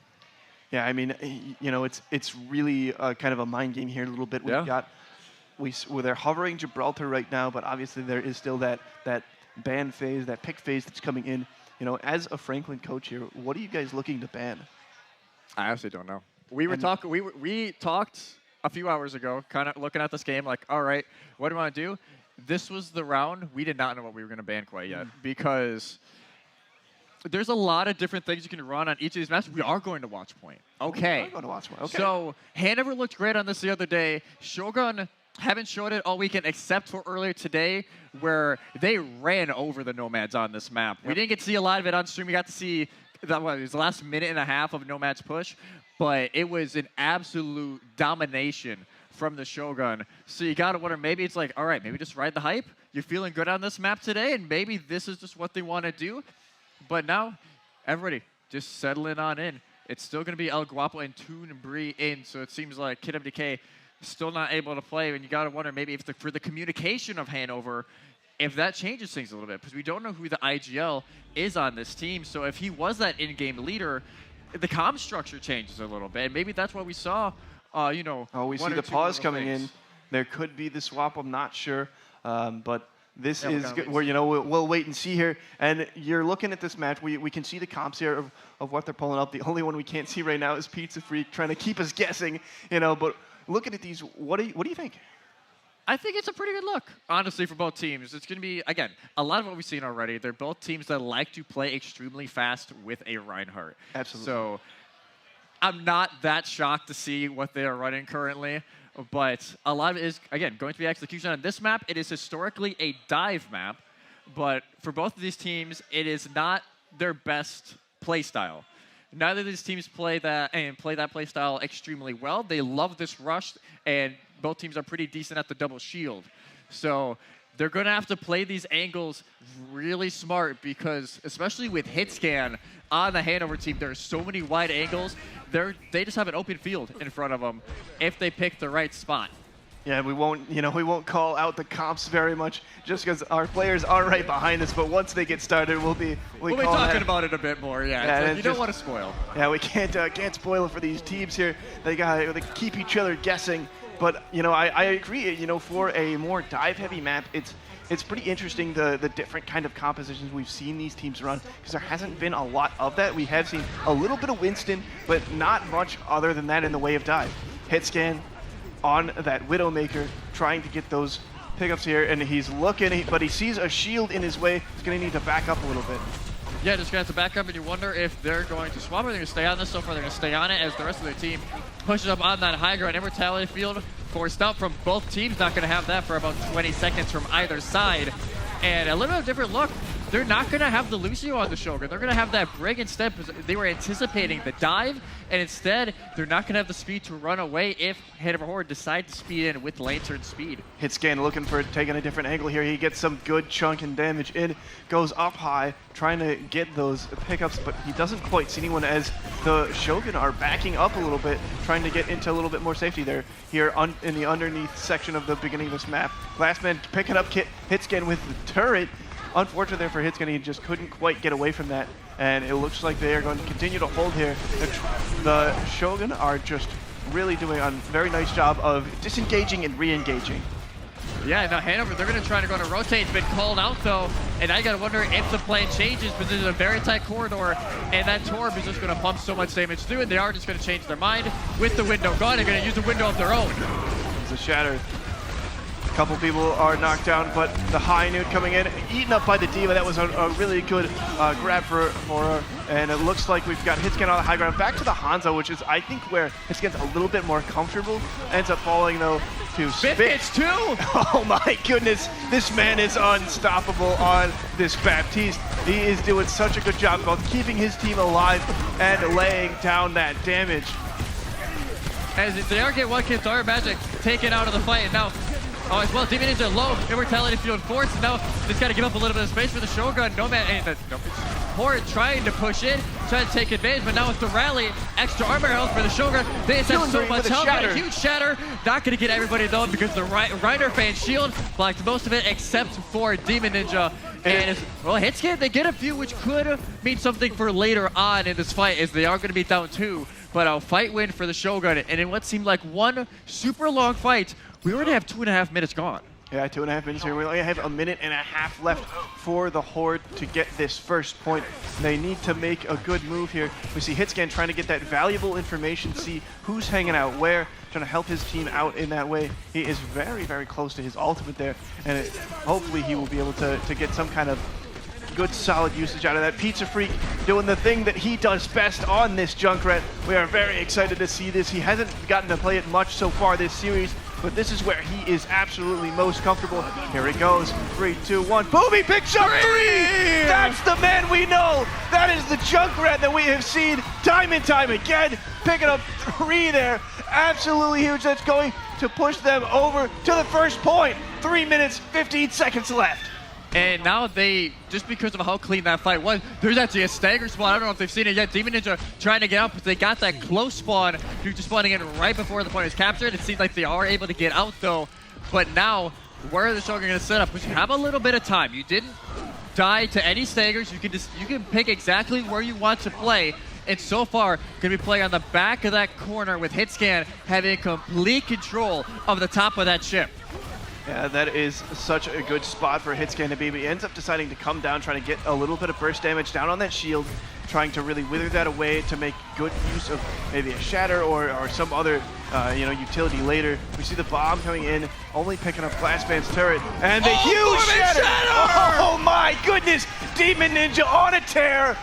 Yeah, I mean, you know, it's really kind of a mind game here a little bit. They're hovering Gibraltar right now, but obviously there is still that ban phase, that pick phase that's coming in. You know, as a Franklin coach here, what are you guys looking to ban? I honestly don't know. We talked a few hours ago, kind of looking at this game, like, all right, what do we want to do? This was the round. We did not know what we were going to ban quite yet because there's a lot of different things you can run on each of these maps. We are going to watch point. Okay. We are going to watch point. Okay. So Hanover looked great on this the other day. Shogun haven't showed it all weekend except for earlier today where they ran over the Nomads on this map. Yep. We didn't get to see a lot of it on stream. We got to see it was the last minute and a half of Nomads push, but it was an absolute domination from the Shogun. So you got to wonder, maybe it's like, all right, maybe just ride the hype. You're feeling good on this map today, and maybe this is just what they want to do. But now, everybody, just settling on in. It's still going to be El Guapo and Toon and Bree in, so it seems like Kid MDK still not able to play, and you got to wonder maybe if for the communication of Hanover, if that changes things a little bit, because we don't know who the IGL is on this team. So if he was that in-game leader, the comm structure changes a little bit, and maybe that's what we saw. We see the pause coming in. There could be the swap. I'm not sure, but this is good. Where we'll wait and see here. And you're looking at this match. We can see the comps here of what they're pulling up. The only one we can't see right now is Pizza Freak trying to keep us guessing. But looking at these, what do you think? I think it's a pretty good look, honestly, for both teams. It's going to be, again, a lot of what we've seen already. They're both teams that like to play extremely fast with a Reinhardt. Absolutely. So I'm not that shocked to see what they are running currently, but a lot of it is, again, going to be execution on this map. It is historically a dive map, but for both of these teams, it is not their best play style. Neither of these teams play that play style extremely well. They love this rush, and both teams are pretty decent at the double shield. So they're going to have to play these angles really smart because, especially with hit scan on the Hanover team, there are so many wide angles. They just have an open field in front of them if they pick the right spot. Yeah, we won't call out the comps very much just because our players are right behind us. But once they get started, we'll be talking about it a bit more. Yeah, you don't want to spoil. Yeah, we can't spoil it for these teams here. They keep each other guessing. But I agree. For a more dive-heavy map, it's pretty interesting the different kind of compositions we've seen these teams run because there hasn't been a lot of that. We have seen a little bit of Winston, but not much other than that in the way of dive. Hit scan on that Widowmaker, trying to get those pickups here, and he's looking, but he sees a shield in his way. He's going to need to back up a little bit. Yeah, just going to have to back up, and you wonder if they're going to swap or they're going to stay on this. So far, they're going to stay on it as the rest of their team pushes up on that high ground. Immortality field forced out from both teams. Not going to have that for about 20 seconds from either side. And a little bit of a different look they're not going to have the Lucio on the Shogun. They're going to have that Brig instead because they were anticipating the dive, and instead they're not going to have the speed to run away if Hanover Horde decide to speed in with lantern speed. Hitscan looking for taking a different angle here. He gets some good chunk and damage in, goes up high, trying to get those pickups, but he doesn't quite see anyone as the Shogun are backing up a little bit, trying to get into a little bit more safety there. Here in the underneath section of the beginning of this map, Glassman picking up Hitscan with the turret. Unfortunate there for Hitscan, he just couldn't quite get away from that, and it looks like they are going to continue to hold here. The Shogun are just really doing a very nice job of disengaging and re-engaging. Yeah, now Hanover, they're going to try to go to rotate. It's been called out, though, and I got to wonder if the plan changes because this is a very tight corridor, and that Torb is just going to pump so much damage through, and they are just going to change their mind with the window gone. They're going to use the window of their own. It's a shatter. A couple people are knocked down, but the high nude coming in, eaten up by the Diva. That was a really good grab for her, and it looks like we've got Hitscan on the high ground. Back to the Hanzo, which is, I think, where Hitscan's a little bit more comfortable. Ends up falling, though, to Spiff. Gets 2! Oh my goodness, this man is unstoppable on this Baptiste. He is doing such a good job both keeping his team alive and laying down that damage. As they are getting one kill, Thor Magic taken out of the fight, and now as well, Demon Ninja low, Immortality Field force, and now just got to give up a little bit of space for the Shogun. Nomad and Horde trying to push in, trying to take advantage, but now with the rally, extra armor health for the Shogun. They just have so much health, a huge shatter. Not going to get everybody though because the Rider fan shield blocked most of it except for Demon Ninja. And well, Hitscan, they get a few, which could mean something for later on in this fight, as they are going to be down 2. But a fight win for the Shogun, and in what seemed like one super long fight, we already have 2.5 minutes gone. Yeah, 2.5 minutes here. We only have 1.5 minutes left for the Horde to get this first point. They need to make a good move here. We see Hitscan trying to get that valuable information, see who's hanging out where, trying to help his team out in that way. He is very, very close to his ultimate there, and hopefully he will be able to get some kind of good solid usage out of that. Pizza Freak doing the thing that he does best on this Junkrat. We are very excited to see this. He hasn't gotten to play it much so far this series, but this is where he is absolutely most comfortable. Here he goes. 3, 2, 1. Boom! He picks up 3! That's the man we know! That is the Junkrat that we have seen time and time again. Picking up 3 there. Absolutely huge. That's going to push them over to the first point. 3 minutes, 15 seconds left. And now they, just because of how clean that fight was, there's actually a stagger spawn. I don't know if they've seen it yet. Demon Ninja trying to get out, but they got that close spawn. Future spawning in right before the point is captured. It seems like they are able to get out though. But now, where are the Shogun going to set up? Because you have a little bit of time. You didn't die to any staggers. You can pick exactly where you want to play. And so far, going to be playing on the back of that corner with Hitscan having complete control of the top of that ship. Yeah, that is such a good spot for Hitscan to be, but he ends up deciding to come down, trying to get a little bit of burst damage down on that shield, trying to really wither that away to make good use of maybe a shatter or some other utility later. We see the bomb coming in, only picking up Glassman's turret, and the huge shatter! Oh my goodness! Demon Ninja on a tear!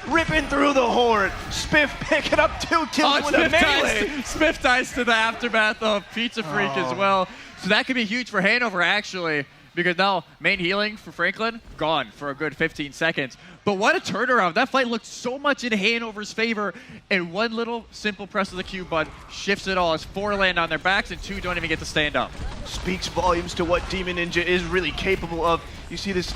Ripping through the Horde. Spiff picking up 2 kills with a melee. Spiff dies to the aftermath of Pizza Freak as well. So that could be huge for Hanover, actually, because now main healing for Franklin, gone for a good 15 seconds. But what a turnaround. That fight looked so much in Hanover's favor, and one little simple press of the Q button shifts it all as 4 land on their backs and 2 don't even get to stand up. Speaks volumes to what Demon Ninja is really capable of. You see this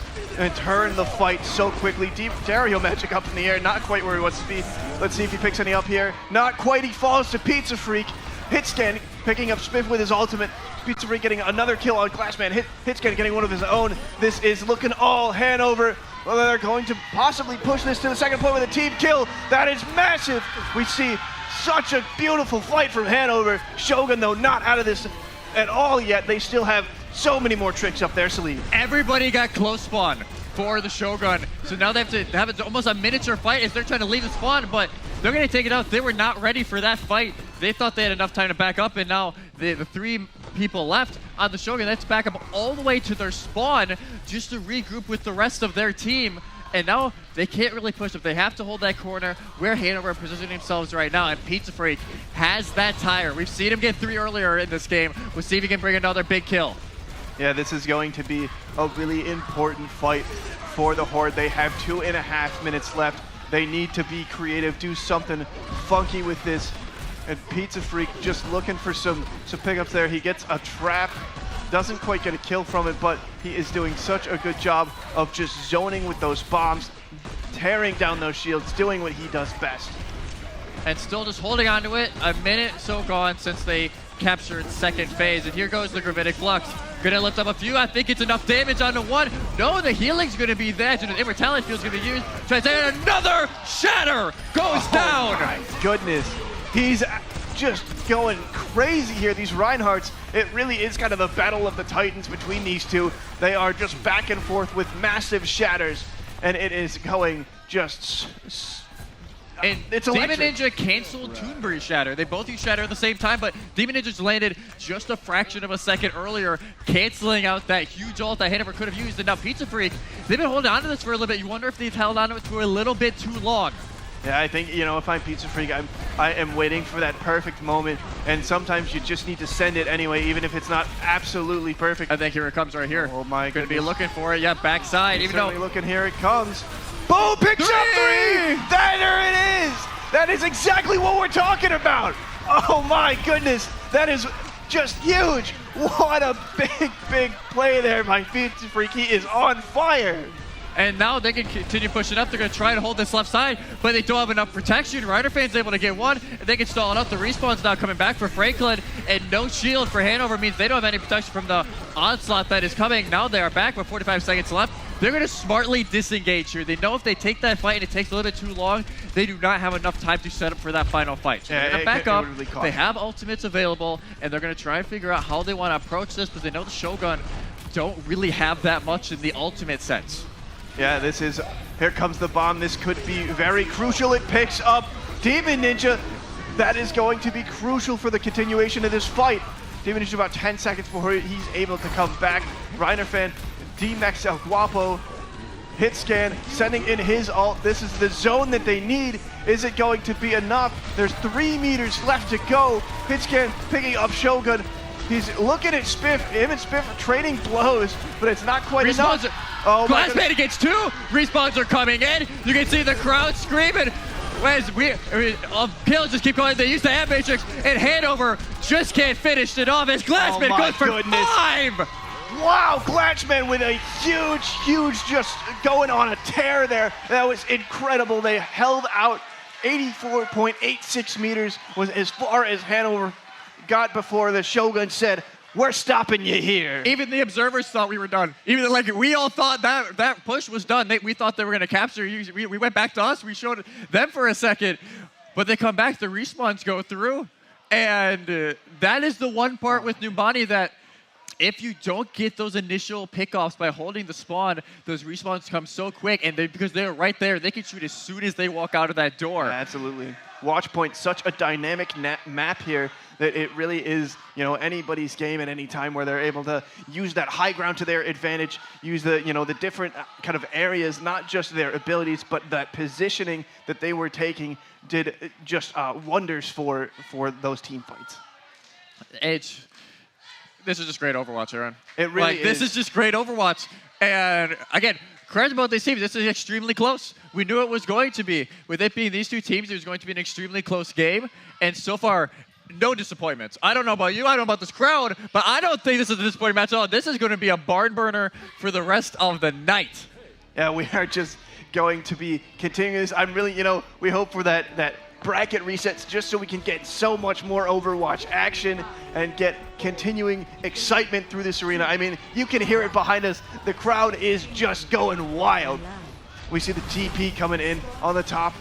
turn the fight so quickly. Dario Magic up in the air, not quite where he wants to be. Let's see if he picks any up here. Not quite, he falls to Pizza Freak. Hitscan picking up Spiff with his ultimate. Pizza Freak getting another kill on Glassman. Hitscan getting one of his own. This is looking all Hanover. Well, they're going to possibly push this to the second point with a team kill. That is massive. We see such a beautiful fight from Hanover. Shogun, though, not out of this at all yet. They still have so many more tricks up their sleeve. Everybody got close spawn for the Shogun. So now they have to have almost a miniature fight as they're trying to leave the spawn, but they're going to take it out. They were not ready for that fight. They thought they had enough time to back up, and now the 3 people left on the Shogun, let's back up all the way to their spawn just to regroup with the rest of their team. And now they can't really push up. They have to hold that corner where Hanover are positioning themselves right now, and Pizza Freak has that tire. We've seen him get 3 earlier in this game. We'll see if he can bring another big kill. Yeah, this is going to be a really important fight for the Horde. They have 2.5 minutes left. They need to be creative, do something funky with this. And Pizza Freak just looking for some pickups there. He gets a trap, doesn't quite get a kill from it, but he is doing such a good job of just zoning with those bombs, tearing down those shields, doing what he does best. And still just holding on to it. A minute so gone since they captured second phase. And here goes the Gravitic Flux. Gonna lift up a few. I think it's enough damage onto one. No, the healing's gonna be there. The Immortality Field's gonna be used. Try to take another shatter. Goes down. My goodness. He's just going crazy here. These Reinhardts, it really is kind of a battle of the Titans between these two. They are just back and forth with massive shatters. And it is going just... And it's Demon electric. Ninja canceled Toonberry Shatter. They both used Shatter at the same time, but Demon Ninja's landed just a fraction of a second earlier, canceling out that huge ult that Hanover could have used. And now Pizza Freak, they've been holding on to this for a little bit. You wonder if they've held on to it for a little bit too long. Yeah, I think, you know, if I'm Pizza Freak, I am waiting for that perfect moment, and sometimes you just need to send it anyway, even if it's not absolutely perfect. I think here it comes right here. Oh my goodness. Gonna be looking for it. Yeah, backside. Even though looking, here it comes. Boom! Picks up three! There it is! That is exactly what we're talking about! Oh my goodness! That is just huge! What a big play there by Pizza Freak. He is on fire! And now they can continue pushing up. They're going to try to hold this left side, but they don't have enough protection. Rider Fan's able to get one, and they can stall it up. The respawn's now coming back for Franklin, and no shield for Hanover means they don't have any protection from the onslaught that is coming. Now they are back with 45 seconds left. They're going to smartly disengage here. They know if they take that fight and it takes a little bit too long, they do not have enough time to set up for that final fight. So they're going to back up. They have ultimates available, and they're going to try and figure out how they want to approach this, but they know the Shogun don't really have that much in the ultimate sense. Yeah, this is, here comes the bomb. This could be very crucial. It picks up Demon Ninja. That is going to be crucial for the continuation of this fight. Demon Ninja about 10 seconds before he's able to come back. Reiner Fan, D-Max El Guapo, hit scan, sending in his ult. This is the zone that they need. Is it going to be enough? There's 3 meters left to go. Hit scan picking up Shogun. He's looking at Spiff. Him and Spiff are trading blows, but it's not quite enough. Oh my goodness. Glassman gets 2. Respawns are coming in. You can see the crowd screaming. Kills just keep going. They use the Amp Matrix, and Hanover just can't finish it off as Glassman goes for 5. Wow, Glatchman with a huge just going on a tear there. That was incredible. They held out. 84.86 meters was as far as Hanover got before the Shogun said, "We're stopping you here." Even the observers thought we were done. Even like we all thought that push was done. We thought they were going to capture. We went back to us. We showed them for a second, but they come back. The respawns go through, and that is the one part with Numbani that if you don't get those initial pickoffs by holding the spawn, those respawns come so quick, and because they're right there, they can shoot as soon as they walk out of that door. Yeah, absolutely. Watchpoint, such a dynamic map here that it really is, you know, anybody's game at any time where they're able to use that high ground to their advantage, use the, you know, the different kind of areas, not just their abilities, but that positioning that they were taking did just wonders for those team fights. This is just great Overwatch, Aaron. It really is. This is just great Overwatch. And again, credit about these teams. This is extremely close. We knew it was going to be. With it being these two teams, it was going to be an extremely close game. And so far, no disappointments. I don't know about you. I don't know about this crowd. But I don't think this is a disappointing match at all. This is going to be a barn burner for the rest of the night. Yeah, we are just going to be continuing this. I'm really, you know, we hope for that bracket resets just so we can get so much more Overwatch action and get continuing excitement through this arena. I mean, you can hear it behind us. The crowd is just going wild. We see the TP coming in on the top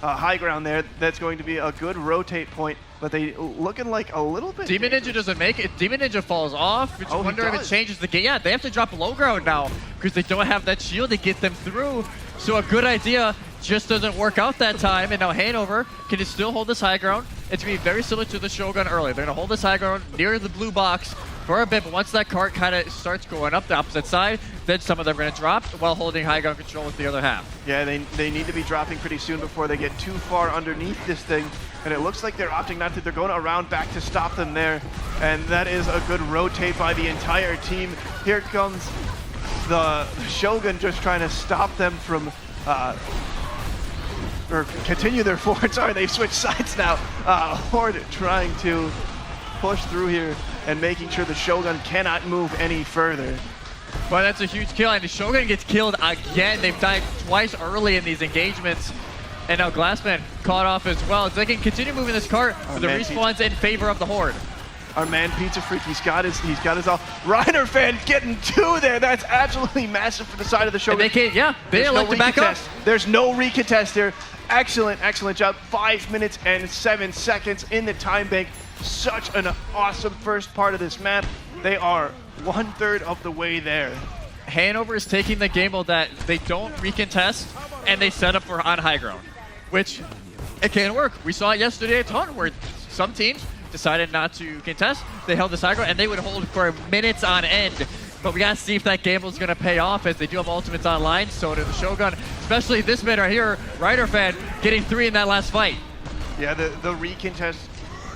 high ground there. That's going to be a good rotate point, but they looking like a little bit. Demon Ninja doesn't make it. Demon Ninja falls off. I wonder if it changes the game. Yeah, they have to drop low ground now because they don't have that shield to get them through. So a good idea just doesn't work out that time, and now Hanover can just still hold this high ground. It's going to be very similar to the Shogun earlier. They're going to hold this high ground near the blue box, for a bit, but once that cart kind of starts going up the opposite side, then some of them are going to drop while holding high ground control with the other half. Yeah, they need to be dropping pretty soon before they get too far underneath this thing. And it looks like they're opting not to. They're going around back to stop them there. And that is a good rotate by the entire team. Here comes the Shogun just trying to stop them from, or continue their forward. Sorry, they've switched sides now. Horde trying to push through here and making sure the Shogun cannot move any further. Well, that's a huge kill, and the Shogun gets killed again. They've died twice early in these engagements. And now Glassman caught off as well. They can continue moving this cart, but the respawn's in favor of the Horde. Our man Pizza Freak, he's got his all. Reiner fan getting 2 there. That's absolutely massive for the side of the Shogun. And they can't, yeah, they elect to back up. There's no recontest there. Excellent job. 5 minutes and 7 seconds in the time bank. Such an awesome first part of this map. They are 1/3 of the way there. Hanover is taking the gamble that they don't recontest and they set up for on high ground, which it can work. We saw it yesterday a ton where some teams decided not to contest. They held this high ground and they would hold for minutes on end. But we gotta see if that gamble is gonna pay off, as they do have ultimates online. So do the Shogun, especially this mid right here, Ryder fan getting 3 in that last fight. Yeah, the recontest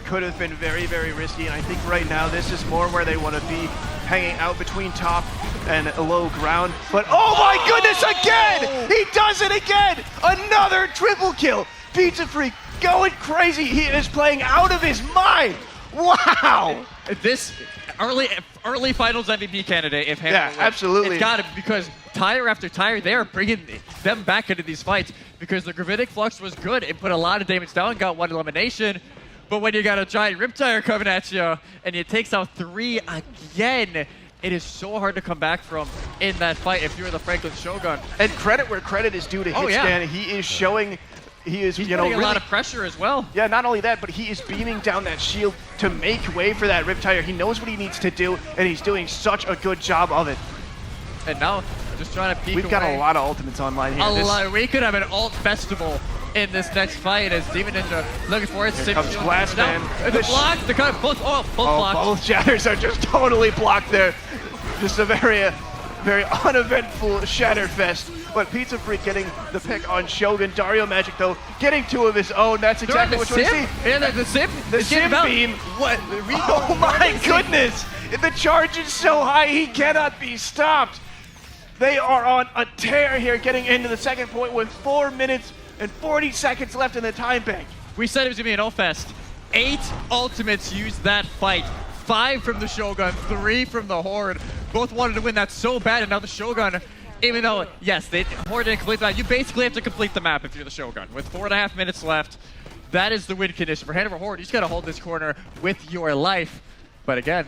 could have been very, very risky, and I think right now this is more where they want to be, hanging out between top and low ground. But oh my goodness, again! He does it again! Another triple kill! Pizza Freak going crazy. He is playing out of his mind. Wow! This early finals MVP candidate, if Hanover wins. Absolutely. It's got to, because tire after tire, they are bringing them back into these fights because the Gravitic Flux was good. It put a lot of damage down, got 1 elimination. But when you got a giant Riptire coming at you and it takes out 3 again, it is so hard to come back from in that fight if you're the Franklin Shogun. And credit where credit is due to Hitscan. He is showing, he's putting a lot of pressure as well. Yeah, not only that, but he is beaming down that shield to make way for that Riptire. He knows what he needs to do, and he's doing such a good job of it. And now, just trying to peek We've got a lot of ultimates online here. We could have an ult festival in this next fight as Demon Ninja looking for it. Here comes Glassman. The block, the cut, both blocks. Both shatters are just totally blocked there. Just a very uneventful shatter fest. But Pizza Freak getting the pick on Shogun. Dario Magic, though, getting 2 of his own. That's exactly what we see. Yeah, the Sim. The Sim beam. What? Oh my goodness! The charge is so high, he cannot be stopped. They are on a tear here, getting into the second point with 4 minutes and 40 seconds left in the time bank. We said it was going to be an ult-fest. 8 ultimates used that fight. 5 from the Shogun, 3 from the Horde. Both wanted to win that so bad, and now the Shogun, even though, yes, Horde didn't complete that, you basically have to complete the map if you're the Shogun. With 4.5 minutes left, that is the win condition. For Hanover Horde, you just got to hold this corner with your life. But again,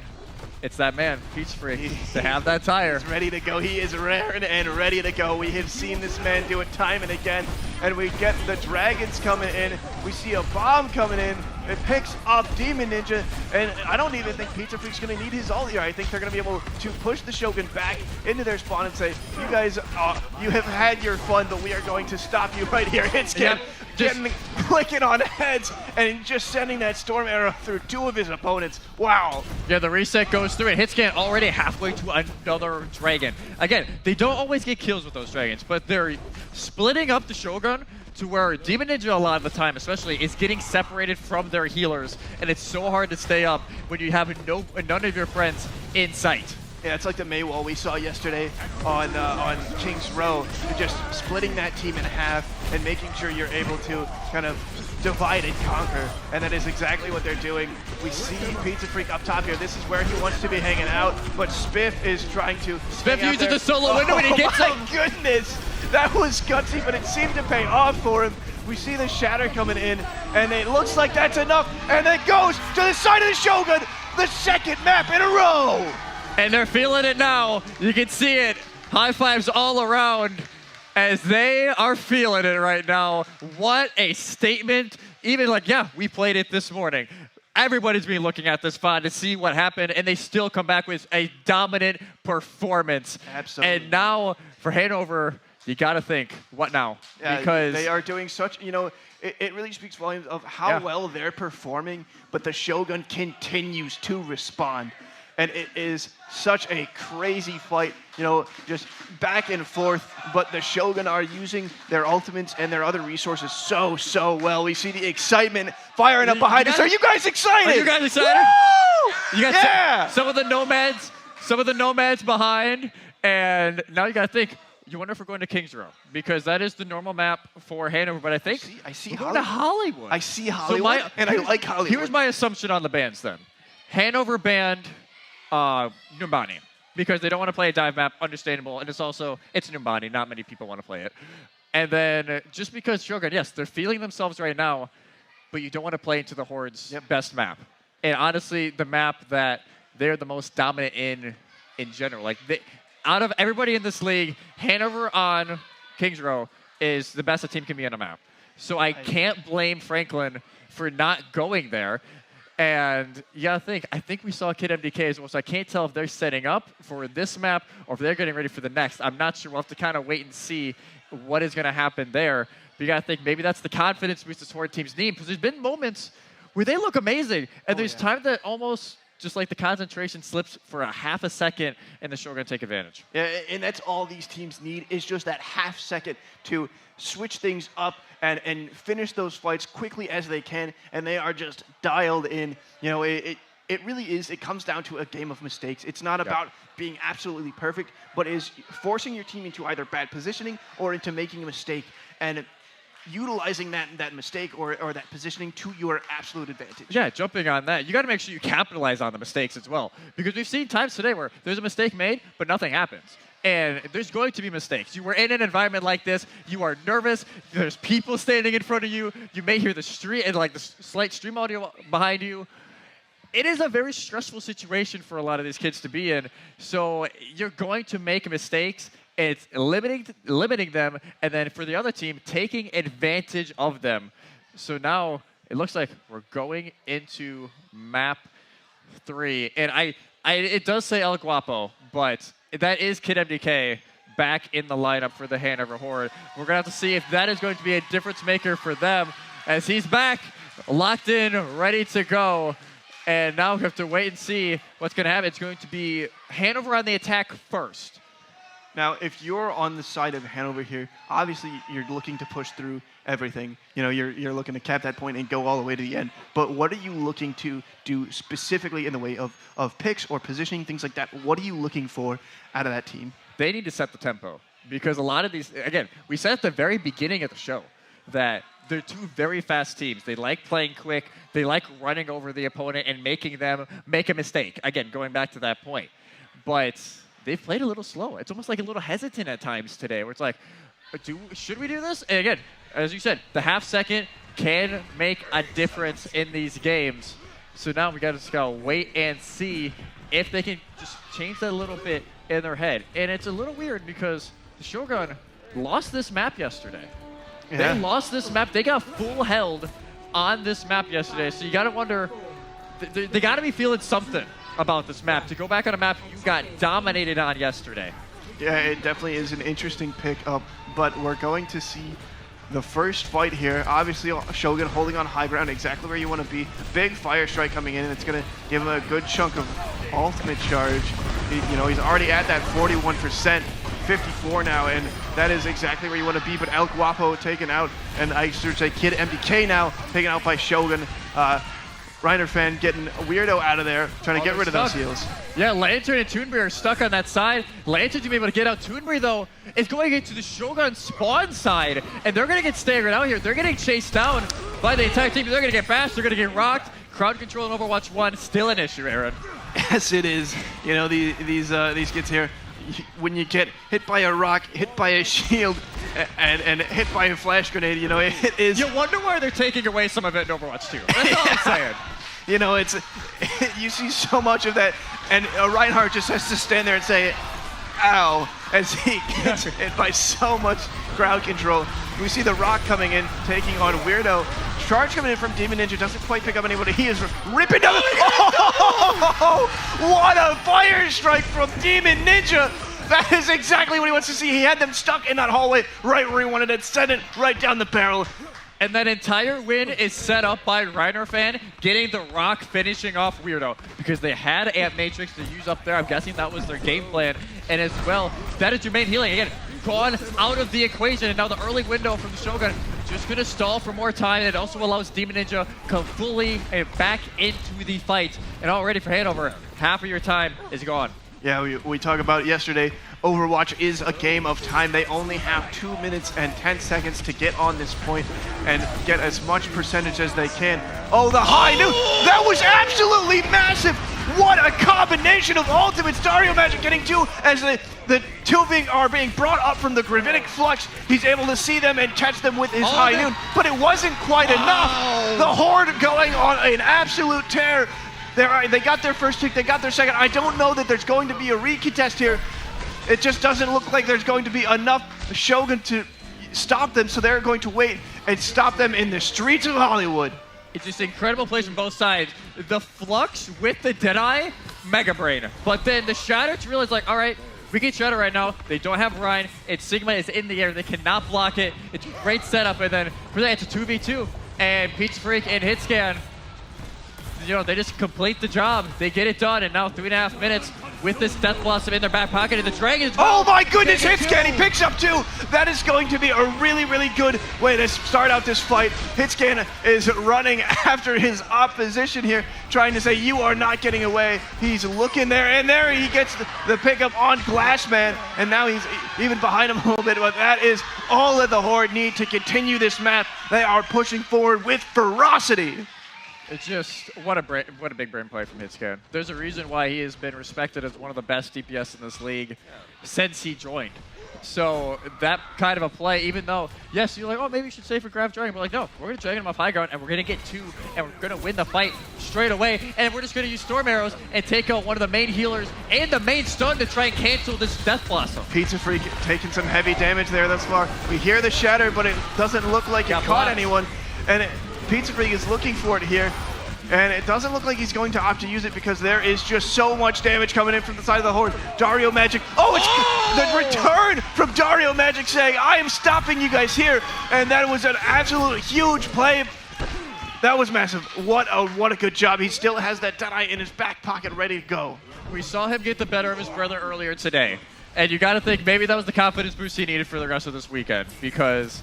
it's that man, Pizza Freak, to have that tire. He's ready to go. He is raring and ready to go. We have seen this man do it time and again. And we get the dragons coming in. We see a bomb coming in. It picks up Demon Ninja. And I don't even think Pizza Freak's going to need his ult here. I think they're going to be able to push the Shogun back into their spawn and say, you guys, you have had your fun, but we are going to stop you right here. It's getting clicking on heads and just sending that storm arrow through 2 of his opponents. Wow. Yeah, the reset goes through and Hitscan already halfway to another dragon. Again, they don't always get kills with those dragons, but they're splitting up the Shogun to where Demon Ninja a lot of the time especially is getting separated from their healers, and it's so hard to stay up when you have none of your friends in sight. Yeah, it's like the Mei wall we saw yesterday on King's Row. You're just splitting that team in half and making sure you're able to kind of divide and conquer, and that is exactly what they're doing. We see Pizza Freak up top here. This is where he wants to be hanging out, but Spiff is trying to... Spiff uses the solo window and he gets it! Oh my goodness! That was gutsy, but it seemed to pay off for him. We see the shatter coming in, and it looks like that's enough, and it goes to the side of the Shogun, the second map in a row! And they're feeling it now. You can see it. High fives all around as they are feeling it right now. What a statement. Even like, yeah, we played it this morning. Everybody's been looking at this spot to see what happened, and they still come back with a dominant performance. Absolutely. And now for Hanover, you got to think, what now? Yeah, because they are doing such, it really speaks volumes of how well they're performing, but the Shogun continues to respond. and it is such a crazy fight, just back and forth, but the Shogun are using their ultimates and their other resources so well. We see the excitement firing up behind us. Are you guys excited? Are you guys excited? Woo! You got Yeah! some of the nomads behind, and now you got to think. You wonder if we're going to Kings Row, because that is the normal map for Hanover, but I think I see we're going to Hollywood. I see Hollywood, and I like Hollywood. Here's my assumption on the bans then. Hanover banned Numbani, because they don't want to play a dive map, understandable, and it's Numbani, not many people want to play it. And then just because Shogun, yes, they're feeling themselves right now, but you don't want to play into the Horde's best map. And honestly, the map that they're the most dominant in general. Like, out of everybody in this league, Hanover on Kings Row is the best a team can be on a map. So I can't blame Franklin for not going there. And you gotta think, I think we saw Kid MDK as well, so I can't tell if they're setting up for this map or if they're getting ready for the next. I'm not sure. We'll have to kind of wait and see what is gonna happen there. But you gotta think maybe that's the confidence boost this Horde teams need, because there's been moments where they look amazing, and there's time that almost just like the concentration slips for a half a second, and the Shogun take advantage. Yeah, and that's all these teams need, is just that half second to switch things up and finish those fights quickly as they can, and they are just dialed in. It really is, it comes down to a game of mistakes. It's not about being absolutely perfect, but is forcing your team into either bad positioning or into making a mistake, and utilizing that mistake or that positioning to your absolute advantage. Yeah, jumping on that, you got to make sure you capitalize on the mistakes as well, because we've seen times today where there's a mistake made, but nothing happens. And there's going to be mistakes. You were in an environment like this, you are nervous, there's people standing in front of you, you may hear the slight stream audio behind you. It is a very stressful situation for a lot of these kids to be in, so you're going to make mistakes. It's limiting them, and then for the other team, taking advantage of them. So now it looks like we're going into map 3. And it does say El Guapo, but that is Kid MDK back in the lineup for the Hanover Horde. We're going to have to see if that is going to be a difference maker for them, as he's back, locked in, ready to go. And now we have to wait and see what's going to happen. It's going to be Hanover on the attack first. Now, if you're on the side of Hanover here, obviously you're looking to push through everything. You're looking to cap that point and go all the way to the end. But what are you looking to do specifically in the way of picks or positioning, things like that? What are you looking for out of that team? They need to set the tempo, because a lot of these, again, we said at the very beginning of the show that they're two very fast teams. They like playing quick. They like running over the opponent and making them make a mistake. Again, going back to that point. But they've played a little slow. It's almost like a little hesitant at times today, where it's like, should we do this? And again, as you said, the half second can make a difference in these games. So now we got to just gotta wait and see if they can just change that a little bit in their head. And it's a little weird, because the Shogun lost this map yesterday. Yeah. They lost this map. They got full held on this map yesterday. So you got to wonder, they got to be feeling something about this map, to go back on a map you got dominated on yesterday. Yeah, it definitely is an interesting pick up, but we're going to see the first fight here. Obviously, Shogun holding on high ground, exactly where you want to be. Big fire strike coming in, and it's going to give him a good chunk of ultimate charge. He's already at that 41%, 54 now, and that is exactly where you want to be. But El Guapo taken out, and I should say Kid MDK now taken out by Shogun. Reiner fan getting a weirdo out of there, trying to get rid of those heals. Yeah, Lantern and Toonberry are stuck on that side. Lantern to be able to get out. Toonberry, though, is going into the Shogun spawn side, and they're going to get staggered out here. They're getting chased down by the entire team. They're going to get bashed. They're going to get rocked. Crowd control in Overwatch 1, still an issue, Aaron. Yes, it is. These kids here, when you get hit by a rock, hit by a shield, and hit by a flash grenade, it is. You wonder why they're taking away some of it in Overwatch 2. That's all I'm saying. You see so much of that, and Reinhardt just has to stand there and say, ow, as he gets hit by so much crowd control. We see the rock coming in, taking on Weirdo. Charge coming in from Demon Ninja, doesn't quite pick up anybody. He is ripping down. Oh, what a fire strike from Demon Ninja. That is exactly what he wants to see. He had them stuck in that hallway right where he wanted it, sent it right down the barrel. And that entire win is set up by Reiner fan getting the rock, finishing off Weirdo. Because they had Amp Matrix to use up there. I'm guessing that was their game plan. And as well, that is your main healing. Again, gone out of the equation. And now the early window from the Shogun just going to stall for more time. And it also allows Demon Ninja come fully back into the fight. And already for Hanover, half of your time is gone. Yeah, we talked about it yesterday. Overwatch is a game of time. They only have 2 minutes and 10 seconds to get on this point and get as much percentage as they can. Oh, the high noon! That was absolutely massive! What a combination of ultimates! Dario Magic getting 2 as the two are being brought up from the gravitic flux. He's able to see them and catch them with his high noon, but it wasn't quite enough. The Horde going on an absolute tear. They got their first tick, they got their second. I don't know that there's going to be a recontest here. It just doesn't look like there's going to be enough Shogun to stop them, so they're going to wait and stop them in the streets of Hollywood. It's just incredible plays from both sides. The Flux with the Deadeye, Mega Brain. But then the Shatter to realize, like, all right, we can Shatter right now. They don't have Ryan. It's Sigma is in the air. They cannot block it. It's a great setup. And then for that, it's a 2v2. And Pizza Freak and Hitscan, you know, they just complete the job. They get it done. And now 3.5 minutes with this Death Blossom in their back pocket. And the Dragons. Oh my goodness, Hitscan, he picks up 2. That is going to be a really, really good way to start out this fight. Hitscan is running after his opposition here, trying to say, you are not getting away. He's looking there, and there he gets the pickup on Glassman. And now he's even behind him a little bit, but that is all that the Horde need to continue this map. They are pushing forward with ferocity. It's just, what a big brain play from Hitscan. There's a reason why he has been respected as one of the best DPS in this league since he joined. So that kind of a play, even though, yes, you're like, oh, maybe you should save for Grab Dragon. But like, no, we're going to Dragon him off high ground, and we're going to get 2, and we're going to win the fight straight away. And we're just going to use Storm Arrows and take out one of the main healers and the main stun to try and cancel this Death Blossom. Pizza Freak taking some heavy damage there thus far. We hear the Shatter, but it doesn't look like it caught anyone. And Pizza Freak is looking for it here. And it doesn't look like he's going to opt to use it because there is just so much damage coming in from the side of the Horde. Dario Magic, the return from Dario Magic saying, I am stopping you guys here. And that was an absolute huge play. That was massive. What a good job. He still has that Deadeye in his back pocket ready to go. We saw him get the better of his brother earlier today. And you got to think maybe that was the confidence boost he needed for the rest of this weekend, because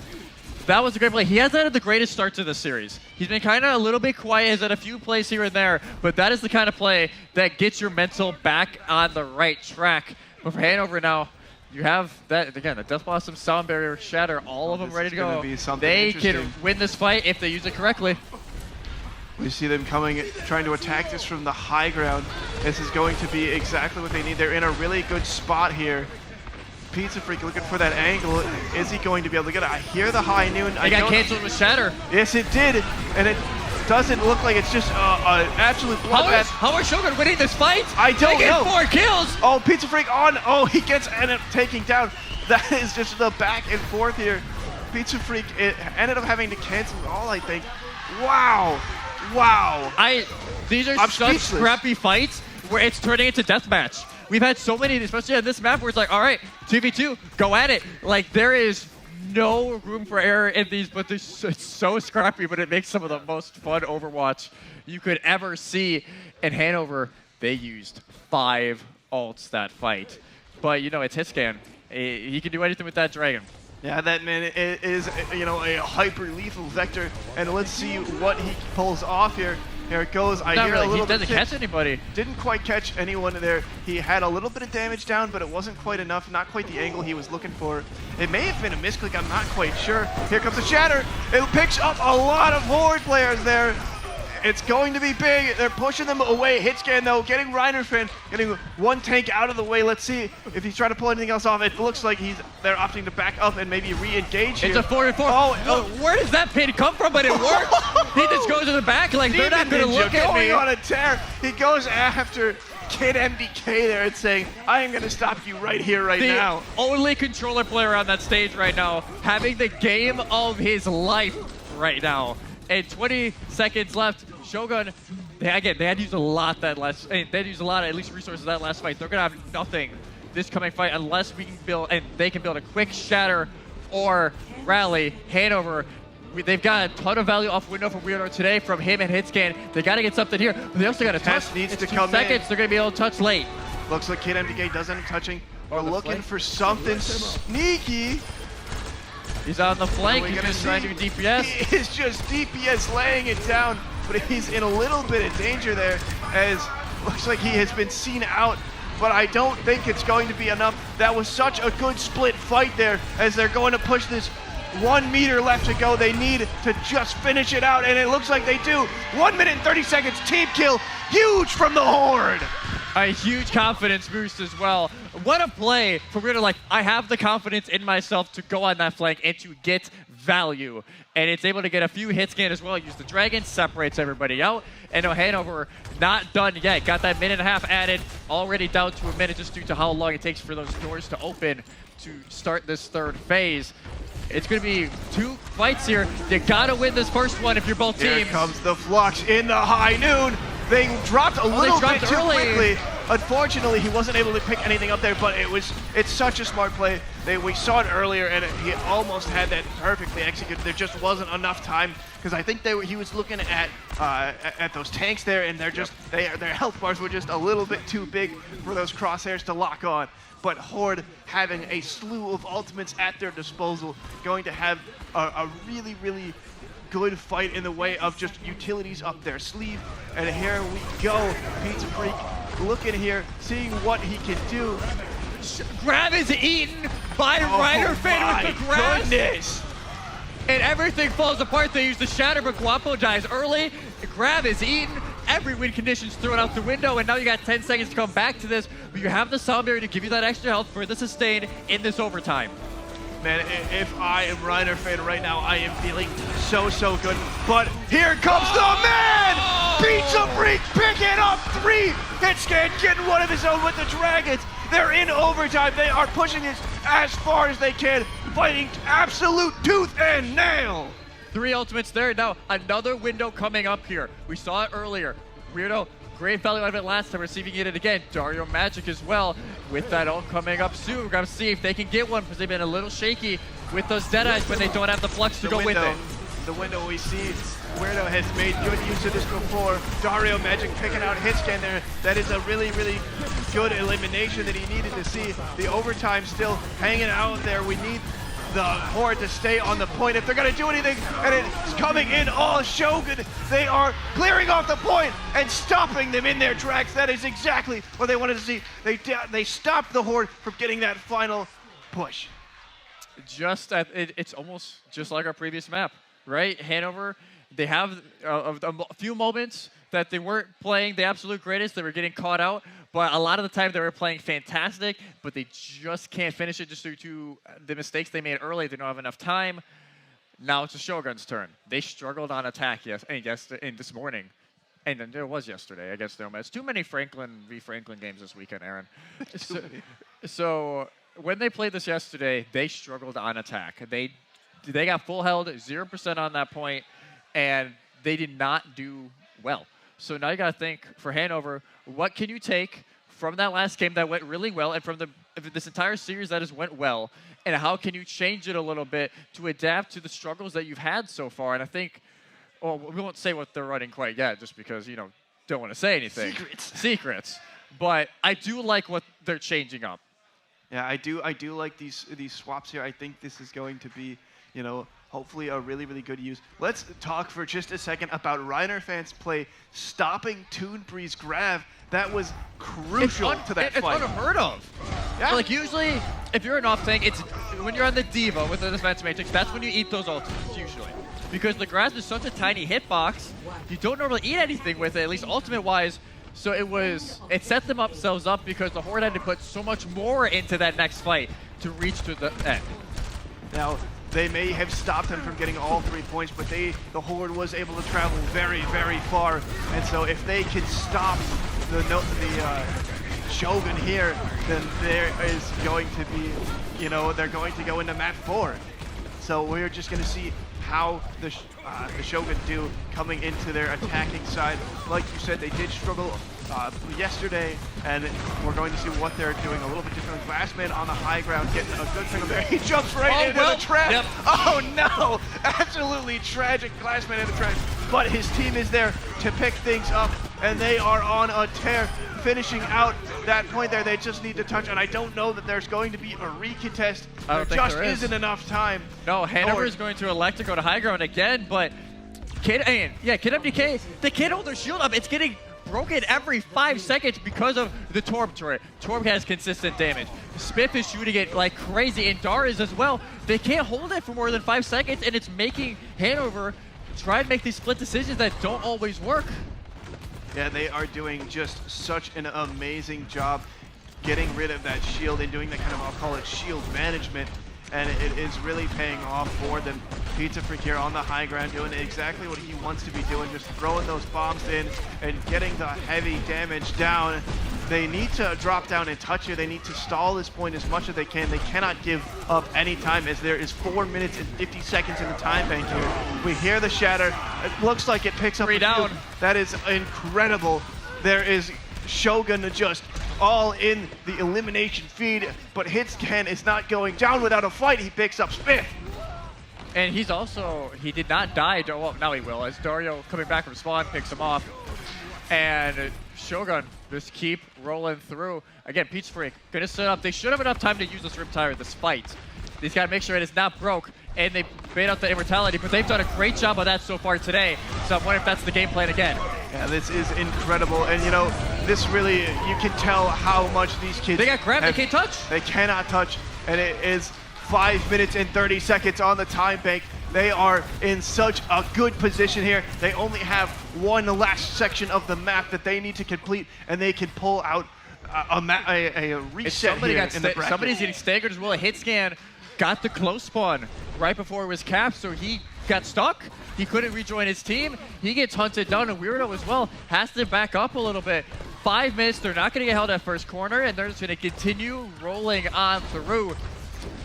that was a great play. He hasn't had the greatest start to this series. He's been kind of a little bit quiet. He's had a few plays here and there, but that is the kind of play that gets your mental back on the right track. But for Hanover now, you have that, again, the Death Blossom, Sound Barrier, Shatter, all of them ready to go. They can win this fight if they use it correctly. We see them coming, trying to attack this from the high ground. This is going to be exactly what they need. They're in a really good spot here. Pizza Freak looking for that angle. Is he going to be able to get it? I hear the high noon. He got canceled with Shatter. Yes, it did. And it doesn't look like it's just an absolute bloodbath. How are Shogun winning this fight? I don't know. 4 kills. Oh, Pizza Freak on. Oh, he gets ended up taking down. That is just the back and forth here. Pizza Freak ended up having to cancel it all, I think. Wow. Wow. These are such scrappy fights where it's turning into deathmatch. We've had so many, especially on this map, where it's like, all right, 2v2, go at it. Like, there is no room for error in these, but it's so scrappy, but it makes some of the most fun Overwatch you could ever see. In Hanover, they used 5 ults that fight. But, you know, it's Hitscan. He can do anything with that Dragon. Yeah, that man is, you know, a hyper-lethal vector, and let's see what he pulls off here. Here it goes. I hear a little bit. He doesn't catch anybody. Didn't quite catch anyone there. He had a little bit of damage down, but it wasn't quite enough. Not quite the angle he was looking for. It may have been a misclick. I'm not quite sure. Here comes the Shatter. It picks up a lot of Horde players there. It's going to be big. They're pushing them away. Hitscan, though, getting Reinerfin, getting one tank out of the way. Let's see if he's trying to pull anything else off. It looks like they're opting to back up and maybe re-engage here. It's a 4-4. Oh, where does that pin come from? But it worked. He just goes to the back like they're not going to look at me. Going on a tear. He goes after Kid MDK there and saying, I am going to stop you right here, right now. The only controller player on that stage right now, having the game of his life right now. And 20 seconds left. Shogun, they had to use a lot at least resources that last fight. They're gonna have nothing this coming fight unless we can build, and they can build a quick Shatter or rally. Hanover They've got a ton of value off window from Weirdo today from him and Hitscan. They got to get something here. But they also got a touch. Test needs it's to 2 come seconds. in. They're going to be able to touch late. Looks like Kid MDK does end up touching. We're the looking flank. for something sneaky. He's on the flank. What are we He's gonna just trying to do see? DPS. He is just DPS laying it down, but he's in a little bit of danger there, as looks like he has been seen out, but I don't think it's going to be enough. That was such a good split fight there, as they're going to push this 1 meter left to go. They need to just finish it out, and it looks like they do. 1 minute and 30 seconds, team kill, huge from the Horde. A huge confidence boost as well. What a play for Weirdo. Like, I have the confidence in myself to go on that flank and to get value. And it's able to get a few hits again as well. Use the Dragon, separates everybody out. And no, Hanover not done yet. Got that 1.5 minutes added. Already down to a minute just due to how long it takes for those doors to open to start this third phase. It's going to be 2 fights here. You got to win this first one if you're both teams. Here comes the Flux in the high noon. They dropped a little bit too quickly. Unfortunately, he wasn't able to pick anything up there, but it's such a smart play. We saw it earlier, and he almost had that perfectly executed. There just wasn't enough time, because I think he was looking at those tanks there, and their health bars were just a little bit too big for those crosshairs to lock on. But Horde, having a slew of ultimates at their disposal, going to have a really, really good fight in the way of just utilities up their sleeve. And here we go. Pizza Freak looking here, seeing what he can do. Grab is eaten by Rider Fan with the grass. Goodness. And everything falls apart. They use the Shatter, but Guapo dies early. The Grab is eaten. Every win condition's thrown out the window, and now you got 10 seconds to come back to this, but you have the Sound Barrier to give you that extra health for the sustain in this overtime. Man, if I am Reiner fan right now, I am feeling so good. But here comes the man! Pizza Freak picking up 3! Hitscan getting one of his own with the Dragons. They're in overtime. They are pushing this as far as they can, fighting absolute tooth and nail. 3 ultimates there. Now, another window coming up here. We saw it earlier. Weirdo, great value out of it last time. We're seeing it again. Dario Magic as well. With that ult coming up soon, we're going to see if they can get one, because they've been a little shaky with those Deadeyes when they don't have the Flux to go with it. The window we see, Weirdo has made good use of this before. Dario Magic picking out Hitscan there. That is a really, really good elimination that he needed to see. The overtime still hanging out there. We need the Horde to stay on the point if they're going to do anything, and it's coming in all Shogun. They are clearing off the point and stopping them in their tracks. That is exactly what they wanted to see. They stopped the Horde from getting that final push. It's almost just like our previous map, right? Hanover, they have a few moments that they weren't playing the absolute greatest. They were getting caught out. But a lot of the time they were playing fantastic, but they just can't finish it just due to the mistakes they made early. They don't have enough time. Now it's the Shogun's turn. They struggled on attack this morning. And then there was yesterday against them. It's too many Franklin v. Franklin games this weekend, Aaron. So when they played this yesterday, they struggled on attack. They got full held, 0% on that point, and they did not do well. So now you got to think, for Hanover, what can you take from that last game that went really well, and from this entire series that has went well, and how can you change it a little bit to adapt to the struggles that you've had so far? And I think, well, we won't say what they're running quite yet, just because, don't want to say anything. Secrets. But I do like what they're changing up. Yeah, I do like these swaps here. I think this is going to be, hopefully a really, really good use. Let's talk for just a second about Reiner fans' play, stopping Toonbree's grab. That was crucial to that fight. It's unheard of. Yeah. Like, usually, if you're an off tank, it's when you're on the Diva with the defense matrix, that's when you eat those ultimates, usually. Because the grasp is such a tiny hitbox, you don't normally eat anything with it, at least ultimate-wise. So it set themselves up because the Horde had to put so much more into that next fight to reach to the end. Now, they may have stopped him from getting all 3 points, but the Horde was able to travel very, very far. And so if they can stop the Shogun here, then there is going to be, they're going to go into map 4. So we're just going to see how the Shogun do coming into their attacking side. Like you said, they did struggle yesterday, and we're going to see what they're doing a little bit different. Glassman on the high ground, getting a good single there. He jumps right into the trap. Yep. Oh no! Absolutely tragic. Glassman in the trap. But his team is there to pick things up, and they are on a tear, finishing out that point there. They just need to touch, and I don't know that there's going to be a recontest. There just isn't enough time. No, Hanover is going to elect to go to high ground again, but Kid MDK, they can't hold their shield up. It's getting broken every 5 seconds because of the Torb turret. Torb has consistent damage. Spiff is shooting it like crazy, and Dar is as well. They can't hold it for more than 5 seconds, and it's making Hanover try and make these split decisions that don't always work. Yeah, they are doing just such an amazing job getting rid of that shield and doing that kind of, I'll call it shield management, and it is really paying off for them. Pizza Freak here on the high ground doing exactly what he wants to be doing, just throwing those bombs in and getting the heavy damage down. They need to drop down and touch here. They need to stall this point as much as they can. They cannot give up any time, as there is 4 minutes and 50 seconds in the time bank here. We hear the shatter. It looks like it picks up 3 down. That is incredible. There is Shogun just all in the elimination feed, but Hitscan is not going down without a fight. He picks up Spiff. And he did not die. Well, now he will, as Dario coming back from spawn picks him off. And Shogun just keep rolling through. Again, Pizza Freak gonna set up. They should have enough time to use this Riptire this fight. They've got to make sure it is not broke, and they bait out the Immortality, but they've done a great job of that so far today. So I'm wondering if that's the game plan again. Yeah, this is incredible, and you know, this really, you can tell how much these kids— They got grabbed, they can't touch. They cannot touch, and it is 5 minutes and 30 seconds on the time bank. They are in such a good position here. They only have one last section of the map that they need to complete, and they can pull out a reset here in the bracket. Somebody's getting staggered as well. A hit scan got the close spawn right before it was capped, so he got stuck. He couldn't rejoin his team. He gets hunted down, and Weirdo as well has to back up a little bit. 5 minutes, they're not going to get held at first corner, and they're just going to continue rolling on through.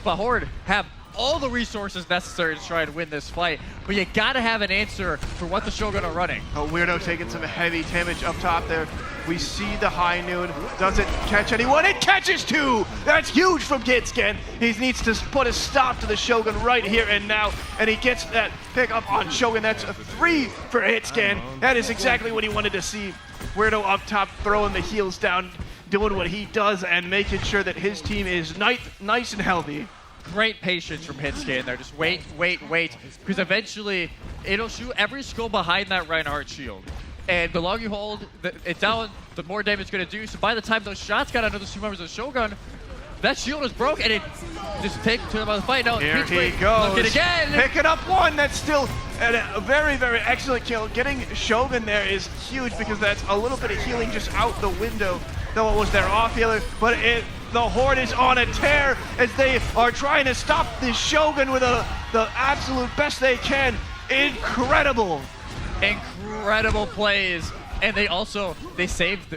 But Horde have all the resources necessary to try and win this fight, but you gotta have an answer for what the Shogun are running. Oh, Weirdo taking some heavy damage up top there. We see the high noon. Doesn't catch anyone. It catches 2! That's huge from Hitscan. He needs to put a stop to the Shogun right here and now, and he gets that pick up on Shogun. That's a 3 for Hitscan. That is exactly what he wanted to see. Weirdo up top throwing the heels down, doing what he does and making sure that his team is nice and healthy. Great patience from Hitscan there. Just wait, because eventually it'll shoot every skull behind that Reinhardt shield. And the longer you hold it down, the more damage it's going to do. So by the time those shots got onto the 2 members of Shogun, that shield is broke, and it just takes to them on the fight. Now, here he goes. Look at again. Picking up 1. That's still a very, very excellent kill. Getting Shogun there is huge because that's a little bit of healing just out the window. Though it was their off healer, but the Horde is on a tear as they are trying to stop this Shogun with the absolute best they can. Incredible. Incredible plays. And they saved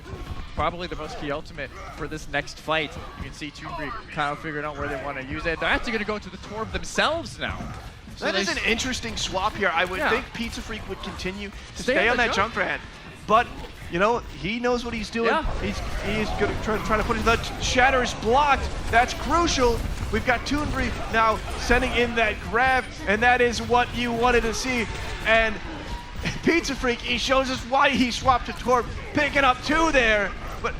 probably the most key ultimate for this next fight. You can see Toonbreak kind of figuring out where they want to use it. They're actually going to go to the Torb themselves now. So that is an interesting swap here. I would think Pizza Freak would continue to stay on that Junkrat, but you know, he knows what he's doing. Yeah. He's going to try to put it. The shatter is blocked. That's crucial. We've got Toonbreak now sending in that grab, and that is what you wanted to see. And Pizza Freak, he shows us why he swapped to Torb, picking up 2 there. But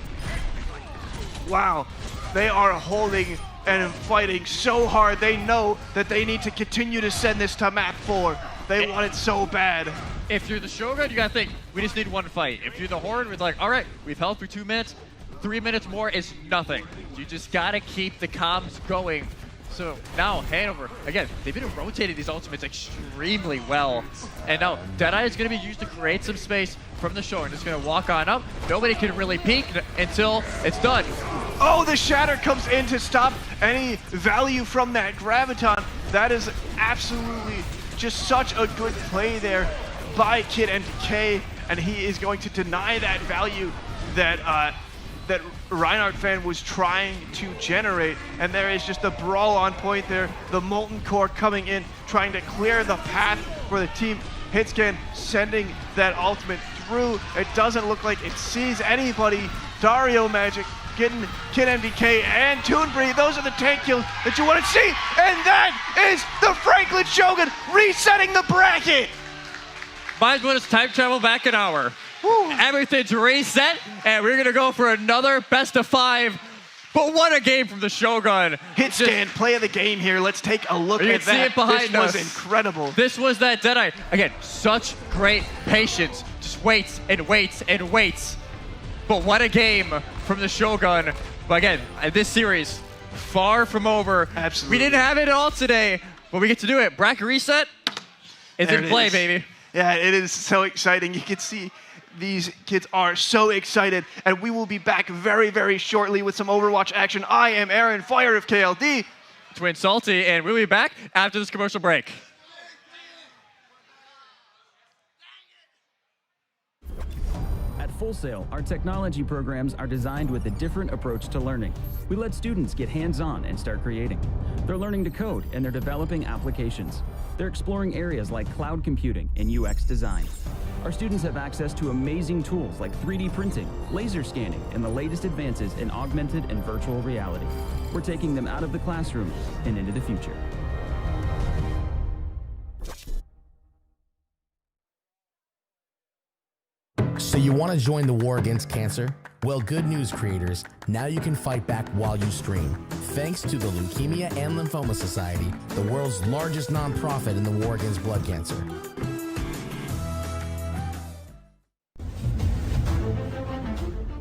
wow, they are holding and fighting so hard. They know that they need to continue to send this to map 4. They want it so bad. If you're the Shogun, you gotta think, we just need 1 fight. If you're the Horde, it's like, all right, we've held for 2 minutes. 3 minutes more is nothing. You just gotta keep the comms going. So now Hanover, again, they've been rotating these ultimates extremely well. And now Deadeye is gonna be used to create some space from the Shogun. It's gonna walk on up. Nobody can really peek until it's done. Oh, the shatter comes in to stop any value from that Graviton. That is absolutely just such a good play there by Kid MDK, and he is going to deny that value that that Reinhardt fan was trying to generate. And there is just a brawl on point there. The Molten Core coming in, trying to clear the path for the team. Hitscan sending that ultimate through. It doesn't look like it sees anybody. Dario Magic getting Kid MDK and Toonbreed. Those are the tank kills that you want to see. And that is the Franklin Shogun resetting the bracket. Might as well just time travel back an hour. Woo. Everything's reset, and we're going to go for another best of 5. But what a game from the Shogun. Hit stand, play of the game here. Let's take a look you at can that. See it behind us. This was incredible. This was that Deadeye. Again, such great patience. Just waits and waits and waits. But what a game from the Shogun. But again, this series, far from over. Absolutely. We didn't have it all today, but we get to do it. Bracket reset is in play, baby. Yeah, it is so exciting. You can see these kids are so excited, and we will be back very, very shortly with some Overwatch action. I am Aaron, Fire of KLD. Twin Salty, and we'll be back after this commercial break. At Full Sail, our technology programs are designed with a different approach to learning. We let students get hands-on and start creating. They're learning to code, and they're developing applications. They're exploring areas like cloud computing and UX design. Our students have access to amazing tools like 3D printing, laser scanning, and the latest advances in augmented and virtual reality. We're taking them out of the classroom and into the future. So you want to join the war against cancer? Well, good news, creators. Now you can fight back while you stream. Thanks to the Leukemia and Lymphoma Society, the world's largest nonprofit in the war against blood cancer.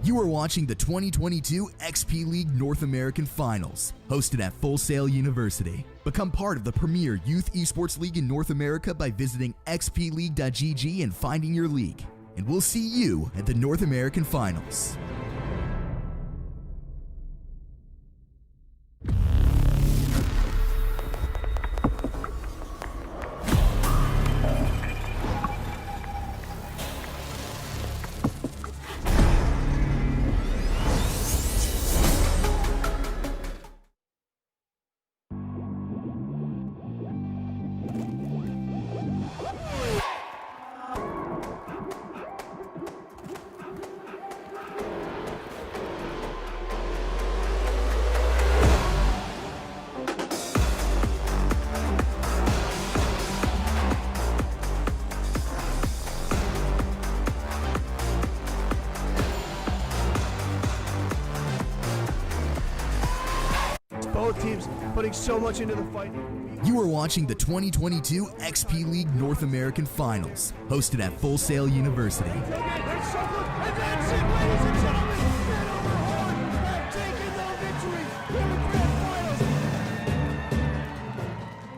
You are watching the 2022 XP League North American Finals, hosted at Full Sail University. Become part of the premier youth esports league in North America by visiting xpleague.gg and finding your league. And we'll see you at the North American Finals. Both teams putting so much into the fight. You are watching the 2022 XP League North American Finals, hosted at Full Sail University.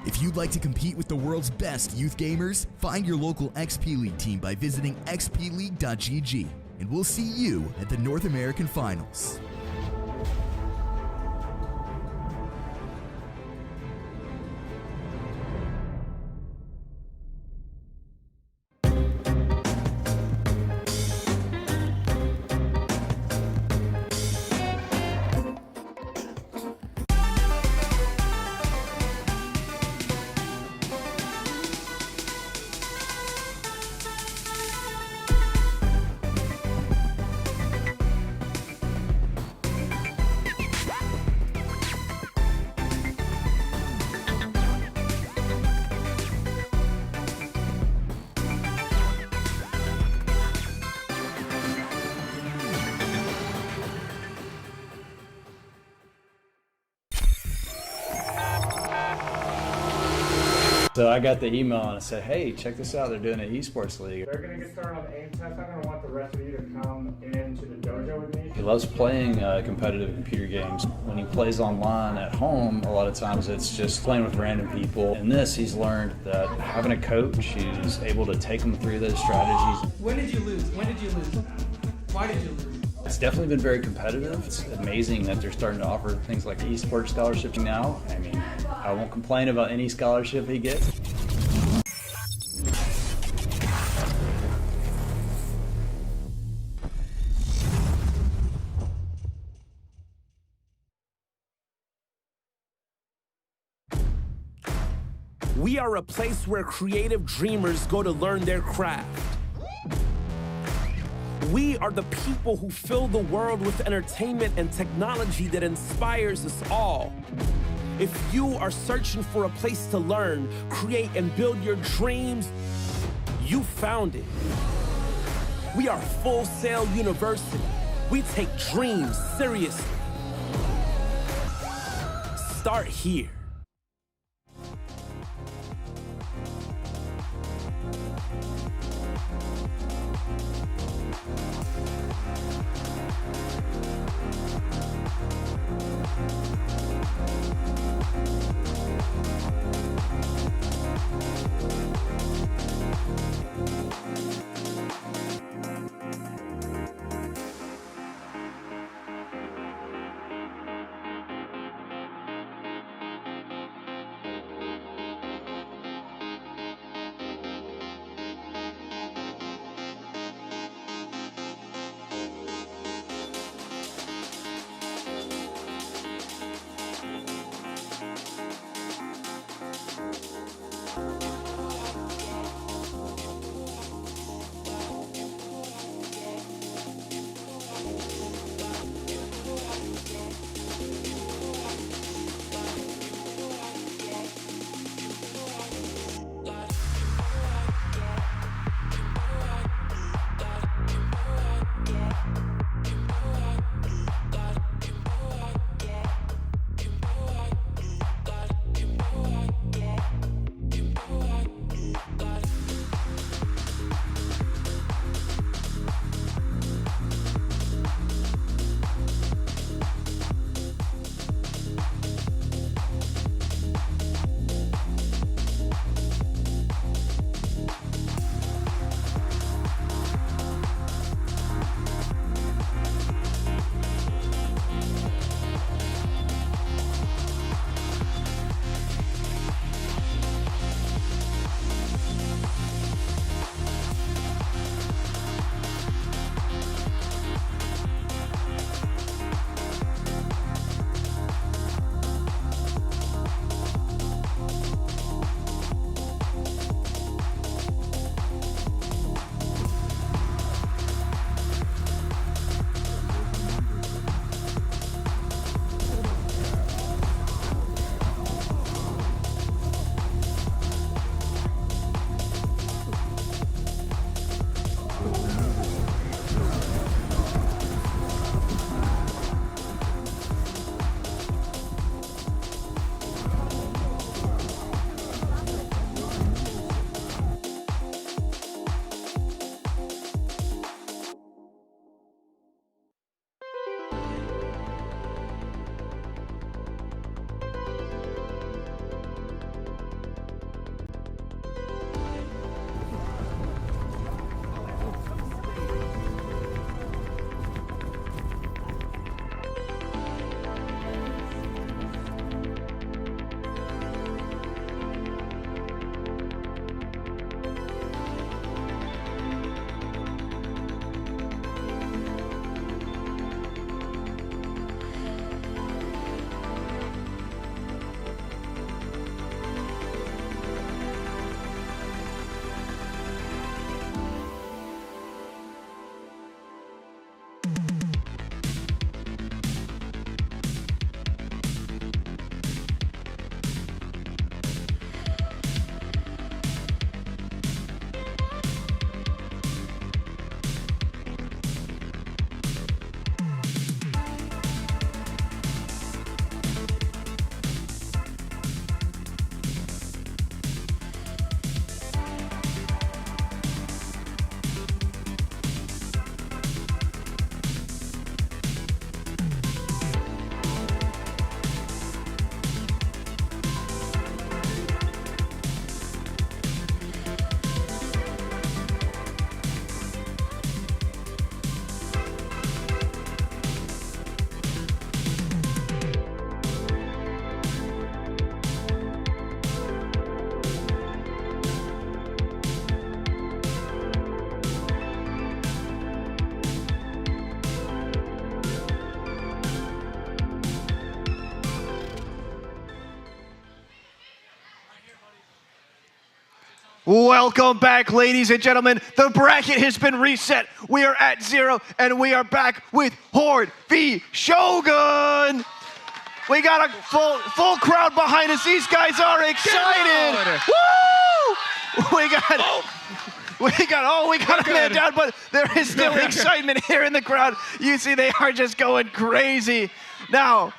If you'd like to compete with the world's best youth gamers, find your local XP League team by visiting xpleague.gg, and we'll see you at the North American Finals. So I got the email and I said, hey, check this out. They're doing an esports league. They're going to get started on the aim test. I'm going to want the rest of you to come into the dojo with me. He loves playing competitive computer games. When he plays online at home, a lot of times it's just playing with random people. In this, he's learned that having a coach who's able to take him through those strategies. When did you lose? When did you lose? Why did you lose? It's definitely been very competitive. It's amazing that they're starting to offer things like esports scholarships now. I mean, I won't complain about any scholarship he gets. We are a place where creative dreamers go to learn their craft. We are the people who fill the world with entertainment and technology that inspires us all. If you are searching for a place to learn, create, and build your dreams, you found it. We are Full Sail University. We take dreams seriously. Start here. Welcome back, ladies and gentlemen. The bracket has been reset. We are at 0, and we are back with Horde v Shogun. We got a full crowd behind us. These guys are excited. Woo! We got a man down, but there is still excitement here in the crowd. You see, they are just going crazy. Now,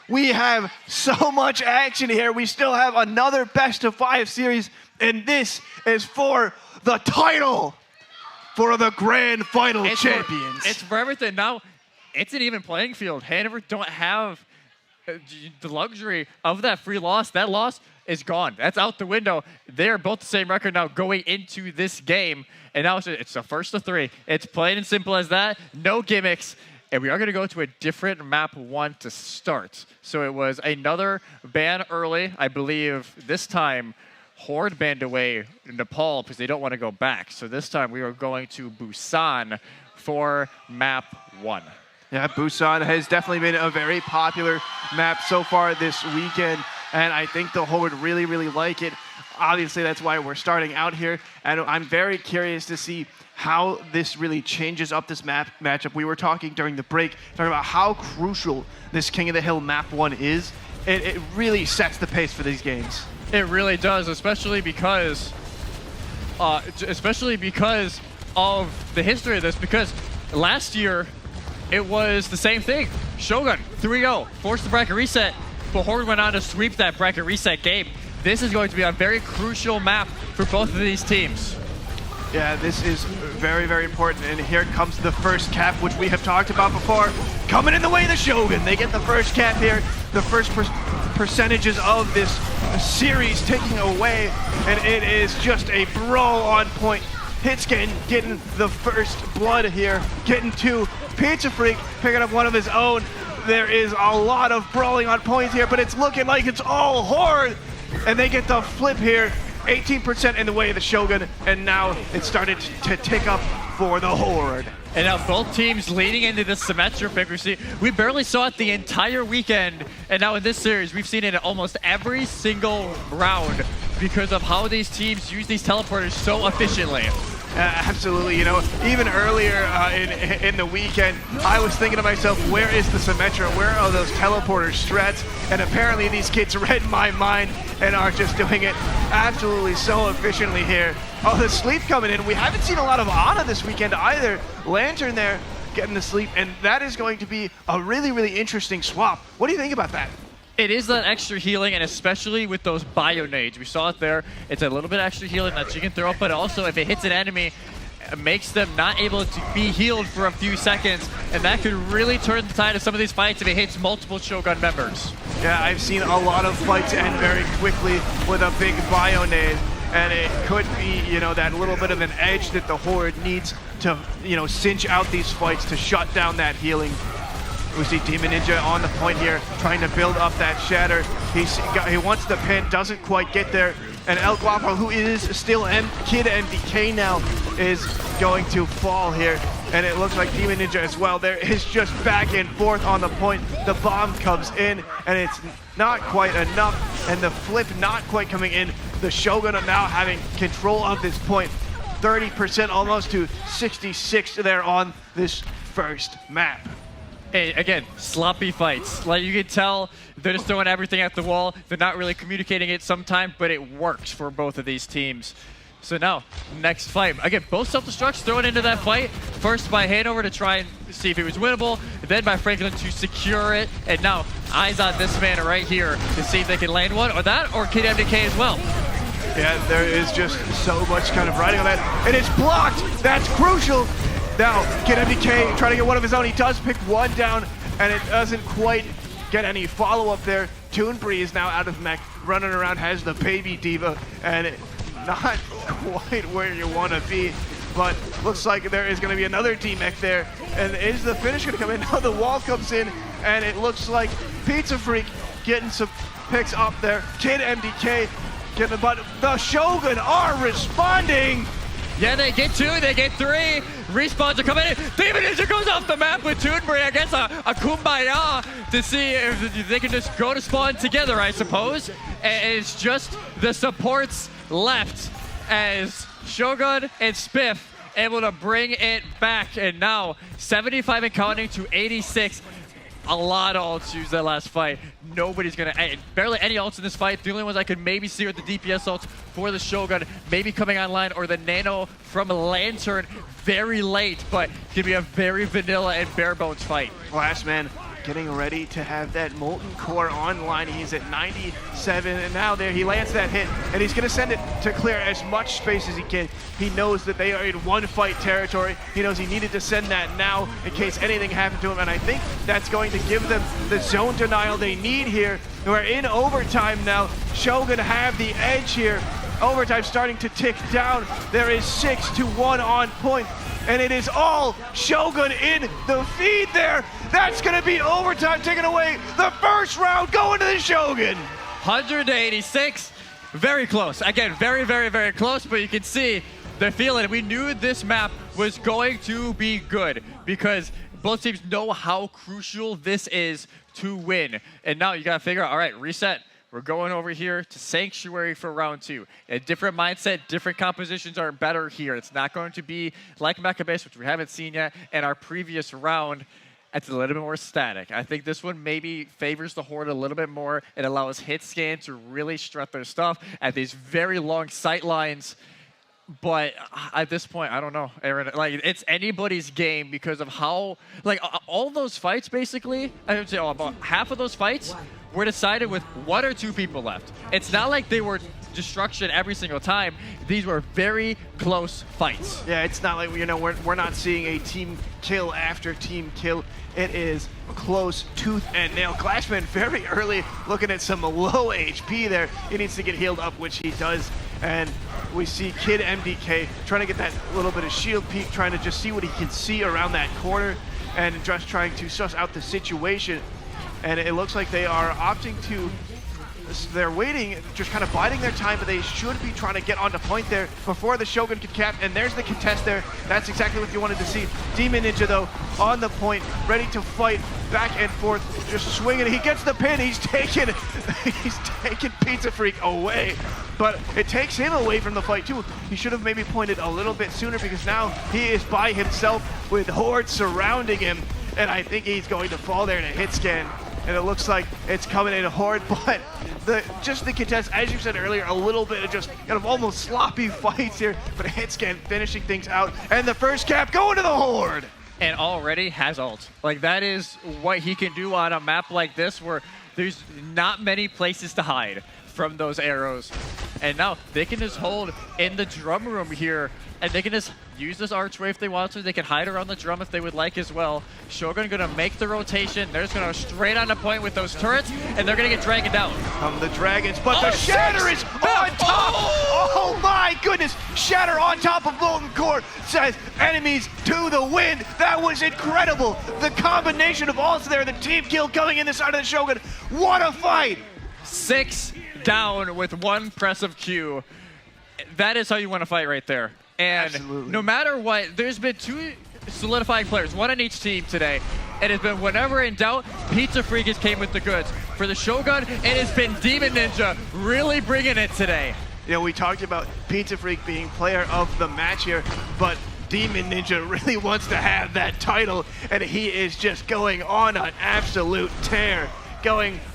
we have so much action here. We still have another best of 5 series, and this is for the title, for the grand final champions. It's for everything. Now, it's an even playing field. Hanover don't have the luxury of that free loss. That loss is gone. That's out the window. They're both the same record now going into this game, and now it's the first of 3. It's plain and simple as that. No gimmicks. And we are going to go to a different map 1 to start. So it was another ban early. I believe this time Horde banned away Nepal because they don't want to go back. So this time we are going to Busan for map 1. Yeah, Busan has definitely been a very popular map so far this weekend, and I think the Horde really, really like it. Obviously, that's why we're starting out here, and I'm very curious to see how this really changes up this matchup. We were talking during the break, talking about how crucial this King of the Hill map 1 is. It really sets the pace for these games. It really does, especially because of the history of this. Because last year, it was the same thing. Shogun 3-0, forced the bracket reset, but Horde went on to sweep that bracket reset game. This is going to be a very crucial map for both of these teams. Yeah, this is very, very important. And here comes the first cap, which we have talked about before. Coming in the way of the Shogun. They get the first cap here. The first percentages of this series taking away. And it is just a brawl on point. Hitskin getting the first blood here. Getting 2. Pizza Freak picking up one of his own. There is a lot of brawling on points here, but it's looking like it's all Horde. And they get the flip here. 18% in the way of the Shogun, and now it started to tick up for the Horde. And now both teams leading into this Symmetra pick. We barely saw it the entire weekend, and now in this series, we've seen it in almost every single round because of how these teams use these teleporters so efficiently. Absolutely, you know, even earlier in the weekend, I was thinking to myself, where is the Symmetra? Where are those teleporter strats? And apparently these kids read my mind and are just doing it absolutely so efficiently here. Oh, the sleep coming in. We haven't seen a lot of Ana this weekend either. Lantern there getting the sleep, and that is going to be a really, really interesting swap. What do you think about that? It is that extra healing, and especially with those bio nades. We saw it there. It's a little bit extra healing that you can throw, but also if it hits an enemy, it makes them not able to be healed for a few seconds, and that could really turn the tide of some of these fights if it hits multiple Shogun members. Yeah, I've seen a lot of fights end very quickly with a big bio nade, and it could be, you know, that little bit of an edge that the Horde needs to, you know, cinch out these fights to shut down that healing. We see Demon Ninja on the point here, trying to build up that shatter. He wants the pin, doesn't quite get there. And El Guapo, who is still Kid MDK now, is going to fall here. And it looks like Demon Ninja as well. There is just back and forth on the point. The bomb comes in, and it's not quite enough. And the flip not quite coming in. The Shogun are now having control of this point. 30% almost to 66 there on this first map. Hey, again, sloppy fights. Like you can tell, they're just throwing everything at the wall. They're not really communicating it sometimes, but it works for both of these teams. So now, next fight. Again, both self-destructs thrown into that fight. First by Hanover to try and see if it was winnable, then by Franklin to secure it. And now, eyes on this man right here to see if they can land one, or that, or Kid MDK as well. Yeah, there is just so much kind of riding on that. And it's blocked! That's crucial! Now, Kid MDK trying to get one of his own. He does pick one down, and it doesn't quite get any follow-up there. Toon Breeze now out of mech, running around, has the baby diva, and not quite where you want to be. But looks like there is going to be another D-mech there. And is the finish going to come in? Now the wall comes in, and it looks like Pizza Freak getting some picks up there. Kid MDK getting, but the Shogun are responding. Yeah, they get 2, they get 3. Respawns are coming in. Demon Ninja goes off the map with Toonbury. I guess a kumbaya to see if they can just go to spawn together, I suppose. And it's just the supports left. as Shogun and Spiff able to bring it back, and now 75 and counting to 86. A lot of ults used that last fight. Nobody's gonna, barely any ults in this fight. The only ones I could maybe see are the DPS ults for the Shogun, maybe coming online, or the Nano from Lantern very late, but it's gonna be a very vanilla and bare bones fight. Last man getting ready to have that Molten Core online. He's at 97, and now there he lands that hit, and he's gonna send it to clear as much space as he can. He knows that they are in one fight territory. He knows he needed to send that now in case anything happened to him, and I think that's going to give them the zone denial they need here. We're in overtime now. Shogun have the edge here. Overtime starting to tick down. There is 6-1 on point, and it is all Shogun in the feed there. That's gonna be overtime, taking away the first round, going to the Shogun. 186, very close. Again, very, very, very close, but you can see the feeling. We knew this map was going to be good because both teams know how crucial this is to win. And now you gotta figure out, all right, reset. We're going over here to Sanctuary for round 2. A different mindset, different compositions are better here. It's not going to be like Mecha Base, which we haven't seen yet, and our previous round. It's a little bit more static. I think this one maybe favors the Horde a little bit more. It allows Hitscan to really strut their stuff at these very long sight lines. But at this point, I don't know, Aaron. Like, it's anybody's game because of how, like, all those fights basically, I would say about half of those fights were decided with 1 or 2 people left. It's not like they were destruction every single time. These were very close fights. Yeah, it's not like, you know, we're not seeing a team kill after team kill. It is close tooth and nail. Glassman very early looking at some low HP there. He needs to get healed up, which he does. And we see Kid MDK trying to get that little bit of shield peek, trying to just see what he can see around that corner and just trying to suss out the situation. And it looks like they are opting to, they're waiting, just kind of biding their time, but they should be trying to get onto point there before the Shogun can cap, and there's the contest there. That's exactly what you wanted to see. Demon Ninja, though, on the point, ready to fight back and forth, just swinging. He gets the pin. He's taking Pizza Freak away, but it takes him away from the fight, too. He should have maybe pointed a little bit sooner because now he is by himself with Horde surrounding him, and I think he's going to fall there in a hit scan. And it looks like it's coming in Horde, but just the contest, as you said earlier, a little bit of just kind of almost sloppy fights here, but Hitscan finishing things out, and the first cap going to the Horde! And already has ult. Like, that is what he can do on a map like this where there's not many places to hide from those arrows. And now they can just hold in the drum room here, and they can just use this archway if they want to. They can hide around the drum if they would like as well. Shogun gonna make the rotation. They're just gonna straight on the point with those turrets, and they're gonna get dragged down. Come the dragons, but the Shatter is on top! Oh my goodness! Shatter on top of Molten Core says enemies to the wind. That was incredible! The combination of ults there, the team kill coming in the side of the Shogun. What a fight! 6 down with 1 press of Q. That is how you want to fight right there. And absolutely. No matter what, there's been 2 solidifying players, 1 on each team today. It has been whenever in doubt, Pizza Freak has came with the goods. For the Shogun, it has been Demon Ninja really bringing it today. You know, we talked about Pizza Freak being player of the match here, but Demon Ninja really wants to have that title, and he is just going on an absolute tear.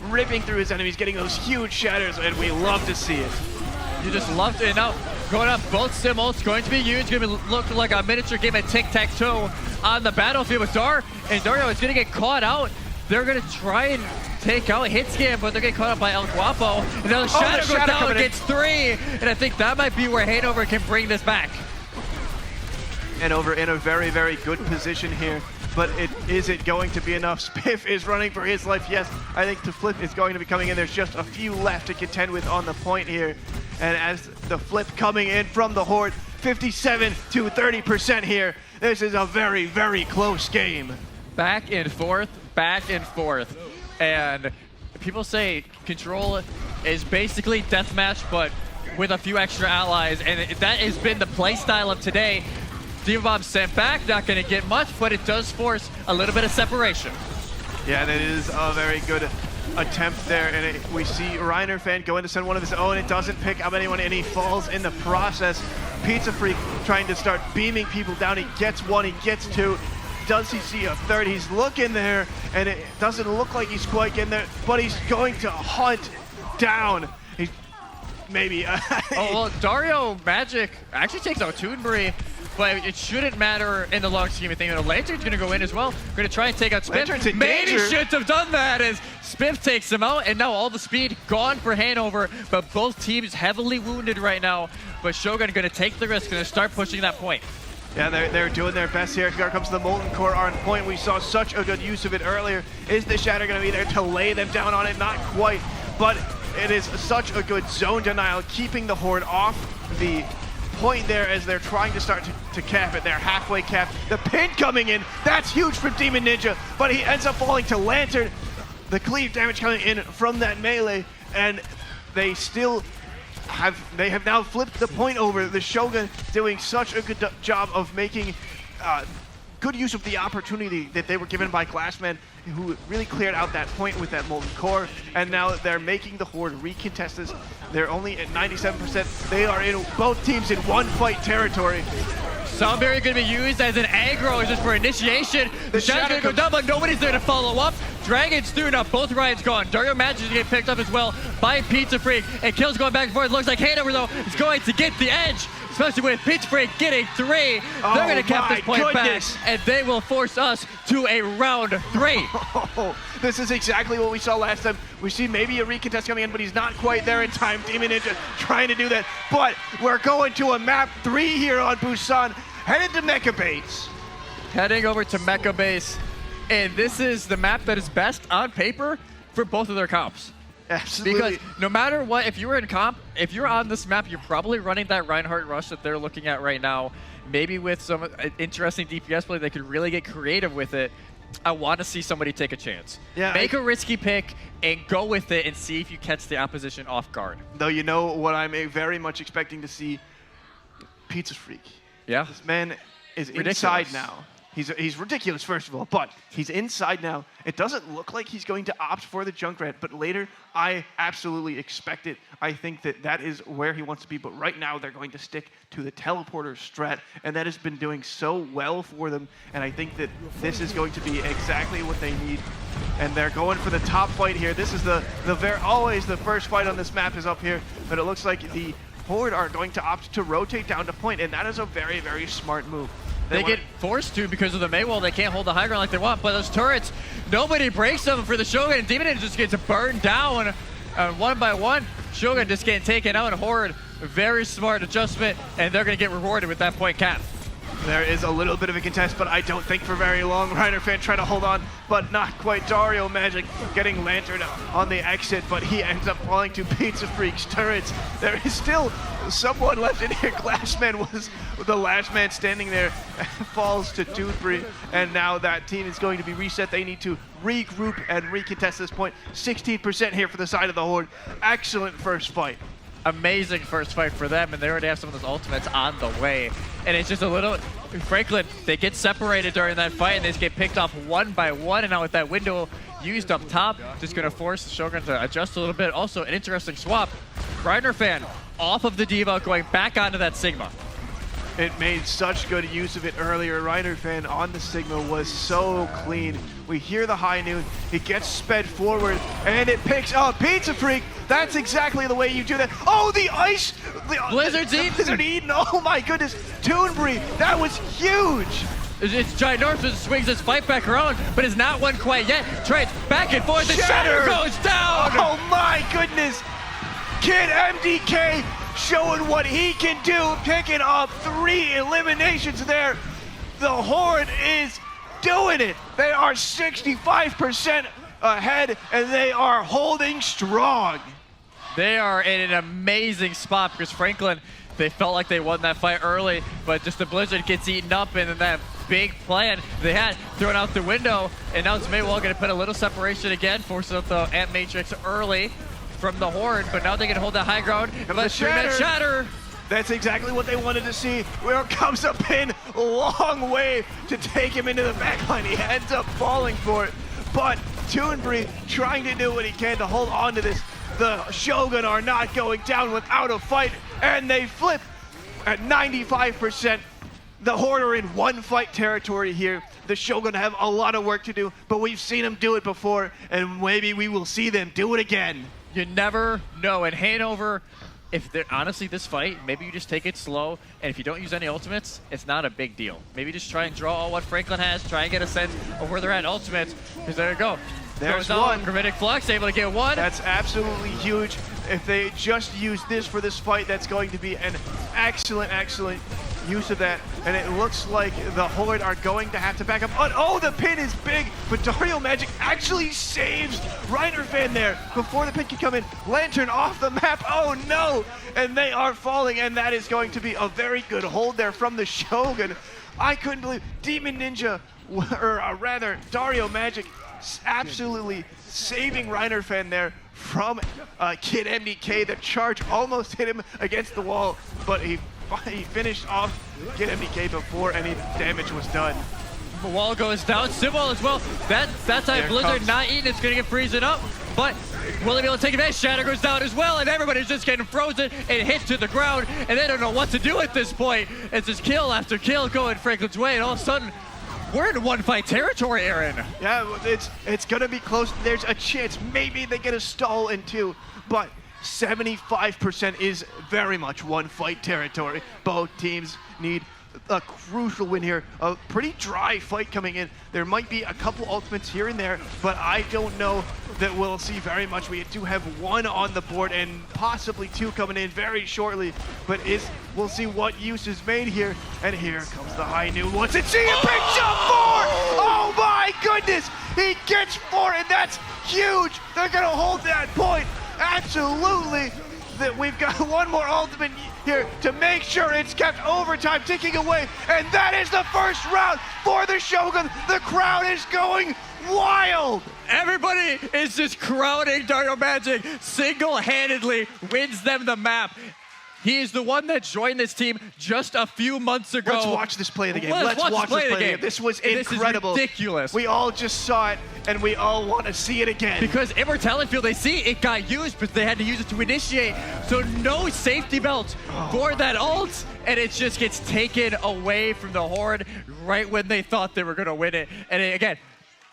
Ripping through his enemies, getting those huge shatters, and we love to see it. You just love to. And now, going up, both sim ults going to be used. Going to look like a miniature game of tic-tac-toe on the battlefield with Dar. And Dario is going to get caught out. They're going to try and take out Hitscan, but they're getting caught out by El Guapo. And now the Shadow goes down and gets 3. And I think that might be where Hanover can bring this back. Hanover in a very, very good position here. But is it going to be enough? Spiff is running for his life. Yes, I think the flip is going to be coming in. There's just a few left to contend with on the point here. And as the flip coming in from the Horde, 57 to 30% here. This is a very, very close game. Back and forth, back and forth. And people say Control is basically deathmatch, but with a few extra allies. And that has been the play style of today. Diva Bomb sent back, not going to get much, but it does force a little bit of separation. Yeah, that is a very good attempt there, and we see Reiner Fan go in to send one of his own. It doesn't pick up anyone, and he falls in the process. Pizza Freak trying to start beaming people down. He gets one, he gets two. Does he see a third? He's looking there, and it doesn't look like he's quite getting there, but he's going to hunt down. He's maybe. Well, Dario Magic actually takes out Toonbury, but it shouldn't matter in the long scheme of things. Lantern's gonna go in as well. We're gonna try and take out Spiff. Lantern's in Maybe danger. shouldn't have done that as Spiff takes him out, and now all the speed gone for Hanover, but both teams heavily wounded right now. But Shogun gonna take the risk, gonna start pushing that point. Yeah, they're doing their best here. Here comes the Molten Core on point. We saw such a good use of it earlier. Is the Shatter going to be there to lay them down on it? Not quite, but it is such a good zone denial, keeping the Horde off the point there as they're trying to start to cap it. They're halfway capped. The pin coming in. That's huge from Demon Ninja, but he ends up falling to Lantern. The cleave damage coming in from that melee, and they still have now flipped the point over. The Shogun doing such a good job of making good use of the opportunity that they were given by Glassman, who really cleared out that point with that Molten Core, and now they're making the Horde recontest this. They're only at 97%. They are in both teams in one fight territory. Sunbury going to be used as an aggro just for initiation. The shot's going to go down, but nobody's there to follow up. Dragon's through now. Both Ryan's gone. Dario Magic's going to get picked up as well by Pizza Freak. And Kill's going back and forth. Looks like Hanover, though, is going to get the edge, especially with Pizza Freak getting 3. They're going to cap this point back, and they will force us to a round 3. This is exactly what we saw last time. We see maybe a recontest coming in, but he's not quite there in time. Demon Ninja trying to do that. But we're going to a map 3 here on Busan, headed to Mecha Base. Heading over to Mecha Base, and this is the map that is best on paper for both of their comps. Absolutely. Because no matter what, if you were in comp, if you're on this map, you're probably running that Reinhardt rush that they're looking at right now. Maybe with some interesting DPS play, they could really get creative with it. I want to see somebody take a chance. Yeah, Make a risky pick and go with it and see if you catch the opposition off guard. Though you know what I'm very much expecting to see? Pizza Freak. Yeah. This man is Ridiculous. inside now. He's ridiculous, first of all, but he's inside now. It doesn't look like he's going to opt for the Junkrat, but later I absolutely expect it. I think that is where he wants to be, but right now they're going to stick to the teleporter strat, and that has been doing so well for them, and I think that this is going to be exactly what they need. And they're going for the top fight here. This is always the first fight on this map is up here, but it looks like the Horde are going to opt to rotate down to point, and that is a very, very smart move. They get forced to because of the Maywall. They can't hold the high ground like they want, but those turrets, nobody breaks them for the Shogun, and Demon Ninja just gets burned down one by one. Shogun just getting taken out. Horde, very smart adjustment, and they're going to get rewarded with that point cap. There is a little bit of a contest, but I don't think for very long. Reiner Fan trying to hold on, but not quite. Dario Magic getting Lantern on the exit, but he ends up falling to Pizza Freak's turrets. There is still someone left in here. Glassman was the last man standing there, falls to Toonbury, and now that team is going to be reset. They need to regroup and recontest this point. 16% here for the side of the Horde. Excellent first fight. Amazing first fight for them, and they already have some of those ultimates on the way. And it's just a little, Franklin, they get separated during that fight, and they just get picked off one by one, and now with that window used up top, just gonna force the Shogun to adjust a little bit. Also, an interesting swap. Reiner Fan off of the D.Va, going back onto that Sigma. It made such good use of it earlier. Reiner Fan on the Sigma was so clean. We hear the high noon. It gets sped forward, and it picks up Pizza Freak. That's exactly the way you do that. Oh, the ice! Blizzard's eaten! Blizzard eaten! Oh my goodness! Toonbury, that was huge! It's ginormous, swings his fight back around, but is not one quite yet. Trades back and forth, and Shatter goes down! Oh my goodness! Kid MDK showing what he can do, picking up 3 eliminations there. The Horde is doing it. They are 65% ahead, and they are holding strong. They are in an amazing spot because Franklin, they felt like they won that fight early, but just the Blizzard gets eaten up, and then that big plan they had thrown out the window, and now it's Maywall going to put a little separation again, forcing up the Ant Matrix early from the Horde, but now they can hold that high ground. And let's Shatter. That's exactly what they wanted to see. Where comes a pin, long way to take him into the backline. He ends up falling for it, but Toonbury trying to do what he can to hold on to this. The Shogun are not going down without a fight, and they flip at 95%. The Horde are in one fight territory here. The Shogun have a lot of work to do, but we've seen them do it before, and maybe we will see them do it again. You never know. And Hanover, if they're honestly this fight, maybe you just take it slow, and if you don't use any ultimates, it's not a big deal. Maybe just try and draw all what Franklin has, try and get a sense of where they're at ultimates, because there you go. There's Goes one. Out, Gravitic Flux able to get one. That's absolutely huge. If they just use this for this fight, that's going to be an excellent use of that. And it looks like the Horde are going to have to back up. Oh, the pin is big, but Dario Magic actually saves Reiner Fan there before the pin can come in. Lantern off the map. Oh no! And they are falling, and that is going to be a very good hold there from the Shogun. I couldn't believe Demon Ninja, or rather Dario Magic, absolutely saving Reiner Fan there from Kid MDK. The charge almost hit him against the wall, but he finished off Kid MDK before any damage was done. The wall goes down. Symbol as well. That time Blizzard not eating. It's going to get freezing up, but will they be able to take advantage? Shatter goes down as well, and everybody's just getting frozen and hit to the ground, and they don't know what to do at this point. It's just kill after kill going Franklin's way, and all of a sudden, we're in one fight territory, Aaron. Yeah, it's gonna be close. There's a chance maybe they get a stall in two, but 75% is very much one fight territory. Both teams need a crucial win here. A pretty dry fight coming in. There might be a couple ultimates here and there, but I don't know that we'll see very much. We do have one on the board and possibly two coming in very shortly, but we'll see what use is made here. And here comes the high noon once and see it picks up 4! Oh my goodness! He gets 4, and that's huge! They're gonna hold that point. Absolutely. That we've got one more ultimate here to make sure it's kept overtime ticking away, and that is the first round for the Shogun. The crowd is going wild. Everybody is just crowding Dario Magic. Single-handedly wins them the map. He is the one that joined this team just a few months ago. Let's watch this play of the game. Let's watch this play of the game. This was incredible. This is ridiculous. We all just saw it, and we all want to see it again. Because Immortality Field, they see it got used, but they had to use it to initiate. So no safety belt for that ult, and it just gets taken away from the Horde right when they thought they were going to win it. And again,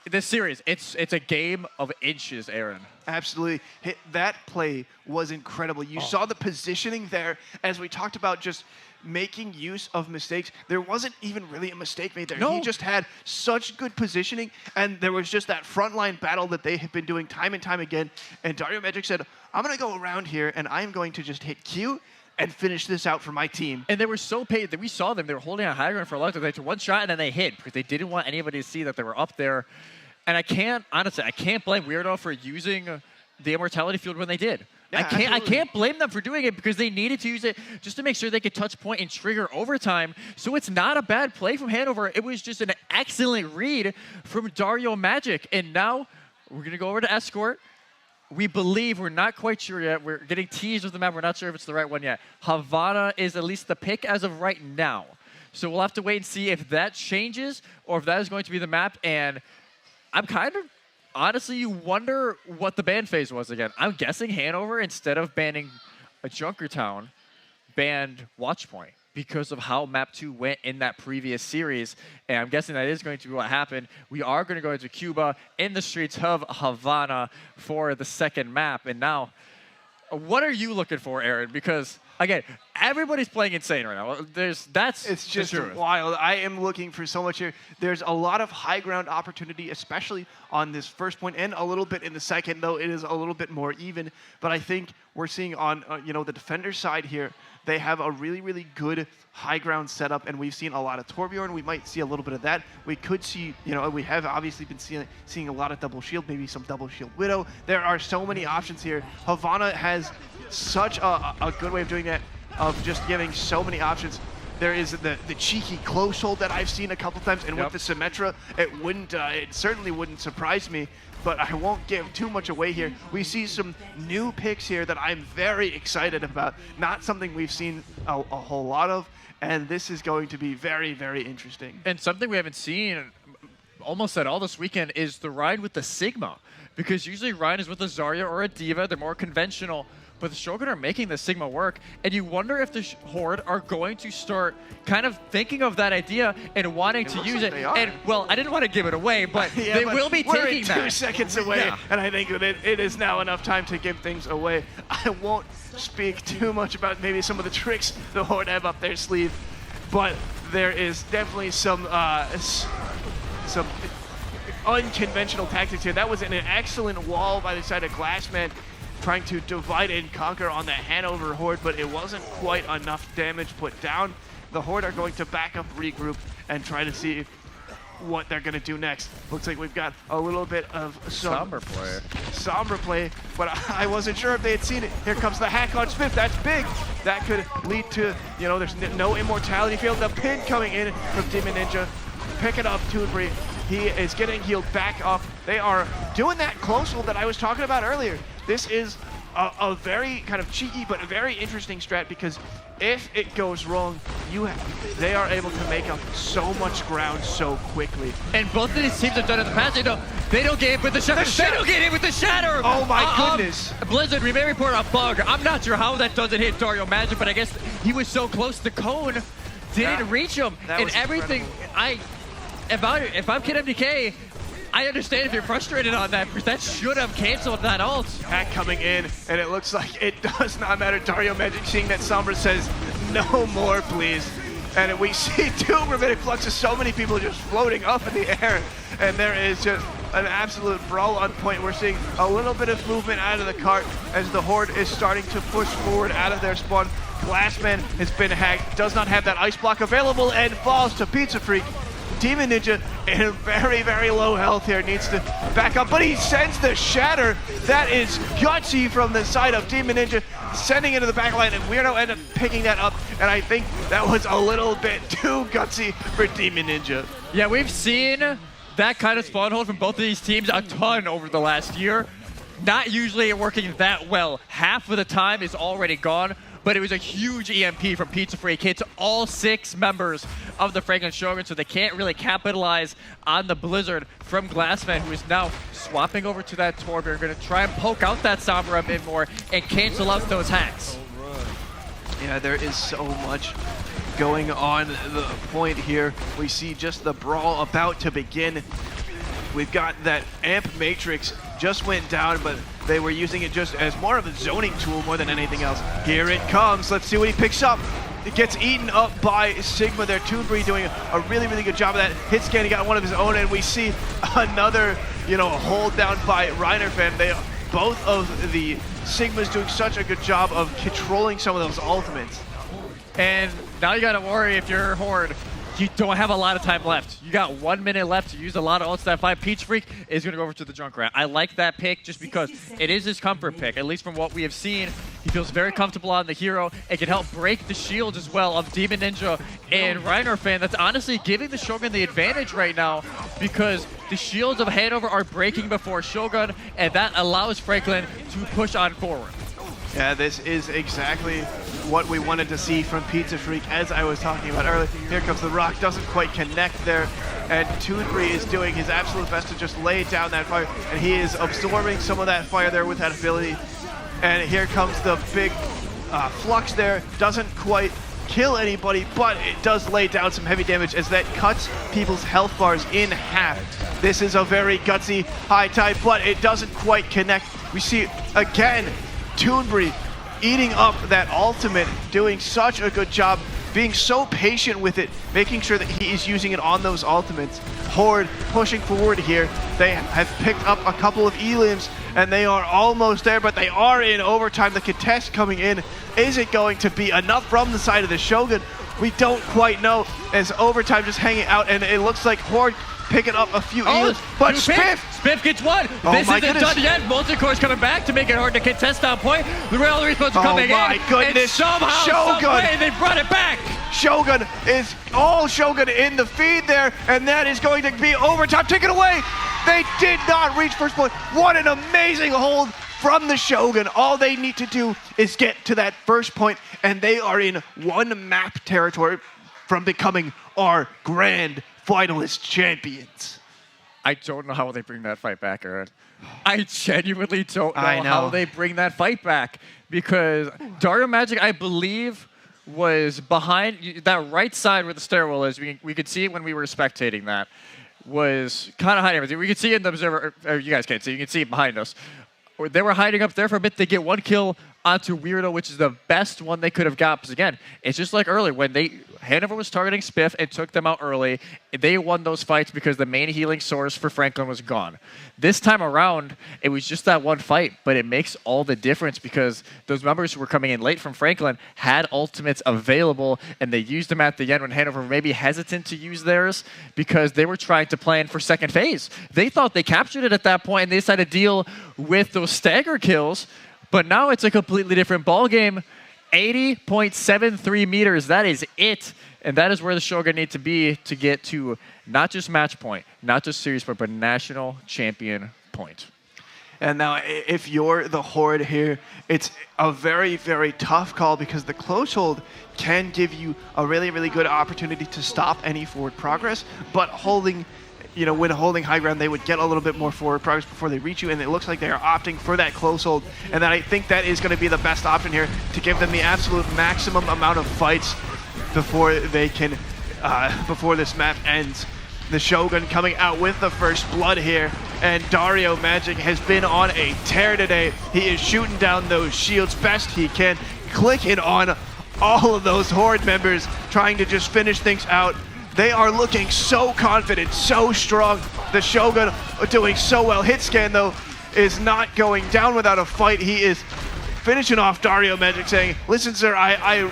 this series, it's a game of inches, Aaron. Absolutely. That play was incredible. You saw the positioning there as we talked about just making use of mistakes. There wasn't even really a mistake made there. No. He just had such good positioning, and there was just that frontline battle that they have been doing time and time again. And Dario Magic said, I'm going to go around here, and I'm going to just hit Q and finish this out for my team. And they were so paid that we saw them. They were holding on high ground for a long time. They took one shot, and then they hit because they didn't want anybody to see that they were up there. And I can't blame Weirdo for using the Immortality Field when they did. Yeah, I can't blame them for doing it because they needed to use it just to make sure they could touch point and trigger overtime. So it's not a bad play from Hanover. It was just an excellent read from Dario Magic. And now we're going to go over to Escort. We believe, we're not quite sure yet. We're getting teased with the map. We're not sure if it's the right one yet. Havana is at least the pick as of right now. So we'll have to wait and see if that changes or if that is going to be the map. And I'm kind of, honestly, you wonder what the ban phase was again. I'm guessing Hanover, instead of banning a Junkertown, banned Watchpoint because of how map 2 went in that previous series. And I'm guessing that is going to be what happened. We are going to go into Cuba in the streets of Havana for the second map. And now, what are you looking for, Aaron? Because, again, everybody's playing insane right now. It's just wild. I am looking for so much here. There's a lot of high ground opportunity, especially on this first point and a little bit in the second, though it is a little bit more even. But I think we're seeing on the defender side here, they have a really, really good high ground setup, and we've seen a lot of Torbjorn. We might see a little bit of that. We could see, we have obviously been seeing a lot of double shield, maybe some double shield Widow. There are so many options here. Havana has such a good way of doing that, of just giving so many options. There is the cheeky close hold that I've seen a couple times, and with the Symmetra, it certainly wouldn't surprise me, but I won't give too much away here. We see some new picks here that I'm very excited about. Not something we've seen a whole lot of, and this is going to be very, very interesting. And something we haven't seen almost said all this weekend is the ride with the Sigma. Because usually Ryan is with a Zarya or a D.Va. They're more conventional. But the Shogun are making the Sigma work, and you wonder if the Horde are going to start kind of thinking of that idea and wanting to use it. And, well, I didn't want to give it away, but they will be taking that. We're 2 seconds away, and I think that it is now enough time to give things away. I won't speak too much about maybe some of the tricks the Horde have up their sleeve, but there is definitely some unconventional tactics here. That was an excellent wall by the side of Glassman, trying to divide and conquer on the Hanover Horde, but it wasn't quite enough damage put down. The Horde are going to back up, regroup, and try to see what they're going to do next. Looks like we've got a little bit of somber play, but I wasn't sure if they had seen it. Here comes the hack on Smith. That's big. That could lead to, there's no immortality field. The pin coming in from Demon Ninja. Pick it up, Toonbury. He is getting healed back up. They are doing that close hold that I was talking about earlier. This is a very kind of cheeky but a very interesting strat, because if it goes wrong, they are able to make up so much ground so quickly. And both of these teams have done it in the past. They don't get hit with the shatter. They don't get hit with the shatter. Oh my goodness. Blizzard, we may report a bug. I'm not sure how that doesn't hit Dario Magic, but I guess he was so close to Cone, didn't reach him. And everything, if I'm Kid MDK, I understand if you're frustrated on that, because that should have canceled that ult. Hack coming in, and it looks like it does not matter. Dario Magic seeing that Sombra says, no more, please. And we see two Rabbinic Fluxes, so many people just floating up in the air, and there is just an absolute brawl on point. We're seeing a little bit of movement out of the cart as the Horde is starting to push forward out of their spawn. Glassman has been hacked, does not have that ice block available, and falls to Pizza Freak. Demon Ninja in very, very low health here, needs to back up, but he sends the shatter. That is gutsy from the side of Demon Ninja, sending it to the back line, and Weirdo ended up picking that up, and I think that was a little bit too gutsy for Demon Ninja. Yeah, we've seen that kind of spawn hold from both of these teams a ton over the last year. Not usually working that well. Half of the time is already gone, but it was a huge EMP from Pizza Freak. Hits all 6 members of the Franklin Shogun, so they can't really capitalize on the Blizzard from Glassman, who is now swapping over to that Torbjorn. Going to try and poke out that Sombra a bit more and cancel out those hacks. Yeah, there is so much going on the point here. We see just the brawl about to begin. We've got that Amp Matrix just went down, but they were using it just as more of a zoning tool more than anything else. Here it comes. Let's see what he picks up. It gets eaten up by Sigma there. Toonbury doing a really, really good job of that. Hit scan, he got one of his own, and we see another, hold down by Reinerfan. Both of the Sigmas doing such a good job of controlling some of those ultimates. And now you gotta worry if you're Horde. You don't have a lot of time left. You got 1 minute left to use a lot of ults. That 5 Peach Freak is going to go over to the Junkrat. I like that pick just because it is his comfort pick, at least from what we have seen. He feels very comfortable on the hero. It can help break the shields as well of Demon Ninja and Reinerfan. That's honestly giving the Shogun the advantage right now, because the shields of Hanover are breaking before Shogun, and that allows Franklin to push on forward. Yeah, this is exactly what we wanted to see from Pizza Freak, as I was talking about earlier. Here comes the rock, doesn't quite connect there, and Toonbury is doing his absolute best to just lay down that fire, and he is absorbing some of that fire there with that ability. And here comes the big flux there, doesn't quite kill anybody, but it does lay down some heavy damage as that cuts people's health bars in half. This is a very gutsy high tide, but it doesn't quite connect. We see again Toonbury eating up that ultimate, doing such a good job, being so patient with it, making sure that he is using it on those ultimates. Horde pushing forward here. They have picked up a couple of elims, and they are almost there, but they are in overtime. The contest coming in. Is it going to be enough from the side of the Shogun? We don't quite know, as overtime just hanging out, and it looks like Horde picking up a few elims, but Spiff gets one. This isn't done yet. Multicore's coming back to make it hard to contest on point. The Real Response are coming in. Oh my goodness. And somehow, some way, they brought it back. Shogun is all Shogun in the feed there, and that is going to be overtime. Take it away. They did not reach first point. What an amazing hold from the Shogun. All they need to do is get to that first point, and they are in one map territory from becoming our grand finalist champions. I don't know how they bring that fight back, Aaron. I genuinely don't know how they bring that fight back, because Dario Magic, I believe, was behind that right side where the stairwell is. We could see it when we were spectating that. Was kind of hiding everything. We could see it in the observer, or you guys can't see, you can see it behind us. They were hiding up there for a bit. They get one kill onto Weirdo, which is the best one they could have got. Because again, it's just like earlier when Hanover was targeting Spiff and took them out early. They won those fights because the main healing source for Franklin was gone. This time around, it was just that one fight, but it makes all the difference because those members who were coming in late from Franklin had ultimates available, and they used them at the end when Hanover may be hesitant to use theirs because they were trying to plan for second phase. They thought they captured it at that point, and they decided to deal with those stagger kills. But now it's a completely different ballgame. 80.73 meters, that is it. And that is where the Shogun need to be to get to not just match point, not just series point, but national champion point. And now if you're the Horde here, it's a very, very tough call because the close hold can give you a really, really good opportunity to stop any forward progress, but holding, when holding high ground, they would get a little bit more forward progress before they reach you, and it looks like they are opting for that close hold. And then I think that is going to be the best option here to give them the absolute maximum amount of fights before they can, before this map ends. The Shogun coming out with the first blood here, and Dario Magic has been on a tear today. He is shooting down those shields best he can, clicking on all of those Horde members, trying to just finish things out. They are looking so confident, so strong. The Shogun are doing so well. Hitscan, though, is not going down without a fight. He is finishing off Dario Magic, saying, listen, sir, I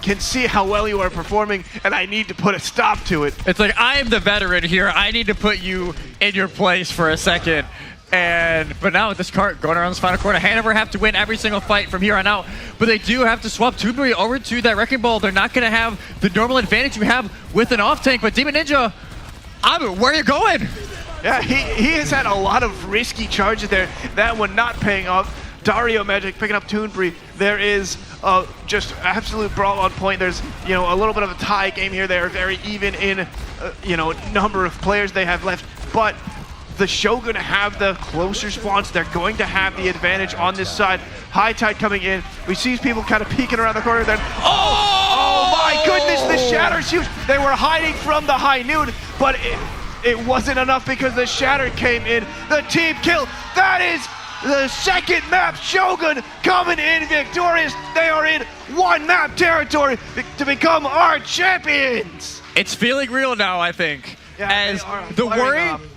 can see how well you are performing, and I need to put a stop to it. It's like, I am the veteran here. I need to put you in your place for a second. But now with this cart going around this final quarter, Hanover have to win every single fight from here on out. But they do have to swap Tubury over to that Wrecking Ball. They're not going to have the normal advantage you have with an off-tank. But Demon Ninja, where are you going? Yeah, he has had a lot of risky charges there. That one not paying off. Dario Magic picking up Toonbury. There is just absolute brawl on point. There's a little bit of a tie game here. They are very even in number of players they have left, but the Shogun have the closer spawns. They're going to have the advantage on this side. High Tide coming in. We see people kind of peeking around the corner. Then oh my goodness, the Shatter's huge. They were hiding from the High Noon, but it wasn't enough because the Shatter came in. The team kill. That is the second map. Shogun coming in victorious. They are in one map territory to become our champions. It's feeling real now, I think. Yeah, as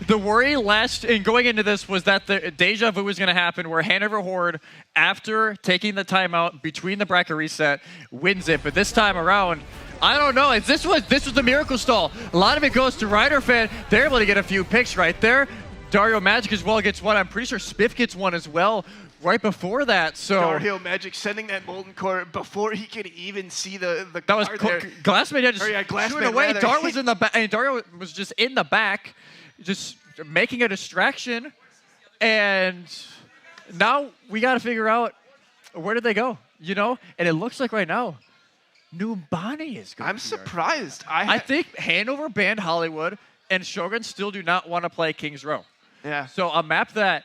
the worry last in going into this was that the deja vu was going to happen where Hanover Horde, after taking the timeout between the bracket reset, wins it. But this time around, I don't know. This was the miracle stall. A lot of it goes to Rider Fan. They're able to get a few picks right there. Dario Magic as well gets one. I'm pretty sure Spiff gets one as well right before that. So Dario Magic sending that Molten Core before he could even see the that was Glassman had just shooting away. Rather. Was in the back, and Dario was just in the back, just making a distraction. And now we got to figure out where did they go, And it looks like right now, Numbani is going. I'm surprised. I think Hanover banned Hollywood, and Shogun still do not want to play King's Row. Yeah. So a map that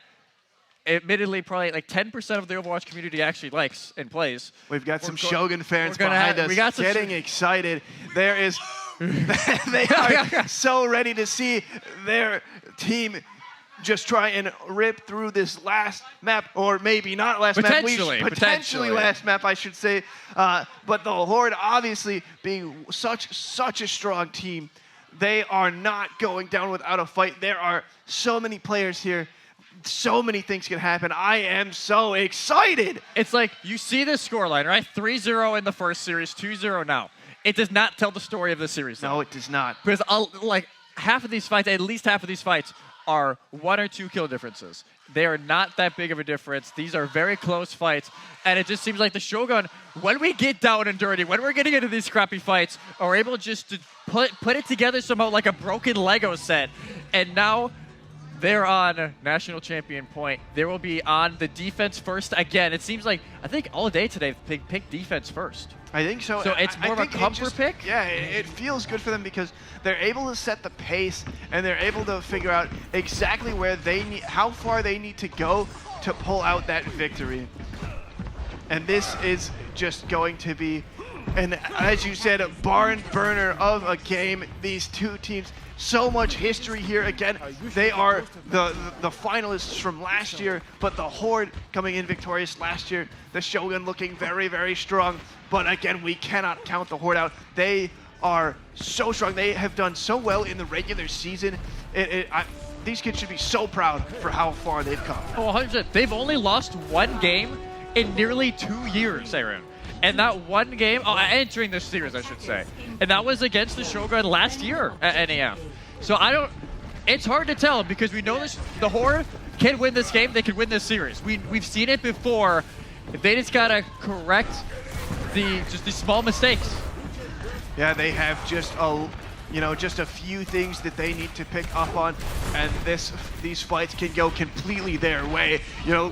admittedly probably like 10% of the Overwatch community actually likes and plays. We've got some Shogun fans behind us getting excited. There is, they are so ready to see their team just try and rip through this last map, or maybe not last map. Potentially last map, I should say. But the Horde, obviously being such a strong team, they are not going down without a fight. There are so many players here. So many things can happen. I am so excited. It's like you see this scoreline, right? 3-0 in the first series, 2-0 now. It does not tell the story of the series, though. No, it does not. Because like half of these fights, at least half of these fights, are 1 or 2 kill differences. They are not that big of a difference. These are very close fights, and it just seems like the Shogun, when we get down and dirty, when we're getting into these crappy fights, are able just to put it together somehow like a broken Lego set. And now They're on national champion point. They will be on the defense first again. It seems like, I think all day today they picked defense first. I think so. So it's more of a comfort pick? Yeah, it feels good for them because they're able to set the pace and they're able to figure out exactly where they need, how far they need to go to pull out that victory. And this is just going to be, and as you said, a barn burner of a game. These two teams, so much history here again. They are the finalists from last year, but the Horde coming in victorious last year. The Shogun looking very, very strong. But again, we cannot count the Horde out. They are so strong. They have done so well in the regular season. These kids should be so proud for how far they've come. Oh, 100%. They've only lost one game in nearly 2 years, Aaron. And that one game, entering this series, I should say. And that was against the Shogun last year at NAM. So it's hard to tell because we know the Horde can win this game, they can win this series. We've seen it before. They just gotta correct these small mistakes. Yeah, they have just a few things that they need to pick up on, and these fights can go completely their way.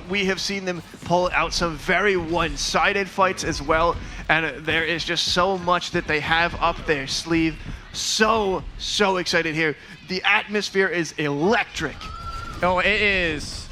We have seen them pull out some very one-sided fights as well, and there is just so much that they have up their sleeve. So excited here. The atmosphere is electric. Oh, it is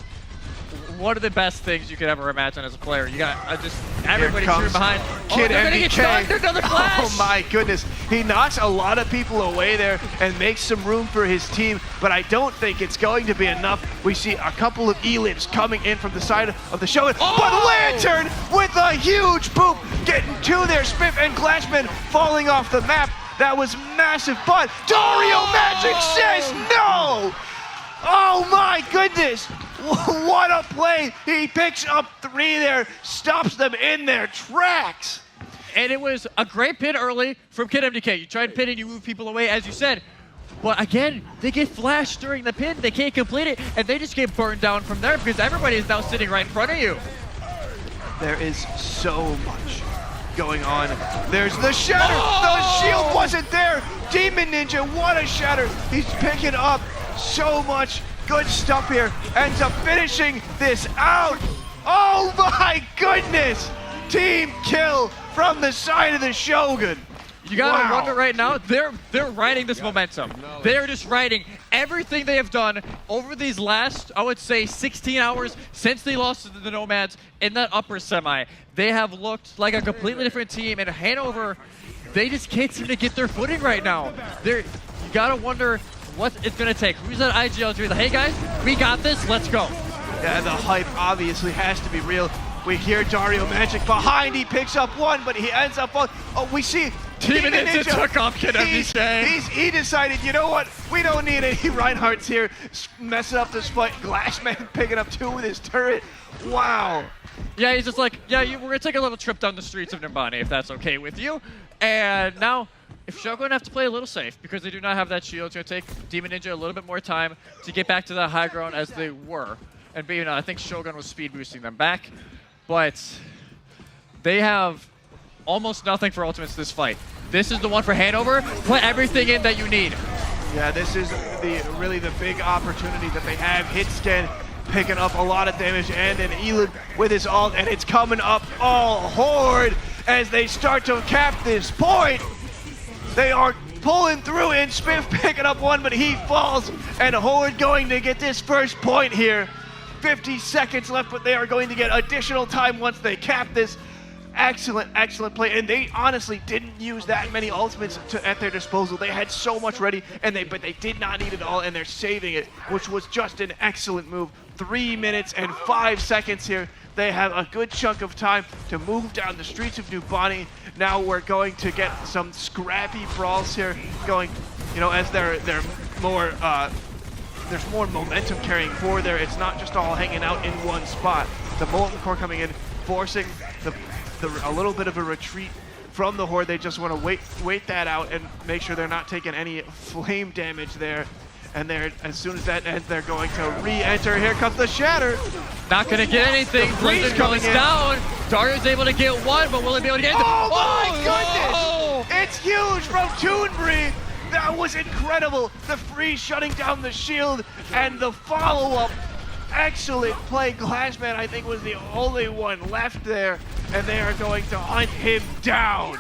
one of the best things you could ever imagine as a player. You got just everybody cheering behind. Kid they're gonna get stunned. There's another flash. Oh my goodness. He knocks a lot of people away there and makes some room for his team, but I don't think it's going to be enough. We see a couple of elims coming in from the side of the Shogun, but Lantern with a huge boop getting to their Spiff and Glashman falling off the map. That was massive, but Dario Magic says no! Oh my goodness! What a play! He picks up 3 there, stops them in their tracks. And it was a great pin early from Kid MDK. You try and pin and you move people away, as you said. But again, they get flashed during the pin. They can't complete it, and they just get burned down from there because everybody is now sitting right in front of you. There is so much going on. There's the shatter. The shield wasn't there. Demon Ninja, what a shatter. He's picking up so much good stuff here. Ends up finishing this out. Oh my goodness. Team kill from the side of the Shogun. You gotta wonder right now, they're riding this momentum. They're just riding everything they have done over these last, I would say, 16 hours since they lost to the Nomads in that upper semi. They have looked like a completely different team, and Hanover, they just can't seem to get their footing right now. You gotta wonder what it's gonna take. Who's that IGL to be like, hey guys, we got this, let's go. Yeah, the hype obviously has to be real. We hear Dario Magic behind, he picks up 1, but he ends up on, we see Demon Ninja took off Kid MDK. He decided, you know what, we don't need any Reinhardts here, messing up this fight. Glassman picking up 2 with his turret. Wow. Yeah, he's just like, yeah, we're gonna take a little trip down the streets of Nimbani if that's okay with you. And now, if Shogun have to play a little safe because they do not have that shield, it's gonna take Demon Ninja a little bit more time to get back to the high ground as they were. And I think Shogun was speed boosting them back, but they have almost nothing for ultimates this fight. This is the one for Hanover. Put everything in that you need. Yeah, this is really the big opportunity that they have. Hitscan picking up a lot of damage, and an Elid with his ult, and it's coming up all Horde as they start to cap this point. They are pulling through, and Spiff picking up 1, but he falls, and Horde going to get this first point here. 50 seconds left, but they are going to get additional time once they cap this. Excellent play, and they honestly didn't use that many ultimates at their disposal. They had so much ready, but they did not need it all, and they're saving it, which was just an excellent move. 3 minutes and 5 seconds here. They have a good chunk of time to move down the streets of New Bonnie. Now we're going to get some scrappy brawls here going, as they're more, there's more momentum carrying forward there. It's not just all hanging out in one spot. The Molten Core coming in, forcing a little bit of a retreat from the Horde. They just want to wait that out and make sure they're not taking any flame damage there. And as soon as that ends, they're going to re-enter. Here comes the Shatter. Not going to get anything. Blizzard goes down. Dario's able to get 1, but will he be able to get anything? Oh my goodness! It's huge from Toonbury. That was incredible. The freeze shutting down the shield and the follow-up. Excellent play. Glassman, I think, was the only one left there, and they are going to hunt him down.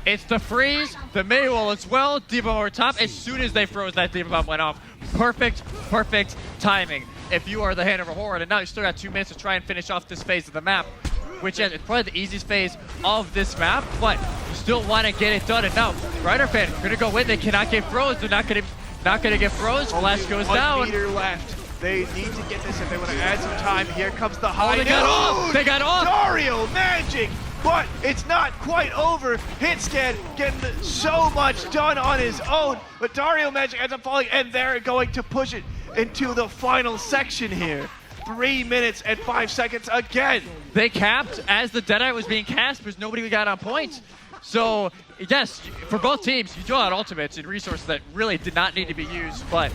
It's the freeze, the mid wall as well, D.Va over top. As soon as they froze, that D.Va bomb went off. Perfect timing. If you are the Hanover Horde, and now you still got 2 minutes to try and finish off this phase of the map, which is probably the easiest phase of this map, but you still want to get it done. And now, Rider fan, gonna go in. They cannot get froze. They're not gonna get froze. Flash goes down. 1 meter left. They need to get this if they want to add some time. Here comes the high. Oh, they got off. They got off. Dario Magic, but it's not quite over. Hitscan getting so much done on his own, but Dario Magic ends up falling, and they're going to push it into the final section here. 3 minutes and 5 seconds again. They capped as the Deadeye was being cast because nobody got on point. So, yes, for both teams, you draw out ultimates and resources that really did not need to be used, but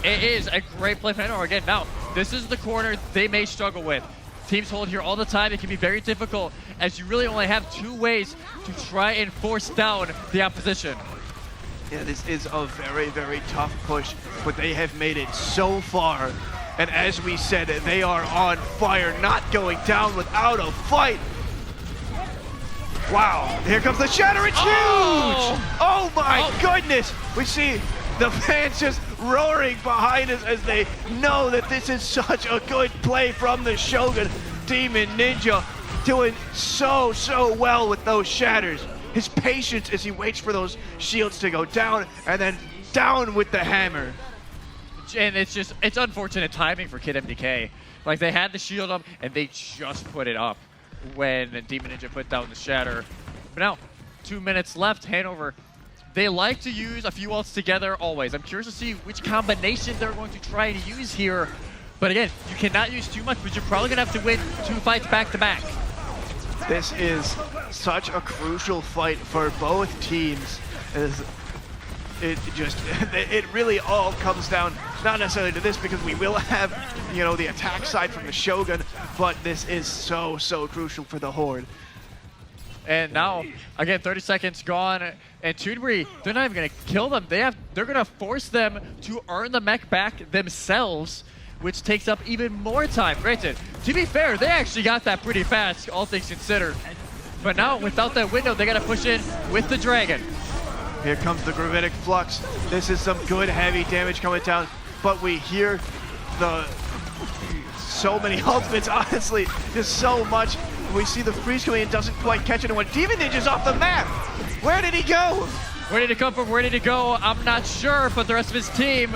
it is a great play for Hanover. Again, now, this is the corner they may struggle with. Teams hold here all the time. It can be very difficult as you really only have 2 ways to try and force down the opposition. Yeah, this is a very, very tough push, but they have made it so far. And as we said, they are on fire, not going down without a fight. Wow, here comes the shatter, it's huge! Oh my goodness! We see the fans just roaring behind us as they know that this is such a good play from the Shogun. Demon Ninja doing so well with those shatters. His patience as he waits for those shields to go down, and then down with the hammer. And it's unfortunate timing for Kid MDK. Like, they had the shield up, and they just put it up when Demon Ninja put down the shatter. But now, 2 minutes left. Hanover, they like to use a few ults together always. I'm curious to see which combination they're going to try to use here. But again, you cannot use too much, but you're probably going to have to win 2 fights back to back. This is such a crucial fight for both teams. It really all comes down, not necessarily to this, because we will have, the attack side from the Shogun, but this is so crucial for the Horde. And now, again, 30 seconds gone, and Toonbury, they're not even going to kill them. They're going to force them to earn the mech back themselves, which takes up even more time. Granted, to be fair, they actually got that pretty fast, all things considered. But now, without that window, they got to push in with the Dragon. Here comes the Gravitic Flux. This is some good heavy damage coming down, but we hear so many ultimates, honestly, just so much. We see the freeze coming in, doesn't quite catch anyone. Demon Ninja's off the map. Where did he go? Where did he come from? Where did he go? I'm not sure, but the rest of his team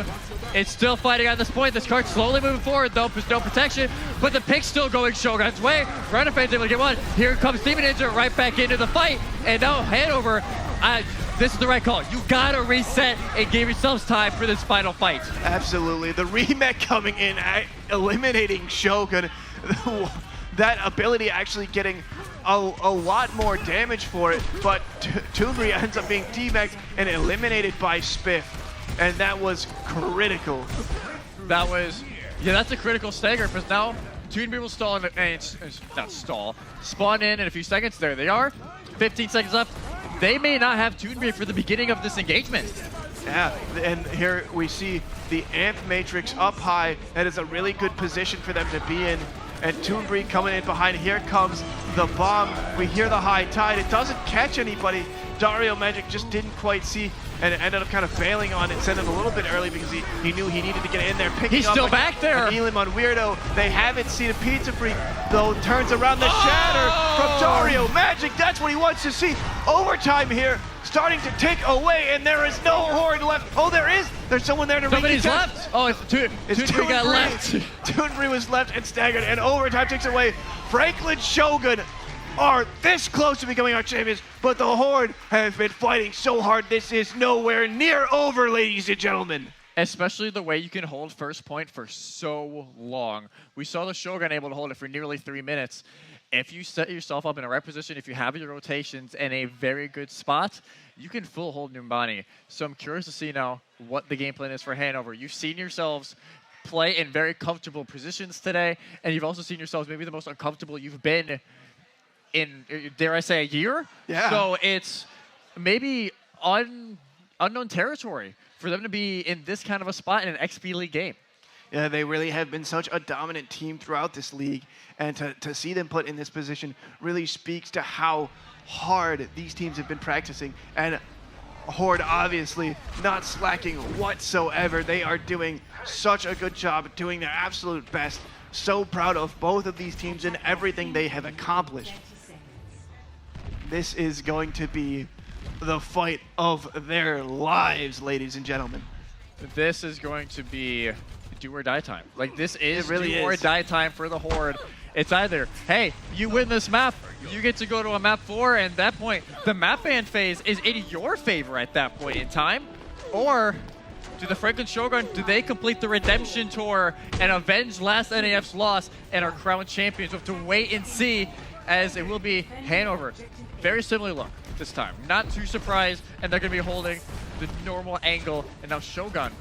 is still fighting at this point. This card slowly moving forward, though. There's no protection, but the pick's still going Shogun's way. Renifan's able to get one. Here comes Demon Ninja right back into the fight, and now Hanover. This is the right call. You gotta reset and give yourselves time for this final fight. Absolutely. The remake coming in, eliminating Shogun. That ability actually getting a lot more damage for it, but Toonbury ends up being demexed and eliminated by Spiff, and that was critical. That's a critical stagger, because now Toonbury will stall spawn in a few seconds. There they are. 15 seconds left. They may not have Toonbury for the beginning of this engagement. Yeah, and here we see the Amp Matrix up high. That is a really good position for them to be in. And Toonbury coming in behind. Here comes the bomb. We hear the high tide. It doesn't catch anybody. Dario Magic just didn't quite see, and it ended up kind of bailing on it. Sent it a little bit early because he knew he needed to get in there. He's still back there. Elim on Weirdo. They haven't seen a Pizza Freak, though. Turns around the shatter from Dario Magic. That's what he wants to see. Overtime here, starting to tick away, and there is no Horde left. Oh, there is. There's someone there to Somebody's left. Oh, Toonbury got left. Toonbury was left and staggered, and overtime takes away. Franklin Shogun are this close to becoming our champions, but the Horde have been fighting so hard. This is nowhere near over, ladies and gentlemen. Especially the way you can hold first point for so long. We saw the Shogun able to hold it for nearly 3 minutes. If you set yourself up in a right position, if you have your rotations in a very good spot, you can full hold Numbani. So I'm curious to see now what the game plan is for Hanover. You've seen yourselves play in very comfortable positions today, and you've also seen yourselves maybe the most uncomfortable you've been in, dare I say, a year? Yeah. So it's maybe unknown territory for them to be in this kind of a spot in an XP League game. Yeah, they really have been such a dominant team throughout this league, and to see them put in this position really speaks to how hard these teams have been practicing. And Horde obviously not slacking whatsoever. They are doing such a good job, doing their absolute best. So proud of both of these teams and everything they have accomplished. This is going to be the fight of their lives, ladies and gentlemen. This is going to be do or die time. Like, this is really do or die time for the Horde. It's either, hey, you win this map, you get to go to a map 4, and at that point, the map ban phase is in your favor at that point in time. Or do the Franklin Shogun, do they complete the redemption tour and avenge last NAF's loss and are crowned champions? We'll have to wait and see, as it will be Hanover. Very similar look this time. Not too surprised, and they're going to be holding the normal angle, and now Shogun.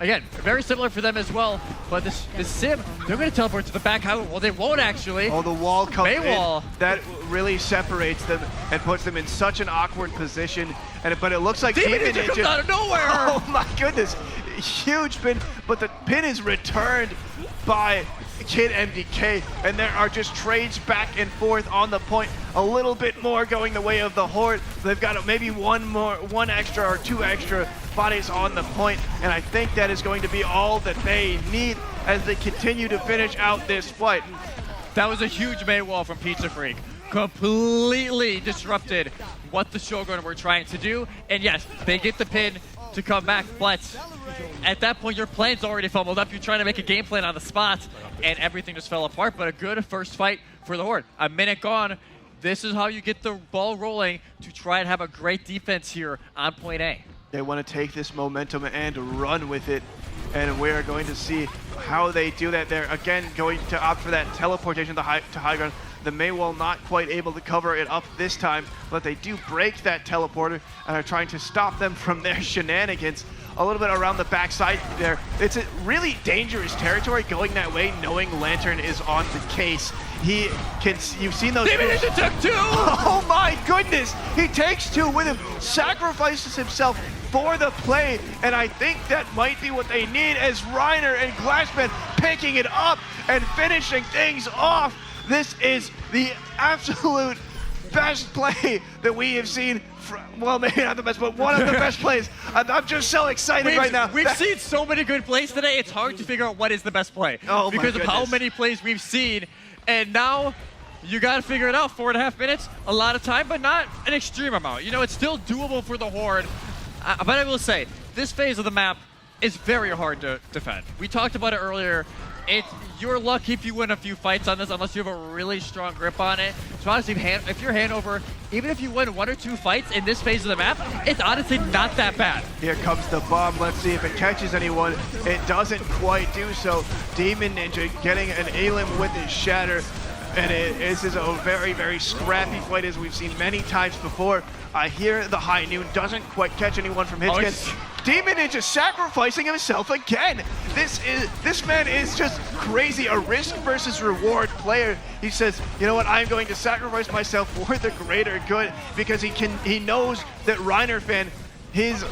Again, very similar for them as well, but this sim, they're going to teleport to the back highway. Well, they won't actually. Oh, the wall comes Maywall. in. That really separates them and puts them in such an awkward position. But it looks like Demon Ninja comes out of nowhere! Oh my goodness, huge pin, but the pin is returned by Kid MDK, and there are just trades back and forth on the point. A little bit more going the way of the Horde. They've got maybe one extra or 2 extra bodies on the point, and I think that is going to be all that they need as they continue to finish out this fight. That was a huge Maywall from Pizza Freak. Completely disrupted what the Shogun were trying to do, and yes, they get the pin to come back, but at that point your plan's already fumbled up. You're trying to make a game plan on the spot, and everything just fell apart. But a good first fight for the Horde. A minute gone. This is how you get the ball rolling to try and have a great defense here on point A. They want to take this momentum and run with it, and we're going to see how they do that. They're again going to opt for that teleportation to high ground. The Maywall not quite able to cover it up this time, but they do break that teleporter and are trying to stop them from their shenanigans. A little bit around the backside there. It's a really dangerous territory going that way, knowing Lantern is on the case. He can, you've seen those. Demon Ninja took 2! Oh my goodness! He takes 2 with him, sacrifices himself for the play, and I think that might be what they need as Reiner and Glassman picking it up and finishing things off. This is the absolute best play that we have seen. Well, maybe not the best, but one of the best plays. I'm just so excited right now. We've seen so many good plays today, it's hard to figure out what is the best play. Oh, because of how many plays we've seen. And now you got to figure it out. 4.5 minutes, a lot of time, but not an extreme amount. You know, it's still doable for the Horde. But I will say, this phase of the map is very hard to defend. We talked about it earlier. You're lucky if you win a few fights on this, unless you have a really strong grip on it. So honestly, if you're Hanover, even if you win 1 or 2 fights in this phase of the map, it's honestly not that bad. Here comes the bomb. Let's see if it catches anyone. It doesn't quite do so. Demon Ninja getting an Elim with his shatter. And this is a very, very scrappy fight, as we've seen many times before. Here, the high noon doesn't quite catch anyone from his skin. Demon Ninja sacrificing himself again. This man is just crazy. A risk versus reward player. He says, you know what, I'm going to sacrifice myself for the greater good, because he knows that Reiner fan, his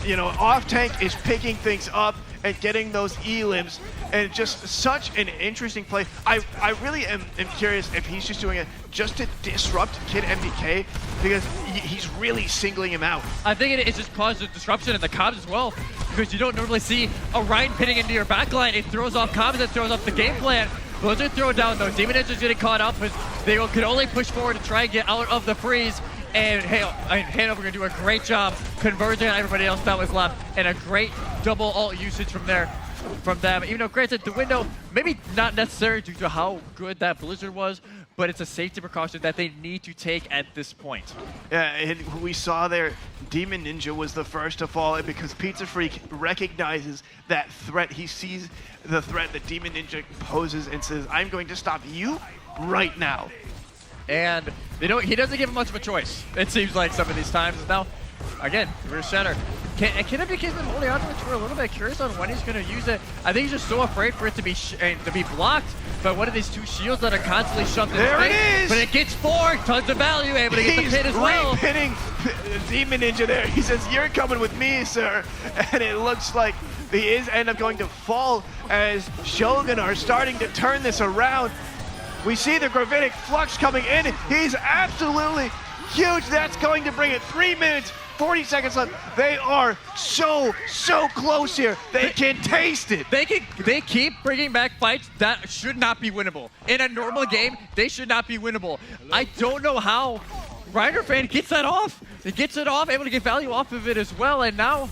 off tank is picking things up and getting those elims, and just such an interesting play. I really am curious if he's just doing it just to disrupt Kid MDK, because he's really singling him out. I think it just caused a disruption in the comms as well, because you don't normally see a Ryan pitting into your backline. It throws off comms, it throws off the game plan. Those are thrown down though. Demon Ninja's getting caught up, because they could only push forward to try and get out of the freeze. And Hanover gonna do a great job converging on everybody else that was left, and a great double ult usage from them. Even though, granted, the window maybe not necessary due to how good that blizzard was, but it's a safety precaution that they need to take at this point. Yeah, and we saw there, Demon Ninja was the first to fall, because Pizza Freak recognizes that threat. He sees the threat that Demon Ninja poses and says, I'm going to stop you right now. And he doesn't give him much of a choice, it seems like, some of these times. Now, again, reverse shatter. Can MBK's been holding on to it for a little bit, curious on when he's going to use it. I think he's just so afraid for it to be blocked by one of these two shields that are constantly shoved in his face. There it is! But it gets 4, tons of value, able to get the pin as well. He's pinning Demon Ninja there. He says, "You're coming with me, sir." And it looks like he is end up going to fall as Shogun are starting to turn this around. We see the Gravitic Flux coming in. He's absolutely huge. That's going to bring it 3 minutes, 40 seconds left. They are so close here. They can taste it. They keep bringing back fights that should not be winnable. In a normal game, they should not be winnable. I don't know how Rider Fan gets that off. He gets it off, able to get value off of it as well. And now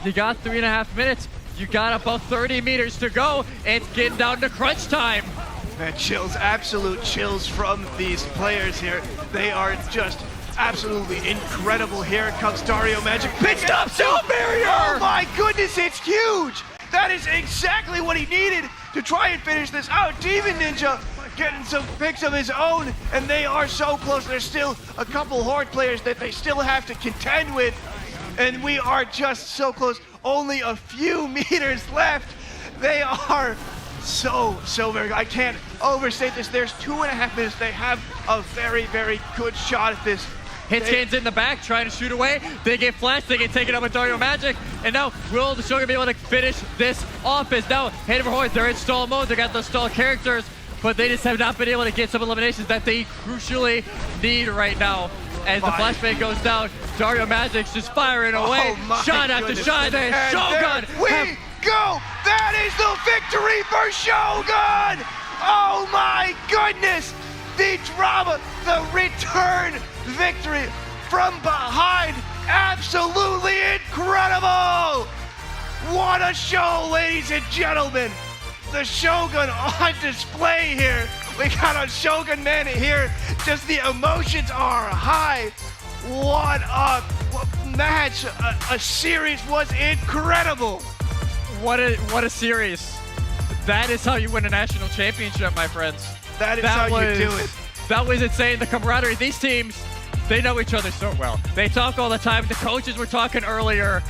you got 3.5 minutes. You got about 30 meters to go. It's getting down to crunch time. Man, chills, absolute chills from these players here. They are just absolutely incredible. Here comes Dario Magic. Pitched up, sound barrier! Oh my goodness, it's huge! That is exactly what he needed to try and finish this out. Demon Ninja getting some picks of his own, and they are so close. There's still a couple Horde players that they still have to contend with, and we are just so close. Only a few meters left. They are so very good. I can't overstate this. There's 2.5 minutes. They have a very good shot at this. Hitscan's in the back, trying to shoot away. They get flashed, they get taken out with Dario Magic. And now, will the Shogun be able to finish this off? As now, Hand Over Horse, they're in stall mode. They got those stall characters, but they just have not been able to get some eliminations that they crucially need right now. As the flashbang goes down, Dario Magic's just firing away. Shot after shot. And Shogun! We go! That is the victory for Shogun! Oh my goodness! The drama, the return victory from behind. Absolutely incredible! What a show, ladies and gentlemen. The Shogun on display here. We got a Shogun man here. Just the emotions are high. What a match. A series was incredible. What a series. That is how you win a national championship, my friends. That is how you do it. That was insane. The camaraderie. These teams, they know each other so well. They talk all the time. The coaches were talking earlier.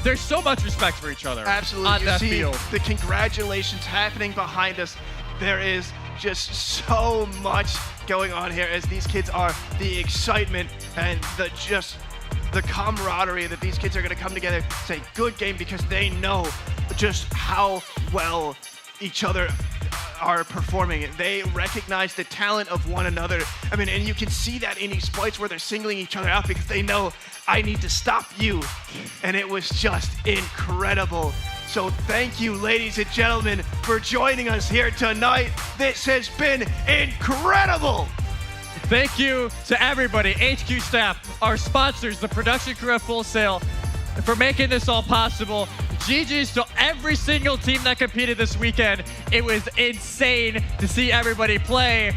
There's so much respect for each other. Absolutely. On that see field. The congratulations happening behind us. There is just so much going on here as these kids are the excitement and the camaraderie that these kids are going to come together, say good game, because they know just how well each other are performing. They recognize the talent of one another. I mean, and you can see that in these fights where they're singling each other out because they know, I need to stop you. And it was just incredible. So thank you, ladies and gentlemen, for joining us here tonight. This has been incredible. Thank you to everybody, HQ staff, our sponsors, the production crew at Full Sail, for making this all possible. GG's to every single team that competed this weekend. It was insane to see everybody play.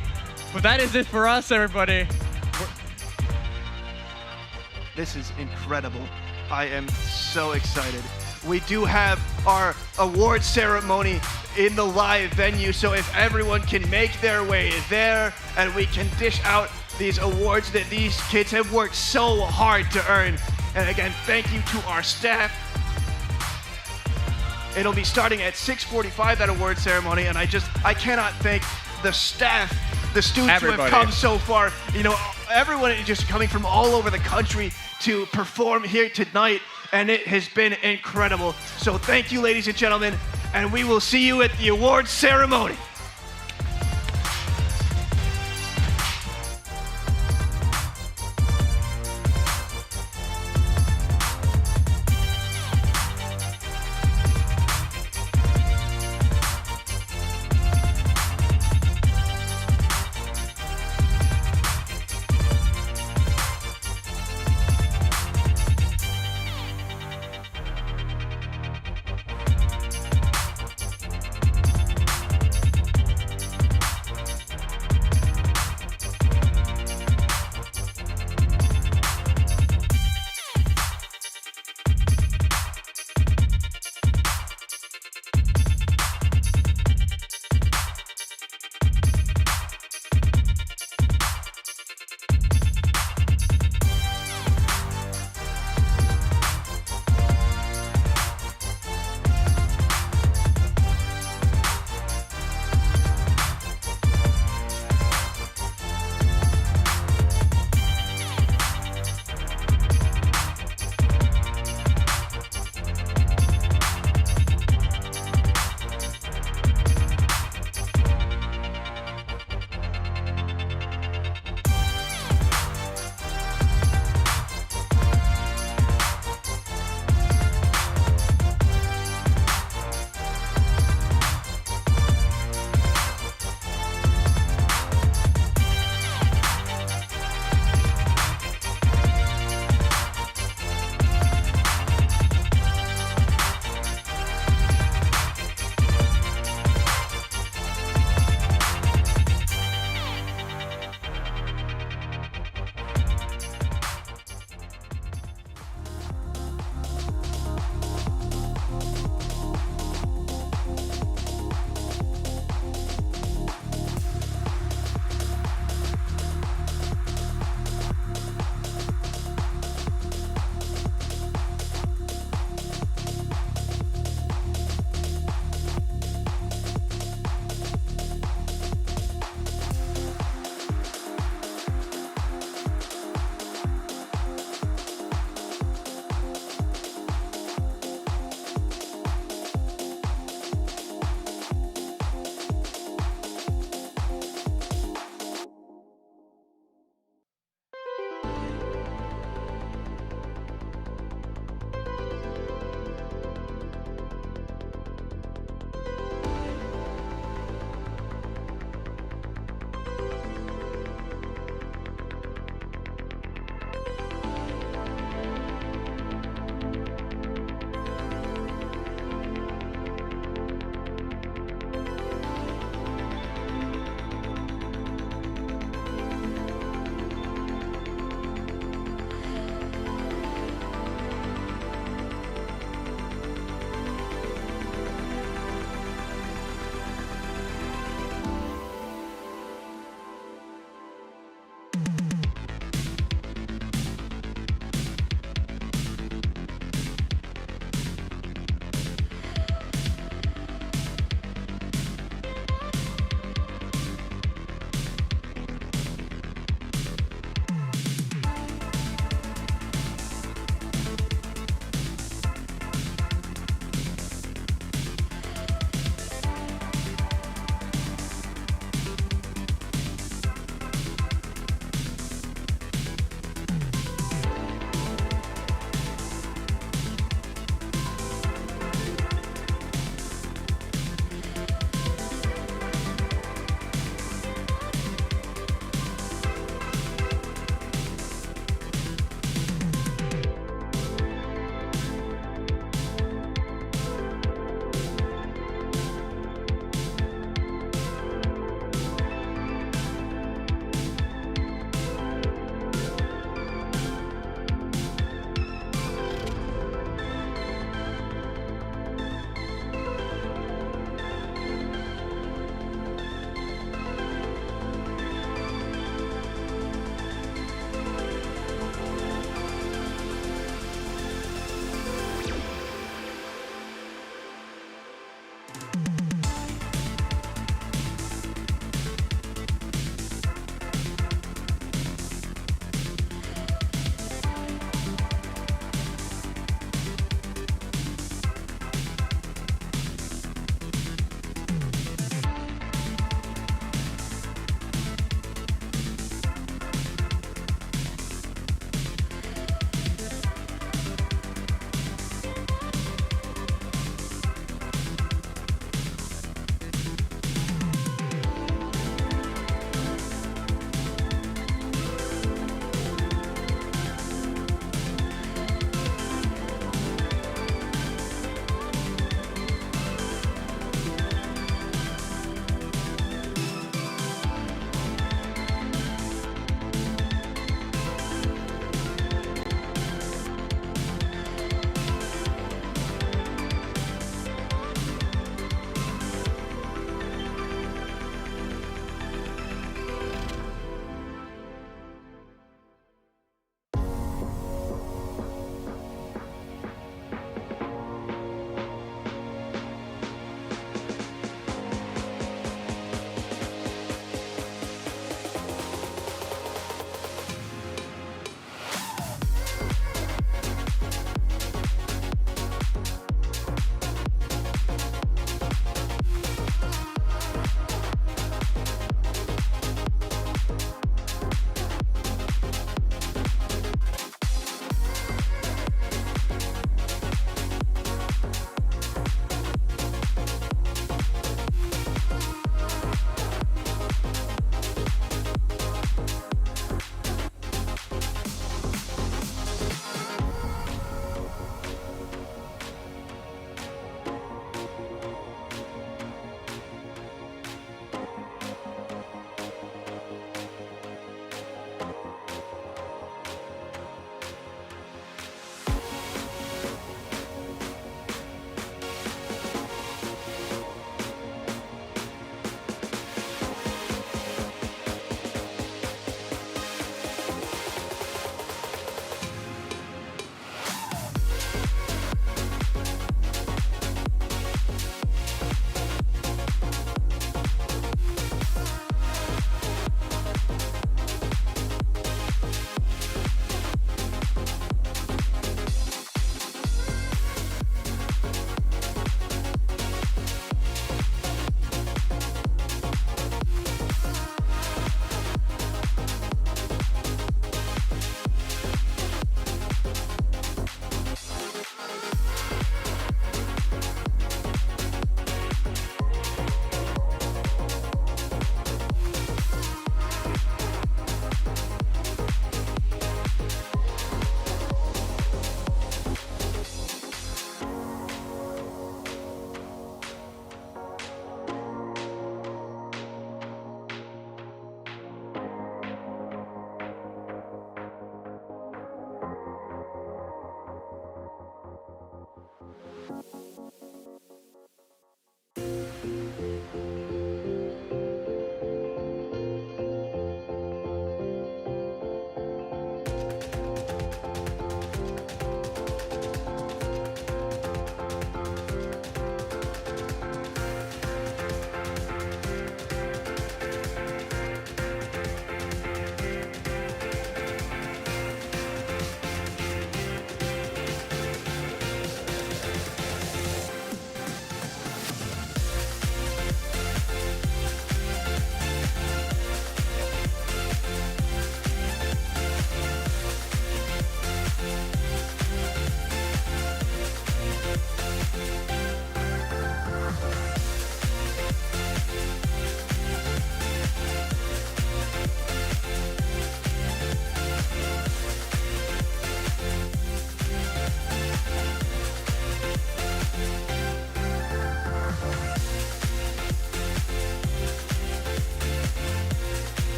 But that is it for us, everybody. This is incredible. I am so excited. We do have our award ceremony in the live venue, so if everyone can make their way there and we can dish out these awards that these kids have worked so hard to earn. And again, thank you to our staff. It'll be starting at 6:45, that award ceremony, and I cannot thank the staff, the students who have come so far. You know, everyone is just coming from all over the country to perform here tonight, and it has been incredible. So thank you, ladies and gentlemen, and we will see you at the awards ceremony.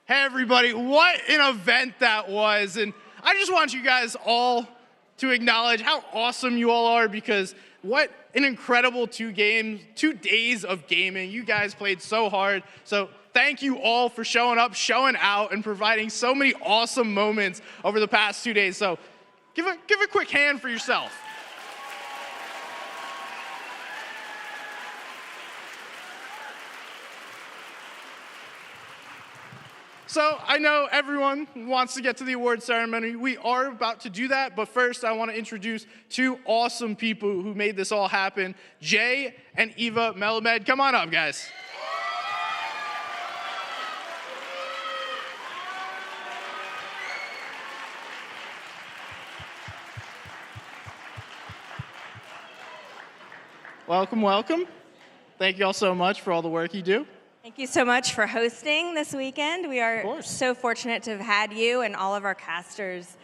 Hey everybody, what an event that was. And I just want you guys all to acknowledge how awesome you all are, because what an incredible 2 days of gaming. You guys played so hard. So thank you all for showing up, showing out, and providing so many awesome moments over the past 2 days. So give a quick hand for yourself. So I know everyone wants to get to the award ceremony. We are about to do that, but first I want to introduce 2 awesome people who made this all happen, Jay and Eva Melamed. Come on up, guys. Welcome, welcome. Thank you all so much for all the work you do. Thank you so much for hosting this weekend. We are so fortunate to have had you and all of our casters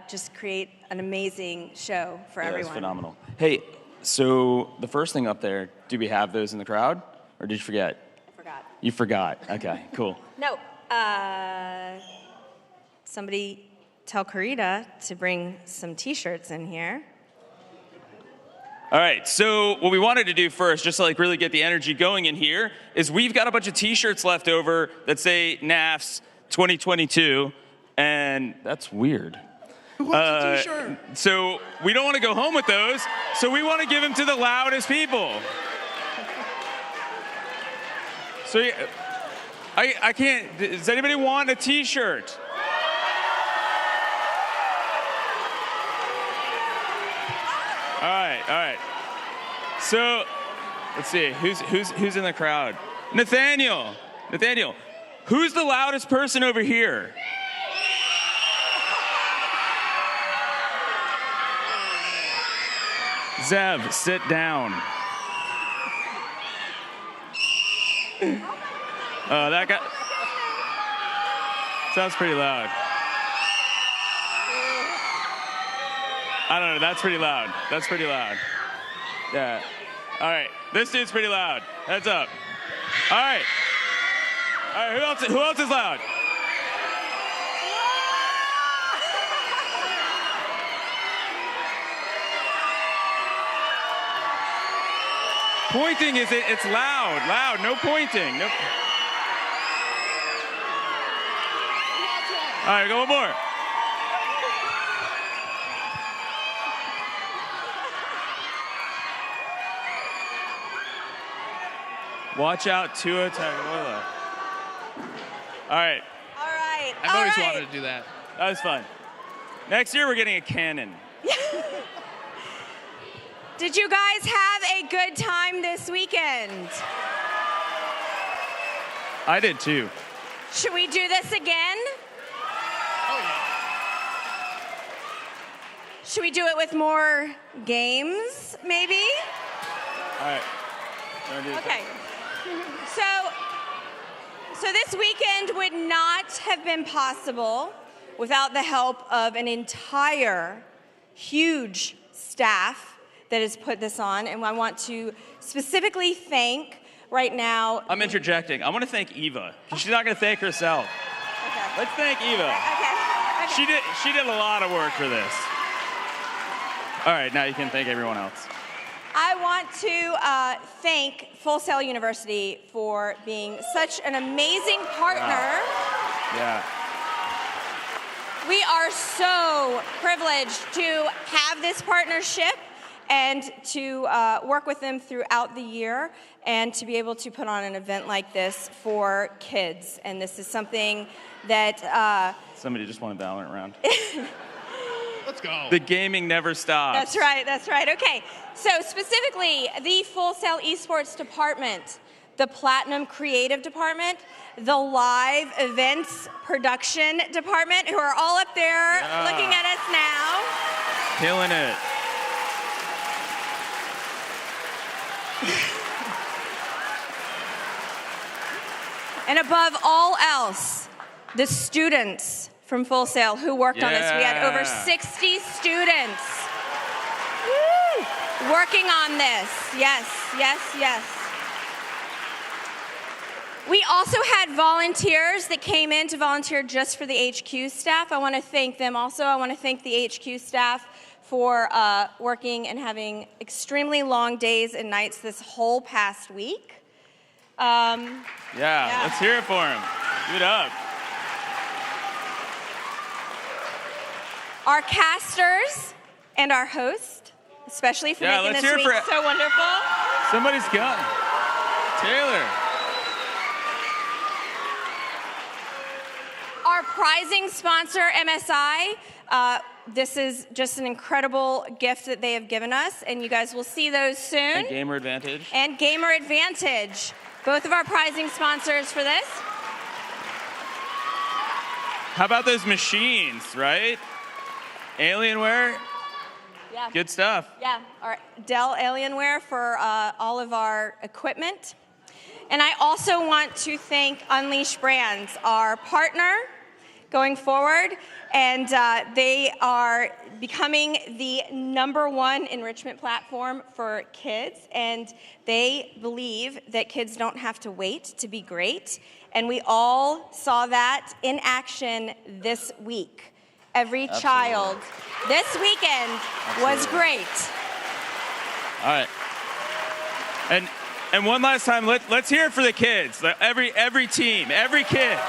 just create an amazing show for everyone. It's phenomenal. Hey, so the first thing up there, do we have those in the crowd, or did you forget? I forgot. You forgot. Okay, cool. No. Somebody tell Karita to bring some T-shirts in here. All right, so what we wanted to do first, just to like really get the energy going in here, is we've got a bunch of T-shirts left over that say NAFS 2022, and that's weird. Who wants a T-shirt? So we don't want to go home with those, so we want to give them to the loudest people. So I can't, does anybody want a T-shirt? All right. So, let's see, who's in the crowd? Nathaniel, who's the loudest person over here? Zev, sit down. Oh, that guy sounds pretty loud. I don't know, that's pretty loud. Yeah. All right, this dude's pretty loud. Heads up. All right, who else is loud? Pointing it's loud, no pointing. Nope. All right, go one more. Watch out, Tua Tagovailoa. All right. All right. I've always wanted to do that. That was fun. Next year, we're getting a cannon. Did you guys have a good time this weekend? I did too. Should we do this again? Oh, yeah. Should we do it with more games, maybe? All right. Do this. Okay. So this weekend would not have been possible without the help of an entire huge staff that has put this on, and I want to specifically thank right now. I'm interjecting. I want to thank Eva, because she's not going to thank herself. Okay. Let's thank Eva. Okay. She did a lot of work for this. All right, now you can thank everyone else. I want to thank Full Sail University for being such an amazing partner. Wow. Yeah. We are so privileged to have this partnership and to work with them throughout the year and to be able to put on an event like this for kids. And this is something that... Somebody just won a Valorant round. Let's go. The gaming never stops. That's right, that's right. Okay, so specifically, the Full Sail Esports department, the Platinum Creative department, the Live Events Production department, who are all up there looking at us now. Killing it. And above all else, the students from Full Sail who worked on this. We had over 60 students working on this. Yes, yes, yes. We also had volunteers that came in to volunteer just for the HQ staff. I want to thank them also. I want to thank the HQ staff for working and having extremely long days and nights this whole past week. Yeah, let's hear it for him. Give it up. Our casters and our host, especially for making this week so wonderful. Somebody's gone. Taylor. Our prizing sponsor, MSI. This is just an incredible gift that they have given us, and you guys will see those soon. And Gamer Advantage. And Gamer Advantage. Both of our prizing sponsors for this. How about those machines, right? Alienware. Yeah. Good stuff. Yeah, our Dell Alienware for all of our equipment. And I also want to thank Unleash Brands, our partner going forward. And they are becoming the #1 enrichment platform for kids. And they believe that kids don't have to wait to be great. And we all saw that in action this week. Every child this weekend was great. All right. And one last time, let's hear it for the kids. Every team, every kid.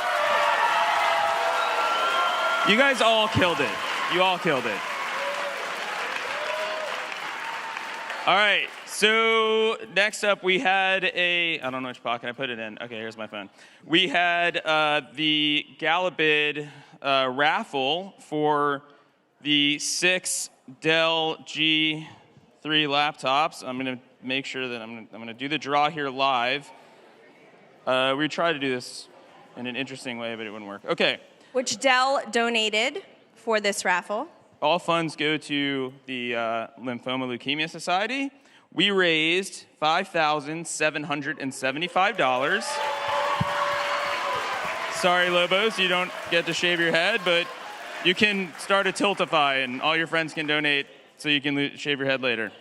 You guys all killed it. You all killed it. All right. So next up, we had I don't know which pocket I put it in. Okay, here's my phone. We had the Galabid raffle for the 6 Dell G3 laptops. I'm going to make sure that I'm going to do the draw here live. We tried to do this in an interesting way, but it wouldn't work. Okay. Which Dell donated for this raffle. All funds go to the Lymphoma Leukemia Society. We raised $5,775. Sorry, Lobos, you don't get to shave your head, but you can start a Tiltify, and all your friends can donate so you can shave your head later.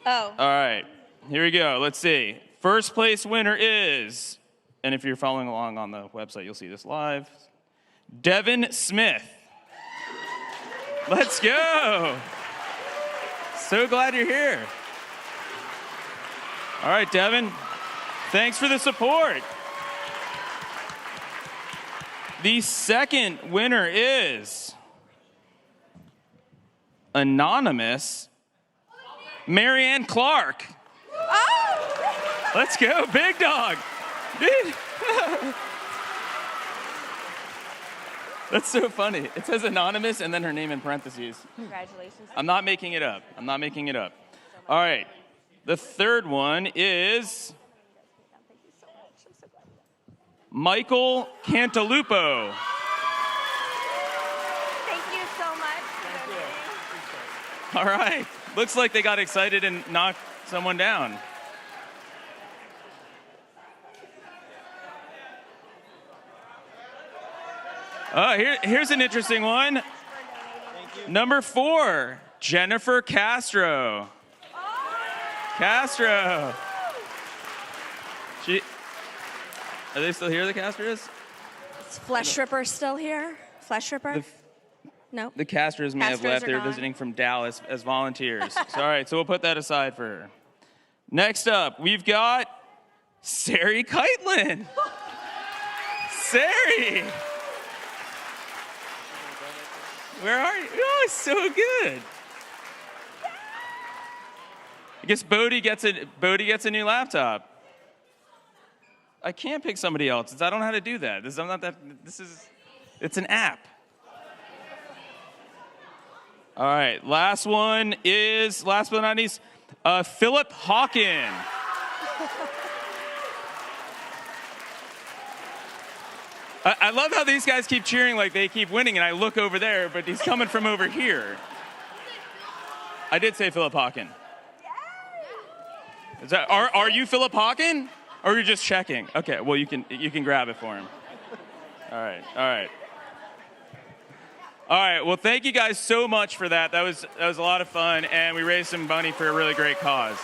Oh. All right, here we go. Let's see. First place winner is, and if you're following along on the website, you'll see this live, Devin Smith. Let's go. So glad you're here. All right, Devin, thanks for the support. The second winner is anonymous Marianne Clark. Oh! Let's go, big dog. That's so funny. It says anonymous and then her name in parentheses. Congratulations. I'm not making it up. All right. The third one is Michael Cantalupo. Thank you so much. All right. Looks like they got excited and knocked someone down. Here's an interesting one. Number 4, Jennifer Castro. Castro. Are they still here, the Castros? Is Flesh Ripper still here? Flesh Ripper? No. The Castros may have Castros left. are They're gone. visiting from Dallas as volunteers. So, all right, so we'll put that aside for her. Next up, we've got Sari Keitlin. Sari. Where are you? Oh, so good. I guess Bodie gets a new laptop. I can't pick somebody else. I don't know how to do that. It's an app. All right, last but not least, Philip Hawken. I love how these guys keep cheering like they keep winning, and I look over there, but he's coming from over here. I did say Philip Hawken. Are you Philip Hawken? Or are you just checking? Okay, well, you can grab it for him. All right. Well, thank you guys so much for that. That was a lot of fun, and we raised some money for a really great cause.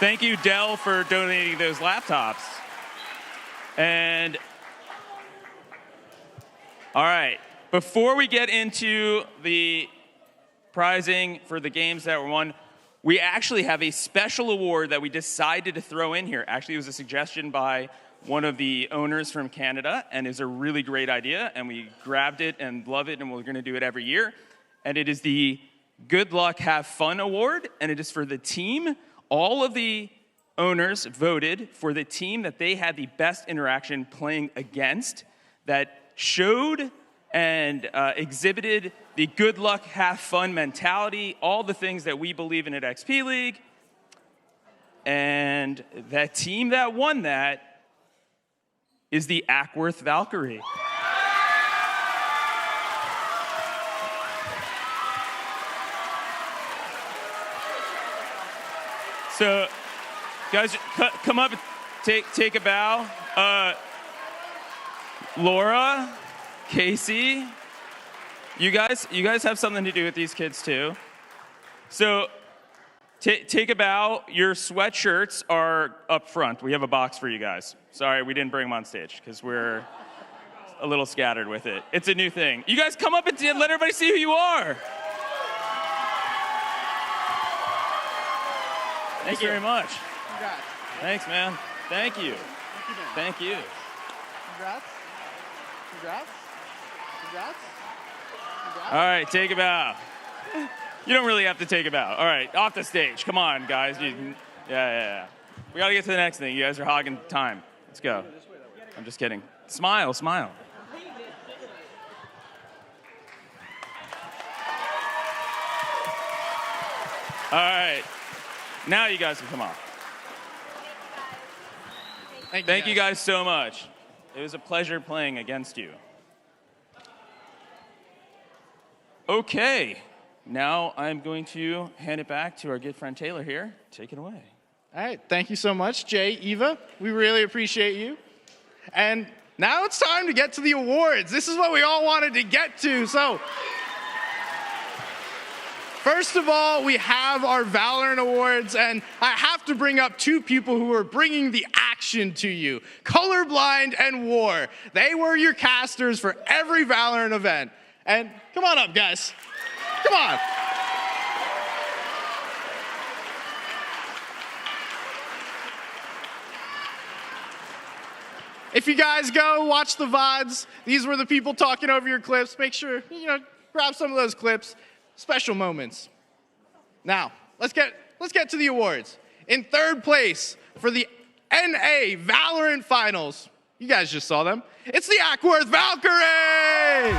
Thank you, Dell, for donating those laptops. And all right, before we get into the prizing for the games that were won, we actually have a special award that we decided to throw in here. Actually, it was a suggestion by one of the owners from Canada, and it's a really great idea, and we grabbed it and love it, and we're gonna do it every year. And it is the Good Luck Have Fun Award, and it is for the team. All of the owners voted for the team that they had the best interaction playing against, that showed and exhibited the good luck, have fun mentality, all the things that we believe in at XP League. And that team that won that is the Acworth Valkyrie. So, guys, come up and take a bow. Laura, Casey, you guys have something to do with these kids too. So take a bow. Your sweatshirts are up front. We have a box for you guys. Sorry, we didn't bring them on stage because we're a little scattered with it. It's a new thing. You guys come up and let everybody see who you are. Thanks very much. Congrats. Thanks, man. Thank you. Thank you. Congrats. Congrats. Congrats. All right, take a bow. You don't really have to take a bow. All right, off the stage. Come on, guys. Yeah. We got to get to the next thing. You guys are hogging time. Let's go. I'm just kidding. Smile. All right. Now you guys can come off. Thank you guys so much. It was a pleasure playing against you. Okay. Now I'm going to hand it back to our good friend Taylor here. Take it away. All right, thank you so much, Jay, Eva. We really appreciate you. And now it's time to get to the awards. This is what we all wanted to get to. So, first of all, we have our Valorant Awards, and I have to bring up two people who are bringing the action to you. Colorblind and War. They were your casters for every Valorant event. And come on up, guys. Come on. If you guys go watch the VODs, these were the people talking over your clips. Make sure, grab some of those clips. Special moments. Now, let's get to the awards. In third place for the NA Valorant Finals, you guys just saw them, it's the Acworth Valkyrie!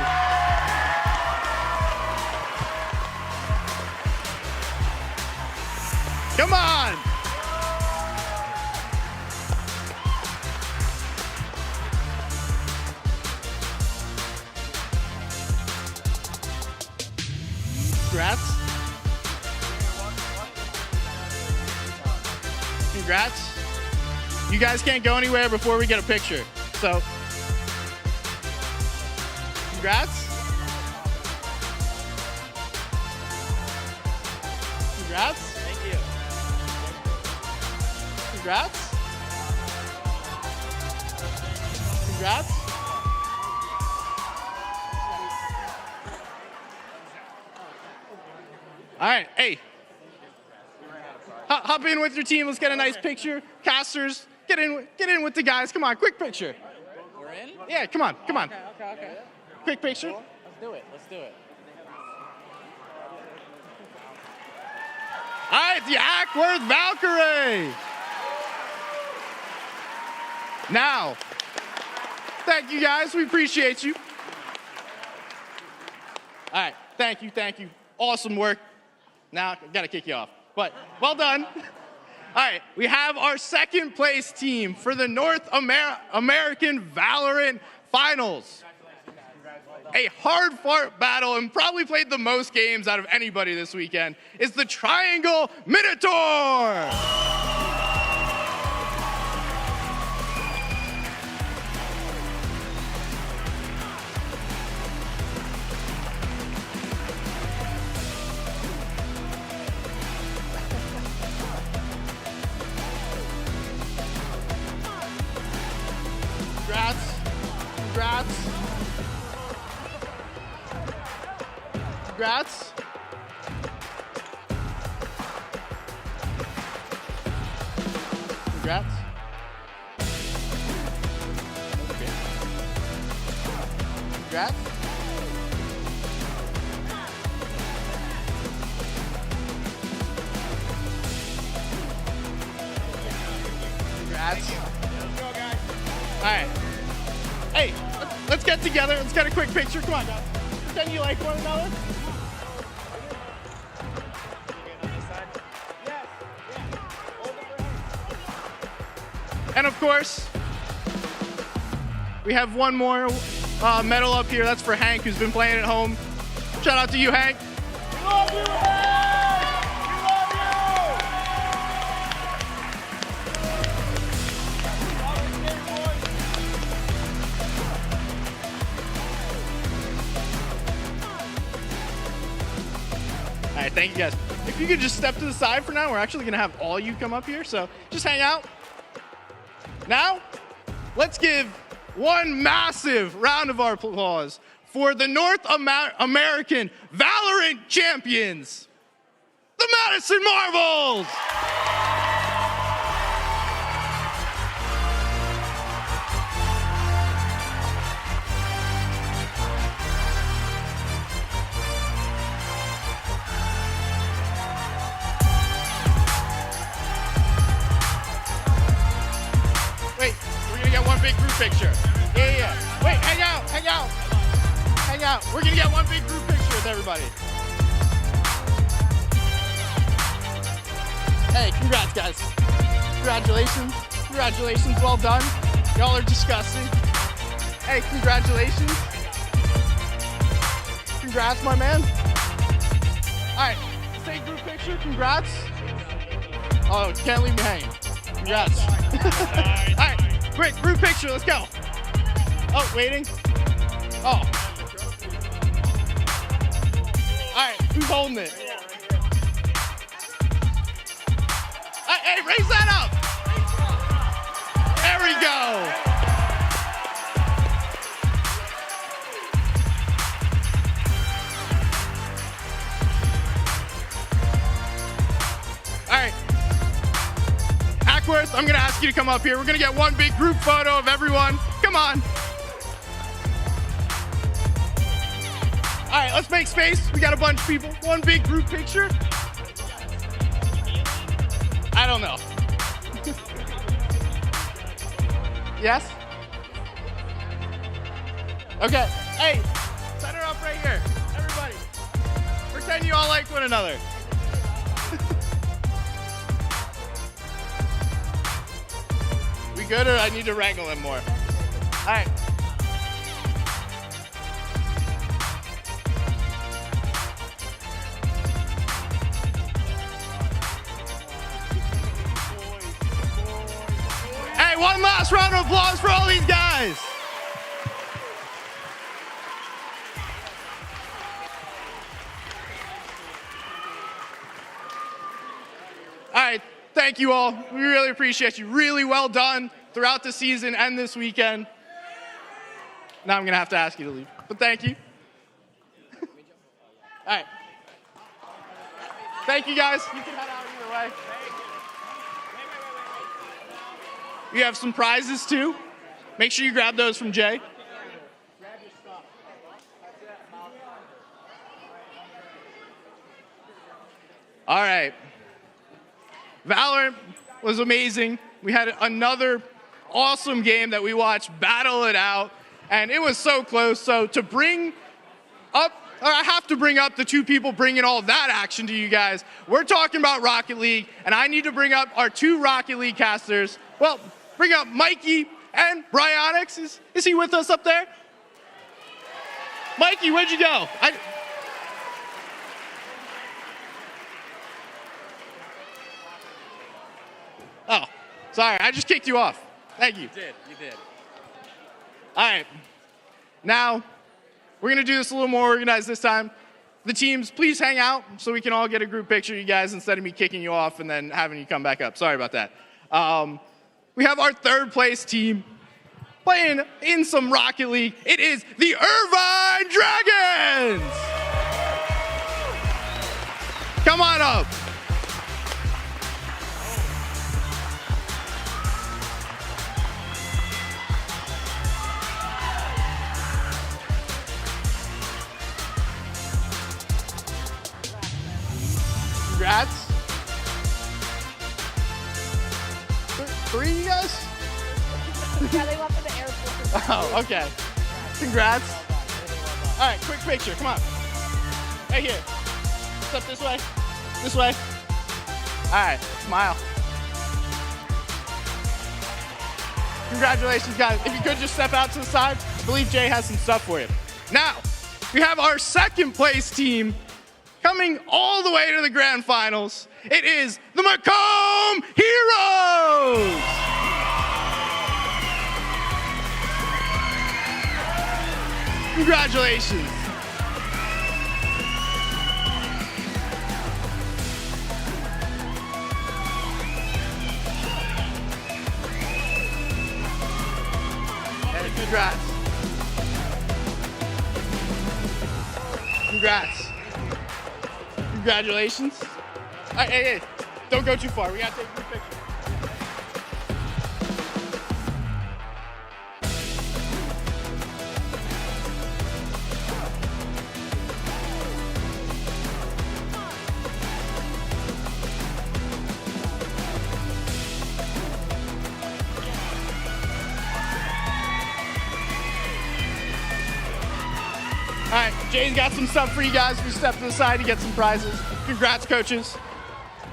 Come on! Congrats. Congrats. You guys can't go anywhere before we get a picture. So, congrats. Congrats. Thank you. Congrats. Congrats. All right, hey. Hop in with your team. Let's get a nice picture. Casters, get in with the guys. Come on, quick picture. We're in? Yeah, come on. Okay. Quick picture. Cool. Let's do it. All right, the Acworth Valkyrie. Now, thank you guys. We appreciate you. All right, thank you. Awesome work. Now, I gotta kick you off, but well done. All right, we have our second place team for the North American Valorant Finals. A hard-fought battle and probably played the most games out of anybody this weekend is the Triangle Minotaur. Congrats. Congrats. Okay. Congrats. Congrats. All right. Hey, let's get together. Let's get a quick picture. Come on, guys. Pretend you like one another. And of course, we have one more medal up here. That's for Hank, who's been playing at home. Shout out to you, Hank. We love you, Hank! We love All right, thank you guys. If you could just step to the side for now, we're actually gonna have all you come up here, so just hang out. Now, let's give one massive round of applause for the North American Valorant champions, the Madison Marvels! Wait, we're gonna get one big group picture. Yeah. Wait, hang out. We're gonna get one big group picture with everybody. Hey, congrats, guys. Congratulations, well done. Y'all are disgusting. Hey, congratulations. Congrats, my man. All right, let's take a group picture. Congrats. Oh, can't leave me hanging. Congrats. All right, quick, group picture, let's go. Oh, waiting. Oh. All right, who's holding it? Hey, raise that up. There we go. All right. Acworth, I'm going to ask you to come up here. We're going to get one big group photo of everyone. Come on. All right, let's make space. We got a bunch of people. One big group picture. I don't know. Yes? Okay. Hey, set her up right here. Everybody. Pretend you all like one another. We good, or I need to wrangle him more? All right. Hey, one last round of applause for all these guys. All right, thank you all. We really appreciate you. Really well done throughout the season and this weekend. Now I'm gonna have to ask you to leave, but thank you. All right. Thank you guys. You can head out either way. We have some prizes too. Make sure you grab those from Jay. All right. Valorant was amazing. We had another awesome game that we watched battle it out, and it was so close. So to bring up, or I have to bring up the two people bringing all that action to you guys. We're talking about Rocket League, and I need to bring up our two Rocket League casters. Well, bring up Mikey and Bryonix. Is he with us up there? Mikey, where'd you go? Oh, sorry, I just kicked you off. Thank you. You did. All right, now we're gonna do this a little more organized this time. The teams, please hang out so we can all get a group picture of you guys instead of me kicking you off and then having you come back up. Sorry about that. We have our third place team playing in some Rocket League. It is the Irvine Dragons. Come on up. Congrats. Three, you guys? Yeah, they left at the airport. Oh, okay. Congrats. All right, quick picture. Come on. Right here. Step this way. This way. All right, smile. Congratulations, guys. If you could just step out to the side, I believe Jay has some stuff for you. Now, we have our second place team coming all the way to the grand finals. It is the Macomb Heroes! Congratulations. Hey, congrats. Congrats. Congratulations. Hey, don't go too far. We gotta take a good picture. All right, Jay's got some stuff for you guys. We step to the side to get some prizes. Congrats, coaches.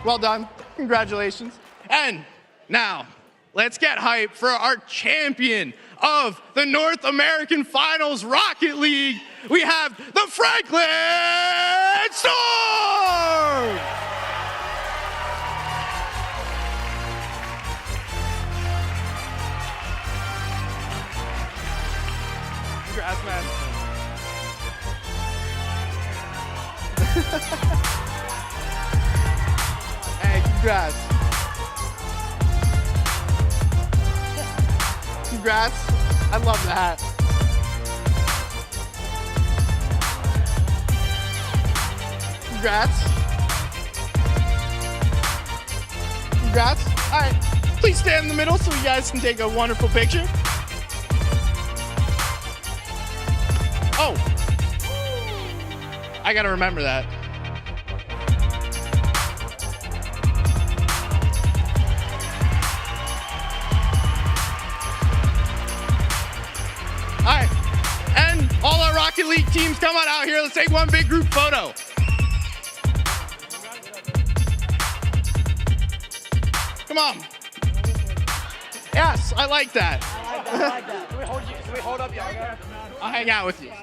Well done. Congratulations. And now, let's get hyped for our champion of the North American Finals Rocket League. We have the Franklin Storm! Congrats, man. Hey, congrats. Congrats. I love that. Congrats. Congrats. All right, please stand in the middle so you guys can take a wonderful picture. Oh. I gotta remember that. League teams, come on out here. Let's take one big group photo. Come on. Yes, I like that. Can we hold up, y'all? I'll hang out with you. All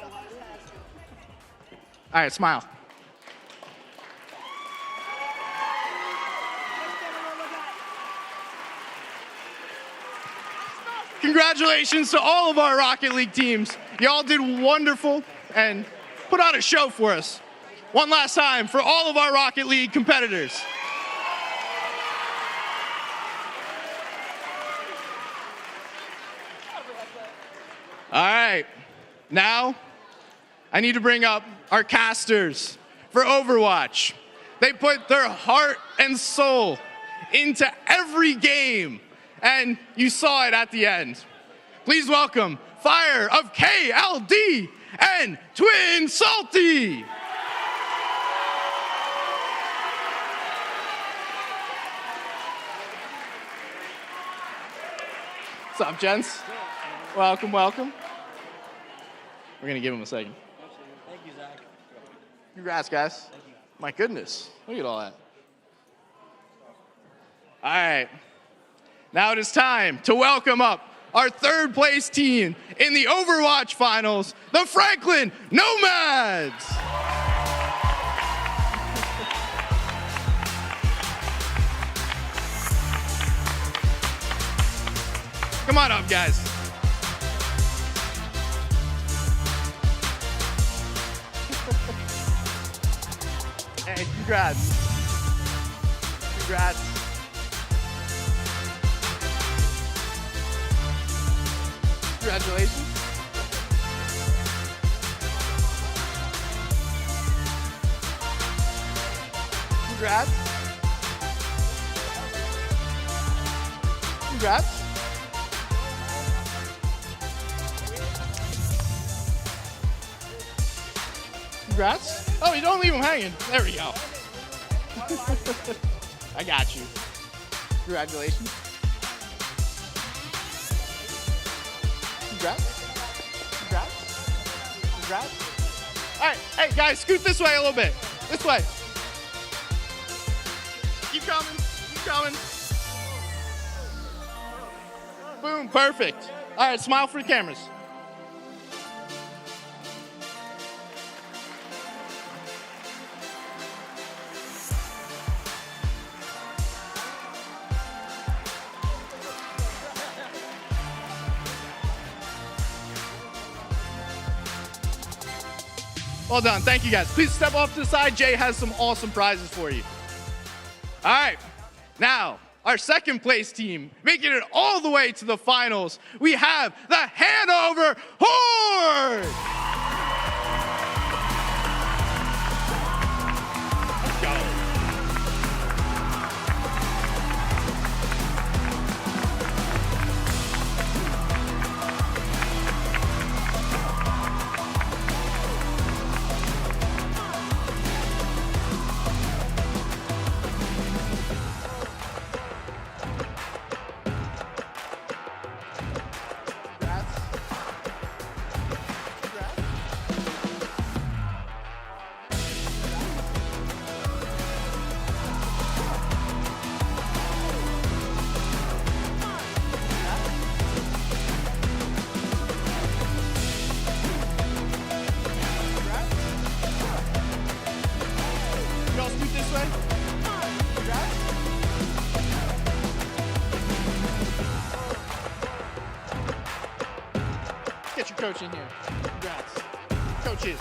right, smile. Congratulations to all of our Rocket League teams. Y'all did wonderful and put on a show for us. One last time for all of our Rocket League competitors. All right, now I need to bring up our casters for Overwatch. They put their heart and soul into every game, and you saw it at the end. Please welcome Fire of KLD and Twin Salty. What's up, gents? Welcome, welcome. We're gonna give him a second. Thank you, Zach. Congrats, guys. Thank you. My goodness, look at all that. All right, now it is time to welcome up our third place team in the Overwatch finals, the Franklin Nomads. Come on up, guys. Hey, congrats. Congrats. Congratulations. Congrats. Congrats. Congrats. Oh, you don't leave them hanging. There we go. I got you. Congratulations. Congrats. Congrats. Congrats. All right, hey guys, scoot this way a little bit. This way. Keep coming. Keep coming. Boom, perfect. All right, smile for the cameras. Well done. Thank you, guys. Please step off to the side. Jay has some awesome prizes for you. All right. Now, our second place team, making it all the way to the finals, we have the Hanover Horde. Let's go. Get your coach in here. Congrats. Coaches.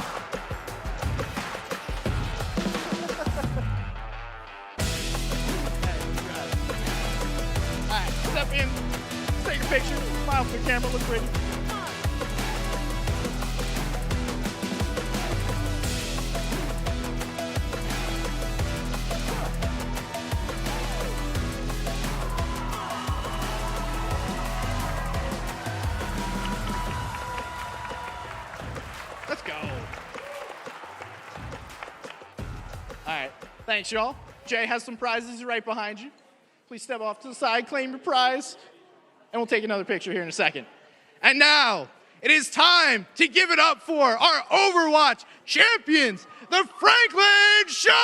All right, step in, take a picture, smile for the camera, look pretty. Let's go. All right, thanks y'all. Jay has some prizes right behind you. Please step off to the side, claim your prize, and we'll take another picture here in a second. And now, it is time to give it up for our Overwatch champions, the Franklin Shoguns!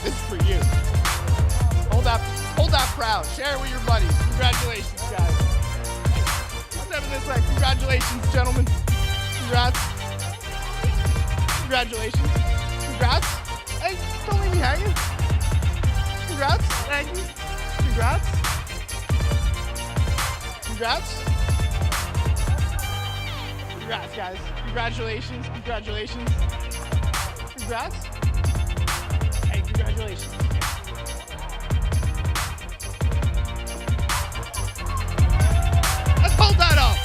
This is for you. Hold that proud. Share it with your buddies. Congratulations, guys. Step in this way. Congratulations, gentlemen. Congrats. Congratulations. Congrats. Hey, don't leave me hanging. Congrats. Thank you. Congrats. Congrats. Congrats, guys. Congratulations. Congratulations. Congrats. Hey, congratulations. Let's hold that up.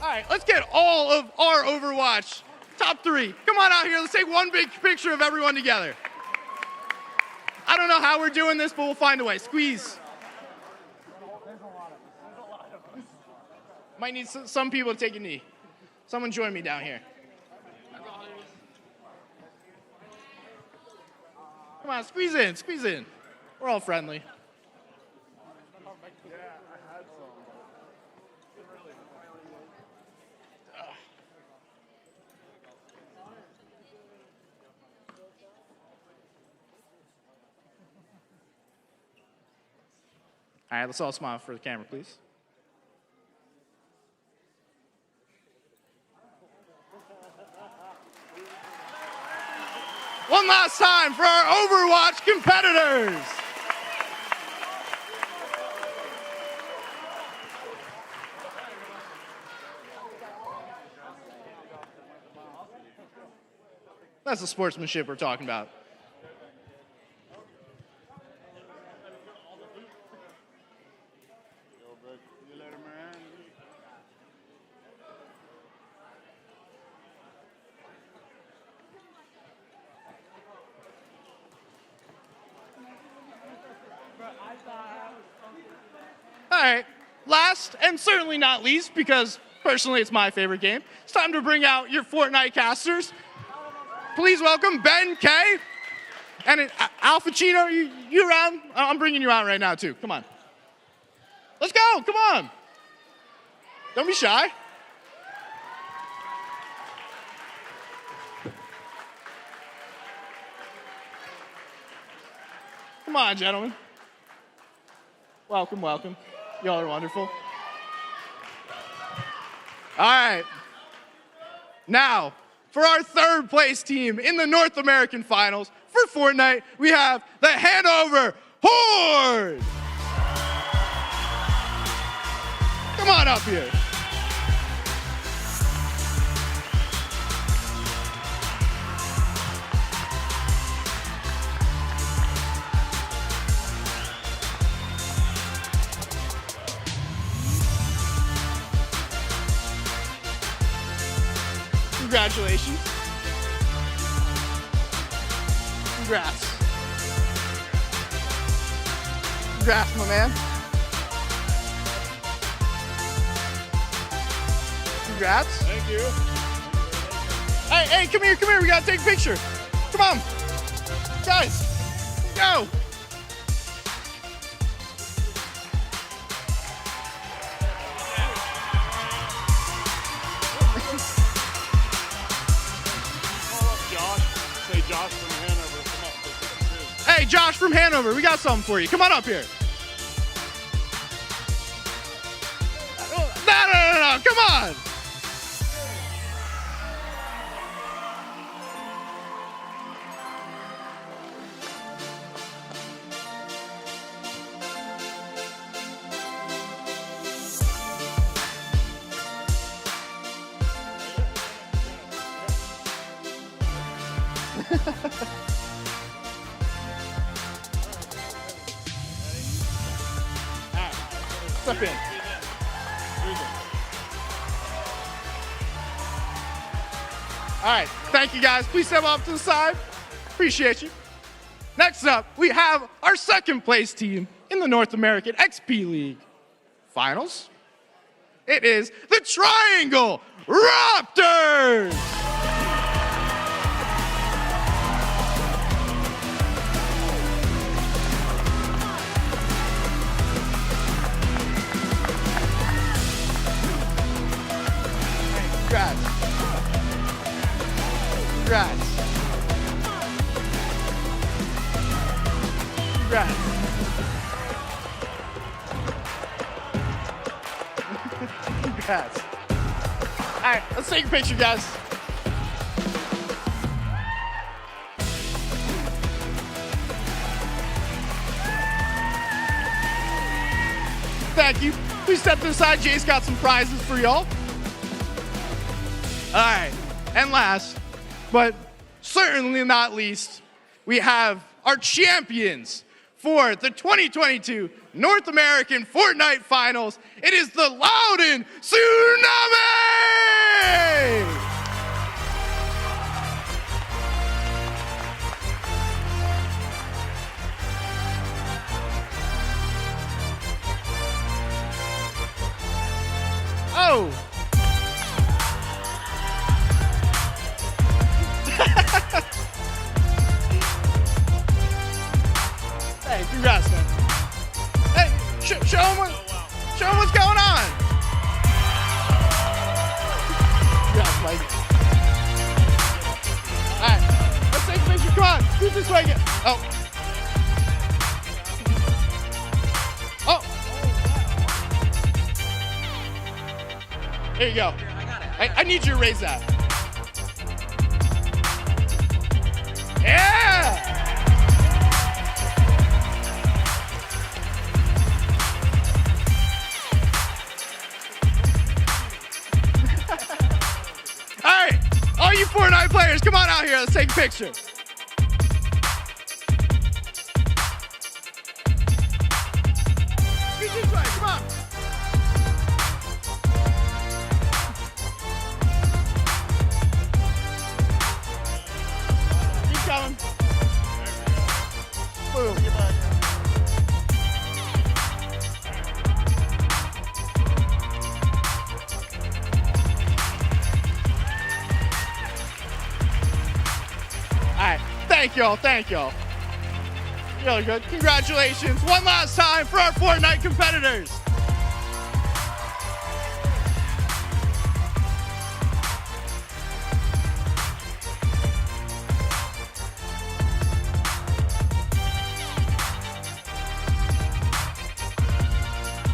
All right, let's get all of our Overwatch top 3. Come on out here. Let's take one big picture of everyone together. I don't know how we're doing this, but we'll find a way. Squeeze. Might need some people to take a knee. Someone join me down here. Come on, squeeze in, squeeze in. We're all friendly. All right, let's all smile for the camera, please. One last time for our Overwatch competitors. That's the sportsmanship we're talking about. All right, last and certainly not least, because personally it's my favorite game, it's time to bring out your Fortnite casters. Please welcome Ben K. And Al Pacino, you around? I'm bringing you out right now too, come on. Let's go, come on. Don't be shy. Come on, gentlemen. Welcome, welcome. Y'all are wonderful. All right. Now, for our third place team in the North American Finals for Fortnite, we have the Hanover Horde. Come on up here. Congratulations. Congrats. Congrats, my man. Congrats. Thank you. Hey, come here. We gotta take a picture. Come on. Guys, go. Josh from Hanover, come up. Hey, Josh from Hanover, we got something for you. Come on up here. No, come on. right, step in. All right, thank you guys. Please step up to the side. Appreciate you. Next up, we have our second place team in the North American XP League Finals. It is the Triangle Raptors! Congrats. Congrats. Congrats. Congrats. All right, let's take a picture, guys. Thank you. Please step to the side. Jay's got some prizes for y'all. All right, and last, but certainly not least, we have our champions for the 2022 North American Fortnite Finals. It is the Loudon Tsunami! Oh! Hey, congrats, man. Hey, show them what's going on. Congrats, Mike. All right, let's take a picture. Come on, who's this way? Oh. Oh. Here you go. I need you to raise that. Yeah! All right, all you Fortnite players, come on out here. Let's take a picture. Get this way, come on. Keep going. Boom. All right, thank y'all, thank y'all. Really good. Congratulations. One last time for our Fortnite competitors.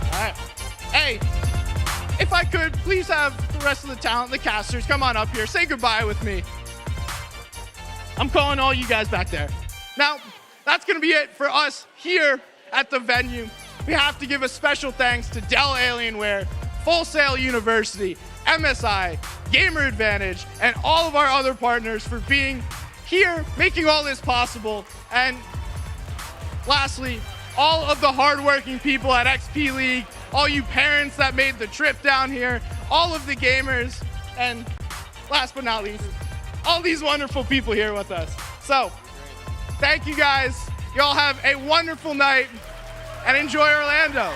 All right. Hey, if I could, please have the rest of the talent, the casters, come on up here. Say goodbye with me. I'm calling all you guys back there. Now, that's going to be it for us here at the venue. We have to give a special thanks to Dell Alienware, Full Sail University, MSI, Gamer Advantage, and all of our other partners for being here, making all this possible. And lastly, all of the hardworking people at XP League, all you parents that made the trip down here, all of the gamers, and last but not least, all these wonderful people here with us. So, thank you guys. Y'all have a wonderful night and enjoy Orlando.